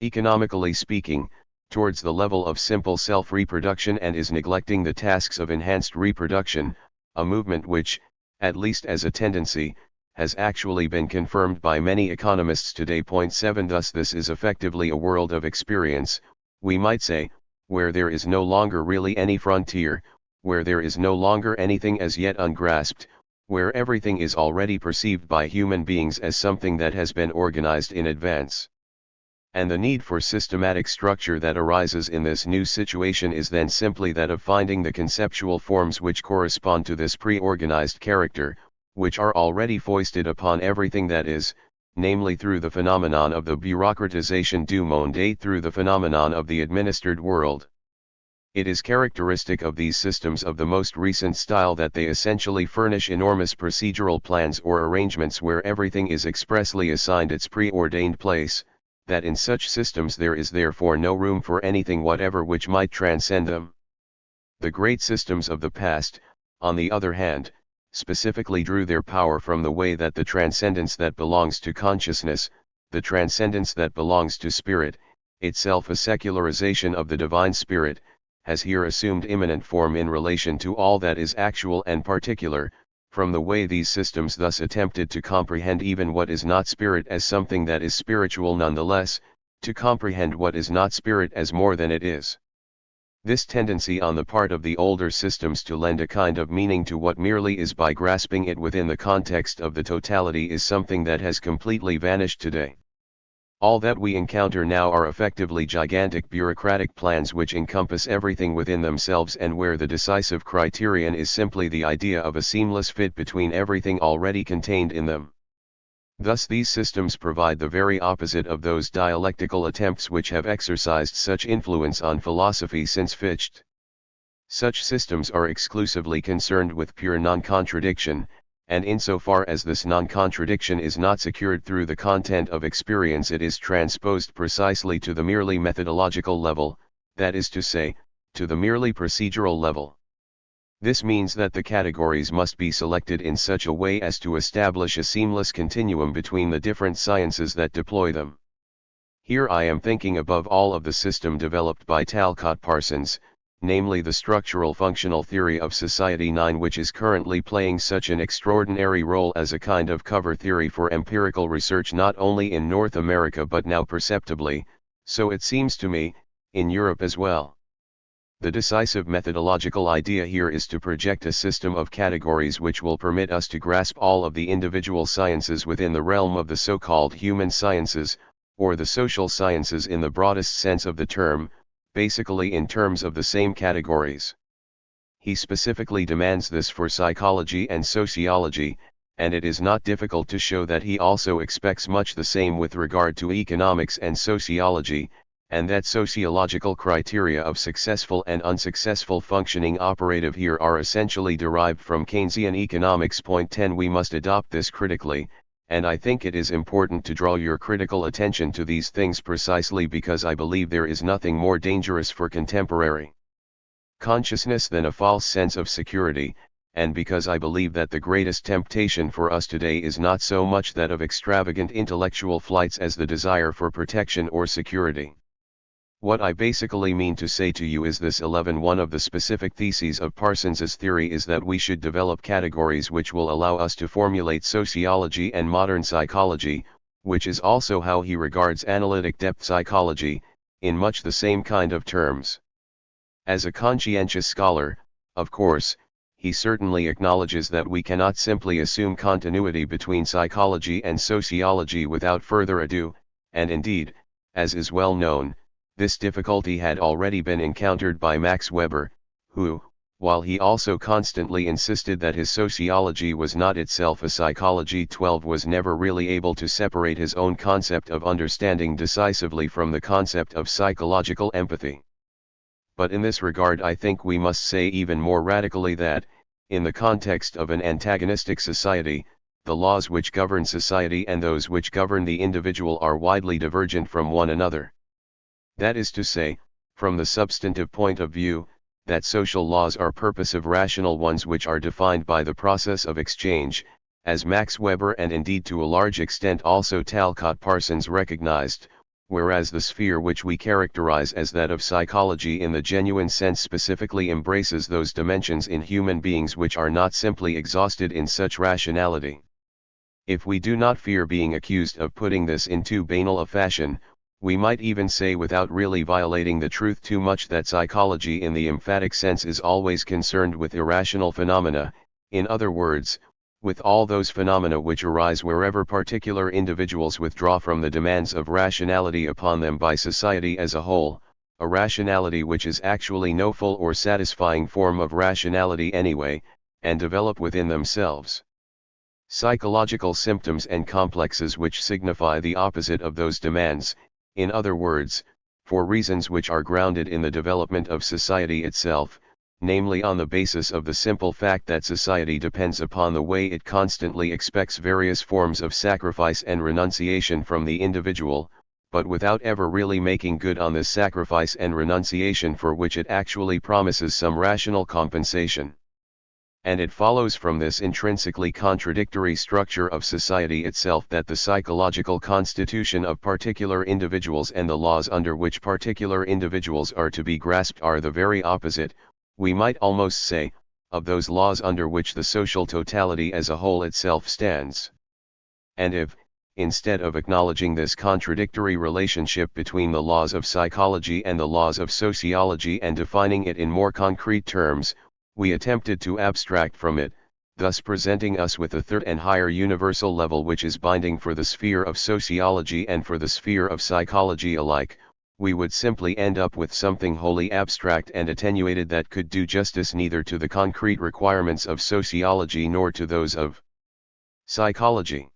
economically speaking, towards the level of simple self-reproduction and is neglecting the tasks of enhanced reproduction, a movement which, at least as a tendency, has actually been confirmed by many economists today. 7 Thus this is effectively a world of experience, we might say, where there is no longer really any frontier, where there is no longer anything as yet ungrasped, where everything is already perceived by human beings as something that has been organized in advance. And the need for systematic structure that arises in this new situation is then simply that of finding the conceptual forms which correspond to this pre-organized character, which are already foisted upon everything that is, namely through the phenomenon of the bureaucratization du monde, through the phenomenon of the administered world. It is characteristic of these systems of the most recent style that they essentially furnish enormous procedural plans or arrangements where everything is expressly assigned its preordained place, that in such systems there is therefore no room for anything whatever which might transcend them. The great systems of the past, on the other hand, specifically drew their power from the way that the transcendence that belongs to consciousness, the transcendence that belongs to spirit, itself a secularization of the divine spirit, has here assumed immanent form in relation to all that is actual and particular, from the way these systems thus attempted to comprehend even what is not spirit as something that is spiritual nonetheless, to comprehend what is not spirit as more than it is. This tendency on the part of the older systems to lend a kind of meaning to what merely is by grasping it within the context of the totality is something that has completely vanished today. All that we encounter now are effectively gigantic bureaucratic plans which encompass everything within themselves and where the decisive criterion is simply the idea of a seamless fit between everything already contained in them. Thus these systems provide the very opposite of those dialectical attempts which have exercised such influence on philosophy since Fichte. Such systems are exclusively concerned with pure non-contradiction, and insofar as this non-contradiction is not secured through the content of experience, it is transposed precisely to the merely methodological level, that is to say, to the merely procedural level. This means that the categories must be selected in such a way as to establish a seamless continuum between the different sciences that deploy them. Here I am thinking above all of the system developed by Talcott Parsons, namely the structural functional theory of society 9, which is currently playing such an extraordinary role as a kind of cover theory for empirical research not only in North America but now perceptibly, so it seems to me, in Europe as well. The decisive methodological idea here is to project a system of categories which will permit us to grasp all of the individual sciences within the realm of the so-called human sciences, or the social sciences in the broadest sense of the term, basically in terms of the same categories. He specifically demands this for psychology and sociology, and it is not difficult to show that he also expects much the same with regard to economics and sociology, and that sociological criteria of successful and unsuccessful functioning operative here are essentially derived from Keynesian economics. Point 10. We must adopt this critically, and I think it is important to draw your critical attention to these things precisely because I believe there is nothing more dangerous for contemporary consciousness than a false sense of security, and because I believe that the greatest temptation for us today is not so much that of extravagant intellectual flights as the desire for protection or security. What I basically mean to say to you is this: 11. One of the specific theses of Parsons's theory is that we should develop categories which will allow us to formulate sociology and modern psychology, which is also how he regards analytic depth psychology, in much the same kind of terms. As a conscientious scholar, of course, he certainly acknowledges that we cannot simply assume continuity between psychology and sociology without further ado, and indeed, as is well known, this difficulty had already been encountered by Max Weber, who, while he also constantly insisted that his sociology was not itself a psychology, 12, was never really able to separate his own concept of understanding decisively from the concept of psychological empathy. But in this regard I think we must say even more radically that, in the context of an antagonistic society, the laws which govern society and those which govern the individual are widely divergent from one another. That is to say, from the substantive point of view, that social laws are purposive rational ones which are defined by the process of exchange, as Max Weber and indeed to a large extent also Talcott Parsons recognized, whereas the sphere which we characterize as that of psychology in the genuine sense specifically embraces those dimensions in human beings which are not simply exhausted in such rationality. If we do not fear being accused of putting this in too banal a fashion, we might even say without really violating the truth too much that psychology in the emphatic sense is always concerned with irrational phenomena, in other words, with all those phenomena which arise wherever particular individuals withdraw from the demands of rationality upon them by society as a whole, a rationality which is actually no full or satisfying form of rationality anyway, and develop within themselves psychological symptoms and complexes which signify the opposite of those demands. In other words, for reasons which are grounded in the development of society itself, namely on the basis of the simple fact that society depends upon the way it constantly expects various forms of sacrifice and renunciation from the individual, but without ever really making good on this sacrifice and renunciation for which it actually promises some rational compensation. And it follows from this intrinsically contradictory structure of society itself that the psychological constitution of particular individuals and the laws under which particular individuals are to be grasped are the very opposite, we might almost say, of those laws under which the social totality as a whole itself stands. And if, instead of acknowledging this contradictory relationship between the laws of psychology and the laws of sociology and defining it in more concrete terms, we attempted to abstract from it, thus presenting us with a third and higher universal level which is binding for the sphere of sociology and for the sphere of psychology alike, we would simply end up with something wholly abstract and attenuated that could do justice neither to the concrete requirements of sociology nor to those of psychology.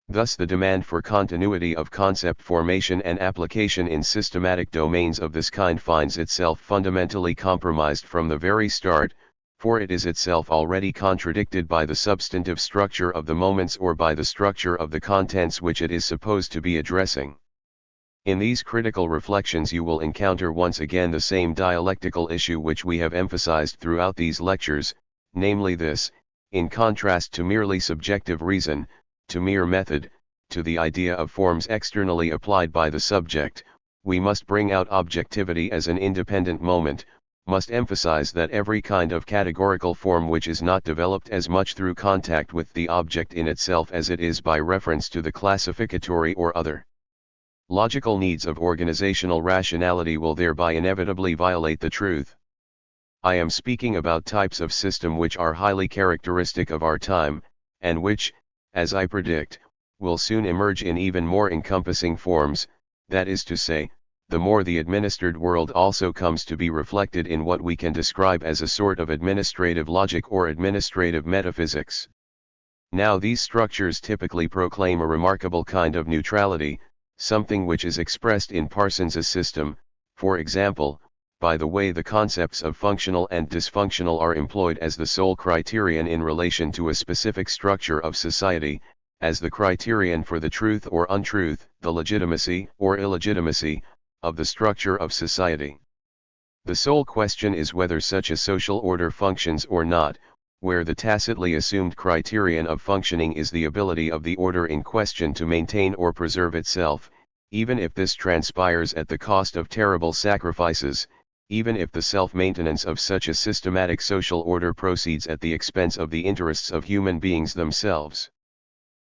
Thus the demand for continuity of concept formation and application in systematic domains of this kind finds itself fundamentally compromised from the very start, for it is itself already contradicted by the substantive structure of the moments or by the structure of the contents which it is supposed to be addressing. In these critical reflections you will encounter once again the same dialectical issue which we have emphasized throughout these lectures, namely this: in contrast to merely subjective reason, to mere method, to the idea of forms externally applied by the subject, we must bring out objectivity as an independent moment, must emphasize that every kind of categorical form which is not developed as much through contact with the object in itself as it is by reference to the classificatory or other logical needs of organizational rationality will thereby inevitably violate the truth. I am speaking about types of system which are highly characteristic of our time, and which, as I predict, will soon emerge in even more encompassing forms, that is to say, the more the administered world also comes to be reflected in what we can describe as a sort of administrative logic or administrative metaphysics. Now these structures typically proclaim a remarkable kind of neutrality, something which is expressed in Parsons's system, for example, by the way the concepts of functional and dysfunctional are employed as the sole criterion in relation to a specific structure of society, as the criterion for the truth or untruth, the legitimacy or illegitimacy, of the structure of society. The sole question is whether such a social order functions or not, where the tacitly assumed criterion of functioning is the ability of the order in question to maintain or preserve itself, even if this transpires at the cost of terrible sacrifices, even if the self-maintenance of such a systematic social order proceeds at the expense of the interests of human beings themselves.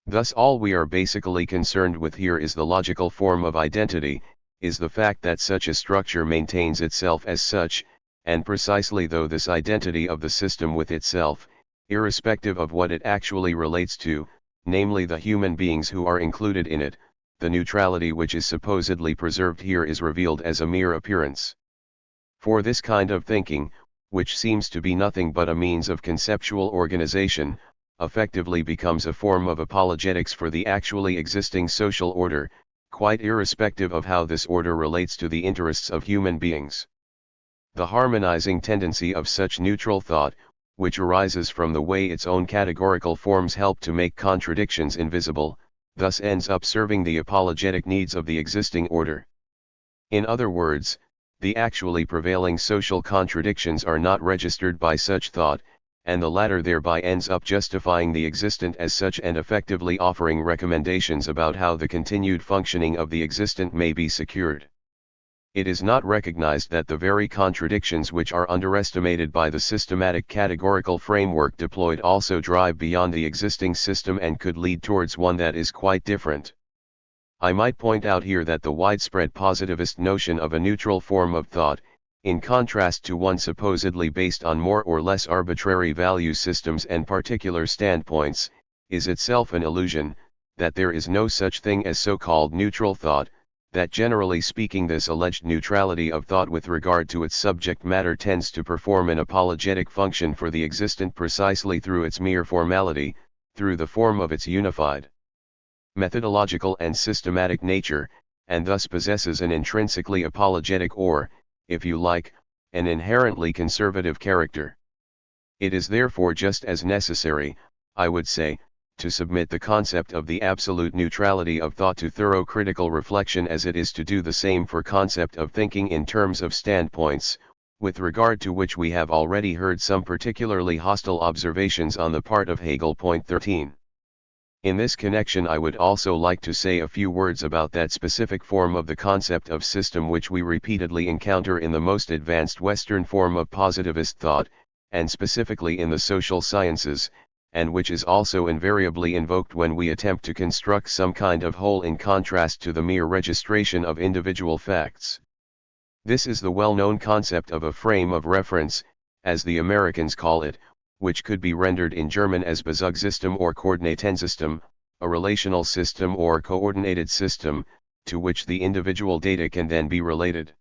Thus all we are basically concerned with here is the logical form of identity, is the fact that such a structure maintains itself as such, and precisely though this identity of the system with itself, irrespective of what it actually relates to, namely the human beings who are included in it, the neutrality which is supposedly preserved here is revealed as a mere appearance. For this kind of thinking, which seems to be nothing but a means of conceptual organization, effectively becomes a form of apologetics for the actually existing social order, quite irrespective of how this order relates to the interests of human beings. The harmonizing tendency of such neutral thought, which arises from the way its own categorical forms help to make contradictions invisible, thus ends up serving the apologetic needs of the existing order. In other words, the actually prevailing social contradictions are not registered by such thought, and the latter thereby ends up justifying the existent as such and effectively offering recommendations about how the continued functioning of the existent may be secured. It is not recognized that the very contradictions which are underestimated by the systematic categorical framework deployed also drive beyond the existing system and could lead towards one that is quite different. I might point out here that the widespread positivist notion of a neutral form of thought, in contrast to one supposedly based on more or less arbitrary value systems and particular standpoints, is itself an illusion, that there is no such thing as so-called neutral thought, that generally speaking this alleged neutrality of thought with regard to its subject matter tends to perform an apologetic function for the existent precisely through its mere formality, through the form of its unified methodological and systematic nature, and thus possesses an intrinsically apologetic or, if you like, an inherently conservative character. It is therefore just as necessary, I would say, to submit the concept of the absolute neutrality of thought to thorough critical reflection as it is to do the same for concept of thinking in terms of standpoints, with regard to which we have already heard some particularly hostile observations on the part of Hegel. Point 13. In this connection I would also like to say a few words about that specific form of the concept of system which we repeatedly encounter in the most advanced Western form of positivist thought, and specifically in the social sciences, and which is also invariably invoked when we attempt to construct some kind of whole in contrast to the mere registration of individual facts. This is the well-known concept of a frame of reference, as the Americans call it, which could be rendered in German as Bezugssystem or Koordinatensystem, a relational system or coordinated system, to which the individual data can then be related.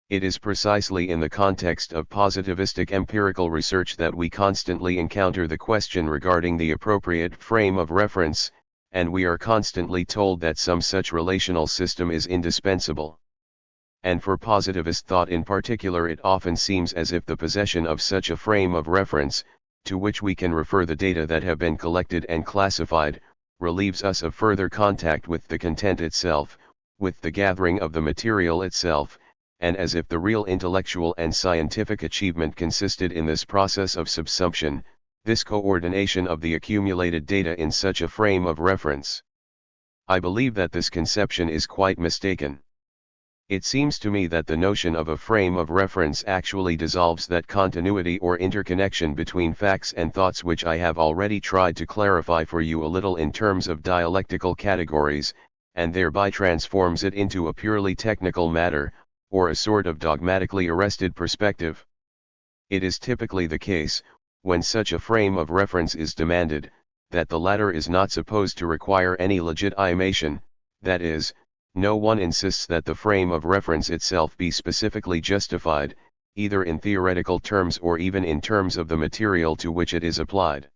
It is precisely in the context of positivistic empirical research that we constantly encounter the question regarding the appropriate frame of reference, and we are constantly told that some such relational system is indispensable. And for positivist thought in particular it often seems as if the possession of such a frame of reference, to which we can refer the data that have been collected and classified, relieves us of further contact with the content itself, with the gathering of the material itself, and as if the real intellectual and scientific achievement consisted in this process of subsumption, this coordination of the accumulated data in such a frame of reference. I believe that this conception is quite mistaken. It seems to me that the notion of a frame of reference actually dissolves that continuity or interconnection between facts and thoughts which I have already tried to clarify for you a little in terms of dialectical categories, and thereby transforms it into a purely technical matter, or a sort of dogmatically arrested perspective. It is typically the case, when such a frame of reference is demanded, that the latter is not supposed to require any legitimation, that is, no one insists that the frame of reference itself be specifically justified, either in theoretical terms or even in terms of the material to which it is applied.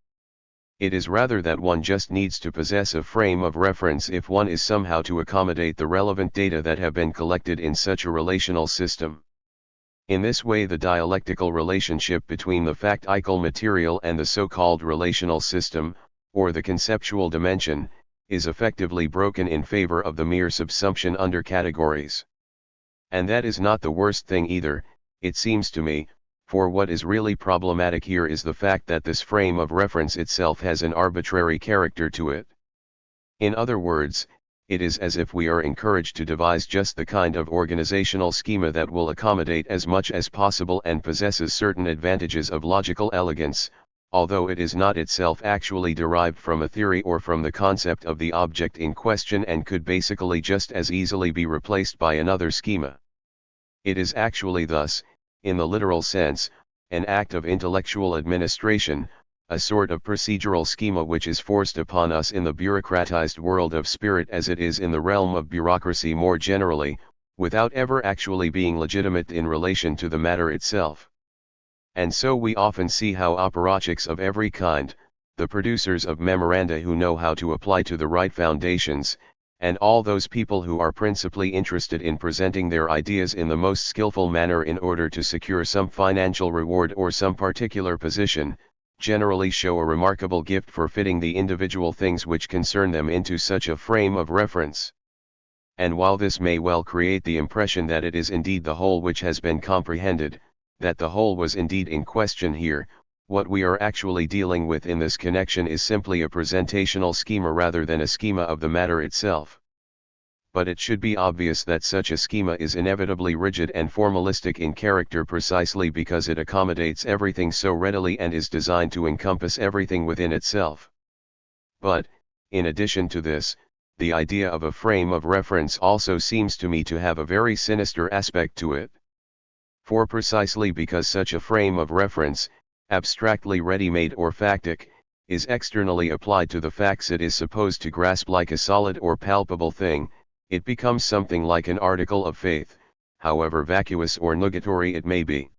It is rather that one just needs to possess a frame of reference if one is somehow to accommodate the relevant data that have been collected in such a relational system. In this way, the dialectical relationship between the factical material and the so-called relational system, or the conceptual dimension, is effectively broken in favor of the mere subsumption under categories. And that is not the worst thing either, it seems to me, for what is really problematic here is the fact that this frame of reference itself has an arbitrary character to it. In other words, it is as if we are encouraged to devise just the kind of organizational schema that will accommodate as much as possible and possesses certain advantages of logical elegance, although it is not itself actually derived from a theory or from the concept of the object in question and could basically just as easily be replaced by another schema. It is actually thus, in the literal sense, an act of intellectual administration, a sort of procedural schema which is forced upon us in the bureaucratized world of spirit as it is in the realm of bureaucracy more generally, without ever actually being legitimate in relation to the matter itself. And so we often see how apparatchiks of every kind, the producers of memoranda who know how to apply to the right foundations, and all those people who are principally interested in presenting their ideas in the most skillful manner in order to secure some financial reward or some particular position, generally show a remarkable gift for fitting the individual things which concern them into such a frame of reference. And while this may well create the impression that it is indeed the whole which has been comprehended, that the whole was indeed in question here, what we are actually dealing with in this connection is simply a presentational schema rather than a schema of the matter itself. But it should be obvious that such a schema is inevitably rigid and formalistic in character precisely because it accommodates everything so readily and is designed to encompass everything within itself. But, in addition to this, the idea of a frame of reference also seems to me to have a very sinister aspect to it. For precisely because such a frame of reference, abstractly ready-made or factic, is externally applied to the facts it is supposed to grasp like a solid or palpable thing, it becomes something like an article of faith, however vacuous or nugatory it may be.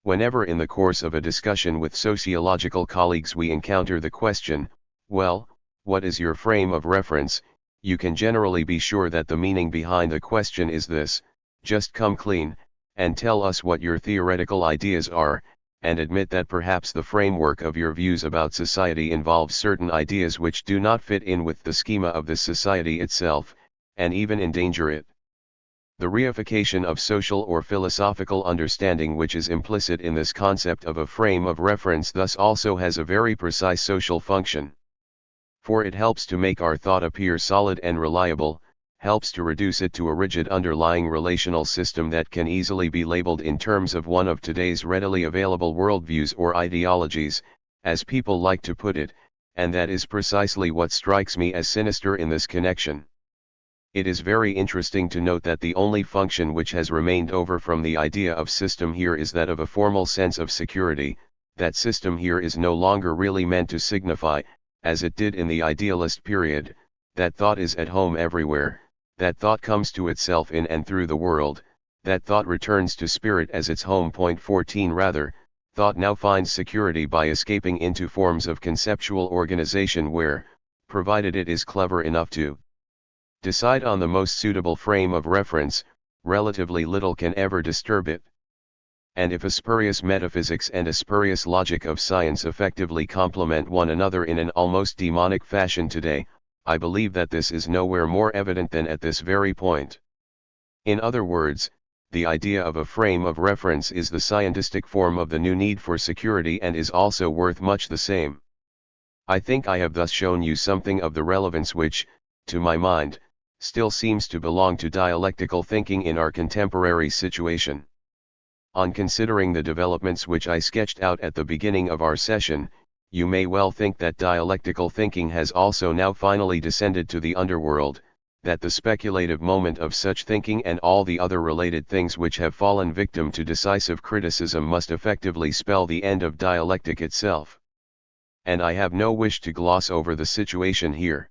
Whenever in the course of a discussion with sociological colleagues we encounter the question, well, what is your frame of reference, you can generally be sure that the meaning behind the question is this: just come clean, and tell us what your theoretical ideas are, and admit that perhaps the framework of your views about society involves certain ideas which do not fit in with the schema of this society itself, and even endanger it. The reification of social or philosophical understanding which is implicit in this concept of a frame of reference thus also has a very precise social function. For it helps to make our thought appear solid and reliable, helps to reduce it to a rigid underlying relational system that can easily be labeled in terms of one of today's readily available worldviews or ideologies, as people like to put it, and that is precisely what strikes me as sinister in this connection. It is very interesting to note that the only function which has remained over from the idea of system here is that of a formal sense of security. That system here is no longer really meant to signify, as it did in the idealist period, that thought is at home everywhere, that thought comes to itself in and through the world, that thought returns to spirit as its home point. 14 Rather, thought now finds security by escaping into forms of conceptual organization where, provided it is clever enough to decide on the most suitable frame of reference, relatively little can ever disturb it. And if a spurious metaphysics and a spurious logic of science effectively complement one another in an almost demonic fashion today, I believe that this is nowhere more evident than at this very point. In other words, the idea of a frame of reference is the scientistic form of the new need for security and is also worth much the same. I think I have thus shown you something of the relevance which, to my mind, still seems to belong to dialectical thinking in our contemporary situation. On considering the developments which I sketched out at the beginning of our session, you may well think that dialectical thinking has also now finally descended to the underworld, that the speculative moment of such thinking and all the other related things which have fallen victim to decisive criticism must effectively spell the end of dialectic itself. And I have no wish to gloss over the situation here.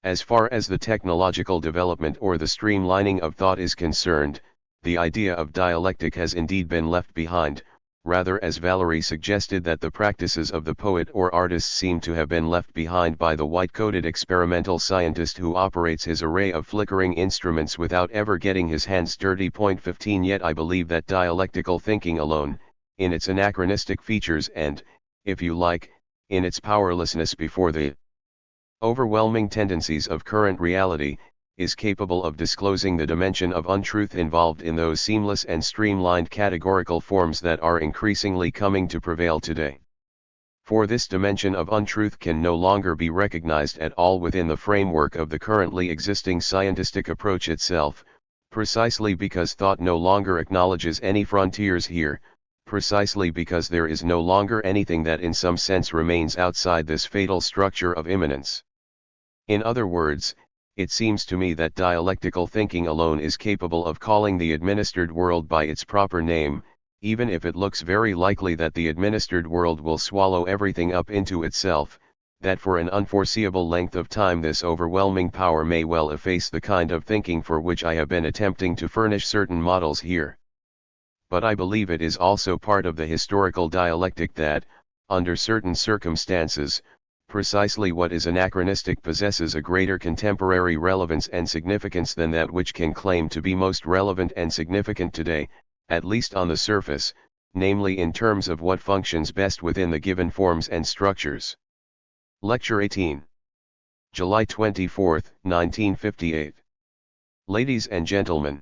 As far as the technological development or the streamlining of thought is concerned, the idea of dialectic has indeed been left behind, rather as Valery suggested that the practices of the poet or artist seem to have been left behind by the white-coated experimental scientist who operates his array of flickering instruments without ever getting his hands dirty. 15 Yet I believe that dialectical thinking alone, in its anachronistic features and, if you like, in its powerlessness before the overwhelming tendencies of current reality, is capable of disclosing the dimension of untruth involved in those seamless and streamlined categorical forms that are increasingly coming to prevail today. For this dimension of untruth can no longer be recognized at all within the framework of the currently existing scientific approach itself, precisely because thought no longer acknowledges any frontiers here, precisely because there is no longer anything that in some sense remains outside this fatal structure of immanence. In other words, it seems to me that dialectical thinking alone is capable of calling the administered world by its proper name, even if it looks very likely that the administered world will swallow everything up into itself, that for an unforeseeable length of time this overwhelming power may well efface the kind of thinking for which I have been attempting to furnish certain models here. But I believe it is also part of the historical dialectic that, under certain circumstances, precisely what is anachronistic possesses a greater contemporary relevance and significance than that which can claim to be most relevant and significant today, at least on the surface, namely in terms of what functions best within the given forms and structures. Lecture 18. July 24, 1958. Ladies and gentlemen,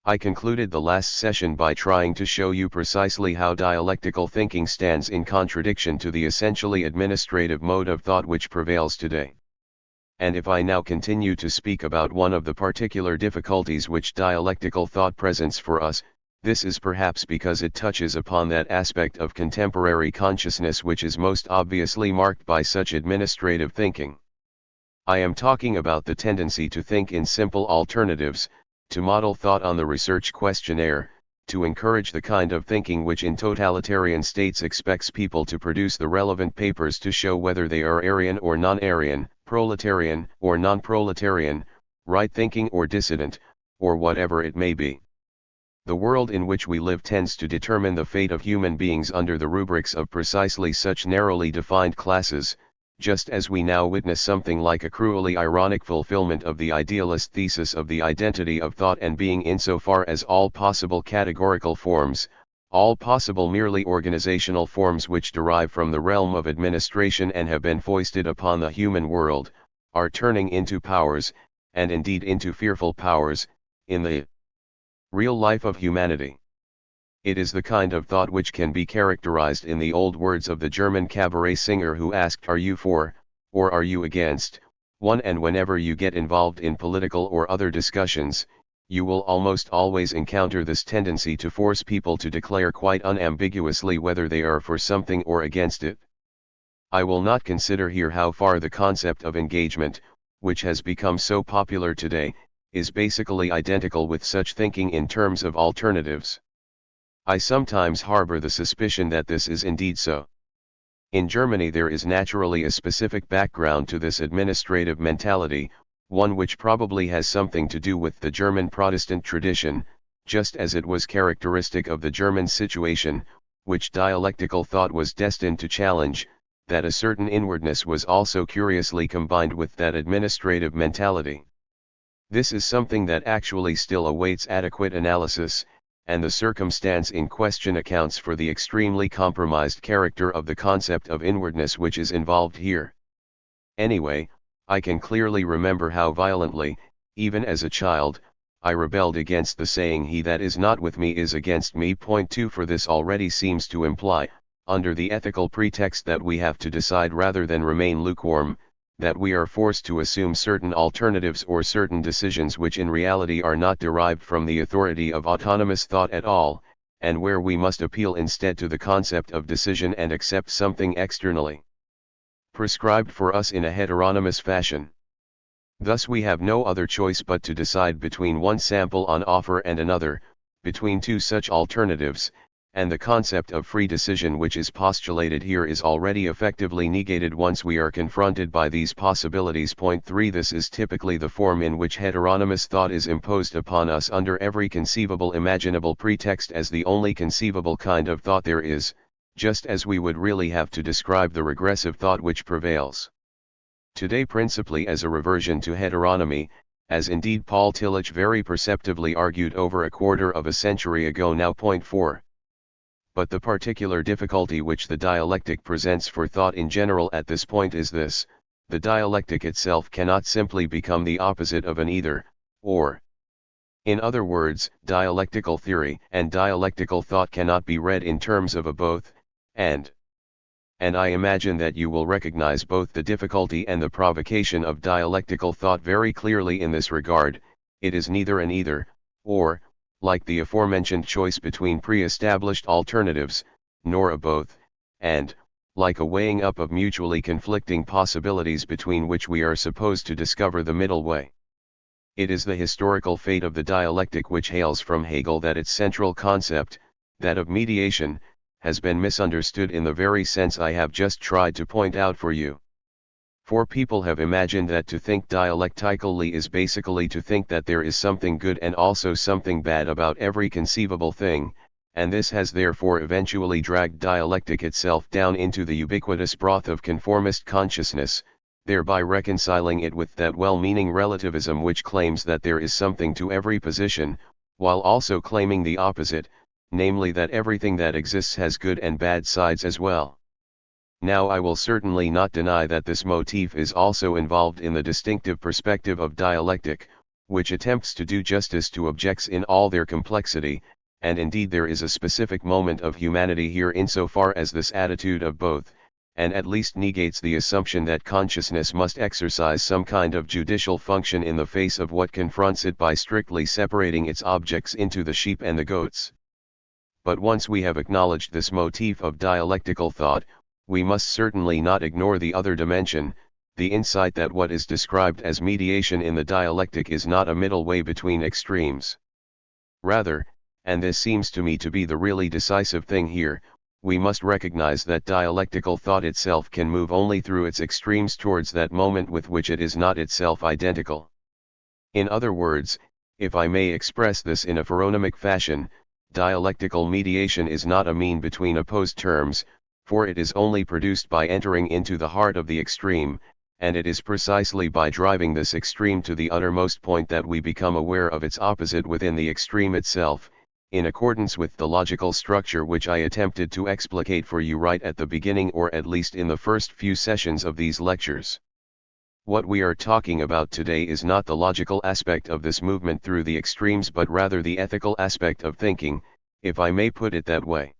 I concluded the last session by trying to show you precisely how dialectical thinking stands in contradiction to the essentially administrative mode of thought which prevails today. And if I now continue to speak about one of the particular difficulties which dialectical thought presents for us, this is perhaps because it touches upon that aspect of contemporary consciousness which is most obviously marked by such administrative thinking. I am talking about the tendency to think in simple alternatives, to model thought on the research questionnaire, to encourage the kind of thinking which in totalitarian states expects people to produce the relevant papers to show whether they are Aryan or non-Aryan, proletarian or non-proletarian, right-thinking or dissident, or whatever it may be. The world in which we live tends to determine the fate of human beings under the rubrics of precisely such narrowly defined classes, just as we now witness something like a cruelly ironic fulfillment of the idealist thesis of the identity of thought and being insofar as all possible categorical forms, all possible merely organizational forms which derive from the realm of administration and have been foisted upon the human world, are turning into powers, and indeed into fearful powers, in the real life of humanity. It is the kind of thought which can be characterized in the old words of the German cabaret singer who asked, "Are you for, or are you against, one?" And whenever you get involved in political or other discussions, you will almost always encounter this tendency to force people to declare quite unambiguously whether they are for something or against it. I will not consider here how far the concept of engagement, which has become so popular today, is basically identical with such thinking in terms of alternatives. I sometimes harbor the suspicion that this is indeed so. In Germany there is naturally a specific background to this administrative mentality, one which probably has something to do with the German Protestant tradition, just as it was characteristic of the German situation, which dialectical thought was destined to challenge, that a certain inwardness was also curiously combined with that administrative mentality. This is something that actually still awaits adequate analysis, and the circumstance in question accounts for the extremely compromised character of the concept of inwardness which is involved here. Anyway, I can clearly remember how violently, even as a child, I rebelled against the saying, "He that is not with me is against me." 2 For this already seems to imply, under the ethical pretext that we have to decide rather than remain lukewarm, that we are forced to assume certain alternatives or certain decisions which in reality are not derived from the authority of autonomous thought at all, and where we must appeal instead to the concept of decision and accept something externally prescribed for us in a heteronymous fashion. Thus we have no other choice but to decide between one sample on offer and another, between two such alternatives, and the concept of free decision which is postulated here is already effectively negated once we are confronted by these possibilities. Point 3. This is typically the form in which heteronomous thought is imposed upon us under every conceivable imaginable pretext as the only conceivable kind of thought there is, just as we would really have to describe the regressive thought which prevails today principally as a reversion to heteronomy, as indeed Paul Tillich very perceptibly argued over a quarter of a century ago now. Point 4. But the particular difficulty which the dialectic presents for thought in general at this point is this: the dialectic itself cannot simply become the opposite of an either, or. In other words, dialectical theory and dialectical thought cannot be read in terms of a both, and I imagine that you will recognize both the difficulty and the provocation of dialectical thought very clearly in this regard. It is neither an either, or, like the aforementioned choice between pre-established alternatives, nor a both, and, like a weighing up of mutually conflicting possibilities between which we are supposed to discover the middle way. It is the historical fate of the dialectic which hails from Hegel that its central concept, that of mediation, has been misunderstood in the very sense I have just tried to point out for you. For people have imagined that to think dialectically is basically to think that there is something good and also something bad about every conceivable thing, and this has therefore eventually dragged dialectic itself down into the ubiquitous broth of conformist consciousness, thereby reconciling it with that well-meaning relativism which claims that there is something to every position, while also claiming the opposite, namely that everything that exists has good and bad sides as well. Now I will certainly not deny that this motif is also involved in the distinctive perspective of dialectic, which attempts to do justice to objects in all their complexity, and indeed there is a specific moment of humanity here insofar as this attitude of both, and at least negates the assumption that consciousness must exercise some kind of judicial function in the face of what confronts it by strictly separating its objects into the sheep and the goats. But once we have acknowledged this motif of dialectical thought, we must certainly not ignore the other dimension, the insight that what is described as mediation in the dialectic is not a middle way between extremes. Rather, and this seems to me to be the really decisive thing here, we must recognize that dialectical thought itself can move only through its extremes towards that moment with which it is not itself identical. In other words, if I may express this in a phronemic fashion, dialectical mediation is not a mean between opposed terms, for it is only produced by entering into the heart of the extreme, and it is precisely by driving this extreme to the uttermost point that we become aware of its opposite within the extreme itself, in accordance with the logical structure which I attempted to explicate for you right at the beginning, or at least in the first few sessions of these lectures. What we are talking about today is not the logical aspect of this movement through the extremes but rather the ethical aspect of thinking, if I may put it that way.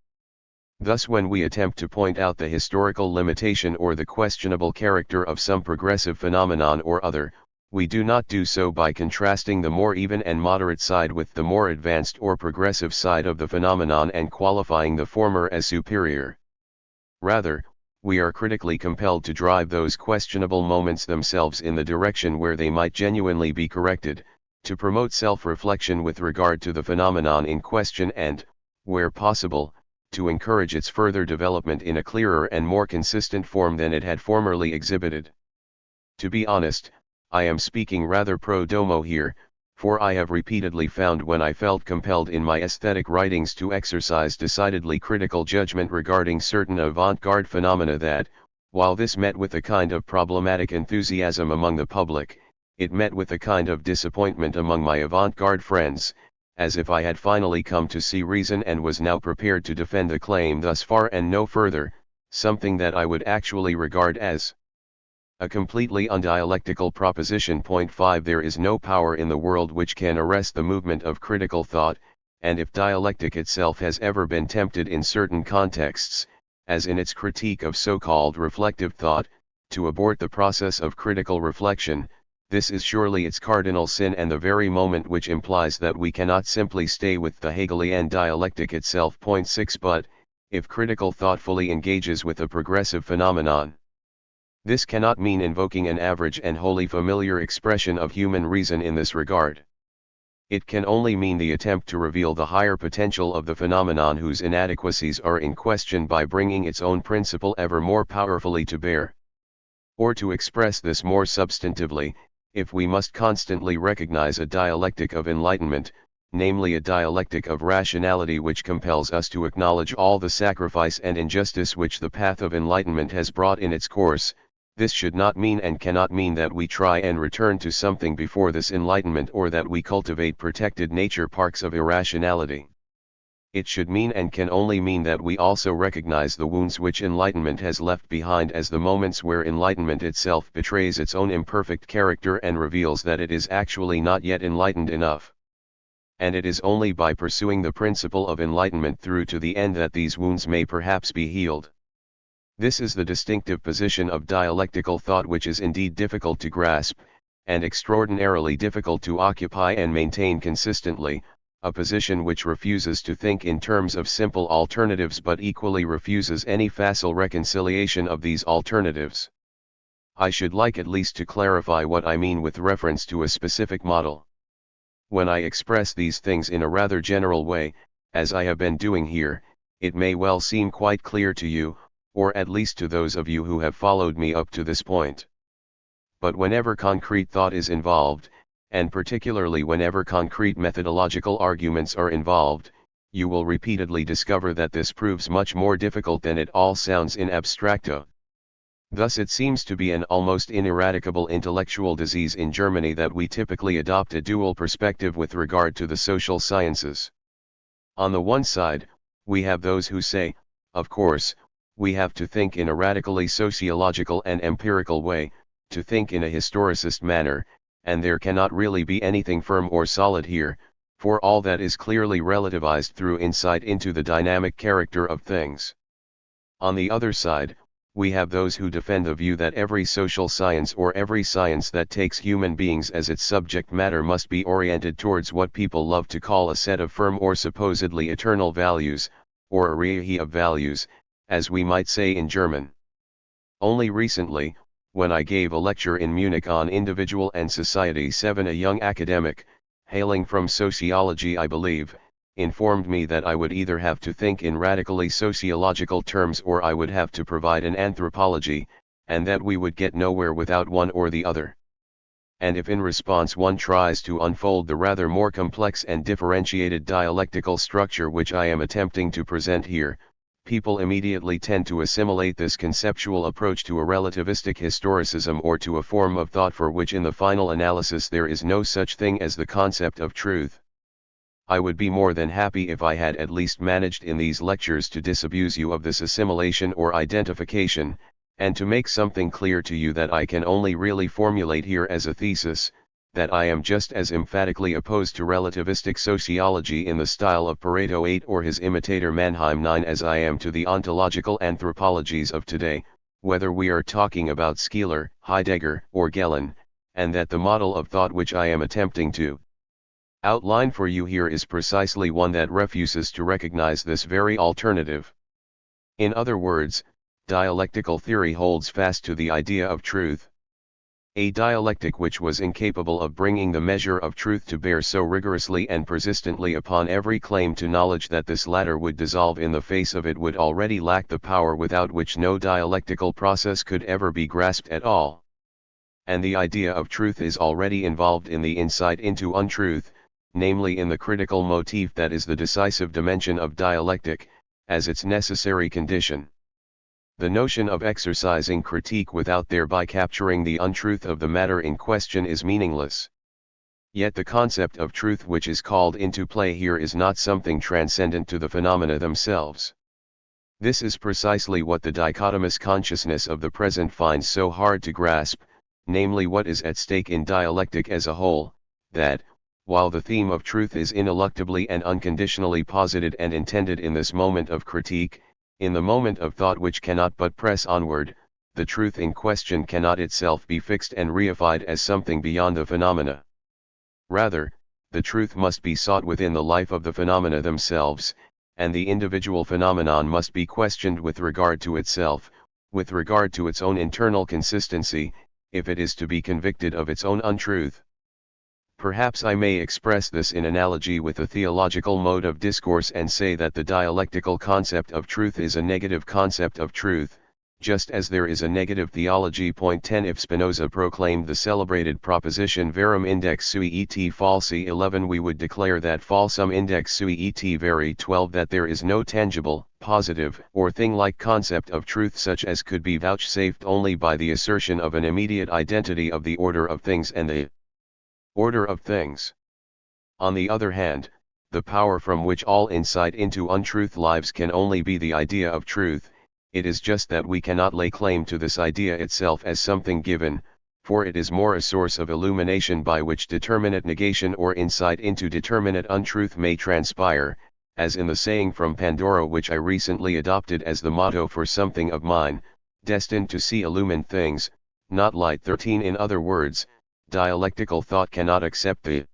Thus when we attempt to point out the historical limitation or the questionable character of some progressive phenomenon or other, we do not do so by contrasting the more even and moderate side with the more advanced or progressive side of the phenomenon and qualifying the former as superior. Rather, we are critically compelled to drive those questionable moments themselves in the direction where they might genuinely be corrected, to promote self-reflection with regard to the phenomenon in question and, where possible, to encourage its further development in a clearer and more consistent form than it had formerly exhibited. To be honest, I am speaking rather pro domo here, for I have repeatedly found when I felt compelled in my aesthetic writings to exercise decidedly critical judgment regarding certain avant-garde phenomena that, while this met with a kind of problematic enthusiasm among the public, it met with a kind of disappointment among my avant-garde friends, as if I had finally come to see reason and was now prepared to defend the claim thus far and no further, something that I would actually regard as a completely undialectical proposition. Point 5. There is no power in the world which can arrest the movement of critical thought, and if dialectic itself has ever been tempted in certain contexts, as in its critique of so-called reflective thought, to abort the process of critical reflection, this is surely its cardinal sin and the very moment which implies that we cannot simply stay with the Hegelian dialectic itself. Point 6. But, if critical thought fully engages with a progressive phenomenon, This cannot mean invoking an average and wholly familiar expression of human reason in this regard. It can only mean the attempt to reveal the higher potential of the phenomenon whose inadequacies are in question by bringing its own principle ever more powerfully to bear. Or to express this more substantively, if we must constantly recognize a dialectic of enlightenment, namely a dialectic of rationality which compels us to acknowledge all the sacrifice and injustice which the path of enlightenment has brought in its course, this should not mean and cannot mean that we try and return to something before this enlightenment or that we cultivate protected nature parks of irrationality. It should mean and can only mean that we also recognize the wounds which enlightenment has left behind as the moments where enlightenment itself betrays its own imperfect character and reveals that it is actually not yet enlightened enough. And it is only by pursuing the principle of enlightenment through to the end that these wounds may perhaps be healed. This is the distinctive position of dialectical thought which is indeed difficult to grasp, and extraordinarily difficult to occupy and maintain consistently, a position which refuses to think in terms of simple alternatives but equally refuses any facile reconciliation of these alternatives. I should like at least to clarify what I mean with reference to a specific model. When I express these things in a rather general way, as I have been doing here, it may well seem quite clear to you, or at least to those of you who have followed me up to this point. But whenever concrete thought is involved, and particularly whenever concrete methodological arguments are involved, you will repeatedly discover that this proves much more difficult than it all sounds in abstracto. Thus it seems to be an almost ineradicable intellectual disease in Germany that we typically adopt a dual perspective with regard to the social sciences. On the one side, we have those who say, of course, we have to think in a radically sociological and empirical way, to think in a historicist manner, and there cannot really be anything firm or solid here, for all that is clearly relativized through insight into the dynamic character of things. On the other side, we have those who defend the view that every social science or every science that takes human beings as its subject matter must be oriented towards what people love to call a set of firm or supposedly eternal values, or a Reihe of values, as we might say in German. Only recently, when I gave a lecture in Munich on Individual and Society 7, a young academic, hailing from sociology I believe, informed me that I would either have to think in radically sociological terms or I would have to provide an anthropology, and that we would get nowhere without one or the other. And if in response one tries to unfold the rather more complex and differentiated dialectical structure which I am attempting to present here, people immediately tend to assimilate this conceptual approach to a relativistic historicism or to a form of thought for which in the final analysis there is no such thing as the concept of truth. I would be more than happy if I had at least managed in these lectures to disabuse you of this assimilation or identification, and to make something clear to you that I can only really formulate here as a thesis, that I am just as emphatically opposed to relativistic sociology in the style of Pareto 8 or his imitator Mannheim 9 as I am to the ontological anthropologies of today, whether we are talking about Skeeler, Heidegger, or Gehlen, and that the model of thought which I am attempting to outline for you here is precisely one that refuses to recognize this very alternative. In other words, dialectical theory holds fast to the idea of truth. A dialectic which was incapable of bringing the measure of truth to bear so rigorously and persistently upon every claim to knowledge that this latter would dissolve in the face of it would already lack the power without which no dialectical process could ever be grasped at all. And the idea of truth is already involved in the insight into untruth, namely in the critical motif that is the decisive dimension of dialectic, as its necessary condition. The notion of exercising critique without thereby capturing the untruth of the matter in question is meaningless. Yet the concept of truth which is called into play here is not something transcendent to the phenomena themselves. This is precisely what the dichotomous consciousness of the present finds so hard to grasp, namely what is at stake in dialectic as a whole, that, while the theme of truth is ineluctably and unconditionally posited and intended in this moment of critique, in the moment of thought which cannot but press onward, the truth in question cannot itself be fixed and reified as something beyond the phenomena. Rather, the truth must be sought within the life of the phenomena themselves, and the individual phenomenon must be questioned with regard to itself, with regard to its own internal consistency, if it is to be convicted of its own untruth. Perhaps I may express this in analogy with the theological mode of discourse and say that the dialectical concept of truth is a negative concept of truth, just as there is a negative theology. Point 10. If Spinoza proclaimed the celebrated proposition verum index sui et falsi 11, we would declare that falsum index sui et veri 12, that there is no tangible, positive, or thing-like concept of truth such as could be vouchsafed only by the assertion of an immediate identity of the order of things and the order of things. On the other hand, the power from which all insight into untruth lives can only be the idea of truth. It is just that we cannot lay claim to this idea itself as something given, for it is more a source of illumination by which determinate negation or insight into determinate untruth may transpire, as in the saying from Pandora which I recently adopted as the motto for something of mine, destined to see illumined things, not light. 13. In other words, dialectical thought cannot accept the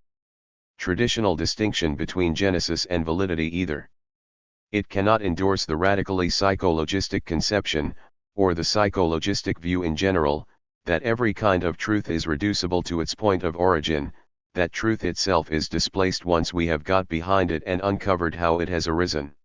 traditional distinction between genesis and validity either. It cannot endorse the radically psychologistic conception, or the psychologistic view in general, that every kind of truth is reducible to its point of origin, that truth itself is displaced once we have got behind it and uncovered how it has arisen.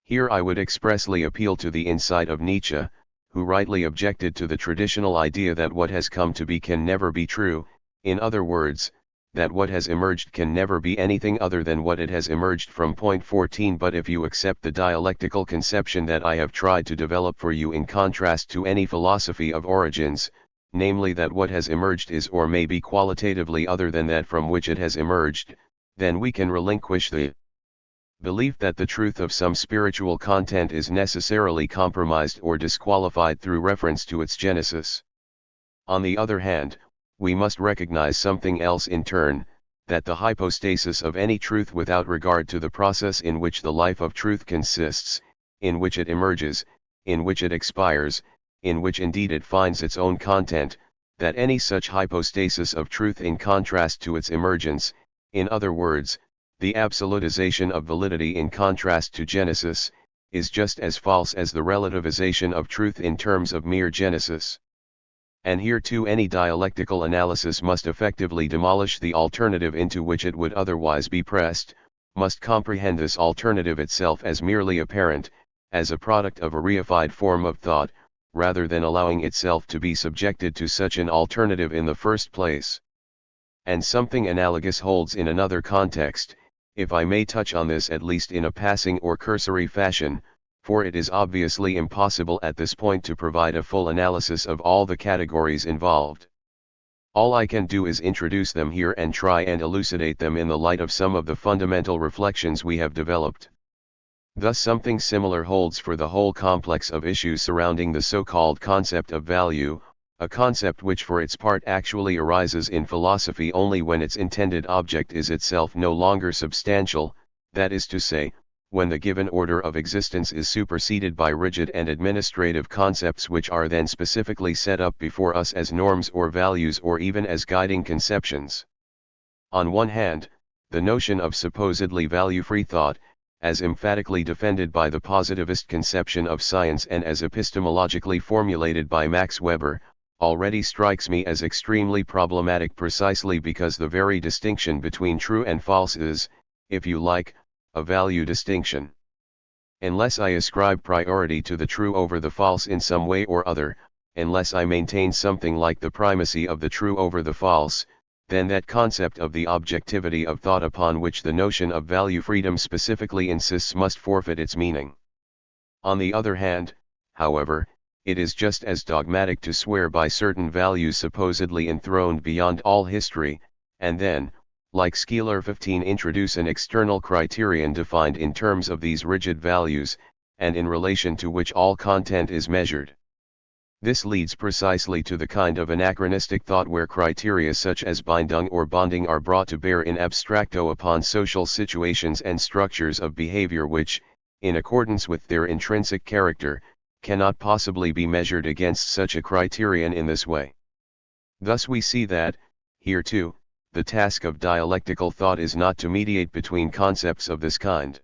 Here I would expressly appeal to the insight of Nietzsche, who rightly objected to the traditional idea that what has come to be can never be true, in other words, that what has emerged can never be anything other than what it has emerged from. Point 14. But if you accept the dialectical conception that I have tried to develop for you in contrast to any philosophy of origins, namely that what has emerged is or may be qualitatively other than that from which it has emerged, then we can relinquish the belief that the truth of some spiritual content is necessarily compromised or disqualified through reference to its genesis. On the other hand, we must recognize something else in turn, that the hypostasis of any truth without regard to the process in which the life of truth consists, in which it emerges, in which it expires, in which indeed it finds its own content, that any such hypostasis of truth in contrast to its emergence, in other words, the absolutization of validity in contrast to genesis, is just as false as the relativization of truth in terms of mere genesis. And here too any dialectical analysis must effectively demolish the alternative into which it would otherwise be pressed, must comprehend this alternative itself as merely apparent, as a product of a reified form of thought, rather than allowing itself to be subjected to such an alternative in the first place. And something analogous holds in another context, if I may touch on this at least in a passing or cursory fashion, for it is obviously impossible at this point to provide a full analysis of all the categories involved. All I can do is introduce them here and try and elucidate them in the light of some of the fundamental reflections we have developed. Thus something similar holds for the whole complex of issues surrounding the so-called concept of value, a concept which for its part actually arises in philosophy only when its intended object is itself no longer substantial, that is to say, when the given order of existence is superseded by rigid and administrative concepts which are then specifically set up before us as norms or values or even as guiding conceptions. On one hand, the notion of supposedly value-free thought, as emphatically defended by the positivist conception of science and as epistemologically formulated by Max Weber, already strikes me as extremely problematic precisely because the very distinction between true and false is, if you like, a value distinction. Unless I ascribe priority to the true over the false in some way or other, unless I maintain something like the primacy of the true over the false, then that concept of the objectivity of thought upon which the notion of value freedom specifically insists must forfeit its meaning. On the other hand, however, it is just as dogmatic to swear by certain values supposedly enthroned beyond all history, and then, like Skeeler 15, introduce an external criterion defined in terms of these rigid values, and in relation to which all content is measured. This leads precisely to the kind of anachronistic thought where criteria such as bindung or bonding are brought to bear in abstracto upon social situations and structures of behavior which, in accordance with their intrinsic character, cannot possibly be measured against such a criterion in this way. Thus we see that, here too, the task of dialectical thought is not to mediate between concepts of this kind.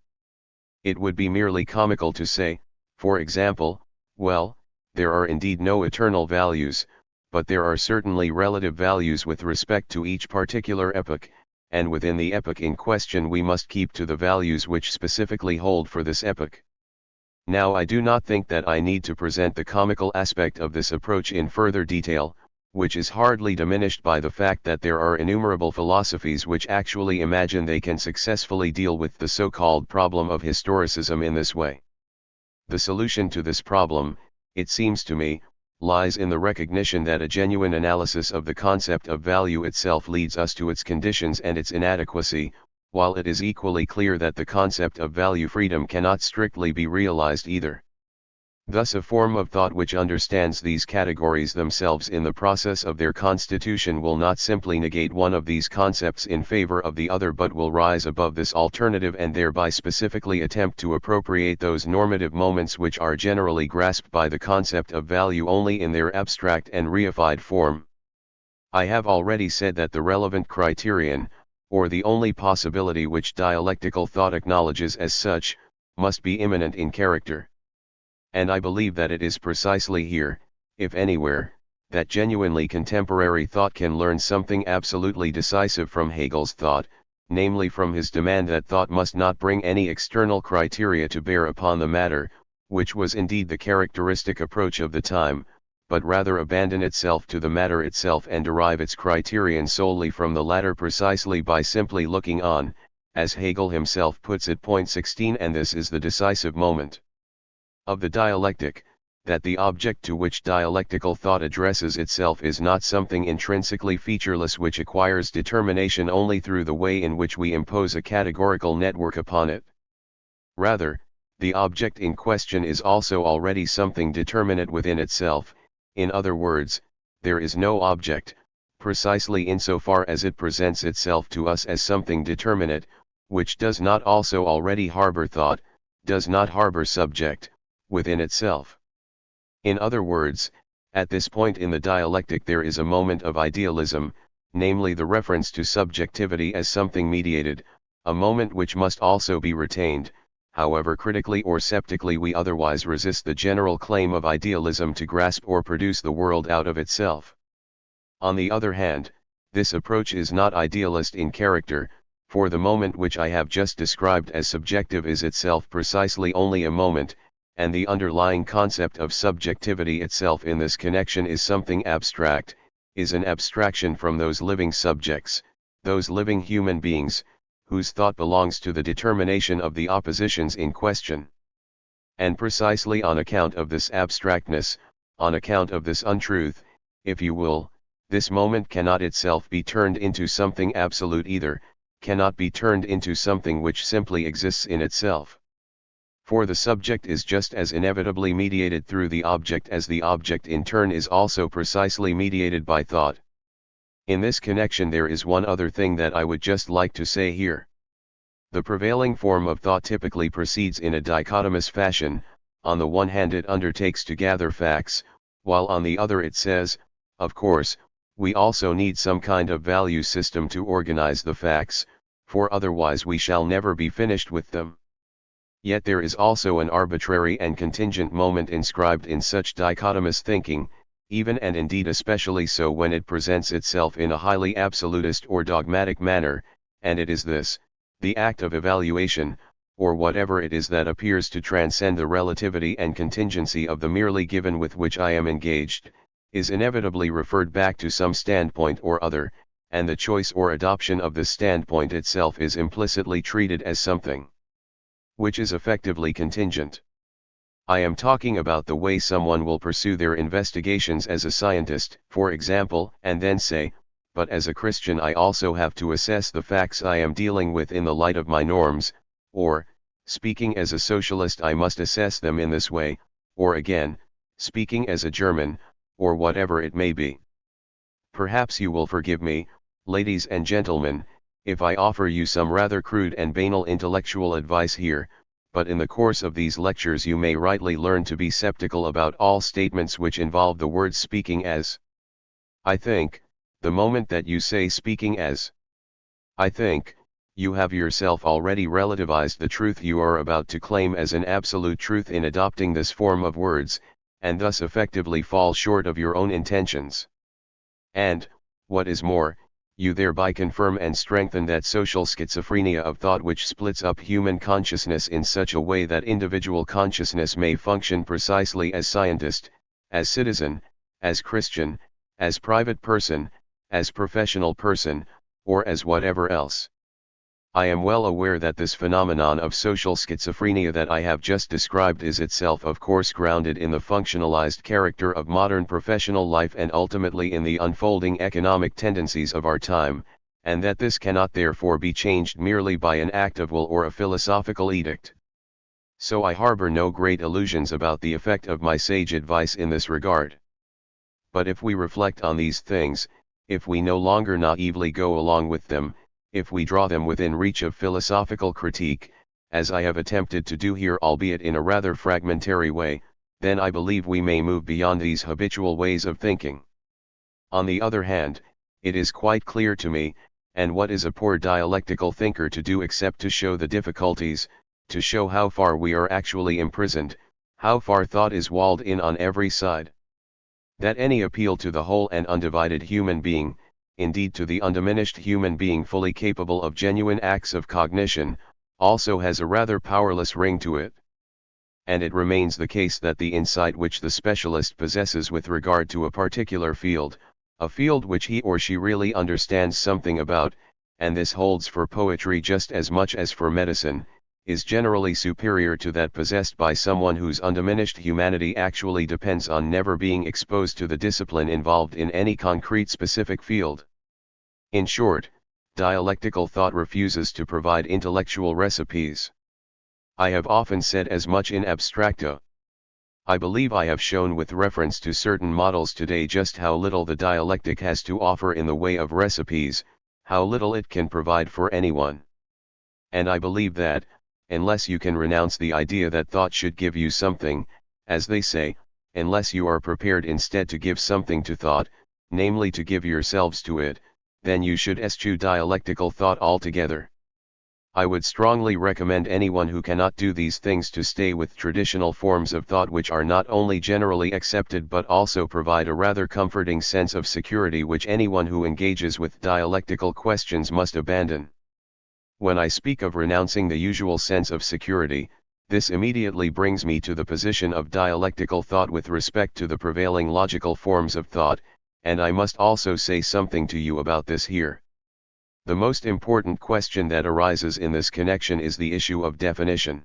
It would be merely comical to say, for example, well, there are indeed no eternal values, but there are certainly relative values with respect to each particular epoch, and within the epoch in question we must keep to the values which specifically hold for this epoch. Now I do not think that I need to present the comical aspect of this approach in further detail, which is hardly diminished by the fact that there are innumerable philosophies which actually imagine they can successfully deal with the so-called problem of historicism in this way. The solution to this problem, it seems to me, lies in the recognition that a genuine analysis of the concept of value itself leads us to its conditions and its inadequacy, while it is equally clear that the concept of value freedom cannot strictly be realized either. Thus a form of thought which understands these categories themselves in the process of their constitution will not simply negate one of these concepts in favor of the other, but will rise above this alternative and thereby specifically attempt to appropriate those normative moments which are generally grasped by the concept of value only in their abstract and reified form. I have already said that the relevant criterion, or the only possibility which dialectical thought acknowledges as such, must be immanent in character. And I believe that it is precisely here, if anywhere, that genuinely contemporary thought can learn something absolutely decisive from Hegel's thought, namely from his demand that thought must not bring any external criteria to bear upon the matter, which was indeed the characteristic approach of the time, but rather abandon itself to the matter itself and derive its criterion solely from the latter precisely by simply looking on, as Hegel himself puts it. Point 16. And this is the decisive moment of the dialectic, that the object to which dialectical thought addresses itself is not something intrinsically featureless which acquires determination only through the way in which we impose a categorical network upon it. Rather, the object in question is also already something determinate within itself. In other words, there is no object, precisely insofar as it presents itself to us as something determinate, which does not also already harbor thought, does not harbor subject, within itself. In other words, at this point in the dialectic there is a moment of idealism, namely the reference to subjectivity as something mediated, a moment which must also be retained, however critically or sceptically we otherwise resist the general claim of idealism to grasp or produce the world out of itself. On the other hand, this approach is not idealist in character, for the moment which I have just described as subjective is itself precisely only a moment, and the underlying concept of subjectivity itself in this connection is something abstract, is an abstraction from those living subjects, those living human beings, whose thought belongs to the determination of the oppositions in question. And precisely on account of this abstractness, on account of this untruth, if you will, this moment cannot itself be turned into something absolute either, cannot be turned into something which simply exists in itself. For the subject is just as inevitably mediated through the object as the object in turn is also precisely mediated by thought. In this connection there is one other thing that I would just like to say here. The prevailing form of thought typically proceeds in a dichotomous fashion. On the one hand it undertakes to gather facts, while on the other it says, of course, we also need some kind of value system to organize the facts, for otherwise we shall never be finished with them. Yet there is also an arbitrary and contingent moment inscribed in such dichotomous thinking, even and indeed especially so when it presents itself in a highly absolutist or dogmatic manner, and it is this: the act of evaluation, or whatever it is that appears to transcend the relativity and contingency of the merely given with which I am engaged, is inevitably referred back to some standpoint or other, and the choice or adoption of this standpoint itself is implicitly treated as something which is effectively contingent. I am talking about the way someone will pursue their investigations as a scientist, for example, and then say, but as a Christian I also have to assess the facts I am dealing with in the light of my norms, or, speaking as a socialist I must assess them in this way, or again, speaking as a German, or whatever it may be. Perhaps you will forgive me, ladies and gentlemen, if I offer you some rather crude and banal intellectual advice here, but in the course of these lectures you may rightly learn to be skeptical about all statements which involve the word speaking as. I think, the moment that you say speaking as, I think, you have yourself already relativized the truth you are about to claim as an absolute truth in adopting this form of words, and thus effectively fall short of your own intentions. And, what is more, you thereby confirm and strengthen that social schizophrenia of thought which splits up human consciousness in such a way that individual consciousness may function precisely as scientist, as citizen, as Christian, as private person, as professional person, or as whatever else. I am well aware that this phenomenon of social schizophrenia that I have just described is itself of course grounded in the functionalized character of modern professional life and ultimately in the unfolding economic tendencies of our time, and that this cannot therefore be changed merely by an act of will or a philosophical edict. So I harbor no great illusions about the effect of my sage advice in this regard. But if we reflect on these things, if we no longer naively go along with them, if we draw them within reach of philosophical critique, as I have attempted to do here albeit in a rather fragmentary way, then I believe we may move beyond these habitual ways of thinking. On the other hand, it is quite clear to me, and what is a poor dialectical thinker to do except to show the difficulties, to show how far we are actually imprisoned, how far thought is walled in on every side. That any appeal to the whole and undivided human being, indeed to the undiminished human being fully capable of genuine acts of cognition, also has a rather powerless ring to it. And it remains the case that the insight which the specialist possesses with regard to a particular field, a field which he or she really understands something about, and this holds for poetry just as much as for medicine, is generally superior to that possessed by someone whose undiminished humanity actually depends on never being exposed to the discipline involved in any concrete specific field. In short, dialectical thought refuses to provide intellectual recipes. I have often said as much in abstracto. I believe I have shown with reference to certain models today just how little the dialectic has to offer in the way of recipes, how little it can provide for anyone. And I believe that, unless you can renounce the idea that thought should give you something, as they say, unless you are prepared instead to give something to thought, namely to give yourselves to it, then you should eschew dialectical thought altogether. I would strongly recommend anyone who cannot do these things to stay with traditional forms of thought which are not only generally accepted but also provide a rather comforting sense of security which anyone who engages with dialectical questions must abandon. When I speak of renouncing the usual sense of security, this immediately brings me to the position of dialectical thought with respect to the prevailing logical forms of thought, and I must also say something to you about this here. The most important question that arises in this connection is the issue of definition.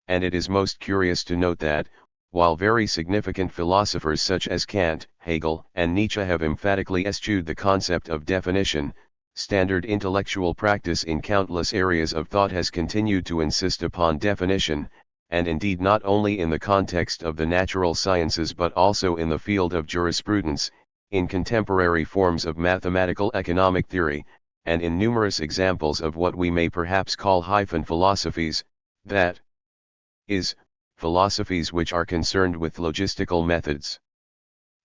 And it is most curious to note that, while very significant philosophers such as Kant, Hegel, and Nietzsche have emphatically eschewed the concept of definition, standard intellectual practice in countless areas of thought has continued to insist upon definition, and indeed not only in the context of the natural sciences but also in the field of jurisprudence, in contemporary forms of mathematical economic theory, and in numerous examples of what we may perhaps call hyphen philosophies, that is, philosophies which are concerned with logistical methods.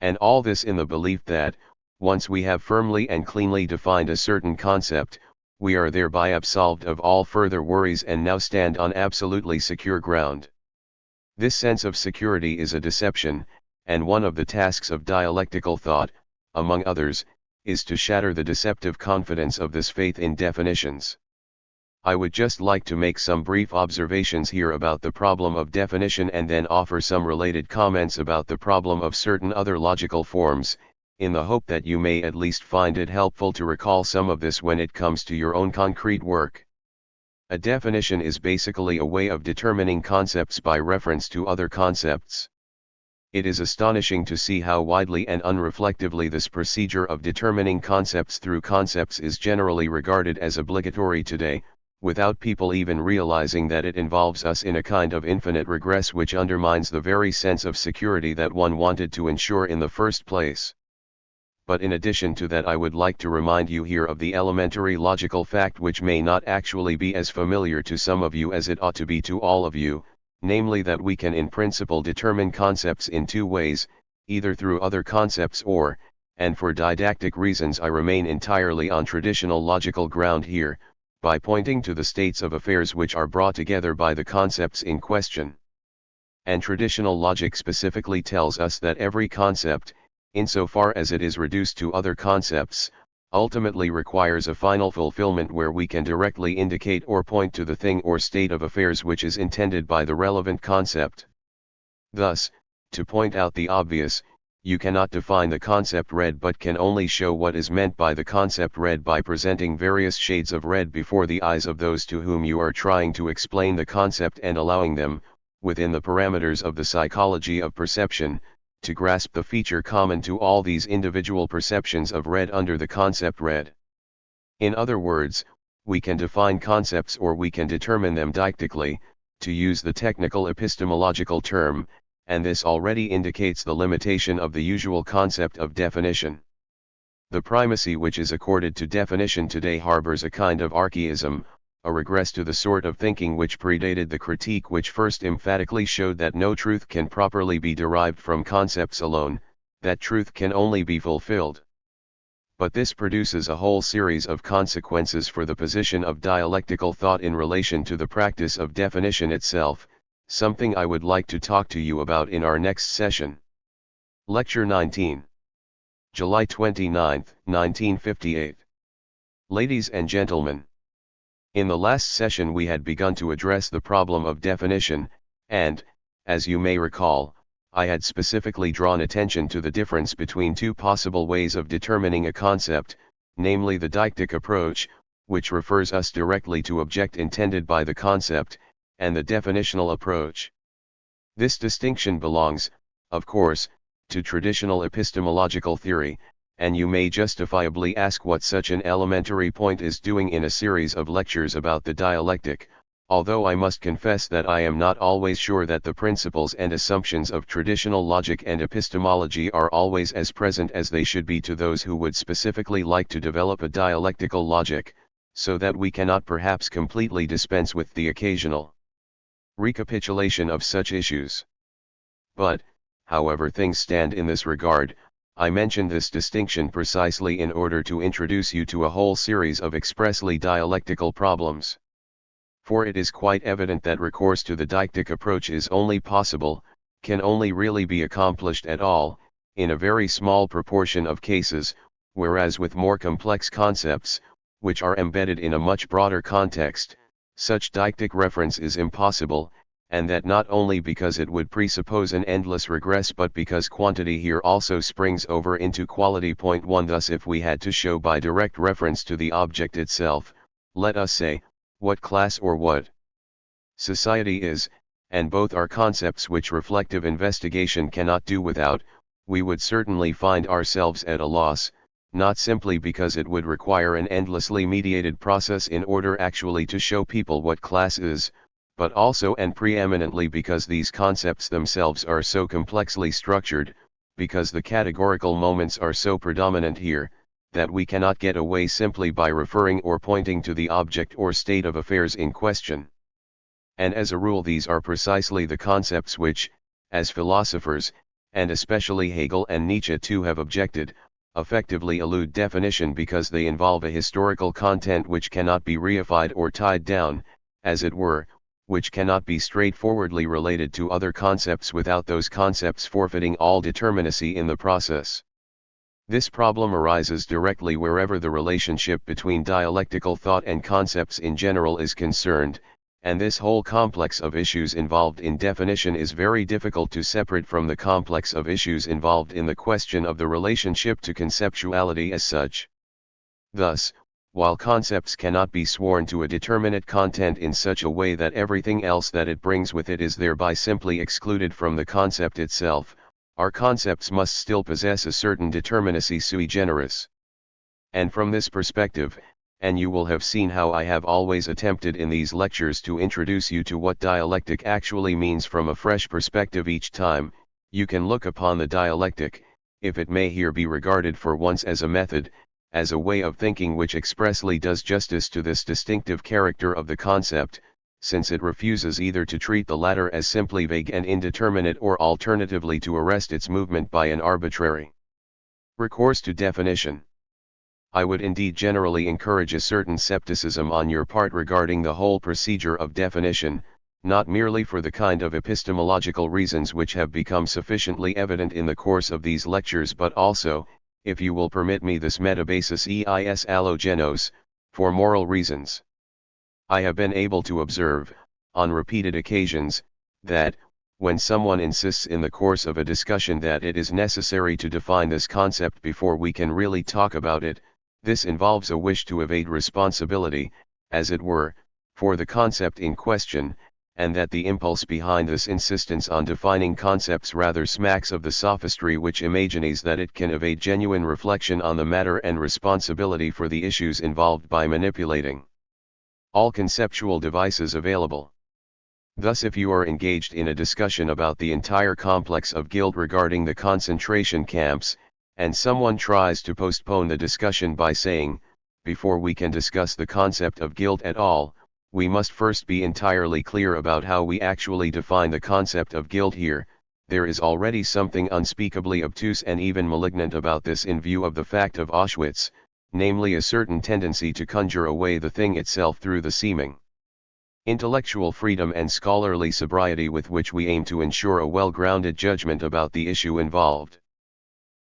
And all this in the belief that, once we have firmly and cleanly defined a certain concept, we are thereby absolved of all further worries and now stand on absolutely secure ground. This sense of security is a deception, and one of the tasks of dialectical thought, among others, is to shatter the deceptive confidence of this faith in definitions. I would just like to make some brief observations here about the problem of definition and then offer some related comments about the problem of certain other logical forms, in the hope that you may at least find it helpful to recall some of this when it comes to your own concrete work. A definition is basically a way of determining concepts by reference to other concepts. It is astonishing to see how widely and unreflectively this procedure of determining concepts through concepts is generally regarded as obligatory today, without people even realizing that it involves us in a kind of infinite regress which undermines the very sense of security that one wanted to ensure in the first place. But in addition to that, I would like to remind you here of the elementary logical fact which may not actually be as familiar to some of you as it ought to be to all of you, namely that we can in principle determine concepts in two ways, either through other concepts or, and for didactic reasons I remain entirely on traditional logical ground here, by pointing to the states of affairs which are brought together by the concepts in question. and traditional logic specifically tells us that every concept, insofar as it is reduced to other concepts, ultimately requires a final fulfillment where we can directly indicate or point to the thing or state of affairs which is intended by the relevant concept. Thus, to point out the obvious, you cannot define the concept red but can only show what is meant by the concept red by presenting various shades of red before the eyes of those to whom you are trying to explain the concept and allowing them, within the parameters of the psychology of perception, to grasp the feature common to all these individual perceptions of red under the concept red. In other words, we can define concepts or we can determine them deictically, to use the technical epistemological term, and this already indicates the limitation of the usual concept of definition. The primacy which is accorded to definition today harbors a kind of archaism, a regress to the sort of thinking which predated the critique which first emphatically showed that no truth can properly be derived from concepts alone, that truth can only be fulfilled. But this produces a whole series of consequences for the position of dialectical thought in relation to the practice of definition itself, something I would like to talk to you about in our next session. Lecture 19. July 29, 1958. Ladies and gentlemen, in the last session we had begun to address the problem of definition, and, as you may recall, I had specifically drawn attention to the difference between two possible ways of determining a concept, namely the deictic approach, which refers us directly to object intended by the concept, and the definitional approach. This distinction belongs, of course, to traditional epistemological theory, and you may justifiably ask what such an elementary point is doing in a series of lectures about the dialectic, although I must confess that I am not always sure that the principles and assumptions of traditional logic and epistemology are always as present as they should be to those who would specifically like to develop a dialectical logic, so that we cannot perhaps completely dispense with the occasional recapitulation of such issues. But, however things stand in this regard, I mention this distinction precisely in order to introduce you to a whole series of expressly dialectical problems. For it is quite evident that recourse to the deictic approach is only possible, can only really be accomplished at all, in a very small proportion of cases, whereas with more complex concepts, which are embedded in a much broader context, such deictic reference is impossible, and that not only because it would presuppose an endless regress but because quantity here also springs over into quality. Point 1. Thus if we had to show by direct reference to the object itself, let us say, what class or what society is, and both are concepts which reflective investigation cannot do without, we would certainly find ourselves at a loss, not simply because it would require an endlessly mediated process in order actually to show people what class is, but also and preeminently because these concepts themselves are so complexly structured, because the categorical moments are so predominant here, that we cannot get away simply by referring or pointing to the object or state of affairs in question. And as a rule these are precisely the concepts which, as philosophers, and especially Hegel and Nietzsche too have objected, effectively elude definition because they involve a historical content which cannot be reified or tied down, as it were, which cannot be straightforwardly related to other concepts without those concepts forfeiting all determinacy in the process. This problem arises directly wherever the relationship between dialectical thought and concepts in general is concerned, and this whole complex of issues involved in definition is very difficult to separate from the complex of issues involved in the question of the relationship to conceptuality as such. Thus, while concepts cannot be sworn to a determinate content in such a way that everything else that it brings with it is thereby simply excluded from the concept itself, our concepts must still possess a certain determinacy sui generis. And from this perspective, and you will have seen how I have always attempted in these lectures to introduce you to what dialectic actually means from a fresh perspective each time, you can look upon the dialectic, if it may here be regarded for once as a method, as a way of thinking which expressly does justice to this distinctive character of the concept, since it refuses either to treat the latter as simply vague and indeterminate or alternatively to arrest its movement by an arbitrary recourse to definition. I would indeed generally encourage a certain skepticism on your part regarding the whole procedure of definition, not merely for the kind of epistemological reasons which have become sufficiently evident in the course of these lectures, but also, if you will permit me this metabasis eis allogenos, for moral reasons. I have been able to observe, on repeated occasions, that, when someone insists in the course of a discussion that it is necessary to define this concept before we can really talk about it, this involves a wish to evade responsibility, as it were, for the concept in question, and that the impulse behind this insistence on defining concepts rather smacks of the sophistry which imagines that it can evade genuine reflection on the matter and responsibility for the issues involved by manipulating all conceptual devices available. Thus, if you are engaged in a discussion about the entire complex of guilt regarding the concentration camps, and someone tries to postpone the discussion by saying, before we can discuss the concept of guilt at all, we must first be entirely clear about how we actually define the concept of guilt here, there is already something unspeakably obtuse and even malignant about this in view of the fact of Auschwitz, namely a certain tendency to conjure away the thing itself through the seeming intellectual freedom and scholarly sobriety with which we aim to ensure a well-grounded judgment about the issue involved.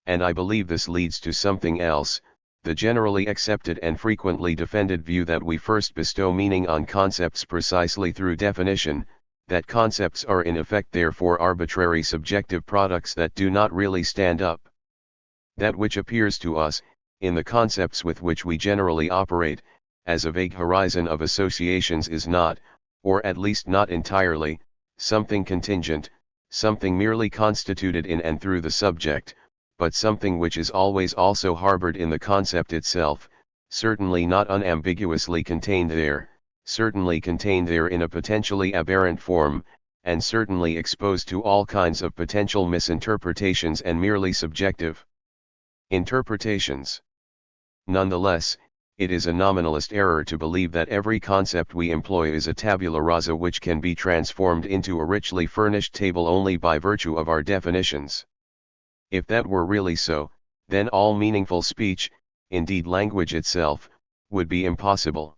And I believe this leads to something else, the generally accepted and frequently defended view that we first bestow meaning on concepts precisely through definition, that concepts are in effect therefore arbitrary subjective products that do not really stand up. That which appears to us, in the concepts with which we generally operate, as a vague horizon of associations is not, or at least not entirely, something contingent, something merely constituted in and through the subject, but something which is always also harbored in the concept itself, certainly not unambiguously contained there, certainly contained there in a potentially aberrant form, and certainly exposed to all kinds of potential misinterpretations and merely subjective interpretations. Nonetheless, it is a nominalist error to believe that every concept we employ is a tabula rasa which can be transformed into a richly furnished table only by virtue of our definitions. If that were really so, then all meaningful speech, indeed language itself, would be impossible.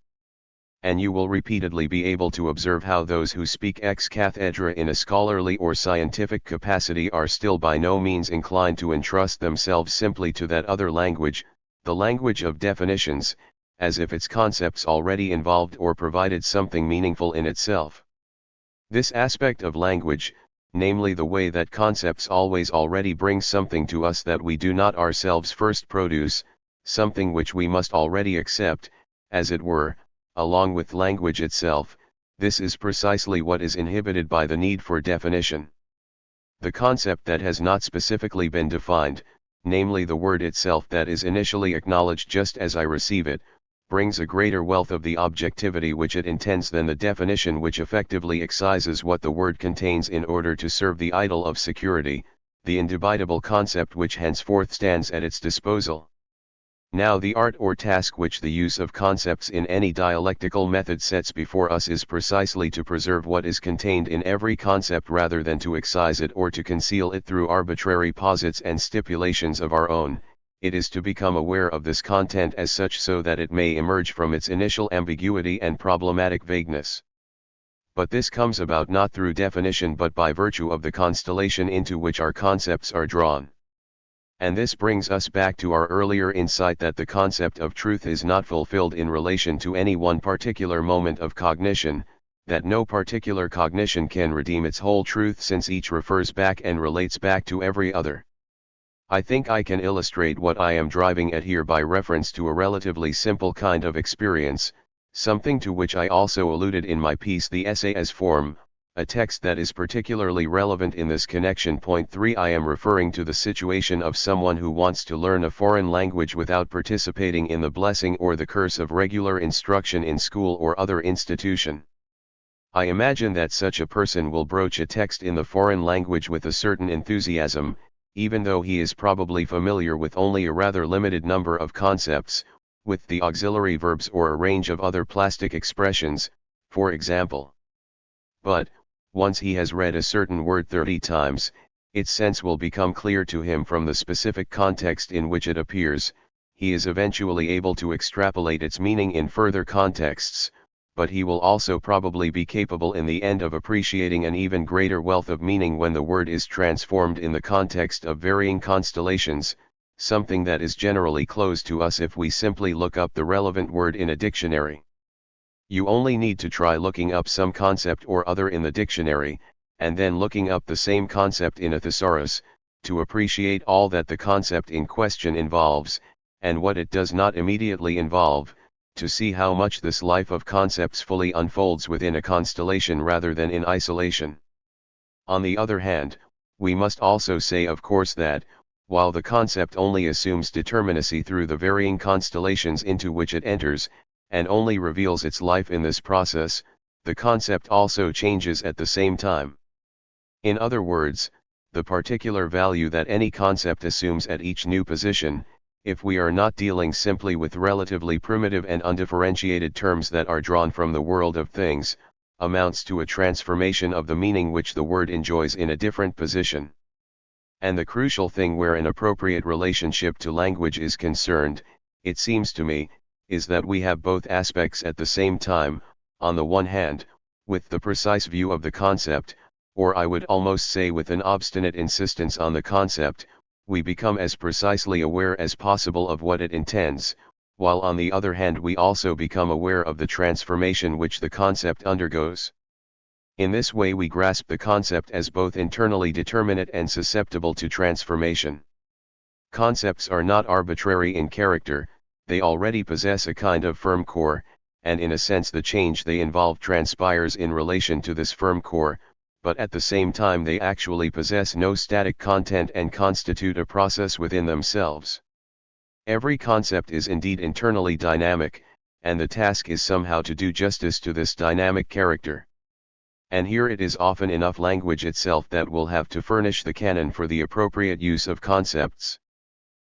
And you will repeatedly be able to observe how those who speak ex cathedra in a scholarly or scientific capacity are still by no means inclined to entrust themselves simply to that other language, the language of definitions, as if its concepts already involved or provided something meaningful in itself. This aspect of language, namely the way that concepts always already bring something to us that we do not ourselves first produce, something which we must already accept, as it were, along with language itself, this is precisely what is inhibited by the need for definition. The concept that has not specifically been defined, namely the word itself that is initially acknowledged just as I receive it, brings a greater wealth of the objectivity which it intends than the definition which effectively excises what the word contains in order to serve the idol of security, the indubitable concept which henceforth stands at its disposal. Now the art or task which the use of concepts in any dialectical method sets before us is precisely to preserve what is contained in every concept rather than to excise it or to conceal it through arbitrary posits and stipulations of our own. It is to become aware of this content as such so that it may emerge from its initial ambiguity and problematic vagueness. But this comes about not through definition but by virtue of the constellation into which our concepts are drawn. And this brings us back to our earlier insight that the concept of truth is not fulfilled in relation to any one particular moment of cognition, that no particular cognition can redeem its whole truth since each refers back and relates back to every other. I think I can illustrate what I am driving at here by reference to a relatively simple kind of experience, something to which I also alluded in my piece The Essay as Form, a text that is particularly relevant in this connection. Point 3 I am referring to the situation of someone who wants to learn a foreign language without participating in the blessing or the curse of regular instruction in school or other institution. I imagine that such a person will broach a text in the foreign language with a certain enthusiasm, even though he is probably familiar with only a rather limited number of concepts, with the auxiliary verbs or a range of other plastic expressions, for example. But, once he has read a certain word 30 times, its sense will become clear to him from the specific context in which it appears, he is eventually able to extrapolate its meaning in further contexts, but he will also probably be capable in the end of appreciating an even greater wealth of meaning when the word is transformed in the context of varying constellations, something that is generally closed to us if we simply look up the relevant word in a dictionary. You only need to try looking up some concept or other in the dictionary, and then looking up the same concept in a thesaurus, to appreciate all that the concept in question involves, and what it does not immediately involve, to see how much this life of concepts fully unfolds within a constellation rather than in isolation. On the other hand, we must also say of course that, while the concept only assumes determinacy through the varying constellations into which it enters, and only reveals its life in this process, the concept also changes at the same time. In other words, the particular value that any concept assumes at each new position, if we are not dealing simply with relatively primitive and undifferentiated terms that are drawn from the world of things, amounts to a transformation of the meaning which the word enjoys in a different position. And the crucial thing where an appropriate relationship to language is concerned, it seems to me, is that we have both aspects at the same time. On the one hand, with the precise view of the concept, or I would almost say with an obstinate insistence on the concept, we become as precisely aware as possible of what it intends, while on the other hand we also become aware of the transformation which the concept undergoes. In this way we grasp the concept as both internally determinate and susceptible to transformation. Concepts are not arbitrary in character, they already possess a kind of firm core, and in a sense the change they involve transpires in relation to this firm core, but at the same time they actually possess no static content and constitute a process within themselves. Every concept is indeed internally dynamic, and the task is somehow to do justice to this dynamic character. And here it is often enough language itself that will have to furnish the canon for the appropriate use of concepts.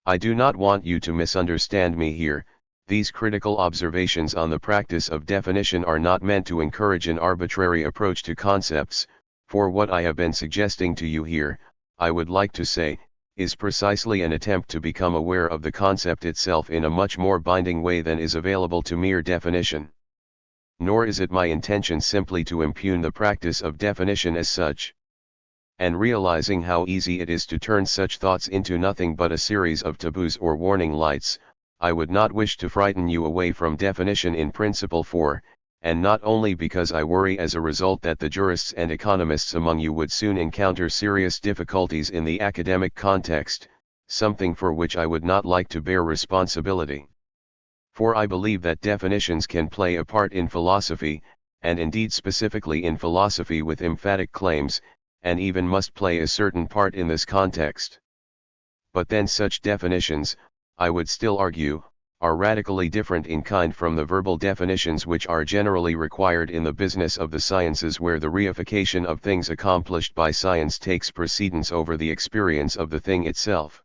I do not want you to misunderstand me here. These critical observations on the practice of definition are not meant to encourage an arbitrary approach to concepts, for what I have been suggesting to you here, I would like to say, is precisely an attempt to become aware of the concept itself in a much more binding way than is available to mere definition. Nor is it my intention simply to impugn the practice of definition as such. And realizing how easy it is to turn such thoughts into nothing but a series of taboos or warning lights, I would not wish to frighten you away from definition in principle and not only because I worry as a result that the jurists and economists among you would soon encounter serious difficulties in the academic context, something for which I would not like to bear responsibility. For I believe that definitions can play a part in philosophy, and indeed specifically in philosophy with emphatic claims, and even must play a certain part in this context. But then such definitions, I would still argue, are radically different in kind from the verbal definitions which are generally required in the business of the sciences, where the reification of things accomplished by science takes precedence over the experience of the thing itself.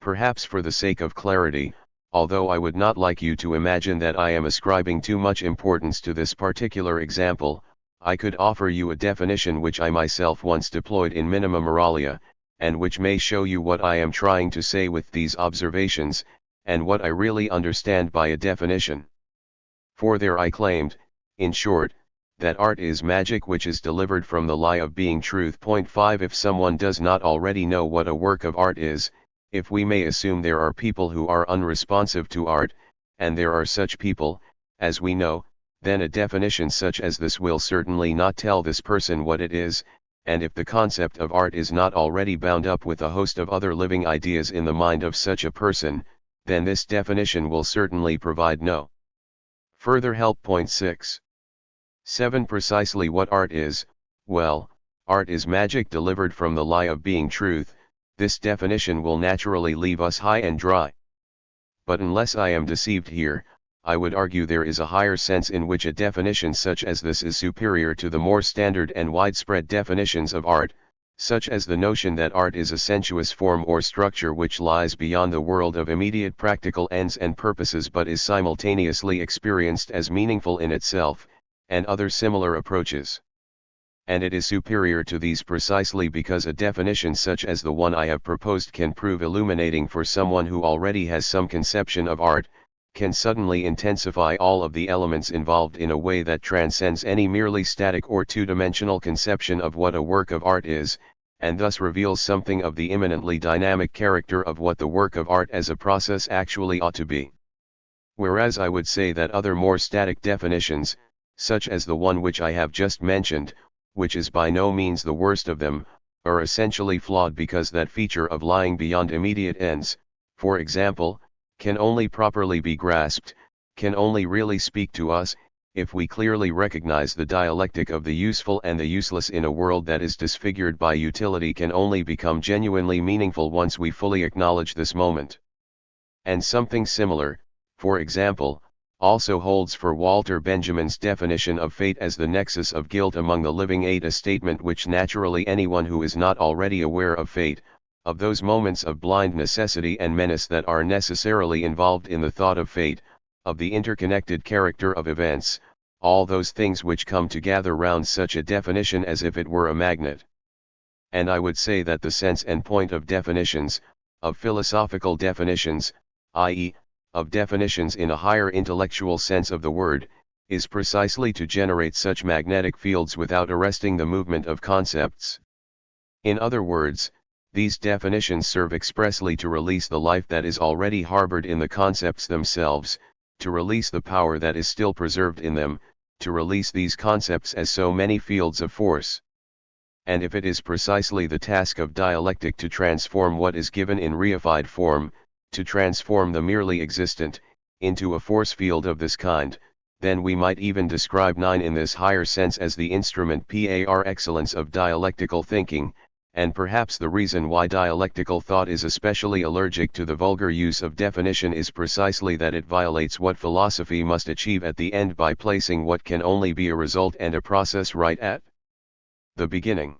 Perhaps for the sake of clarity, although I would not like you to imagine that I am ascribing too much importance to this particular example, I could offer you a definition which I myself once deployed in Minima Moralia, and which may show you what I am trying to say with these observations, and what I really understand by a definition. For there I claimed, in short, that art is magic which is delivered from the lie of being truth. 5 If someone does not already know what a work of art is, if we may assume there are people who are unresponsive to art, and there are such people, as we know, then a definition such as this will certainly not tell this person what it is, and if the concept of art is not already bound up with a host of other living ideas in the mind of such a person, then this definition will certainly provide no further help. 6. 7 Precisely what art is. Well, art is magic delivered from the lie of being truth. This definition will naturally leave us high and dry. But unless I am deceived here, I would argue there is a higher sense in which a definition such as this is superior to the more standard and widespread definitions of art, such as the notion that art is a sensuous form or structure which lies beyond the world of immediate practical ends and purposes but is simultaneously experienced as meaningful in itself, and other similar approaches. And it is superior to these precisely because a definition such as the one I have proposed can prove illuminating for someone who already has some conception of art, can suddenly intensify all of the elements involved in a way that transcends any merely static or two-dimensional conception of what a work of art is, and thus reveals something of the immanently dynamic character of what the work of art as a process actually ought to be. Whereas I would say that other more static definitions, such as the one which I have just mentioned, which is by no means the worst of them, are essentially flawed because that feature of lying beyond immediate ends, for example, can only properly be grasped, can only really speak to us, if we clearly recognize the dialectic of the useful and the useless in a world that is disfigured by utility, can only become genuinely meaningful once we fully acknowledge this moment. And something similar, for example, also holds for Walter Benjamin's definition of fate as the nexus of guilt among the living, a statement which naturally anyone who is not already aware of fate, of those moments of blind necessity and menace that are necessarily involved in the thought of fate, of the interconnected character of events, all those things which come to gather round such a definition as if it were a magnet. And I would say that the sense and point of definitions, of philosophical definitions, i.e., of definitions in a higher intellectual sense of the word, is precisely to generate such magnetic fields without arresting the movement of concepts. In other words, these definitions serve expressly to release the life that is already harbored in the concepts themselves, to release the power that is still preserved in them, to release these concepts as so many fields of force. And if it is precisely the task of dialectic to transform what is given in reified form, to transform the merely existent, into a force field of this kind, then we might even describe nine in this higher sense as the instrument par excellence of dialectical thinking, and perhaps the reason why dialectical thought is especially allergic to the vulgar use of definition is precisely that it violates what philosophy must achieve at the end by placing what can only be a result and a process right at the beginning.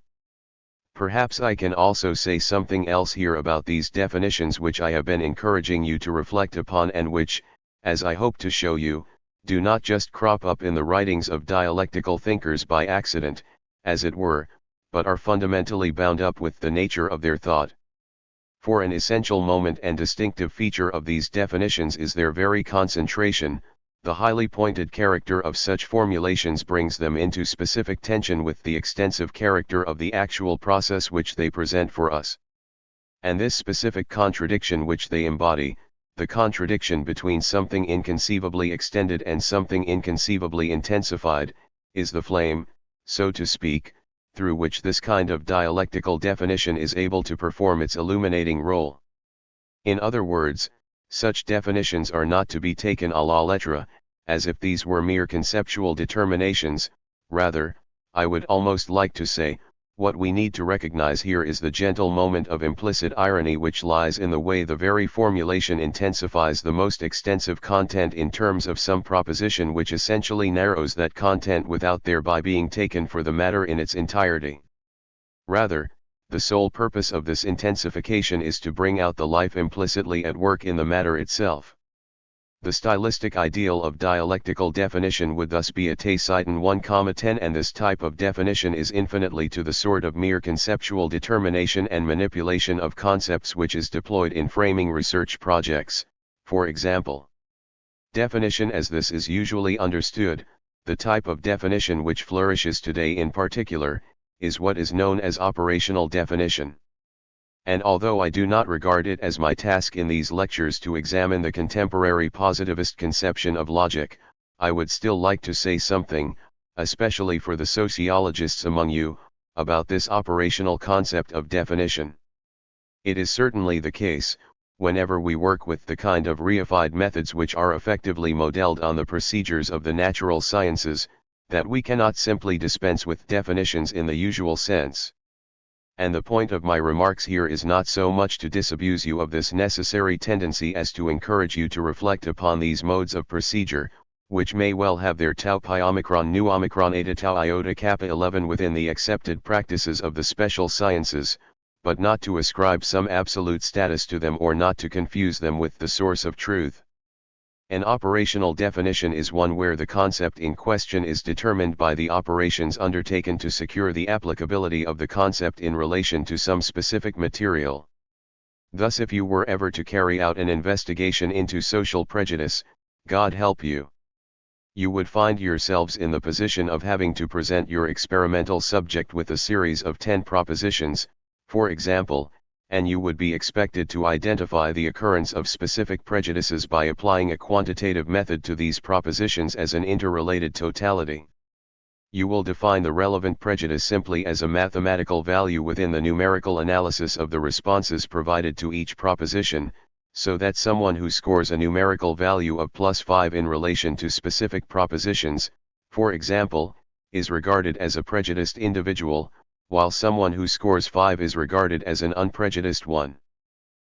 Perhaps I can also say something else here about these definitions which I have been encouraging you to reflect upon and which, as I hope to show you, do not just crop up in the writings of dialectical thinkers by accident, as it were, but are fundamentally bound up with the nature of their thought. For an essential moment and distinctive feature of these definitions is their very concentration. The highly pointed character of such formulations brings them into specific tension with the extensive character of the actual process which they present for us. And this specific contradiction which they embody, the contradiction between something inconceivably extended and something inconceivably intensified, is the flame, so to speak, through which this kind of dialectical definition is able to perform its illuminating role. In other words, such definitions are not to be taken à la lettre, as if these were mere conceptual determinations. Rather, I would almost like to say, what we need to recognize here is the gentle moment of implicit irony which lies in the way the very formulation intensifies the most extensive content in terms of some proposition which essentially narrows that content without thereby being taken for the matter in its entirety. Rather, the sole purpose of this intensification is to bring out the life implicitly at work in the matter itself. The stylistic ideal of dialectical definition would thus be a Taciten 1,10, and this type of definition is infinitely to the sort of mere conceptual determination and manipulation of concepts which is deployed in framing research projects, for example. Definition as this is usually understood, the type of definition which flourishes today in particular, is what is known as operational definition. And although I do not regard it as my task in these lectures to examine the contemporary positivist conception of logic, I would still like to say something, especially for the sociologists among you, about this operational concept of definition. It is certainly the case, whenever we work with the kind of reified methods which are effectively modeled on the procedures of the natural sciences, that we cannot simply dispense with definitions in the usual sense. And the point of my remarks here is not so much to disabuse you of this necessary tendency as to encourage you to reflect upon these modes of procedure, which may well have their tau pi omicron nu omicron eta tau iota kappa 11 within the accepted practices of the special sciences, but not to ascribe some absolute status to them or not to confuse them with the source of truth. An operational definition is one where the concept in question is determined by the operations undertaken to secure the applicability of the concept in relation to some specific material. Thus, if you were ever to carry out an investigation into social prejudice, God help you. You would find yourselves in the position of having to present your experimental subject with a series of 10 propositions, for example, and you would be expected to identify the occurrence of specific prejudices by applying a quantitative method to these propositions as an interrelated totality. You will define the relevant prejudice simply as a mathematical value within the numerical analysis of the responses provided to each proposition, so that someone who scores a numerical value of +5 in relation to specific propositions, for example, is regarded as a prejudiced individual, while someone who scores 5 is regarded as an unprejudiced one.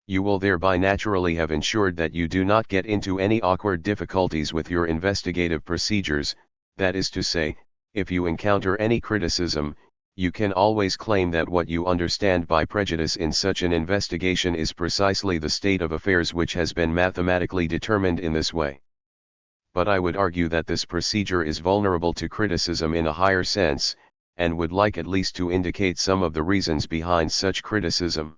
You will thereby naturally have ensured that you do not get into any awkward difficulties with your investigative procedures. That is to say, if you encounter any criticism, you can always claim that what you understand by prejudice in such an investigation is precisely the state of affairs which has been mathematically determined in this way. But I would argue that this procedure is vulnerable to criticism in a higher sense, and would like at least to indicate some of the reasons behind such criticism.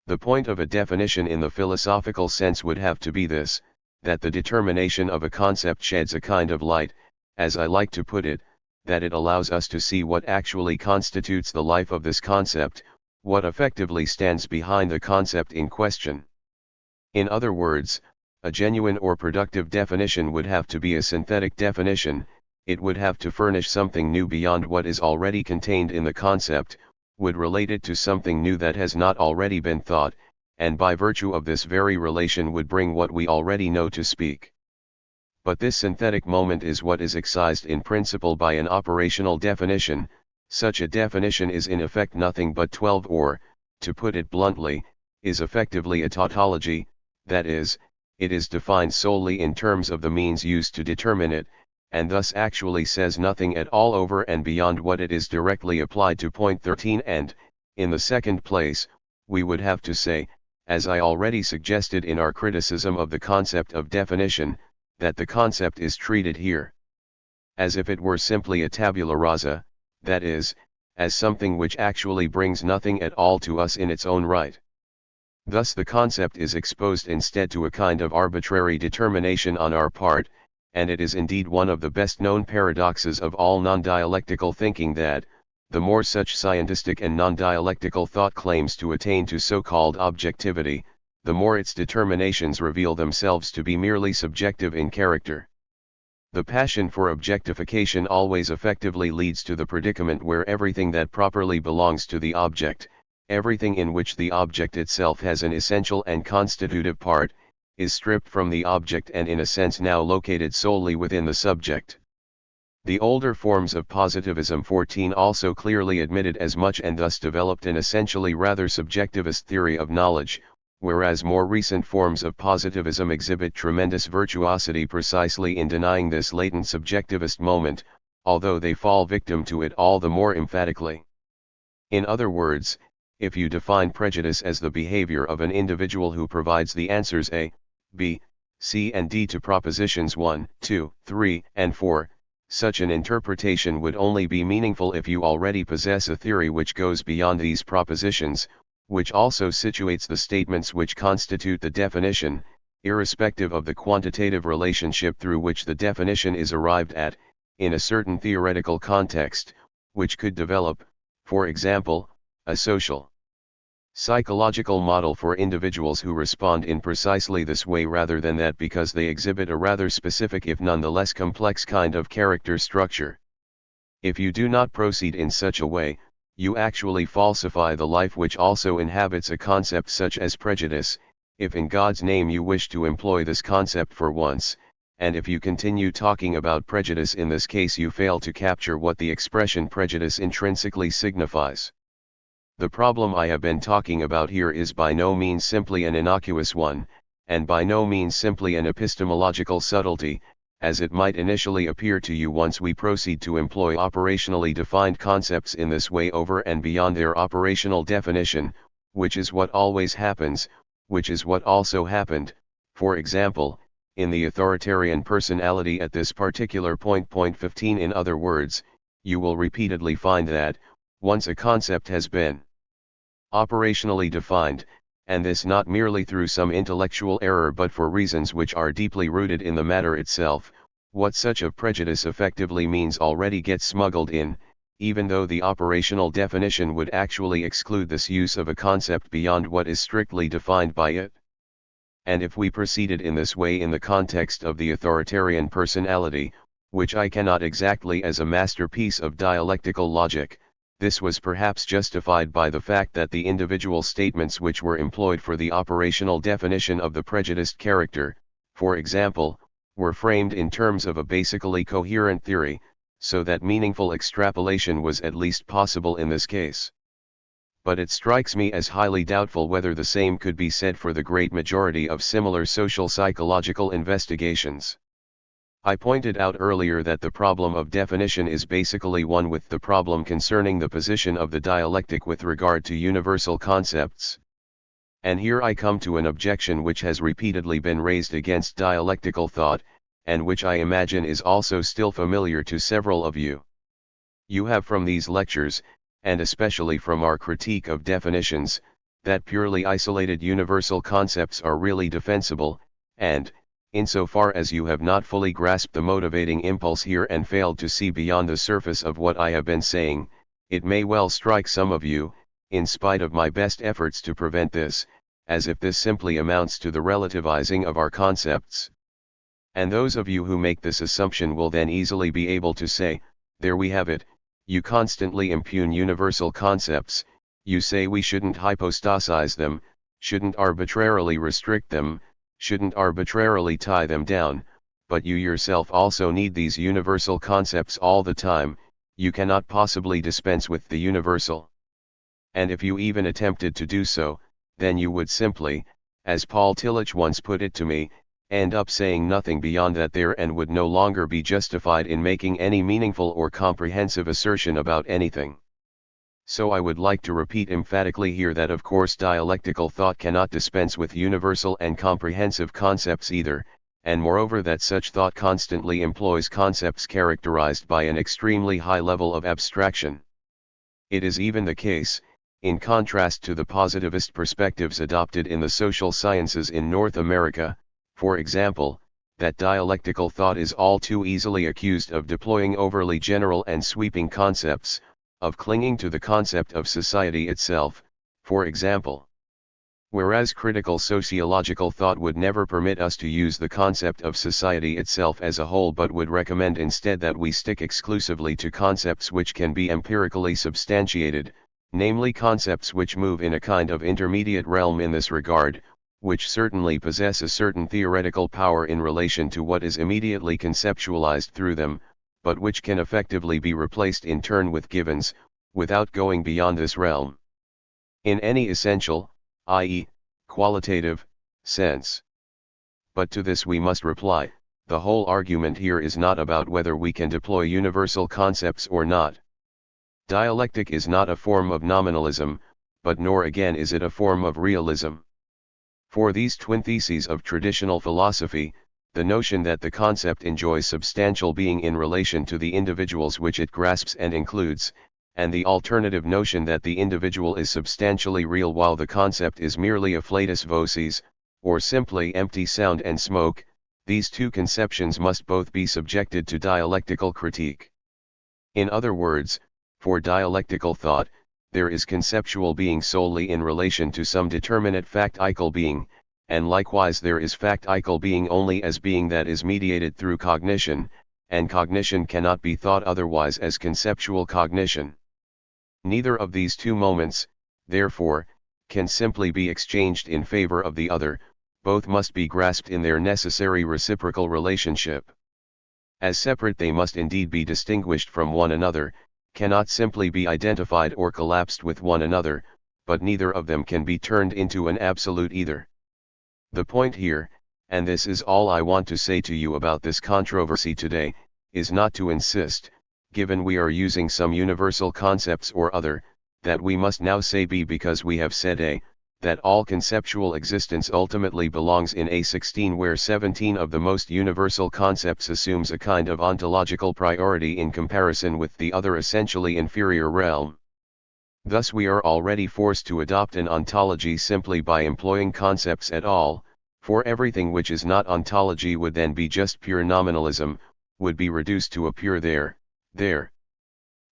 The point of a definition in the philosophical sense would have to be this, that the determination of a concept sheds a kind of light, as I like to put it, that it allows us to see what actually constitutes the life of this concept, what effectively stands behind the concept in question. In other words, a genuine or productive definition would have to be a synthetic definition. It would have to furnish something new beyond what is already contained in the concept, would relate it to something new that has not already been thought, and by virtue of this very relation would bring what we already know to speak. But this synthetic moment is what is excised in principle by an operational definition. Such a definition is in effect nothing but 12 or, to put it bluntly, is effectively a tautology, that is, it is defined solely in terms of the means used to determine it, and thus actually says nothing at all over and beyond what it is directly applied to. Point 13. And, in the second place, we would have to say, as I already suggested in our criticism of the concept of definition, that the concept is treated here as if it were simply a tabula rasa, that is, as something which actually brings nothing at all to us in its own right. Thus the concept is exposed instead to a kind of arbitrary determination on our part, and it is indeed one of the best known paradoxes of all non-dialectical thinking that, the more such scientistic and non-dialectical thought claims to attain to so-called objectivity, the more its determinations reveal themselves to be merely subjective in character. The passion for objectification always effectively leads to the predicament where everything that properly belongs to the object, everything in which the object itself has an essential and constitutive part, is stripped from the object and in a sense now located solely within the subject. The older forms of positivism 14 also clearly admitted as much and thus developed an essentially rather subjectivist theory of knowledge, whereas more recent forms of positivism exhibit tremendous virtuosity precisely in denying this latent subjectivist moment, although they fall victim to it all the more emphatically. In other words, if you define prejudice as the behavior of an individual who provides the answers A, B, C and D to propositions 1, 2, 3, and 4, such an interpretation would only be meaningful if you already possess a theory which goes beyond these propositions, which also situates the statements which constitute the definition, irrespective of the quantitative relationship through which the definition is arrived at, in a certain theoretical context, which could develop, for example, a social psychological model for individuals who respond in precisely this way rather than that because they exhibit a rather specific if nonetheless complex kind of character structure. If you do not proceed in such a way, you actually falsify the life which also inhabits a concept such as prejudice, if in God's name you wish to employ this concept for once, and if you continue talking about prejudice in this case you fail to capture what the expression prejudice intrinsically signifies. The problem I have been talking about here is by no means simply an innocuous one, and by no means simply an epistemological subtlety, as it might initially appear to you once we proceed to employ operationally defined concepts in this way over and beyond their operational definition, which is what always happens, which is what also happened, for example, in the authoritarian personality at this particular point. Point 15. In other words, you will repeatedly find that, once a concept has been operationally defined, and this not merely through some intellectual error but for reasons which are deeply rooted in the matter itself. What such a prejudice effectively means already gets smuggled in, even though the operational definition would actually exclude this use of a concept beyond what is strictly defined by it. And if we proceeded in this way in the context of the authoritarian personality, which I cannot exactly as a masterpiece of dialectical logic, this was perhaps justified by the fact that the individual statements which were employed for the operational definition of the prejudiced character, for example, were framed in terms of a basically coherent theory, so that meaningful extrapolation was at least possible in this case. But it strikes me as highly doubtful whether the same could be said for the great majority of similar social psychological investigations. I pointed out earlier that the problem of definition is basically one with the problem concerning the position of the dialectic with regard to universal concepts. And here I come to an objection which has repeatedly been raised against dialectical thought, and which I imagine is also still familiar to several of you. You have from these lectures, and especially from our critique of definitions, that purely isolated universal concepts are really defensible, and, insofar as you have not fully grasped the motivating impulse here and failed to see beyond the surface of what I have been saying, it may well strike some of you, in spite of my best efforts to prevent this, as if this simply amounts to the relativizing of our concepts. And those of you who make this assumption will then easily be able to say, there we have it, you constantly impugn universal concepts, you say we shouldn't hypostasize them, shouldn't arbitrarily restrict them, shouldn't arbitrarily tie them down, but you yourself also need these universal concepts all the time, you cannot possibly dispense with the universal. And if you even attempted to do so, then you would simply, as Paul Tillich once put it to me, end up saying nothing beyond that there and would no longer be justified in making any meaningful or comprehensive assertion about anything. So I would like to repeat emphatically here that of course dialectical thought cannot dispense with universal and comprehensive concepts either, and moreover that such thought constantly employs concepts characterized by an extremely high level of abstraction. It is even the case, in contrast to the positivist perspectives adopted in the social sciences in North America, for example, that dialectical thought is all too easily accused of deploying overly general and sweeping concepts, of clinging to the concept of society itself, for example. Whereas critical sociological thought would never permit us to use the concept of society itself as a whole but would recommend instead that we stick exclusively to concepts which can be empirically substantiated, namely concepts which move in a kind of intermediate realm in this regard, which certainly possess a certain theoretical power in relation to what is immediately conceptualized through them, but which can effectively be replaced in turn with givens, without going beyond this realm. In any essential, i.e., qualitative, sense. But to this we must reply, the whole argument here is not about whether we can deploy universal concepts or not. Dialectic is not a form of nominalism, but nor again is it a form of realism. For these twin theses of traditional philosophy, the notion that the concept enjoys substantial being in relation to the individuals which it grasps and includes, and the alternative notion that the individual is substantially real while the concept is merely a flatus vocis, or simply empty sound and smoke, these two conceptions must both be subjected to dialectical critique. In other words, for dialectical thought, there is conceptual being solely in relation to some determinate factical being, and likewise there is factical being only as being that is mediated through cognition, and cognition cannot be thought otherwise as conceptual cognition. Neither of these two moments, therefore, can simply be exchanged in favor of the other, both must be grasped in their necessary reciprocal relationship. As separate they must indeed be distinguished from one another, cannot simply be identified or collapsed with one another, but neither of them can be turned into an absolute either. The point here, and this is all I want to say to you about this controversy today, is not to insist, given we are using some universal concepts or other, that we must now say B because we have said A, that all conceptual existence ultimately belongs in A16 where 17 of the most universal concepts assumes a kind of ontological priority in comparison with the other essentially inferior realm. Thus we are already forced to adopt an ontology simply by employing concepts at all, for everything which is not ontology would then be just pure nominalism, would be reduced to a pure there.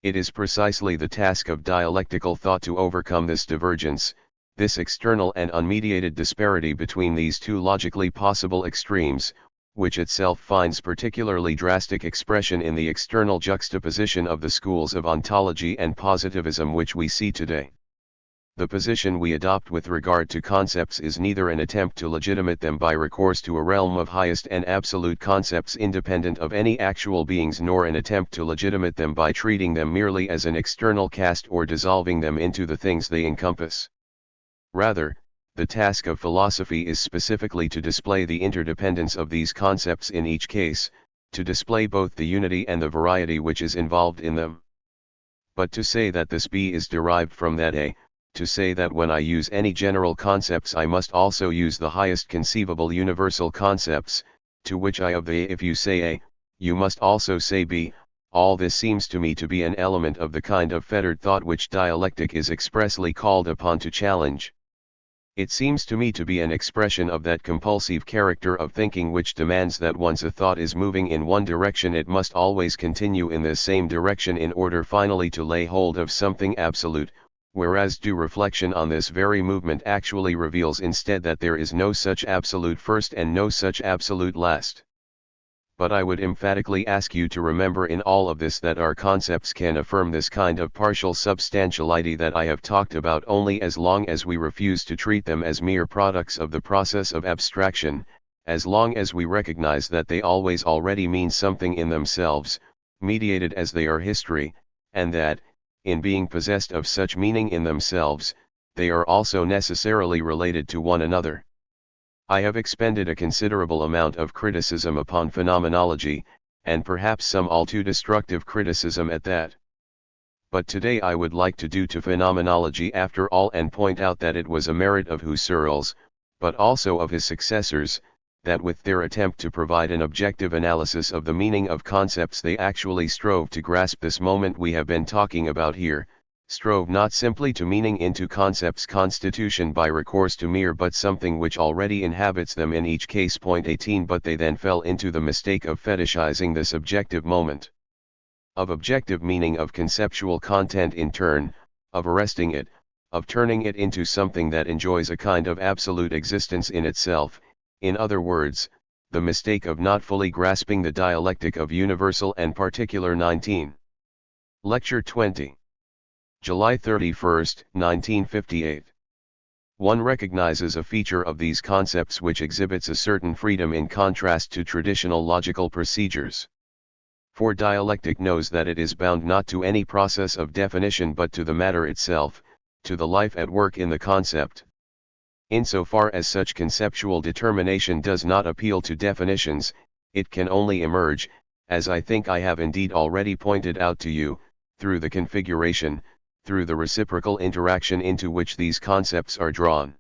It is precisely the task of dialectical thought to overcome this divergence, this external and unmediated disparity between these two logically possible extremes, which itself finds particularly drastic expression in the external juxtaposition of the schools of ontology and positivism which we see today. The position we adopt with regard to concepts is neither an attempt to legitimate them by recourse to a realm of highest and absolute concepts independent of any actual beings, nor an attempt to legitimate them by treating them merely as an external cast or dissolving them into the things they encompass. Rather, the task of philosophy is specifically to display the interdependence of these concepts in each case, to display both the unity and the variety which is involved in them. But to say that this B is derived from that A, to say that when I use any general concepts I must also use the highest conceivable universal concepts, to which I of the A, if you say A, you must also say B, all this seems to me to be an element of the kind of fettered thought which dialectic is expressly called upon to challenge. It seems to me to be an expression of that compulsive character of thinking which demands that once a thought is moving in one direction it must always continue in this same direction in order finally to lay hold of something absolute, whereas due reflection on this very movement actually reveals instead that there is no such absolute first and no such absolute last. But I would emphatically ask you to remember in all of this that our concepts can affirm this kind of partial substantiality that I have talked about only as long as we refuse to treat them as mere products of the process of abstraction, as long as we recognize that they always already mean something in themselves, mediated as they are history, and that, in being possessed of such meaning in themselves, they are also necessarily related to one another. I have expended a considerable amount of criticism upon phenomenology, and perhaps some all too destructive criticism at that. But today I would like to do to phenomenology after all and point out that it was a merit of Husserl's, but also of his successors, that with their attempt to provide an objective analysis of the meaning of concepts they actually strove to grasp this moment we have been talking about here, strove not simply to meaning into concepts constitution by recourse to mere but something which already inhabits them in each case. Point 18 But they then fell into the mistake of fetishizing this objective moment, of objective meaning of conceptual content in turn, of arresting it, of turning it into something that enjoys a kind of absolute existence in itself, in other words, the mistake of not fully grasping the dialectic of universal and particular. 19. Lecture 20. July 31, 1958. One recognizes a feature of these concepts which exhibits a certain freedom in contrast to traditional logical procedures. For dialectic knows that it is bound not to any process of definition but to the matter itself, to the life at work in the concept. Insofar as such conceptual determination does not appeal to definitions, it can only emerge, as I think I have indeed already pointed out to you, through the configuration, through the reciprocal interaction into which these concepts are drawn.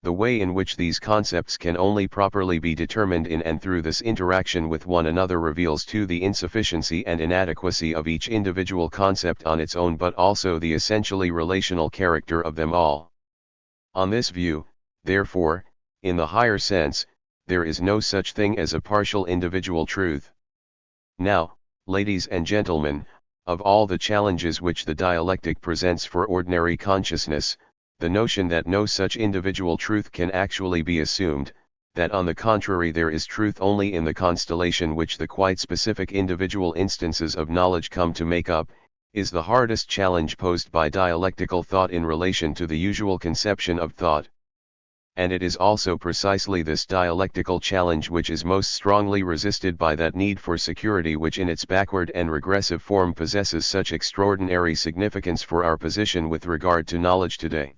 The way in which these concepts can only properly be determined in and through this interaction with one another reveals too the insufficiency and inadequacy of each individual concept on its own but also the essentially relational character of them all. On this view, therefore, in the higher sense, there is no such thing as a partial individual truth. Now, ladies and gentlemen, of all the challenges which the dialectic presents for ordinary consciousness, the notion that no such individual truth can actually be assumed, that on the contrary there is truth only in the constellation which the quite specific individual instances of knowledge come to make up, is the hardest challenge posed by dialectical thought in relation to the usual conception of thought. And it is also precisely this dialectical challenge which is most strongly resisted by that need for security which in its backward and regressive form possesses such extraordinary significance for our position with regard to knowledge today.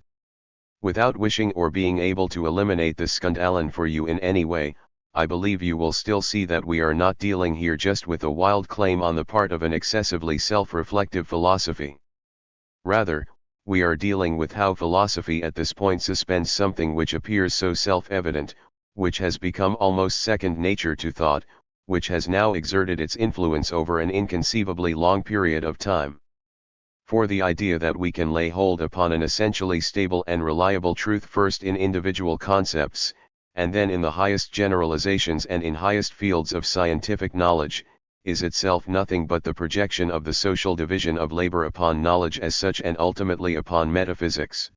Without wishing or being able to eliminate this skandalen for you in any way, I believe you will still see that we are not dealing here just with a wild claim on the part of an excessively self-reflective philosophy. Rather, we are dealing with how philosophy at this point suspends something which appears so self-evident, which has become almost second nature to thought, which has now exerted its influence over an inconceivably long period of time. For the idea that we can lay hold upon an essentially stable and reliable truth first in individual concepts, and then in the highest generalizations and in highest fields of scientific knowledge, is itself nothing but the projection of the social division of labor upon knowledge as such and ultimately upon metaphysics.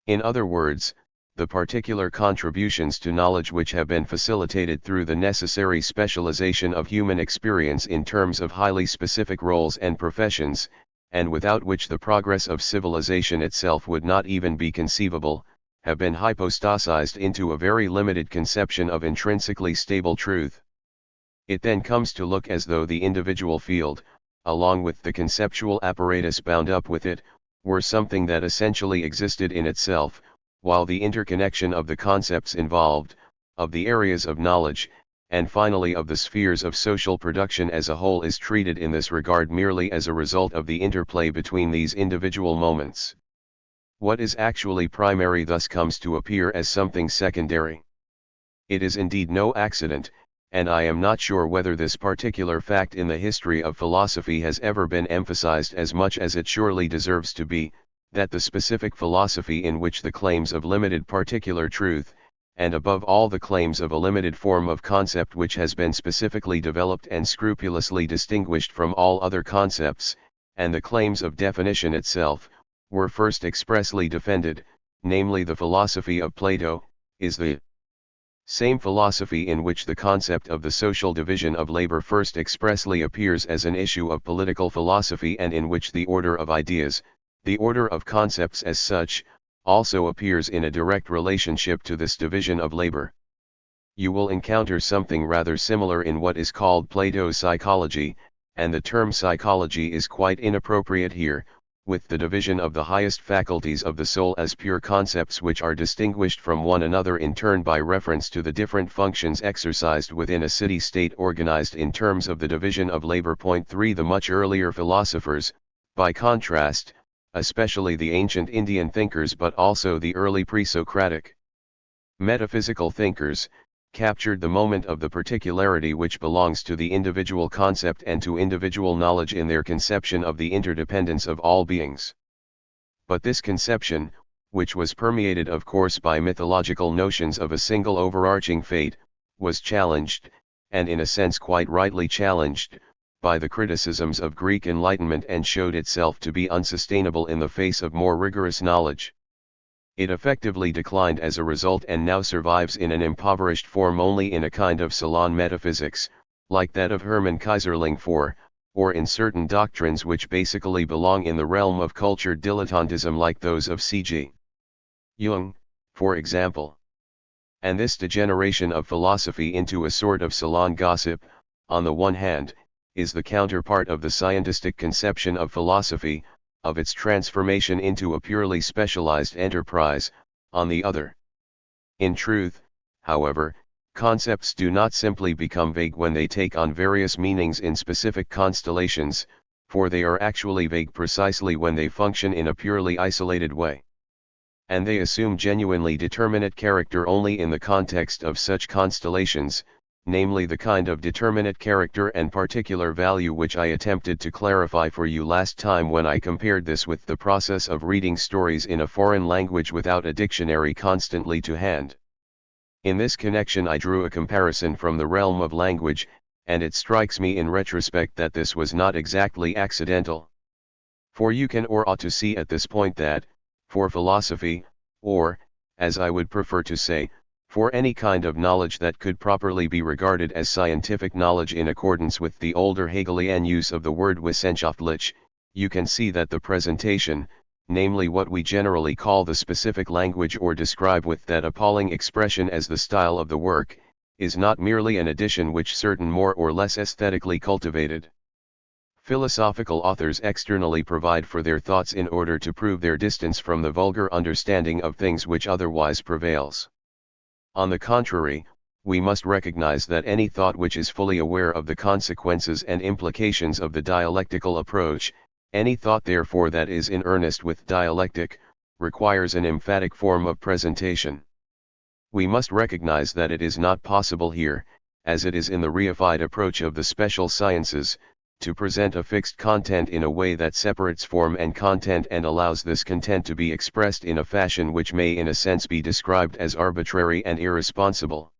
In other words, the particular contributions to knowledge which have been facilitated through the necessary specialization of human experience in terms of highly specific roles and professions, and without which the progress of civilization itself would not even be conceivable, have been hypostasized into a very limited conception of intrinsically stable truth. It then comes to look as though the individual field, along with the conceptual apparatus bound up with it, were something that essentially existed in itself, while the interconnection of the concepts involved, of the areas of knowledge, and finally of the spheres of social production as a whole is treated in this regard merely as a result of the interplay between these individual moments. What is actually primary thus comes to appear as something secondary. It is indeed no accident, and I am not sure whether this particular fact in the history of philosophy has ever been emphasized as much as it surely deserves to be, that the specific philosophy in which the claims of limited particular truth, and above all the claims of a limited form of concept which has been specifically developed and scrupulously distinguished from all other concepts, and the claims of definition itself, were first expressly defended, namely the philosophy of Plato, is the same philosophy in which the concept of the social division of labor first expressly appears as an issue of political philosophy and in which the order of ideas, the order of concepts as such, also appears in a direct relationship to this division of labor. You will encounter something rather similar in what is called Plato's psychology, and the term psychology is quite inappropriate here, with the division of the highest faculties of the soul as pure concepts which are distinguished from one another in turn by reference to the different functions exercised within a city-state organized in terms of the division of labor. 3 The much earlier philosophers, by contrast, especially the ancient Indian thinkers but also the early pre-Socratic metaphysical thinkers, captured the moment of the particularity which belongs to the individual concept and to individual knowledge in their conception of the interdependence of all beings. But this conception, which was permeated of course by mythological notions of a single overarching fate, was challenged, and in a sense quite rightly challenged, by the criticisms of Greek Enlightenment and showed itself to be unsustainable in the face of more rigorous knowledge. It effectively declined as a result and now survives in an impoverished form only in a kind of salon metaphysics, like that of Hermann Kaiserling or in certain doctrines which basically belong in the realm of cultured dilettantism like those of C.G. Jung, for example. And this degeneration of philosophy into a sort of salon gossip, on the one hand, is the counterpart of the scientistic conception of philosophy, of its transformation into a purely specialized enterprise, on the other. In truth, however, concepts do not simply become vague when they take on various meanings in specific constellations, for they are actually vague precisely when they function in a purely isolated way. And they assume genuinely determinate character only in the context of such constellations, namely the kind of determinate character and particular value which I attempted to clarify for you last time when I compared this with the process of reading stories in a foreign language without a dictionary constantly to hand. In this connection I drew a comparison from the realm of language, and it strikes me in retrospect that this was not exactly accidental. For you can or ought to see at this point that, for philosophy, or, as I would prefer to say, for any kind of knowledge that could properly be regarded as scientific knowledge in accordance with the older Hegelian use of the word wissenschaftlich, you can see that the presentation, namely what we generally call the specific language or describe with that appalling expression as the style of the work, is not merely an addition which certain more or less aesthetically cultivated philosophical authors externally provide for their thoughts in order to prove their distance from the vulgar understanding of things which otherwise prevails. On the contrary, we must recognize that any thought which is fully aware of the consequences and implications of the dialectical approach, any thought therefore that is in earnest with dialectic, requires an emphatic form of presentation. We must recognize that it is not possible here, as it is in the reified approach of the special sciences, to present a fixed content in a way that separates form and content and allows this content to be expressed in a fashion which may in a sense be described as arbitrary and irresponsible.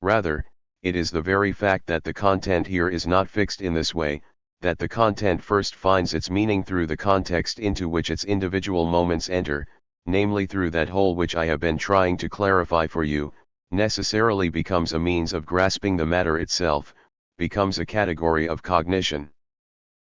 Rather, it is the very fact that the content here is not fixed in this way, that the content first finds its meaning through the context into which its individual moments enter, namely through that whole which I have been trying to clarify for you, necessarily becomes a means of grasping the matter itself, becomes a category of cognition.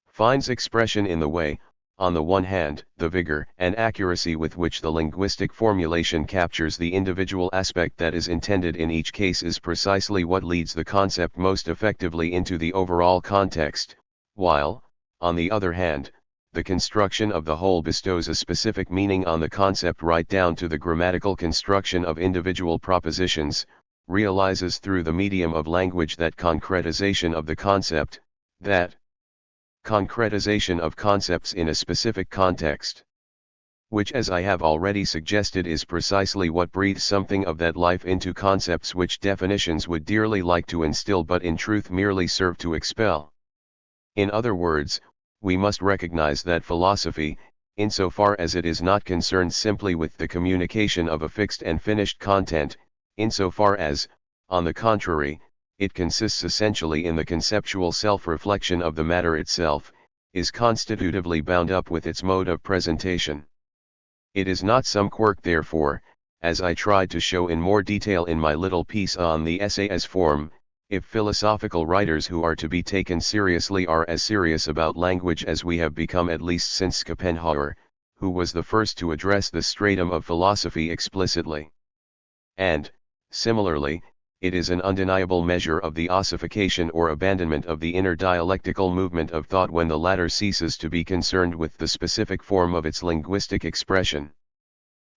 Finds expression in the way, on the one hand, the vigor and accuracy with which the linguistic formulation captures the individual aspect that is intended in each case is precisely what leads the concept most effectively into the overall context, while, on the other hand, the construction of the whole bestows a specific meaning on the concept right down to the grammatical construction of individual propositions, realizes through the medium of language that concretization of the concept, that concretization of concepts in a specific context. Which, as I have already suggested, is precisely what breathes something of that life into concepts which definitions would dearly like to instill but in truth merely serve to expel. In other words, we must recognize that philosophy, insofar as it is not concerned simply with the communication of a fixed and finished content, insofar as, on the contrary, it consists essentially in the conceptual self-reflection of the matter itself, is constitutively bound up with its mode of presentation. It is not some quirk therefore, as I tried to show in more detail in my little piece on the essay as form, if philosophical writers who are to be taken seriously are as serious about language as we have become, at least since Schopenhauer, who was the first to address the stratum of philosophy explicitly. And, similarly, it is an undeniable measure of the ossification or abandonment of the inner dialectical movement of thought when the latter ceases to be concerned with the specific form of its linguistic expression.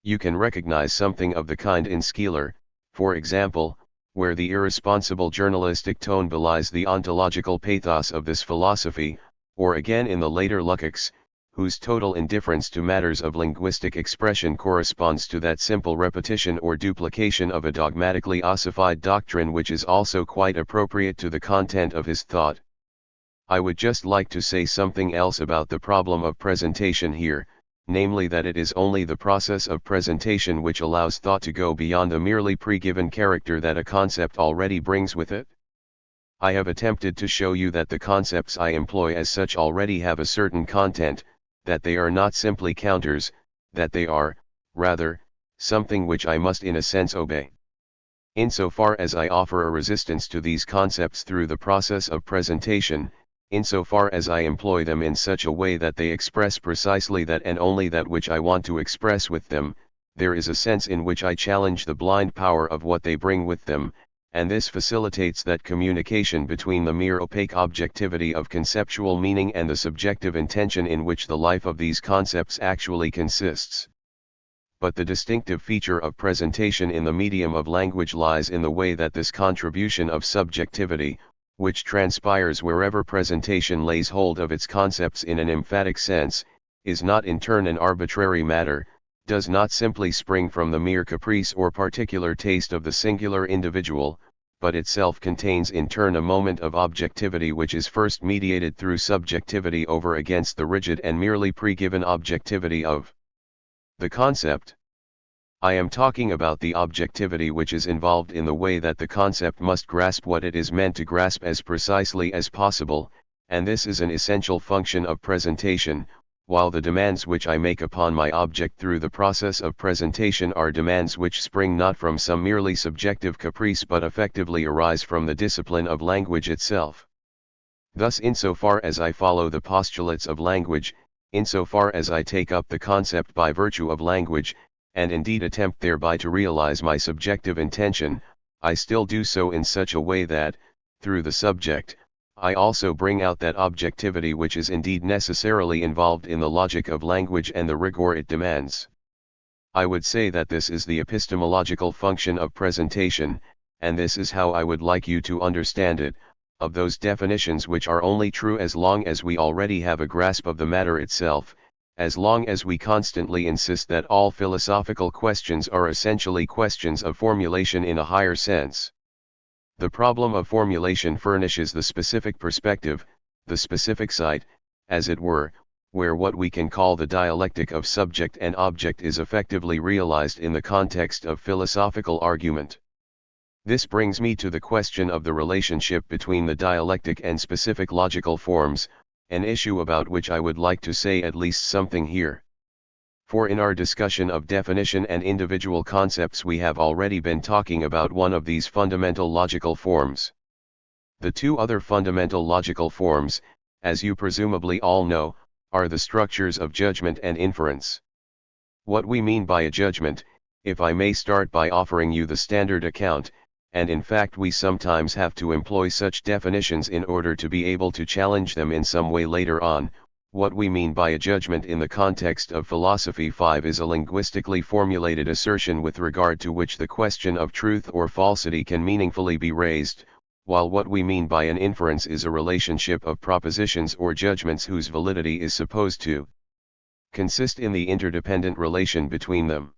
You can recognize something of the kind in Schiller, for example, where the irresponsible journalistic tone belies the ontological pathos of this philosophy, or again in the later Lukács, whose total indifference to matters of linguistic expression corresponds to that simple repetition or duplication of a dogmatically ossified doctrine which is also quite appropriate to the content of his thought. I would just like to say something else about the problem of presentation here, namely that it is only the process of presentation which allows thought to go beyond the merely pre-given character that a concept already brings with it. I have attempted to show you that the concepts I employ as such already have a certain content, that they are not simply counters, that they are, rather, something which I must in a sense obey. Insofar as I offer a resistance to these concepts through the process of presentation, insofar as I employ them in such a way that they express precisely that and only that which I want to express with them, there is a sense in which I challenge the blind power of what they bring with them, and this facilitates that communication between the mere opaque objectivity of conceptual meaning and the subjective intention in which the life of these concepts actually consists. But the distinctive feature of presentation in the medium of language lies in the way that this contribution of subjectivity, which transpires wherever presentation lays hold of its concepts in an emphatic sense, is not in turn an arbitrary matter, does not simply spring from the mere caprice or particular taste of the singular individual, but itself contains in turn a moment of objectivity which is first mediated through subjectivity over against the rigid and merely pre-given objectivity of the concept. I am talking about the objectivity which is involved in the way that the concept must grasp what it is meant to grasp as precisely as possible, and this is an essential function of presentation, while the demands which I make upon my object through the process of presentation are demands which spring not from some merely subjective caprice but effectively arise from the discipline of language itself. Thus, insofar as I follow the postulates of language, insofar as I take up the concept by virtue of language, and indeed attempt thereby to realize my subjective intention, I still do so in such a way that, through the subject, I also bring out that objectivity which is indeed necessarily involved in the logic of language and the rigor it demands. I would say that this is the epistemological function of presentation, and this is how I would like you to understand it, of those definitions which are only true as long as we already have a grasp of the matter itself, as long as we constantly insist that all philosophical questions are essentially questions of formulation in a higher sense. The problem of formulation furnishes the specific perspective, the specific site, as it were, where what we can call the dialectic of subject and object is effectively realized in the context of philosophical argument. This brings me to the question of the relationship between the dialectic and specific logical forms, an issue about which I would like to say at least something here. For in our discussion of definition and individual concepts we have already been talking about one of these fundamental logical forms. The two other fundamental logical forms, as you presumably all know, are the structures of judgment and inference. What we mean by a judgment, if I may start by offering you the standard account, and in fact we sometimes have to employ such definitions in order to be able to challenge them in some way later on, what we mean by a judgment in the context of philosophy 5 is a linguistically formulated assertion with regard to which the question of truth or falsity can meaningfully be raised, while what we mean by an inference is a relationship of propositions or judgments whose validity is supposed to consist in the interdependent relation between them.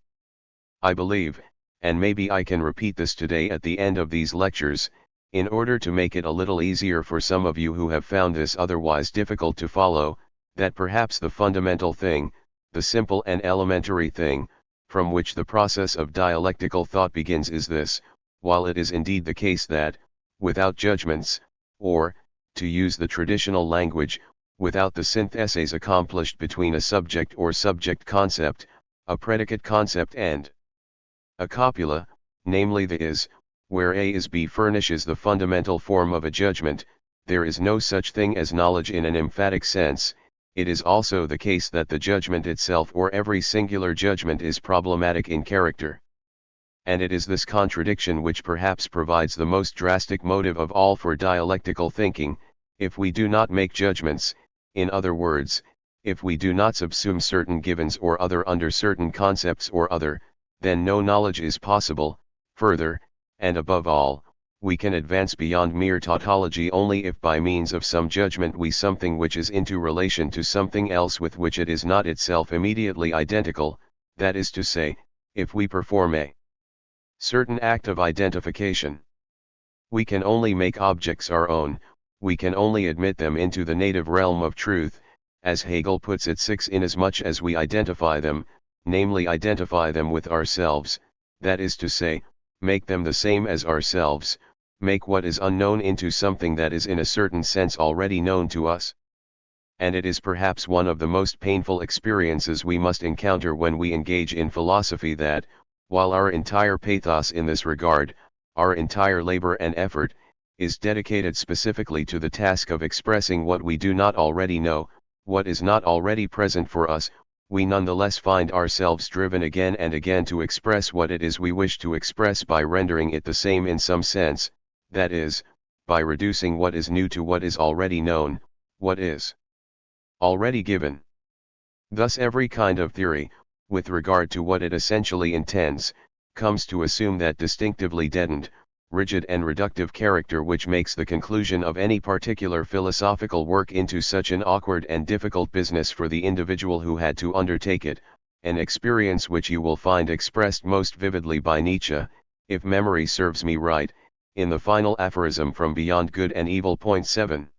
I believe, and maybe I can repeat this today at the end of these lectures, in order to make it a little easier for some of you who have found this otherwise difficult to follow, that perhaps the fundamental thing, the simple and elementary thing, from which the process of dialectical thought begins is this: while it is indeed the case that, without judgments, or, to use the traditional language, without the syntheses accomplished between a subject or subject concept, a predicate concept and a copula, namely the is, where A is B furnishes the fundamental form of a judgment, there is no such thing as knowledge in an emphatic sense. It is also the case that the judgment itself or every singular judgment is problematic in character. And it is this contradiction which perhaps provides the most drastic motive of all for dialectical thinking. If we do not make judgments, in other words, if we do not subsume certain givens or other under certain concepts or other, then no knowledge is possible. Further, and above all, we can advance beyond mere tautology only if by means of some judgment we something which is into relation to something else with which it is not itself immediately identical, that is to say, if we perform a certain act of identification. We can only make objects our own, we can only admit them into the native realm of truth, as Hegel puts it 6 inasmuch as we identify them, namely identify them with ourselves, that is to say, make them the same as ourselves, make what is unknown into something that is in a certain sense already known to us. And it is perhaps one of the most painful experiences we must encounter when we engage in philosophy that, while our entire pathos in this regard, our entire labor and effort, is dedicated specifically to the task of expressing what we do not already know, what is not already present for us, we nonetheless find ourselves driven again and again to express what it is we wish to express by rendering it the same in some sense, that is, by reducing what is new to what is already known, what is already given. Thus every kind of theory, with regard to what it essentially intends, comes to assume that distinctively deadened, rigid and reductive character which makes the conclusion of any particular philosophical work into such an awkward and difficult business for the individual who had to undertake it, an experience which you will find expressed most vividly by Nietzsche, if memory serves me right, in the final aphorism from Beyond Good and Evil. Point 7.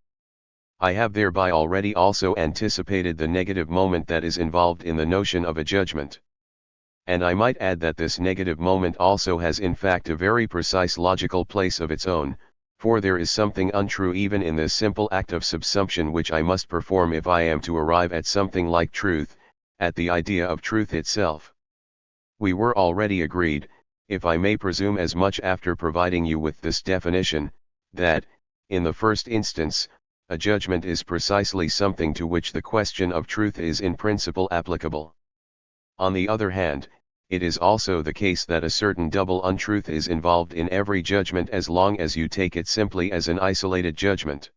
I have thereby already also anticipated the negative moment that is involved in the notion of a judgment. And I might add that this negative moment also has in fact a very precise logical place of its own, for there is something untrue even in this simple act of subsumption which I must perform if I am to arrive at something like truth, at the idea of truth itself. We were already agreed, if I may presume as much after providing you with this definition, that, in the first instance, a judgment is precisely something to which the question of truth is in principle applicable. On the other hand, it is also the case that a certain double untruth is involved in every judgment as long as you take it simply as an isolated judgment.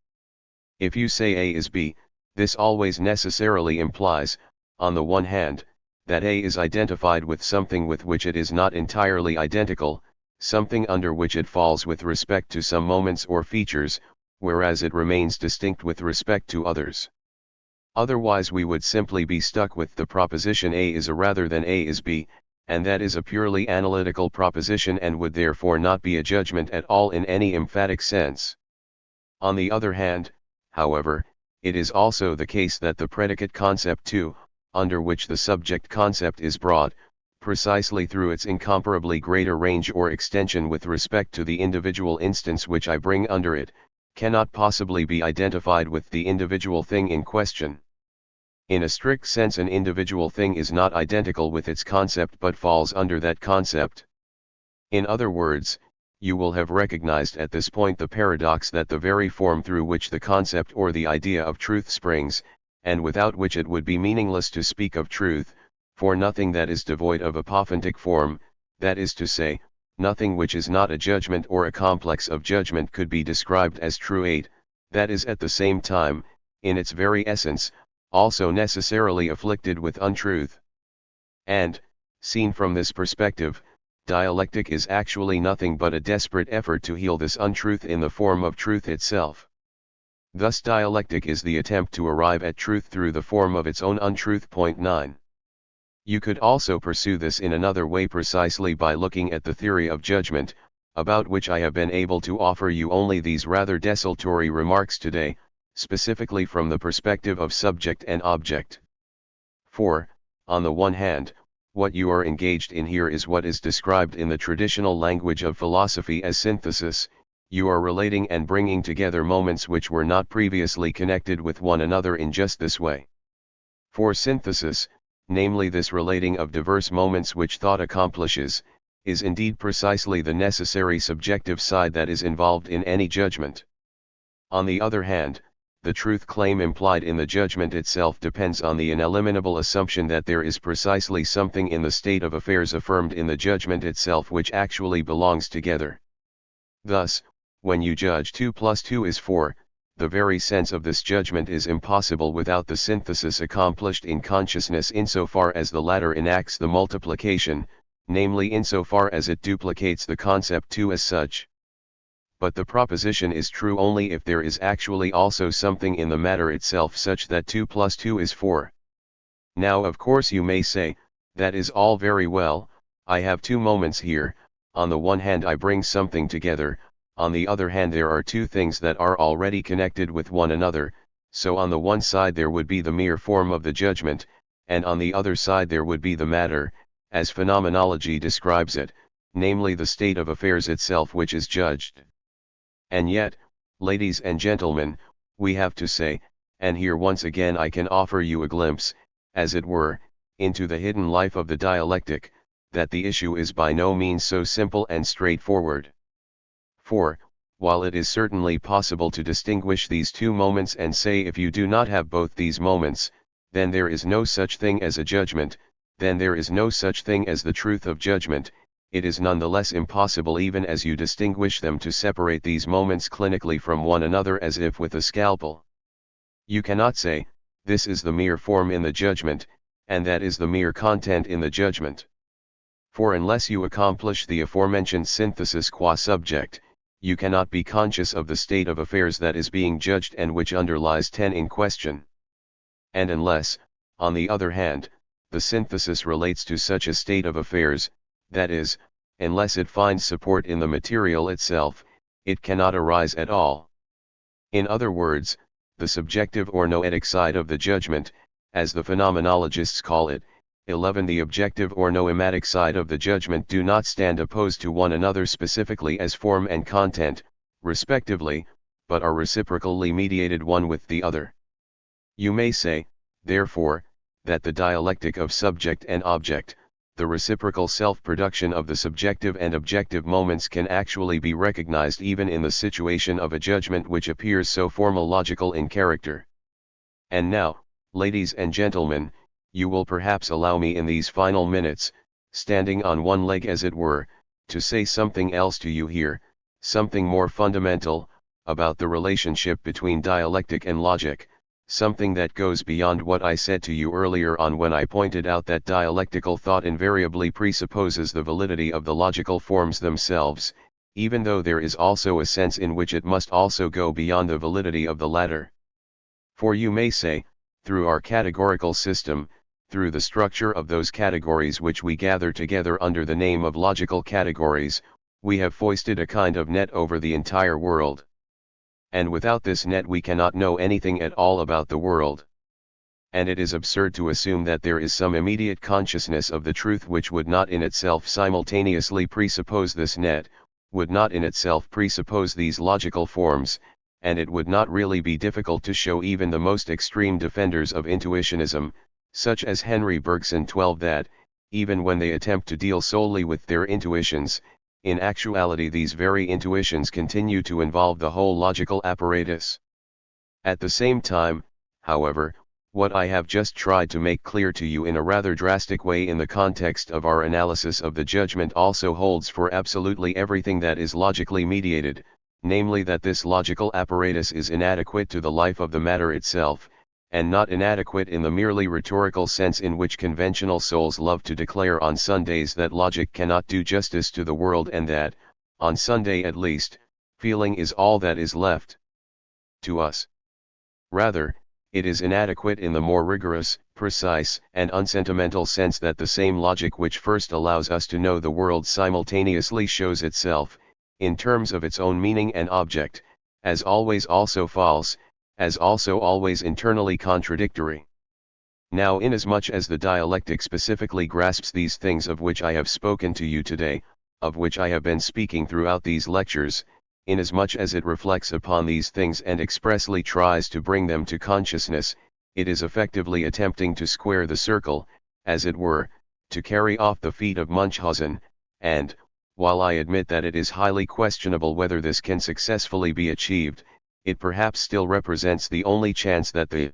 If you say A is B, this always necessarily implies, on the one hand, that A is identified with something with which it is not entirely identical, something under which it falls with respect to some moments or features, whereas it remains distinct with respect to others. Otherwise we would simply be stuck with the proposition A is A rather than A is B, and that is a purely analytical proposition and would therefore not be a judgment at all in any emphatic sense. On the other hand, however, it is also the case that the predicate concept too, under which the subject concept is brought, precisely through its incomparably greater range or extension with respect to the individual instance which I bring under it, cannot possibly be identified with the individual thing in question. In a strict sense, an individual thing is not identical with its concept but falls under that concept. In other words, you will have recognized at this point the paradox that the very form through which the concept or the idea of truth springs, and without which it would be meaningless to speak of truth, for nothing that is devoid of apophantic form, that is to say, nothing which is not a judgment or a complex of judgment could be described as true, that is at the same time, in its very essence, also necessarily afflicted with untruth. And, seen from this perspective, dialectic is actually nothing but a desperate effort to heal this untruth in the form of truth itself. Thus dialectic is the attempt to arrive at truth through the form of its own untruth. 9. You could also pursue this in another way precisely by looking at the theory of judgment, about which I have been able to offer you only these rather desultory remarks today, specifically from the perspective of subject and object. For, on the one hand, what you are engaged in here is what is described in the traditional language of philosophy as synthesis. You are relating and bringing together moments which were not previously connected with one another in just this way. For synthesis, namely this relating of diverse moments which thought accomplishes, is indeed precisely the necessary subjective side that is involved in any judgment. On the other hand, the truth claim implied in the judgment itself depends on the ineliminable assumption that there is precisely something in the state of affairs affirmed in the judgment itself which actually belongs together. Thus, when you judge 2 plus 2 is 4, the very sense of this judgment is impossible without the synthesis accomplished in consciousness insofar as the latter enacts the multiplication, namely insofar as it duplicates the concept 2 as such. But the proposition is true only if there is actually also something in the matter itself such that 2 plus 2 is 4. Now of course you may say, that is all very well, I have two moments here, on the one hand I bring something together, on the other hand there are two things that are already connected with one another, so on the one side there would be the mere form of the judgment, and on the other side there would be the matter, as phenomenology describes it, namely the state of affairs itself which is judged. And yet, ladies and gentlemen, we have to say, and here once again I can offer you a glimpse, as it were, into the hidden life of the dialectic, that the issue is by no means so simple and straightforward. For, while it is certainly possible to distinguish these two moments and say if you do not have both these moments, then there is no such thing as a judgment, then there is no such thing as the truth of judgment, it is nonetheless impossible even as you distinguish them to separate these moments clinically from one another as if with a scalpel. You cannot say, this is the mere form in the judgment, and that is the mere content in the judgment. For unless you accomplish the aforementioned synthesis qua subject, you cannot be conscious of the state of affairs that is being judged and which underlies 10 in question. And unless, on the other hand, the synthesis relates to such a state of affairs, that is, unless it finds support in the material itself, it cannot arise at all. In other words, the subjective or noetic side of the judgment, as the phenomenologists call it, 11 the objective or noematic side of the judgment do not stand opposed to one another specifically as form and content, respectively, but are reciprocally mediated one with the other. You may say, therefore, that the dialectic of subject and object, the reciprocal self-production of the subjective and objective moments can actually be recognized even in the situation of a judgment which appears so formological in character. And now, ladies and gentlemen, you will perhaps allow me in these final minutes, standing on one leg as it were, to say something else to you here, something more fundamental, about the relationship between dialectic and logic, something that goes beyond what I said to you earlier on when I pointed out that dialectical thought invariably presupposes the validity of the logical forms themselves, even though there is also a sense in which it must also go beyond the validity of the latter. For you may say, through our categorical system, through the structure of those categories which we gather together under the name of logical categories, we have foisted a kind of net over the entire world. and without this net we cannot know anything at all about the world. And it is absurd to assume that there is some immediate consciousness of the truth which would not in itself simultaneously presuppose this net, would not in itself presuppose these logical forms, and it would not really be difficult to show even the most extreme defenders of intuitionism, such as Henry Bergson 12, that, even when they attempt to deal solely with their intuitions, in actuality these very intuitions continue to involve the whole logical apparatus. At the same time, however, what I have just tried to make clear to you in a rather drastic way in the context of our analysis of the judgment also holds for absolutely everything that is logically mediated, namely that this logical apparatus is inadequate to the life of the matter itself, and not inadequate in the merely rhetorical sense in which conventional souls love to declare on Sundays that logic cannot do justice to the world and that, on Sunday at least, feeling is all that is left to us. Rather, it is inadequate in the more rigorous, precise, and unsentimental sense that the same logic which first allows us to know the world simultaneously shows itself, in terms of its own meaning and object, as always also false, as also always internally contradictory. Now inasmuch as the dialectic specifically grasps these things of which I have spoken to you today, of which I have been speaking throughout these lectures, inasmuch as it reflects upon these things and expressly tries to bring them to consciousness, it is effectively attempting to square the circle, as it were, to carry off the feet of Munchausen, and, while I admit that it is highly questionable whether this can successfully be achieved, it perhaps still represents the only chance that the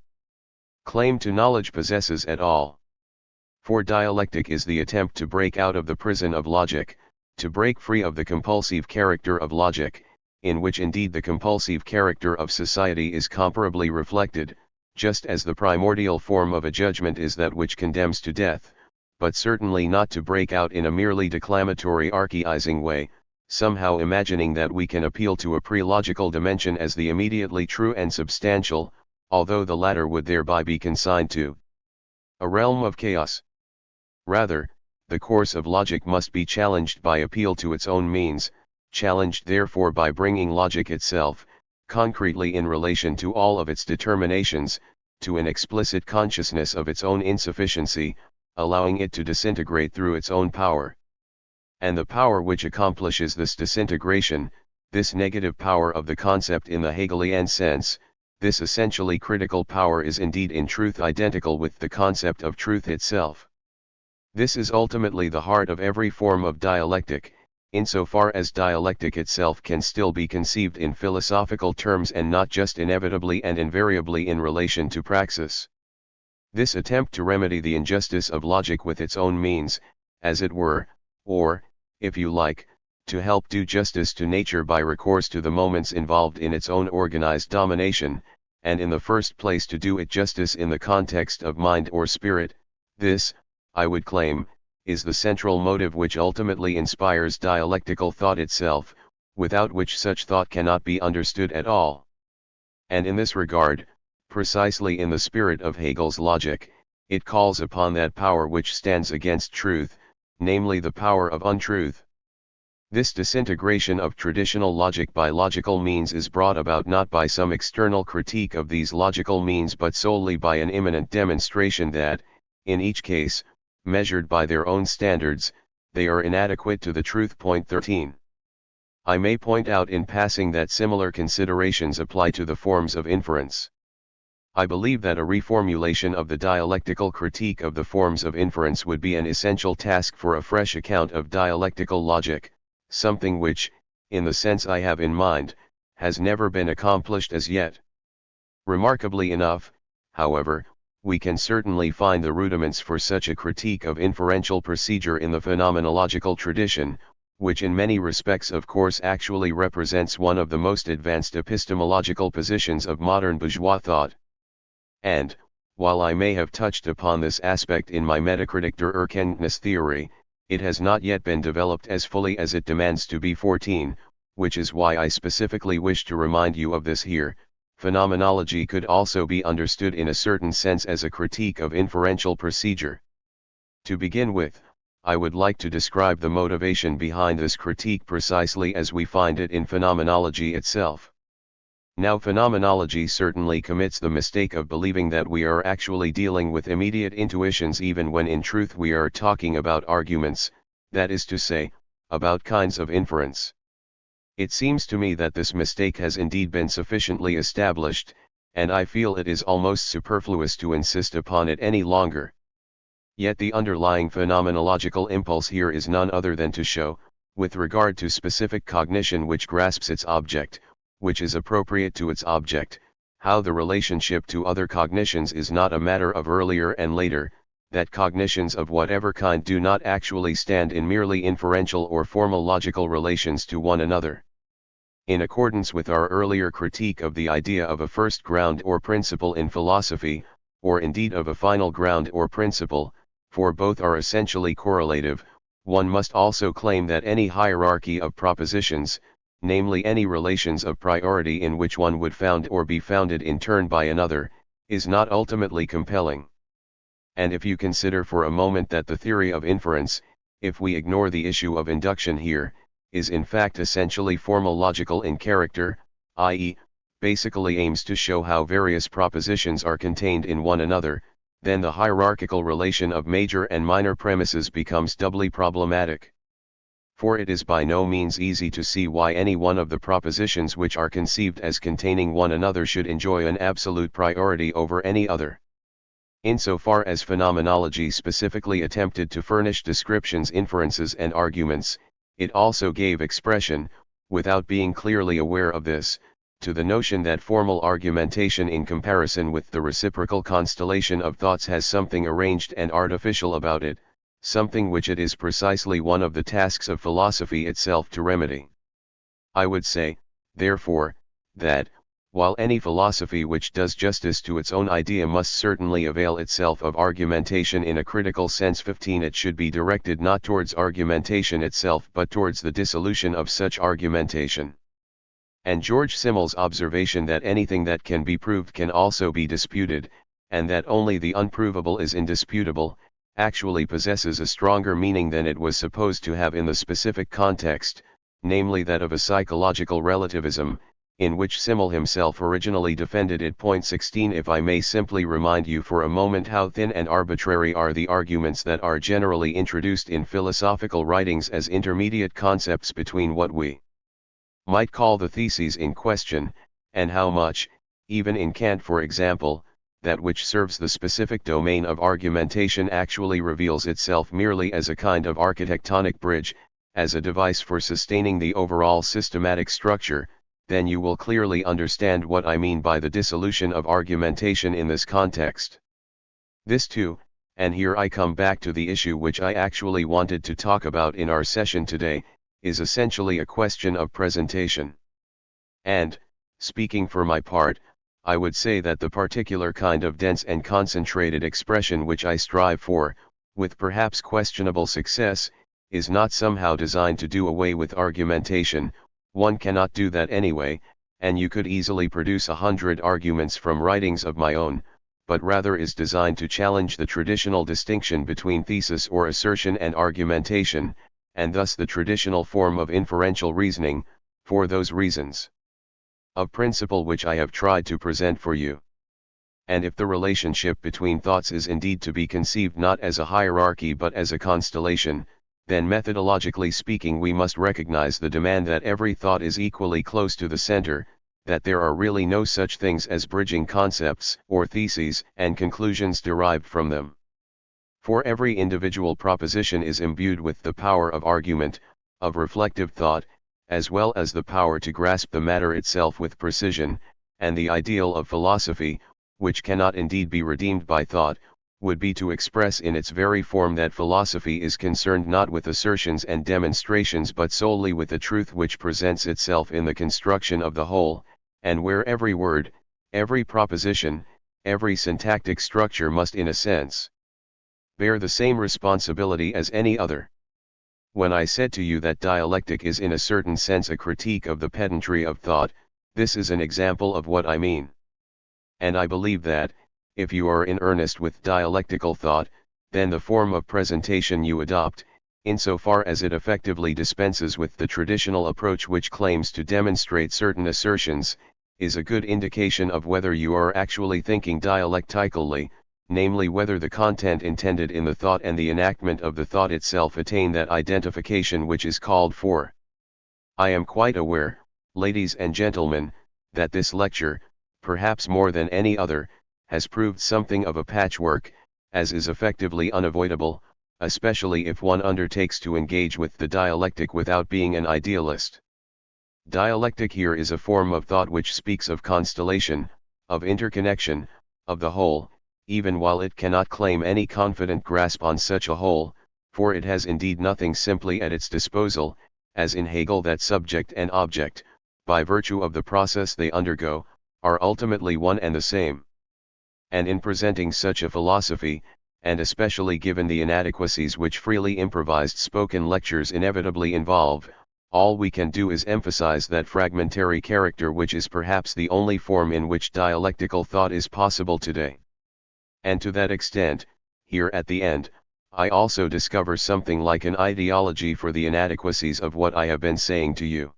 claim to knowledge possesses at all. For dialectic is the attempt to break out of the prison of logic, to break free of the compulsive character of logic, in which indeed the compulsive character of society is comparably reflected, just as the primordial form of a judgment is that which condemns to death, but certainly not to break out in a merely declamatory archaizing way, somehow imagining that we can appeal to a pre-logical dimension as the immediately true and substantial, although the latter would thereby be consigned to a realm of chaos. Rather, the course of logic must be challenged by appeal to its own means, challenged therefore by bringing logic itself, concretely in relation to all of its determinations, to an explicit consciousness of its own insufficiency, allowing it to disintegrate through its own power. And the power which accomplishes this disintegration, this negative power of the concept in the Hegelian sense, this essentially critical power is indeed in truth identical with the concept of truth itself. This is ultimately the heart of every form of dialectic, insofar as dialectic itself can still be conceived in philosophical terms and not just inevitably and invariably in relation to praxis. This attempt to remedy the injustice of logic with its own means, as it were, or, if you like, to help do justice to nature by recourse to the moments involved in its own organized domination, and in the first place to do it justice in the context of mind or spirit, this, I would claim, is the central motive which ultimately inspires dialectical thought itself, without which such thought cannot be understood at all. And in this regard, precisely in the spirit of Hegel's logic, it calls upon that power which stands against truth, namely the power of untruth. This disintegration of traditional logic by logical means is brought about not by some external critique of these logical means but solely by an immanent demonstration that, in each case, measured by their own standards, they are inadequate to the truth. Point 13. I may point out in passing that similar considerations apply to the forms of inference. I believe that a reformulation of the dialectical critique of the forms of inference would be an essential task for a fresh account of dialectical logic, something which, in the sense I have in mind, has never been accomplished as yet. Remarkably enough, however, we can certainly find the rudiments for such a critique of inferential procedure in the phenomenological tradition, which in many respects of course actually represents one of the most advanced epistemological positions of modern bourgeois thought. And, while I may have touched upon this aspect in my Metacritic der Erkenntnis theory, it has not yet been developed as fully as it demands to be. 14, which is why I specifically wish to remind you of this here. Phenomenology could also be understood in a certain sense as a critique of inferential procedure. To begin with, I would like to describe the motivation behind this critique precisely as we find it in phenomenology itself. Now phenomenology certainly commits the mistake of believing that we are actually dealing with immediate intuitions even when in truth we are talking about arguments, that is to say, about kinds of inference. It seems to me that this mistake has indeed been sufficiently established, and I feel it is almost superfluous to insist upon it any longer. Yet the underlying phenomenological impulse here is none other than to show, with regard to specific cognition which grasps its object, which is appropriate to its object, how the relationship to other cognitions is not a matter of earlier and later, that cognitions of whatever kind do not actually stand in merely inferential or formal logical relations to one another. In accordance with our earlier critique of the idea of a first ground or principle in philosophy, or indeed of a final ground or principle, for both are essentially correlative, one must also claim that any hierarchy of propositions, namely any relations of priority in which one would found or be founded in turn by another, is not ultimately compelling. And if you consider for a moment that the theory of inference, if we ignore the issue of induction here, is in fact essentially formal logical in character, i.e., basically aims to show how various propositions are contained in one another, then the hierarchical relation of major and minor premises becomes doubly problematic. For it is by no means easy to see why any one of the propositions which are conceived as containing one another should enjoy an absolute priority over any other. Insofar as phenomenology specifically attempted to furnish descriptions, inferences and arguments, it also gave expression, without being clearly aware of this, to the notion that formal argumentation in comparison with the reciprocal constellation of thoughts has something arranged and artificial about it, something which it is precisely one of the tasks of philosophy itself to remedy. I would say, therefore, that, while any philosophy which does justice to its own idea must certainly avail itself of argumentation in a critical sense, it should be directed not towards argumentation itself but towards the dissolution of such argumentation. And George Simmel's observation that anything that can be proved can also be disputed, and that only the unprovable is indisputable, actually possesses a stronger meaning than it was supposed to have in the specific context, namely that of a psychological relativism, in which Simmel himself originally defended it. 16 If I may simply remind you for a moment how thin and arbitrary are the arguments that are generally introduced in philosophical writings as intermediate concepts between what we might call the theses in question, and how much, even in Kant for example, that which serves the specific domain of argumentation actually reveals itself merely as a kind of architectonic bridge, as a device for sustaining the overall systematic structure, then you will clearly understand what I mean by the dissolution of argumentation in this context. This too, and here I come back to the issue which I actually wanted to talk about in our session today, is essentially a question of presentation. And, speaking for my part, I would say that the particular kind of dense and concentrated expression which I strive for, with perhaps questionable success, is not somehow designed to do away with argumentation. One cannot do that anyway, and you could easily produce 100 arguments from writings of my own, but rather is designed to challenge the traditional distinction between thesis or assertion and argumentation, and thus the traditional form of inferential reasoning, for those reasons of principle which I have tried to present for you. And if the relationship between thoughts is indeed to be conceived not as a hierarchy but as a constellation, then methodologically speaking we must recognize the demand that every thought is equally close to the center, that there are really no such things as bridging concepts or theses and conclusions derived from them. For every individual proposition is imbued with the power of argument, of reflective thought, as well as the power to grasp the matter itself with precision, and the ideal of philosophy, which cannot indeed be redeemed by thought, would be to express in its very form that philosophy is concerned not with assertions and demonstrations but solely with the truth which presents itself in the construction of the whole, and where every word, every proposition, every syntactic structure must in a sense bear the same responsibility as any other. When I said to you that dialectic is in a certain sense a critique of the pedantry of thought, this is an example of what I mean. And I believe that, if you are in earnest with dialectical thought, then the form of presentation you adopt, insofar as it effectively dispenses with the traditional approach which claims to demonstrate certain assertions, is a good indication of whether you are actually thinking dialectically, namely whether the content intended in the thought and the enactment of the thought itself attain that identification which is called for. I am quite aware, ladies and gentlemen, that this lecture, perhaps more than any other, has proved something of a patchwork, as is effectively unavoidable, especially if one undertakes to engage with the dialectic without being an idealist. Dialectic here is a form of thought which speaks of constellation, of interconnection, of the whole, even while it cannot claim any confident grasp on such a whole, for it has indeed nothing simply at its disposal, as in Hegel that subject and object, by virtue of the process they undergo, are ultimately one and the same. And in presenting such a philosophy, and especially given the inadequacies which freely improvised spoken lectures inevitably involve, all we can do is emphasize that fragmentary character which is perhaps the only form in which dialectical thought is possible today. And to that extent, here at the end, I also discover something like an ideology for the inadequacies of what I have been saying to you.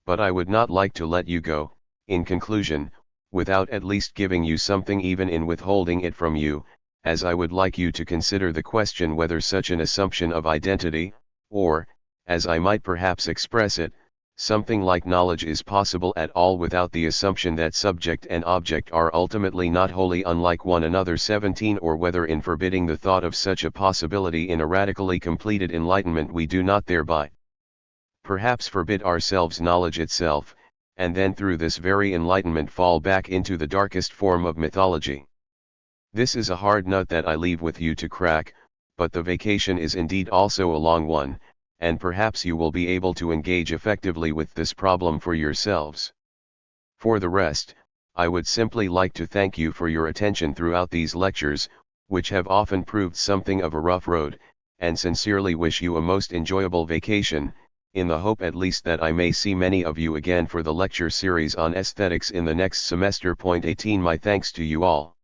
But I would not like to let you go, in conclusion, without at least giving you something even in withholding it from you, as I would like you to consider the question whether such an assumption of identity, or, as I might perhaps express it, something like knowledge is possible at all without the assumption that subject and object are ultimately not wholly unlike one another. 17 Or whether in forbidding the thought of such a possibility in a radically completed enlightenment we do not thereby perhaps forbid ourselves knowledge itself, and then through this very enlightenment fall back into the darkest form of mythology. This is a hard nut that I leave with you to crack, but the vacation is indeed also a long one, and perhaps you will be able to engage effectively with this problem for yourselves. For the rest, I would simply like to thank you for your attention throughout these lectures, which have often proved something of a rough road, and sincerely wish you a most enjoyable vacation, in the hope at least that I may see many of you again for the lecture series on aesthetics in the next semester. 18 My thanks to you all.